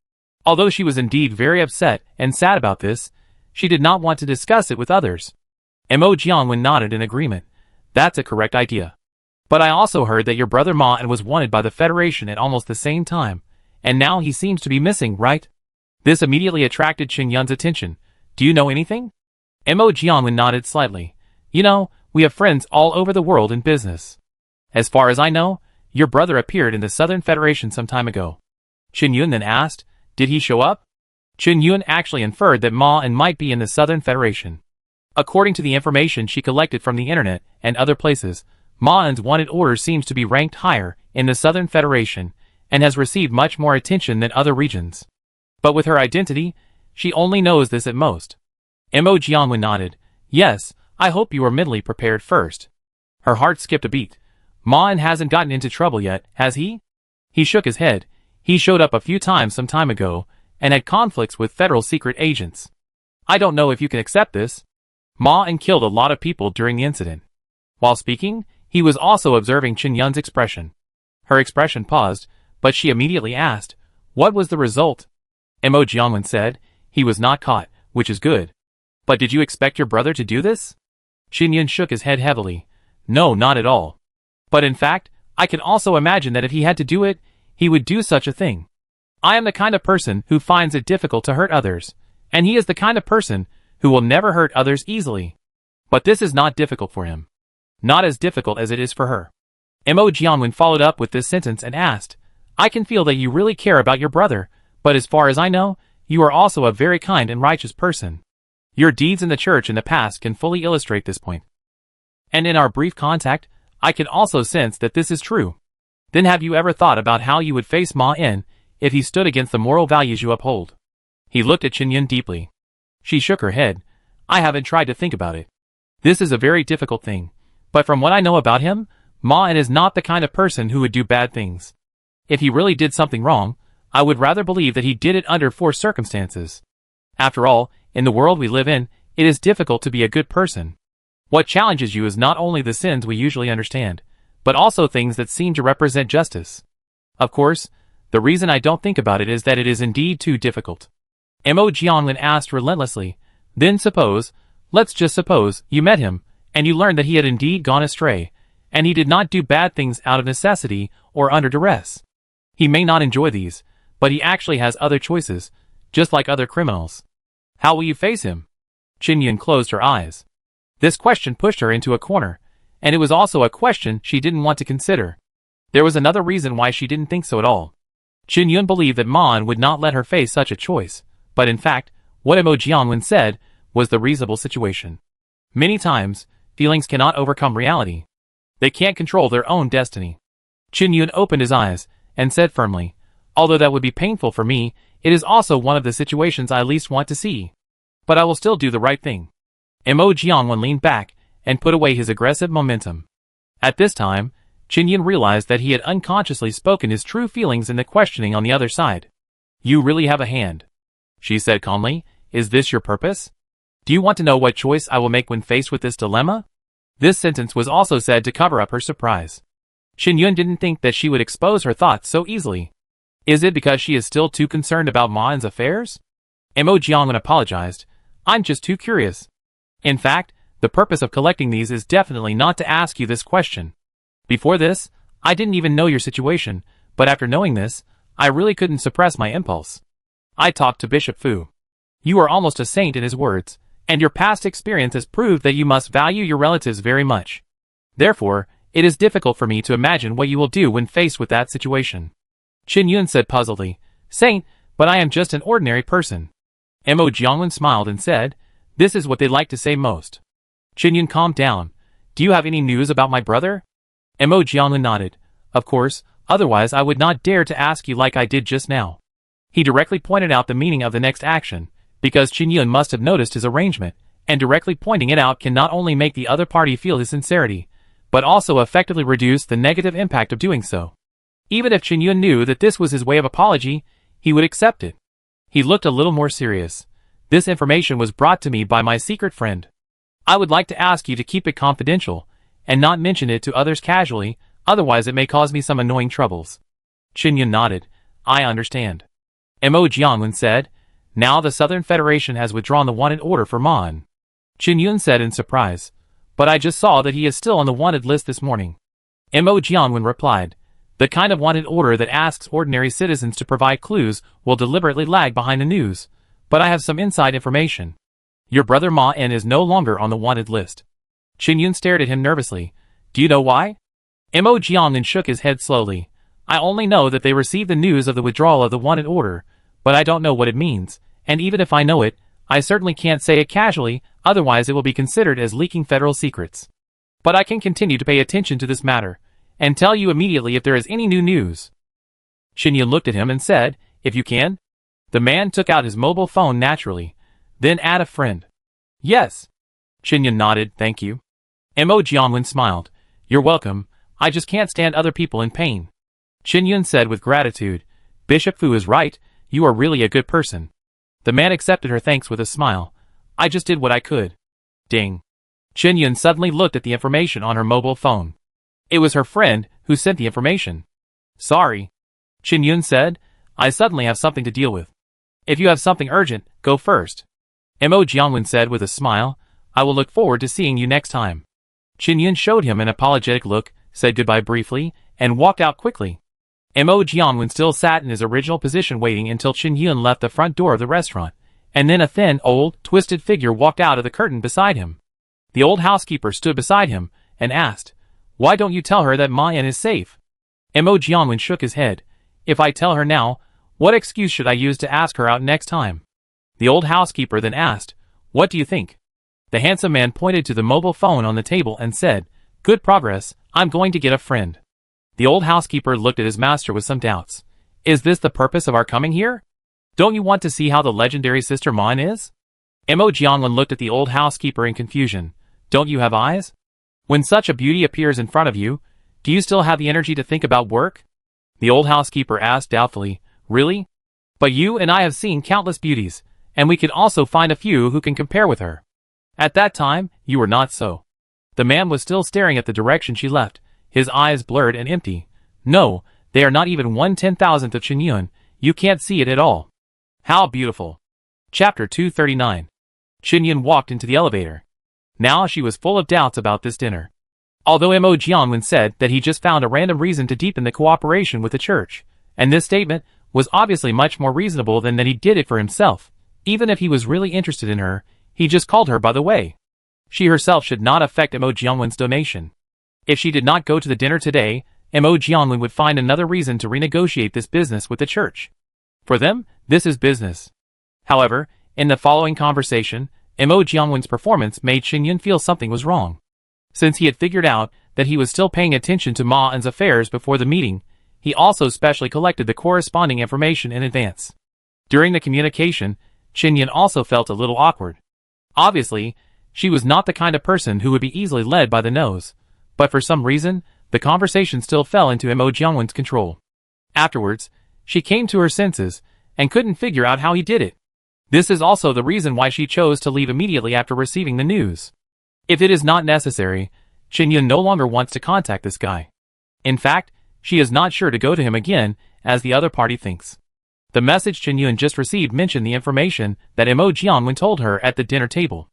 Although she was indeed very upset and sad about this, she did not want to discuss it with others. Mo Jianwen nodded in agreement. That's a correct idea. But I also heard that your brother Ma and was wanted by the Federation at almost the same time, and now he seems to be missing, right? This immediately attracted Qin Yun's attention. Do you know anything? Mo Jianwen nodded slightly. You know, we have friends all over the world in business. As far as I know, your brother appeared in the Southern Federation some time ago. Qin Yun then asked, did he show up? Qin Yun actually inferred that Ma and might be in the Southern Federation. According to the information she collected from the internet and other places, Ma'an's wanted order seems to be ranked higher in the Southern Federation and has received much more attention than other regions. But with her identity, she only knows this at most. Mo Jianwen nodded. Yes, I hope you are mentally prepared first. Her heart skipped a beat. Ma'an hasn't gotten into trouble yet, has he? He shook his head. He showed up a few times some time ago and had conflicts with federal secret agents. I don't know if you can accept this. Ma'an killed a lot of people during the incident. While speaking, he was also observing Qin Yun's expression. Her expression paused, but she immediately asked, what was the result? Mo Jianwen said, he was not caught, which is good. But did you expect your brother to do this? Qin Yun shook his head heavily. No, not at all. But in fact, I can also imagine that if he had to do it, he would do such a thing. I am the kind of person who finds it difficult to hurt others, and he is the kind of person who will never hurt others easily. But this is not difficult for him. Not as difficult as it is for her. Mo Jianwen followed up with this sentence and asked, I can feel that you really care about your brother, but as far as I know, you are also a very kind and righteous person. Your deeds in the church in the past can fully illustrate this point. And in our brief contact, I can also sense that this is true. Then have you ever thought about how you would face Ma-En if he stood against the moral values you uphold? He looked at Qin Yun deeply. She shook her head. I haven't tried to think about it. This is a very difficult thing. But from what I know about him, Ma-En is not the kind of person who would do bad things. If he really did something wrong, I would rather believe that he did it under forced circumstances. After all, in the world we live in, it is difficult to be a good person. What challenges you is not only the sins we usually understand, but also things that seem to represent justice. Of course, the reason I don't think about it is that it is indeed too difficult. Mo Jianwen asked relentlessly, then suppose, let's just suppose, you met him, and you learned that he had indeed gone astray, and he did not do bad things out of necessity or under duress. He may not enjoy these, but he actually has other choices, just like other criminals. How will you face him? Qin Yun closed her eyes. This question pushed her into a corner, and it was also a question she didn't want to consider. There was another reason why she didn't think so at all. Qin Yun believed that Man would not let her face such a choice, but in fact, what Emo Jiangwen said was the reasonable situation. Many times, feelings cannot overcome reality. They can't control their own destiny. Qin Yun opened his eyes and said firmly, although that would be painful for me, it is also one of the situations I least want to see. But I will still do the right thing. Emo Jiangwen leaned back and put away his aggressive momentum. At this time, Qin Yun realized that he had unconsciously spoken his true feelings in the questioning on the other side. You really have a hand, she said calmly. Is this your purpose? Do you want to know what choice I will make when faced with this dilemma? This sentence was also said to cover up her surprise. Qin Yun didn't think that she would expose her thoughts so easily. Is it because she is still too concerned about Man's affairs? Emo Jiangwen apologized. I'm just too curious. In fact, the purpose of collecting these is definitely not to ask you this question. Before this, I didn't even know your situation, but after knowing this, I really couldn't suppress my impulse. I talked to Bishop Fu. You are almost a saint in his words, and your past experience has proved that you must value your relatives very much. Therefore, it is difficult for me to imagine what you will do when faced with that situation. Qin Yun said puzzledly, Saint, but I am just an ordinary person. Emo Jiangwen smiled and said, this is what they like to say most. Qin Yun calmed down. Do you have any news about my brother? Emo Jiangwen nodded. Of course, otherwise I would not dare to ask you like I did just now. He directly pointed out the meaning of the next action, because Qin Yun must have noticed his arrangement, and directly pointing it out can not only make the other party feel his sincerity, but also effectively reduce the negative impact of doing so. Even if Qin Yun knew that this was his way of apology, he would accept it. He looked a little more serious. This information was brought to me by my secret friend. I would like to ask you to keep it confidential, and not mention it to others casually, otherwise it may cause me some annoying troubles. Qin Yun nodded. I understand. Emo Jiangwen said, now the Southern Federation has withdrawn the wanted order for Man. Qin Yun said in surprise, but I just saw that he is still on the wanted list this morning. Emo Jiangwen replied, the kind of wanted order that asks ordinary citizens to provide clues will deliberately lag behind the news, but I have some inside information. Your brother Ma En is no longer on the wanted list. Qin Yun stared at him nervously. Do you know why? Emo Jiangwen shook his head slowly. I only know that they received the news of the withdrawal of the wanted order, but I don't know what it means, and even if I know it, I certainly can't say it casually, otherwise it will be considered as leaking federal secrets. But I can continue to pay attention to this matter, and tell you immediately if there is any new news. Qin Yun looked at him and said, if you can? The man took out his mobile phone naturally, then add a friend. Yes. Qin Yun nodded, thank you. Emo Jiangwen smiled. You're welcome, I just can't stand other people in pain. Qin Yun said with gratitude, Bishop Fu is right, you are really a good person. The man accepted her thanks with a smile. I just did what I could. Ding. Qin Yun suddenly looked at the information on her mobile phone. It was her friend who sent the information. Sorry. Qin Yun said, I suddenly have something to deal with. If you have something urgent, go first. Emo Jiangwen said with a smile, I will look forward to seeing you next time. Qin Yun showed him an apologetic look, said goodbye briefly, and walked out quickly. Emo Jiangwen still sat in his original position waiting until Qin Yun left the front door of the restaurant, and then a thin, old, twisted figure walked out of the curtain beside him. The old housekeeper stood beside him, and asked, Why don't you tell her that Ma En is safe? Emo Jiangwen shook his head. If I tell her now, what excuse should I use to ask her out next time? The old housekeeper then asked, What do you think? The handsome man pointed to the mobile phone on the table and said, Good progress, I'm going to get a friend. The old housekeeper looked at his master with some doubts. Is this the purpose of our coming here? Don't you want to see how the legendary Sister Ma En is? Emo Jiangwen looked at the old housekeeper in confusion. Don't you have eyes? When such a beauty appears in front of you, do you still have the energy to think about work? The old housekeeper asked doubtfully. Really? But you and I have seen countless beauties, and we could also find a few who can compare with her. At that time, you were not so. The man was still staring at the direction she left, his eyes blurred and empty. No, they are not even 1/10,000th of Qin Yun, you can't see it at all. How beautiful. Chapter 239. Qin Yun walked into the elevator. Now she was full of doubts about this dinner. Although Emo Jiangwen said that he just found a random reason to deepen the cooperation with the church, and this statement was obviously much more reasonable than that he did it for himself. Even if he was really interested in her, He just called her by the way. She herself should not affect Mo Jianwen's donation. If she did not go to the dinner today, Mo Jianwen would find another reason to renegotiate this business with the church. For them, this is business. However, in the following conversation, Mo Jianwen's performance made Qinyun feel something was wrong. Since he had figured out that he was still paying attention to Ma An's affairs before the meeting, he also specially collected the corresponding information in advance. During the communication, Qinyun also felt a little awkward. Obviously, she was not the kind of person who would be easily led by the nose, but for some reason, the conversation still fell into Mo Jianwen's control. Afterwards, she came to her senses and couldn't figure out how he did it. This is also the reason why she chose to leave immediately after receiving the news. If it is not necessary, Qinyun no longer wants to contact this guy. In fact, she is not sure to go to him again, as the other party thinks. The message Qinyun just received mentioned the information that Mo Jianwen told her at the dinner table.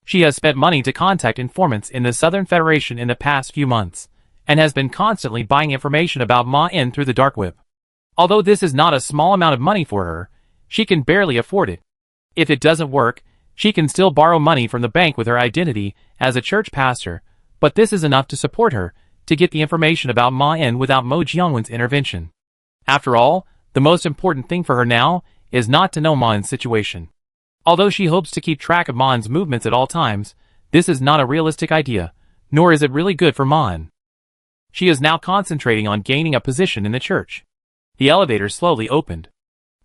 She has spent money to contact informants in the Southern Federation in the past few months, and has been constantly buying information about Ma In through the dark web. Although this is not a small amount of money for her, she can barely afford it. If it doesn't work, she can still borrow money from the bank with her identity as a church pastor, but this is enough to support her to get the information about Ma In without Mo Jianwen's intervention. After all, the most important thing for her now is not to know Ma In's situation. Although she hopes to keep track of Ma In's movements at all times, this is not a realistic idea, nor is it really good for Ma In. She is now concentrating on gaining a position in the church. The elevator slowly opened.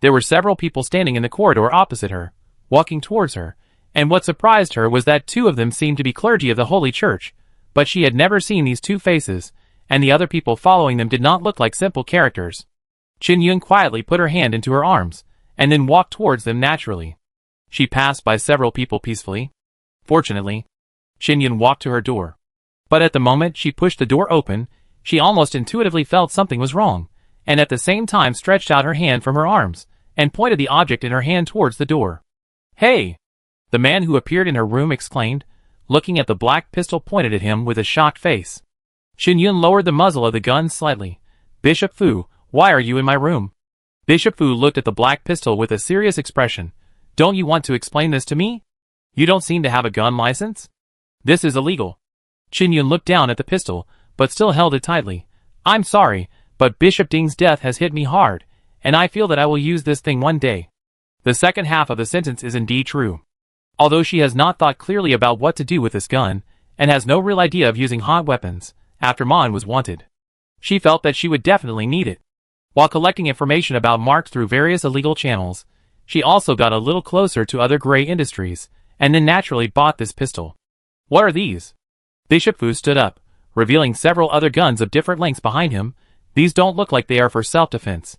There were several people standing in the corridor opposite her, walking towards her, and what surprised her was that two of them seemed to be clergy of the Holy Church, but she had never seen these two faces, and the other people following them did not look like simple characters. Qinyun quietly put her hand into her arms, and then walked towards them naturally. She passed by several people peacefully. Fortunately, Qinyun walked to her door. But at the moment she pushed the door open, she almost intuitively felt something was wrong, and at the same time stretched out her hand from her arms, and pointed the object in her hand towards the door. "Hey!" The man who appeared in her room exclaimed, looking at the black pistol pointed at him with a shocked face. Qinyun lowered the muzzle of the gun slightly. "Bishop Fu, why are you in my room?" Bishop Fu looked at the black pistol with a serious expression. "Don't you want to explain this to me? You don't seem to have a gun license. This is illegal." Qinyun looked down at the pistol, but still held it tightly. "I'm sorry, but Bishop Ding's death has hit me hard, and I feel that I will use this thing one day." The second half of the sentence is indeed true. Although she has not thought clearly about what to do with this gun, and has no real idea of using hot weapons, after Ma In was wanted, she felt that she would definitely need it. While collecting information about Mark through various illegal channels, she also got a little closer to other gray industries, and then naturally bought this pistol. "What are these?" Bishop Fu stood up, revealing several other guns of different lengths behind him. "These don't look like they are for self-defense."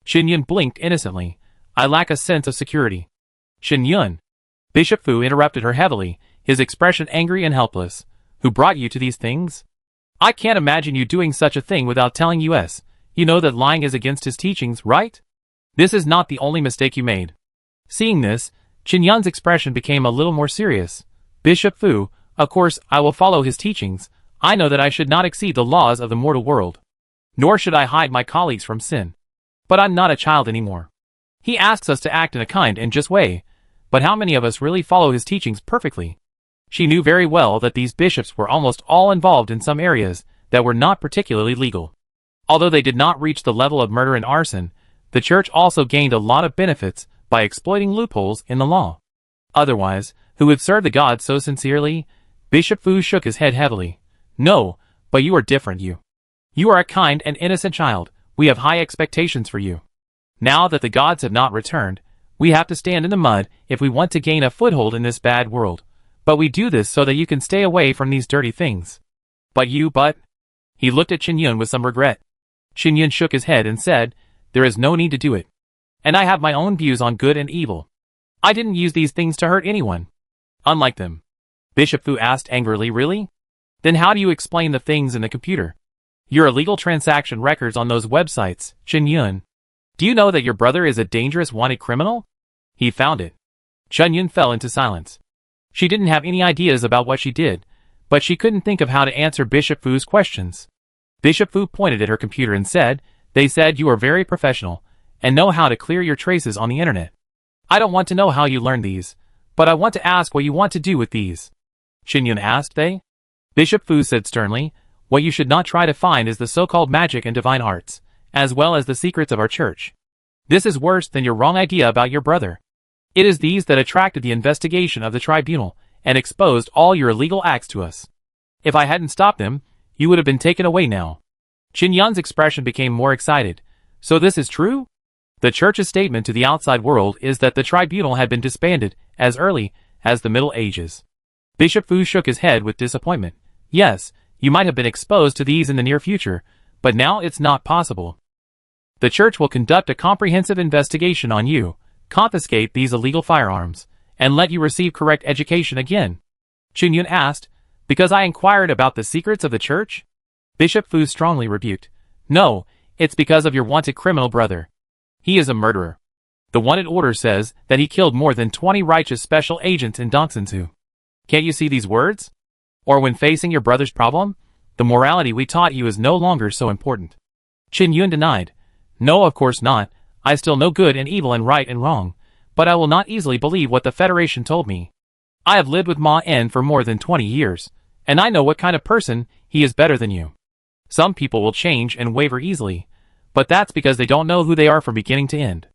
Qinyun blinked innocently. "I lack a sense of security." "Qinyun." Bishop Fu interrupted her heavily, his expression angry and helpless. "Who brought you to these things? I can't imagine you doing such a thing without telling us. You know that lying is against his teachings, right? This is not the only mistake you made." Seeing this, Qinyun's expression became a little more serious. "Bishop Fu, of course I will follow his teachings. I know that I should not exceed the laws of the mortal world. Nor should I hide my colleagues from sin. But I'm not a child anymore. He asks us to act in a kind and just way, but how many of us really follow his teachings perfectly?" She knew very well that these bishops were almost all involved in some areas that were not particularly legal. Although they did not reach the level of murder and arson, the church also gained a lot of benefits by exploiting loopholes in the law. Otherwise, who would serve the gods so sincerely? Bishop Fu shook his head heavily. "No, but you are different, you. You are a kind and innocent child. We have high expectations for you. Now that the gods have not returned, we have to stand in the mud if we want to gain a foothold in this bad world. But we do this so that you can stay away from these dirty things." But he looked at Qinyun with some regret. Qinyun shook his head and said, "There is no need to do it. And I have my own views on good and evil. I didn't use these things to hurt anyone." "Unlike them?" Bishop Fu asked angrily. "Really? Then how do you explain the things in the computer? Your illegal transaction records on those websites, Qinyun. Do you know that your brother is a dangerous wanted criminal? He found it." Qinyun fell into silence. She didn't have any ideas about what she did, but she couldn't think of how to answer Bishop Fu's questions. Bishop Fu pointed at her computer and said, "They said you are very professional, and know how to clear your traces on the internet. I don't want to know how you learned these, But I want to ask what you want to do with these. Qin Yun asked. Bishop Fu said sternly, what you should not try to find is the so-called magic and divine arts, as well as the secrets of our church. This is worse than your wrong idea about your brother. It is these that attracted the investigation of the tribunal and exposed all your illegal acts to us. If I hadn't stopped them, you would have been taken away now. Qin Yun's expression became more excited. So this is true? The church's statement to the outside world is that the tribunal had been disbanded as early as the Middle Ages. Bishop Fu shook his head with disappointment. Yes, you might have been exposed to these in the near future, but now it's not possible. The church will conduct a comprehensive investigation on you, confiscate these illegal firearms, and let you receive correct education again. Qin Yun asked, because I inquired about the secrets of the church? Bishop Fu strongly rebuked. No, it's because of your wanted criminal brother. He is a murderer. The wanted order says that he killed more than 20 righteous special agents in Dongsansu. Can't you see these words? Or when facing your brother's problem, the morality we taught you is no longer so important. Qin Yun denied. No, of course not. I still know good and evil and right and wrong, but I will not easily believe what the Federation told me. I have lived with Ma En for more than 20 years, and I know what kind of person he is better than you. Some people will change and waver easily, but that's because they don't know who they are from beginning to end.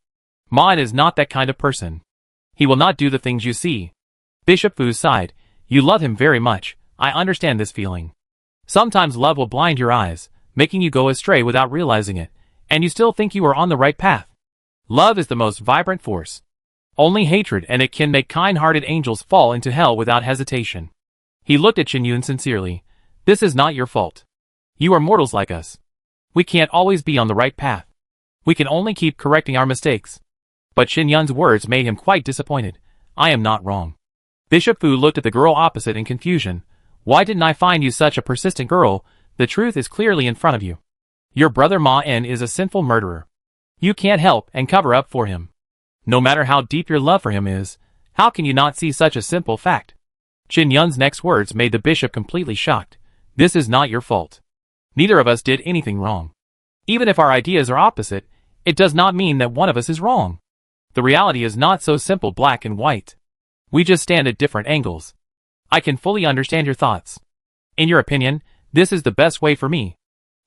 Ma En is not that kind of person. He will not do the things you see. Bishop Fu sighed. You love him very much. I understand this feeling. Sometimes love will blind your eyes, making you go astray without realizing it, and you still think you are on the right path. Love is the most vibrant force. Only hatred and it can make kind-hearted angels fall into hell without hesitation. He looked at Qin Yun sincerely. This is not your fault. You are mortals like us. We can't always be on the right path. We can only keep correcting our mistakes. But Qin Yun's words made him quite disappointed. I am not wrong. Bishop Fu looked at the girl opposite in confusion. Why didn't I find you such a persistent girl? The truth is clearly in front of you. Your brother Ma En is a sinful murderer. You can't help and cover up for him. No matter how deep your love for him is, how can you not see such a simple fact? Qin Yun's next words made the bishop completely shocked. This is not your fault. Neither of us did anything wrong. Even if our ideas are opposite, it does not mean that one of us is wrong. The reality is not so simple black and white. We just stand at different angles. I can fully understand your thoughts. In your opinion, this is the best way for me.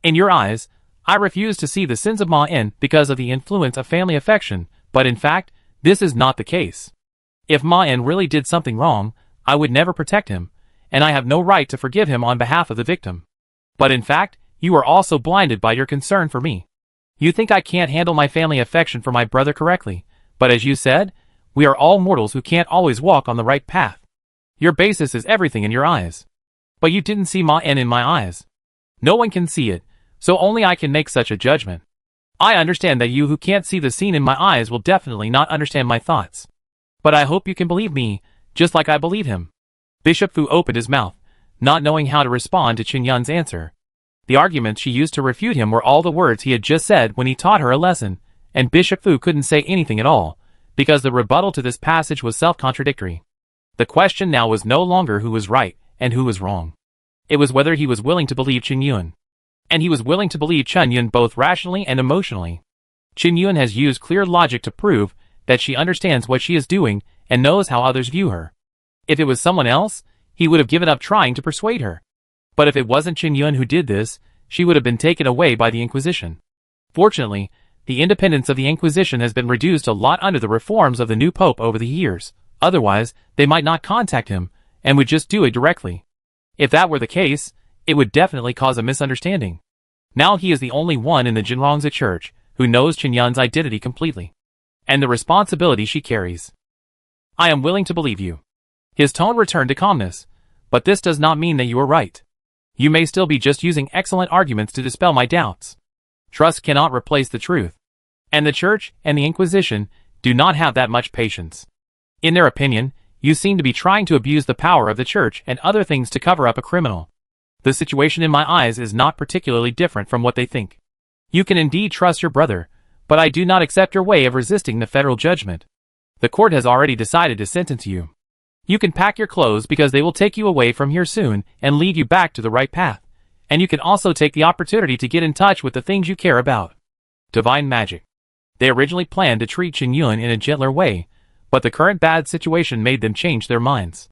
In your eyes, I refuse to see the sins of Ma En because of the influence of family affection, but in fact, this is not the case. If Ma En really did something wrong, I would never protect him, and I have no right to forgive him on behalf of the victim. But in fact, you are also blinded by your concern for me. You think I can't handle my family affection for my brother correctly, but as you said, we are all mortals who can't always walk on the right path. Your basis is everything in your eyes. But you didn't see Ma En in my eyes. No one can see it, so only I can make such a judgment. I understand that you who can't see the scene in my eyes will definitely not understand my thoughts. But I hope you can believe me, just like I believe him. Bishop Fu opened his mouth, not knowing how to respond to Qin Yun's answer. The arguments she used to refute him were all the words he had just said when he taught her a lesson, and Bishop Fu couldn't say anything at all, because the rebuttal to this passage was self-contradictory. The question now was no longer who was right and who was wrong. It was whether he was willing to believe Qin Yun. And he was willing to believe Qin Yun both rationally and emotionally. Qin Yun has used clear logic to prove that she understands what she is doing and knows how others view her. If it was someone else, he would have given up trying to persuade her. But if it wasn't Qin Yun who did this, she would have been taken away by the Inquisition. Fortunately, the independence of the Inquisition has been reduced a lot under the reforms of the new Pope over the years. Otherwise, they might not contact him, and would just do it directly. If that were the case, it would definitely cause a misunderstanding. Now he is the only one in the Jinrongzi church who knows Qin Yun's identity completely. And the responsibility she carries. I am willing to believe you. His tone returned to calmness. But this does not mean that you are right. You may still be just using excellent arguments to dispel my doubts. Trust cannot replace the truth. And the church and the Inquisition do not have that much patience. In their opinion, you seem to be trying to abuse the power of the church and other things to cover up a criminal. The situation in my eyes is not particularly different from what they think. You can indeed trust your brother, but I do not accept your way of resisting the federal judgment. The court has already decided to sentence you. You can pack your clothes because they will take you away from here soon and lead you back to the right path. And you can also take the opportunity to get in touch with the things you care about. Divine magic. They originally planned to treat Qin Yun in a gentler way, But the current bad situation made them change their minds.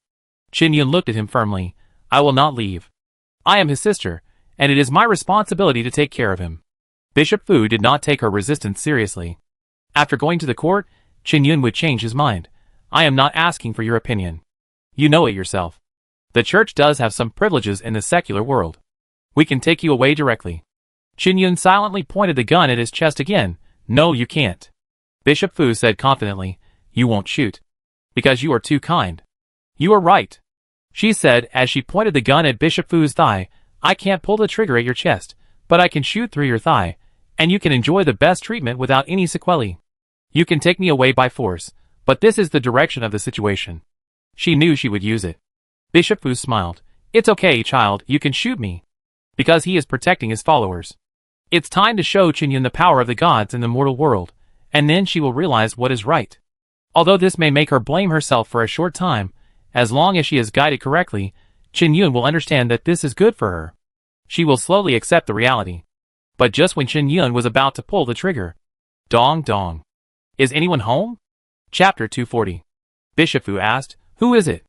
Qin Yun looked at him firmly. I will not leave. I am his sister, and it is my responsibility to take care of him. Bishop Fu did not take her resistance seriously. After going to the court, Qin Yun would change his mind. I am not asking for your opinion. You know it yourself. The church does have some privileges in the secular world. We can take you away directly. Qin Yun silently pointed the gun at his chest again. No, you can't. Bishop Fu said confidently. You won't shoot. Because you are too kind. You are right. She said as she pointed the gun at Bishop Fu's thigh. I can't pull the trigger at your chest, but I can shoot through your thigh, and you can enjoy the best treatment without any sequelae. You can take me away by force, but this is the direction of the situation. She knew she would use it. Bishop Fu smiled. It's okay, child, you can shoot me. Because he is protecting his followers. It's time to show Qin Yun the power of the gods in the mortal world, and then she will realize what is right. Although this may make her blame herself for a short time, as long as she is guided correctly, Qin Yun will understand that this is good for her. She will slowly accept the reality. But just when Qin Yun was about to pull the trigger. Dong dong. Is anyone home? Chapter 240. Bishop Fu asked, Who is it?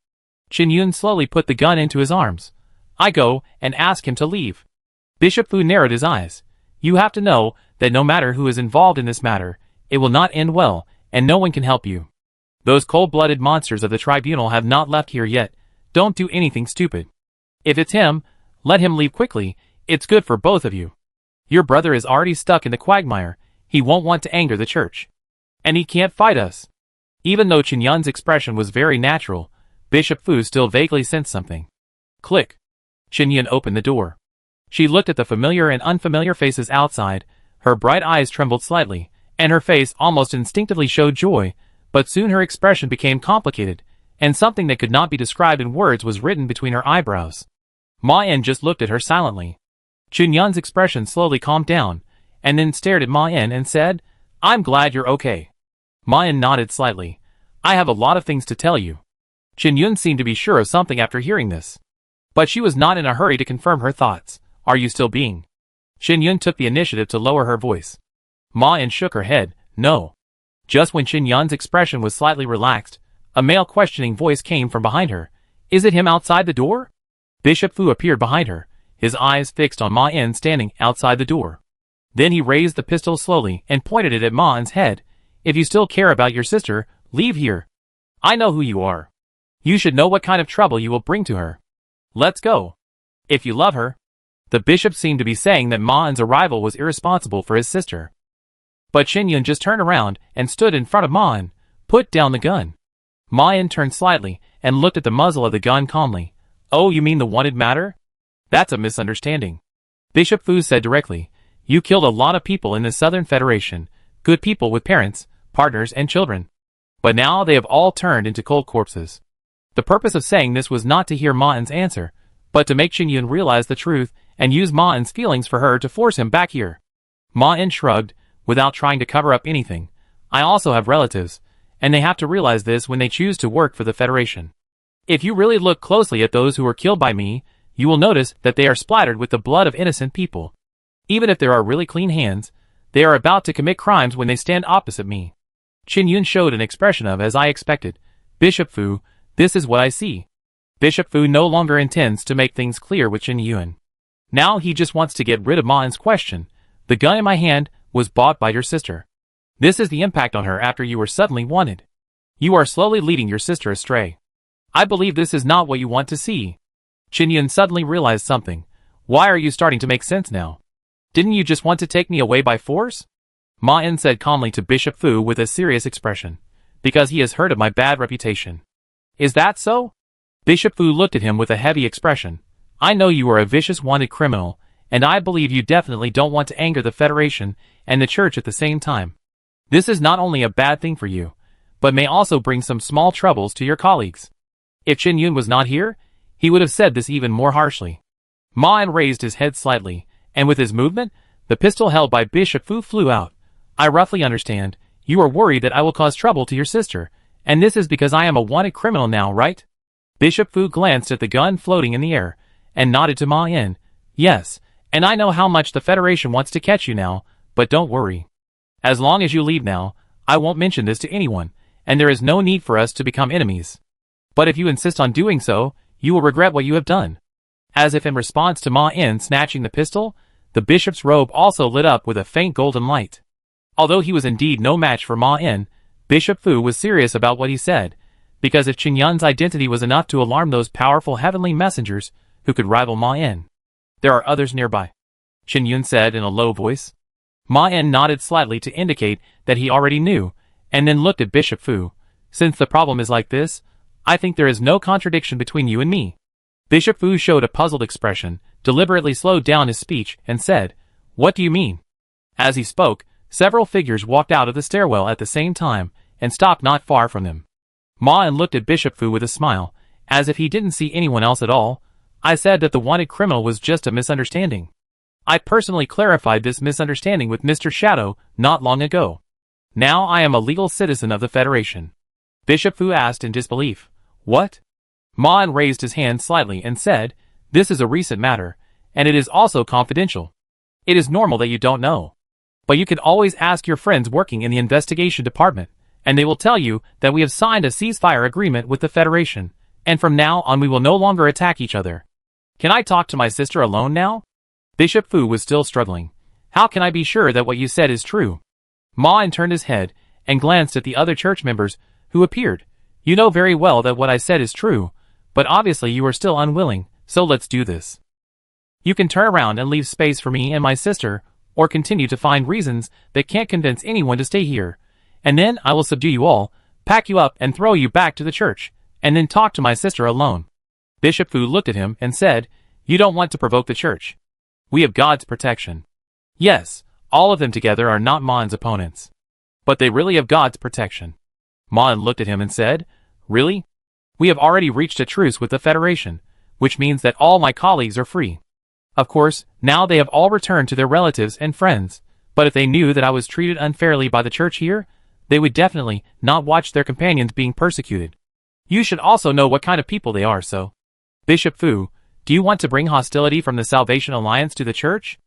Qin Yun slowly put the gun into his arms. I go and ask him to leave. Bishop Fu narrowed his eyes. You have to know that no matter who is involved in this matter, it will not end well, and no one can help you. Those cold-blooded monsters of the tribunal have not left here yet. Don't do anything stupid. If it's him, let him leave quickly. It's good for both of you. Your brother is already stuck in the quagmire. He won't want to anger the church. And he can't fight us. Even though Qin Yun's expression was very natural, Bishop Fu still vaguely sensed something. Click. Qin Yun opened the door. She looked at the familiar and unfamiliar faces outside. Her bright eyes trembled slightly, and her face almost instinctively showed joy, but soon her expression became complicated, and something that could not be described in words was written between her eyebrows. Ma Yin just looked at her silently. Qin Yun's expression slowly calmed down, and then stared at Ma Yin and said, I'm glad you're okay. Ma Yin nodded slightly. I have a lot of things to tell you. Qin Yun seemed to be sure of something after hearing this. But she was not in a hurry to confirm her thoughts. Are you still being? Qin Yun took the initiative to lower her voice. Ma Yin shook her head. No. Just when Qin Yun's expression was slightly relaxed, a male questioning voice came from behind her. Is it him outside the door? Bishop Fu appeared behind her, his eyes fixed on Ma Yin standing outside the door. Then he raised the pistol slowly and pointed it at Ma Yin's head. If you still care about your sister, leave here. I know who you are. You should know what kind of trouble you will bring to her. Let's go. If you love her. The bishop seemed to be saying that Ma Yin's arrival was irresponsible for his sister. But Qin Yun just turned around and stood in front of Ma Yin. Put down the gun. Ma Yin turned slightly and looked at the muzzle of the gun calmly. Oh, you mean the wanted matter? That's a misunderstanding. Bishop Fu said directly. You killed a lot of people in the Southern Federation, good people with parents, partners, and children. But now they have all turned into cold corpses. The purpose of saying this was not to hear Ma Yin's answer, but to make Qin Yun realize the truth and use Ma Yin's feelings for her to force him back here. Ma Yin shrugged, without trying to cover up anything. I also have relatives, and they have to realize this when they choose to work for the Federation. If you really look closely at those who were killed by me, you will notice that they are splattered with the blood of innocent people. Even if there are really clean hands, they are about to commit crimes when they stand opposite me. Qin Yun showed an expression of as I expected. Bishop Fu, this is what I see. Bishop Fu no longer intends to make things clear with Qin Yun. Now he just wants to get rid of Ma Yin's question. The gun in my hand was bought by your sister. This is the impact on her after you were suddenly wanted. You are slowly leading your sister astray. I believe this is not what you want to see. Qin Yun suddenly realized something. Why are you starting to make sense now? Didn't you just want to take me away by force? Ma Yin said calmly to Bishop Fu with a serious expression. Because he has heard of my bad reputation. Is that so? Bishop Fu looked at him with a heavy expression. I know you are a vicious wanted criminal, and I believe you definitely don't want to anger the Federation and the Church at the same time. This is not only a bad thing for you, but may also bring some small troubles to your colleagues. If Qin Yun was not here, he would have said this even more harshly. Ma Yin raised his head slightly, and with his movement, the pistol held by Bishop Fu flew out. I roughly understand. You are worried that I will cause trouble to your sister, and this is because I am a wanted criminal now, right? Bishop Fu glanced at the gun floating in the air, and nodded to Ma Yin. Yes, and I know how much the Federation wants to catch you now, but don't worry. As long as you leave now, I won't mention this to anyone, and there is no need for us to become enemies. But if you insist on doing so, you will regret what you have done. As if in response to Ma En snatching the pistol, the bishop's robe also lit up with a faint golden light. Although he was indeed no match for Ma En, Bishop Fu was serious about what he said, because if Qin Yun's identity was enough to alarm those powerful heavenly messengers who could rival Ma En, there are others nearby, Qin Yun said in a low voice. Ma En nodded slightly to indicate that he already knew, and then looked at Bishop Fu. Since the problem is like this, I think there is no contradiction between you and me. Bishop Fu showed a puzzled expression, deliberately slowed down his speech, and said, "What do you mean?" As he spoke, several figures walked out of the stairwell at the same time, and stopped not far from them. Ma En looked at Bishop Fu with a smile, as if he didn't see anyone else at all. I said that the wanted criminal was just a misunderstanding. I personally clarified this misunderstanding with Mr. Shadow not long ago. Now I am a legal citizen of the Federation. Bishop Fu asked in disbelief. What? Ma En raised his hand slightly and said, "This is a recent matter, and it is also confidential. It is normal that you don't know. But you can always ask your friends working in the investigation department, and they will tell you that we have signed a ceasefire agreement with the Federation, and from now on we will no longer attack each other. Can I talk to my sister alone now?" Bishop Fu was still struggling. How can I be sure that what you said is true? Ma En turned his head and glanced at the other church members who appeared. You know very well that what I said is true, but obviously you are still unwilling, so let's do this. You can turn around and leave space for me and my sister, or continue to find reasons that can't convince anyone to stay here, and then I will subdue you all, pack you up and throw you back to the church, and then talk to my sister alone. Bishop Fu looked at him and said, "You don't want to provoke the church. We have God's protection." Yes, all of them together are not Ma En's opponents. But they really have God's protection. Ma En looked at him and said, "Really? We have already reached a truce with the Federation, which means that all my colleagues are free. Of course, now they have all returned to their relatives and friends, but if they knew that I was treated unfairly by the church here, they would definitely not watch their companions being persecuted. You should also know what kind of people they are, so. Bishop Fu, do you want to bring hostility from the Salvation Alliance to the church?"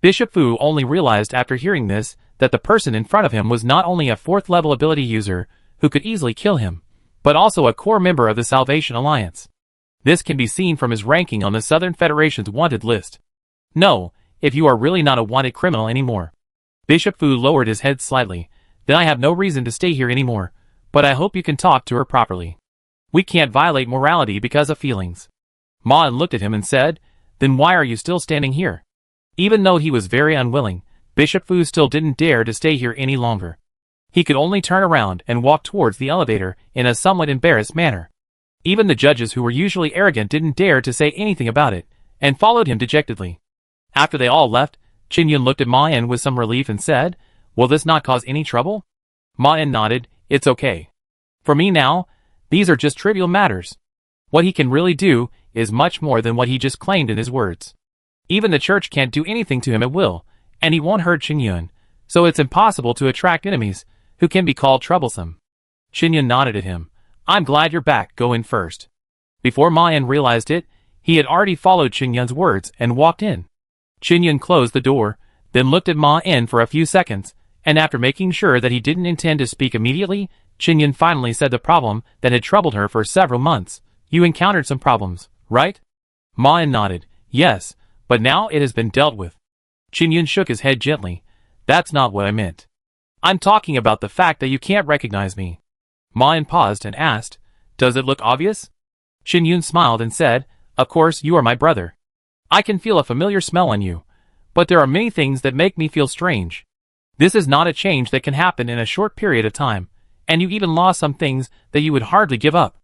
Bishop Fu only realized after hearing this that the person in front of him was not only a 4th level ability user who could easily kill him, but also a core member of the Salvation Alliance. This can be seen from his ranking on the Southern Federation's wanted list. No, if you are really not a wanted criminal anymore. Bishop Fu lowered his head slightly. Then I have no reason to stay here anymore, but I hope you can talk to her properly. We can't violate morality because of feelings. Ma En looked at him and said, "Then why are you still standing here?" Even though he was very unwilling, Bishop Fu still didn't dare to stay here any longer. He could only turn around and walk towards the elevator in a somewhat embarrassed manner. Even the judges who were usually arrogant didn't dare to say anything about it, and followed him dejectedly. After they all left, Qin Yun looked at Ma En with some relief and said, "Will this not cause any trouble?" Ma En nodded, "It's okay. For me now, these are just trivial matters. What he can really do is much more than what he just claimed in his words. Even the church can't do anything to him at will, and he won't hurt Qin Yun, so it's impossible to attract enemies who can be called troublesome." Qin Yun nodded at him. "I'm glad you're back, go in first." Before Ma En realized it, he had already followed Qin Yun's words and walked in. Qin Yun closed the door, then looked at Ma En for a few seconds, and after making sure that he didn't intend to speak immediately, Qin Yun finally said the problem that had troubled her for several months. "You encountered some problems, right?" Ma En nodded. "Yes, but now it has been dealt with." Qin Yun shook his head gently. "That's not what I meant. I'm talking about the fact that you can't recognize me." Ma En paused and asked, "Does it look obvious?" Qin Yun smiled and said, "Of course you are my brother. I can feel a familiar smell on you, but there are many things that make me feel strange. This is not a change that can happen in a short period of time, and you even lost some things that you would hardly give up.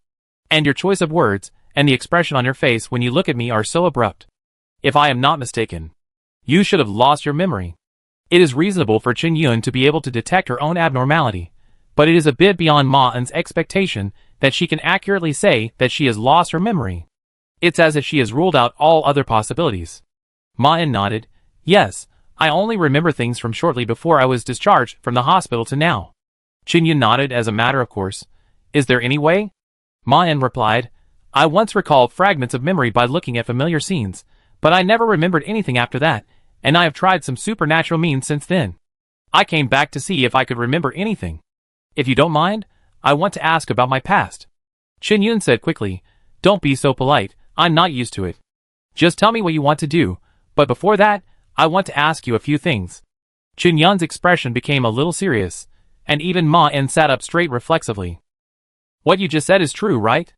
And your choice of words, and the expression on your face when you look at me are so abrupt. If I am not mistaken, you should have lost your memory." It is reasonable for Qin Yun to be able to detect her own abnormality, but it is a bit beyond Ma En's expectation that she can accurately say that she has lost her memory. It's as if she has ruled out all other possibilities. Ma En nodded. "Yes, I only remember things from shortly before I was discharged from the hospital to now." Qin Yun nodded as a matter of course. "Is there any way?" Ma En replied, "I once recalled fragments of memory by looking at familiar scenes, but I never remembered anything after that, and I have tried some supernatural means since then. I came back to see if I could remember anything. If you don't mind, I want to ask about my past. Chin Yun said quickly. Don't be so polite, I'm not used to it. Just tell me what you want to do, but before that, I want to ask you a few things. Chin Yun's expression became a little serious, and even Ma En sat up straight reflexively. What you just said is true, right?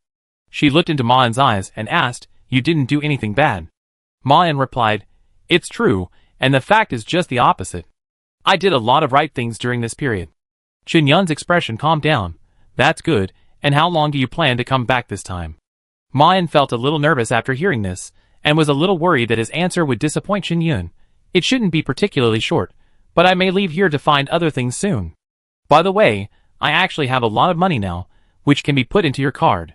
She looked into Ma En's eyes and asked, you didn't do anything bad. Ma En replied, it's true, and the fact is just the opposite. I did a lot of right things during this period. Chin Yun's expression calmed down. That's good, and how long do you plan to come back this time? Ma En felt a little nervous after hearing this, and was a little worried that his answer would disappoint Chin Yun. It shouldn't be particularly short, but I may leave here to find other things soon. By the way, I actually have a lot of money now, which can be put into your card.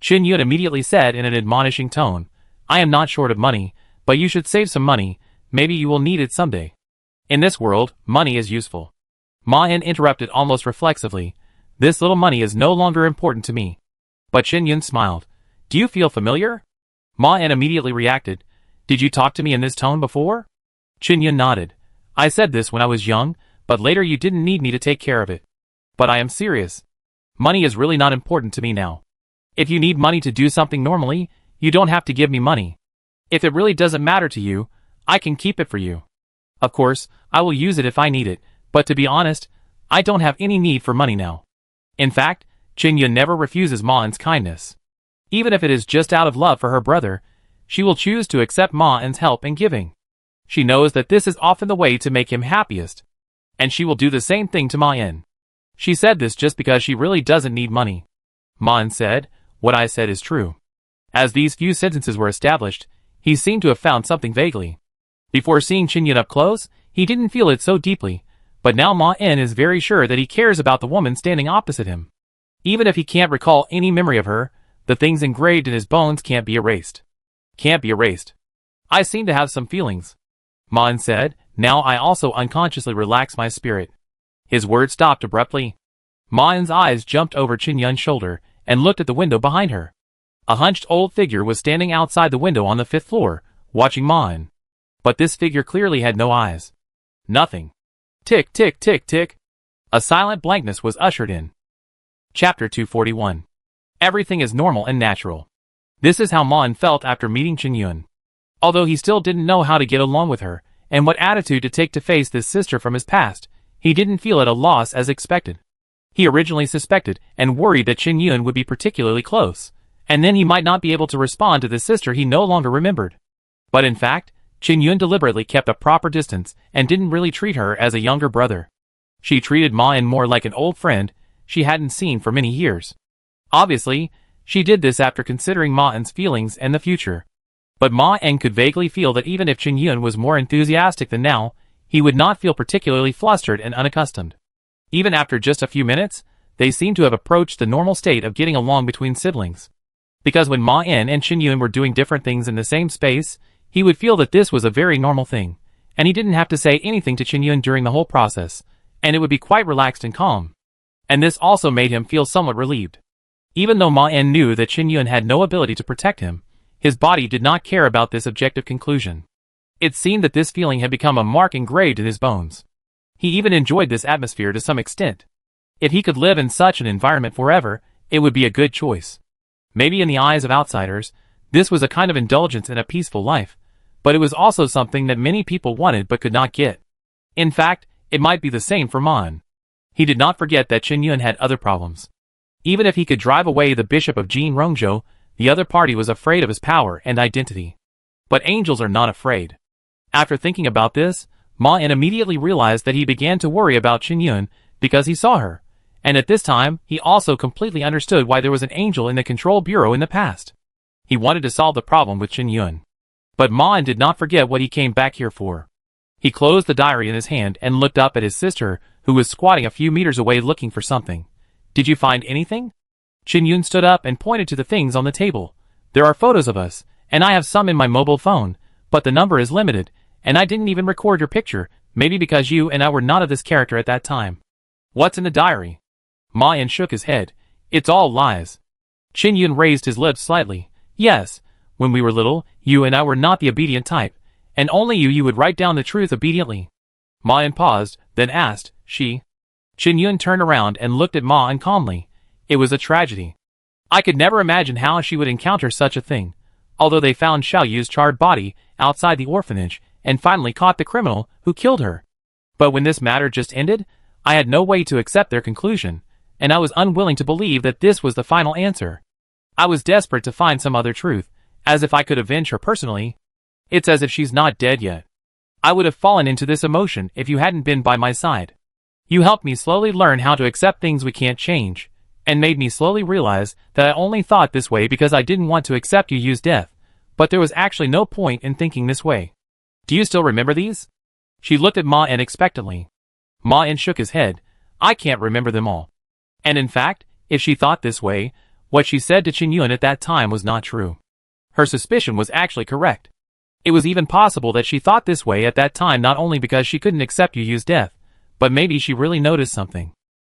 Chin Yun immediately said in an admonishing tone, I am not short of money, but you should save some money, maybe you will need it someday. In this world, money is useful. Ma En interrupted almost reflexively, this little money is no longer important to me. But Chin Yun smiled. Do you feel familiar? Ma En immediately reacted, did you talk to me in this tone before? Chin Yun nodded. I said this when I was young, but later you didn't need me to take care of it. But I am serious. Money is really not important to me now. If you need money to do something normally, you don't have to give me money. If it really doesn't matter to you, I can keep it for you. Of course, I will use it if I need it, but to be honest, I don't have any need for money now. In fact, Chin Yun never refuses Ma En's kindness. Even if it is just out of love for her brother, she will choose to accept Ma En's help and giving. She knows that this is often the way to make him happiest. And she will do the same thing to Ma En. She said this just because she really doesn't need money. Ma En said, what I said is true. As these few sentences were established, he seemed to have found something vaguely. Before seeing Chin Yun up close, he didn't feel it so deeply, but now Ma En is very sure that he cares about the woman standing opposite him. Even if he can't recall any memory of her, the things engraved in his bones can't be erased. Can't be erased. I seem to have some feelings. Ma En said, now I also unconsciously relax my spirit. His words stopped abruptly. Ma En's eyes jumped over Chin Yun's shoulder and looked at the window behind her. A hunched old figure was standing outside the window on the 5th floor, watching Ma En. But this figure clearly had no eyes. Nothing. Tick, tick, tick, tick. A silent blankness was ushered in. Chapter 241. Everything is normal and natural. This is how Ma En felt after meeting Chin Yun. Although he still didn't know how to get along with her, and what attitude to take to face this sister from his past, he didn't feel at a loss as expected. He originally suspected and worried that Chin Yun would be particularly close, and then he might not be able to respond to the sister he no longer remembered. But in fact, Chin Yun deliberately kept a proper distance and didn't really treat her as a younger brother. She treated Ma En more like an old friend she hadn't seen for many years. Obviously, she did this after considering Ma En's feelings and the future. But Ma En could vaguely feel that even if Chin Yun was more enthusiastic than now, he would not feel particularly flustered and unaccustomed. Even after just a few minutes, they seemed to have approached the normal state of getting along between siblings. Because when Ma En and Chin Yun were doing different things in the same space, he would feel that this was a very normal thing, and he didn't have to say anything to Chin Yun during the whole process, and it would be quite relaxed and calm. And this also made him feel somewhat relieved. Even though Ma En knew that Chin Yun had no ability to protect him, his body did not care about this objective conclusion. It seemed that this feeling had become a mark engraved in his bones. He even enjoyed this atmosphere to some extent. If he could live in such an environment forever, it would be a good choice. Maybe in the eyes of outsiders, this was a kind of indulgence in a peaceful life, but it was also something that many people wanted but could not get. In fact, it might be the same for Ma En. He did not forget that Chin Yun had other problems. Even if he could drive away the bishop of Jin Rongzhou, the other party was afraid of his power and identity. But angels are not afraid. After thinking about this, Ma En immediately realized that he began to worry about Chin Yun because he saw her, and at this time he also completely understood why there was an angel in the control bureau in the past. He wanted to solve the problem with Chin Yun. But Ma En did not forget what he came back here for. He closed the diary in his hand and looked up at his sister, who was squatting a few meters away looking for something. Did you find anything? Chin Yun stood up and pointed to the things on the table. There are photos of us, and I have some in my mobile phone, but the number is limited, and I didn't even record your picture, maybe because you and I were not of this character at that time. What's in the diary? Ma En shook his head. It's all lies. Chin Yun raised his lips slightly. Yes, when we were little, you and I were not the obedient type, and only you would write down the truth obediently. Ma En paused, then asked, she? Chin Yun turned around and looked at Ma En calmly. It was a tragedy. I could never imagine how she would encounter such a thing, although they found Xiao Yu's charred body outside the orphanage and finally caught the criminal who killed her. But when this matter just ended, I had no way to accept their conclusion, and I was unwilling to believe that this was the final answer. I was desperate to find some other truth, as if I could avenge her personally. It's as if she's not dead yet. I would have fallen into this emotion if you hadn't been by my side. You helped me slowly learn how to accept things we can't change, and made me slowly realize that I only thought this way because I didn't want to accept Yu's death, but there was actually no point in thinking this way. Do you still remember these? She looked at Ma-En expectantly. Ma-En shook his head. I can't remember them all. And in fact, if she thought this way, what she said to Qin Yuan at that time was not true. Her suspicion was actually correct. It was even possible that she thought this way at that time not only because she couldn't accept Yu's death, but maybe she really noticed something.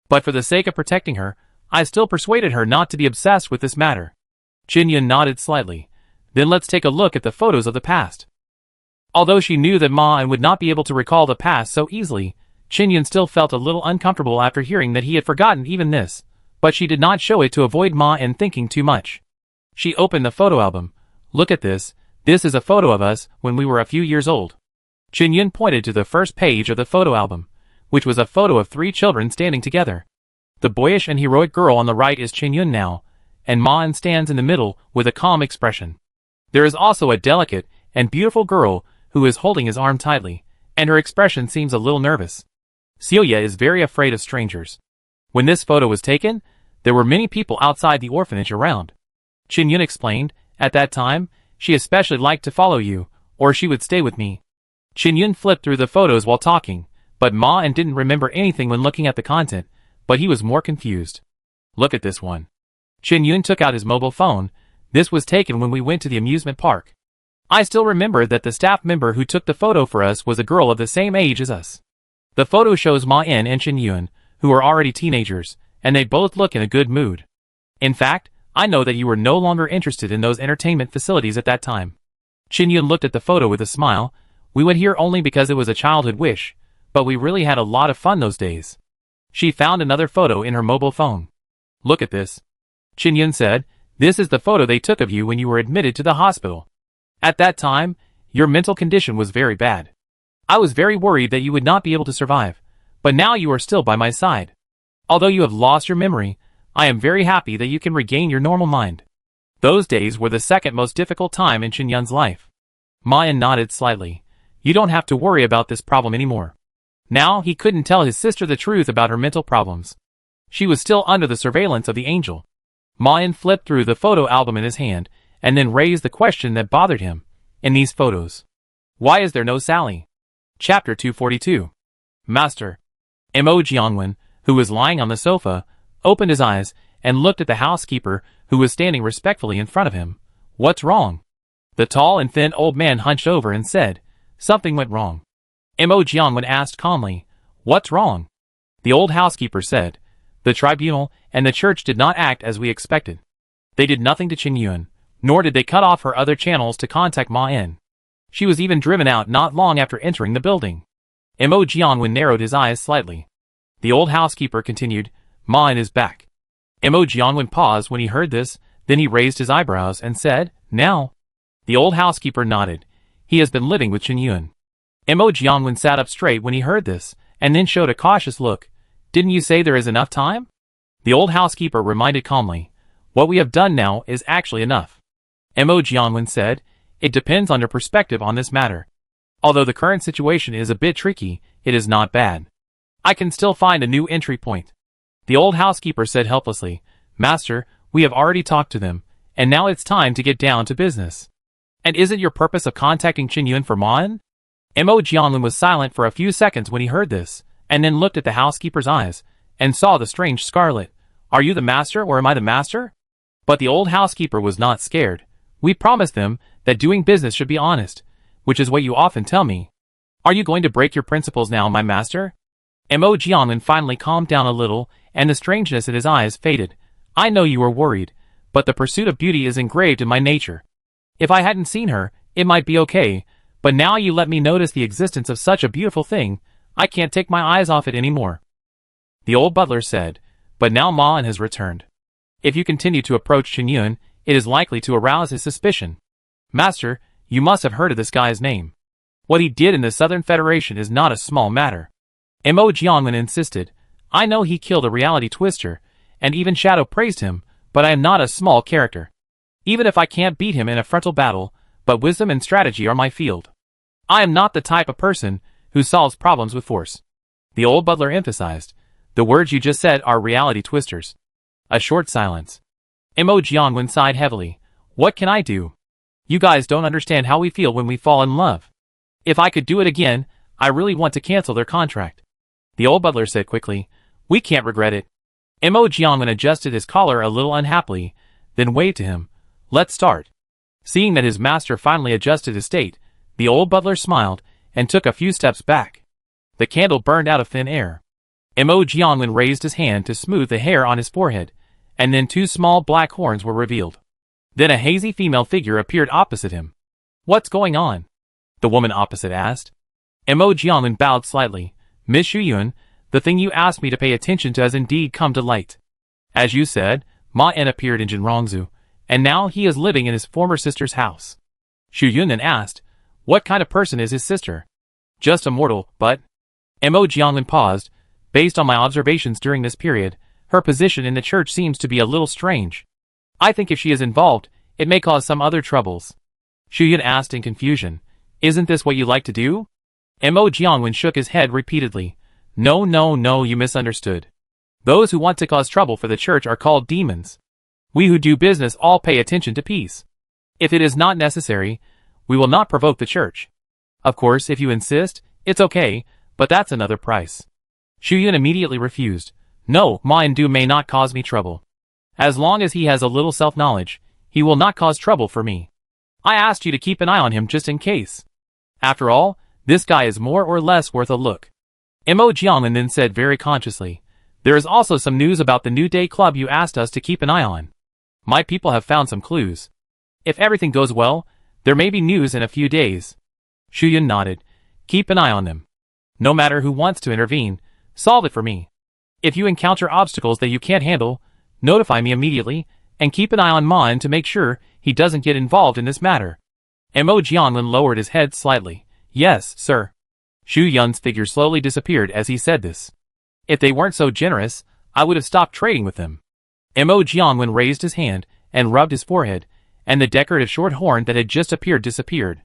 But for the sake of protecting her, I still persuaded her not to be obsessed with this matter. Qin Yuan nodded slightly. Then let's take a look at the photos of the past. Although she knew that Ma-En would not be able to recall the past so easily, Qin Yuan still felt a little uncomfortable after hearing that he had forgotten even this, but she did not show it to avoid Ma-En thinking too much. She opened the photo album. Look at this. This is a photo of us when we were a few years old. Qin Yuan pointed to the first page of the photo album, which was a photo of 3 children standing together. The boyish and heroic girl on the right is Qin Yuan now, and Ma-En stands in the middle with a calm expression. There is also a delicate and beautiful girl who is holding his arm tightly, and her expression seems a little nervous. Celia is very afraid of strangers. When this photo was taken, there were many people outside the orphanage around. Qin Yuan explained, at that time, she especially liked to follow you, or she would stay with me. Qin Yuan flipped through the photos while talking, but Ma-En didn't remember anything when looking at the content, but he was more confused. Look at this one. Qin Yuan took out his mobile phone. This was taken when we went to the amusement park. I still remember that the staff member who took the photo for us was a girl of the same age as us. The photo shows Ma-En and Qin Yuan, who are already teenagers, and they both look in a good mood. In fact, I know that you were no longer interested in those entertainment facilities at that time. Qin Yuan looked at the photo with a smile. We went here only because it was a childhood wish, but we really had a lot of fun those days. She found another photo in her mobile phone. Look at this. Qin Yuan said, this is the photo they took of you when you were admitted to the hospital. At that time, your mental condition was very bad. I was very worried that you would not be able to survive, but now you are still by my side. Although you have lost your memory, I am very happy that you can regain your normal mind. Those days were the second most difficult time in Qin Yuan's life. Ma-En nodded slightly. You don't have to worry about this problem anymore. Now he couldn't tell his sister the truth about her mental problems. She was still under the surveillance of the angel. Ma-En flipped through the photo album in his hand, and then raised the question that bothered him. In these photos, why is there no Sally? Chapter 242. Master. Mo Jiangwen, who was lying on the sofa, opened his eyes, and looked at the housekeeper, who was standing respectfully in front of him. What's wrong? The tall and thin old man hunched over and said, something went wrong. Mo Jiangwen asked calmly, what's wrong? The old housekeeper said, the tribunal and the church did not act as we expected. They did nothing to Qin Yuan, nor did they cut off her other channels to contact Ma-En. She was even driven out not long after entering the building. Mo Jiangwen narrowed his eyes slightly. The old housekeeper continued, Ma-En is back. Mo Jiangwen paused when he heard this, then he raised his eyebrows and said, now? The old housekeeper nodded. He has been living with Qin Yuan. Mo Jiangwen sat up straight when he heard this, and then showed a cautious look. Didn't you say there is enough time? The old housekeeper reminded calmly. What we have done now is actually enough. Mo Jiangwen said, it depends on your perspective on this matter. Although the current situation is a bit tricky, it is not bad. I can still find a new entry point. The old housekeeper said helplessly, Master, we have already talked to them, and now it's time to get down to business. And isn't your purpose of contacting Qin Yuan for Ma-En? Mo Jiangwen was silent for a few seconds when he heard this, and then looked at the housekeeper's eyes, and saw the strange scarlet. Are you the master or am I the master? But the old housekeeper was not scared. We promised them that doing business should be honest, which is what you often tell me. Are you going to break your principles now, my master? Mo Jiangwen finally calmed down a little, and the strangeness in his eyes faded. I know you are worried, but the pursuit of beauty is engraved in my nature. If I hadn't seen her, it might be okay, but now you let me notice the existence of such a beautiful thing, I can't take my eyes off it anymore. The old butler said, but now Ma-En has returned. If you continue to approach Chen Yun, it is likely to arouse his suspicion. Master, you must have heard of this guy's name. What he did in the Southern Federation is not a small matter. Mo Jiangwen insisted. I know he killed a reality twister, and even Shadow praised him, but I am not a small character. Even if I can't beat him in a frontal battle, but wisdom and strategy are my field. I am not the type of person who solves problems with force. The old butler emphasized. The words you just said are reality twisters. A short silence. Mo Jiangwen sighed heavily. What can I do? You guys don't understand how we feel when we fall in love. If I could do it again, I really want to cancel their contract. The old butler said quickly. We can't regret it. Mo Jiangwen adjusted his collar a little unhappily, then waved to him. Let's start. Seeing that his master finally adjusted his state, the old butler smiled and took a few steps back. The candle burned out of thin air. Mo Jiangwen raised his hand to smooth the hair on his forehead, and then two small black horns were revealed. Then a hazy female figure appeared opposite him. What's going on? The woman opposite asked. Mo Jiangwen bowed slightly. Miss Xu Yun, the thing you asked me to pay attention to has indeed come to light. As you said, Ma En appeared in Jinrongzu, and now he is living in his former sister's house. Xu Yun then asked, what kind of person is his sister? Just a mortal, but... Mo Jiangwen paused. Based on my observations during this period, her position in the church seems to be a little strange. I think if she is involved, it may cause some other troubles. Xu Yun asked in confusion. Isn't this what you like to do? Mo Jiangwen shook his head repeatedly. No, you misunderstood. Those who want to cause trouble for the church are called demons. We who do business all pay attention to peace. If it is not necessary, we will not provoke the church. Of course, if you insist, it's okay, but that's another price. Xu Yun immediately refused. No, Ma En may not cause me trouble. As long as he has a little self-knowledge, he will not cause trouble for me. I asked you to keep an eye on him just in case. After all, this guy is more or less worth a look. Mo Jiangwen then said very consciously, there is also some news about the New Day Club you asked us to keep an eye on. My people have found some clues. If everything goes well, there may be news in a few days. Xu Yun nodded. Keep an eye on them. No matter who wants to intervene, solve it for me. If you encounter obstacles that you can't handle, notify me immediately, and keep an eye on Ma En to make sure he doesn't get involved in this matter. Mo Jiangwen lowered his head slightly. Yes, sir. Xu Yun's figure slowly disappeared as he said this. If they weren't so generous, I would have stopped trading with them. Mo Jiangwen raised his hand and rubbed his forehead, and the decorative short horn that had just appeared disappeared.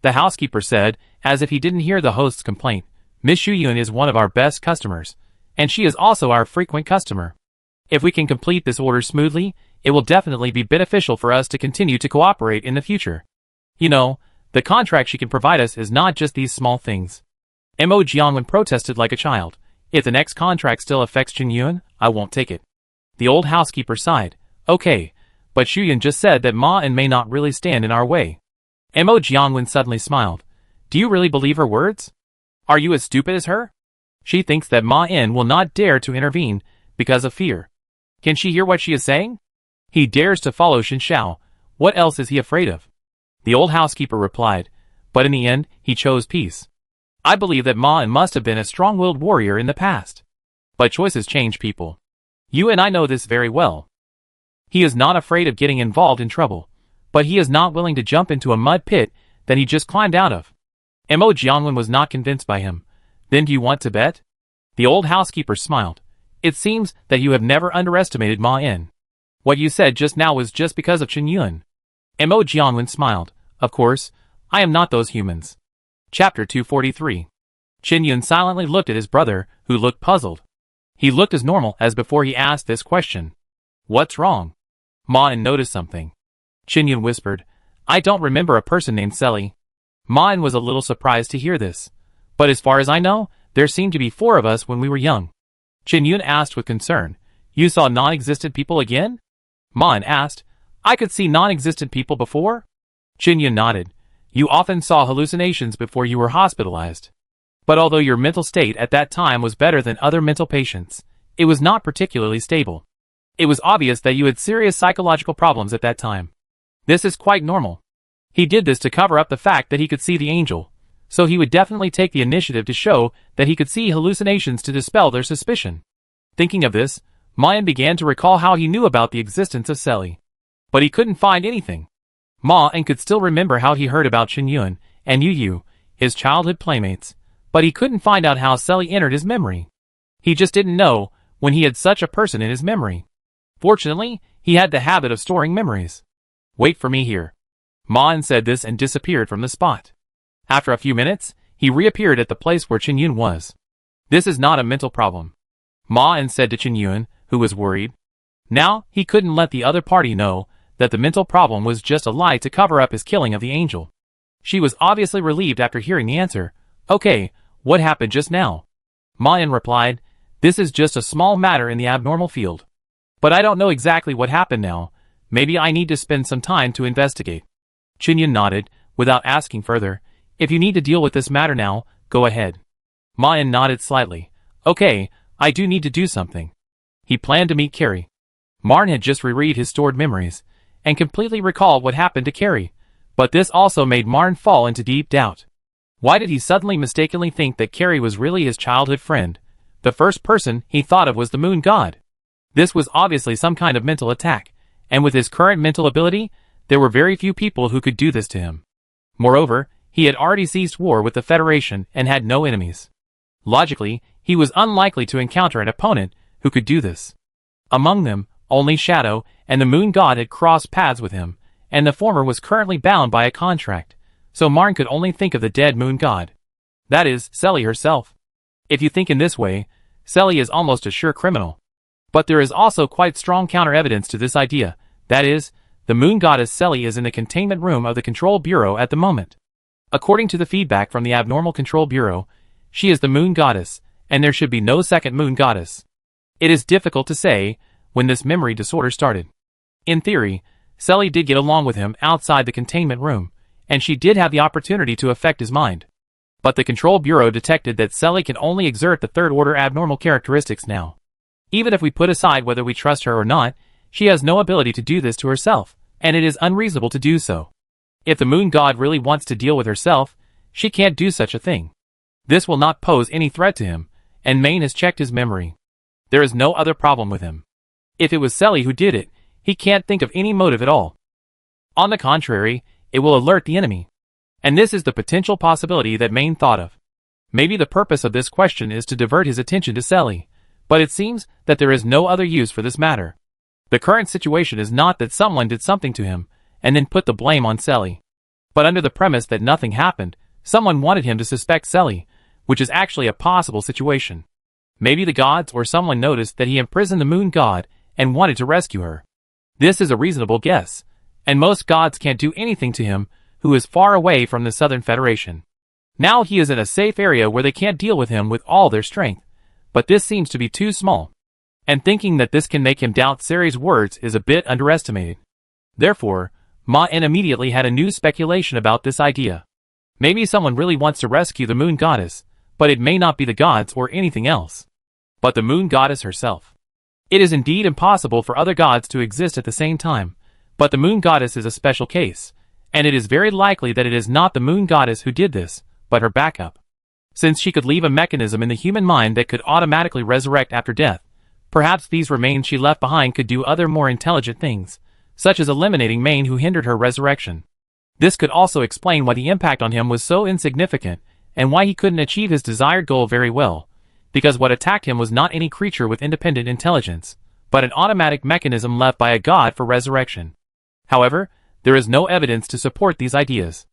The housekeeper said, as if he didn't hear the host's complaint, Miss Xu Yun is one of our best customers, and she is also our frequent customer. If we can complete this order smoothly, it will definitely be beneficial for us to continue to cooperate in the future. You know, the contract she can provide us is not just these small things. Mo Jiangwen protested like a child. If the next contract still affects Chen Yun, I won't take it. The old housekeeper sighed. Okay, but Xu Yun just said that Ma En may not really stand in our way. Mo Jiangwen suddenly smiled. Do you really believe her words? Are you as stupid as her? She thinks that Ma En will not dare to intervene because of fear. Can she hear what she is saying? He dares to follow Shin Shao. What else is he afraid of? The old housekeeper replied, but in the end, he chose peace. I believe that Ma En must have been a strong-willed warrior in the past. But choices change people. You and I know this very well. He is not afraid of getting involved in trouble, but he is not willing to jump into a mud pit that he just climbed out of. Mo Jiangwen was not convinced by him. Then do you want to bet? The old housekeeper smiled. It seems that you have never underestimated Ma En. What you said just now was just because of Chen Yun. Mo Jiangwen smiled. Of course, I am not those humans. Chapter 243. Chen Yun silently looked at his brother, who looked puzzled. He looked as normal as before he asked this question. What's wrong? Ma En noticed something. Chen Yun whispered, I don't remember a person named Selly. Ma En was a little surprised to hear this. But as far as I know, there seemed to be 4 of us when we were young. Chen Yun asked with concern, You saw non-existent people again? Ma En asked, I could see non-existent people before? Chen Yun nodded. You often saw hallucinations before you were hospitalized. But although your mental state at that time was better than other mental patients, it was not particularly stable. It was obvious that you had serious psychological problems at that time. This is quite normal. He did this to cover up the fact that he could see the angel, so he would definitely take the initiative to show that he could see hallucinations to dispel their suspicion. Thinking of this, Mayan began to recall how he knew about the existence of Selly. But he couldn't find anything. Ma-en could still remember how he heard about Chen-yun and Yu-yu, his childhood playmates, but he couldn't find out how Selly entered his memory. He just didn't know when he had such a person in his memory. Fortunately, he had the habit of storing memories. Wait for me here. Ma-en said this and disappeared from the spot. After a few minutes, he reappeared at the place where Chen-yun was. This is not a mental problem, Ma-en said to Chen-yun, who was worried. Now, he couldn't let the other party know that the mental problem was just a lie to cover up his killing of the angel. She was obviously relieved after hearing the answer. Okay, what happened just now? Ma-en replied, this is just a small matter in the abnormal field. But I don't know exactly what happened now. Maybe I need to spend some time to investigate. Chen-yun nodded, without asking further. If you need to deal with this matter now, go ahead. Ma-en nodded slightly. Okay, I do need to do something. He planned to meet Carrie. Marn had just reread his stored memories, and completely recalled what happened to Carrie, but this also made Marn fall into deep doubt. Why did he suddenly mistakenly think that Carrie was really his childhood friend? The first person he thought of was the moon god. This was obviously some kind of mental attack, and with his current mental ability, there were very few people who could do this to him. Moreover, he had already ceased war with the Federation and had no enemies. Logically, he was unlikely to encounter an opponent who could do this. Among them, only Shadow and the moon god had crossed paths with him, and the former was currently bound by a contract, so Marn could only think of the dead moon god. That is, Selly herself. If you think in this way, Selly is almost a sure criminal. But there is also quite strong counter-evidence to this idea, that is, the moon goddess Selly is in the containment room of the Control Bureau at the moment. According to the feedback from the Abnormal Control Bureau, she is the moon goddess, and there should be no second moon goddess. It is difficult to say when this memory disorder started. In theory, Selly did get along with him outside the containment room, and she did have the opportunity to affect his mind. But the Control Bureau detected that Selly can only exert the third-order abnormal characteristics now. Even if we put aside whether we trust her or not, she has no ability to do this to herself, and it is unreasonable to do so. If the moon god really wants to deal with herself, she can't do such a thing. This will not pose any threat to him, and Maine has checked his memory. There is no other problem with him. If it was Selly who did it, he can't think of any motive at all. On the contrary, it will alert the enemy. And this is the potential possibility that Maine thought of. Maybe the purpose of this question is to divert his attention to Selly, but it seems that there is no other use for this matter. The current situation is not that someone did something to him, and then put the blame on Selly. But under the premise that nothing happened, someone wanted him to suspect Selly, which is actually a possible situation. Maybe the gods or someone noticed that he imprisoned the moon god and wanted to rescue her. This is a reasonable guess, and most gods can't do anything to him who is far away from the Southern Federation. Now he is in a safe area where they can't deal with him with all their strength, but this seems to be too small. And thinking that this can make him doubt Sari's words is a bit underestimated. Therefore, Ma-en immediately had a new speculation about this idea. Maybe someone really wants to rescue the moon goddess, but it may not be the gods or anything else, but the moon goddess herself. It is indeed impossible for other gods to exist at the same time, but the moon goddess is a special case, and it is very likely that it is not the moon goddess who did this, but her backup. Since she could leave a mechanism in the human mind that could automatically resurrect after death, perhaps these remains she left behind could do other more intelligent things, such as eliminating Maine who hindered her resurrection. This could also explain why the impact on him was so insignificant, and why he couldn't achieve his desired goal very well, because what attacked him was not any creature with independent intelligence, but an automatic mechanism left by a god for resurrection. However, there is no evidence to support these ideas.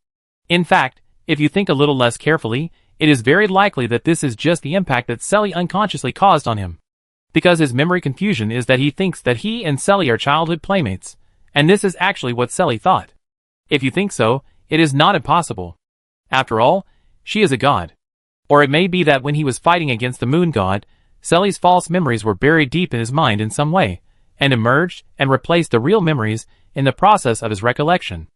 In fact, if you think a little less carefully, it is very likely that this is just the impact that Selly unconsciously caused on him. Because his memory confusion is that he thinks that he and Selly are childhood playmates, and this is actually what Selly thought. If you think so, it is not impossible. After all, she is a god. Or it may be that when he was fighting against the moon god, Selly's false memories were buried deep in his mind in some way, and emerged and replaced the real memories in the process of his recollection.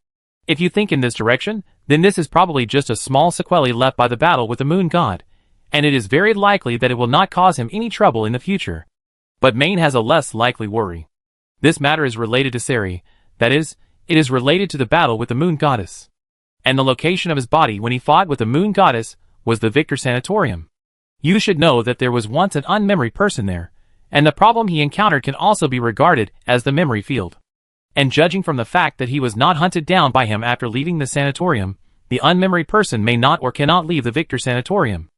If you think in this direction, then this is probably just a small sequelae left by the battle with the moon god, and it is very likely that it will not cause him any trouble in the future. But Maine has a less likely worry. This matter is related to Sari, that is, it is related to the battle with the moon goddess. And the location of his body when he fought with the moon goddess was the Victor Sanatorium. You should know that there was once an unmarried person there, and the problem he encountered can also be regarded as the memory field. And judging from the fact that he was not hunted down by him after leaving the sanatorium, the unmemoried person may not or cannot leave the Victor sanatorium.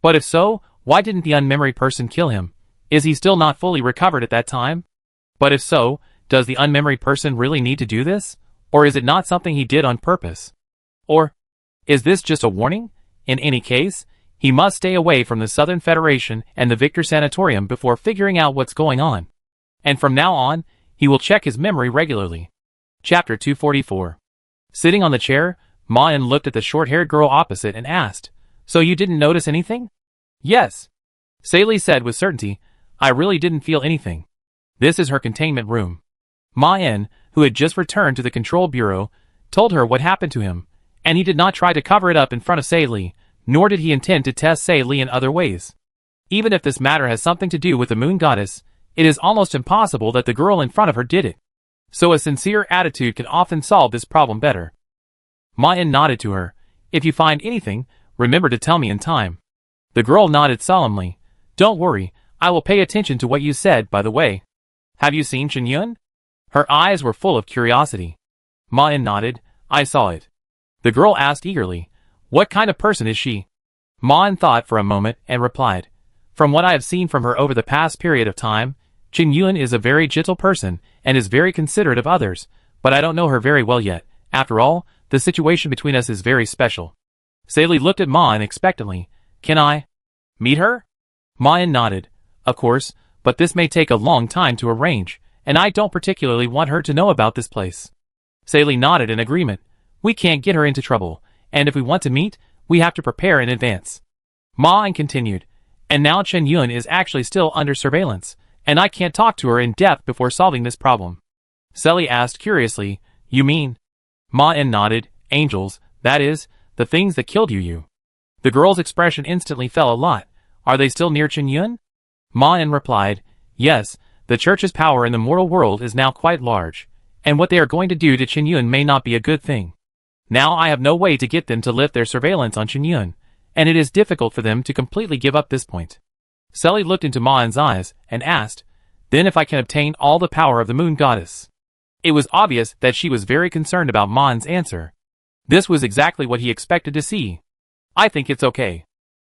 But if so, why didn't the unmemoried person kill him? Is he still not fully recovered at that time? But if so, does the unmemoried person really need to do this? Or is it not something he did on purpose? Or is this just a warning? In any case, he must stay away from the Southern Federation and the Victor Sanatorium before figuring out what's going on. And from now on, he will check his memory regularly. Chapter 244. Sitting on the chair, Ma-en looked at the short-haired girl opposite and asked, "So you didn't notice anything?" "Yes," Saili said with certainty. "I really didn't feel anything. This is her containment room." Ma-en, who had just returned to the control bureau, told her what happened to him, and he did not try to cover it up in front of Saili, nor did he intend to test Saili in other ways. Even if this matter has something to do with the moon goddess, it is almost impossible that the girl in front of her did it. So a sincere attitude can often solve this problem better. Ma-en nodded to her. "If you find anything, remember to tell me in time." The girl nodded solemnly. "Don't worry, I will pay attention to what you said. By the way, have you seen Chen Yun?" Her eyes were full of curiosity. Ma-en nodded. "I saw it." The girl asked eagerly, "What kind of person is she?" Ma-en thought for a moment and replied, "From what I have seen from her over the past period of time, Chen Yun is a very gentle person and is very considerate of others, but I don't know her very well yet. After all, the situation between us is very special." Saili looked at Ma-en expectantly. "Can I meet her?" Ma-en nodded. "Of course, but this may take a long time to arrange, and I don't particularly want her to know about this place." Saili nodded in agreement. "We can't get her into trouble, and if we want to meet, we have to prepare in advance." Ma-en continued, "And now Chen Yun is actually still under surveillance, and I can't talk to her in depth before solving this problem." Saili asked curiously, "You mean?" Ma-en nodded. "Angels, that is, the things that killed you." The girl's expression instantly fell a lot. "Are they still near Chen Yun?" Ma-en replied, "Yes, the church's power in the mortal world is now quite large, and what they are going to do to Chen Yun may not be a good thing. Now I have no way to get them to lift their surveillance on Chen Yun, and it is difficult for them to completely give up this point." Saili looked into Ma-en's eyes and asked, "Then if I can obtain all the power of the moon goddess?" It was obvious that she was very concerned about Ma-en's answer. This was exactly what he expected to see. "I think it's okay."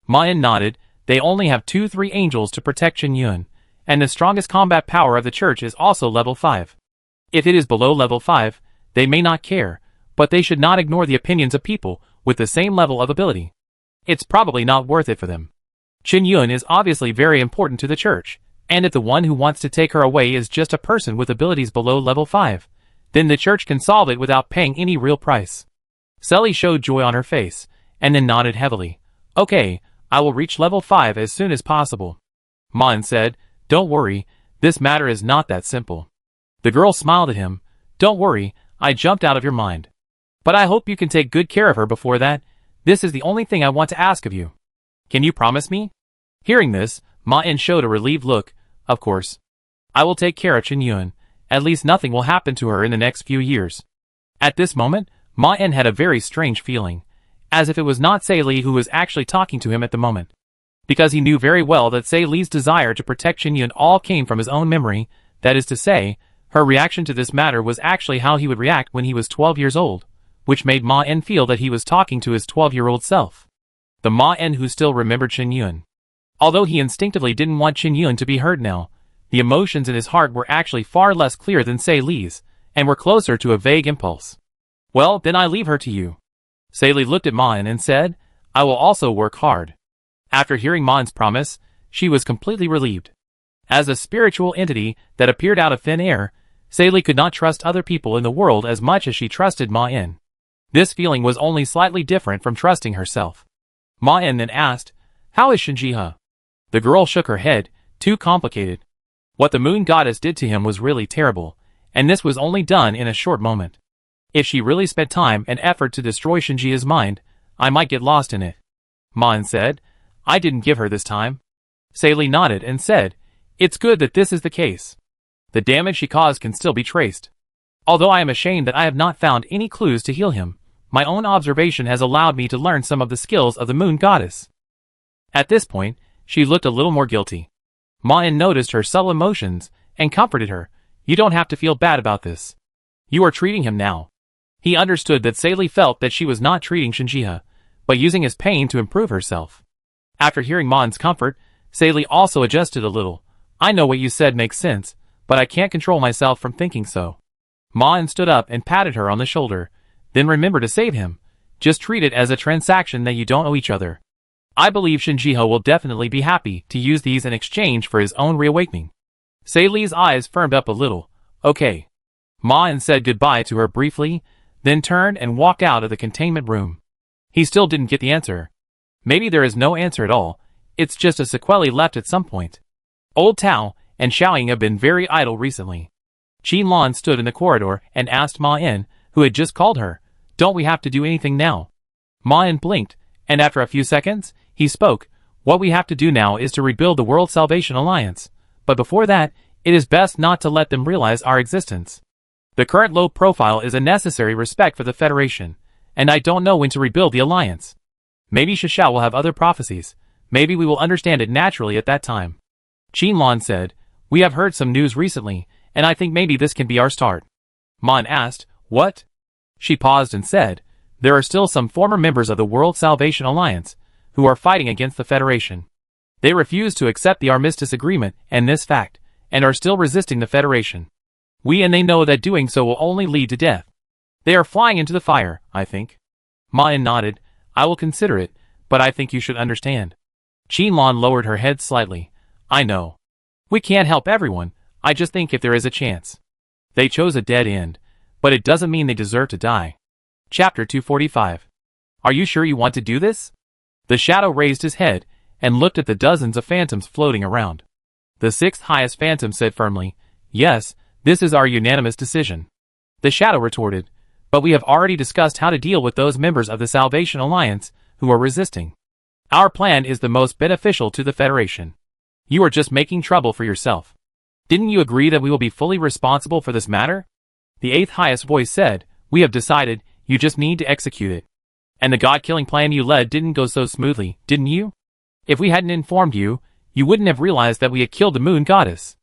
Ma-en nodded. "They only have 2-3 angels to protect Chen Yun, and the strongest combat power of the church is also level 5. If it is below level 5, they may not care, but they should not ignore the opinions of people with the same level of ability. It's probably not worth it for them. Chen Yun is obviously very important to the church, and if the one who wants to take her away is just a person with abilities below level 5, then the church can solve it without paying any real price." Saili showed joy on her face, and then nodded heavily. "Okay, I will reach level 5 as soon as possible." Ma-en said, "Don't worry, this matter is not that simple." The girl smiled at him. "Don't worry, I jumped out of your mind. But I hope you can take good care of her before that. This is the only thing I want to ask of you. Can you promise me?" Hearing this, Ma-en showed a relieved look. "Of course. I will take care of Chen Yun. At least nothing will happen to her in the next few years." At this moment, Ma-en had a very strange feeling, as if it was not Saili who was actually talking to him at the moment. Because he knew very well that Saili's desire to protect Chen Yun all came from his own memory, that is to say, her reaction to this matter was actually how he would react when he was 12 years old, which made Ma-en feel that he was talking to his 12-year-old self. The Ma-en who still remembered Chen Yun. Although he instinctively didn't want Chen Yun to be hurt now, the emotions in his heart were actually far less clear than Saili's, and were closer to a vague impulse. "Well, then I leave her to you." Saili looked at Ma-en and said, "I will also work hard." After hearing Ma-en's promise, she was completely relieved. As a spiritual entity that appeared out of thin air, Saili could not trust other people in the world as much as she trusted Ma-en. This feeling was only slightly different from trusting herself. Ma-en then asked, "How is Shinjiha?" The girl shook her head. "Too complicated. What the moon goddess did to him was really terrible, and this was only done in a short moment. If she really spent time and effort to destroy Shinjia's mind, I might get lost in it." Ma-en said, "I didn't give her this time." Saili nodded and said, "It's good that this is the case. The damage she caused can still be traced. Although I am ashamed that I have not found any clues to heal him, my own observation has allowed me to learn some of the skills of the moon goddess." At this point, she looked a little more guilty. Ma-in noticed her subtle emotions and comforted her. You don't have to feel bad about this. You are treating him now. He understood that Saili felt that she was not treating Shinjiha, but using his pain to improve herself. After hearing Ma-in's comfort, Saili also adjusted a little. I know what you said makes sense, but I can't control myself from thinking so. Ma-in stood up and patted her on the shoulder. Then remember to save him. Just treat it as a transaction that you don't owe each other. I believe Shinjiha will definitely be happy to use these in exchange for his own reawakening. Saili's eyes firmed up a little. Okay. Ma-in said goodbye to her briefly, then turned and walked out of the containment room. He still didn't get the answer. Maybe there is no answer at all. It's just a sequelae left at some point. Old Tao and Xiaoying have been very idle recently. Qinlan stood in the corridor and asked Ma-in, who had just called her, don't we have to do anything now? Ma-in blinked, and after a few seconds, he spoke. What we have to do now is to rebuild the World Salvation Alliance. But before that, it is best not to let them realize our existence. The current low profile is a necessary respect for the Federation, and I don't know when to rebuild the alliance. Maybe Xiao will have other prophecies. Maybe we will understand it naturally at that time. Qinlan said, we have heard some news recently, and I think maybe this can be our start. Ma-in asked, what? She paused and said, there are still some former members of the World Salvation Alliance who are fighting against the Federation. They refuse to accept the armistice agreement and this fact, and are still resisting the Federation. We and they know that doing so will only lead to death. They are flying into the fire, I think. Ma-in nodded. I will consider it, but I think you should understand. Qinlan lowered her head slightly. I know. We can't help everyone, I just think if there is a chance. They chose a dead end, but it doesn't mean they deserve to die. Chapter 245. Are you sure you want to do this? The shadow raised his head and looked at the dozens of phantoms floating around. The sixth highest phantom said firmly, yes, this is our unanimous decision. The shadow retorted, but we have already discussed how to deal with those members of the Salvation Alliance who are resisting. Our plan is the most beneficial to the Federation. You are just making trouble for yourself. Didn't you agree that we will be fully responsible for this matter? The eighth highest voice said, we have decided, you just need to execute it. And the god-killing plan you led didn't go so smoothly, didn't you? If we hadn't informed you, you wouldn't have realized that we had killed the moon goddess.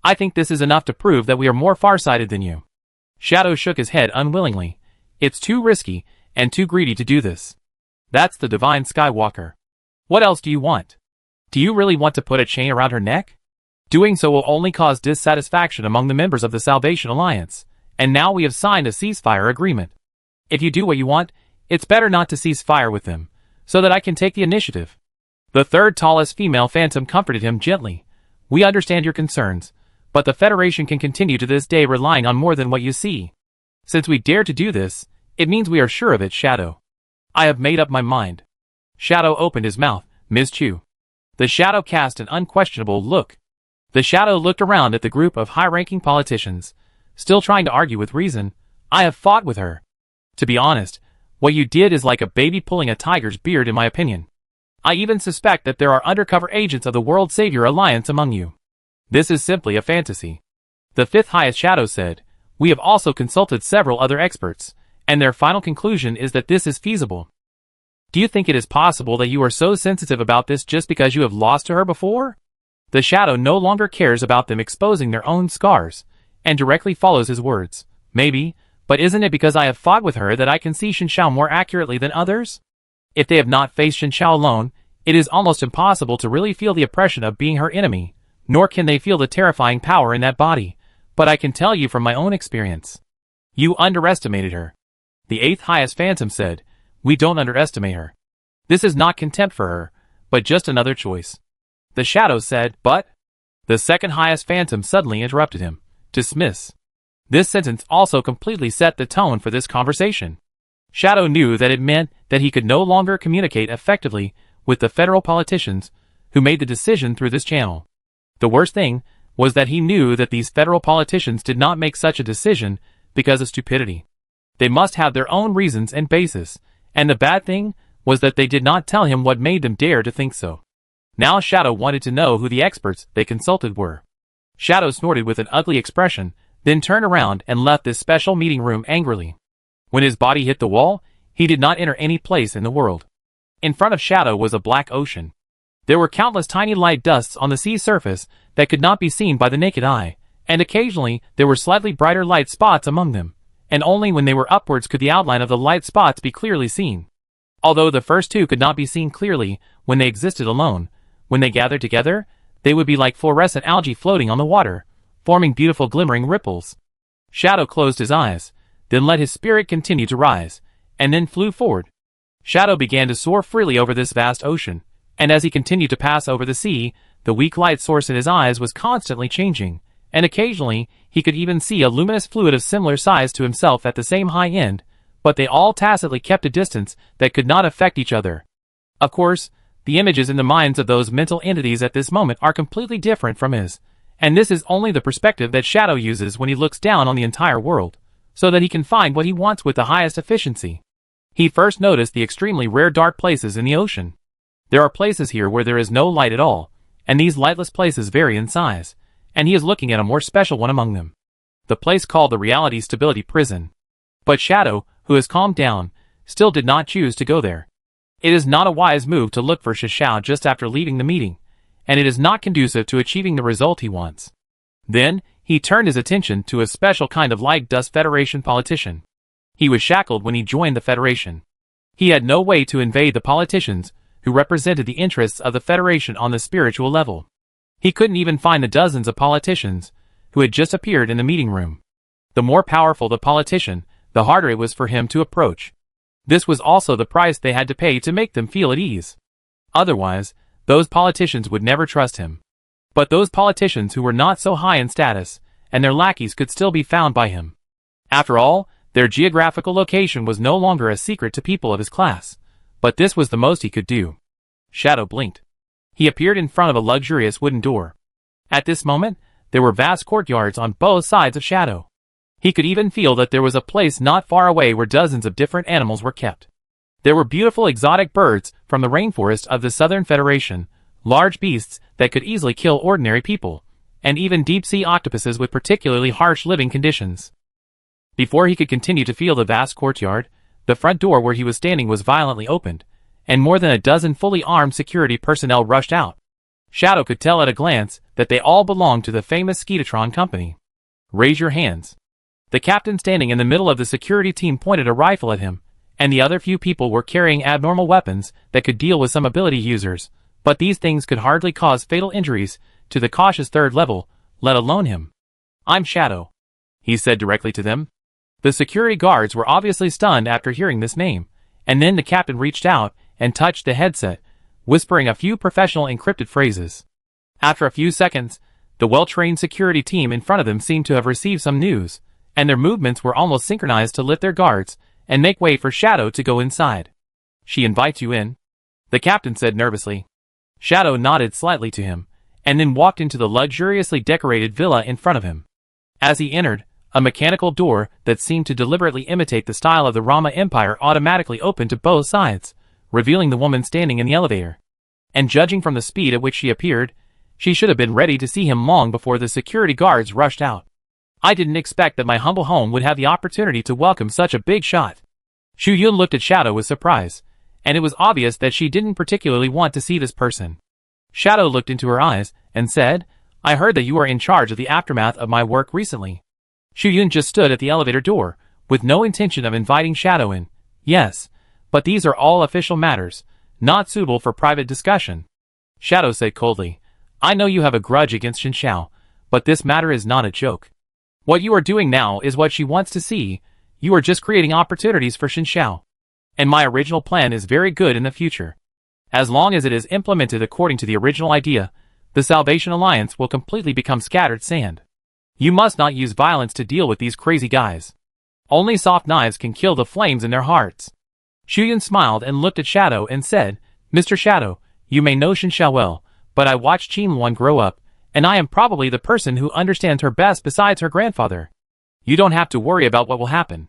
I think this is enough to prove that we are more farsighted than you. Shadow shook his head unwillingly. It's too risky and too greedy to do this. That's the divine Skywalker. What else do you want? Do you really want to put a chain around her neck? Doing so will only cause dissatisfaction among the members of the Salvation Alliance, and now we have signed a ceasefire agreement. If you do what you want, it's better not to cease fire with them, so that I can take the initiative. The third tallest female phantom comforted him gently. We understand your concerns, but the Federation can continue to this day relying on more than what you see. Since we dare to do this, it means we are sure of it, Shadow. I have made up my mind. Shadow opened his mouth. Ms. Chu. The Shadow cast an unquestionable look. The Shadow looked around at the group of high-ranking politicians, still trying to argue with reason. I have fought with her. To be honest, what you did is like a baby pulling a tiger's beard in my opinion. I even suspect that there are undercover agents of the World Savior Alliance among you. This is simply a fantasy. The fifth highest Shadow said, we have also consulted several other experts, and their final conclusion is that this is feasible. Do you think it is possible that you are so sensitive about this just because you have lost to her before? The Shadow no longer cares about them exposing their own scars, and directly follows his words. Maybe, but isn't it because I have fought with her that I can see Shinjiao more accurately than others? If they have not faced Shinjiao alone, it is almost impossible to really feel the oppression of being her enemy, nor can they feel the terrifying power in that body, but I can tell you from my own experience. You underestimated her. The eighth highest phantom said, we don't underestimate her. This is not contempt for her, but just another choice. The Shadow said, but... The second highest phantom suddenly interrupted him. Dismiss. This sentence also completely set the tone for this conversation. Shadow knew that it meant that he could no longer communicate effectively with the federal politicians who made the decision through this channel. The worst thing was that he knew that these federal politicians did not make such a decision because of stupidity. They must have their own reasons and basis, and the bad thing was that they did not tell him what made them dare to think so. Now Shadow wanted to know who the experts they consulted were. Shadow snorted with an ugly expression, then turned around and left this special meeting room angrily. When his body hit the wall, he did not enter any place in the world. In front of Shadow was a black ocean. There were countless tiny light dusts on the sea's surface that could not be seen by the naked eye, and occasionally there were slightly brighter light spots among them, and only when they were upwards could the outline of the light spots be clearly seen. Although the first two could not be seen clearly when they existed alone, when they gathered together, they would be like fluorescent algae floating on the water, forming beautiful glimmering ripples. Shadow closed his eyes, then let his spirit continue to rise, and then flew forward. Shadow began to soar freely over this vast ocean, and as he continued to pass over the sea, the weak light source in his eyes was constantly changing, and occasionally he could even see a luminous fluid of similar size to himself at the same high end, but they all tacitly kept a distance that could not affect each other. Of course, the images in the minds of those mental entities at this moment are completely different from his, and this is only the perspective that Shadow uses when he looks down on the entire world, so that he can find what he wants with the highest efficiency. He first noticed the extremely rare dark places in the ocean. There are places here where there is no light at all, and these lightless places vary in size, and he is looking at a more special one among them. The place called the Reality Stability Prison. But Shadow, who has calmed down, still did not choose to go there. It is not a wise move to look for Shinshao just after leaving the meeting, and it is not conducive to achieving the result he wants. Then, he turned his attention to a special kind of light dust Federation politician. He was shackled when he joined the Federation. He had no way to invade the politicians who represented the interests of the Federation on the spiritual level. He couldn't even find the dozens of politicians who had just appeared in the meeting room. The more powerful the politician, the harder it was for him to approach. This was also the price they had to pay to make them feel at ease. Otherwise, those politicians would never trust him. But those politicians who were not so high in status, and their lackeys could still be found by him. After all, their geographical location was no longer a secret to people of his class, but this was the most he could do. Shadow blinked. He appeared in front of a luxurious wooden door. At this moment, there were vast courtyards on both sides of Shadow. He could even feel that there was a place not far away where dozens of different animals were kept. There were beautiful exotic birds from the rainforest of the Southern Federation, large beasts that could easily kill ordinary people, and even deep-sea octopuses with particularly harsh living conditions. Before he could continue to feel the vast courtyard, the front door where he was standing was violently opened, and more than a dozen fully armed security personnel rushed out. Shadow could tell at a glance that they all belonged to the famous Skeetatron company. "Raise your hands." The captain standing in the middle of the security team pointed a rifle at him, and the other few people were carrying abnormal weapons that could deal with some ability users, but these things could hardly cause fatal injuries to the cautious third level, let alone him. "I'm Shadow," he said directly to them. The security guards were obviously stunned after hearing this name, and then the captain reached out and touched the headset, whispering a few professional encrypted phrases. After a few seconds, the well-trained security team in front of them seemed to have received some news, and their movements were almost synchronized to lift their guards and make way for Shadow to go inside. "She invites you in?" the captain said nervously. Shadow nodded slightly to him, and then walked into the luxuriously decorated villa in front of him. As he entered, a mechanical door that seemed to deliberately imitate the style of the Rama Empire automatically opened to both sides, revealing the woman standing in the elevator. And judging from the speed at which she appeared, she should have been ready to see him long before the security guards rushed out. "I didn't expect that my humble home would have the opportunity to welcome such a big shot." Shu Yun looked at Shadow with surprise, and it was obvious that she didn't particularly want to see this person. Shadow looked into her eyes and said, "I heard that you are in charge of the aftermath of my work recently." Shu Yun just stood at the elevator door, with no intention of inviting Shadow in. "Yes, but these are all official matters, not suitable for private discussion." Shadow said coldly, "I know you have a grudge against Shinshao, but this matter is not a joke. What you are doing now is what she wants to see. You are just creating opportunities for Shinshao. And my original plan is very good in the future. As long as it is implemented according to the original idea, the Salvation Alliance will completely become scattered sand. You must not use violence to deal with these crazy guys. Only soft knives can kill the flames in their hearts." Shu Yun smiled and looked at Shadow and said, "Mr. Shadow, you may know Shinshao well, but I watched Qinluan grow up, and I am probably the person who understands her best besides her grandfather. You don't have to worry about what will happen,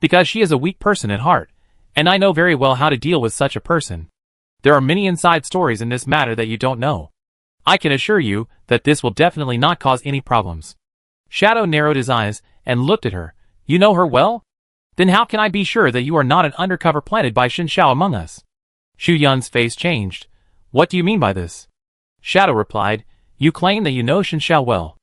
because she is a weak person at heart, and I know very well how to deal with such a person. There are many inside stories in this matter that you don't know. I can assure you that this will definitely not cause any problems." Shadow narrowed his eyes and looked at her. "You know her well? Then how can I be sure that you are not an undercover planted by Shinshao among us?" Shu Yun's face changed. What do you mean by this? Shadow replied, you claim that you know Xiao well.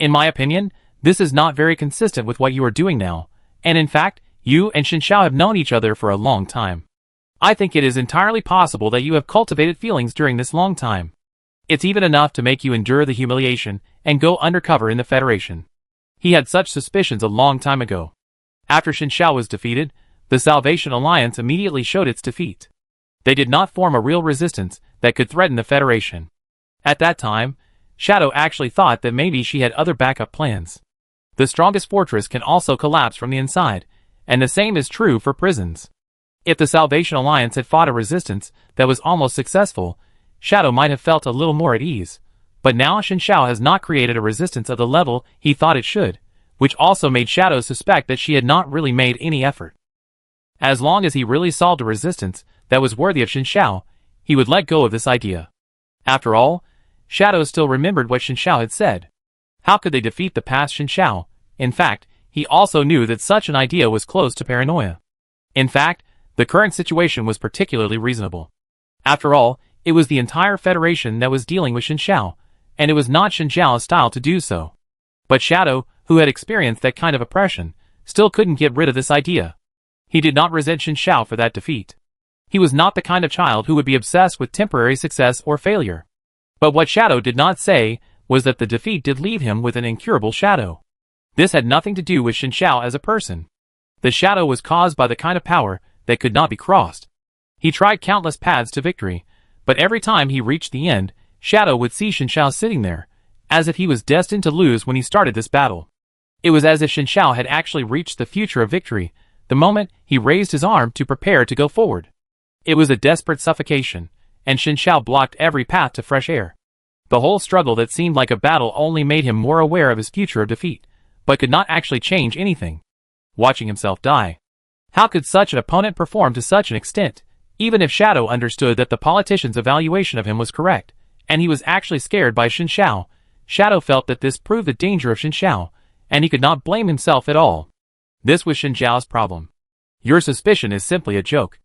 In my opinion, this is not very consistent with what you are doing now, and in fact, you and Xiao have known each other for a long time. I think it is entirely possible that you have cultivated feelings during this long time. It's even enough to make you endure the humiliation and go undercover in the Federation. He had such suspicions a long time ago. After Xiao was defeated, the Salvation Alliance immediately showed its defeat. They did not form a real resistance that could threaten the Federation. At that time, Shadow actually thought that maybe she had other backup plans. The strongest fortress can also collapse from the inside, and the same is true for prisons. If the Salvation Alliance had fought a resistance that was almost successful, Shadow might have felt a little more at ease. But now Xiao has not created a resistance of the level he thought it should, which also made Shadow suspect that she had not really made any effort. As long as he really solved a resistance that was worthy of Xiao, he would let go of this idea. After all, Shadow still remembered what Xiao had said. How could they defeat the past Xiao? In fact, he also knew that such an idea was close to paranoia. In fact, the current situation was particularly reasonable. After all, it was the entire Federation that was dealing with Xiao, and it was not Xiao's style to do so. But Shadow, who had experienced that kind of oppression, still couldn't get rid of this idea. He did not resent Xiao for that defeat. He was not the kind of child who would be obsessed with temporary success or failure. But what Shadow did not say was that the defeat did leave him with an incurable shadow. This had nothing to do with Xiao as a person. The shadow was caused by the kind of power that could not be crossed. He tried countless paths to victory, but every time he reached the end, Shadow would see Xiao sitting there, as if he was destined to lose when he started this battle. It was as if Xiao had actually reached the future of victory, the moment he raised his arm to prepare to go forward. It was a desperate suffocation, and Xiao blocked every path to fresh air. The whole struggle that seemed like a battle only made him more aware of his future of defeat, but could not actually change anything. Watching himself die. How could such an opponent perform to such an extent, even if Shadow understood that the politician's evaluation of him was correct, and he was actually scared by Xiao? Shadow felt that this proved the danger of Xiao, and he could not blame himself at all. This was Xiao's problem. Your suspicion is simply a joke.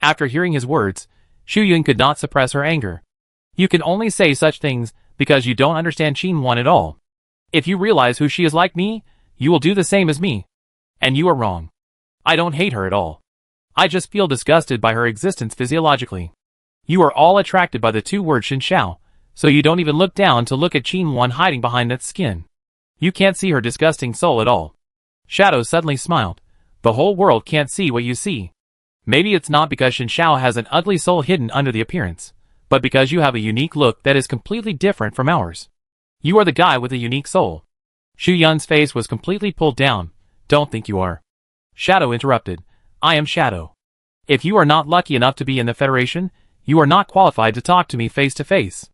After hearing his words, Xu Yun could not suppress her anger. You can only say such things because you don't understand Qin at all. If you realize who she is like me, you will do the same as me. And you are wrong. I don't hate her at all. I just feel disgusted by her existence physiologically. You are all attracted by the two words Xiao, so you don't even look down to look at Qin hiding behind that skin. You can't see her disgusting soul at all. Shadow suddenly smiled. The whole world can't see what you see. Maybe it's not because Xiao has an ugly soul hidden under the appearance, but because you have a unique look that is completely different from ours. You are the guy with a unique soul. Xu Yun's face was completely pulled down. Don't think you are. Shadow interrupted. I am Shadow. If you are not lucky enough to be in the Federation, you are not qualified to talk to me face to face.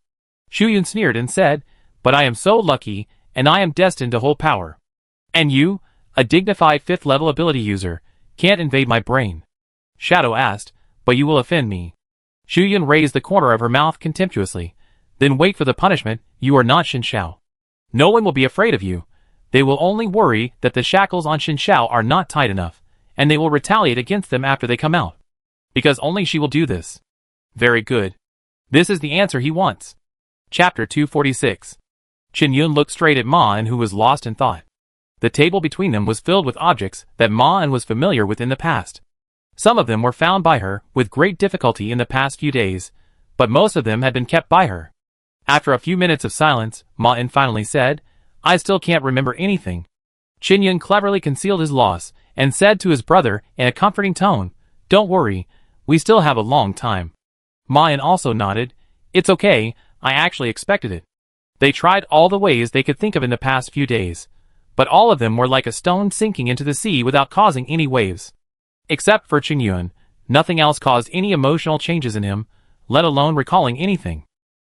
Xu Yun sneered and said, but I am so lucky, and I am destined to hold power. And you, a dignified 5th level ability user, can't invade my brain. Shadow asked, but you will offend me. Xu Yun raised the corner of her mouth contemptuously. Then wait for the punishment. You are not Xiao. No one will be afraid of you. They will only worry that the shackles on Xiao are not tight enough, and they will retaliate against them after they come out. Because only she will do this. Very good. This is the answer he wants. Chapter 246. Qin Yun looked straight at Ma and who was lost in thought. The table between them was filled with objects that Ma and was familiar with in the past. Some of them were found by her with great difficulty in the past few days, but most of them had been kept by her. After a few minutes of silence, Ma-en finally said, I still can't remember anything. Qin Yun cleverly concealed his loss, and said to his brother in a comforting tone, Don't worry, we still have a long time. Ma-en also nodded, It's okay, I actually expected it. They tried all the ways they could think of in the past few days, but all of them were like a stone sinking into the sea without causing any waves. Except for Qin Yun, nothing else caused any emotional changes in him, let alone recalling anything.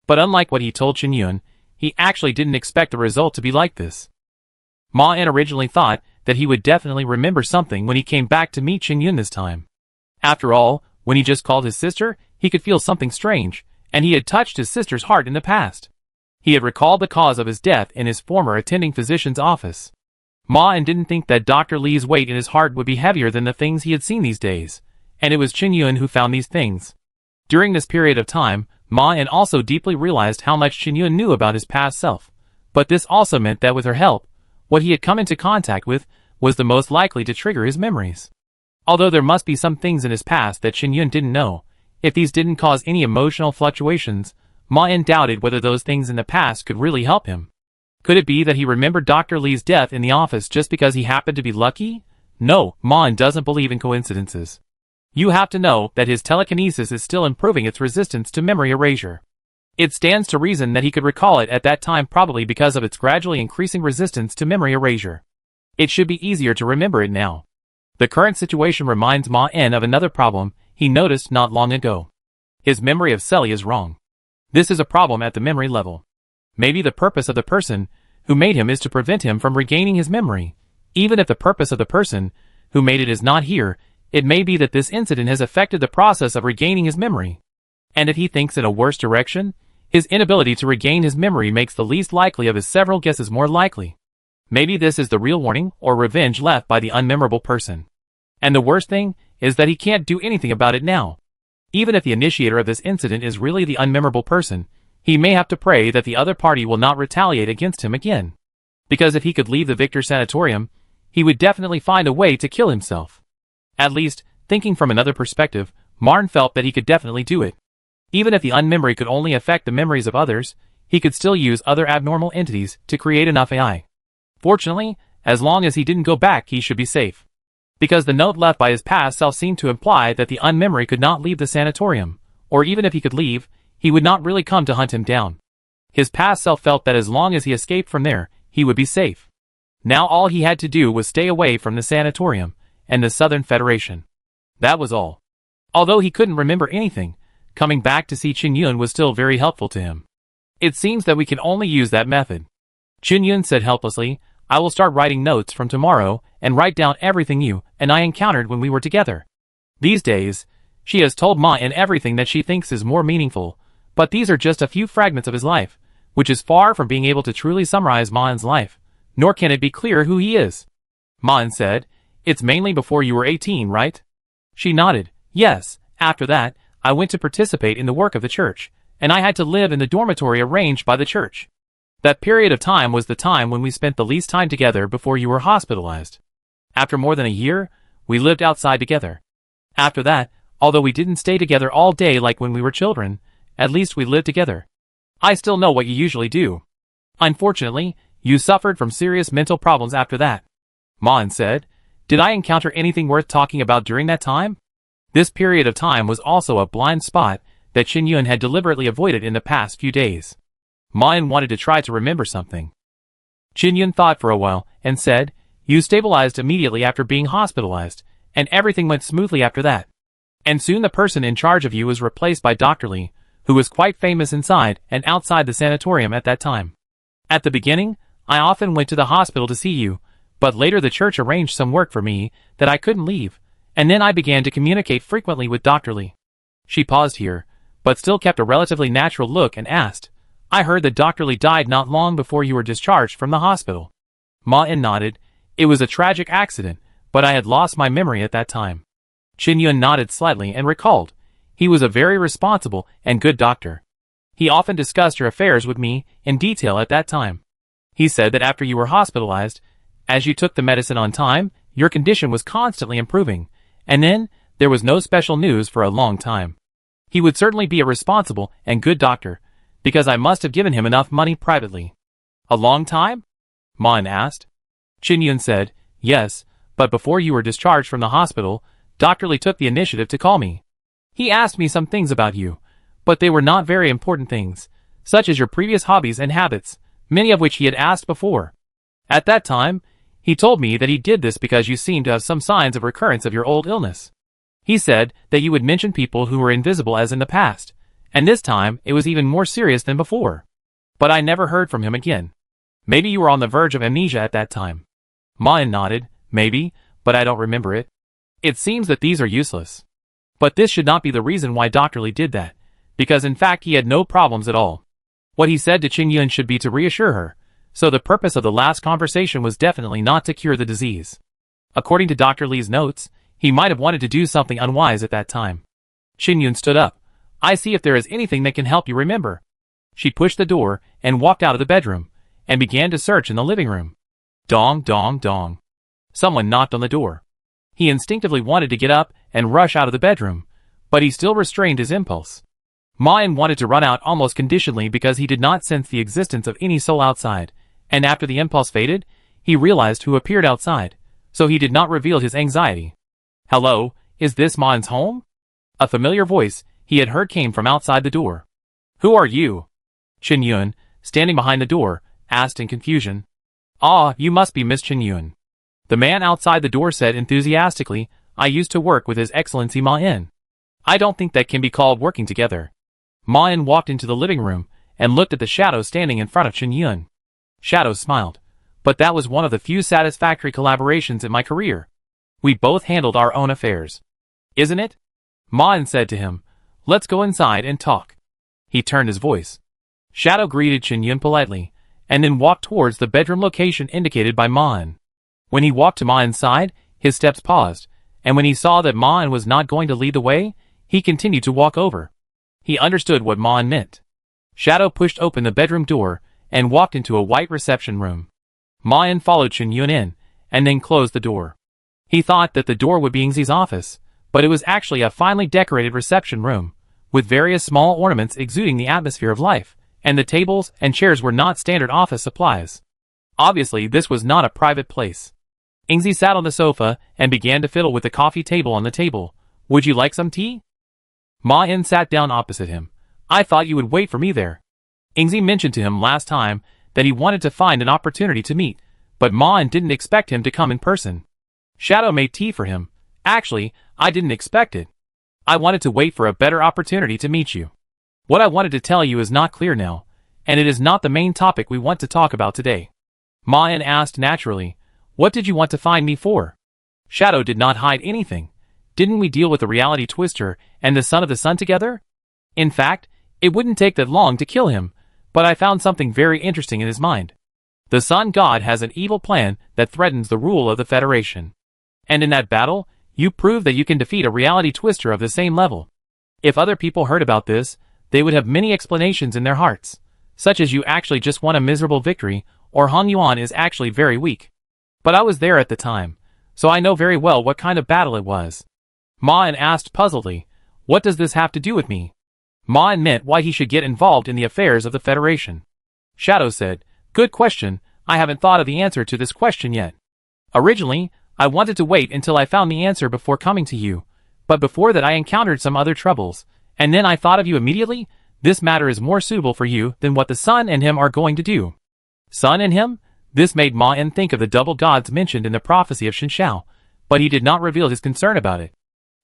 But unlike what he told Qin Yun, he actually didn't expect the result to be like this. Ma-en originally thought that he would definitely remember something when he came back to meet Qin Yun this time. After all, when he just called his sister, he could feel something strange, and he had touched his sister's heart in the past. He had recalled the cause of his death in his former attending physician's office. Ma-en didn't think that Dr. Li's weight in his heart would be heavier than the things he had seen these days, and it was Qin Yun who found these things. During this period of time, Ma-in also deeply realized how much Qinyun knew about his past self, but this also meant that with her help, what he had come into contact with was the most likely to trigger his memories. Although there must be some things in his past that Qinyun didn't know, if these didn't cause any emotional fluctuations, Ma-in doubted whether those things in the past could really help him. Could it be that he remembered Dr. Li's death in the office just because he happened to be lucky? No, Ma-in doesn't believe in coincidences. You have to know that his telekinesis is still improving its resistance to memory erasure. It stands to reason that he could recall it at that time, probably because of its gradually increasing resistance to memory erasure. It should be easier to remember it now. The current situation reminds Ma-in of another problem he noticed not long ago. His memory of Selly is wrong. This is a problem at the memory level. Maybe the purpose of the person who made him is to prevent him from regaining his memory. Even if the purpose of the person who made it is not here, it may be that this incident has affected the process of regaining his memory. And if he thinks in a worse direction, his inability to regain his memory makes the least likely of his several guesses more likely. Maybe this is the real warning or revenge left by the unmemorable person. And the worst thing is that he can't do anything about it now. Even if the initiator of this incident is really the unmemorable person, he may have to pray that the other party will not retaliate against him again. Because if he could leave the Victor Sanatorium, he would definitely find a way to kill himself. At least, thinking from another perspective, Marn felt that he could definitely do it. Even if the unmemory could only affect the memories of others, he could still use other abnormal entities to create enough AI. Fortunately, as long as he didn't go back, he should be safe. Because the note left by his past self seemed to imply that the unmemory could not leave the sanatorium, or even if he could leave, he would not really come to hunt him down. His past self felt that as long as he escaped from there, he would be safe. Now all he had to do was stay away from the sanatorium and the Southern Federation. That was all. Although he couldn't remember anything, coming back to see Qinyun was still very helpful to him. It seems that we can only use that method. Qinyun said helplessly, I will start writing notes from tomorrow and write down everything you and I encountered when we were together. These days, she has told Ma-in everything that she thinks is more meaningful, but these are just a few fragments of his life, which is far from being able to truly summarize Ma-in's life, nor can it be clear who he is. Ma-in said, It's mainly before you were 18, right? She nodded, Yes, after that, I went to participate in the work of the church, and I had to live in the dormitory arranged by the church. That period of time was the time when we spent the least time together before you were hospitalized. After more than a year, we lived outside together. After that, although we didn't stay together all day like when we were children, at least we lived together. I still know what you usually do. Unfortunately, you suffered from serious mental problems after that. Ma-in said, Did I encounter anything worth talking about during that time? This period of time was also a blind spot that Qinyun had deliberately avoided in the past few days. Ma-in wanted to try to remember something. Qinyun thought for a while and said, You stabilized immediately after being hospitalized, and everything went smoothly after that. And soon the person in charge of you was replaced by Dr. Li, who was quite famous inside and outside the sanatorium at that time. At the beginning, I often went to the hospital to see you, but later the church arranged some work for me that I couldn't leave, and then I began to communicate frequently with Dr. Li. She paused here, but still kept a relatively natural look and asked, I heard that Dr. Li died not long before you were discharged from the hospital. Ma-in nodded. It was a tragic accident, but I had lost my memory at that time. Qinyun nodded slightly and recalled. He was a very responsible and good doctor. He often discussed your affairs with me in detail at that time. He said that after you were hospitalized, as you took the medicine on time, your condition was constantly improving, and then there was no special news for a long time. He would certainly be a responsible and good doctor, because I must have given him enough money privately. A long time? Ma-in asked. Qinyun said, Yes, but before you were discharged from the hospital, Dr. Li took the initiative to call me. He asked me some things about you, but they were not very important things, such as your previous hobbies and habits, many of which he had asked before. At that time, he told me that he did this because you seemed to have some signs of recurrence of your old illness. He said that you would mention people who were invisible as in the past, and this time it was even more serious than before. But I never heard from him again. Maybe you were on the verge of amnesia at that time. Ma-in nodded, Maybe, but I don't remember it. It seems that these are useless. But this should not be the reason why Dr. Li did that, because in fact he had no problems at all. What he said to Qinyun should be to reassure her, so the purpose of the last conversation was definitely not to cure the disease. According to Dr. Li's notes, he might have wanted to do something unwise at that time. Qinyun stood up. I see if there is anything that can help you remember. She pushed the door and walked out of the bedroom, and began to search in the living room. Dong, dong, dong. Someone knocked on the door. He instinctively wanted to get up and rush out of the bedroom, but he still restrained his impulse. Ma-in wanted to run out almost conditionally because he did not sense the existence of any soul outside, and after the impulse faded, he realized who appeared outside, so he did not reveal his anxiety. Hello, is this Ma-in's home? A familiar voice he had heard came from outside the door. Who are you? Chen Yun, standing behind the door, asked in confusion. Ah, you must be Miss Chen Yun. The man outside the door said enthusiastically, I used to work with His Excellency Ma-in. I don't think that can be called working together. Ma-in walked into the living room and looked at the Shadow standing in front of Chen Yun. Shadow smiled. But that was one of the few satisfactory collaborations in my career. We both handled our own affairs. Isn't it? Ma-in said to him, let's go inside and talk. He turned his voice. Shadow greeted Chen Yun politely, and then walked towards the bedroom location indicated by Ma-in. When he walked to Ma-in's side, his steps paused, and when he saw that Ma-in was not going to lead the way, he continued to walk over. He understood what Ma-in meant. Shadow pushed open the bedroom door and walked into a white reception room. Ma-in followed Chen Yun in, and then closed the door. He thought that the door would be Ingzi's office, but it was actually a finely decorated reception room, with various small ornaments exuding the atmosphere of life, and the tables and chairs were not standard office supplies. Obviously, this was not a private place. Ingzi sat on the sofa and began to fiddle with the coffee table on the table. Would you like some tea? Ma-in sat down opposite him. I thought you would wait for me there. Ingzi mentioned to him last time that he wanted to find an opportunity to meet, but Ma-in didn't expect him to come in person. Shadow made tea for him. Actually, I didn't expect it. I wanted to wait for a better opportunity to meet you. What I wanted to tell you is not clear now, and it is not the main topic we want to talk about today. Ma-in asked naturally, what did you want to find me for? Shadow did not hide anything. Didn't we deal with the reality twister and the son of the sun together? In fact, it wouldn't take that long to kill him, but I found something very interesting in his mind. The Sun God has an evil plan that threatens the rule of the Federation. And in that battle, you prove that you can defeat a reality twister of the same level. If other people heard about this, they would have many explanations in their hearts, such as you actually just won a miserable victory, or Hong Yuan is actually very weak. But I was there at the time, so I know very well what kind of battle it was. Ma-in asked puzzledly, what does this have to do with me? Ma-in meant why he should get involved in the affairs of the Federation. Shadow said, good question, I haven't thought of the answer to this question yet. Originally, I wanted to wait until I found the answer before coming to you, but before that I encountered some other troubles, and then I thought of you immediately. This matter is more suitable for you than what the Sun and him are going to do. Sun and him? This made Ma-in think of the double gods mentioned in the prophecy of Shinshao, but he did not reveal his concern about it.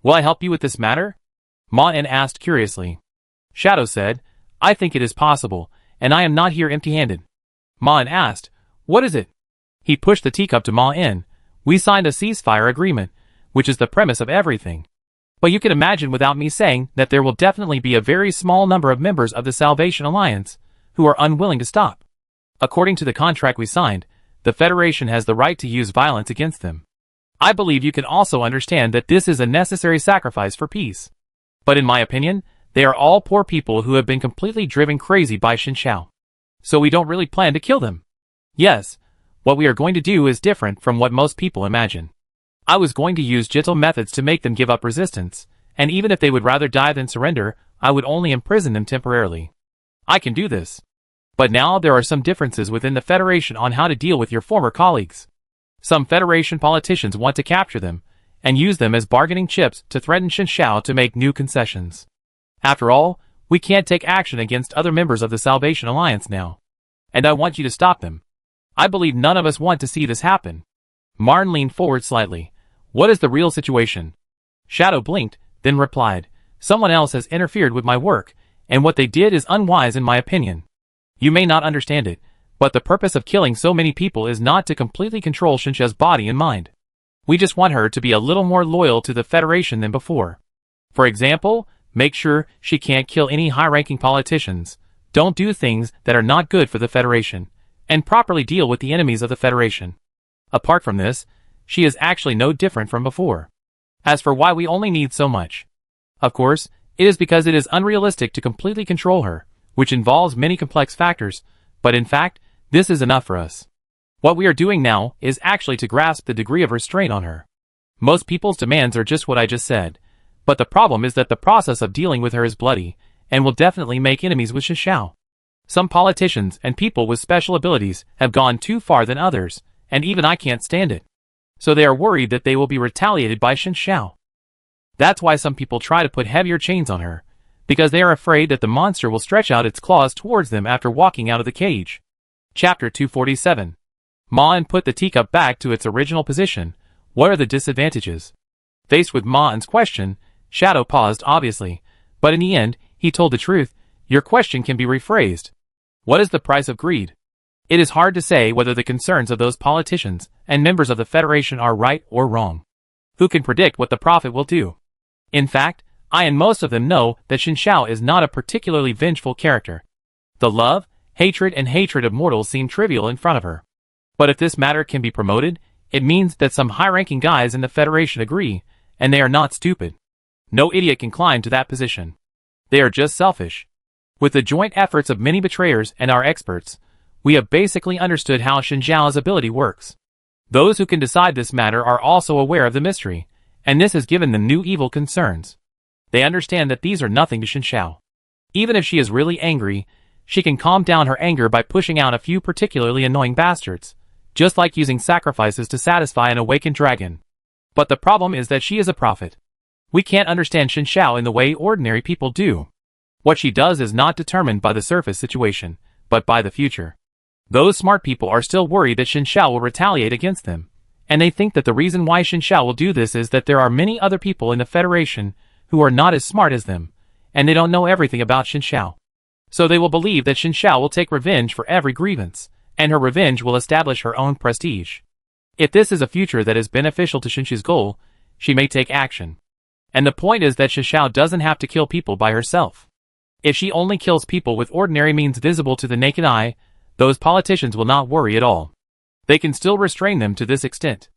Will I help you with this matter? Ma-in asked curiously. Shadow said, I think it is possible, and I am not here empty-handed. Ma-in asked, what is it? He pushed the teacup to Ma-in. We signed a ceasefire agreement, which is the premise of everything. But you can imagine without me saying that there will definitely be a very small number of members of the Salvation Alliance who are unwilling to stop. According to the contract we signed, the Federation has the right to use violence against them. I believe you can also understand that this is a necessary sacrifice for peace. But in my opinion, they are all poor people who have been completely driven crazy by Shinshao. So we don't really plan to kill them. Yes, what we are going to do is different from what most people imagine. I was going to use gentle methods to make them give up resistance, and even if they would rather die than surrender, I would only imprison them temporarily. I can do this. But now there are some differences within the Federation on how to deal with your former colleagues. Some Federation politicians want to capture them, and use them as bargaining chips to threaten Shinshao to make new concessions. After all, we can't take action against other members of the Salvation Alliance now. And I want you to stop them. I believe none of us want to see this happen. Ma-in leaned forward slightly. What is the real situation? Shadow blinked, then replied, someone else has interfered with my work, and what they did is unwise in my opinion. You may not understand it, but the purpose of killing so many people is not to completely control Shinsha's body and mind. We just want her to be a little more loyal to the Federation than before. For example, make sure she can't kill any high-ranking politicians, don't do things that are not good for the Federation, and properly deal with the enemies of the Federation. Apart from this, she is actually no different from before. As for why we only need so much. Of course, It is because it is unrealistic to completely control her, which involves many complex factors, but in fact, this is enough for us. What we are doing now is actually to grasp the degree of restraint on her. Most people's demands are just what I just said, but the problem is that the process of dealing with her is bloody, and will definitely make enemies with Xiao. Some politicians and people with special abilities have gone too far than others, and even I can't stand it. So they are worried that they will be retaliated by Xiao. That's why some people try to put heavier chains on her, because they are afraid that the monster will stretch out its claws towards them after walking out of the cage. Chapter 247. Ma put the teacup back to its original position. What are the disadvantages? Faced with Ma'an's question, Shadow paused obviously, but in the end, he told the truth. Your question can be rephrased. What is the price of greed? It is hard to say whether the concerns of those politicians and members of the Federation are right or wrong. Who can predict what the prophet will do? In fact, I and most of them know that Xiao is not a particularly vengeful character. The love, hatred of mortals seem trivial in front of her. But if this matter can be promoted, it means that some high-ranking guys in the Federation agree, and they are not stupid. No idiot can climb to that position. They are just selfish. With the joint efforts of many betrayers and our experts, we have basically understood how Xiao's ability works. Those who can decide this matter are also aware of the mystery, and this has given them new evil concerns. They understand that these are nothing to Xiao. Even if she is really angry, she can calm down her anger by pushing out a few particularly annoying bastards, just like using sacrifices to satisfy an awakened dragon. But the problem is that she is a prophet. We can't understand Xiao in the way ordinary people do. What she does is not determined by the surface situation, but by the future. Those smart people are still worried that Xiao will retaliate against them, and they think that the reason why Xiao will do this is that there are many other people in the Federation who are not as smart as them, and they don't know everything about Xiao. So they will believe that Xiao will take revenge for every grievance, and her revenge will establish her own prestige. If this is a future that is beneficial to Xiao's goal, she may take action. And the point is that Xiao doesn't have to kill people by herself. If she only kills people with ordinary means visible to the naked eye, those politicians will not worry at all. They can still restrain them to this extent.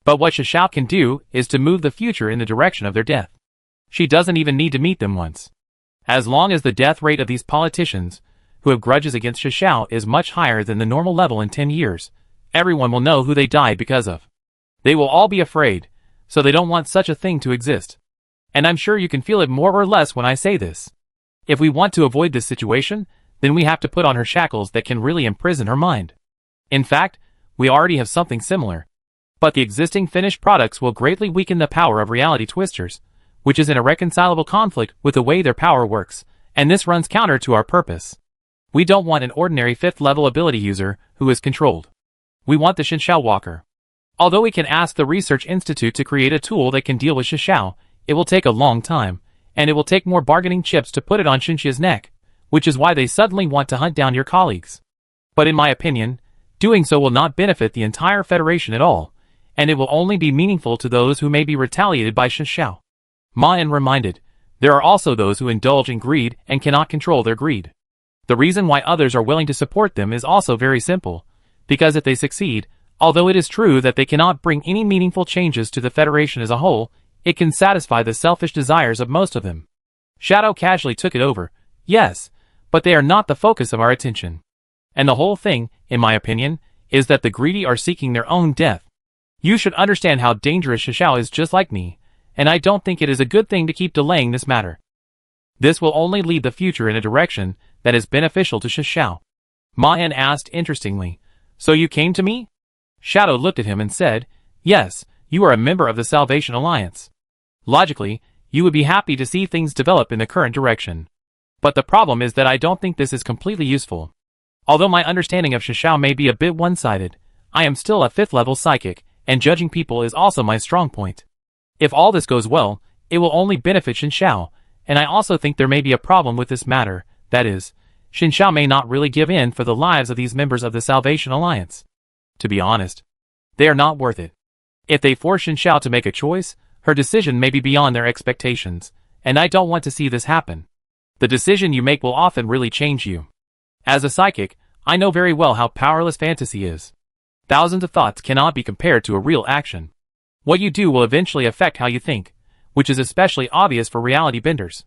But what Xiao can do is to move the future in the direction of their death. She doesn't even need to meet them once. As long as the death rate of these politicians, who have grudges against Xiao, is much higher than the normal level in 10 years, everyone will know who they died because of. They will all be afraid, so they don't want such a thing to exist. And I'm sure you can feel it more or less when I say this. If we want to avoid this situation, then we have to put on her shackles that can really imprison her mind. In fact, we already have something similar. But the existing finished products will greatly weaken the power of reality twisters, which is in irreconcilable conflict with the way their power works, and this runs counter to our purpose. We don't want an ordinary 5th level ability user who is controlled. We want the Xiao Walker. Although we can ask the Research Institute to create a tool that can deal with Xiao, it will take a long time, and it will take more bargaining chips to put it on Xinxia's neck, which is why they suddenly want to hunt down your colleagues. But in my opinion, doing so will not benefit the entire Federation at all, and it will only be meaningful to those who may be retaliated by Xiao. Ma'an reminded, there are also those who indulge in greed and cannot control their greed. The reason why others are willing to support them is also very simple, because if they succeed, although it is true that they cannot bring any meaningful changes to the Federation as a whole, it can satisfy the selfish desires of most of them. Shadow casually took it over, yes, but they are not the focus of our attention. And the whole thing, in my opinion, is that the greedy are seeking their own death. You should understand how dangerous Xiao is just like me, and I don't think it is a good thing to keep delaying this matter. This will only lead the future in a direction that is beneficial to Xiao. Ma'an asked interestingly, so you came to me? Shadow looked at him and said, yes, you are a member of the Salvation Alliance. Logically, you would be happy to see things develop in the current direction. But the problem is that I don't think this is completely useful. Although my understanding of Xiao may be a bit one-sided, I am still a 5th level psychic, and judging people is also my strong point. If all this goes well, it will only benefit Xiao, and I also think there may be a problem with this matter, that is, Xiao may not really give in for the lives of these members of the Salvation Alliance. To be honest, they are not worth it. If they force Xiao to make a choice, her decision may be beyond their expectations, and I don't want to see this happen. The decision you make will often really change you. As a psychic, I know very well how powerless fantasy is. Thousands of thoughts cannot be compared to a real action. What you do will eventually affect how you think, which is especially obvious for reality benders.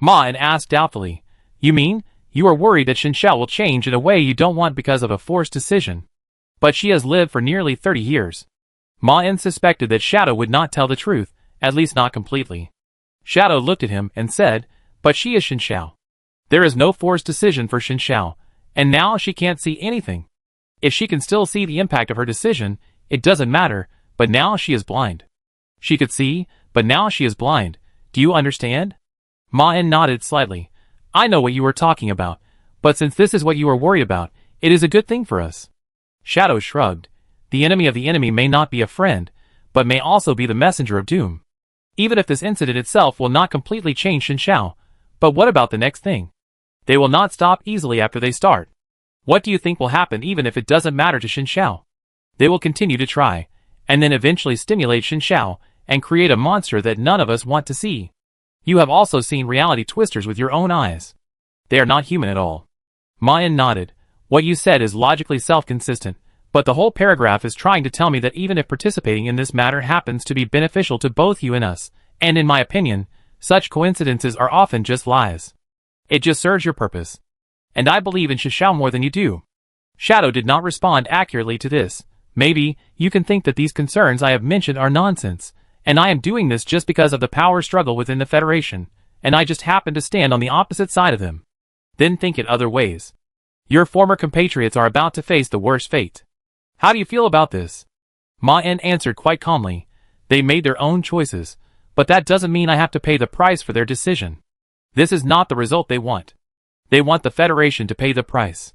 Ma En asked doubtfully. You mean, you are worried that Shenxiao will change in a way you don't want because of a forced decision? But she has lived for nearly 30 years. Ma En suspected that Shadow would not tell the truth, at least not completely. Shadow looked at him and said, but she is Shenxiao. There is no forced decision for Shenxiao, and now she can't see anything. If she can still see the impact of her decision, it doesn't matter, but now she is blind. She could see, but now she is blind. Do you understand? Ma En nodded slightly. I know what you are talking about, but since this is what you are worried about, it is a good thing for us. Shadow shrugged. The enemy of the enemy may not be a friend, but may also be the messenger of doom. Even if this incident itself will not completely change Shenxiao, but what about the next thing? They will not stop easily after they start. What do you think will happen even if it doesn't matter to Shenxiao? They will continue to try, and then eventually stimulate Shenxiao and create a monster that none of us want to see. You have also seen reality twisters with your own eyes. They are not human at all. Ma En nodded. What you said is logically self-consistent, but the whole paragraph is trying to tell me that even if participating in this matter happens to be beneficial to both you and us, and in my opinion, such coincidences are often just lies. It just serves your purpose. And I believe in Shenxiao more than you do. Shadow did not respond accurately to this. Maybe, you can think that these concerns I have mentioned are nonsense, and I am doing this just because of the power struggle within the Federation, and I just happen to stand on the opposite side of them. Then think it other ways. Your former compatriots are about to face the worst fate. How do you feel about this? Ma En answered quite calmly. They made their own choices, but that doesn't mean I have to pay the price for their decision. This is not the result they want. They want the Federation to pay the price.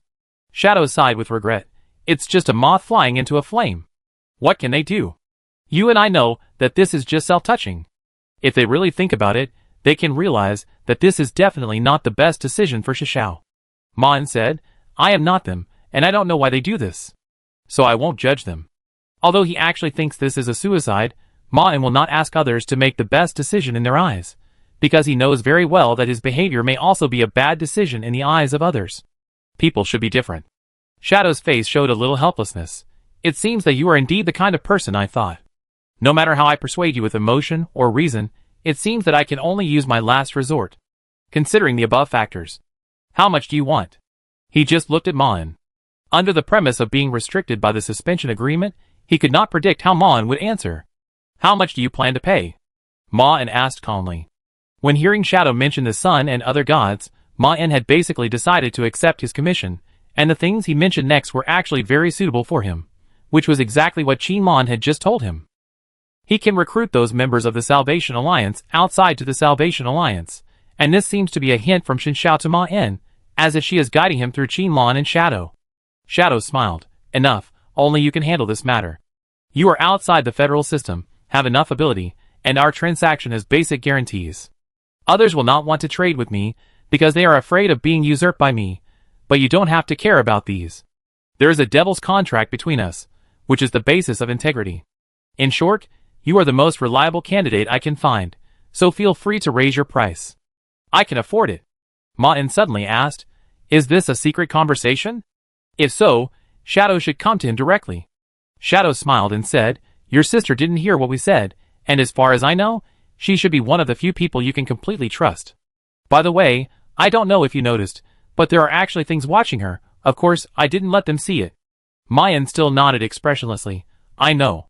Shadow sighed with regret. It's just a moth flying into a flame. What can they do? You and I know that this is just self-touching. If they really think about it, they can realize that this is definitely not the best decision for Shenxiao. Ma En said, I am not them, and I don't know why they do this. So I won't judge them. Although he actually thinks this is a suicide, Ma En will not ask others to make the best decision in their eyes, because he knows very well that his behavior may also be a bad decision in the eyes of others. People should be different. Shadow's face showed a little helplessness. It seems that you are indeed the kind of person I thought. No matter how I persuade you with emotion or reason, it seems that I can only use my last resort. Considering the above factors. How much do you want? He just looked at Ma En. Under the premise of being restricted by the suspension agreement, he could not predict how Ma En would answer. How much do you plan to pay? Ma En asked calmly. When hearing Shadow mention the sun and other gods, Ma En had basically decided to accept his commission, and the things he mentioned next were actually very suitable for him, which was exactly what Qin Mon had just told him. He can recruit those members of the Salvation Alliance outside to the Salvation Alliance, and this seems to be a hint from Shenxiao to Ma En, as if she is guiding him through Qin Mon and Shadow. Shadow smiled. Enough, only you can handle this matter. You are outside the federal system, have enough ability, and our transaction has basic guarantees. Others will not want to trade with me, because they are afraid of being usurped by me, but you don't have to care about these. There is a devil's contract between us, which is the basis of integrity. In short, you are the most reliable candidate I can find, so feel free to raise your price. I can afford it. Ma En suddenly asked, is this a secret conversation? If so, Shadow should come to him directly. Shadow smiled and said, your sister didn't hear what we said, and as far as I know, she should be one of the few people you can completely trust. By the way, I don't know if you noticed, but there are actually things watching her. Of course, I didn't let them see it. Ma En still nodded expressionlessly. I know.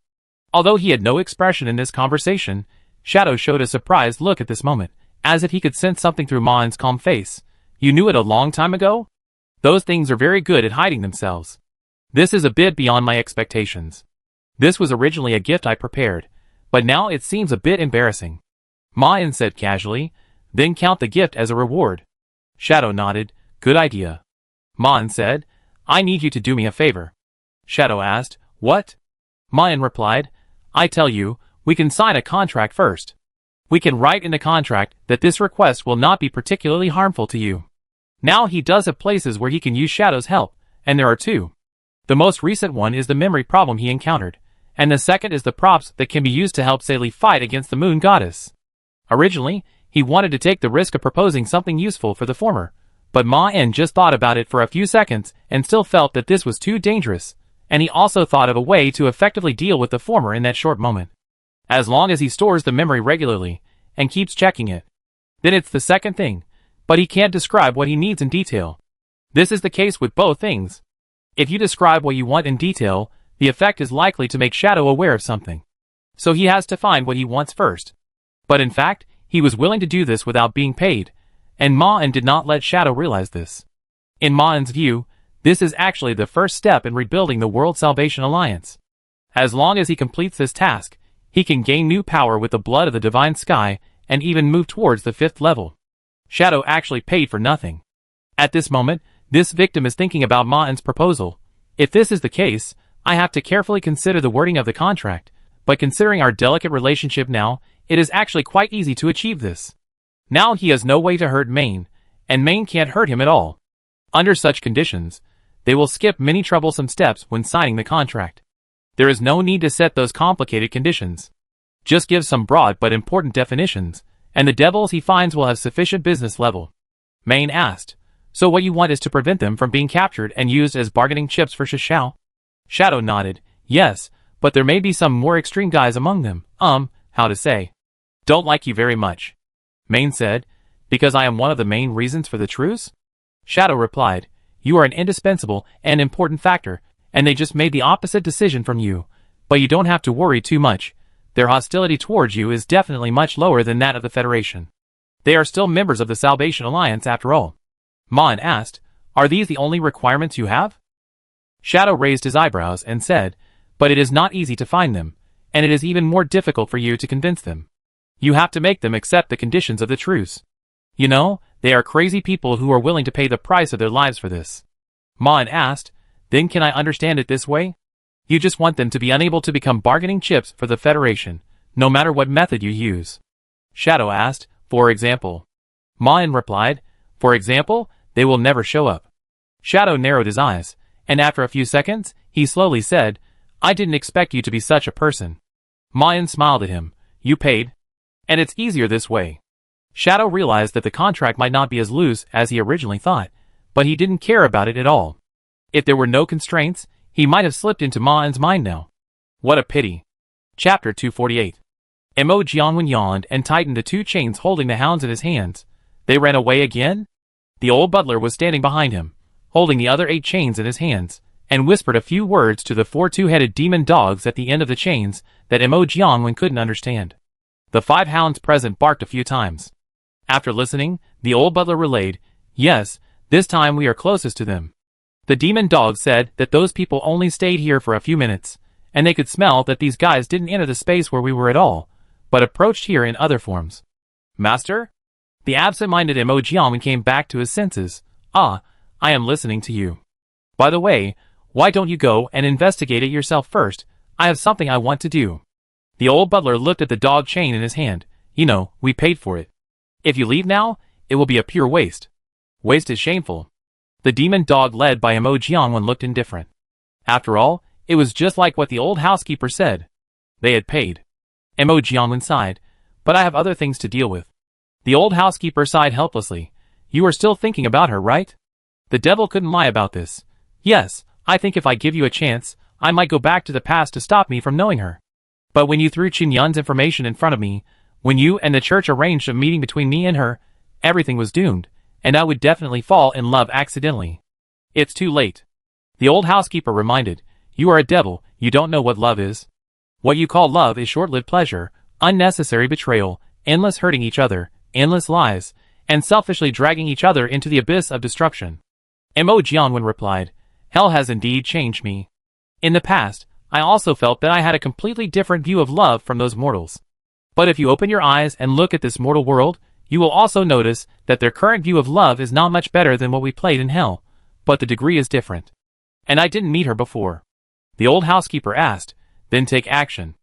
Although he had no expression in this conversation, Shadow showed a surprised look at this moment, as if he could sense something through Ma En's calm face. You knew it a long time ago? Those things are very good at hiding themselves. This is a bit beyond my expectations. This was originally a gift I prepared, but now it seems a bit embarrassing. Ma En said casually, then count the gift as a reward. Shadow nodded, good idea. Ma En said, I need you to do me a favor. Shadow asked, what? Ma En replied, I tell you, we can sign a contract first. We can write in the contract that this request will not be particularly harmful to you. Now he does have places where he can use Shadow's help, and there are two. The most recent one is the memory problem he encountered, and the second is the props that can be used to help Seili fight against the Moon Goddess. Originally, he wanted to take the risk of proposing something useful for the former, but Ma En just thought about it for a few seconds and still felt that this was too dangerous, and he also thought of a way to effectively deal with the former in that short moment. As long as he stores the memory regularly, and keeps checking it. Then it's the second thing, but he can't describe what he needs in detail. This is the case with both things. If you describe what you want in detail, the effect is likely to make Shadow aware of something. So he has to find what he wants first. But in fact, he was willing to do this without being paid, and Ma-En did not let Shadow realize this. In Ma-En's view, this is actually the first step in rebuilding the World Salvation Alliance. As long as he completes this task, he can gain new power with the blood of the divine sky and even move towards the 5th level. Shadow actually paid for nothing. At this moment, this victim is thinking about Ma-En's proposal. If this is the case, I have to carefully consider the wording of the contract, but considering our delicate relationship now, it is actually quite easy to achieve this. Now he has no way to hurt Maine, and Maine can't hurt him at all. Under such conditions, they will skip many troublesome steps when signing the contract. There is no need to set those complicated conditions. Just give some broad but important definitions, and the devils he finds will have sufficient business level. Maine asked, so what you want is to prevent them from being captured and used as bargaining chips for Shishao? Shadow nodded, yes, but there may be some more extreme guys among them. How to say? Don't like you very much. Maine said, because I am one of the main reasons for the truce? Shadow replied, you are an indispensable and important factor, and they just made the opposite decision from you. But you don't have to worry too much. Their hostility towards you is definitely much lower than that of the Federation. They are still members of the Salvation Alliance after all. Ma-En asked, are these the only requirements you have? Shadow raised his eyebrows and said, but it is not easy to find them, and it is even more difficult for you to convince them. You have to make them accept the conditions of the truce. You know, they are crazy people who are willing to pay the price of their lives for this. Ma-En asked, then can I understand it this way? You just want them to be unable to become bargaining chips for the Federation, no matter what method you use. Shadow asked, for example. Ma-En replied, for example, they will never show up. Shadow narrowed his eyes, and after a few seconds, he slowly said, I didn't expect you to be such a person. Ma-En smiled at him, you paid? And it's easier this way. Shadow realized that the contract might not be as loose as he originally thought, but he didn't care about it at all. If there were no constraints, he might have slipped into Ma-En's mind now. What a pity. Chapter 248. Mo Jiangwen yawned and tightened the 2 chains holding the hounds in his hands. They ran away again? The old butler was standing behind him, holding the other 8 chains in his hands, and whispered a few words to the 4 two-headed demon dogs at the end of the chains that Mo Jiangwen couldn't understand. The 5 hounds present barked a few times. After listening, the old butler relayed, yes, this time we are closest to them. The demon dogs said that those people only stayed here for a few minutes, and they could smell that these guys didn't enter the space where we were at all, but approached here in other forms. Master? The absent-minded Mo Jiangwen came back to his senses. I am listening to you. By the way, why don't you go and investigate it yourself first? I have something I want to do. The old butler looked at the dog chain in his hand. You know, we paid for it. If you leave now, it will be a pure waste. Waste is shameful. The demon dog led by Mo Jiangwen looked indifferent. After all, it was just like what the old housekeeper said. They had paid. Mo Jiangwen sighed, but I have other things to deal with. The old housekeeper sighed helplessly. You are still thinking about her, right? The devil couldn't lie about this. Yes, I think if I give you a chance, I might go back to the past to stop me from knowing her. But when you threw Qin Yun's information in front of me, when you and the church arranged a meeting between me and her, everything was doomed, and I would definitely fall in love accidentally. It's too late. The old housekeeper reminded, you are a devil, you don't know what love is. What you call love is short-lived pleasure, unnecessary betrayal, endless hurting each other, endless lies, and selfishly dragging each other into the abyss of destruction. Mo Jiangwen replied, hell has indeed changed me. In the past, I also felt that I had a completely different view of love from those mortals. But if you open your eyes and look at this mortal world, you will also notice that their current view of love is not much better than what we played in hell, but the degree is different. And I didn't meet her before. The old housekeeper asked, then take action.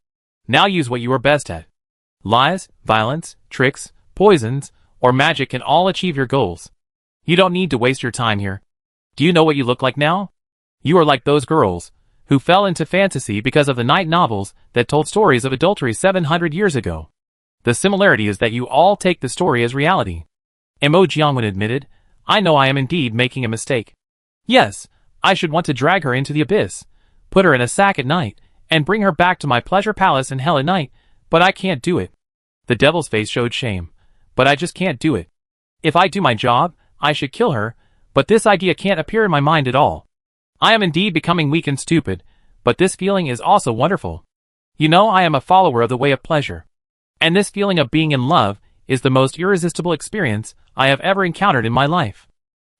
Now use what you are best at. Lies, violence, tricks, poisons, or magic can all achieve your goals. You don't need to waste your time here. Do you know what you look like now? You are like those girls who fell into fantasy because of the night novels that told stories of adultery 700 years ago. The similarity is that you all take the story as reality. Mo Jiangwen admitted, I know I am indeed making a mistake. Yes, I should want to drag her into the abyss, put her in a sack at night, and bring her back to my pleasure palace in hell at night, but I can't do it. The devil's face showed shame. But I just can't do it. If I do my job, I should kill her, but this idea can't appear in my mind at all. I am indeed becoming weak and stupid, but this feeling is also wonderful. You know, I am a follower of the way of pleasure. And this feeling of being in love is the most irresistible experience I have ever encountered in my life.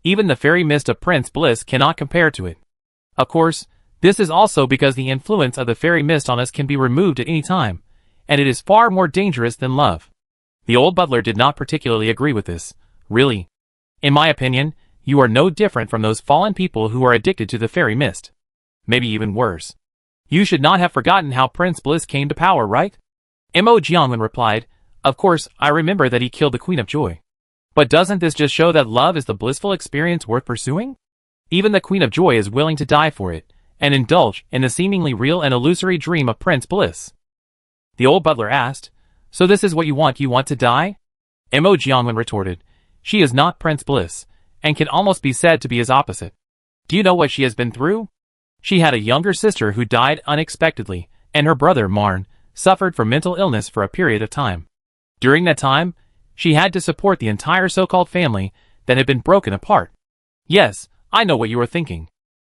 Even the fairy mist of Prince Bliss cannot compare to it. Of course, this is also because the influence of the fairy mist on us can be removed at any time, and it is far more dangerous than love. The old butler did not particularly agree with this. Really. In my opinion, you are no different from those fallen people who are addicted to the fairy mist. Maybe even worse. You should not have forgotten how Prince Bliss came to power, right? Mo Jiangwen replied, of course, I remember that he killed the Queen of Joy. But doesn't this just show that love is the blissful experience worth pursuing? Even the Queen of Joy is willing to die for it, and indulge in the seemingly real and illusory dream of Prince Bliss. The old butler asked, so this is what you want to die? Mo Jiangwen retorted, she is not Prince Bliss, and can almost be said to be his opposite. Do you know what she has been through? She had a younger sister who died unexpectedly, and her brother, Marn, suffered from mental illness for a period of time. During that time, she had to support the entire so-called family that had been broken apart. Yes, I know what you are thinking.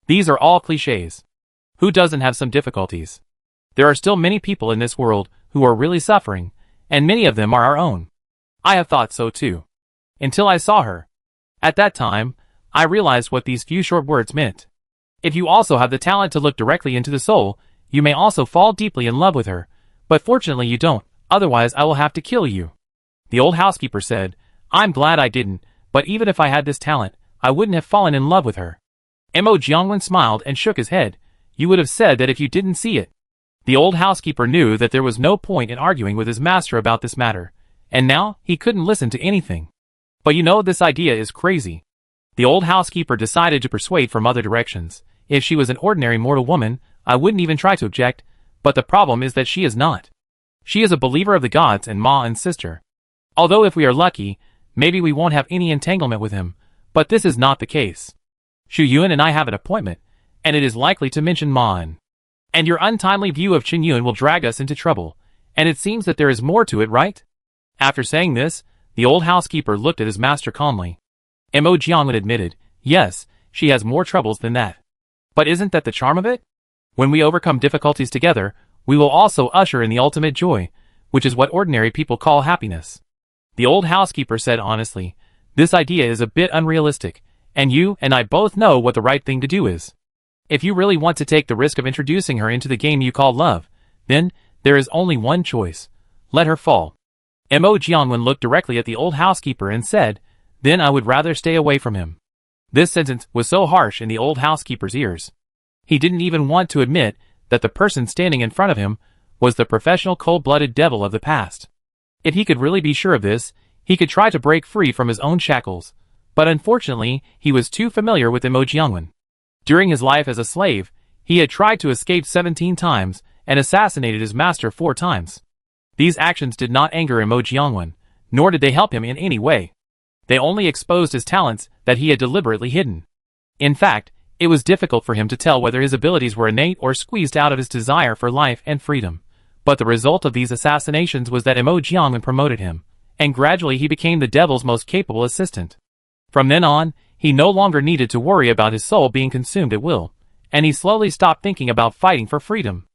These are all clichés. Who doesn't have some difficulties? There are still many people in this world who are really suffering, and many of them are our own. I have thought so too. Until I saw her. At that time, I realized what these few short words meant. If you also have the talent to look directly into the soul, you may also fall deeply in love with her, but fortunately you don't, otherwise I will have to kill you. The old housekeeper said, I'm glad I didn't, but even if I had this talent, I wouldn't have fallen in love with her. Mo Jiangwen smiled and shook his head. You would have said that if you didn't see it. The old housekeeper knew that there was no point in arguing with his master about this matter, and now he couldn't listen to anything. But you know, this idea is crazy. The old housekeeper decided to persuade from other directions. If she was an ordinary mortal woman, I wouldn't even try to object, but the problem is that she is not. She is a believer of the gods and Ma and sister. Although if we are lucky, maybe we won't have any entanglement with him, but this is not the case. Xu Yuan and I have an appointment, and it is likely to mention Ma'an. And your untimely view of Qin Yuan will drag us into trouble, and it seems that there is more to it, right? After saying this, the old housekeeper looked at his master calmly. Mo Jiangwen admitted, yes, she has more troubles than that. But isn't that the charm of it? When we overcome difficulties together, we will also usher in the ultimate joy, which is what ordinary people call happiness. The old housekeeper said honestly, this idea is a bit unrealistic, and you and I both know what the right thing to do is. If you really want to take the risk of introducing her into the game you call love, then there is only one choice. Let her fall. Mo Jiangwen looked directly at the old housekeeper and said, then I would rather stay away from him. This sentence was so harsh in the old housekeeper's ears. He didn't even want to admit that the person standing in front of him was the professional cold-blooded devil of the past. If he could really be sure of this, he could try to break free from his own shackles, but unfortunately, he was too familiar with Mo Jiangwen. During his life as a slave, he had tried to escape 17 times and assassinated his master 4 times. These actions did not anger Mo Jiangwen, nor did they help him in any way. They only exposed his talents that he had deliberately hidden. In fact, it was difficult for him to tell whether his abilities were innate or squeezed out of his desire for life and freedom. But the result of these assassinations was that Mo Jiangwen promoted him, and gradually he became the devil's most capable assistant. From then on, he no longer needed to worry about his soul being consumed at will, and he slowly stopped thinking about fighting for freedom.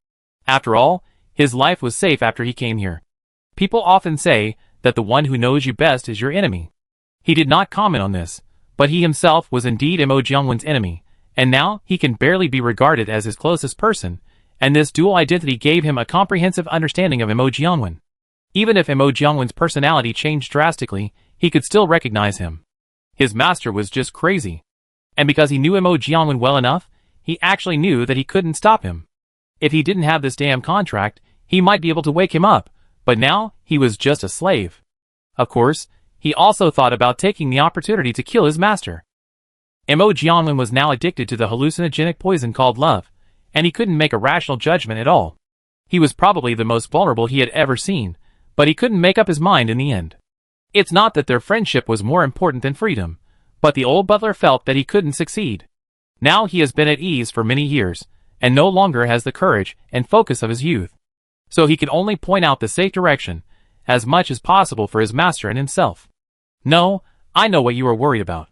After all, his life was safe after he came here. People often say that the one who knows you best is your enemy. He did not comment on this, but he himself was indeed Mo Jiangwen's enemy, and now he can barely be regarded as his closest person, and this dual identity gave him a comprehensive understanding of Mo Jiangwen. Even if Mo Jiangwen's personality changed drastically, he could still recognize him. His master was just crazy. And because he knew Mo Jiangwen well enough, he actually knew that he couldn't stop him. If he didn't have this damn contract, he might be able to wake him up, but now he was just a slave. Of course, he also thought about taking the opportunity to kill his master. Mo Jiangwen was now addicted to the hallucinogenic poison called love, and he couldn't make a rational judgment at all. He was probably the most vulnerable he had ever seen, but he couldn't make up his mind in the end. It's not that their friendship was more important than freedom, but the old butler felt that he couldn't succeed. Now he has been at ease for many years, and no longer has the courage and focus of his youth. So he could only point out the safe direction, as much as possible for his master and himself. No, I know what you are worried about.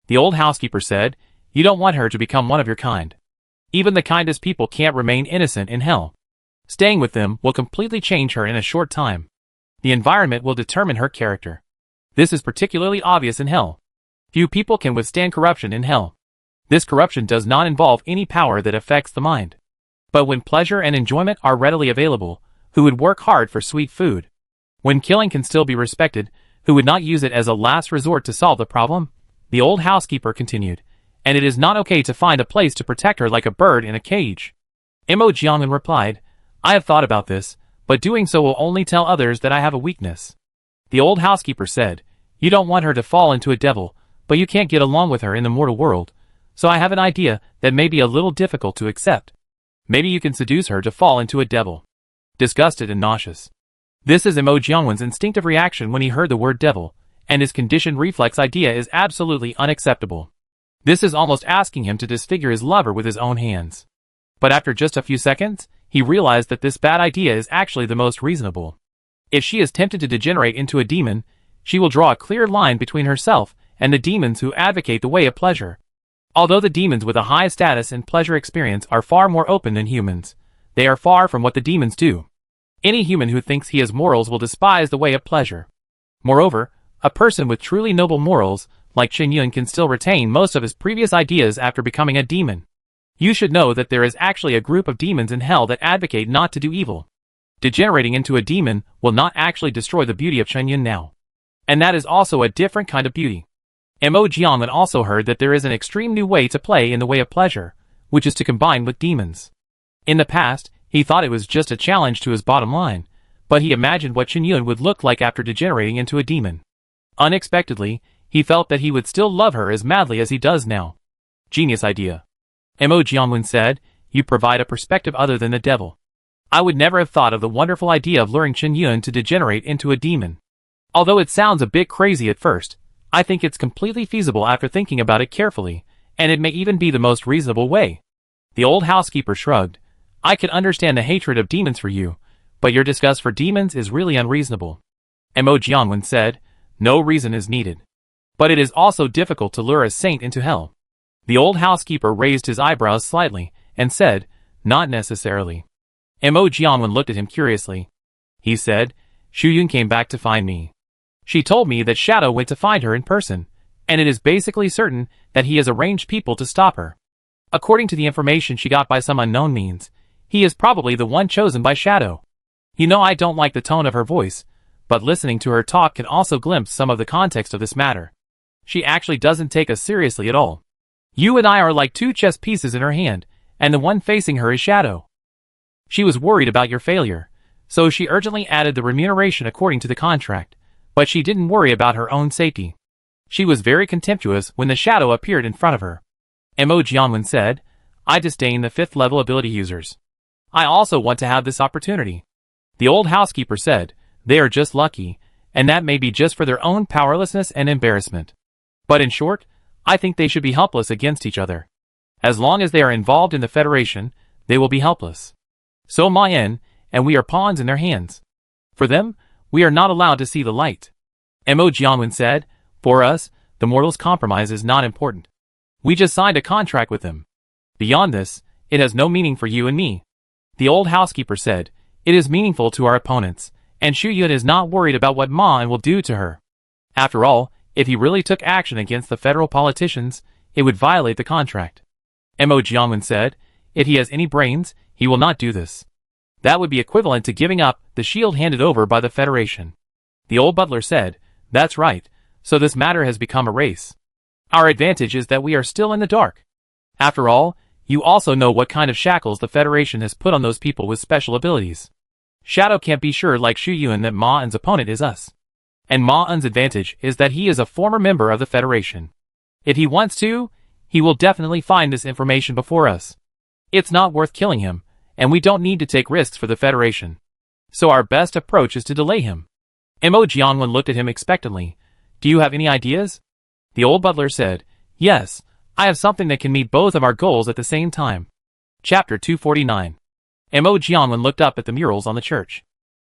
The old housekeeper said, you don't want her to become one of your kind. Even the kindest people can't remain innocent in hell. Staying with them will completely change her in a short time. The environment will determine her character. This is particularly obvious in hell. Few people can withstand corruption in hell. This corruption does not involve any power that affects the mind. But when pleasure and enjoyment are readily available, who would work hard for sweet food? When killing can still be respected, who would not use it as a last resort to solve the problem? The old housekeeper continued, and it is not okay to find a place to protect her like a bird in a cage. Mo Jiangmen replied, I have thought about this, but doing so will only tell others that I have a weakness. The old housekeeper said, you don't want her to fall into a devil, but you can't get along with her in the mortal world, so I have an idea that may be a little difficult to accept. Maybe you can seduce her to fall into a devil. Disgusted and nauseous. This is Mo Jiangwen's instinctive reaction when he heard the word devil, and his conditioned reflex idea is absolutely unacceptable. This is almost asking him to disfigure his lover with his own hands. But after just a few seconds, he realized that this bad idea is actually the most reasonable. If she is tempted to degenerate into a demon, she will draw a clear line between herself and the demons who advocate the way of pleasure. Although the demons with a high status and pleasure experience are far more open than humans, they are far from what the demons do. Any human who thinks he has morals will despise the way of pleasure. Moreover, a person with truly noble morals, like Chen Yun, can still retain most of his previous ideas after becoming a demon. You should know that there is actually a group of demons in hell that advocate not to do evil. Degenerating into a demon will not actually destroy the beauty of Chen Yun now. And that is also a different kind of beauty. Mo Jiangmen also heard that there is an extreme new way to play in the way of pleasure, which is to combine with demons. In the past, he thought it was just a challenge to his bottom line, but he imagined what Chen Yun would look like after degenerating into a demon. Unexpectedly, he felt that he would still love her as madly as he does now. Genius idea. Mo Jiangwen said, you provide a perspective other than the devil. I would never have thought of the wonderful idea of luring Chen Yun to degenerate into a demon. Although it sounds a bit crazy at first, I think it's completely feasible after thinking about it carefully, and it may even be the most reasonable way. The old housekeeper shrugged. I can understand the hatred of demons for you, but your disgust for demons is really unreasonable. Mo Jiangwen said, no reason is needed. But it is also difficult to lure a saint into hell. The old housekeeper raised his eyebrows slightly, and said, not necessarily. Mo Jiangwen looked at him curiously. He said, Shu Yun came back to find me. She told me that Shadow went to find her in person, and it is basically certain that he has arranged people to stop her. According to the information she got by some unknown means, he is probably the one chosen by Shadow. You know, I don't like the tone of her voice, but listening to her talk can also glimpse some of the context of this matter. She actually doesn't take us seriously at all. You and I are like two chess pieces in her hand, and the one facing her is Shadow. She was worried about your failure, so she urgently added the remuneration according to the contract, but she didn't worry about her own safety. She was very contemptuous when the Shadow appeared in front of her. Mo Jiangwen said, I disdain the 5th level ability users. I also want to have this opportunity. The old housekeeper said, they are just lucky, and that may be just for their own powerlessness and embarrassment. But in short, I think they should be helpless against each other. As long as they are involved in the Federation, they will be helpless. So Ma Yan, and we are pawns in their hands. For them, we are not allowed to see the light. Mo Jiangwen said, for us, the mortal's compromise is not important. We just signed a contract with them. Beyond this, it has no meaning for you and me. The old housekeeper said, it is meaningful to our opponents, and Shu Yun is not worried about what Ma Yan will do to her. After all, if he really took action against the federal politicians, it would violate the contract. Mo Jiangwen said, if he has any brains, he will not do this. That would be equivalent to giving up the shield handed over by the Federation. The old butler said, that's right, so this matter has become a race. Our advantage is that we are still in the dark. After all, you also know what kind of shackles the Federation has put on those people with special abilities. Shadow can't be sure like Shu Yun that Ma Yan's opponent is us. And Ma Yan's advantage is that he is a former member of the Federation. If he wants to, he will definitely find this information before us. It's not worth killing him, and we don't need to take risks for the Federation. So our best approach is to delay him. Mo Jiangwen looked at him expectantly. Do you have any ideas? The old butler said, yes, I have something that can meet both of our goals at the same time. Chapter 249. Mo Jiangwen looked up at the murals on the church.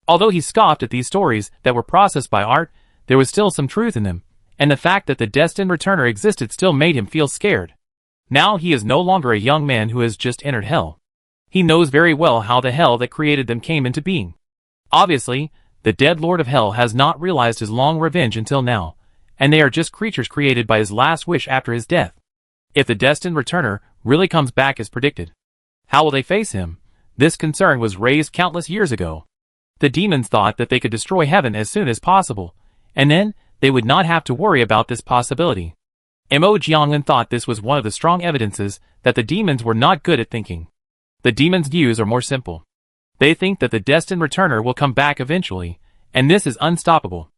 Although he scoffed at these stories that were processed by art, there was still some truth in them, and the fact that the destined returner existed still made him feel scared. Now he is no longer a young man who has just entered hell. He knows very well how the hell that created them came into being. Obviously, the dead Lord of Hell has not realized his long revenge until now, and they are just creatures created by his last wish after his death. If the destined returner really comes back as predicted, how will they face him? This concern was raised countless years ago. The demons thought that they could destroy heaven as soon as possible, and then they would not have to worry about this possibility. Mo Jianwen thought this was one of the strong evidences that the demons were not good at thinking. The demons' views are more simple. They think that the destined returner will come back eventually, and this is unstoppable.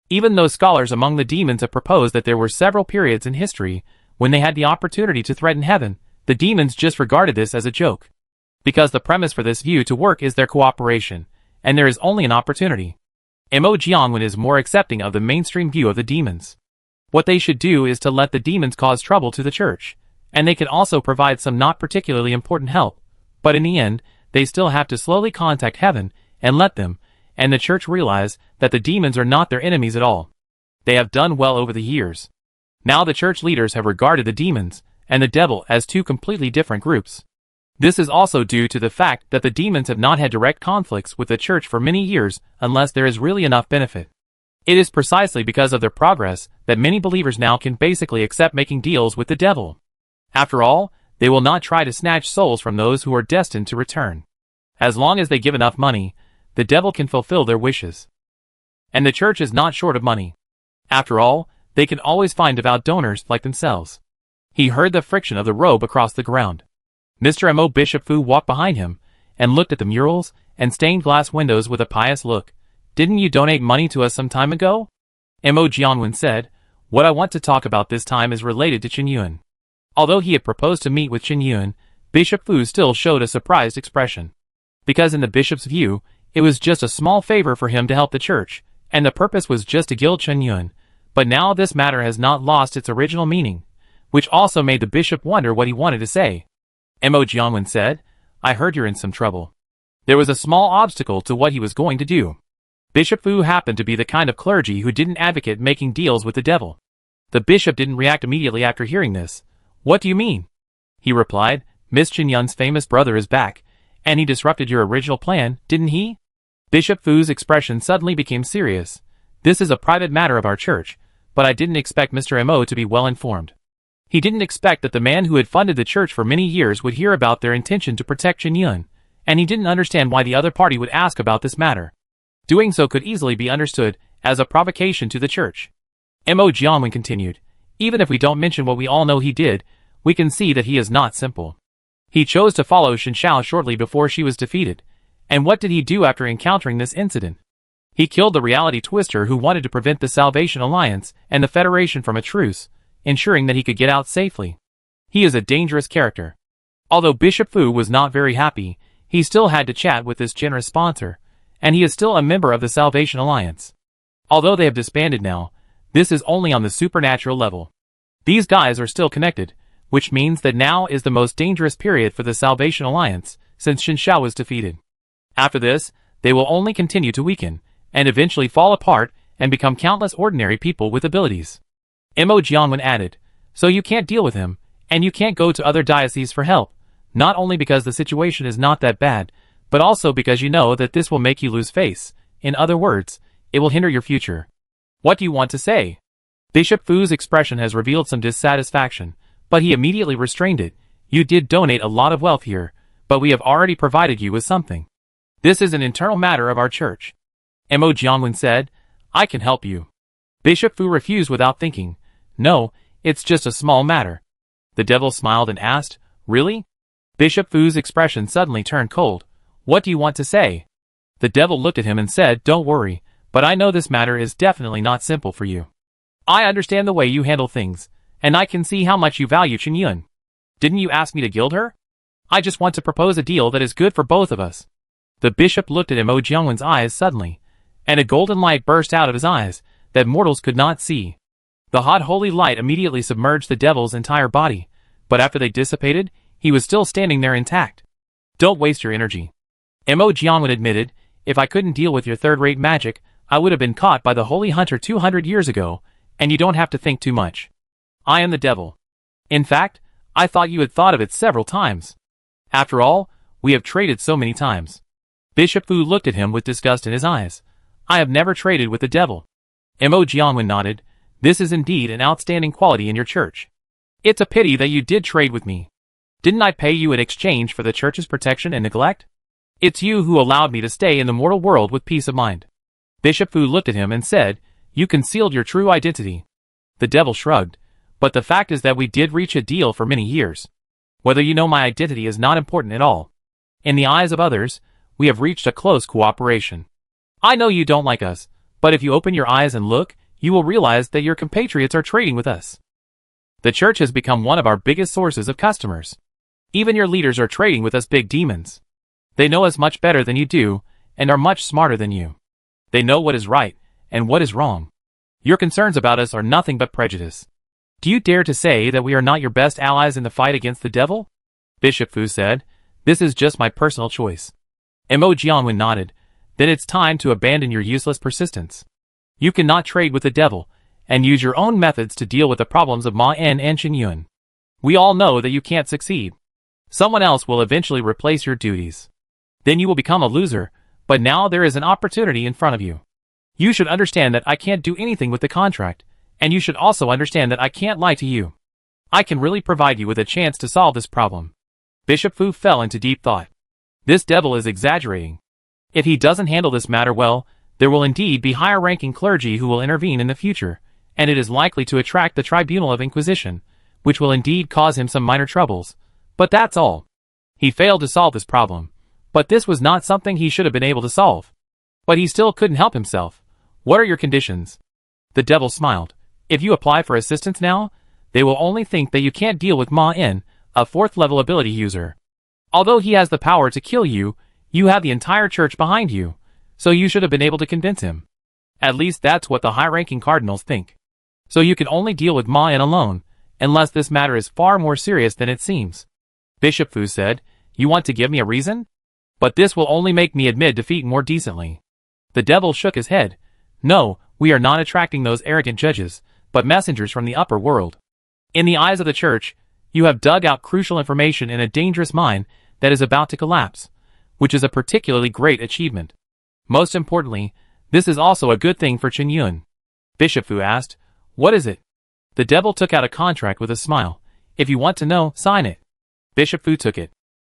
Even though scholars among the demons have proposed that there were several periods in history when they had the opportunity to threaten heaven, the demons just regarded this as a joke. Because the premise for this view to work is their cooperation, and there is only an opportunity. Mo Jianwen is more accepting of the mainstream view of the demons. What they should do is to let the demons cause trouble to the church, and they can also provide some not particularly important help, but in the end, they still have to slowly contact heaven and let them, and the church realize that the demons are not their enemies at all. They have done well over the years. Now the church leaders have regarded the demons and the devil as two completely different groups. This is also due to the fact that the demons have not had direct conflicts with the church for many years unless there is really enough benefit. It is precisely because of their progress that many believers now can basically accept making deals with the devil. After all, they will not try to snatch souls from those who are destined to return. As long as they give enough money, the devil can fulfill their wishes. And the church is not short of money. After all, they can always find devout donors like themselves. He heard the friction of the robe across the ground. Mr. Mo Bishop Fu walked behind him and looked at the murals and stained glass windows with a pious look. Didn't you donate money to us some time ago? Mo Jianwen said. What I want to talk about this time is related to Chen Yuan. Although he had proposed to meet with Chen Yuan, Bishop Fu still showed a surprised expression. Because in the bishop's view, it was just a small favor for him to help the church, and the purpose was just to gild Chen Yuan. But now this matter has not lost its original meaning, which also made the bishop wonder what he wanted to say. Mo Jianwen said, I heard you're in some trouble. There was a small obstacle to what he was going to do. Bishop Fu happened to be the kind of clergy who didn't advocate making deals with the devil. The bishop didn't react immediately after hearing this. What do you mean? He replied, Miss Chen Yun's famous brother is back, and he disrupted your original plan, didn't he? Bishop Fu's expression suddenly became serious. This is a private matter of our church, but I didn't expect Mr. Mo to be well informed. He didn't expect that the man who had funded the church for many years would hear about their intention to protect Chen Yun, and he didn't understand why the other party would ask about this matter. Doing so could easily be understood as a provocation to the church. Mo Jianwen continued, even if we don't mention what we all know he did, we can see that he is not simple. He chose to follow Shen Xiao shortly before she was defeated, and what did he do after encountering this incident? He killed the reality twister who wanted to prevent the Salvation Alliance and the Federation from a truce, ensuring that he could get out safely. He is a dangerous character. Although Bishop Fu was not very happy, he still had to chat with this generous sponsor, and he is still a member of the Salvation Alliance. Although they have disbanded now, this is only on the supernatural level. These guys are still connected, which means that now is the most dangerous period for the Salvation Alliance, since Shen Xiao was defeated. After this, they will only continue to weaken, and eventually fall apart and become countless ordinary people with abilities. Mo Jianwen added, so you can't deal with him, and you can't go to other dioceses for help, not only because the situation is not that bad, but also because you know that this will make you lose face. In other words, it will hinder your future. What do you want to say? Bishop Fu's expression has revealed some dissatisfaction, but he immediately restrained it. You did donate a lot of wealth here, but we have already provided you with something. This is an internal matter of our church. Mo Jianwen said, I can help you. Bishop Fu refused without thinking. No, it's just a small matter. The devil smiled and asked, really? Bishop Fu's expression suddenly turned cold. What do you want to say? The devil looked at him and said, don't worry, but I know this matter is definitely not simple for you. I understand the way you handle things, and I can see how much you value Chen Yun. Didn't you ask me to gild her? I just want to propose a deal that is good for both of us. The bishop looked at Mo Jianwen's eyes suddenly, and a golden light burst out of his eyes that mortals could not see. The hot holy light immediately submerged the devil's entire body, but after they dissipated, he was still standing there intact. Don't waste your energy. Mo Jianwen admitted, if I couldn't deal with your third-rate magic, I would have been caught by the holy hunter 200 years ago, And you don't have to think too much. I am the devil. In fact, I thought you had thought of it several times. After all, we have traded so many times. Bishop Fu looked at him with disgust in his eyes. I have never traded with the devil. Mo Jiangwen nodded. This is indeed an outstanding quality in your church. It's a pity that you did trade with me. Didn't I pay you in exchange for the church's protection and neglect? It's you who allowed me to stay in the mortal world with peace of mind. Bishop Fu looked at him and said, You concealed your true identity. The devil shrugged. But the fact is that we did reach a deal for many years. Whether you know my identity is not important at all. In the eyes of others, we have reached a close cooperation. I know you don't like us, but if you open your eyes and look, you will realize that your compatriots are trading with us. The church has become one of our biggest sources of customers. Even your leaders are trading with us big demons. They know us much better than you do, and are much smarter than you. They know what is right, and what is wrong. Your concerns about us are nothing but prejudice. Do you dare to say that we are not your best allies in the fight against the devil? Bishop Fu said, This is just my personal choice. Mo Jiangwen nodded. Then it's time to abandon your useless persistence. You cannot trade with the devil, and use your own methods to deal with the problems of Ma En and Chen Yun. We all know that you can't succeed. Someone else will eventually replace your duties. Then you will become a loser, but now there is an opportunity in front of you. You should understand that I can't do anything with the contract, and you should also understand that I can't lie to you. I can really provide you with a chance to solve this problem. Bishop Fu fell into deep thought. This devil is exaggerating. If he doesn't handle this matter well, there will indeed be higher-ranking clergy who will intervene in the future, and it is likely to attract the Tribunal of Inquisition, which will indeed cause him some minor troubles. But that's all. He failed to solve this problem. But this was not something he should have been able to solve. But he still couldn't help himself. What are your conditions? The devil smiled. If you apply for assistance now, they will only think that you can't deal with Ma En, a 4th-level ability user. Although he has the power to kill you, you have the entire church behind you, so you should have been able to convince him. At least that's what the high-ranking cardinals think. So you can only deal with Ma En alone, unless this matter is far more serious than it seems. Bishop Fu said, You want to give me a reason? But this will only make me admit defeat more decently. The devil shook his head. No, we are not attracting those arrogant judges, but messengers from the upper world. In the eyes of the church, you have dug out crucial information in a dangerous mine that is about to collapse, which is a particularly great achievement. Most importantly, this is also a good thing for Chen Yun. Bishop Fu asked, What is it? The devil took out a contract with a smile. If you want to know, sign it. Bishop Fu took it.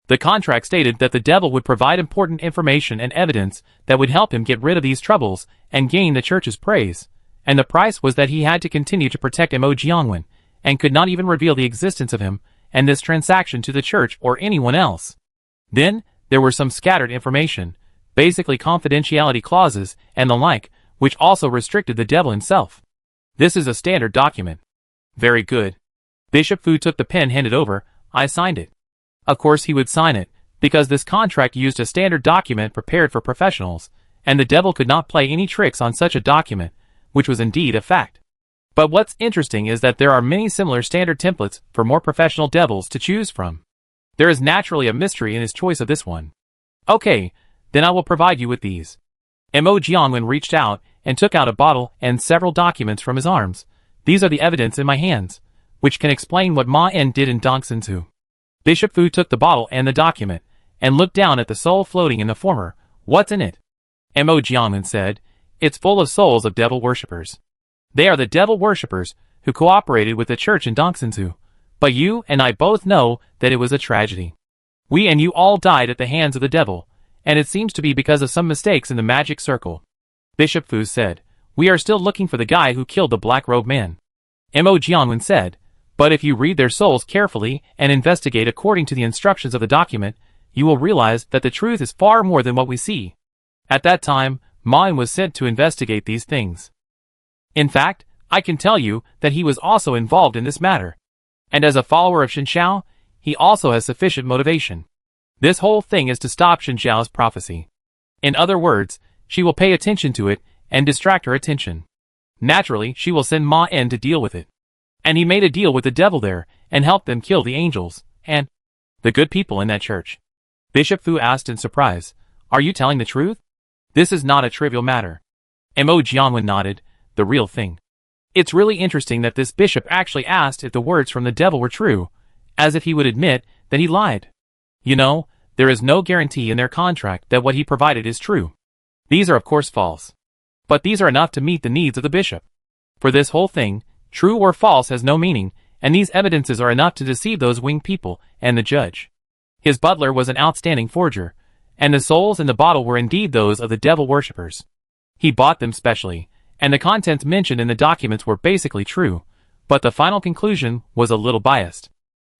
The contract stated that the devil would provide important information and evidence that would help him get rid of these troubles and gain the church's praise, and the price was that he had to continue to protect Mo Jiangwen, and could not even reveal the existence of him and this transaction to the church or anyone else. Then, there were some scattered information, basically confidentiality clauses and the like, which also restricted the devil himself. This is a standard document. Very good. Bishop Fu took the pen handed over. I signed it. Of course he would sign it, because this contract used a standard document prepared for professionals, and the devil could not play any tricks on such a document, which was indeed a fact. But what's interesting is that there are many similar standard templates for more professional devils to choose from. There is naturally a mystery in his choice of this one. Okay, then I will provide you with these. Mo Jiangwen reached out and took out a bottle and several documents from his arms. These are the evidence in my hands, which can explain what Ma En did in Dongsanzu. Bishop Fu took the bottle and the document, and looked down at the soul floating in the former. What's in it? Mo Jiangwen said, It's full of souls of devil worshippers. They are the devil worshippers who cooperated with the church in Dongsanzu. But you and I both know that it was a tragedy. We and you all died at the hands of the devil, and it seems to be because of some mistakes in the magic circle. Bishop Fu said, We are still looking for the guy who killed the black-robed man. Mo Jiangwen said, But if you read their souls carefully and investigate according to the instructions of the document, you will realize that the truth is far more than what we see. At that time, Ma En was sent to investigate these things. In fact, I can tell you that he was also involved in this matter. And as a follower of Shen Xiao, he also has sufficient motivation. This whole thing is to stop Shen Xiao's prophecy. In other words, she will pay attention to it and distract her attention. Naturally, she will send Ma En to deal with it. And he made a deal with the devil there and helped them kill the angels and the good people in that church. Bishop Fu asked in surprise, Are you telling the truth? This is not a trivial matter. Mo Jiangwen nodded. The real thing. It's really interesting that this bishop actually asked if the words from the devil were true, as if he would admit that he lied. You know, there is no guarantee in their contract that what he provided is true. These are of course false. But these are enough to meet the needs of the bishop. For this whole thing, true or false has no meaning, and these evidences are enough to deceive those winged people and the judge. His butler was an outstanding forger, and the souls in the bottle were indeed those of the devil worshippers. He bought them specially, and the contents mentioned in the documents were basically true, but the final conclusion was a little biased.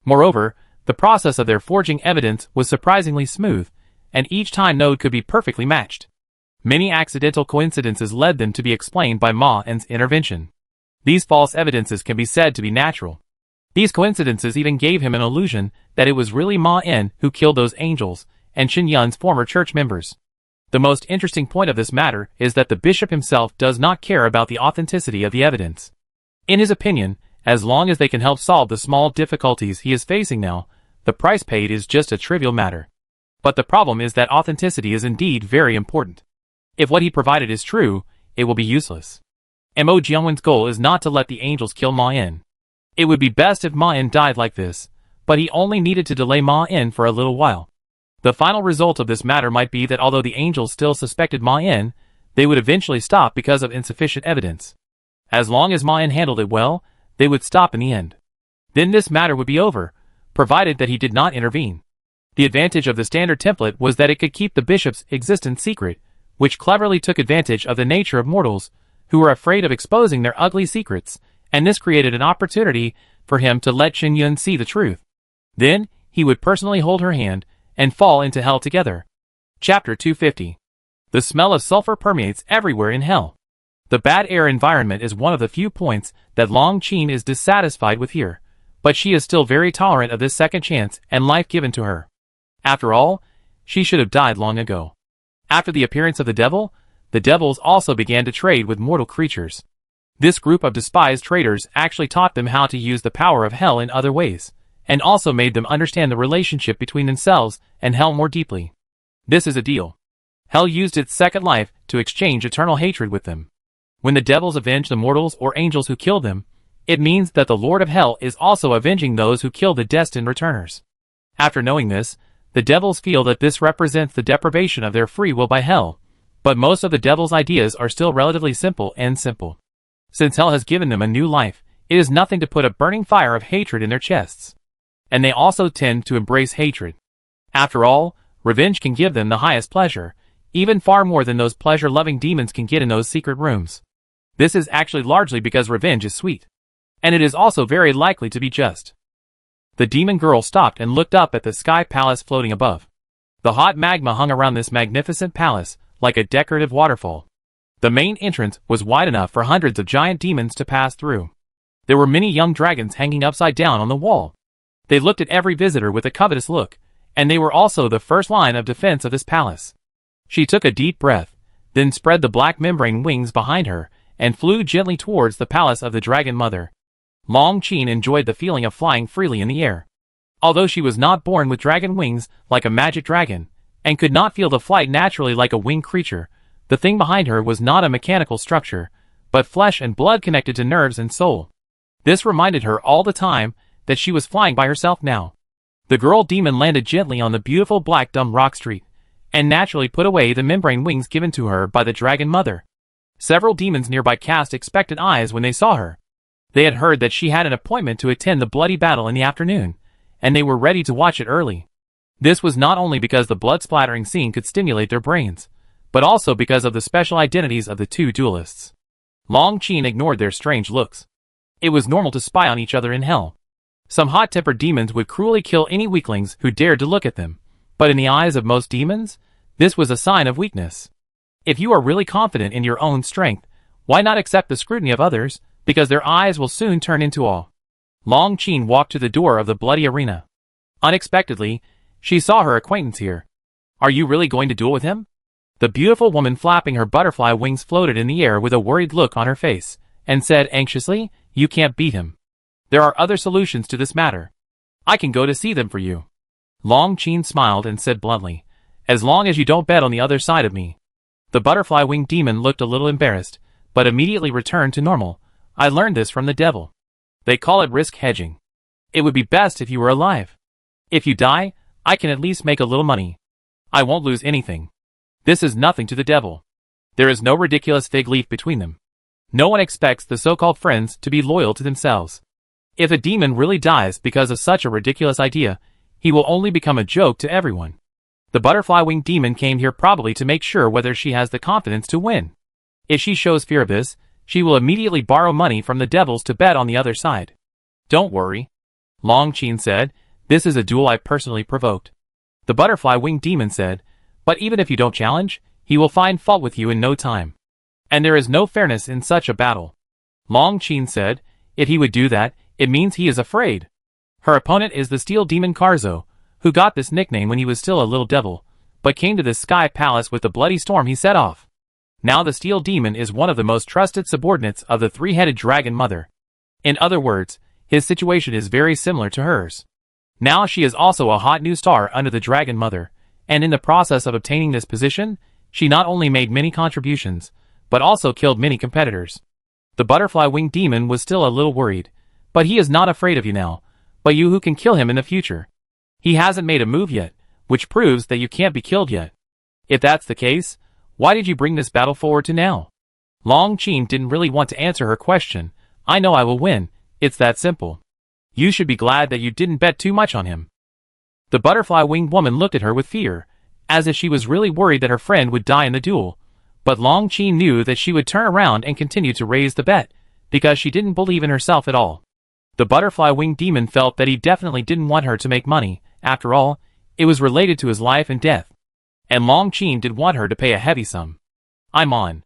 Moreover, the process of their forging evidence was surprisingly smooth, and each time node could be perfectly matched. Many accidental coincidences led them to be explained by Ma N's intervention. These false evidences can be said to be natural. These coincidences even gave him an illusion that it was really Ma N who killed those angels and Shen Yun's former church members. The most interesting point of this matter is that the bishop himself does not care about the authenticity of the evidence. In his opinion, as long as they can help solve the small difficulties he is facing now, the price paid is just a trivial matter. But the problem is that authenticity is indeed very important. If what he provided is true, it will be useless. Mo Jianwen's goal is not to let the angels kill Ma N. It would be best if Ma N died like this, but he only needed to delay Ma N for a little while. The final result of this matter might be that although the angels still suspected Ma N, they would eventually stop because of insufficient evidence. As long as Ma N handled it well, they would stop in the end. Then this matter would be over, provided that he did not intervene. The advantage of the standard template was that it could keep the bishop's existence secret, which cleverly took advantage of the nature of mortals, who were afraid of exposing their ugly secrets, and this created an opportunity for him to let Shen Yun see the truth. Then, he would personally hold her hand, and fall into hell together. Chapter 250. The smell of sulfur permeates everywhere in hell. The bad air environment is one of the few points that Long Qin is dissatisfied with here, but she is still very tolerant of this second chance and life given to her. After all, she should have died long ago. After the appearance of the devils also began to trade with mortal creatures. This group of despised traders actually taught them how to use the power of hell in other ways, and also made them understand the relationship between themselves and hell more deeply. This is a deal. Hell used its second life to exchange eternal hatred with them. When the devils avenge the mortals or angels who kill them, it means that the Lord of Hell is also avenging those who kill the destined returners. After knowing this, the devils feel that this represents the deprivation of their free will by hell, but most of the devils' ideas are still relatively simple. Since hell has given them a new life, it is nothing to put a burning fire of hatred in their chests. And they also tend to embrace hatred. After all, revenge can give them the highest pleasure, even far more than those pleasure-loving demons can get in those secret rooms. This is actually largely because revenge is sweet. And it is also very likely to be just. The demon girl stopped and looked up at the sky palace floating above. The hot magma hung around this magnificent palace, like a decorative waterfall. The main entrance was wide enough for hundreds of giant demons to pass through. There were many young dragons hanging upside down on the wall. They looked at every visitor with a covetous look, and they were also the first line of defense of this palace. She took a deep breath, then spread the black membrane wings behind her, and flew gently towards the palace of the Dragon Mother. Long Qin enjoyed the feeling of flying freely in the air. Although she was not born with dragon wings like a magic dragon, and could not feel the flight naturally like a winged creature, the thing behind her was not a mechanical structure, but flesh and blood connected to nerves and soul. This reminded her all the time that she was flying by herself now. The girl demon landed gently on the beautiful black dumb rock street, and naturally put away the membrane wings given to her by the Dragon Mother. Several demons nearby cast expectant eyes when they saw her. They had heard that she had an appointment to attend the bloody battle in the afternoon, and they were ready to watch it early. This was not only because the blood-splattering scene could stimulate their brains, but also because of the special identities of the two duelists. Long Qin ignored their strange looks. It was normal to spy on each other in hell. Some hot-tempered demons would cruelly kill any weaklings who dared to look at them, but in the eyes of most demons, this was a sign of weakness. If you are really confident in your own strength, why not accept the scrutiny of others, because their eyes will soon turn into awe. Long Qin walked to the door of the bloody arena. Unexpectedly, she saw her acquaintance here. Are you really going to duel with him? The beautiful woman flapping her butterfly wings floated in the air with a worried look on her face, and said anxiously, "You can't beat him. There are other solutions to this matter. I can go to see them for you." Long Qin smiled and said bluntly, "As long as you don't bet on the other side of me." The butterfly winged demon looked a little embarrassed, but immediately returned to normal. I learned this from the devil. They call it risk hedging. It would be best if you were alive. If you die, I can at least make a little money. I won't lose anything. This is nothing to the devil. There is no ridiculous fig leaf between them. No one expects the so-called friends to be loyal to themselves. If a demon really dies because of such a ridiculous idea, he will only become a joke to everyone. The butterfly-winged demon came here probably to make sure whether she has the confidence to win. If she shows fear of this, she will immediately borrow money from the devils to bet on the other side. Don't worry, Long Qin said, this is a duel I personally provoked. The butterfly-winged demon said, but even if you don't challenge, he will find fault with you in no time. And there is no fairness in such a battle. Long Qin said, if he would do that, it means he is afraid. Her opponent is the steel demon Carzo, who got this nickname when he was still a little devil, but came to the sky palace with the bloody storm he set off. Now the steel demon is one of the most trusted subordinates of the three-headed dragon mother. In other words, his situation is very similar to hers. Now she is also a hot new star under the dragon mother, and in the process of obtaining this position, she not only made many contributions, but also killed many competitors. The butterfly-winged demon was still a little worried, but he is not afraid of you now, but you who can kill him in the future. He hasn't made a move yet, which proves that you can't be killed yet. If that's the case, why did you bring this battle forward to now? Long Qin didn't really want to answer her question. I know I will win, it's that simple. You should be glad that you didn't bet too much on him. The butterfly-winged woman looked at her with fear, as if she was really worried that her friend would die in the duel, but Long Qin knew that she would turn around and continue to raise the bet, because she didn't believe in herself at all. The butterfly-winged demon felt that he definitely didn't want her to make money. After all, it was related to his life and death. And Long Qin did want her to pay a heavy sum. I'm on.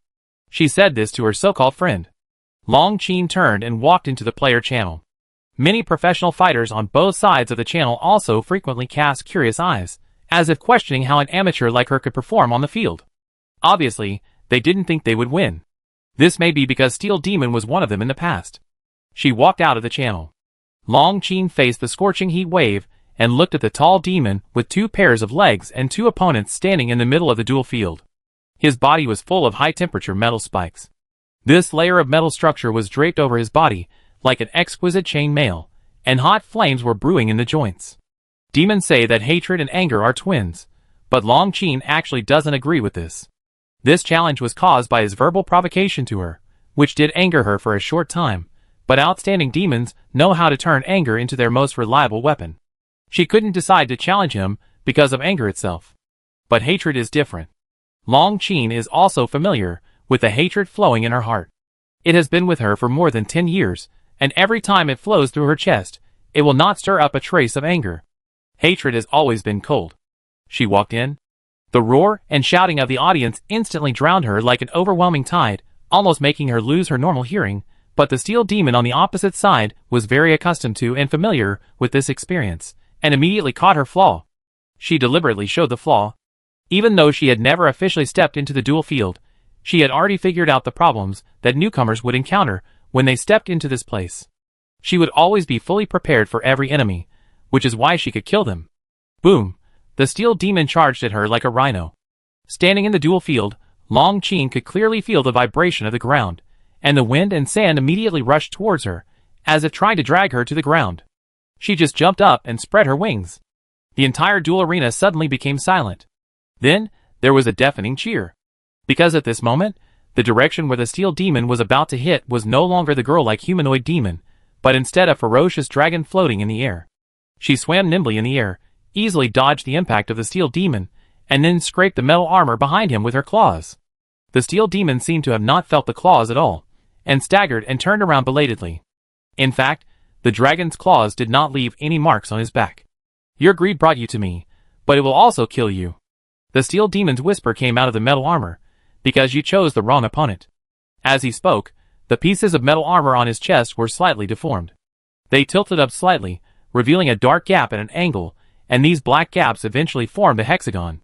She said this to her so-called friend. Long Qin turned and walked into the player channel. Many professional fighters on both sides of the channel also frequently cast curious eyes, as if questioning how an amateur like her could perform on the field. Obviously, they didn't think they would win. This may be because Steel Demon was one of them in the past. She walked out of the channel. Long Qin faced the scorching heat wave and looked at the tall demon with two pairs of legs and two opponents standing in the middle of the duel field. His body was full of high-temperature metal spikes. This layer of metal structure was draped over his body like an exquisite chain mail, and hot flames were brewing in the joints. Demons say that hatred and anger are twins, but Long Qin actually doesn't agree with this. This challenge was caused by his verbal provocation to her, which did anger her for a short time, but outstanding demons know how to turn anger into their most reliable weapon. She couldn't decide to challenge him because of anger itself. But hatred is different. Long Qin is also familiar with the hatred flowing in her heart. It has been with her for more than 10 years, and every time it flows through her chest, it will not stir up a trace of anger. Hatred has always been cold. She walked in. The roar and shouting of the audience instantly drowned her like an overwhelming tide, almost making her lose her normal hearing, but the steel demon on the opposite side was very accustomed to and familiar with this experience, and immediately caught her flaw. She deliberately showed the flaw. Even though she had never officially stepped into the duel field, she had already figured out the problems that newcomers would encounter when they stepped into this place. She would always be fully prepared for every enemy, which is why she could kill them. Boom! The steel demon charged at her like a rhino. Standing in the duel field, Long Qin could clearly feel the vibration of the ground, and the wind and sand immediately rushed towards her, as if trying to drag her to the ground. She just jumped up and spread her wings. The entire duel arena suddenly became silent. Then, there was a deafening cheer. Because at this moment, the direction where the steel demon was about to hit was no longer the girl-like humanoid demon, but instead a ferocious dragon floating in the air. She swam nimbly in the air, easily dodged the impact of the steel demon, and then scraped the metal armor behind him with her claws. The steel demon seemed to have not felt the claws at all, and staggered and turned around belatedly. In fact, the dragon's claws did not leave any marks on his back. Your greed brought you to me, but it will also kill you. The steel demon's whisper came out of the metal armor, because you chose the wrong opponent. As he spoke, the pieces of metal armor on his chest were slightly deformed. They tilted up slightly, revealing a dark gap at an angle, and these black gaps eventually formed a hexagon.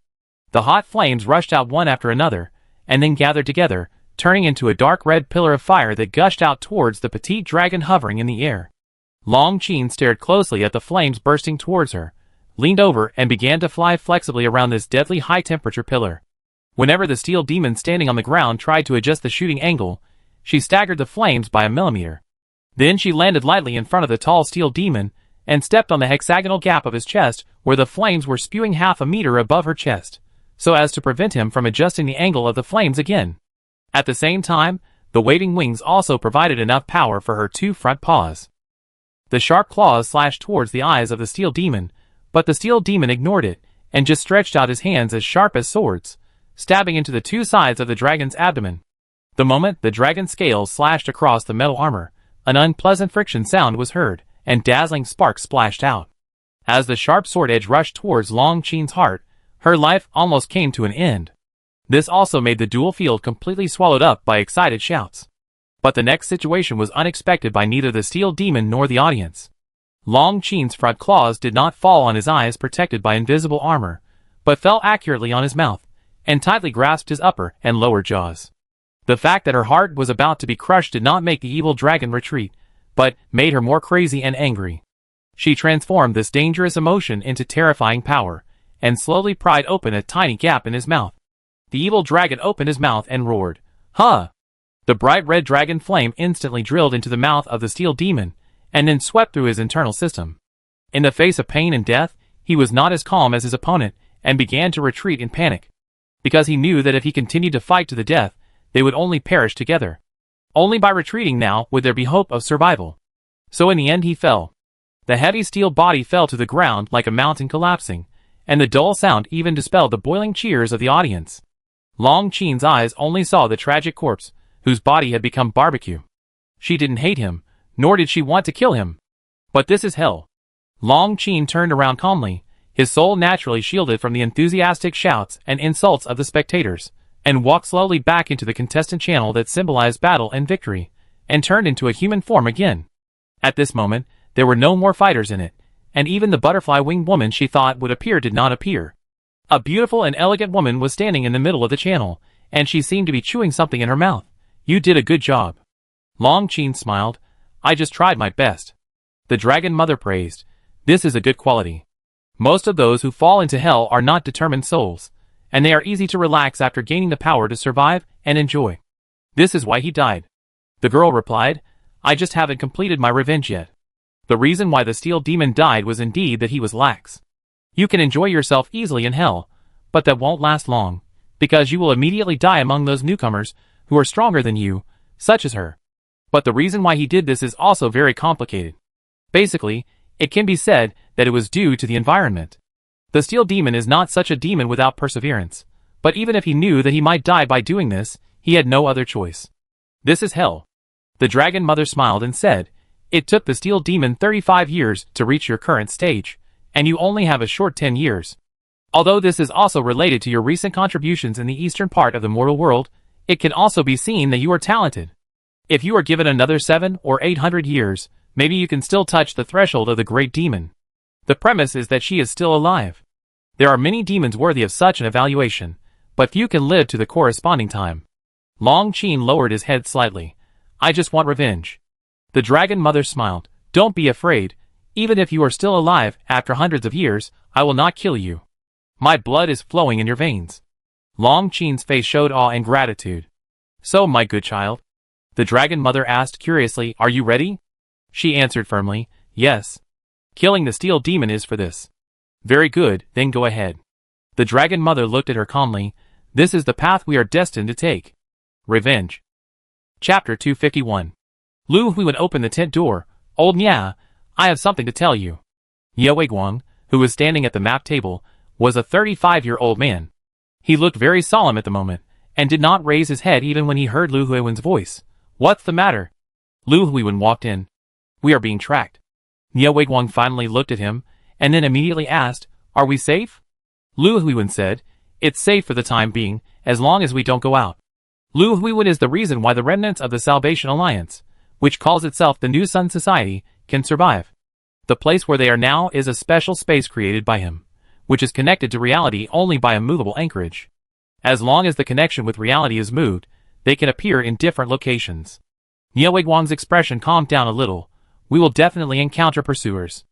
The hot flames rushed out one after another, and then gathered together, turning into a dark red pillar of fire that gushed out towards the petite dragon hovering in the air. Long Qin stared closely at the flames bursting towards her, leaned over and began to fly flexibly around this deadly high-temperature pillar. Whenever the steel demon standing on the ground tried to adjust the shooting angle, she staggered the flames by a millimeter. Then she landed lightly in front of the tall steel demon and stepped on the hexagonal gap of his chest where the flames were spewing half a meter above her chest, so as to prevent him from adjusting the angle of the flames again. At the same time, the waving wings also provided enough power for her 2 front paws. The sharp claws slashed towards the eyes of the steel demon, but the steel demon ignored it and just stretched out his hands as sharp as swords, stabbing into the 2 sides of the dragon's abdomen. The moment the dragon's scales slashed across the metal armor, an unpleasant friction sound was heard, and dazzling sparks splashed out. As the sharp sword edge rushed towards Long Chen's heart, her life almost came to an end. This also made the dual field completely swallowed up by excited shouts. But the next situation was unexpected by neither the steel demon nor the audience. Long Chen's front claws did not fall on his eyes protected by invisible armor, but fell accurately on his mouth, and tightly grasped his upper and lower jaws. The fact that her heart was about to be crushed did not make the evil dragon retreat, but made her more crazy and angry. She transformed this dangerous emotion into terrifying power, and slowly pried open a tiny gap in his mouth. The evil dragon opened his mouth and roared, "Huh!" The bright red dragon flame instantly drilled into the mouth of the steel demon, and then swept through his internal system. In the face of pain and death, he was not as calm as his opponent, and began to retreat in panic. Because he knew that if he continued to fight to the death, they would only perish together. Only by retreating now would there be hope of survival. So in the end he fell. The heavy steel body fell to the ground like a mountain collapsing, and the dull sound even dispelled the boiling cheers of the audience. Long Chen's eyes only saw the tragic corpse, whose body had become barbecue. She didn't hate him, nor did she want to kill him. But this is hell. Long Chen turned around calmly, his soul naturally shielded from the enthusiastic shouts and insults of the spectators, and walked slowly back into the contestant channel that symbolized battle and victory, and turned into a human form again. At this moment, there were no more fighters in it, and even the butterfly-winged woman she thought would appear did not appear. A beautiful and elegant woman was standing in the middle of the channel, and she seemed to be chewing something in her mouth. "You did a good job." Long Chen smiled. "I just tried my best." The dragon mother praised. "This is a good quality. Most of those who fall into hell are not determined souls, and they are easy to relax after gaining the power to survive and enjoy. This is why he died." The girl replied, "I just haven't completed my revenge yet." The reason why the steel demon died was indeed that he was lax. You can enjoy yourself easily in hell, but that won't last long, because you will immediately die among those newcomers who are stronger than you, such as her. But the reason why he did this is also very complicated. Basically, it can be said that it was due to the environment. The steel demon is not such a demon without perseverance, but even if he knew that he might die by doing this, he had no other choice. This is hell. The dragon mother smiled and said, "It took the steel demon 35 years to reach your current stage, and you only have a short 10 years. Although this is also related to your recent contributions in the eastern part of the mortal world, it can also be seen that you are talented. If you are given another 700 or 800 years, maybe you can still touch the threshold of the great demon. The premise is that she is still alive. There are many demons worthy of such an evaluation, but few can live to the corresponding time." Long Chen lowered his head slightly. "I just want revenge." The dragon mother smiled. "Don't be afraid. Even if you are still alive after hundreds of years, I will not kill you. My blood is flowing in your veins." Long Chen's face showed awe and gratitude. "So, my good child?" The dragon mother asked curiously, "Are you ready?" She answered firmly, "Yes. Killing the steel demon is for this." "Very good, then go ahead." The dragon mother looked at her calmly. "This is the path we are destined to take. Revenge." Chapter 251. Lu Huiwen opened the tent door. "Old Nya, I have something to tell you." Ye Guang, who was standing at the map table, was a 35-year-old man. He looked very solemn at the moment, and did not raise his head even when he heard Lu Huiwen's voice. "What's the matter?" Lu Huiwen walked in. "We are being tracked." Ye Guang finally looked at him, and then immediately asked, "Are we safe?" Lu Huiwen said, "It's safe for the time being, as long as we don't go out." Lu Huiwen is the reason why the remnants of the Salvation Alliance, which calls itself the New Sun Society, can survive. The place where they are now is a special space created by him, which is connected to reality only by a movable anchorage. As long as the connection with reality is moved, they can appear in different locations. Ye Guang's expression calmed down a little. "We will definitely encounter pursuers."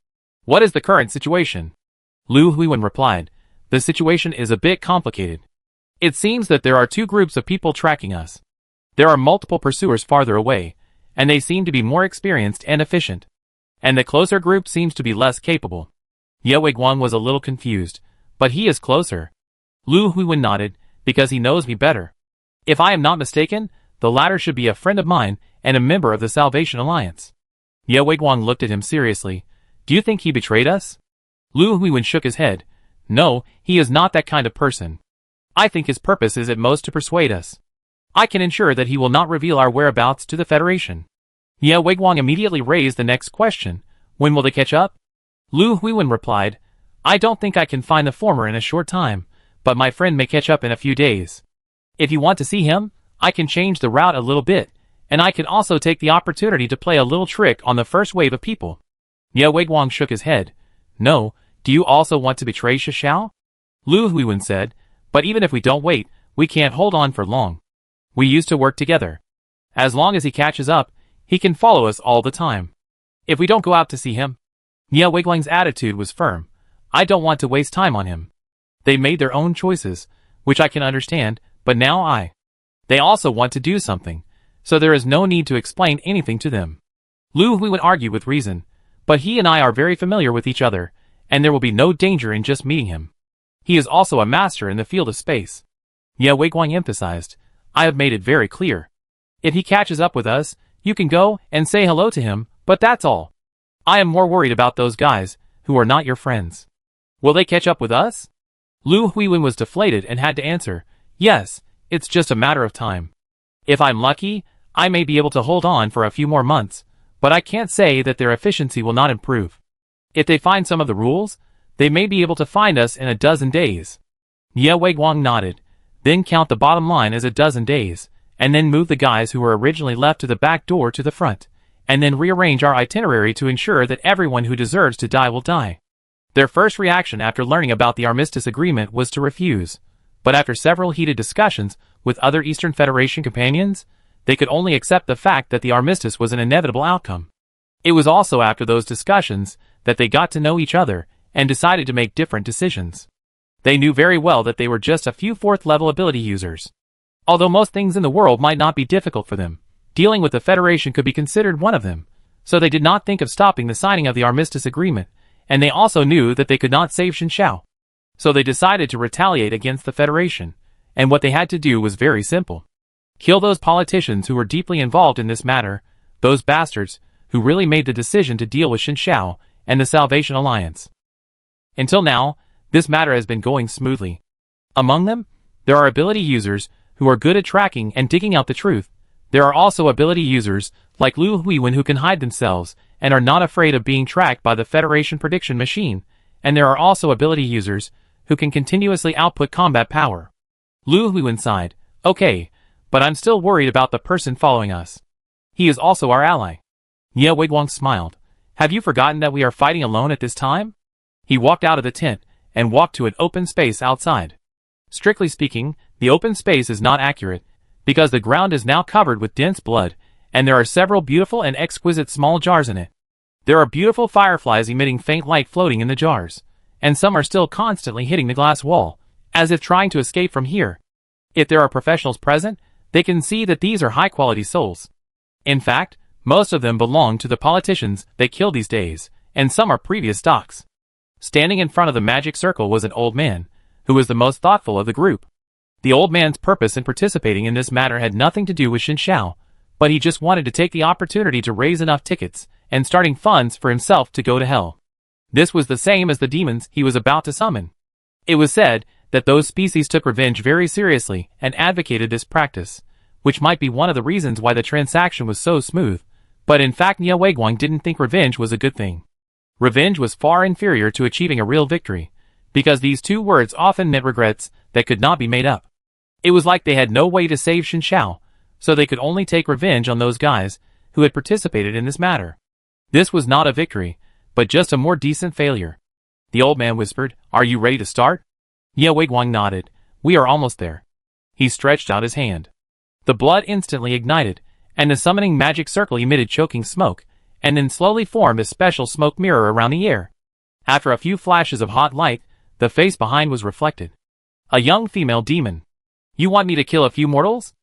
"What is the current situation?" Lu Huiwen replied. "The situation is a bit complicated. It seems that there are 2 groups of people tracking us. There are multiple pursuers farther away, and they seem to be more experienced and efficient. And the closer group seems to be less capable. Ye Weiguang was a little confused, but he is closer. Lu Huiwen nodded, because he knows me better. If I am not mistaken, the latter should be a friend of mine and a member of the Salvation Alliance. Ye Weiguang looked at him seriously. Do you think he betrayed us? Lu Huiwen shook his head. No, he is not that kind of person. I think his purpose is at most to persuade us. I can ensure that he will not reveal our whereabouts to the Federation. Ye Weiguang immediately raised the next question. When will they catch up? Lu Huiwen replied, I don't think I can find the former in a short time, but my friend may catch up in a few days. If you want to see him, I can change the route a little bit, and I can also take the opportunity to play a little trick on the first wave of people. Ye Weiguang shook his head. No, do you also want to betray Shishao? Lu Huiwen said, but even if we don't wait, we can't hold on for long. We used to work together. As long as he catches up, he can follow us all the time. If we don't go out to see him, Ye Weiguang's attitude was firm. I don't want to waste time on him. They made their own choices, which I can understand, but now They also want to do something, so there is no need to explain anything to them. Lu Huiwen argued with reason, but he and I are very familiar with each other, and there will be no danger in just meeting him. He is also a master in the field of space. Ye Weiguang emphasized, I have made it very clear. If he catches up with us, you can go and say hello to him, but that's all. I am more worried about those guys, who are not your friends. Will they catch up with us? Lu Huiwen was deflated and had to answer, yes, it's just a matter of time. If I'm lucky, I may be able to hold on for a few more months, but I can't say that their efficiency will not improve. If they find some of the rules, they may be able to find us in a dozen days. Ye Weiguang nodded, then count the bottom line as a dozen days, and then move the guys who were originally left to the back door to the front, and then rearrange our itinerary to ensure that everyone who deserves to die will die. Their first reaction after learning about the armistice agreement was to refuse, but after several heated discussions with other Eastern Federation companions, they could only accept the fact that the armistice was an inevitable outcome. It was also after those discussions that they got to know each other and decided to make different decisions. They knew very well that they were just a few fourth-level ability users. Although most things in the world might not be difficult for them, dealing with the Federation could be considered one of them, so they did not think of stopping the signing of the armistice agreement, and they also knew that they could not save Shishao. So they decided to retaliate against the Federation, and what they had to do was very simple. Kill those politicians who were deeply involved in this matter, those bastards who really made the decision to deal with Shishao and the Salvation Alliance. Until now, this matter has been going smoothly. Among them, there are ability users who are good at tracking and digging out the truth. There are also ability users like Lu Huiwen who can hide themselves and are not afraid of being tracked by the Federation prediction machine, and there are also ability users who can continuously output combat power. Lu Huiwen sighed, okay, but I'm still worried about the person following us. He is also our ally. Ye Weiguang smiled. Have you forgotten that we are fighting alone at this time? He walked out of the tent and walked to an open space outside. Strictly speaking, the open space is not accurate, because the ground is now covered with dense blood, and there are several beautiful and exquisite small jars in it. There are beautiful fireflies emitting faint light floating in the jars, and some are still constantly hitting the glass wall, as if trying to escape from here. If there are professionals present, they can see that these are high-quality souls. In fact, most of them belong to the politicians they kill these days, and some are previous stocks. Standing in front of the magic circle was an old man, who was the most thoughtful of the group. The old man's purpose in participating in this matter had nothing to do with Shishao, but he just wanted to take the opportunity to raise enough tickets and starting funds for himself to go to hell. This was the same as the demons he was about to summon. It was said that those species took revenge very seriously and advocated this practice, which might be one of the reasons why the transaction was so smooth, but in fact Ye Weiguang didn't think revenge was a good thing. Revenge was far inferior to achieving a real victory, because these two words often meant regrets that could not be made up. It was like they had no way to save Shishao, so they could only take revenge on those guys who had participated in this matter. This was not a victory, but just a more decent failure. The old man whispered, "Are you ready to start?" Ye Weiguang nodded. "We are almost there." He stretched out his hand. The blood instantly ignited, and the summoning magic circle emitted choking smoke, and then slowly formed a special smoke mirror around the air. After a few flashes of hot light, the face behind was reflected. A young female demon. "You want me to kill a few mortals?"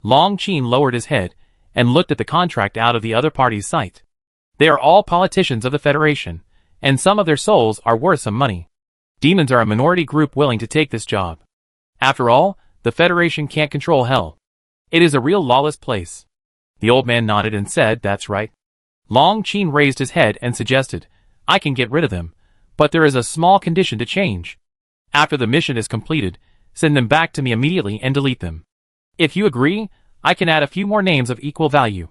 Long Qin lowered his head and looked at the contract out of the other party's sight. They are all politicians of the Federation, and some of their souls are worth some money. Demons are a minority group willing to take this job. After all, the Federation can't control hell. It is a real lawless place. The old man nodded and said, "That's right." Long Qin raised his head and suggested, "I can get rid of them, but there is a small condition to change. After the mission is completed, send them back to me immediately and delete them. If you agree, I can add a few more names of equal value."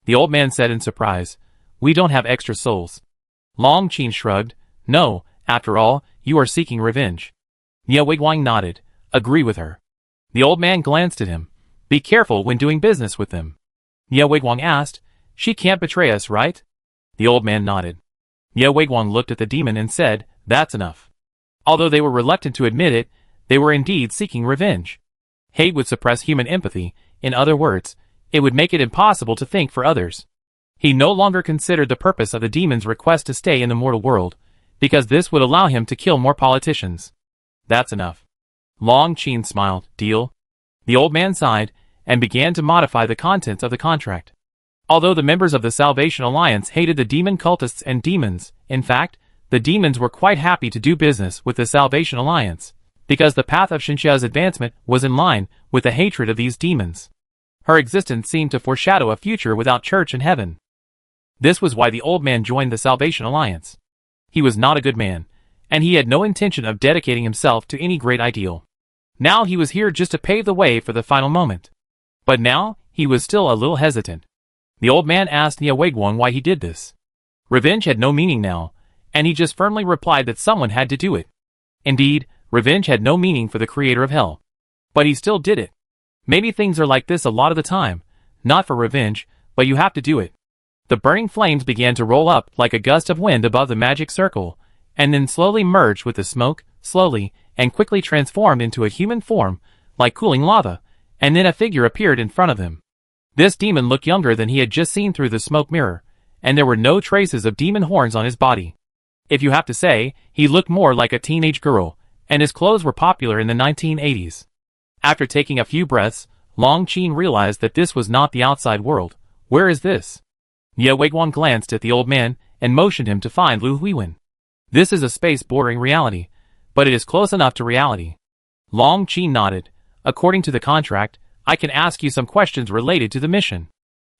The old man said in surprise, "We don't have extra souls." Long Qin shrugged. "No, after all, you are seeking revenge." Nie Wiguang nodded. "Agree with her." The old man glanced at him. "Be careful when doing business with them." Nie Wiguang asked, "She can't betray us, right?" The old man nodded. Nie Wiguang looked at the demon and said, "That's enough." Although they were reluctant to admit it, they were indeed seeking revenge. Hate would suppress human empathy. In other words, it would make it impossible to think for others. He no longer considered the purpose of the demon's request to stay in the mortal world, because this would allow him to kill more politicians. "That's enough." Long Qin smiled. "Deal?" The old man sighed and began to modify the contents of the contract. Although the members of the Salvation Alliance hated the demon cultists and demons, in fact, the demons were quite happy to do business with the Salvation Alliance, because the path of Xinxia's advancement was in line with the hatred of these demons. Her existence seemed to foreshadow a future without church and heaven. This was why the old man joined the Salvation Alliance. He was not a good man, and he had no intention of dedicating himself to any great ideal. Now he was here just to pave the way for the final moment. But now, he was still a little hesitant. The old man asked Nie Wiguang why he did this. Revenge had no meaning now, and he just firmly replied that someone had to do it. Indeed, revenge had no meaning for the creator of hell. But he still did it. Maybe things are like this a lot of the time, not for revenge, but you have to do it. The burning flames began to roll up like a gust of wind above the magic circle, and then slowly merged with the smoke, slowly, and quickly transformed into a human form, like cooling lava, and then a figure appeared in front of him. This demon looked younger than he had just seen through the smoke mirror, and there were no traces of demon horns on his body. If you have to say, he looked more like a teenage girl, and his clothes were popular in the 1980s. After taking a few breaths, Long Qin realized that this was not the outside world. Where is this? Nie Wiguang glanced at the old man and motioned him to find Lu Huiwen. This is a space bordering reality, but it is close enough to reality. Long Qin nodded. According to the contract, I can ask you some questions related to the mission.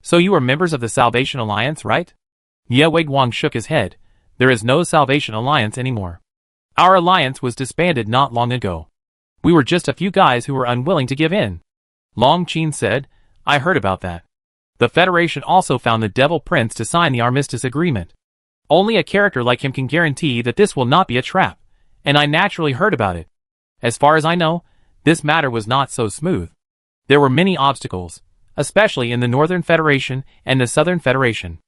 So you are members of the Salvation Alliance, right? Nie Wiguang shook his head. There is no Salvation Alliance anymore. Our alliance was disbanded not long ago. We were just a few guys who were unwilling to give in. Long Qin said, I heard about that. The Federation also found the Devil Prince to sign the armistice agreement. Only a character like him can guarantee that this will not be a trap, and I naturally heard about it. As far as I know, this matter was not so smooth. There were many obstacles, especially in the Northern Federation and the Southern Federation.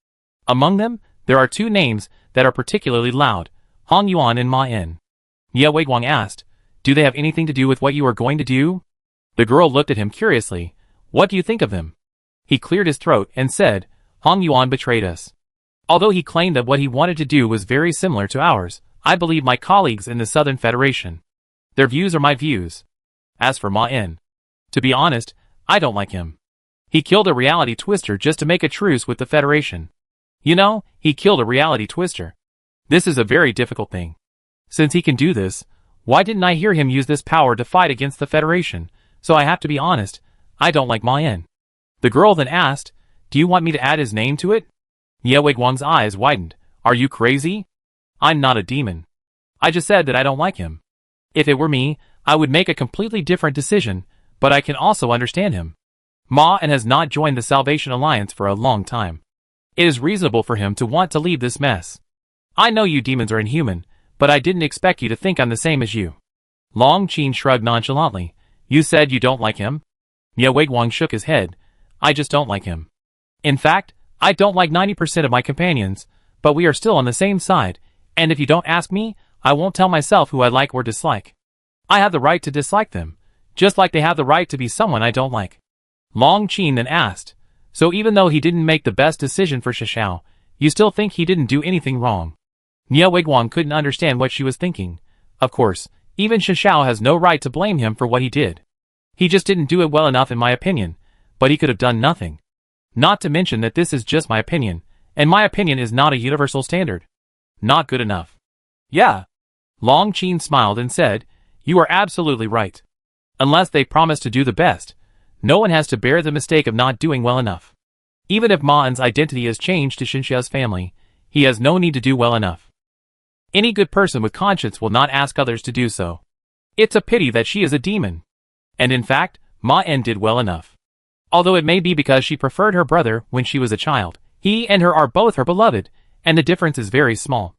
Among them, there are two names that are particularly loud, Hong Yuan and Ma En. Nie Wiguang asked, do they have anything to do with what you are going to do? The girl looked at him curiously. What do you think of them? He cleared his throat and said, Hong Yuan betrayed us. Although he claimed that what he wanted to do was very similar to ours, I believe my colleagues in the Southern Federation. Their views are my views. As for Ma En, to be honest, I don't like him. He killed a reality twister just to make a truce with the Federation. You know, he killed a reality twister. This is a very difficult thing. Since he can do this, why didn't I hear him use this power to fight against the Federation? So I have to be honest, I don't like Ma En. The girl then asked, do you want me to add his name to it? Nie Wiguang's eyes widened. Are you crazy? I'm not a demon. I just said that I don't like him. If it were me, I would make a completely different decision, but I can also understand him. Ma En has not joined the Salvation Alliance for a long time. It is reasonable for him to want to leave this mess. I know you demons are inhuman, but I didn't expect you to think I'm the same as you. Long Qin shrugged nonchalantly. You said you don't like him? Nie Wiguang shook his head. I just don't like him. In fact, I don't like 90% of my companions, but we are still on the same side, and if you don't ask me, I won't tell myself who I like or dislike. I have the right to dislike them, just like they have the right to be someone I don't like. Long Qin then asked, so even though he didn't make the best decision for Xiao, you still think he didn't do anything wrong? Nie Wiguang couldn't understand what she was thinking. Of course, even Xiao has no right to blame him for what he did. He just didn't do it well enough in my opinion, but he could have done nothing. Not to mention that this is just my opinion, and my opinion is not a universal standard. Not good enough. Yeah. Long Qin smiled and said, you are absolutely right. Unless they promise to do the best, no one has to bear the mistake of not doing well enough. Even if Ma En's identity has changed to Xinxia's family, he has no need to do well enough. Any good person with conscience will not ask others to do so. It's a pity that she is a demon. And in fact, Ma En did well enough. Although it may be because she preferred her brother when she was a child, he and her are both her beloved, and the difference is very small.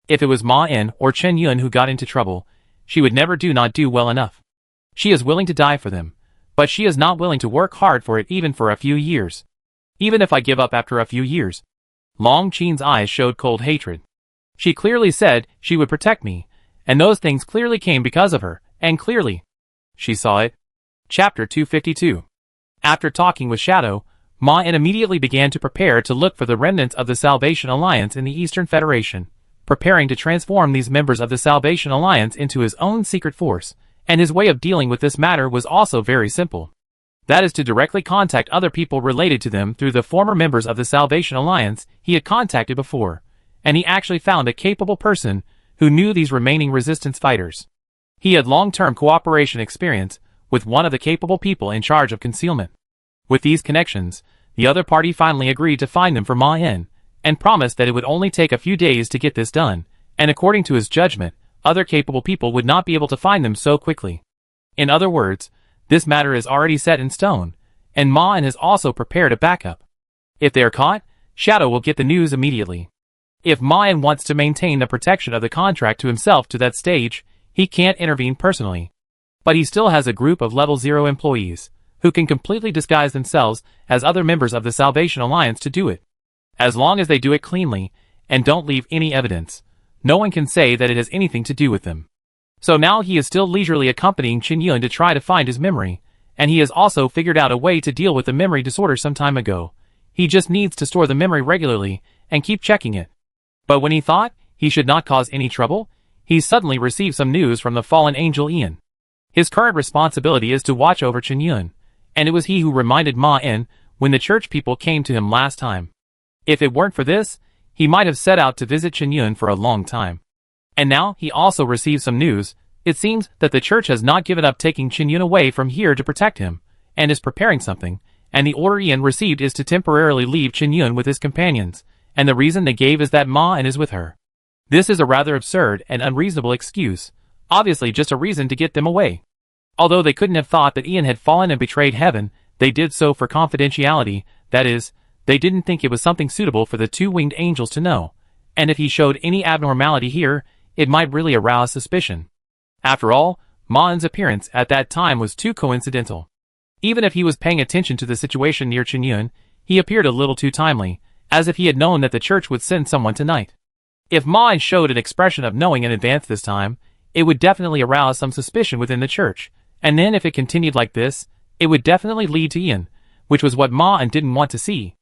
If it was Ma En or Chen Yun who got into trouble, she would never not do well enough. She is willing to die for them, but she is not willing to work hard for it even for a few years. Even if I give up after a few years. Long Qin's eyes showed cold hatred. She clearly said she would protect me, and those things clearly came because of her, and clearly. She saw it. Chapter 252. After talking with Shadow, Ma En immediately began to prepare to look for the remnants of the Salvation Alliance in the Eastern Federation, preparing to transform these members of the Salvation Alliance into his own secret force, and his way of dealing with this matter was also very simple. That is to directly contact other people related to them through the former members of the Salvation Alliance he had contacted before, and he actually found a capable person who knew these remaining resistance fighters. He had long-term cooperation experience with one of the capable people in charge of concealment. With these connections, the other party finally agreed to find them for Ma En, and promised that it would only take a few days to get this done, and according to his judgment, other capable people would not be able to find them so quickly. In other words, this matter is already set in stone, and Ma En has also prepared a backup. If they are caught, Shadow will get the news immediately. If Ma En wants to maintain the protection of the contract to himself to that stage, he can't intervene personally. But he still has a group of level 0 employees, who can completely disguise themselves as other members of the Salvation Alliance to do it. As long as they do it cleanly, and don't leave any evidence, no one can say that it has anything to do with them. So now he is still leisurely accompanying Chen Yun to try to find his memory, and he has also figured out a way to deal with the memory disorder some time ago. He just needs to store the memory regularly, and keep checking it. But when he thought he should not cause any trouble, he suddenly received some news from the fallen angel Ian. His current responsibility is to watch over Chen Yun, and it was he who reminded Ma En when the church people came to him last time. If it weren't for this, he might have set out to visit Chen Yun for a long time. And now he also received some news. It seems that the church has not given up taking Chen Yun away from here to protect him, and is preparing something, and the order Ian received is to temporarily leave Chen Yun with his companions, and the reason they gave is that Ma En is with her. This is a rather absurd and unreasonable excuse, obviously just a reason to get them away. Although they couldn't have thought that Ian had fallen and betrayed heaven, they did so for confidentiality, that is, they didn't think it was something suitable for the two-winged angels to know, and if he showed any abnormality here, it might really arouse suspicion. After all, Ma En's appearance at that time was too coincidental. Even if he was paying attention to the situation near Chen Yun, he appeared a little too timely, as if he had known that the church would send someone tonight. If Ma En showed an expression of knowing in advance this time, it would definitely arouse some suspicion within the church, and then if it continued like this, it would definitely lead to Ian, which was what Ma En didn't want to see.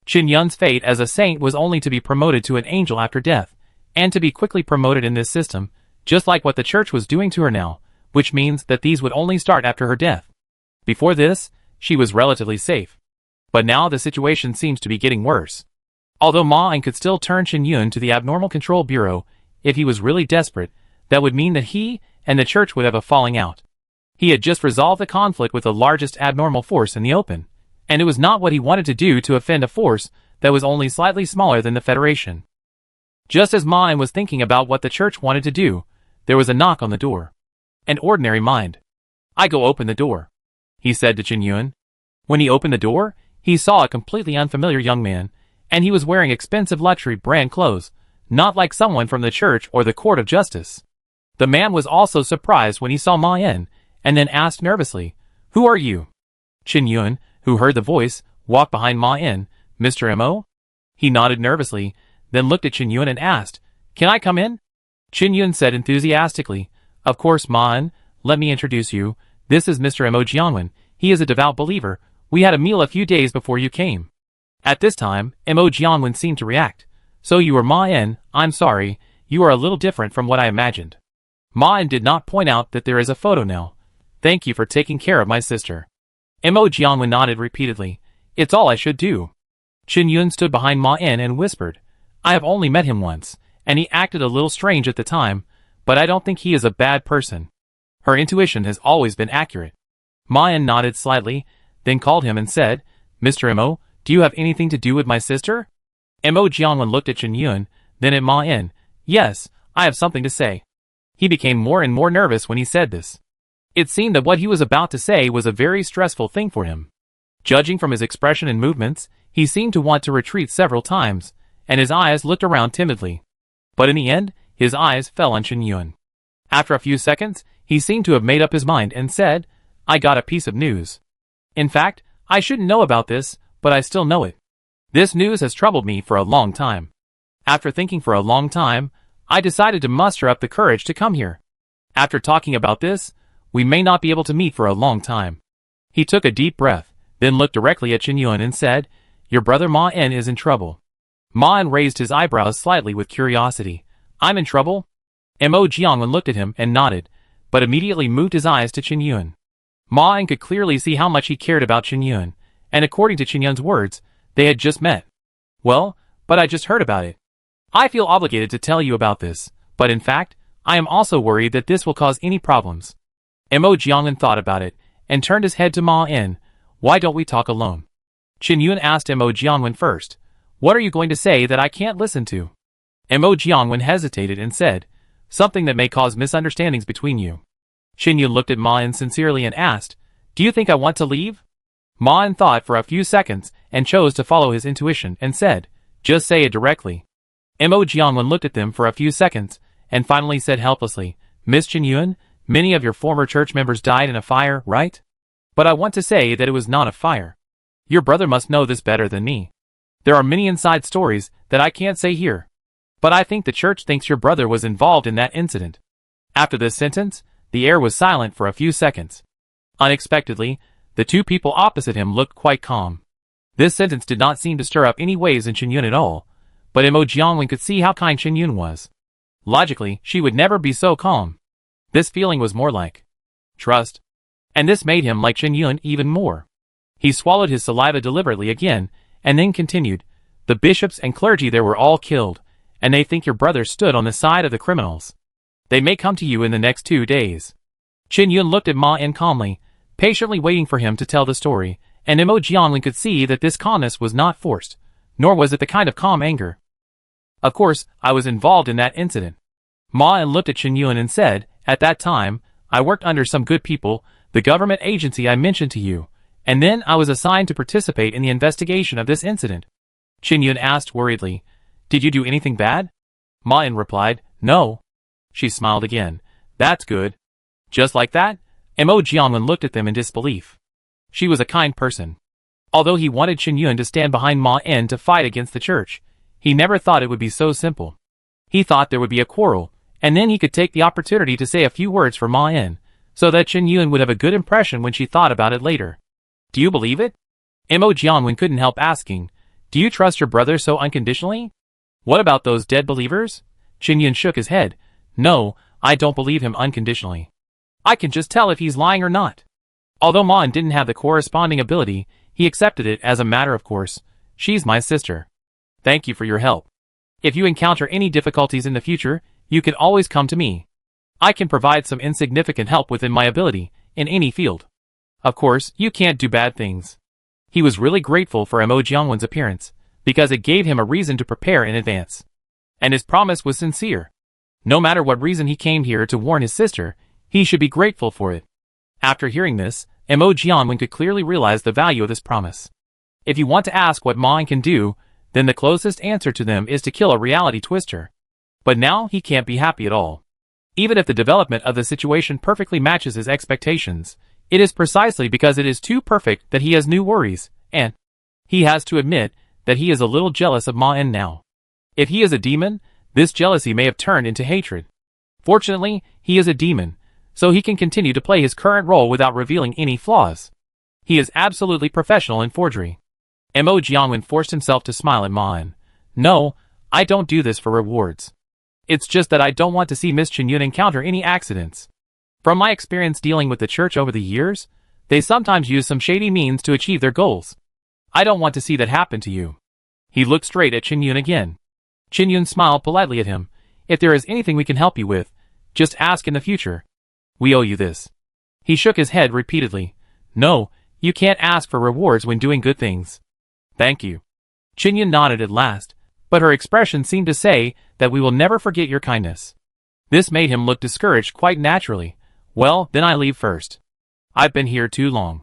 Chen Yun's fate as a saint was only to be promoted to an angel after death, and to be quickly promoted in this system, just like what the church was doing to her now, which means that these would only start after her death. Before this, she was relatively safe. But now the situation seems to be getting worse. Although Ma En could still turn Chen Yun to the Abnormal Control Bureau, if he was really desperate, that would mean that he and the church would have a falling out. He had just resolved the conflict with the largest abnormal force in the open, and it was not what he wanted to do to offend a force that was only slightly smaller than the Federation. Just as Ma En was thinking about what the church wanted to do, there was a knock on the door. An ordinary mind. "I go open the door," he said to Chen Yun. When he opened the door, he saw a completely unfamiliar young man, and he was wearing expensive luxury brand clothes, not like someone from the church or the court of justice. The man was also surprised when he saw Ma En, and then asked nervously, "Who are you?" Chen Yun, who heard the voice, walked behind Ma En. "Mr. M.O.?" He nodded nervously, then looked at Chen Yun and asked, "Can I come in?" Chen Yun said enthusiastically, "Of course, Ma En, let me introduce you. This is Mr. M.O. Jianwen. He is a devout believer. We had a meal a few days before you came." At this time, M.O. Jianwen seemed to react. "So you are Ma En, I'm sorry, you are a little different from what I imagined." Ma En did not point out that there is a photo now. "Thank you for taking care of my sister." Mo Jiangwen nodded repeatedly. It's all I should do. Qin Yun stood behind Ma En and whispered, I have only met him once, and he acted a little strange at the time, but I don't think he is a bad person. Her intuition has always been accurate. Ma En nodded slightly, then called him and said, Mr. Mo, do you have anything to do with my sister? Mo Jiangwen looked at Qin Yun, then at Ma En. Yes, I have something to say. He became more and more nervous when he said this. It seemed that what he was about to say was a very stressful thing for him. Judging from his expression and movements, he seemed to want to retreat several times, and his eyes looked around timidly. But in the end, his eyes fell on Qin Yun. After a few seconds, he seemed to have made up his mind and said, I got a piece of news. In fact, I shouldn't know about this, but I still know it. This news has troubled me for a long time. After thinking for a long time, I decided to muster up the courage to come here. After talking about this, we may not be able to meet for a long time. He took a deep breath, then looked directly at Qin Yun and said, Your brother Ma En is in trouble. Ma En raised his eyebrows slightly with curiosity. I'm in trouble? Mo Jiangwen looked at him and nodded, but immediately moved his eyes to Qin Yun. Ma En could clearly see how much he cared about Qin Yun, and according to Qin Yun's words, they had just met. Well, but I just heard about it. I feel obligated to tell you about this, but in fact, I am also worried that this will cause any problems. Mo Jiangwen thought about it, and turned his head to Ma En. Why don't we talk alone? Qin Yun asked Mo Jiangwen first. What are you going to say that I can't listen to? Mo Jiangwen hesitated and said, something that may cause misunderstandings between you. Qin Yun looked at Ma En sincerely and asked, Do you think I want to leave? Ma En thought for a few seconds and chose to follow his intuition and said, Just say it directly. Mo Jiangwen looked at them for a few seconds and finally said helplessly, Miss Qin Yun, many of your former church members died in a fire, right? But I want to say that it was not a fire. Your brother must know this better than me. There are many inside stories that I can't say here. But I think the church thinks your brother was involved in that incident. After this sentence, the air was silent for a few seconds. Unexpectedly, the two people opposite him looked quite calm. This sentence did not seem to stir up any waves in Qin Yun at all, but Mo Jiangwen could see how kind Qin Yun was. Logically, she would never be so calm. This feeling was more like trust. And this made him like Qin Yun even more. He swallowed his saliva deliberately again, and then continued, The bishops and clergy there were all killed, and they think your brother stood on the side of the criminals. They may come to you in the next 2 days. Qin Yun looked at Ma En calmly, patiently waiting for him to tell the story, and Mo Jiangwen could see that this calmness was not forced, nor was it the kind of calm anger. Of course, I was involved in that incident. Ma En looked at Qin Yun and said, At that time, I worked under some good people, the government agency I mentioned to you, and then I was assigned to participate in the investigation of this incident. Qin Yun asked worriedly, Did you do anything bad? Ma En replied, No. She smiled again. That's good. Just like that, Mo Jiangwen looked at them in disbelief. She was a kind person. Although he wanted Qin Yun to stand behind Ma En to fight against the church, he never thought it would be so simple. He thought there would be a quarrel, and then he could take the opportunity to say a few words for Ma En, so that Qin Yun would have a good impression when she thought about it later. Do you believe it? Mo Jiangwen couldn't help asking, Do you trust your brother so unconditionally? What about those dead believers? Qin Yun shook his head. No, I don't believe him unconditionally. I can just tell if he's lying or not. Although Ma En didn't have the corresponding ability, he accepted it as a matter of course. She's my sister. Thank you for your help. If you encounter any difficulties in the future, you can always come to me. I can provide some insignificant help within my ability, in any field. Of course, you can't do bad things. He was really grateful for Mo Jiangwen's appearance, because it gave him a reason to prepare in advance. And his promise was sincere. No matter what reason he came here to warn his sister, he should be grateful for it. After hearing this, Mo Jiangwen could clearly realize the value of this promise. If you want to ask what Ma En can do, then the closest answer to them is to kill a reality twister. But now he can't be happy at all. Even if the development of the situation perfectly matches his expectations, it is precisely because it is too perfect that he has new worries, and he has to admit that he is a little jealous of Ma En now. If he is a demon, this jealousy may have turned into hatred. Fortunately, he is a demon, so he can continue to play his current role without revealing any flaws. He is absolutely professional in forgery. Mo Jiangwen forced himself to smile at Ma En. No, I don't do this for rewards. It's just that I don't want to see Miss Qin Yun encounter any accidents. From my experience dealing with the church over the years, They sometimes use some shady means to achieve their goals. I don't want to see that happen to you. He looked straight at Qin Yun again. Qin Yun smiled politely at him. If there is anything we can help you with, just ask in the future. We owe you this. He shook his head repeatedly. No, you can't ask for rewards when doing good things. Thank you. Qin Yun nodded at last, but her expression seemed to say that we will never forget your kindness. This made him look discouraged quite naturally. Well, then I leave first. I've been here too long.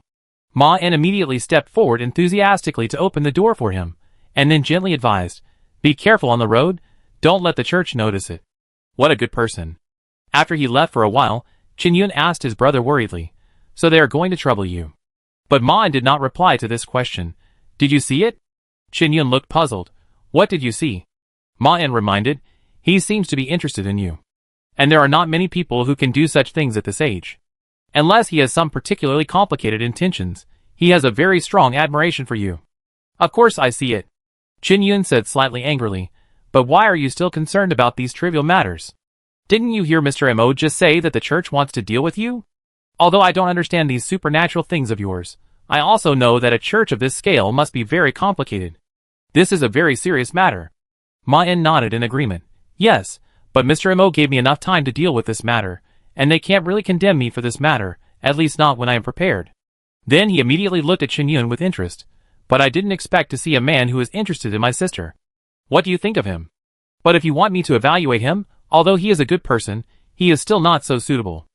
Ma En immediately stepped forward enthusiastically to open the door for him, and then gently advised, be careful on the road, don't let the church notice it. What a good person. After he left for a while, Qin Yun asked his brother worriedly, so they are going to trouble you? But Ma En did not reply to this question. Did you see it? Qin Yun looked puzzled. What did you see? Ma En reminded, he seems to be interested in you. And there are not many people who can do such things at this age. Unless he has some particularly complicated intentions, he has a very strong admiration for you. Of course I see it. Qin Yun said slightly angrily, but why are you still concerned about these trivial matters? Didn't you hear Mr. Mo just say that the church wants to deal with you? Although I don't understand these supernatural things of yours, I also know that a church of this scale must be very complicated. This is a very serious matter. Ma En nodded in agreement. Yes, but Mr. Mo gave me enough time to deal with this matter, and they can't really condemn me for this matter, at least not when I am prepared. Then he immediately looked at Qin Yun with interest. But I didn't expect to see a man who is interested in my sister. What do you think of him? But if you want me to evaluate him, although he is a good person, he is still not so suitable.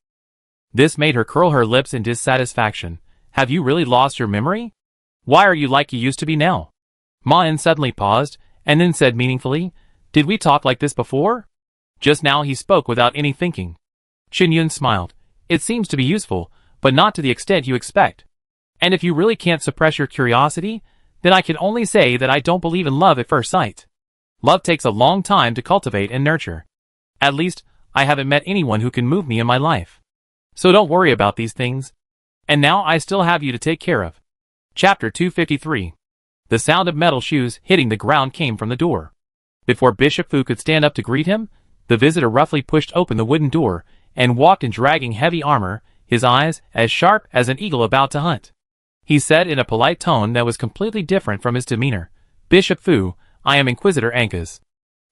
This made her curl her lips in dissatisfaction. Have you really lost your memory? Why are you like you used to be now? Ma En suddenly paused, and then said meaningfully, did we talk like this before? Just now he spoke without any thinking. Qin Yun smiled. It seems to be useful, but not to the extent you expect. And if you really can't suppress your curiosity, then I can only say that I don't believe in love at first sight. Love takes a long time to cultivate and nurture. At least, I haven't met anyone who can move me in my life. So don't worry about these things. And now I still have you to take care of. Chapter 253. The sound of metal shoes hitting the ground came from the door. Before Bishop Fu could stand up to greet him, the visitor roughly pushed open the wooden door and walked in dragging heavy armor, his eyes as sharp as an eagle about to hunt. He said in a polite tone that was completely different from his demeanor, Bishop Fu, I am Inquisitor Ankas.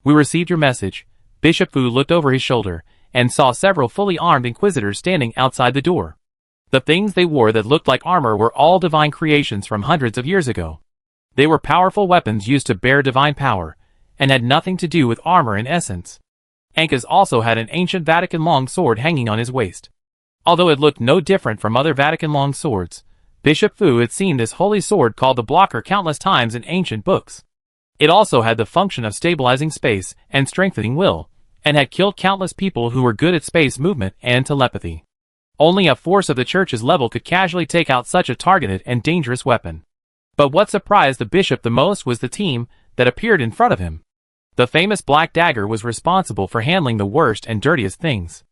We received your message. Bishop Fu looked over his shoulder and saw several fully armed inquisitors standing outside the door. The things they wore that looked like armor were all divine creations from hundreds of years ago. They were powerful weapons used to bear divine power, and had nothing to do with armor in essence. Ankas also had an ancient Vatican long sword hanging on his waist. Although it looked no different from other Vatican long swords, Bishop Fu had seen this holy sword called the Blocker countless times in ancient books. It also had the function of stabilizing space and strengthening will, and had killed countless people who were good at space movement and telepathy. Only a force of the church's level could casually take out such a targeted and dangerous weapon. But what surprised the bishop the most was the team that appeared in front of him. The famous Black Dagger was responsible for handling the worst and dirtiest things.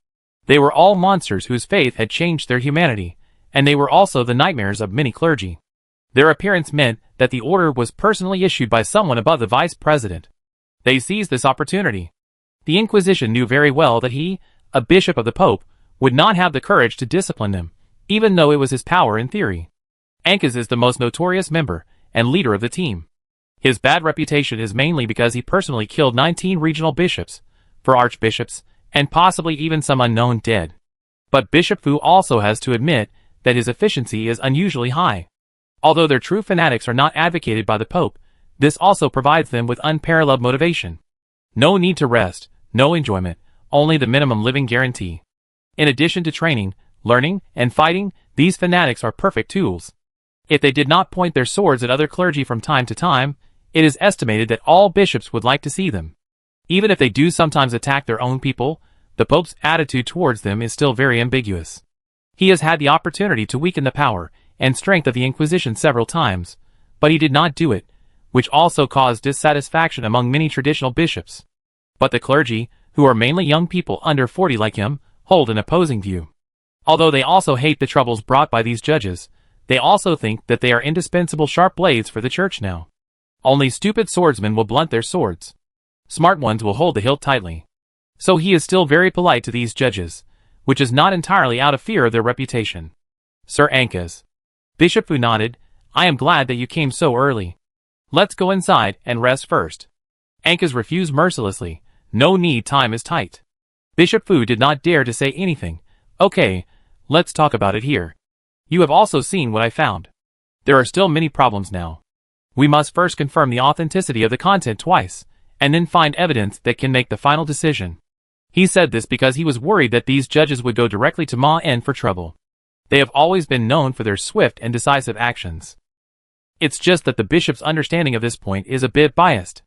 They were all monsters whose faith had changed their humanity, and they were also the nightmares of many clergy. Their appearance meant that the order was personally issued by someone above the vice president. They seized this opportunity. The Inquisition knew very well that he, a bishop of the Pope, would not have the courage to discipline them, even though it was his power in theory. Ankas is the most notorious member and leader of the team. His bad reputation is mainly because he personally killed 19 regional bishops, 4 archbishops, and possibly even some unknown dead. But Bishop Fu also has to admit that his efficiency is unusually high. Although their true fanatics are not advocated by the Pope, this also provides them with unparalleled motivation. No need to rest, no enjoyment, only the minimum living guarantee. In addition to training, learning, and fighting, these fanatics are perfect tools. If they did not point their swords at other clergy from time to time, it is estimated that all bishops would like to see them. Even if they do sometimes attack their own people, the Pope's attitude towards them is still very ambiguous. He has had the opportunity to weaken the power and strength of the Inquisition several times, but he did not do it, which also caused dissatisfaction among many traditional bishops. But the clergy, who are mainly young people under 40 like him, hold an opposing view. Although they also hate the troubles brought by these judges, they also think that they are indispensable sharp blades for the church now. Only stupid swordsmen will blunt their swords. Smart ones will hold the hilt tightly. So he is still very polite to these judges, which is not entirely out of fear of their reputation. Sir Ankas, Bishop Fu nodded. I am glad that you came so early. Let's go inside and rest first. Ankas refused mercilessly. No need, time is tight. Bishop Fu did not dare to say anything. Okay, let's talk about it here. You have also seen what I found. There are still many problems now. We must first confirm the authenticity of the content twice, and then find evidence that can make the final decision. He said this because he was worried that these judges would go directly to Ma En for trouble. They have always been known for their swift and decisive actions. It's just that the bishop's understanding of this point is a bit biased.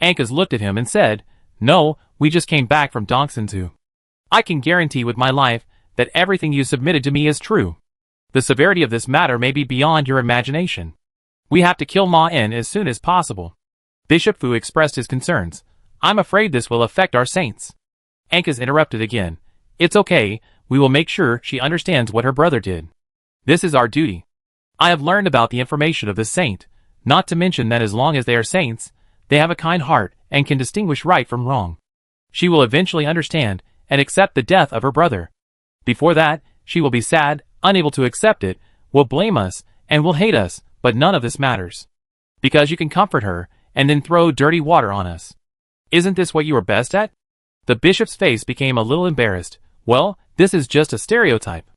Ankas looked at him and said, No, we just came back from Dongsantu. I can guarantee with my life that everything you submitted to me is true. The severity of this matter may be beyond your imagination. We have to kill Ma En as soon as possible. Bishop Fu expressed his concerns. I'm afraid this will affect our saints. Ankas interrupted again. It's okay, we will make sure she understands what her brother did. This is our duty. I have learned about the information of this saint, not to mention that as long as they are saints, they have a kind heart and can distinguish right from wrong. She will eventually understand and accept the death of her brother. Before that, she will be sad, unable to accept it, will blame us, and will hate us, but none of this matters. Because you can comfort her, and then throw dirty water on us. Isn't this what you are best at? The bishop's face became a little embarrassed. Well, this is just a stereotype.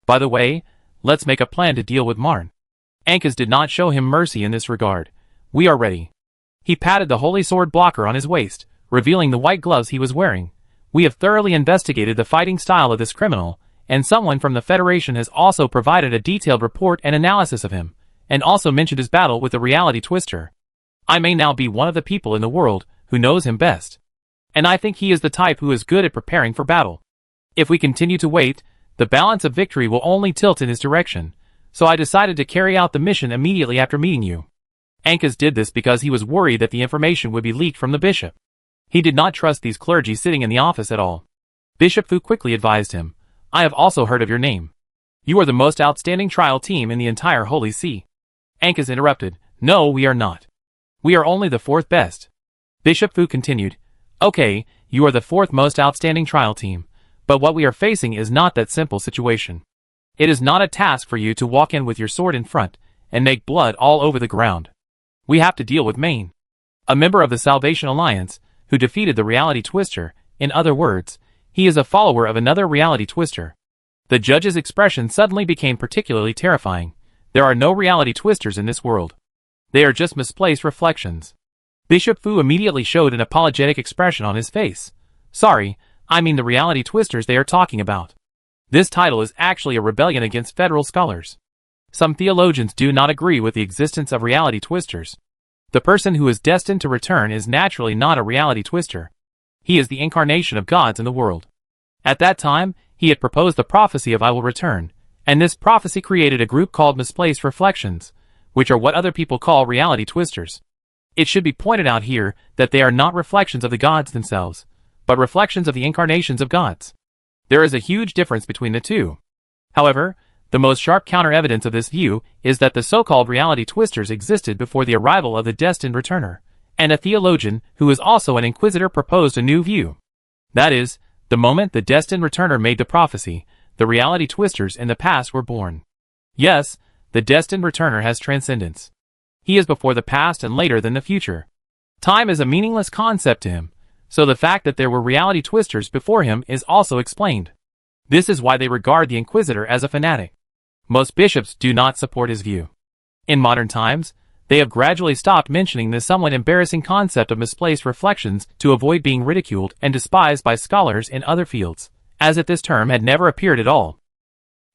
By the way, let's make a plan to deal with Marn. Ankas did not show him mercy in this regard. We are ready. He patted the holy sword blocker on his waist, revealing the white gloves he was wearing. We have thoroughly investigated the fighting style of this criminal, and someone from the Federation has also provided a detailed report and analysis of him, and also mentioned his battle with the reality twister. I may now be one of the people in the world who knows him best. And I think he is the type who is good at preparing for battle. If we continue to wait, the balance of victory will only tilt in his direction, so I decided to carry out the mission immediately after meeting you. Ankas did this because he was worried that the information would be leaked from the bishop. He did not trust these clergy sitting in the office at all. Bishop Fu quickly advised him, I have also heard of your name. You are the most outstanding trial team in the entire Holy See. Ankas interrupted, No, we are not. We are only the fourth best. Bishop Fu continued, Okay, you are the fourth most outstanding trial team, but what we are facing is not that simple situation. It is not a task for you to walk in with your sword in front and make blood all over the ground. We have to deal with Maine, a member of the Salvation Alliance, who defeated the reality twister. In other words, he is a follower of another reality twister. The judge's expression suddenly became particularly terrifying. There are no reality twisters in this world. They are just misplaced reflections. Bishop Fu immediately showed an apologetic expression on his face. Sorry, I mean the reality twisters they are talking about. This title is actually a rebellion against federal scholars. Some theologians do not agree with the existence of reality twisters. The person who is destined to return is naturally not a reality twister. He is the incarnation of gods in the world. At that time, he had proposed the prophecy of I will return, and this prophecy created a group called misplaced reflections, which are what other people call reality twisters. It should be pointed out here that they are not reflections of the gods themselves, but reflections of the incarnations of gods. There is a huge difference between the two. However, the most sharp counter-evidence of this view is that the so-called reality twisters existed before the arrival of the destined returner, and a theologian who is also an inquisitor proposed a new view. That is, the moment the destined returner made the prophecy, the reality twisters in the past were born. Yes, the destined returner has transcendence. He is before the past and later than the future. Time is a meaningless concept to him, so the fact that there were reality twisters before him is also explained. This is why they regard the inquisitor as a fanatic. Most bishops do not support his view. In modern times, they have gradually stopped mentioning this somewhat embarrassing concept of misplaced reflections to avoid being ridiculed and despised by scholars in other fields, as if this term had never appeared at all.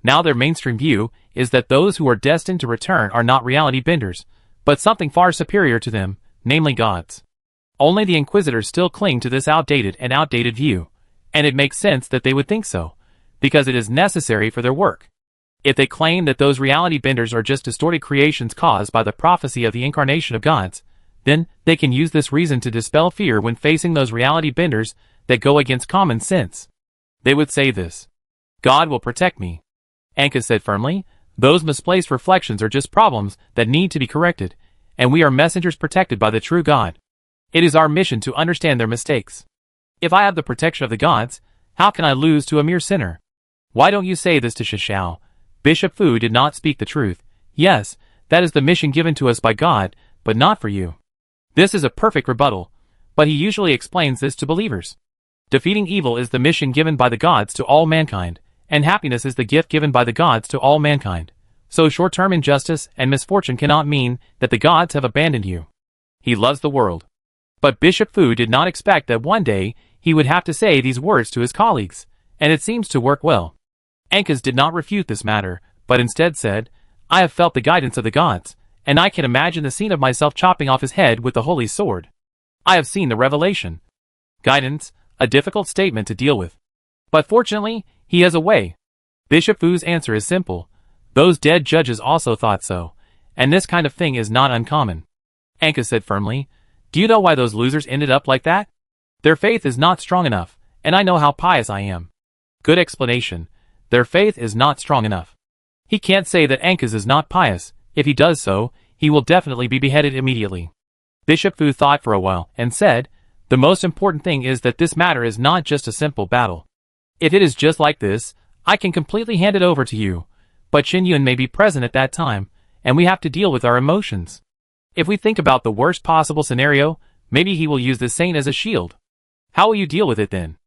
Now their mainstream view is that those who are destined to return are not reality benders, but something far superior to them, namely gods. Only the inquisitors still cling to this outdated view, and it makes sense that they would think so, because it is necessary for their work. If they claim that those reality benders are just distorted creations caused by the prophecy of the incarnation of gods, then they can use this reason to dispel fear when facing those reality benders that go against common sense. They would say this: God will protect me. Ankas said firmly, those misplaced reflections are just problems that need to be corrected, and we are messengers protected by the true God. It is our mission to understand their mistakes. If I have the protection of the gods, how can I lose to a mere sinner? Why don't you say this to Shishao? Bishop Fu did not speak the truth. Yes, that is the mission given to us by God, but not for you. This is a perfect rebuttal, but he usually explains this to believers. Defeating evil is the mission given by the gods to all mankind, and happiness is the gift given by the gods to all mankind. So short-term injustice and misfortune cannot mean that the gods have abandoned you. He loves the world. But Bishop Fu did not expect that one day he would have to say these words to his colleagues, and it seems to work well. Ankas did not refute this matter, but instead said, I have felt the guidance of the gods, and I can imagine the scene of myself chopping off his head with the holy sword. I have seen the revelation. Guidance, a difficult statement to deal with. But fortunately, he has a way. Bishop Fu's answer is simple. Those dead judges also thought so, and this kind of thing is not uncommon. Ankas said firmly, do you know why those losers ended up like that? Their faith is not strong enough, and I know how pious I am. Good explanation. Their faith is not strong enough. He can't say that Ankas is not pious. If he does so, he will definitely be beheaded immediately. Bishop Fu thought for a while and said, the most important thing is that this matter is not just a simple battle. If it is just like this, I can completely hand it over to you, but Qin Yun may be present at that time, and we have to deal with our emotions. If we think about the worst possible scenario, maybe he will use the saint as a shield. How will you deal with it then?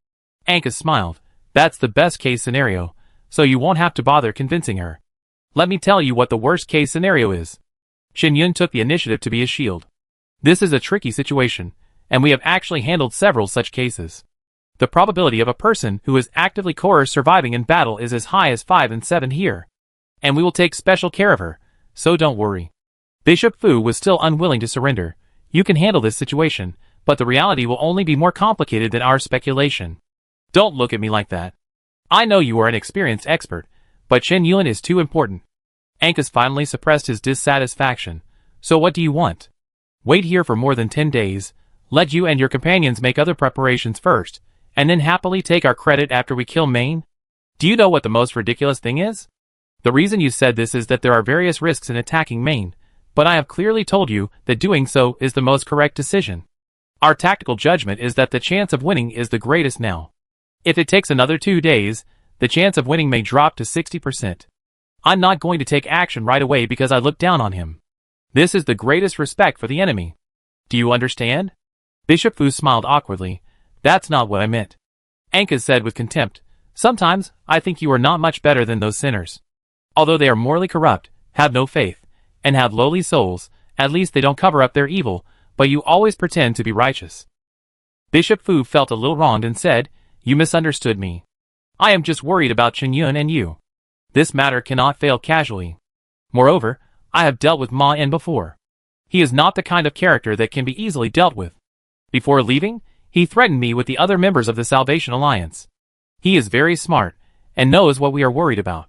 Ankas smiled. That's the best case scenario, so you won't have to bother convincing her. Let me tell you what the worst case scenario is. Qin Yun took the initiative to be a shield. This is a tricky situation, and we have actually handled several such cases. The probability of a person who is actively coerced surviving in battle is as high as 5 in 7 here. And we will take special care of her, so don't worry. Bishop Fu was still unwilling to surrender. You can handle this situation, but the reality will only be more complicated than our speculation. Don't look at me like that. I know you are an experienced expert, but Qin Yun is too important. Ankas finally suppressed his dissatisfaction. So what do you want? Wait here for more than 10 days, let you and your companions make other preparations first, and then happily take our credit after we kill Maine? Do you know what the most ridiculous thing is? The reason you said this is that there are various risks in attacking Maine, but I have clearly told you that doing so is the most correct decision. Our tactical judgment is that the chance of winning is the greatest now. If it takes another 2 days, the chance of winning may drop to 60%. I'm not going to take action right away because I look down on him. This is the greatest respect for the enemy. Do you understand? Bishop Fu smiled awkwardly. That's not what I meant. Ankas said with contempt, sometimes I think you are not much better than those sinners. Although they are morally corrupt, have no faith, and have lowly souls, at least they don't cover up their evil, but you always pretend to be righteous. Bishop Fu felt a little wronged and said, you misunderstood me. I am just worried about Qin Yun and you. This matter cannot fail casually. Moreover, I have dealt with Ma En before. He is not the kind of character that can be easily dealt with. Before leaving, he threatened me with the other members of the Salvation Alliance. He is very smart, and knows what we are worried about.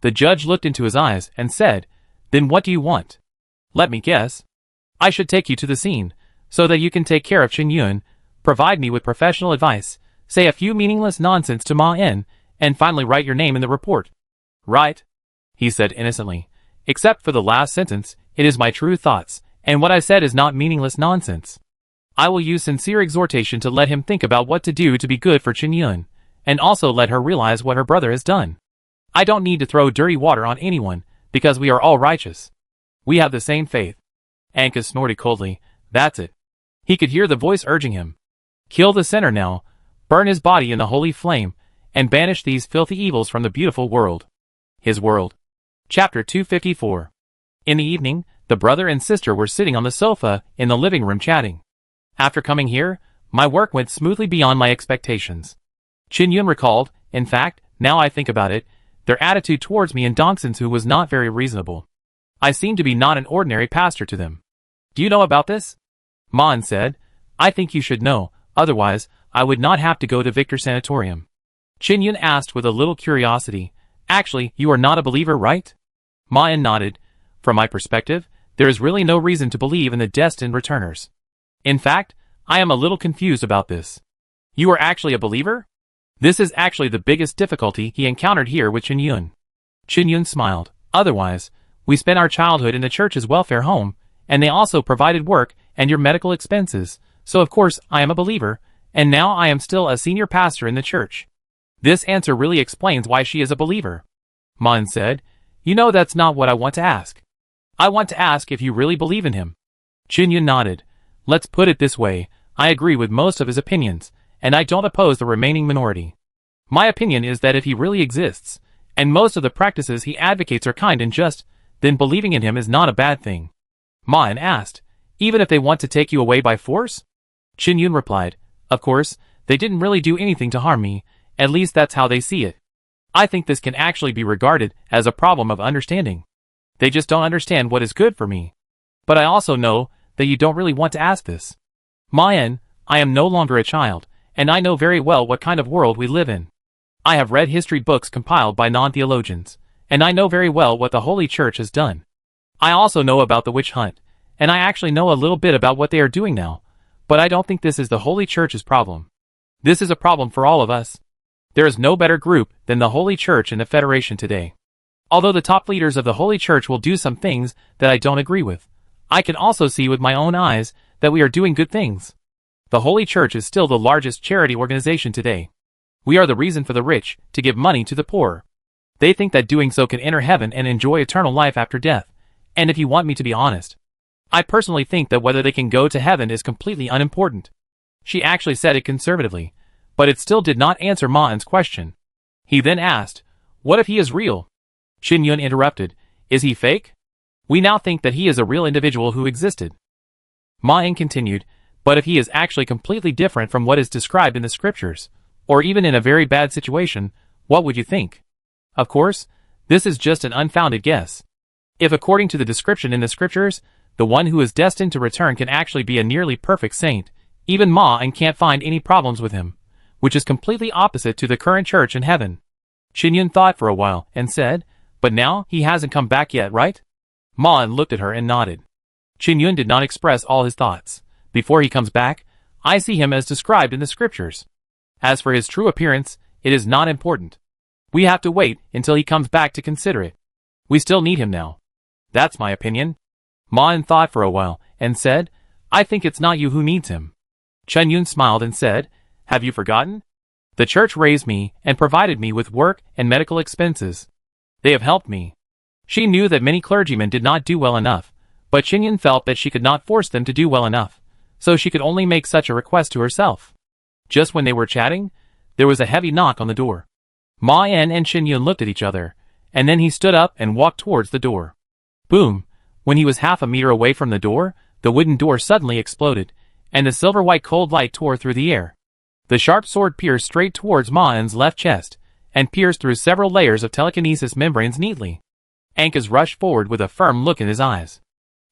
The judge looked into his eyes and said, then what do you want? Let me guess. I should take you to the scene, so that you can take care of Qin Yun, provide me with professional advice, say a few meaningless nonsense to Ma En, and finally write your name in the report. Right? He said innocently. Except for the last sentence, it is my true thoughts, and what I said is not meaningless nonsense. I will use sincere exhortation to let him think about what to do to be good for Qin Yun, and also let her realize what her brother has done. I don't need to throw dirty water on anyone, because we are all righteous. We have the same faith. Ankas snorted coldly. That's it. He could hear the voice urging him. Kill the sinner now, burn his body in the holy flame, and banish these filthy evils from the beautiful world. His world. Chapter 254. In the evening, the brother and sister were sitting on the sofa in the living room chatting. After coming here, my work went smoothly beyond my expectations. Qin Yun recalled, in fact, now I think about it, their attitude towards me and Dongsun's was not very reasonable. I seemed to be not an ordinary pastor to them. Do you know about this? Ma En said, I think you should know, otherwise, I would not have to go to Victor Sanatorium. Qin Yun asked with a little curiosity, actually, you are not a believer, right? Ma En nodded. From my perspective, there is really no reason to believe in the destined returners. In fact, I am a little confused about this. You are actually a believer? This is actually the biggest difficulty he encountered here with Qin Yun. Qin Yun smiled. Otherwise, we spent our childhood in the church's welfare home, and they also provided work and your medical expenses, so of course I am a believer, and now I am still a senior pastor in the church. This answer really explains why she is a believer. Ma En said, you know that's not what I want to ask. I want to ask if you really believe in him. Qin nodded. Let's put it this way, I agree with most of his opinions, and I don't oppose the remaining minority. My opinion is that if he really exists, and most of the practices he advocates are kind and just, then believing in him is not a bad thing. Ma asked, even if they want to take you away by force? Qin replied, of course, they didn't really do anything to harm me, at least that's how they see it. I think this can actually be regarded as a problem of understanding. They just don't understand what is good for me. But I also know that you don't really want to ask this. Ma, I am no longer a child, and I know very well what kind of world we live in. I have read history books compiled by non-theologians, and I know very well what the Holy Church has done. I also know about the witch hunt, and I actually know a little bit about what they are doing now, but I don't think this is the Holy Church's problem. This is a problem for all of us. There is no better group than the Holy Church in the Federation today. Although the top leaders of the Holy Church will do some things that I don't agree with, I can also see with my own eyes that we are doing good things. The Holy Church is still the largest charity organization today. We are the reason for the rich to give money to the poor. They think that doing so can enter heaven and enjoy eternal life after death, and if you want me to be honest, I personally think that whether they can go to heaven is completely unimportant. She actually said it conservatively, but it still did not answer Ma'an's question. He then asked, what if he is real? Qin interrupted, is he fake? We now think that he is a real individual who existed. Ma'an continued, but if he is actually completely different from what is described in the scriptures, or even in a very bad situation, what would you think? Of course, this is just an unfounded guess. If according to the description in the scriptures, the one who is destined to return can actually be a nearly perfect saint, even Ma'an can't find any problems with him, which is completely opposite to the current church in heaven. Qin thought for a while and said, but now he hasn't come back yet, right? Ma'an looked at her and nodded. Qin did not express all his thoughts. Before he comes back, I see him as described in the scriptures. As for his true appearance, it is not important. We have to wait until he comes back to consider it. We still need him now. That's my opinion. Ma'an thought for a while and said, I think it's not you who needs him. Qin smiled and said, have you forgotten? The church raised me and provided me with work and medical expenses. They have helped me. She knew that many clergymen did not do well enough, but Qin felt that she could not force them to do well enough, so she could only make such a request to herself. Just when they were chatting, there was a heavy knock on the door. Ma'an and Qin looked at each other, and then he stood up and walked towards the door. Boom! When he was half a meter away from the door, the wooden door suddenly exploded, and the silver-white cold light tore through the air. The sharp sword pierced straight towards Ma'an's left chest, and pierced through several layers of telekinesis membranes neatly. Ankas rushed forward with a firm look in his eyes.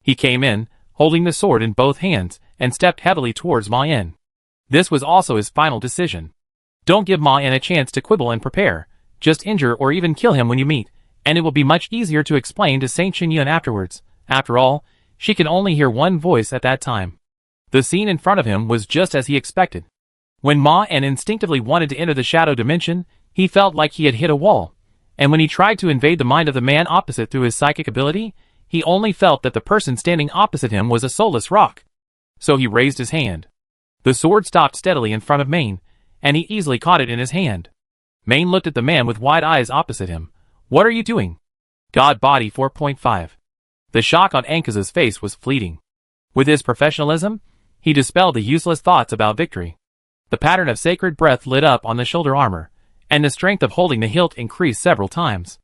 He came in, holding the sword in both hands, and stepped heavily towards Ma'an. This was also his final decision. Don't give Ma'an a chance to quibble and prepare. Just injure or even kill him when you meet, and it will be much easier to explain to Saint Qin afterwards. After all, she can only hear one voice at that time. The scene in front of him was just as he expected. When Ma'an instinctively wanted to enter the shadow dimension, he felt like he had hit a wall, and when he tried to invade the mind of the man opposite through his psychic ability, he only felt that the person standing opposite him was a soulless rock. So he raised his hand. The sword stopped steadily in front of Maine, and he easily caught it in his hand. Maine looked at the man with wide eyes opposite him. What are you doing? God Body 4.5. The shock on Ankas's face was fleeting. With his professionalism, he dispelled the useless thoughts about victory. The pattern of sacred breath lit up on the shoulder armor, and the strength of holding the hilt increased several times.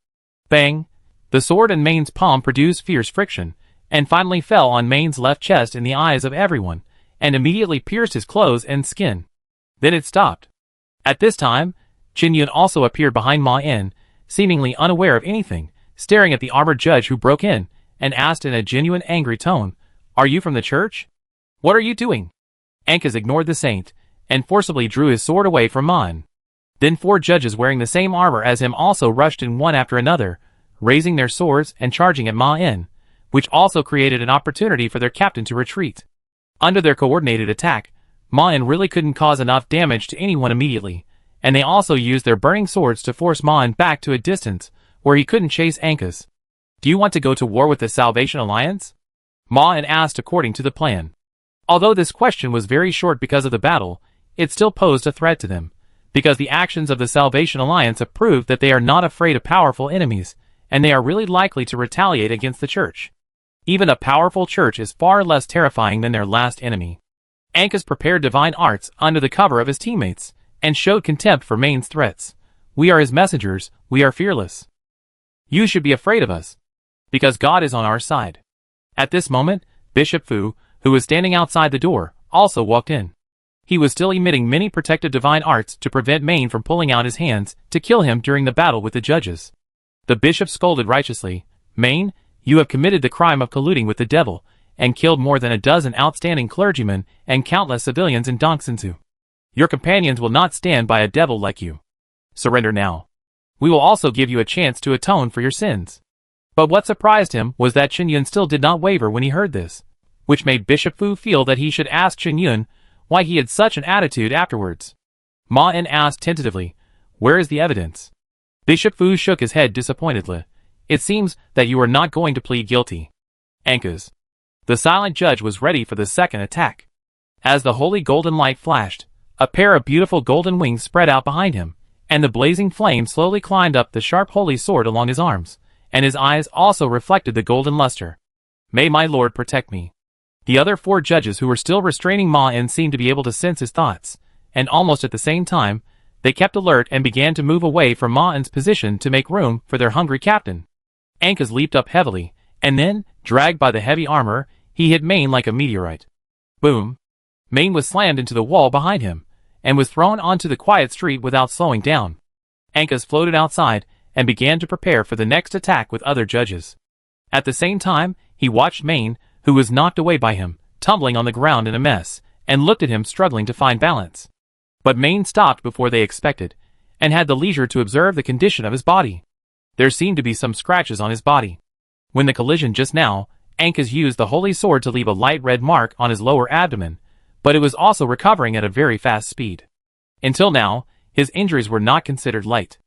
Bang! The sword in Maine's palm produced fierce friction, and finally fell on Maine's left chest in the eyes of everyone, and immediately pierced his clothes and skin. Then it stopped. At this time, Qin also appeared behind Ma'an, seemingly unaware of anything, staring at the armored judge who broke in, and asked in a genuine angry tone, Are you from the church? What are you doing? Ankas ignored the saint, and forcibly drew his sword away from Ma'an. Then 4 judges wearing the same armor as him also rushed in one after another, raising their swords and charging at Ma'an, which also created an opportunity for their captain to retreat. Under their coordinated attack, Ma'an really couldn't cause enough damage to anyone immediately, and they also used their burning swords to force Ma'an back to a distance where he couldn't chase Ankas. Do you want to go to war with the Salvation Alliance? Ma'an asked according to the plan. Although this question was very short because of the battle, it still posed a threat to them, because the actions of the Salvation Alliance have proved that they are not afraid of powerful enemies, and they are really likely to retaliate against the church. Even a powerful church is far less terrifying than their last enemy. Ankus prepared divine arts under the cover of his teammates, and showed contempt for Main's threats. We are his messengers, we are fearless. You should be afraid of us, because God is on our side. At this moment, Bishop Fu, who was standing outside the door, also walked in. He was still emitting many protective divine arts to prevent Main from pulling out his hands to kill him during the battle with the judges. The bishop scolded righteously, Main, you have committed the crime of colluding with the devil, and killed more than a dozen outstanding clergymen and countless civilians in Dongsansu. Your companions will not stand by a devil like you. Surrender now. We will also give you a chance to atone for your sins. But what surprised him was that Chen Yun still did not waver when he heard this, which made Bishop Fu feel that he should ask Chen Yun why he had such an attitude afterwards. Ma En asked tentatively, where is the evidence? Bishop Fu shook his head disappointedly. It seems that you are not going to plead guilty. Ankus. The silent judge was ready for the second attack. As the holy golden light flashed, a pair of beautiful golden wings spread out behind him, and the blazing flame slowly climbed up the sharp holy sword along his arms, and his eyes also reflected the golden luster. May my lord protect me. The other 4 judges who were still restraining Ma En seemed to be able to sense his thoughts, and almost at the same time, they kept alert and began to move away from Ma En's position to make room for their hungry captain. Ankus leaped up heavily, and then, dragged by the heavy armor, he hit Main like a meteorite. Boom! Main was slammed into the wall behind him, and was thrown onto the quiet street without slowing down. Ankus floated outside, and began to prepare for the next attack with other judges. At the same time, he watched Main, who was knocked away by him, tumbling on the ground in a mess, and looked at him struggling to find balance. But Main stopped before they expected, and had the leisure to observe the condition of his body. There seemed to be some scratches on his body. When the collision just now, Ankus used the holy sword to leave a light red mark on his lower abdomen, but it was also recovering at a very fast speed. Until now, his injuries were not considered light.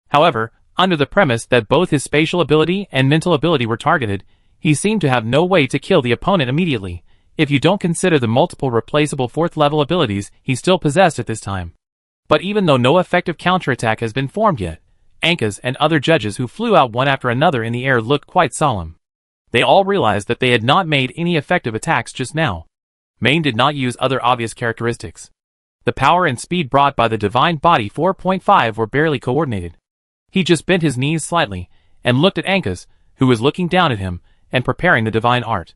However, under the premise that both his spatial ability and mental ability were targeted, he seemed to have no way to kill the opponent immediately, if you don't consider the multiple replaceable 4th-level abilities he still possessed at this time. But even though no effective counterattack has been formed yet, Ankus and other judges who flew out one after another in the air looked quite solemn. They all realized that they had not made any effective attacks just now. Main did not use other obvious characteristics. The power and speed brought by the Divine Body 4.5 were barely coordinated. He just bent his knees slightly, and looked at Ankus, who was looking down at him, and preparing the divine art.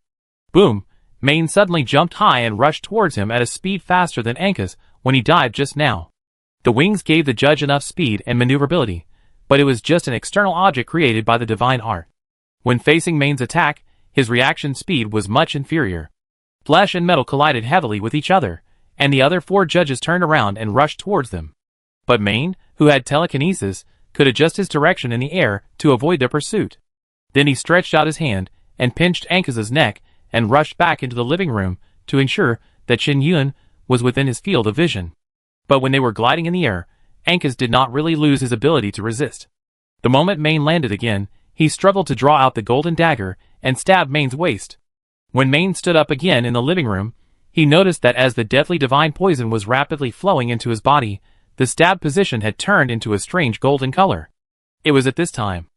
Boom! Main suddenly jumped high and rushed towards him at a speed faster than Ankus when he dived just now. The wings gave the judge enough speed and maneuverability, but it was just an external object created by the divine art. When facing Main's attack, his reaction speed was much inferior. Flesh and metal collided heavily with each other, and the other 4 judges turned around and rushed towards them. But Main, who had telekinesis, could adjust his direction in the air to avoid their pursuit. Then he stretched out his hand and pinched Ankus's neck and rushed back into the living room to ensure that Chen Yun was within his field of vision. But when they were gliding in the air, Ankus did not really lose his ability to resist. The moment Main landed again, he struggled to draw out the golden dagger and stab Main's waist. When Main stood up again in the living room, he noticed that as the deadly divine poison was rapidly flowing into his body, the stab position had turned into a strange golden color. It was at this time.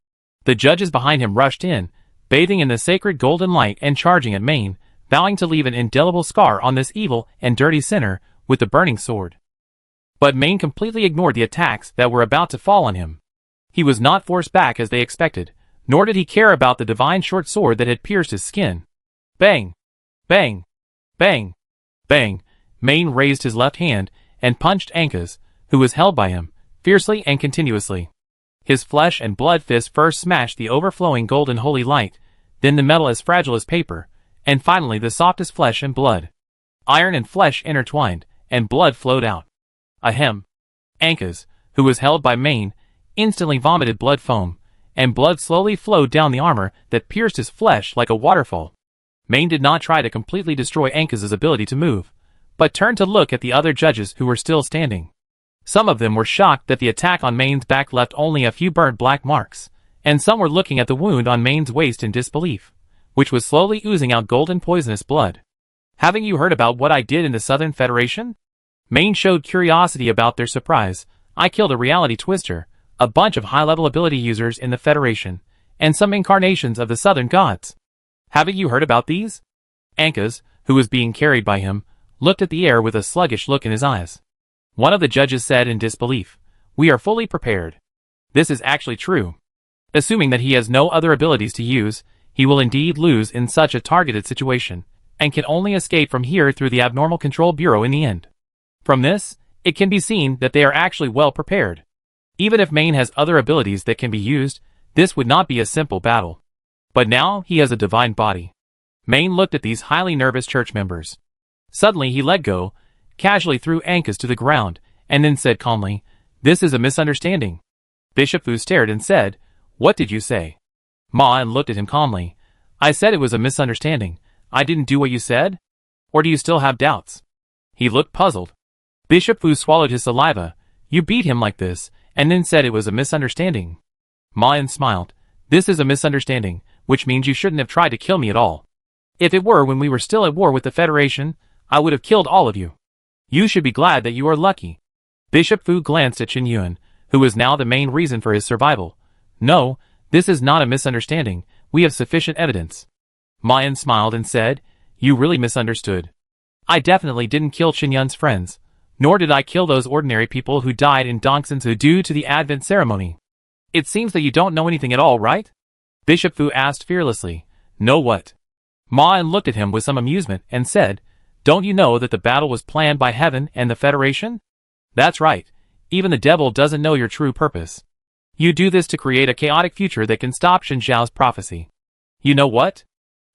The judges behind him rushed in, bathing in the sacred golden light and charging at Main, vowing to leave an indelible scar on this evil and dirty sinner with the burning sword. But Main completely ignored the attacks that were about to fall on him. He was not forced back as they expected, nor did he care about the divine short sword that had pierced his skin. Bang! Bang! Bang! Bang! Main raised his left hand and punched Ankus, who was held by him, fiercely and continuously. His flesh and blood fist first smashed the overflowing golden holy light, then the metal as fragile as paper, and finally the softest flesh and blood. Iron and flesh intertwined, and blood flowed out. Ahem! Ankus, who was held by Main, instantly vomited blood foam, and blood slowly flowed down the armor that pierced his flesh like a waterfall. Main did not try to completely destroy Ankus's ability to move, but turned to look at the other judges who were still standing. Some of them were shocked that the attack on Main's back left only a few burnt black marks, and some were looking at the wound on Main's waist in disbelief, which was slowly oozing out golden poisonous blood. Haven't you heard about what I did in the Southern Federation? Main showed curiosity about their surprise. I killed a reality twister, a bunch of high-level ability users in the Federation, and some incarnations of the Southern gods. Haven't you heard about these? Ankas, who was being carried by him, looked at the air with a sluggish look in his eyes. One of the judges said in disbelief, "We are fully prepared." This is actually true. Assuming that he has no other abilities to use, he will indeed lose in such a targeted situation, and can only escape from here through the Abnormal Control Bureau in the end. From this, it can be seen that they are actually well prepared. Even if Maine has other abilities that can be used, this would not be a simple battle. But now he has a divine body. Maine looked at these highly nervous church members. Suddenly he let go, casually threw Ankas to the ground, and then said calmly, "This is a misunderstanding." Bishop Fu stared and said, "What did you say?" Ma-en looked at him calmly. "I said it was a misunderstanding. I didn't do what you said? Or do you still have doubts?" He looked puzzled. Bishop Fu swallowed his saliva. "You beat him like this, and then said it was a misunderstanding." Ma-en smiled. "This is a misunderstanding, which means you shouldn't have tried to kill me at all. If it were when we were still at war with the Federation, I would have killed all of you. You should be glad that you are lucky." Bishop Fu glanced at Qin Yuan, who was now the main reason for his survival. "No, this is not a misunderstanding. We have sufficient evidence." Ma-en smiled and said, "You really misunderstood. I definitely didn't kill Qin Yuan's friends, nor did I kill those ordinary people who died in Dongsansu due to the Advent ceremony. It seems that you don't know anything at all, right?" Bishop Fu asked fearlessly. "Know what?" Ma-en looked at him with some amusement and said, "Don't you know that the battle was planned by Heaven and the Federation? That's right. Even the devil doesn't know your true purpose. You do this to create a chaotic future that can stop Shen Zhao's prophecy. You know what?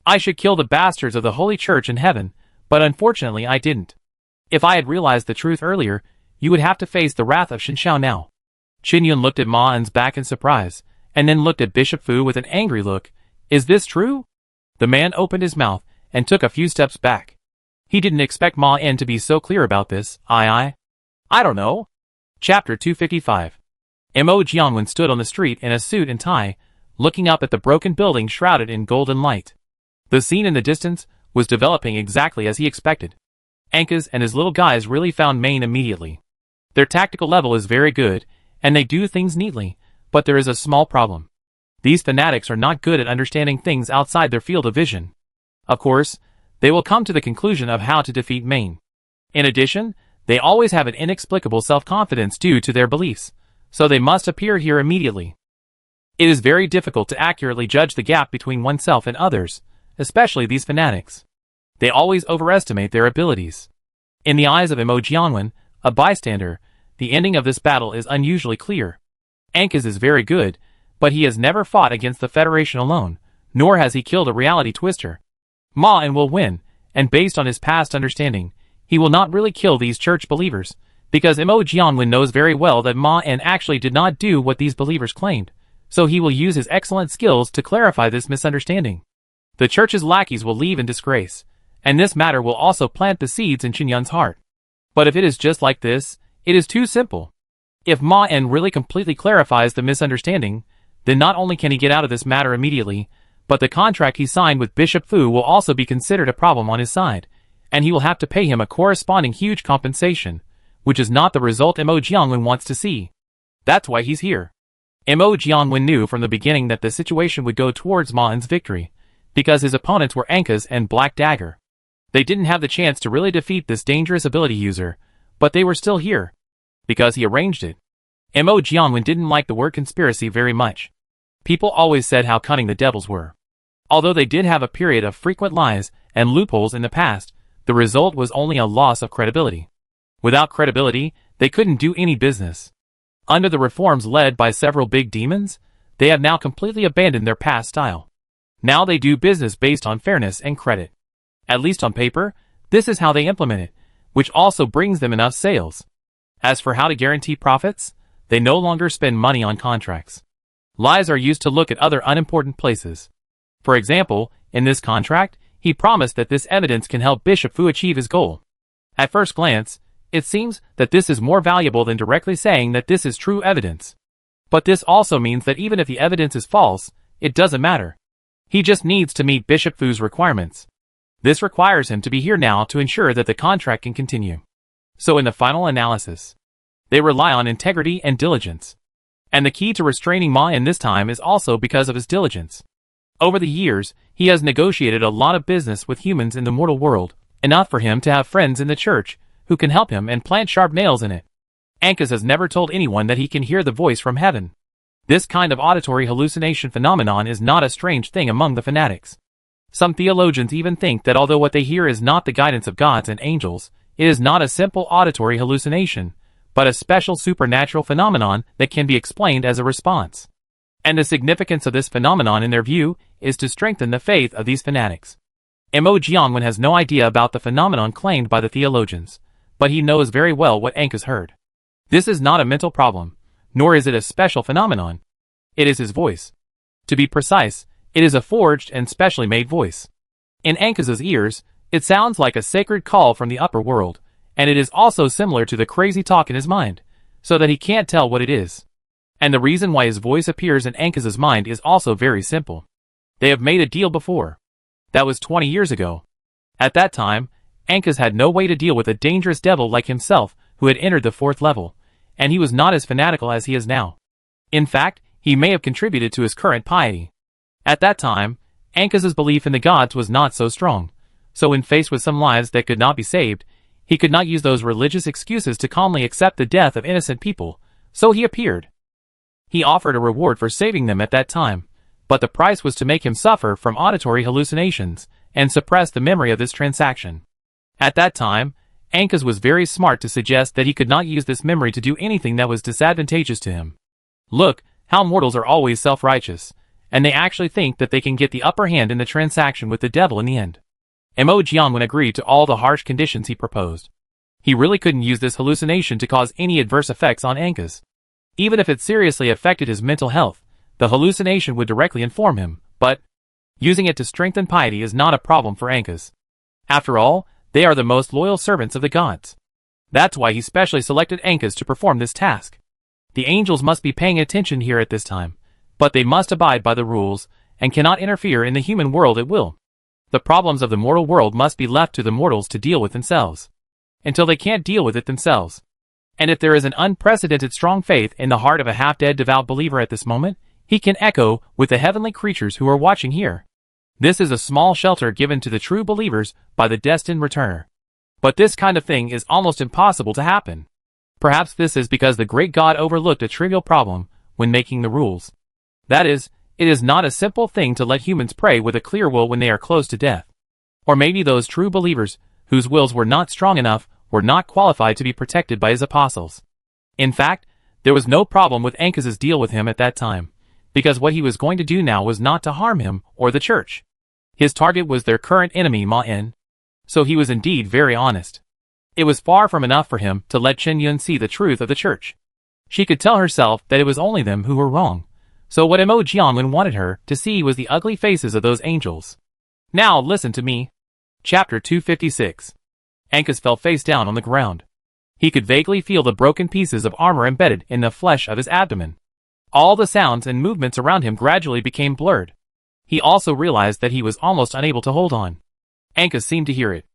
I should kill the bastards of the Holy Church in heaven, but unfortunately I didn't. If I had realized the truth earlier, you would have to face the wrath of Shen Zhao now." Qin Yuan looked at Ma-en's back in surprise, and then looked at Bishop Fu with an angry look. "Is this true?" The man opened his mouth and took a few steps back. He didn't expect Ma-en to be so clear about this. I don't know. Chapter 255. Mo Jianwen stood on the street in a suit and tie, looking up at the broken building shrouded in golden light. The scene in the distance was developing exactly as he expected. Ankas and his little guys really found Maine immediately. Their tactical level is very good, and they do things neatly, but there is a small problem. These fanatics are not good at understanding things outside their field of vision. Of course, they will come to the conclusion of how to defeat Maine. In addition, they always have an inexplicable self-confidence due to their beliefs, so they must appear here immediately. It is very difficult to accurately judge the gap between oneself and others, especially these fanatics. They always overestimate their abilities. In the eyes of Mo Jianwen, a bystander, the ending of this battle is unusually clear. Ankas is very good, but he has never fought against the Federation alone, nor has he killed a reality twister. Ma-en will win, and based on his past understanding, he will not really kill these church believers, because Mo Jianwen knows very well that Ma-en actually did not do what these believers claimed, so he will use his excellent skills to clarify this misunderstanding. The church's lackeys will leave in disgrace, and this matter will also plant the seeds in Qin Yuan's heart. But if it is just like this, it is too simple. If Ma-en really completely clarifies the misunderstanding, then not only can he get out of this matter immediately, but the contract he signed with Bishop Fu will also be considered a problem on his side, and he will have to pay him a corresponding huge compensation, which is not the result Mo Jianwen wants to see. That's why he's here. Mo Jianwen knew from the beginning that the situation would go towards Ma-en's victory, because his opponents were Ankas and Black Dagger. They didn't have the chance to really defeat this dangerous ability user, but they were still here, because he arranged it. Mo Jianwen didn't like the word conspiracy very much. People always said how cunning the devils were. Although they did have a period of frequent lies and loopholes in the past, the result was only a loss of credibility. Without credibility, they couldn't do any business. Under the reforms led by several big demons, they have now completely abandoned their past style. Now they do business based on fairness and credit. At least on paper, this is how they implement it, which also brings them enough sales. As for how to guarantee profits, they no longer spend money on contracts. Lies are used to look at other unimportant places. For example, in this contract, he promised that this evidence can help Bishop Fu achieve his goal. At first glance, it seems that this is more valuable than directly saying that this is true evidence. But this also means that even if the evidence is false, it doesn't matter. He just needs to meet Bishop Fu's requirements. This requires him to be here now to ensure that the contract can continue. So in the final analysis, they rely on integrity and diligence. And the key to restraining Ma-en this time is also because of his diligence. Over the years, he He has negotiated a lot of business with humans in the mortal world, enough for him to have friends in the church who can help him and plant sharp nails in it. Ancus has never told anyone that he can hear the voice from heaven. This kind of auditory hallucination phenomenon is not a strange thing among the fanatics. Some theologians even think that although what they hear is not the guidance of gods and angels, it is not a simple auditory hallucination, but a special supernatural phenomenon that can be explained as a response. And the significance of this phenomenon in their view is to strengthen the faith of these fanatics. Mo Jianwen has no idea about the phenomenon claimed by the theologians, but he knows very well what Ancus heard. This is not a mental problem, nor is it a special phenomenon. It is his voice. To be precise, it is a forged and specially made voice. In Ancus's ears, it sounds like a sacred call from the upper world, and it is also similar to the crazy talk in his mind, so that he can't tell what it is. And the reason why his voice appears in Ancus's mind is also very simple. They have made a deal before. That was 20 years ago. At that time, Ancus had no way to deal with a dangerous devil like himself who had entered the 4th level, and he was not as fanatical as he is now. In fact, he may have contributed to his current piety. At that time, Ancus's belief in the gods was not so strong, so when faced with some lives that could not be saved, he could not use those religious excuses to calmly accept the death of innocent people, so he appeared. He offered a reward for saving them at that time, but the price was to make him suffer from auditory hallucinations and suppress the memory of this transaction. At that time, Ancus was very smart to suggest that he could not use this memory to do anything that was disadvantageous to him. Look, how mortals are always self-righteous, and they actually think that they can get the upper hand in the transaction with the devil in the end. Mo Jianwen agreed to all the harsh conditions he proposed. He really couldn't use this hallucination to cause any adverse effects on Ancus. Even if it seriously affected his mental health, the hallucination would directly inform him, but using it to strengthen piety is not a problem for Ancus. After all, they are the most loyal servants of the gods. That's why he specially selected Ancus to perform this task. The angels must be paying attention here at this time, but they must abide by the rules and cannot interfere in the human world at will. The problems of the mortal world must be left to the mortals to deal with themselves, until they can't deal with it themselves. And if there is an unprecedented strong faith in the heart of a half-dead devout believer at this moment, he can echo with the heavenly creatures who are watching here. This is a small shelter given to the true believers by the destined returner. But this kind of thing is almost impossible to happen. Perhaps this is because the great God overlooked a trivial problem when making the rules. That is, it is not a simple thing to let humans pray with a clear will when they are close to death. Or maybe those true believers, whose wills were not strong enough, were not qualified to be protected by his apostles. In fact, there was no problem with Ancus's deal with him at that time, because what he was going to do now was not to harm him or the church. His target was their current enemy Ma-En. So he was indeed very honest. It was far from enough for him to let Chen Yun see the truth of the church. She could tell herself that it was only them who were wrong. So what Mo Jianwen wanted her to see was the ugly faces of those angels. Now listen to me. Chapter 256. Ancus fell face down on the ground. He could vaguely feel the broken pieces of armor embedded in the flesh of his abdomen. All the sounds and movements around him gradually became blurred. He also realized that he was almost unable to hold on. Ancus seemed to hear it.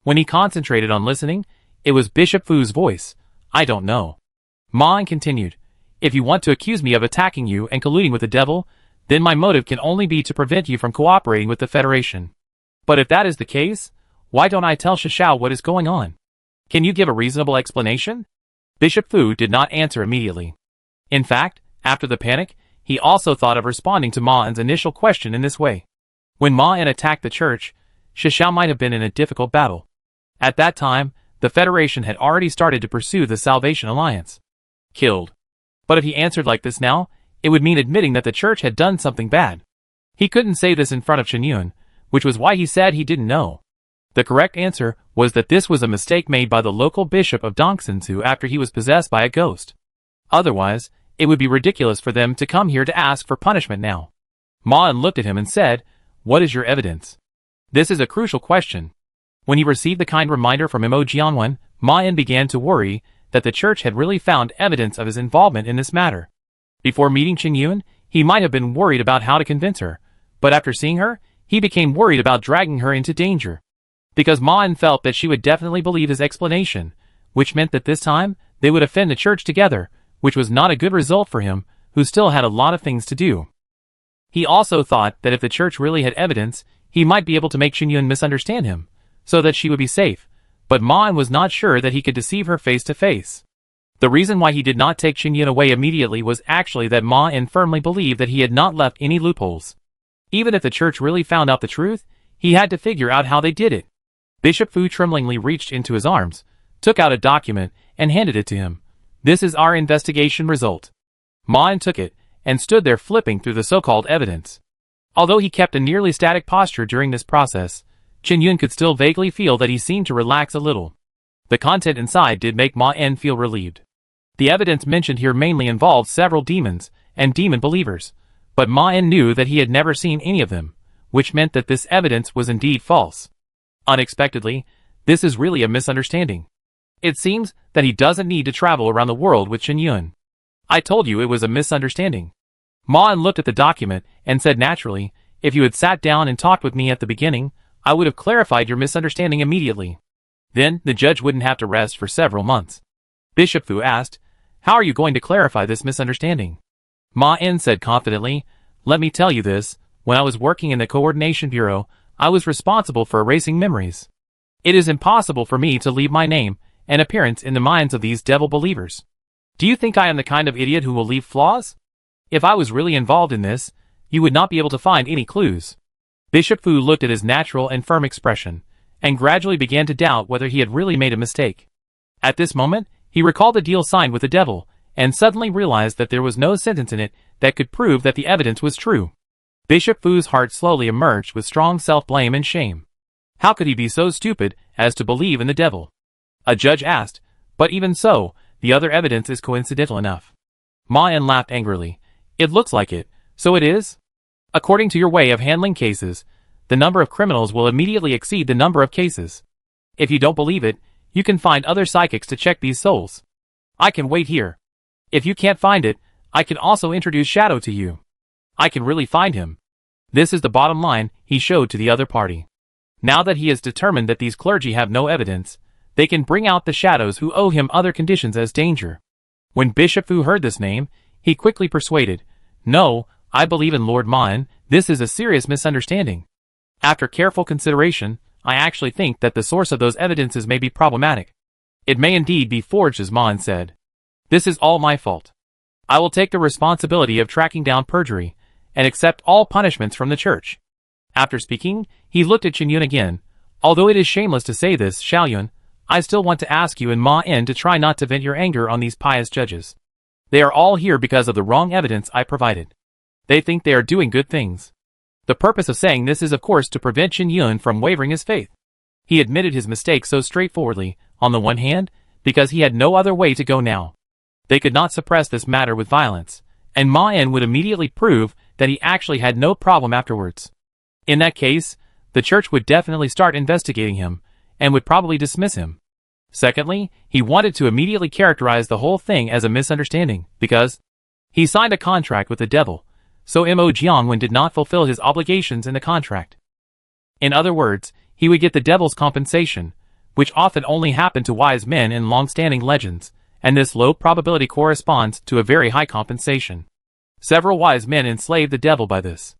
When he concentrated on listening, it was Bishop Fu's voice. I don't know. Ma-En continued. If you want to accuse me of attacking you and colluding with the devil, then my motive can only be to prevent you from cooperating with the Federation. But if that is the case, why don't I tell Shishao what is going on? Can you give a reasonable explanation? Bishop Fu did not answer immediately. In fact, after the panic, he also thought of responding to Ma-En's initial question in this way. When Ma-En attacked the church, Shishao might have been in a difficult battle. At that time, the Federation had already started to pursue the Salvation Alliance. Killed. But if he answered like this now, it would mean admitting that the church had done something bad. He couldn't say this in front of Chen Yun, which was why he said he didn't know. The correct answer was that this was a mistake made by the local bishop of Dongsansu after he was possessed by a ghost. Otherwise, it would be ridiculous for them to come here to ask for punishment now. Ma-En looked at him and said, "What is your evidence?" This is a crucial question. When he received the kind reminder from Mo Jianwen, Ma-En began to worry that the church had really found evidence of his involvement in this matter. Before meeting Chen Yun, he might have been worried about how to convince her, but after seeing her, he became worried about dragging her into danger. Because Ma-En felt that she would definitely believe his explanation, which meant that this time, they would offend the church together, which was not a good result for him, who still had a lot of things to do. He also thought that if the church really had evidence, he might be able to make Qinyun misunderstand him, so that she would be safe, but Ma En was not sure that he could deceive her face to face. The reason why he did not take Qinyun away immediately was actually that Ma En firmly believed that he had not left any loopholes. Even if the church really found out the truth, he had to figure out how they did it. Bishop Fu tremblingly reached into his arms, took out a document, and handed it to him. "This is our investigation result." Ma En took it, and stood there flipping through the so-called evidence. Although he kept a nearly static posture during this process, Qinyun could still vaguely feel that he seemed to relax a little. The content inside did make Ma En feel relieved. The evidence mentioned here mainly involved several demons and demon believers, but Ma En knew that he had never seen any of them, which meant that this evidence was indeed false. Unexpectedly, this is really a misunderstanding. It seems that he doesn't need to travel around the world with Qinyun. I told you it was a misunderstanding. Ma En looked at the document and said naturally, "If you had sat down and talked with me at the beginning, I would have clarified your misunderstanding immediately. Then the judge wouldn't have to rest for several months." Bishop Fu asked, "How are you going to clarify this misunderstanding?" Ma En said confidently, "Let me tell you this, when I was working in the Coordination Bureau, I was responsible for erasing memories. It is impossible for me to leave my name and appearance in the minds of these devil believers. Do you think I am the kind of idiot who will leave flaws? If I was really involved in this, you would not be able to find any clues." Bishop Fu looked at his natural and firm expression, and gradually began to doubt whether he had really made a mistake. At this moment, he recalled the deal signed with the devil, and suddenly realized that there was no sentence in it that could prove that the evidence was true. Bishop Fu's heart slowly emerged with strong self-blame and shame. How could he be so stupid as to believe in the devil? A judge asked, "But even so, the other evidence is coincidental enough." Ma En laughed angrily. "It looks like it, so it is? According to your way of handling cases, the number of criminals will immediately exceed the number of cases. If you don't believe it, you can find other psychics to check these souls. I can wait here. If you can't find it, I can also introduce Shadow to you. I can really find him." This is the bottom line he showed to the other party. Now that he has determined that these clergy have no evidence, they can bring out the shadows who owe him other conditions as danger. When Bishop Fu heard this name, he quickly persuaded, "No, I believe in Lord Ma En, this is a serious misunderstanding. After careful consideration, I actually think that the source of those evidences may be problematic. It may indeed be forged, as Ma En said. This is all my fault. I will take the responsibility of tracking down perjury, and accept all punishments from the church." After speaking, he looked at Qinyun again. "Although it is shameless to say this, Xiaoyun, I still want to ask you and Ma En to try not to vent your anger on these pious judges. They are all here because of the wrong evidence I provided. They think they are doing good things. The purpose of saying this is of course to prevent Qinyun from wavering his faith. He admitted his mistake so straightforwardly, on the one hand, because he had no other way to go now. They could not suppress this matter with violence, and Ma En would immediately prove that he actually had no problem afterwards. In that case, the church would definitely start investigating him, and would probably dismiss him. Secondly, he wanted to immediately characterize the whole thing as a misunderstanding, because he signed a contract with the devil, so Mo Jiangwen did not fulfill his obligations in the contract. In other words, he would get the devil's compensation, which often only happened to wise men in long-standing legends, and this low probability corresponds to a very high compensation. Several wise men enslaved the devil by this.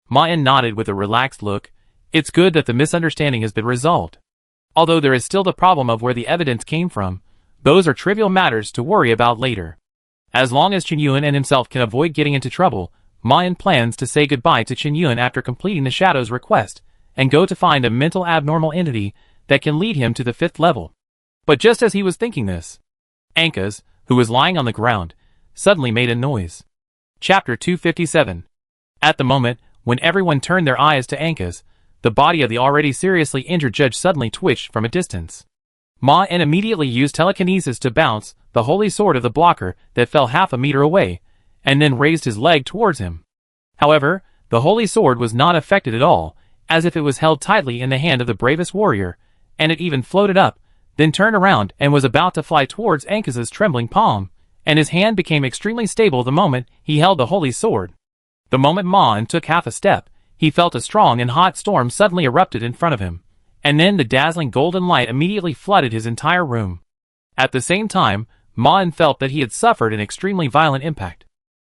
Ma En nodded with a relaxed look. It's good that the misunderstanding has been resolved. Although there is still the problem of where the evidence came from, those are trivial matters to worry about later. As long as Qinyun and himself can avoid getting into trouble, Ma En plans to say goodbye to Qinyun after completing the Shadow's request, and go to find a mental abnormal entity that can lead him to the 5th level. But just as he was thinking this, Ankas, who was lying on the ground, suddenly made a noise. Chapter 257. At the moment, when everyone turned their eyes to Ankas, the body of the already seriously injured judge suddenly twitched from a distance. Ma En immediately used telekinesis to bounce the holy sword of the blocker that fell half a meter away, and then raised his leg towards him. However, the holy sword was not affected at all, as if it was held tightly in the hand of the bravest warrior, and it even floated up, then turned around and was about to fly towards Ankas's trembling palm, and his hand became extremely stable the moment he held the holy sword. The moment Ma En took half a step, he felt a strong and hot storm suddenly erupted in front of him, and then the dazzling golden light immediately flooded his entire room. At the same time, Ma En felt that he had suffered an extremely violent impact.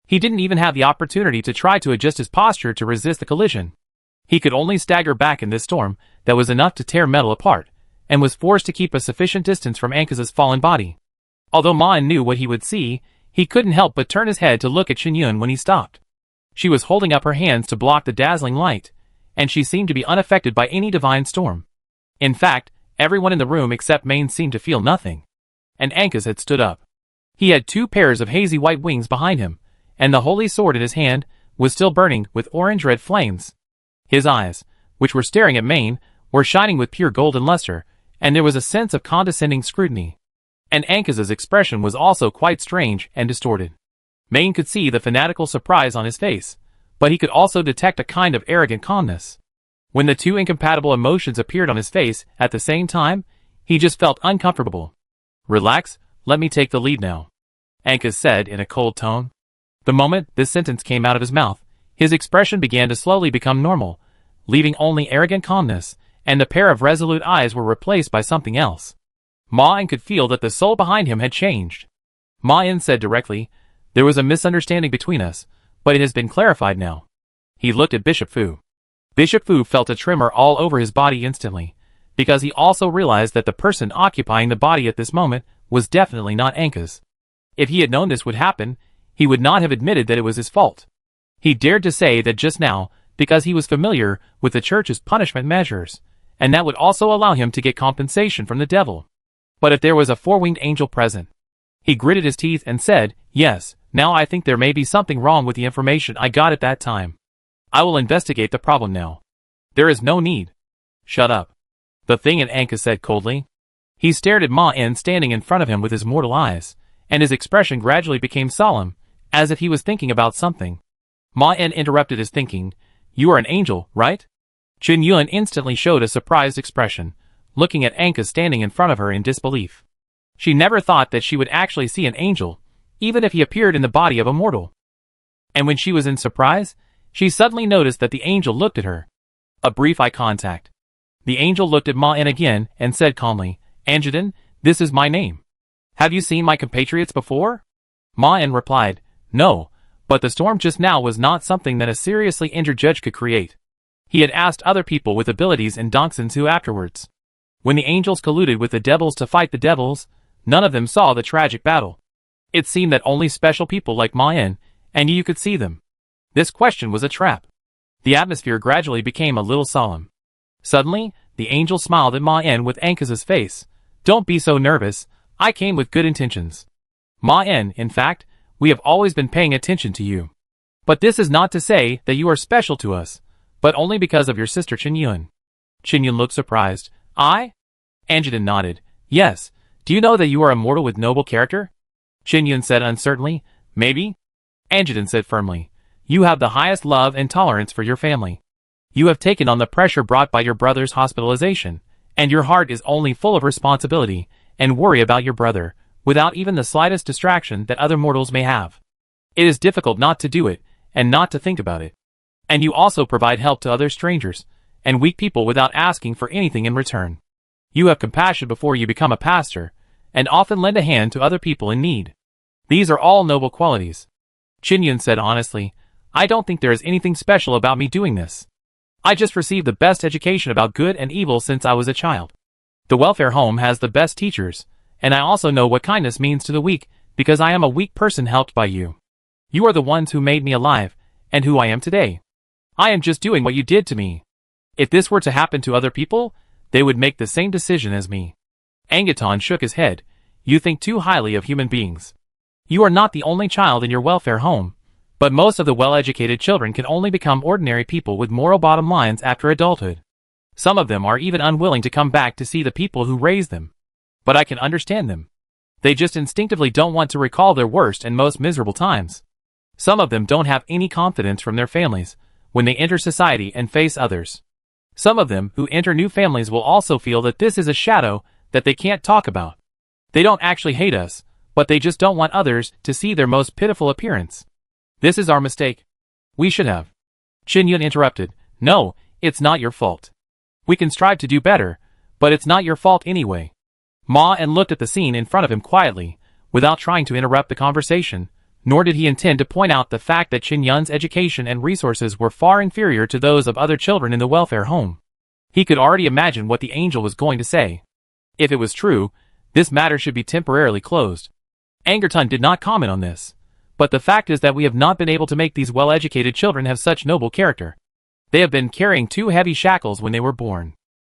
He didn't even have the opportunity to try to adjust his posture to resist the collision. He could only stagger back in this storm that was enough to tear metal apart, and was forced to keep a sufficient distance from Ankas's fallen body. Although Ma-en knew what he would see, he couldn't help but turn his head to look at Chen-yun when he stopped. She was holding up her hands to block the dazzling light, and she seemed to be unaffected by any divine storm. In fact, everyone in the room except Maine seemed to feel nothing. And Ankas had stood up. He had 2 pairs of hazy white wings behind him, and the holy sword in his hand was still burning with orange-red flames. His eyes, which were staring at Maine, were shining with pure golden luster, and there was a sense of condescending scrutiny. And Ankas's expression was also quite strange and distorted. Maine could see the fanatical surprise on his face, but he could also detect a kind of arrogant calmness. When the 2 incompatible emotions appeared on his face at the same time, he just felt uncomfortable. "Relax, let me take the lead now," Ankas said in a cold tone. The moment this sentence came out of his mouth, his expression began to slowly become normal, leaving only arrogant calmness, and the pair of resolute eyes were replaced by something else. Ma-en could feel that the soul behind him had changed. Ma-en said directly, "There was a misunderstanding between us, but it has been clarified now." He looked at Bishop Fu. Bishop Fu felt a tremor all over his body instantly, because he also realized that the person occupying the body at this moment was definitely not Ankas. If he had known this would happen, he would not have admitted that it was his fault. He dared to say that just now, because he was familiar with the church's punishment measures, and that would also allow him to get compensation from the devil. But if there was a 4-winged angel present, he gritted his teeth and said, "Yes, now I think there may be something wrong with the information I got at that time. I will investigate the problem now." "There is no need." "Shut up," the thing in Ankas said coldly. He stared at Ma-en standing in front of him with his mortal eyes, and his expression gradually became solemn, as if he was thinking about something. Ma-en interrupted his thinking. "You are an angel, right?" Chen-yun instantly showed a surprised expression, looking at Ankas standing in front of her in disbelief. She never thought that she would actually see an angel, even if he appeared in the body of a mortal. And when she was in surprise, she suddenly noticed that the angel looked at her. A brief eye contact. The angel looked at Ma-en again and said calmly, "Anjadin, this is my name. Have you seen my compatriots before?" Ma-en replied, "No, but the storm just now was not something that a seriously injured judge could create." He had asked other people with abilities in Dongsansu afterwards. When the angels colluded with the devils to fight the devils, none of them saw the tragic battle. It seemed that only special people like Ma-en and you could see them. This question was a trap. The atmosphere gradually became a little solemn. Suddenly, the angel smiled at Ma-en with Ankas's face. "Don't be so nervous, I came with good intentions. Ma-en, in fact, we have always been paying attention to you. But this is not to say that you are special to us, but only because of your sister Chen-yun." Chen-yun looked surprised. "I?" Anjadin nodded. "Yes. Do you know that you are a mortal with noble character?" Chen-yun said uncertainly. "Maybe." Anjadin said firmly. "You have the highest love and tolerance for your family. You have taken on the pressure brought by your brother's hospitalization, and your heart is only full of responsibility and worry about your brother, without even the slightest distraction that other mortals may have. It is difficult not to do it, and not to think about it. And you also provide help to other strangers, and weak people without asking for anything in return. You have compassion before you become a pastor, and often lend a hand to other people in need. These are all noble qualities." Chen-yun said honestly, "I don't think there is anything special about me doing this. I just received the best education about good and evil since I was a child. The welfare home has the best teachers, and I also know what kindness means to the weak, because I am a weak person helped by you. You are the ones who made me alive, and who I am today. I am just doing what you did to me. If this were to happen to other people, they would make the same decision as me." Angaton shook his head. "You think too highly of human beings. You are not the only child in your welfare home, but most of the well-educated children can only become ordinary people with moral bottom lines after adulthood. Some of them are even unwilling to come back to see the people who raised them. But I can understand them. They just instinctively don't want to recall their worst and most miserable times. Some of them don't have any confidence from their families when they enter society and face others. Some of them who enter new families will also feel that this is a shadow that they can't talk about. They don't actually hate us, but they just don't want others to see their most pitiful appearance. This is our mistake. We should have." Chen-yun interrupted. "No, it's not your fault. We can strive to do better, but it's not your fault anyway." Ma-en looked at the scene in front of him quietly, without trying to interrupt the conversation, nor did he intend to point out the fact that Qin Yun's education and resources were far inferior to those of other children in the welfare home. He could already imagine what the angel was going to say. If it was true, this matter should be temporarily closed. Angerton did not comment on this. But the fact is that we have not been able to make these well-educated children have such noble character. They have been carrying too heavy shackles when they were born.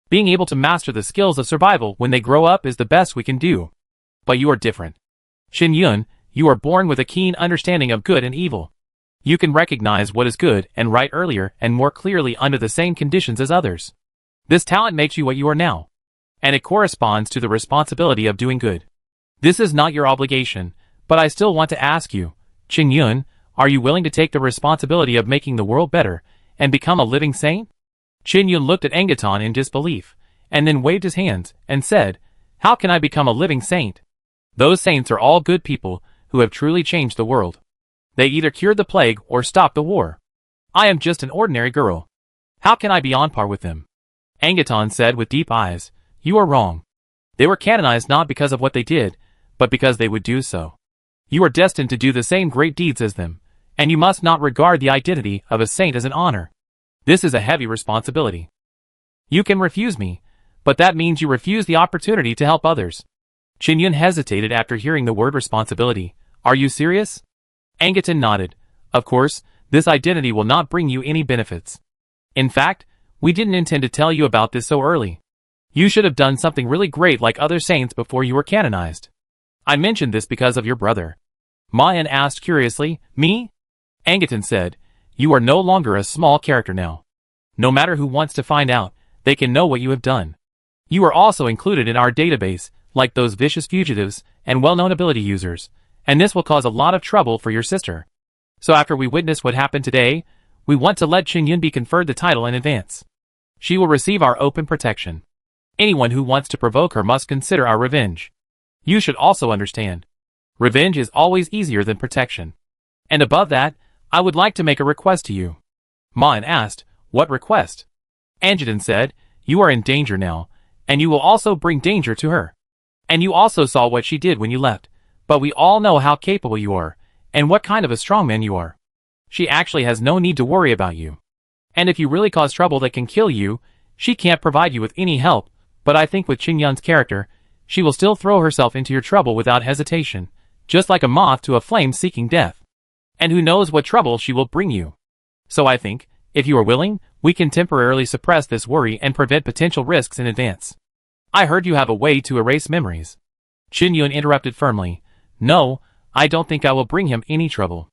Being able to master the skills of survival when they grow up is the best we can do. But you are different. Qin Yun, you are born with a keen understanding of good and evil. You can recognize what is good and right earlier and more clearly under the same conditions as others. This talent makes you what you are now. And it corresponds to the responsibility of doing good. This is not your obligation, but I still want to ask you, Qin Yun, are you willing to take the responsibility of making the world better and become a living saint? Qin Yun looked at Angerton in disbelief, and then waved his hands and said, how can I become a living saint? Those saints are all good people who have truly changed the world. They either cured the plague or stopped the war. I am just an ordinary girl. How can I be on par with them? Angerton said with deep eyes, you are wrong. They were canonized not because of what they did, but because they would do so. You are destined to do the same great deeds as them, and you must not regard the identity of a saint as an honor. This is a heavy responsibility. You can refuse me, but that means you refuse the opportunity to help others. Qin Yun hesitated after hearing the word responsibility. Are you serious? Angerton nodded. Of course, this identity will not bring you any benefits. In fact, we didn't intend to tell you about this so early. You should have done something really great like other saints before you were canonized. I mentioned this because of your brother. Ma Yan asked curiously, me? Angerton said, you are no longer a small character now. No matter who wants to find out, they can know what you have done. You are also included in our database, like those vicious fugitives and well-known ability users, and this will cause a lot of trouble for your sister. So after we witness what happened today, we want to let Qin Yun be conferred the title in advance. She will receive our open protection. Anyone who wants to provoke her must consider our revenge. You should also understand. Revenge is always easier than protection. And above that, I would like to make a request to you. Ma Yan asked, what request? Angerton said, you are in danger now, and you will also bring danger to her. And you also saw what she did when you left, but we all know how capable you are, and what kind of a strongman you are. She actually has no need to worry about you. And if you really cause trouble that can kill you, she can't provide you with any help, but I think with Qin Yun's character, she will still throw herself into your trouble without hesitation, just like a moth to a flame seeking death. And who knows what trouble she will bring you. So I think, if you are willing, we can temporarily suppress this worry and prevent potential risks in advance. I heard you have a way to erase memories. Qin Yun interrupted firmly. No, I don't think I will bring him any trouble.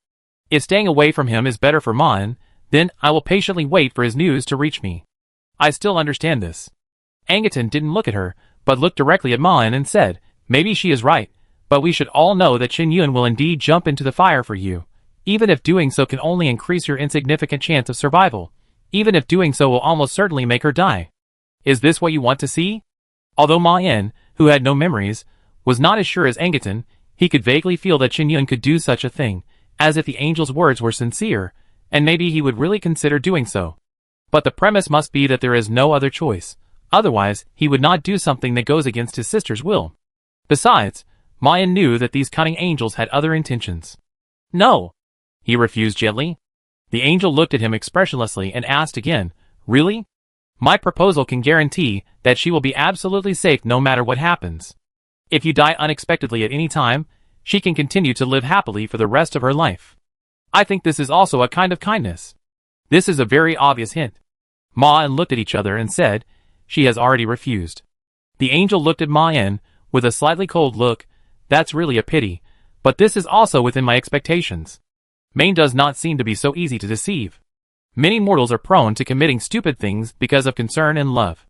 If staying away from him is better for Ma Yan, then I will patiently wait for his news to reach me. I still understand this. Angerton didn't look at her, but looked directly at Ma Yan and said, maybe she is right, but we should all know that Qin Yun will indeed jump into the fire for you, even if doing so can only increase your insignificant chance of survival, even if doing so will almost certainly make her die. Is this what you want to see? Although Ma Yan, who had no memories, was not as sure as Angerton, he could vaguely feel that Qin Yun could do such a thing, as if the angel's words were sincere, and maybe he would really consider doing so. But the premise must be that there is no other choice. Otherwise, he would not do something that goes against his sister's will. Besides, Ma Yan knew that these cunning angels had other intentions. No, he refused gently. The angel looked at him expressionlessly and asked again, really? My proposal can guarantee that she will be absolutely safe no matter what happens. If you die unexpectedly at any time, she can continue to live happily for the rest of her life. I think this is also a kind of kindness. This is a very obvious hint. Ma Yan looked at each other and said, she has already refused. The angel looked at Ma Yan with a slightly cold look. That's really a pity, but this is also within my expectations. Maine does not seem to be so easy to deceive. Many mortals are prone to committing stupid things because of concern and love.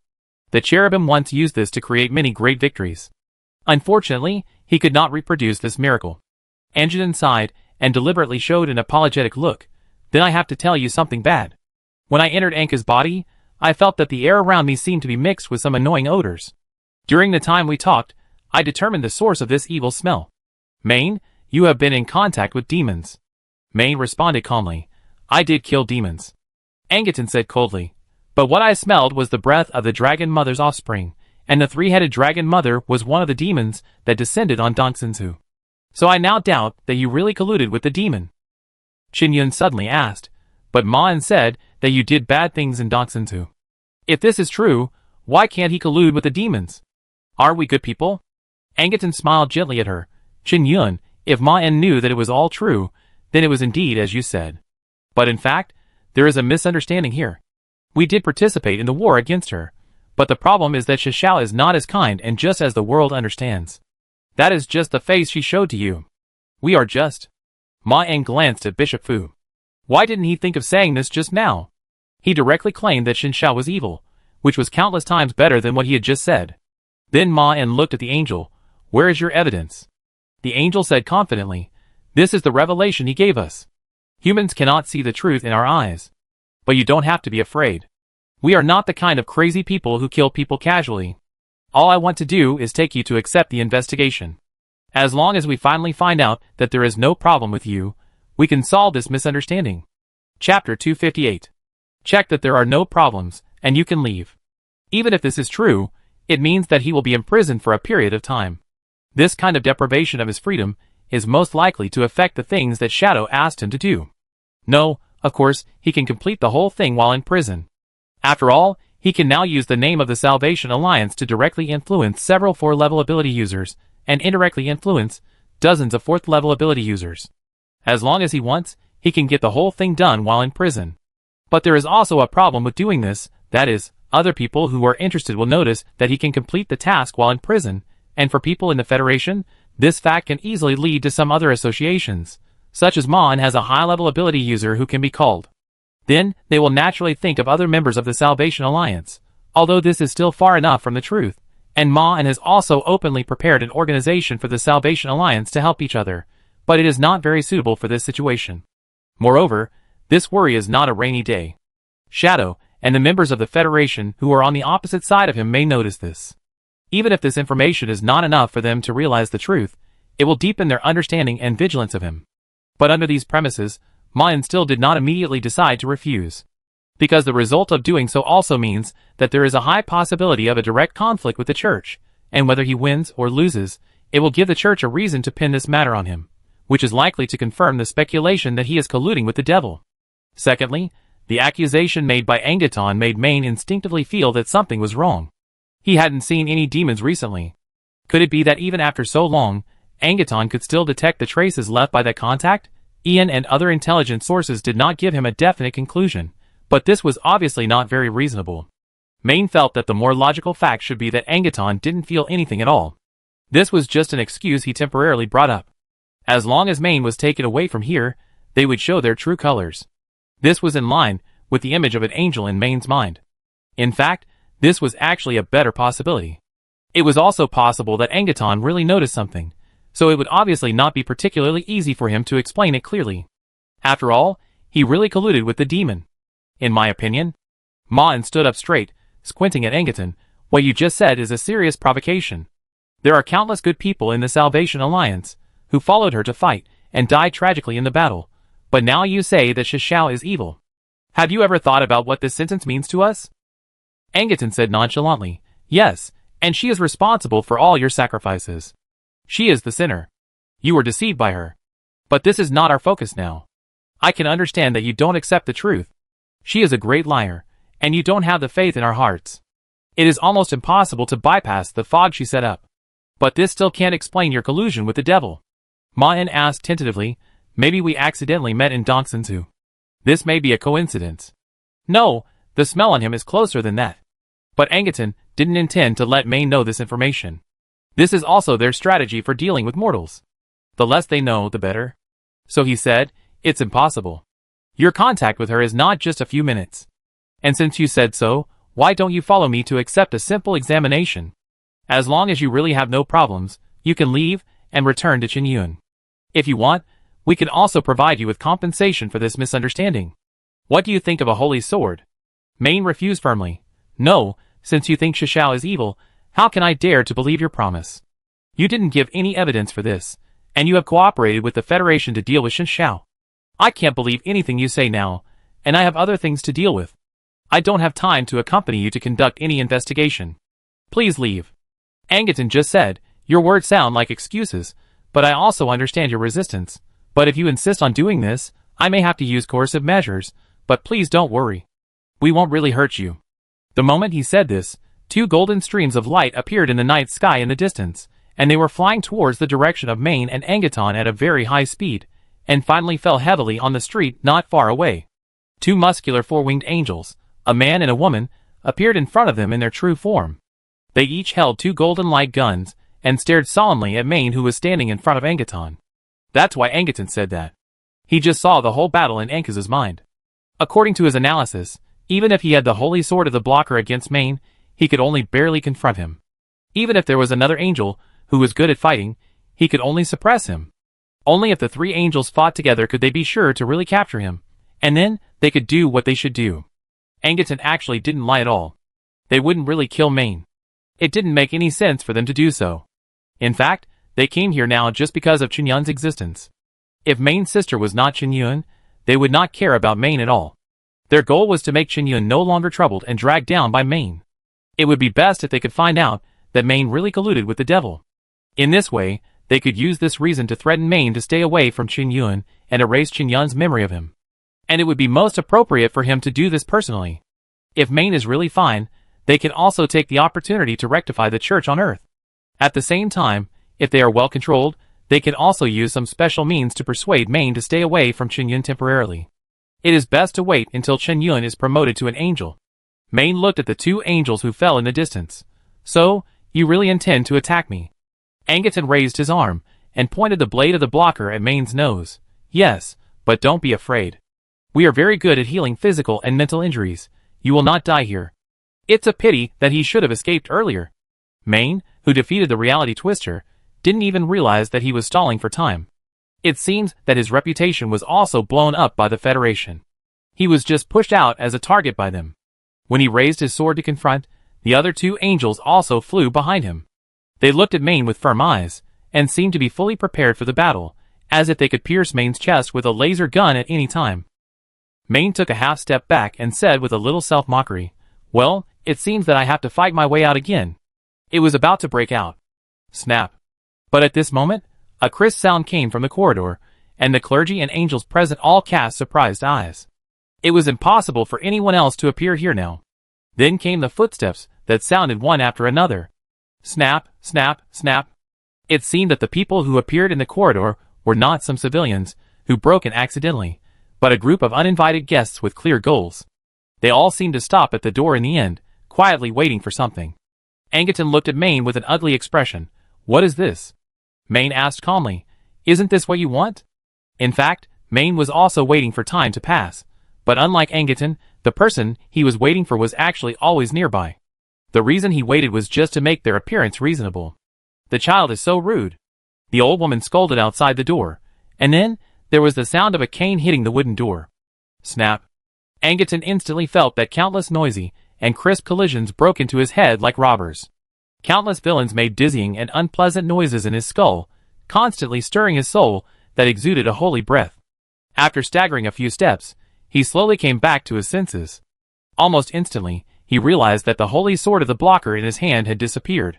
The cherubim once used this to create many great victories. Unfortunately, he could not reproduce this miracle. Angerton sighed and deliberately showed an apologetic look. Then I have to tell you something bad. When I entered Anka's body, I felt that the air around me seemed to be mixed with some annoying odors. During the time we talked, I determined the source of this evil smell. Maine, you have been in contact with demons. Maine responded calmly. I did kill demons. Angerton said coldly. But what I smelled was the breath of the dragon mother's offspring, and the three-headed dragon mother was one of the demons that descended on Dongsunzu. So I now doubt that you really colluded with the demon. Qin Yun suddenly asked, but Ma En said that you did bad things in Doxintu. If this is true, why can't he collude with the demons? Are we good people? Angeton smiled gently at her. Qin Yun, if Ma En knew that it was all true, then it was indeed as you said. But in fact, there is a misunderstanding here. We did participate in the war against her, but the problem is that Shishao is not as kind and just as the world understands. That is just the face she showed to you. We are just. Ma En glanced at Bishop Fu. Why didn't he think of saying this just now? He directly claimed that Shishao was evil, which was countless times better than what he had just said. Then Ma En looked at the angel. Where is your evidence? The angel said confidently, this is the revelation he gave us. Humans cannot see the truth in our eyes. But you don't have to be afraid. We are not the kind of crazy people who kill people casually. All I want to do is take you to accept the investigation. As long as we finally find out that there is no problem with you, we can solve this misunderstanding. Chapter 258. Check that there are no problems, and you can leave. Even if this is true, it means that he will be imprisoned for a period of time. This kind of deprivation of his freedom is most likely to affect the things that Shadow asked him to do. No, of course, he can complete the whole thing while in prison. After all, he can now use the name of the Salvation Alliance to directly influence several 4th-level ability users, and indirectly influence dozens of 4th-level ability users. As long as he wants, he can get the whole thing done while in prison. But there is also a problem with doing this, that is, other people who are interested will notice that he can complete the task while in prison, and for people in the Federation, this fact can easily lead to some other associations, such as Ma En has a high-level ability user who can be called. Then, they will naturally think of other members of the Salvation Alliance, although this is still far enough from the truth, and Ma En has also openly prepared an organization for the Salvation Alliance to help each other, but it is not very suitable for this situation. Moreover, this worry is not a rainy day. Shadow, and the members of the Federation who are on the opposite side of him may notice this. Even if this information is not enough for them to realize the truth, it will deepen their understanding and vigilance of him. But under these premises, Ma En still did not immediately decide to refuse. Because the result of doing so also means that there is a high possibility of a direct conflict with the church, and whether he wins or loses, it will give the church a reason to pin this matter on him, which is likely to confirm the speculation that he is colluding with the devil. Secondly, the accusation made by Angeton made Maine instinctively feel that something was wrong. He hadn't seen any demons recently. Could it be that even after so long, Angeton could still detect the traces left by that contact? Ian and other intelligent sources did not give him a definite conclusion, but this was obviously not very reasonable. Maine felt that the more logical fact should be that Angeton didn't feel anything at all. This was just an excuse he temporarily brought up. As long as Maine was taken away from here, they would show their true colors. This was in line with the image of an angel in Maine's mind. In fact, this was actually a better possibility. It was also possible that Angeton really noticed something, so it would obviously not be particularly easy for him to explain it clearly. After all, he really colluded with the demon. In my opinion. Ma En stood up straight, squinting at Angeton. What you just said is a serious provocation. There are countless good people in the Salvation Alliance, who followed her to fight, and died tragically in the battle. But now you say that Shishao is evil. Have you ever thought about what this sentence means to us? Angeton said nonchalantly, yes, and she is responsible for all your sacrifices. She is the sinner. You were deceived by her. But this is not our focus now. I can understand that you don't accept the truth. She is a great liar, and you don't have the faith in our hearts. It is almost impossible to bypass the fog she set up. But this still can't explain your collusion with the devil. Ma En asked tentatively, maybe we accidentally met in Doxinsu. This may be a coincidence. No, the smell on him is closer than that. But Angeton didn't intend to let Maine know this information. This is also their strategy for dealing with mortals. The less they know, the better. So he said, it's impossible. Your contact with her is not just a few minutes. And since you said so, why don't you follow me to accept a simple examination? As long as you really have no problems, you can leave and return to Qin Yun. If you want, we can also provide you with compensation for this misunderstanding. What do you think of a holy sword? Maine refused firmly. No, since you think Shishao is evil, how can I dare to believe your promise? You didn't give any evidence for this, and you have cooperated with the Federation to deal with Shishao. I can't believe anything you say now, and I have other things to deal with. I don't have time to accompany you to conduct any investigation. Please leave. Angeton just said, your words sound like excuses, but I also understand your resistance. But if you insist on doing this, I may have to use coercive measures, but please don't worry. We won't really hurt you." The moment he said this, 2 golden streams of light appeared in the night sky in the distance, and they were flying towards the direction of Maine and Angaton at a very high speed, and finally fell heavily on the street not far away. 2 muscular 4-winged angels, a man and a woman, appeared in front of them in their true form. They each held 2 golden light guns, and stared solemnly at Maine, who was standing in front of Angaton. That's why Angaton said that. He just saw the whole battle in Ankas's mind. According to his analysis, even if he had the holy sword of the blocker against Maine, he could only barely confront him. Even if there was another angel who was good at fighting, he could only suppress him. Only if the 3 angels fought together could they be sure to really capture him, and then they could do what they should do. Angaton actually didn't lie at all. They wouldn't really kill Maine. It didn't make any sense for them to do so. In fact, they came here now just because of Qinyun's existence. If Maine's sister was not Qinyun, they would not care about Maine at all. Their goal was to make Qinyun no longer troubled and dragged down by Maine. It would be best if they could find out that Maine really colluded with the devil. In this way, they could use this reason to threaten Maine to stay away from Qinyun and erase Qinyun's memory of him. And it would be most appropriate for him to do this personally. If Maine is really fine, they can also take the opportunity to rectify the church on earth. At the same time, if they are well controlled, they can also use some special means to persuade Maine to stay away from Qinyun temporarily. It is best to wait until Qinyun is promoted to an angel. Maine looked at the 2 angels who fell in the distance. "So, you really intend to attack me?" Angaton raised his arm, and pointed the blade of the blocker at Maine's nose. "Yes, but don't be afraid. We are very good at healing physical and mental injuries. You will not die here." It's a pity that he should have escaped earlier. Maine, who defeated the reality twister, didn't even realize that he was stalling for time. It seems that his reputation was also blown up by the Federation. He was just pushed out as a target by them. When he raised his sword to confront, the other 2 angels also flew behind him. They looked at Maine with firm eyes, and seemed to be fully prepared for the battle, as if they could pierce Maine's chest with a laser gun at any time. Maine took a half step back and said with a little self-mockery, "Well, it seems that I have to fight my way out again." It was about to break out. Snap. But at this moment, a crisp sound came from the corridor, and the clergy and angels present all cast surprised eyes. It was impossible for anyone else to appear here now. Then came the footsteps that sounded one after another. Snap, snap, snap. It seemed that the people who appeared in the corridor were not some civilians who broke in accidentally, but a group of uninvited guests with clear goals. They all seemed to stop at the door in the end, quietly waiting for something. Angaton looked at Maine with an ugly expression. "What is this?" Maine asked calmly. "Isn't this what you want?" In fact, Maine was also waiting for time to pass, but unlike Angaton, the person he was waiting for was actually always nearby. The reason he waited was just to make their appearance reasonable. "The child is so rude." The old woman scolded outside the door, and then there was the sound of a cane hitting the wooden door. Snap. Angaton instantly felt that countless noisy and crisp collisions broke into his head like robbers. Countless villains made dizzying and unpleasant noises in his skull, constantly stirring his soul that exuded a holy breath. After staggering a few steps, he slowly came back to his senses. Almost instantly, he realized that the holy sword of the blocker in his hand had disappeared.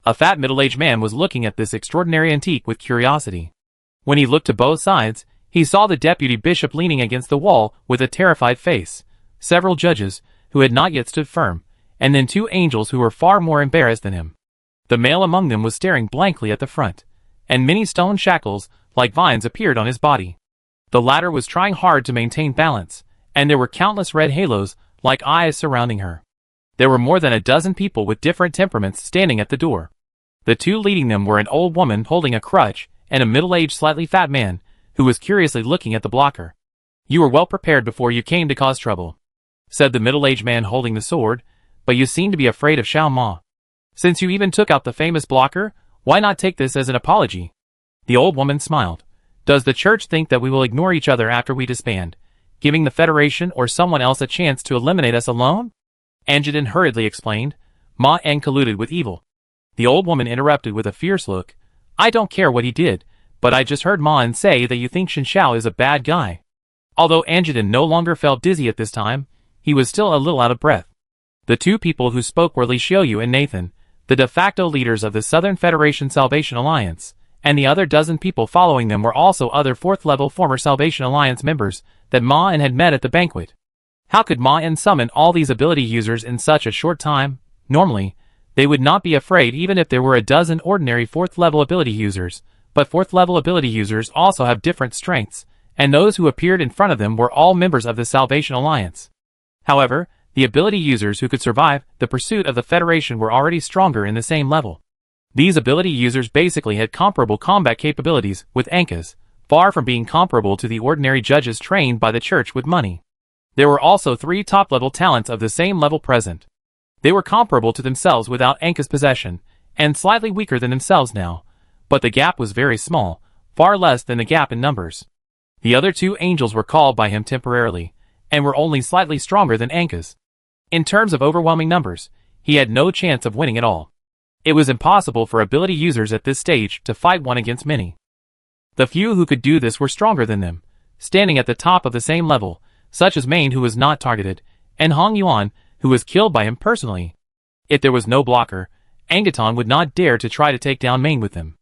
A fat middle-aged man was looking at this extraordinary antique with curiosity. When he looked to both sides, he saw the deputy bishop leaning against the wall with a terrified face, several judges, who had not yet stood firm, and then 2 angels who were far more embarrassed than him. The male among them was staring blankly at the front, and many stone shackles, like vines, appeared on his body. The latter was trying hard to maintain balance, and there were countless red halos, like eyes, surrounding her. There were more than a dozen people with different temperaments standing at the door. The 2 leading them were an old woman holding a crutch, and a middle-aged slightly fat man, who was curiously looking at the blocker. "You were well prepared before you came to cause trouble," said the middle-aged man holding the sword, "but you seem to be afraid of Xiao Ma. Since you even took out the famous blocker, why not take this as an apology?" The old woman smiled. "Does the church think that we will ignore each other after we disband, giving the Federation or someone else a chance to eliminate us alone?" Angaton hurriedly explained. "Ma En colluded with evil." The old woman interrupted with a fierce look. "I don't care what he did, but I just heard Ma En say that you think Shen Xiao is a bad guy." Although Angaton no longer felt dizzy at this time, he was still a little out of breath. The 2 people who spoke were Li Xiaoyu and Nathan, the de facto leaders of the Southern Federation Salvation Alliance, and the other dozen people following them were also other 4th-level former Salvation Alliance members that Ma-En had met at the banquet. How could Ma-En summon all these ability users in such a short time? Normally, they would not be afraid even if there were a dozen ordinary 4th-level ability users, but 4th-level ability users also have different strengths, and those who appeared in front of them were all members of the Salvation Alliance. However, the ability users who could survive the pursuit of the Federation were already stronger in the same level. These ability users basically had comparable combat capabilities with Anka's, far from being comparable to the ordinary judges trained by the church with money. There were also 3 top-level talents of the same level present. They were comparable to themselves without Anka's possession, and slightly weaker than themselves now, but the gap was very small, far less than the gap in numbers. The other 2 angels were called by him temporarily, and were only slightly stronger than Anka's. In terms of overwhelming numbers, he had no chance of winning at all. It was impossible for ability users at this stage to fight one against many. The few who could do this were stronger than them, standing at the top of the same level, such as Main, who was not targeted, and Hong Yuan, who was killed by him personally. If there was no blocker, Angaton would not dare to try to take down Main with them.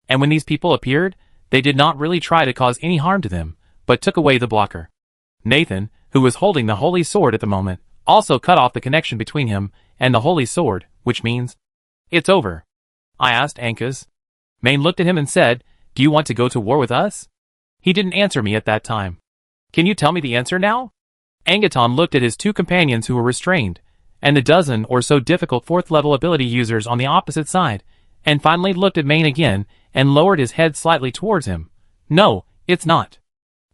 And when these people appeared, they did not really try to cause any harm to them, but took away the blocker. Nathan, who was holding the Holy Sword at the moment, also cut off the connection between him and the Holy Sword, which means, "It's over." I asked Ankas. Main looked at him and said, "Do you want to go to war with us?" He didn't answer me at that time. "Can you tell me the answer now?" Angaton looked at his 2 companions who were restrained, and the dozen or so difficult 4th-level ability users on the opposite side, and finally looked at Main again and lowered his head slightly towards him. "No, it's not."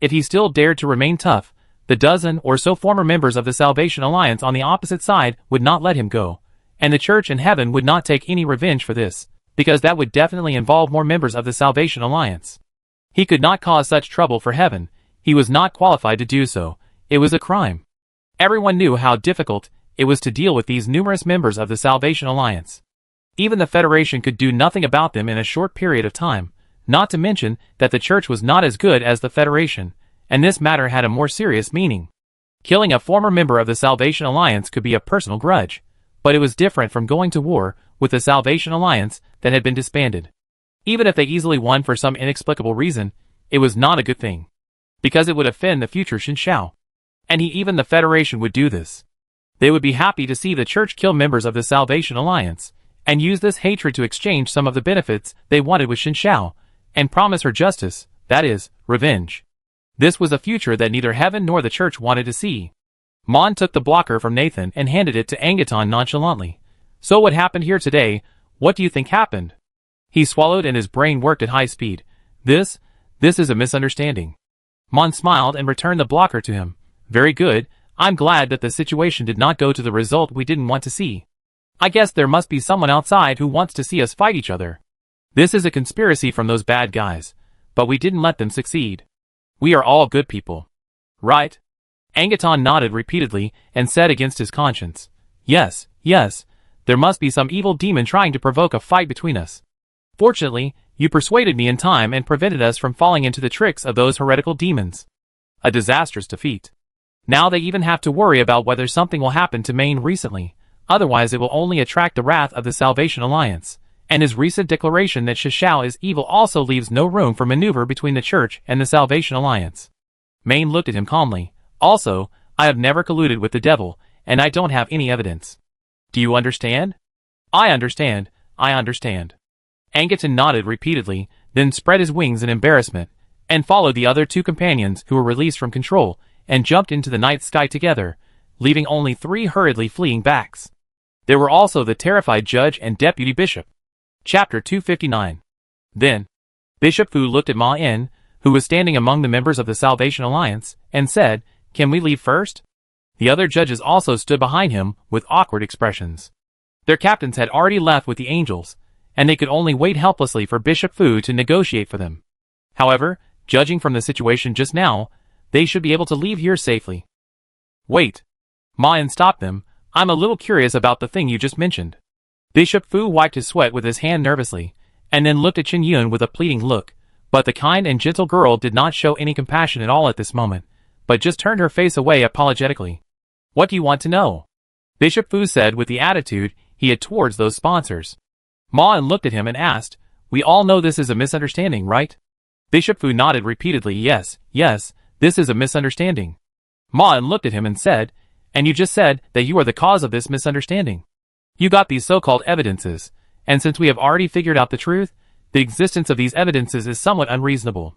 If he still dared to remain tough, the dozen or so former members of the Salvation Alliance on the opposite side would not let him go, and the Church in Heaven would not take any revenge for this, because that would definitely involve more members of the Salvation Alliance. He could not cause such trouble for Heaven. He was not qualified to do so. It was a crime. Everyone knew how difficult it was to deal with these numerous members of the Salvation Alliance. Even the Federation could do nothing about them in a short period of time, not to mention that the Church was not as good as the Federation, and this matter had a more serious meaning. Killing a former member of the Salvation Alliance could be a personal grudge, but it was different from going to war with the Salvation Alliance that had been disbanded. Even if they easily won for some inexplicable reason, it was not a good thing, because it would offend the future Xin Shao. And even the Federation would do this. They would be happy to see the Church kill members of the Salvation Alliance, and use this hatred to exchange some of the benefits they wanted with Xin Shao, and promise her justice, that is, revenge. This was a future that neither Heaven nor the Church wanted to see. Mon took the blocker from Nathan and handed it to Angaton nonchalantly. "So what happened here today? What do you think happened?" He swallowed and his brain worked at high speed. This is a misunderstanding." Mon smiled and returned the blocker to him. "Very good. I'm glad that the situation did not go to the result we didn't want to see. I guess there must be someone outside who wants to see us fight each other. This is a conspiracy from those bad guys, but we didn't let them succeed. We are all good people. Right?" Angaton nodded repeatedly and said against his conscience, Yes, there must be some evil demon trying to provoke a fight between us. Fortunately, you persuaded me in time and prevented us from falling into the tricks of those heretical demons. A disastrous defeat. Now they even have to worry about whether something will happen to Main recently, otherwise it will only attract the wrath of the Salvation Alliance, and his recent declaration that Shishao is evil also leaves no room for maneuver between the Church and the Salvation Alliance. Main looked at him calmly. Also, I have never colluded with the devil, and I don't have any evidence. Do you understand? I understand. Angaton nodded repeatedly, then spread his wings in embarrassment, and followed the other 2 companions who were released from control, and jumped into the night sky together, leaving only 3 hurriedly fleeing backs. There were also the terrified judge and deputy bishop. Chapter 259. Then, Bishop Fu looked at Ma-En, who was standing among the members of the Salvation Alliance, and said, Can we leave first? The other judges also stood behind him with awkward expressions. Their captains had already left with the angels, and they could only wait helplessly for Bishop Fu to negotiate for them. However, judging from the situation just now, they should be able to leave here safely. Wait. Ma-En stopped them. I'm a little curious about the thing you just mentioned. Bishop Fu wiped his sweat with his hand nervously, and then looked at Chen Yun with a pleading look, but the kind and gentle girl did not show any compassion at all at this moment, but just turned her face away apologetically. What do you want to know? Bishop Fu said with the attitude he had towards those sponsors. Ma-En looked at him and asked, We all know this is a misunderstanding, right? Bishop Fu nodded repeatedly. Yes, this is a misunderstanding. Ma En looked at him and said, and you just said that you are the cause of this misunderstanding. You got these so-called evidences, and since we have already figured out the truth, the existence of these evidences is somewhat unreasonable.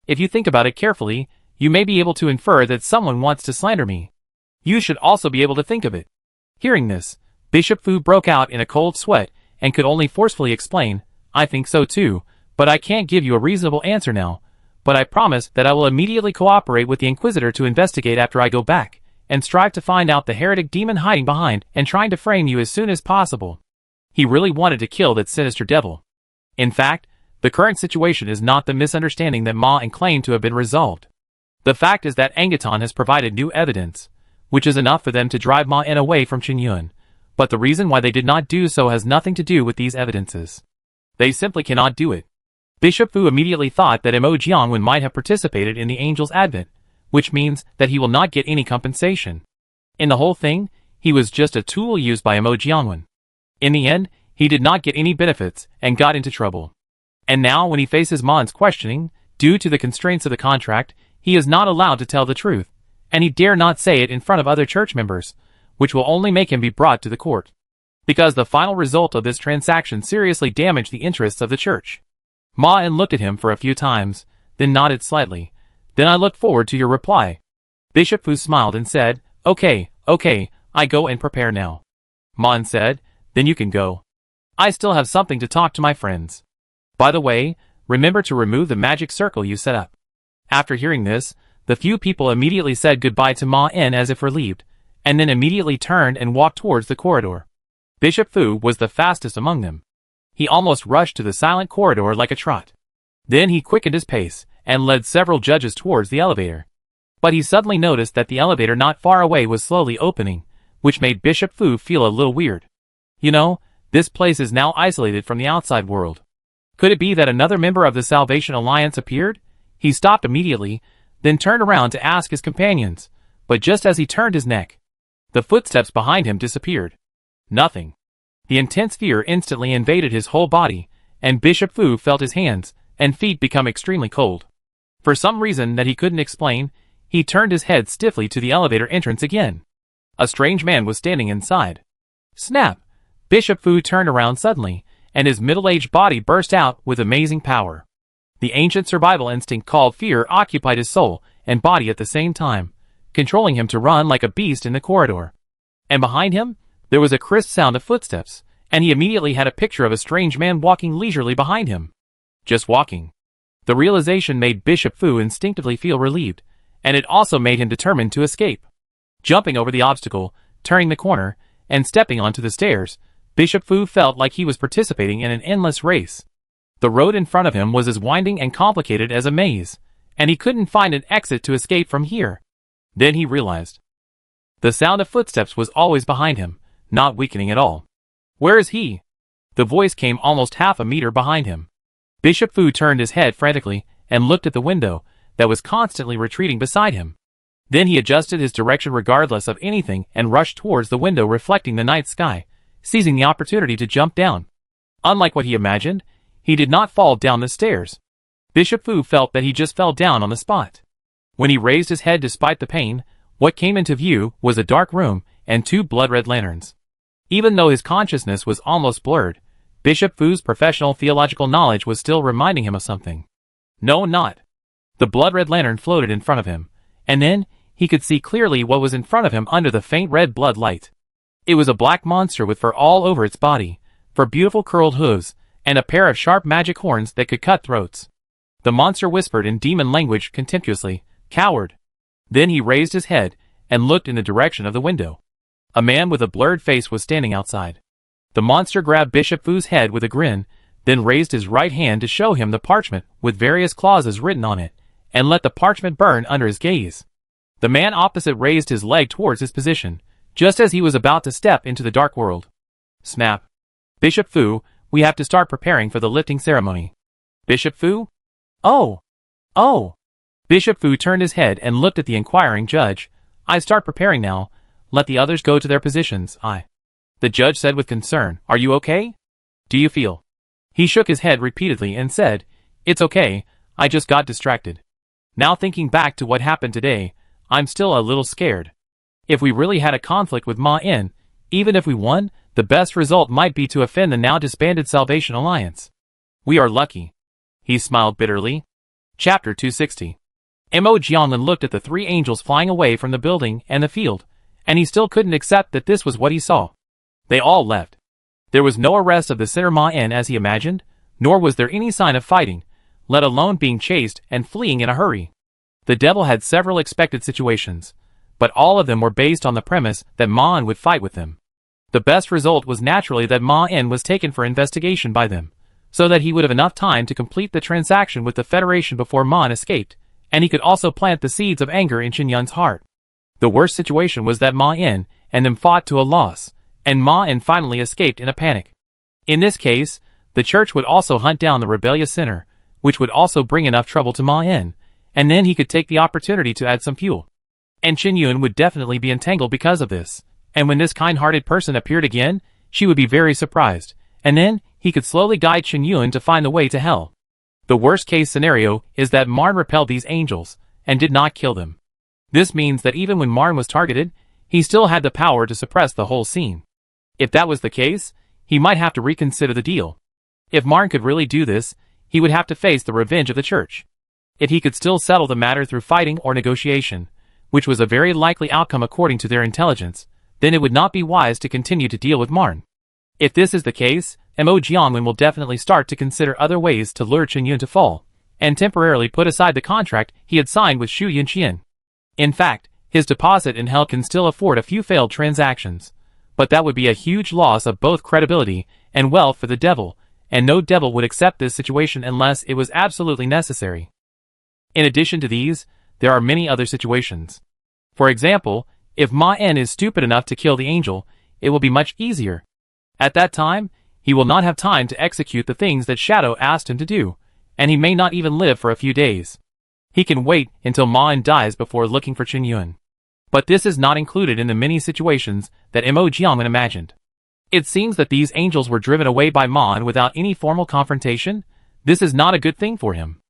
If you think about it carefully, you may be able to infer that someone wants to slander me. You should also be able to think of it. Hearing this, Bishop Fu broke out in a cold sweat and could only forcefully explain, I think so too, but I can't give you a reasonable answer now. But I promise that I will immediately cooperate with the Inquisitor to investigate after I go back, and strive to find out the heretic demon hiding behind and trying to frame you as soon as possible. He really wanted to kill that sinister devil. In fact, the current situation is not the misunderstanding that Ma En claimed to have been resolved. The fact is that Angaton has provided new evidence, which is enough for them to drive Ma En away from Qinyun. But the reason why they did not do so has nothing to do with these evidences. They simply cannot do it. Bishop Fu immediately thought that Mo Jiangwen might have participated in the Angel's Advent, which means that he will not get any compensation. In the whole thing, he was just a tool used by Mo Jiangwen. In the end, he did not get any benefits and got into trouble. And now when he faces Ma En's questioning, due to the constraints of the contract, he is not allowed to tell the truth, and he dare not say it in front of other church members, which will only make him be brought to the court. Because the final result of this transaction seriously damaged the interests of the church. Ma En looked at him for a few times, then nodded slightly. Then I look forward to your reply. Bishop Fu smiled and said, Okay, I go and prepare now. Ma En said, Then you can go. I still have something to talk to my friends. By the way, remember to remove the magic circle you set up. After hearing this, the few people immediately said goodbye to Ma En as if relieved, and then immediately turned and walked towards the corridor. Bishop Fu was the fastest among them. He almost rushed to the silent corridor like a trot. Then he quickened his pace, and led several judges towards the elevator. But he suddenly noticed that the elevator not far away was slowly opening, which made Bishop Fu feel a little weird. You know, this place is now isolated from the outside world. Could it be that another member of the Salvation Alliance appeared? He stopped immediately, then turned around to ask his companions, but just as he turned his neck, the footsteps behind him disappeared. Nothing. The intense fear instantly invaded his whole body, and Bishop Fu felt his hands and feet become extremely cold. For some reason that he couldn't explain, he turned his head stiffly to the elevator entrance again. A strange man was standing inside. Snap! Bishop Fu turned around suddenly, and his middle-aged body burst out with amazing power. The ancient survival instinct called fear occupied his soul and body at the same time, controlling him to run like a beast in the corridor. And behind him, there was a crisp sound of footsteps, and he immediately had a picture of a strange man walking leisurely behind him. Just walking. The realization made Bishop Fu instinctively feel relieved, and it also made him determined to escape. Jumping over the obstacle, turning the corner, and stepping onto the stairs, Bishop Fu felt like he was participating in an endless race. The road in front of him was as winding and complicated as a maze, and he couldn't find an exit to escape from here. Then he realized. The sound of footsteps was always behind him, not weakening at all. Where is he? The voice came almost half a meter behind him. Bishop Fu turned his head frantically and looked at the window that was constantly retreating beside him. Then he adjusted his direction regardless of anything and rushed towards the window reflecting the night sky, seizing the opportunity to jump down. Unlike what he imagined, he did not fall down the stairs. Bishop Fu felt that he just fell down on the spot. When he raised his head despite the pain, what came into view was a dark room and two blood-red lanterns. Even though his consciousness was almost blurred, Bishop Fu's professional theological knowledge was still reminding him of something. No, not. The blood-red lantern floated in front of him, and then he could see clearly what was in front of him under the faint red blood light. It was a black monster with fur all over its body, for beautiful curled hooves, and a pair of sharp magic horns that could cut throats. The monster whispered in demon language contemptuously, "Coward." Then he raised his head and looked in the direction of the window. A man with a blurred face was standing outside. The monster grabbed Bishop Fu's head with a grin, then raised his right hand to show him the parchment with various clauses written on it, and let the parchment burn under his gaze. The man opposite raised his leg towards his position, just as he was about to step into the dark world. Snap. Bishop Fu, we have to start preparing for the lifting ceremony. Bishop Fu? Oh. Bishop Fu turned his head and looked at the inquiring judge. I start preparing now. Let the others go to their positions. The judge said with concern, Are you okay? Do you feel He shook his head repeatedly and said, "It's okay, I just got distracted. Now thinking back to what happened today, I'm still a little scared. If we really had a conflict with Ma In, even if we won, the best result might be to offend the now disbanded Salvation Alliance. We are lucky." He smiled bitterly. Chapter 260. Mo Jianlin looked at the three angels flying away from the building and the field, and he still couldn't accept that this was what he saw. They all left. There was no arrest of the sinner Ma In as he imagined, nor was there any sign of fighting, let alone being chased and fleeing in a hurry. The devil had several expected situations, but all of them were based on the premise that Ma In would fight with them. The best result was naturally that Ma In was taken for investigation by them, so that he would have enough time to complete the transaction with the Federation before Ma In escaped, and he could also plant the seeds of anger in Chen Yun's heart. The worst situation was that Ma In and them fought to a loss, and Ma In finally escaped in a panic. In this case, the church would also hunt down the rebellious sinner, which would also bring enough trouble to Ma In, and then he could take the opportunity to add some fuel. And Chen Yun would definitely be entangled because of this, and when this kind-hearted person appeared again, she would be very surprised, and then he could slowly guide Chen Yun to find the way to hell. The worst-case scenario is that Marn repelled these angels, and did not kill them. This means that even when Marn was targeted, he still had the power to suppress the whole scene. If that was the case, he might have to reconsider the deal. If Marn could really do this, he would have to face the revenge of the church. If he could still settle the matter through fighting or negotiation, which was a very likely outcome according to their intelligence, then it would not be wise to continue to deal with Marn. If this is the case, Mo Jianlin will definitely start to consider other ways to lure Chen Yun to fall, and temporarily put aside the contract he had signed with Xu Yunqian. In fact, his deposit in hell can still afford a few failed transactions, but that would be a huge loss of both credibility and wealth for the devil, and no devil would accept this situation unless it was absolutely necessary. In addition to these, there are many other situations. For example, if Ma In is stupid enough to kill the angel, it will be much easier. At that time, he will not have time to execute the things that Shadow asked him to do, and he may not even live for a few days. He can wait until Ma In dies before looking for Chen Yun. But this is not included in the many situations that Mo Jianlin imagined. It seems that these angels were driven away by Ma In without any formal confrontation. This is not a good thing for him.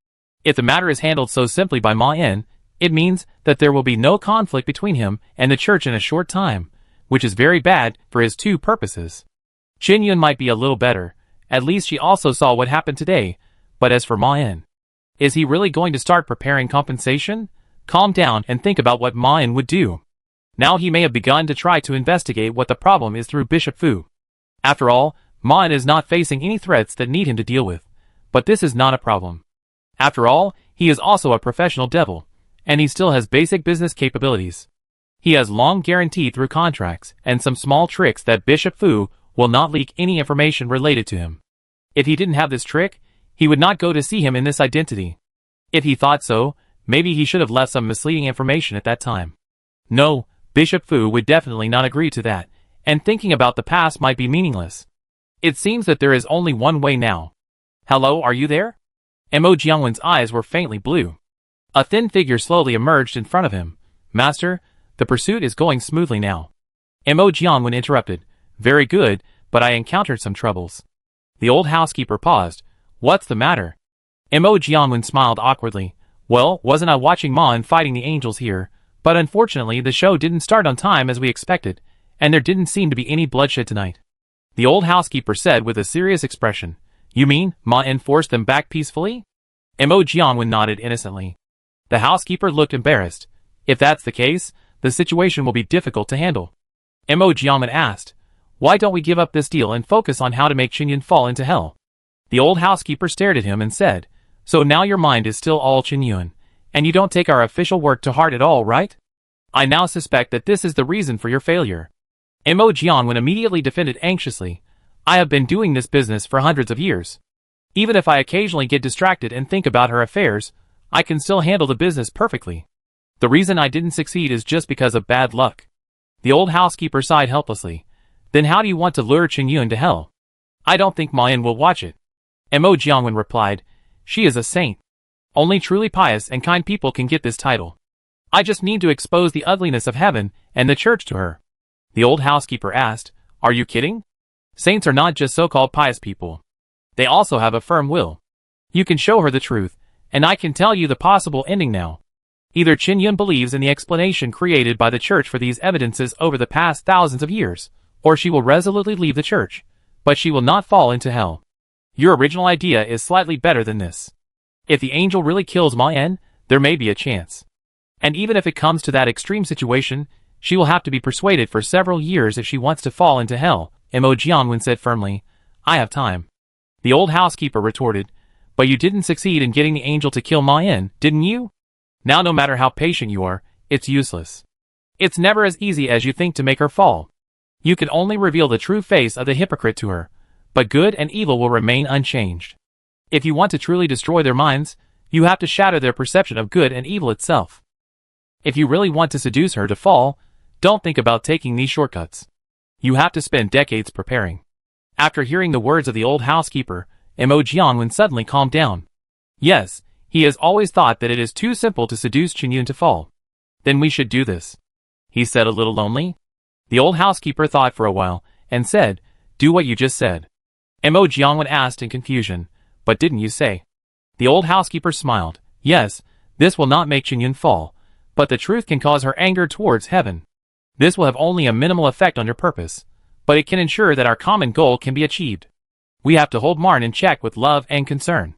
If the matter is handled so simply by Ma In, it means that there will be no conflict between him and the church in a short time, which is very bad for his two purposes. Chen Yun might be a little better, at least she also saw what happened today, but as for Ma In, is he really going to start preparing compensation? Calm down and think about what Ma In would do. Now he may have begun to try to investigate what the problem is through Bishop Fu. After all, Ma In is not facing any threats that need him to deal with, but this is not a problem. After all, he is also a professional devil, and he still has basic business capabilities. He has long guaranteed through contracts and some small tricks that Bishop Fu will not leak any information related to him. If he didn't have this trick, he would not go to see him in this identity. If he thought so, maybe he should have left some misleading information at that time. No, Bishop Fu would definitely not agree to that, and thinking about the past might be meaningless. It seems that there is only one way now. Hello, are you there? Mo Jianwen's eyes were faintly blue. A thin figure slowly emerged in front of him. Master, the pursuit is going smoothly now. Mo Jianwen interrupted. Very good, but I encountered some troubles. The old housekeeper paused. What's the matter? Mo Jianwen smiled awkwardly. Well, wasn't I watching Ma In fighting the angels here, but unfortunately the show didn't start on time as we expected, and there didn't seem to be any bloodshed tonight. The old housekeeper said with a serious expression. You mean, Ma In forced them back peacefully? Mo Jianwen nodded innocently. The housekeeper looked embarrassed. If that's the case, the situation will be difficult to handle. Mo Jianwen asked. Why don't we give up this deal and focus on how to make Chen Yun fall into hell? The old housekeeper stared at him and said, So now your mind is still all Chen Yun, and you don't take our official work to heart at all, right? I now suspect that this is the reason for your failure. Mo Jianwen immediately defended anxiously. I have been doing this business for hundreds of years. Even if I occasionally get distracted and think about her affairs, I can still handle the business perfectly. The reason I didn't succeed is just because of bad luck. The old housekeeper sighed helplessly. Then how do you want to lure Chen Yun to hell? I don't think Ma In will watch it. Mo Jianwen replied. She is a saint. Only truly pious and kind people can get this title. I just need to expose the ugliness of heaven and the church to her. The old housekeeper asked, Are you kidding? Saints are not just so-called pious people. They also have a firm will. You can show her the truth, and I can tell you the possible ending now. Either Qin believes in the explanation created by the church for these evidences over the past thousands of years, or she will resolutely leave the church, but she will not fall into hell. Your original idea is slightly better than this. If the angel really kills Ma En, there may be a chance. And even if it comes to that extreme situation, she will have to be persuaded for several years if she wants to fall into hell, Mo Jianwen said firmly. I have time. The old housekeeper retorted, but you didn't succeed in getting the angel to kill Ma En, didn't you? Now no matter how patient you are, it's useless. It's never as easy as you think to make her fall. You can only reveal the true face of the hypocrite to her, but good and evil will remain unchanged. If you want to truly destroy their minds, you have to shatter their perception of good and evil itself. If you really want to seduce her to fall, don't think about taking these shortcuts. You have to spend decades preparing. After hearing the words of the old housekeeper, Mo Jianwen suddenly calmed down. Yes, he has always thought that it is too simple to seduce Qin to fall. Then we should do this, he said a little lonely. The old housekeeper thought for a while, and said, do what you just said. Mo Jianwen asked in confusion, but didn't you say? The old housekeeper smiled. Yes, this will not make Qin fall, but the truth can cause her anger towards heaven. This will have only a minimal effect on your purpose, but it can ensure that our common goal can be achieved. We have to hold Marn in check with love and concern.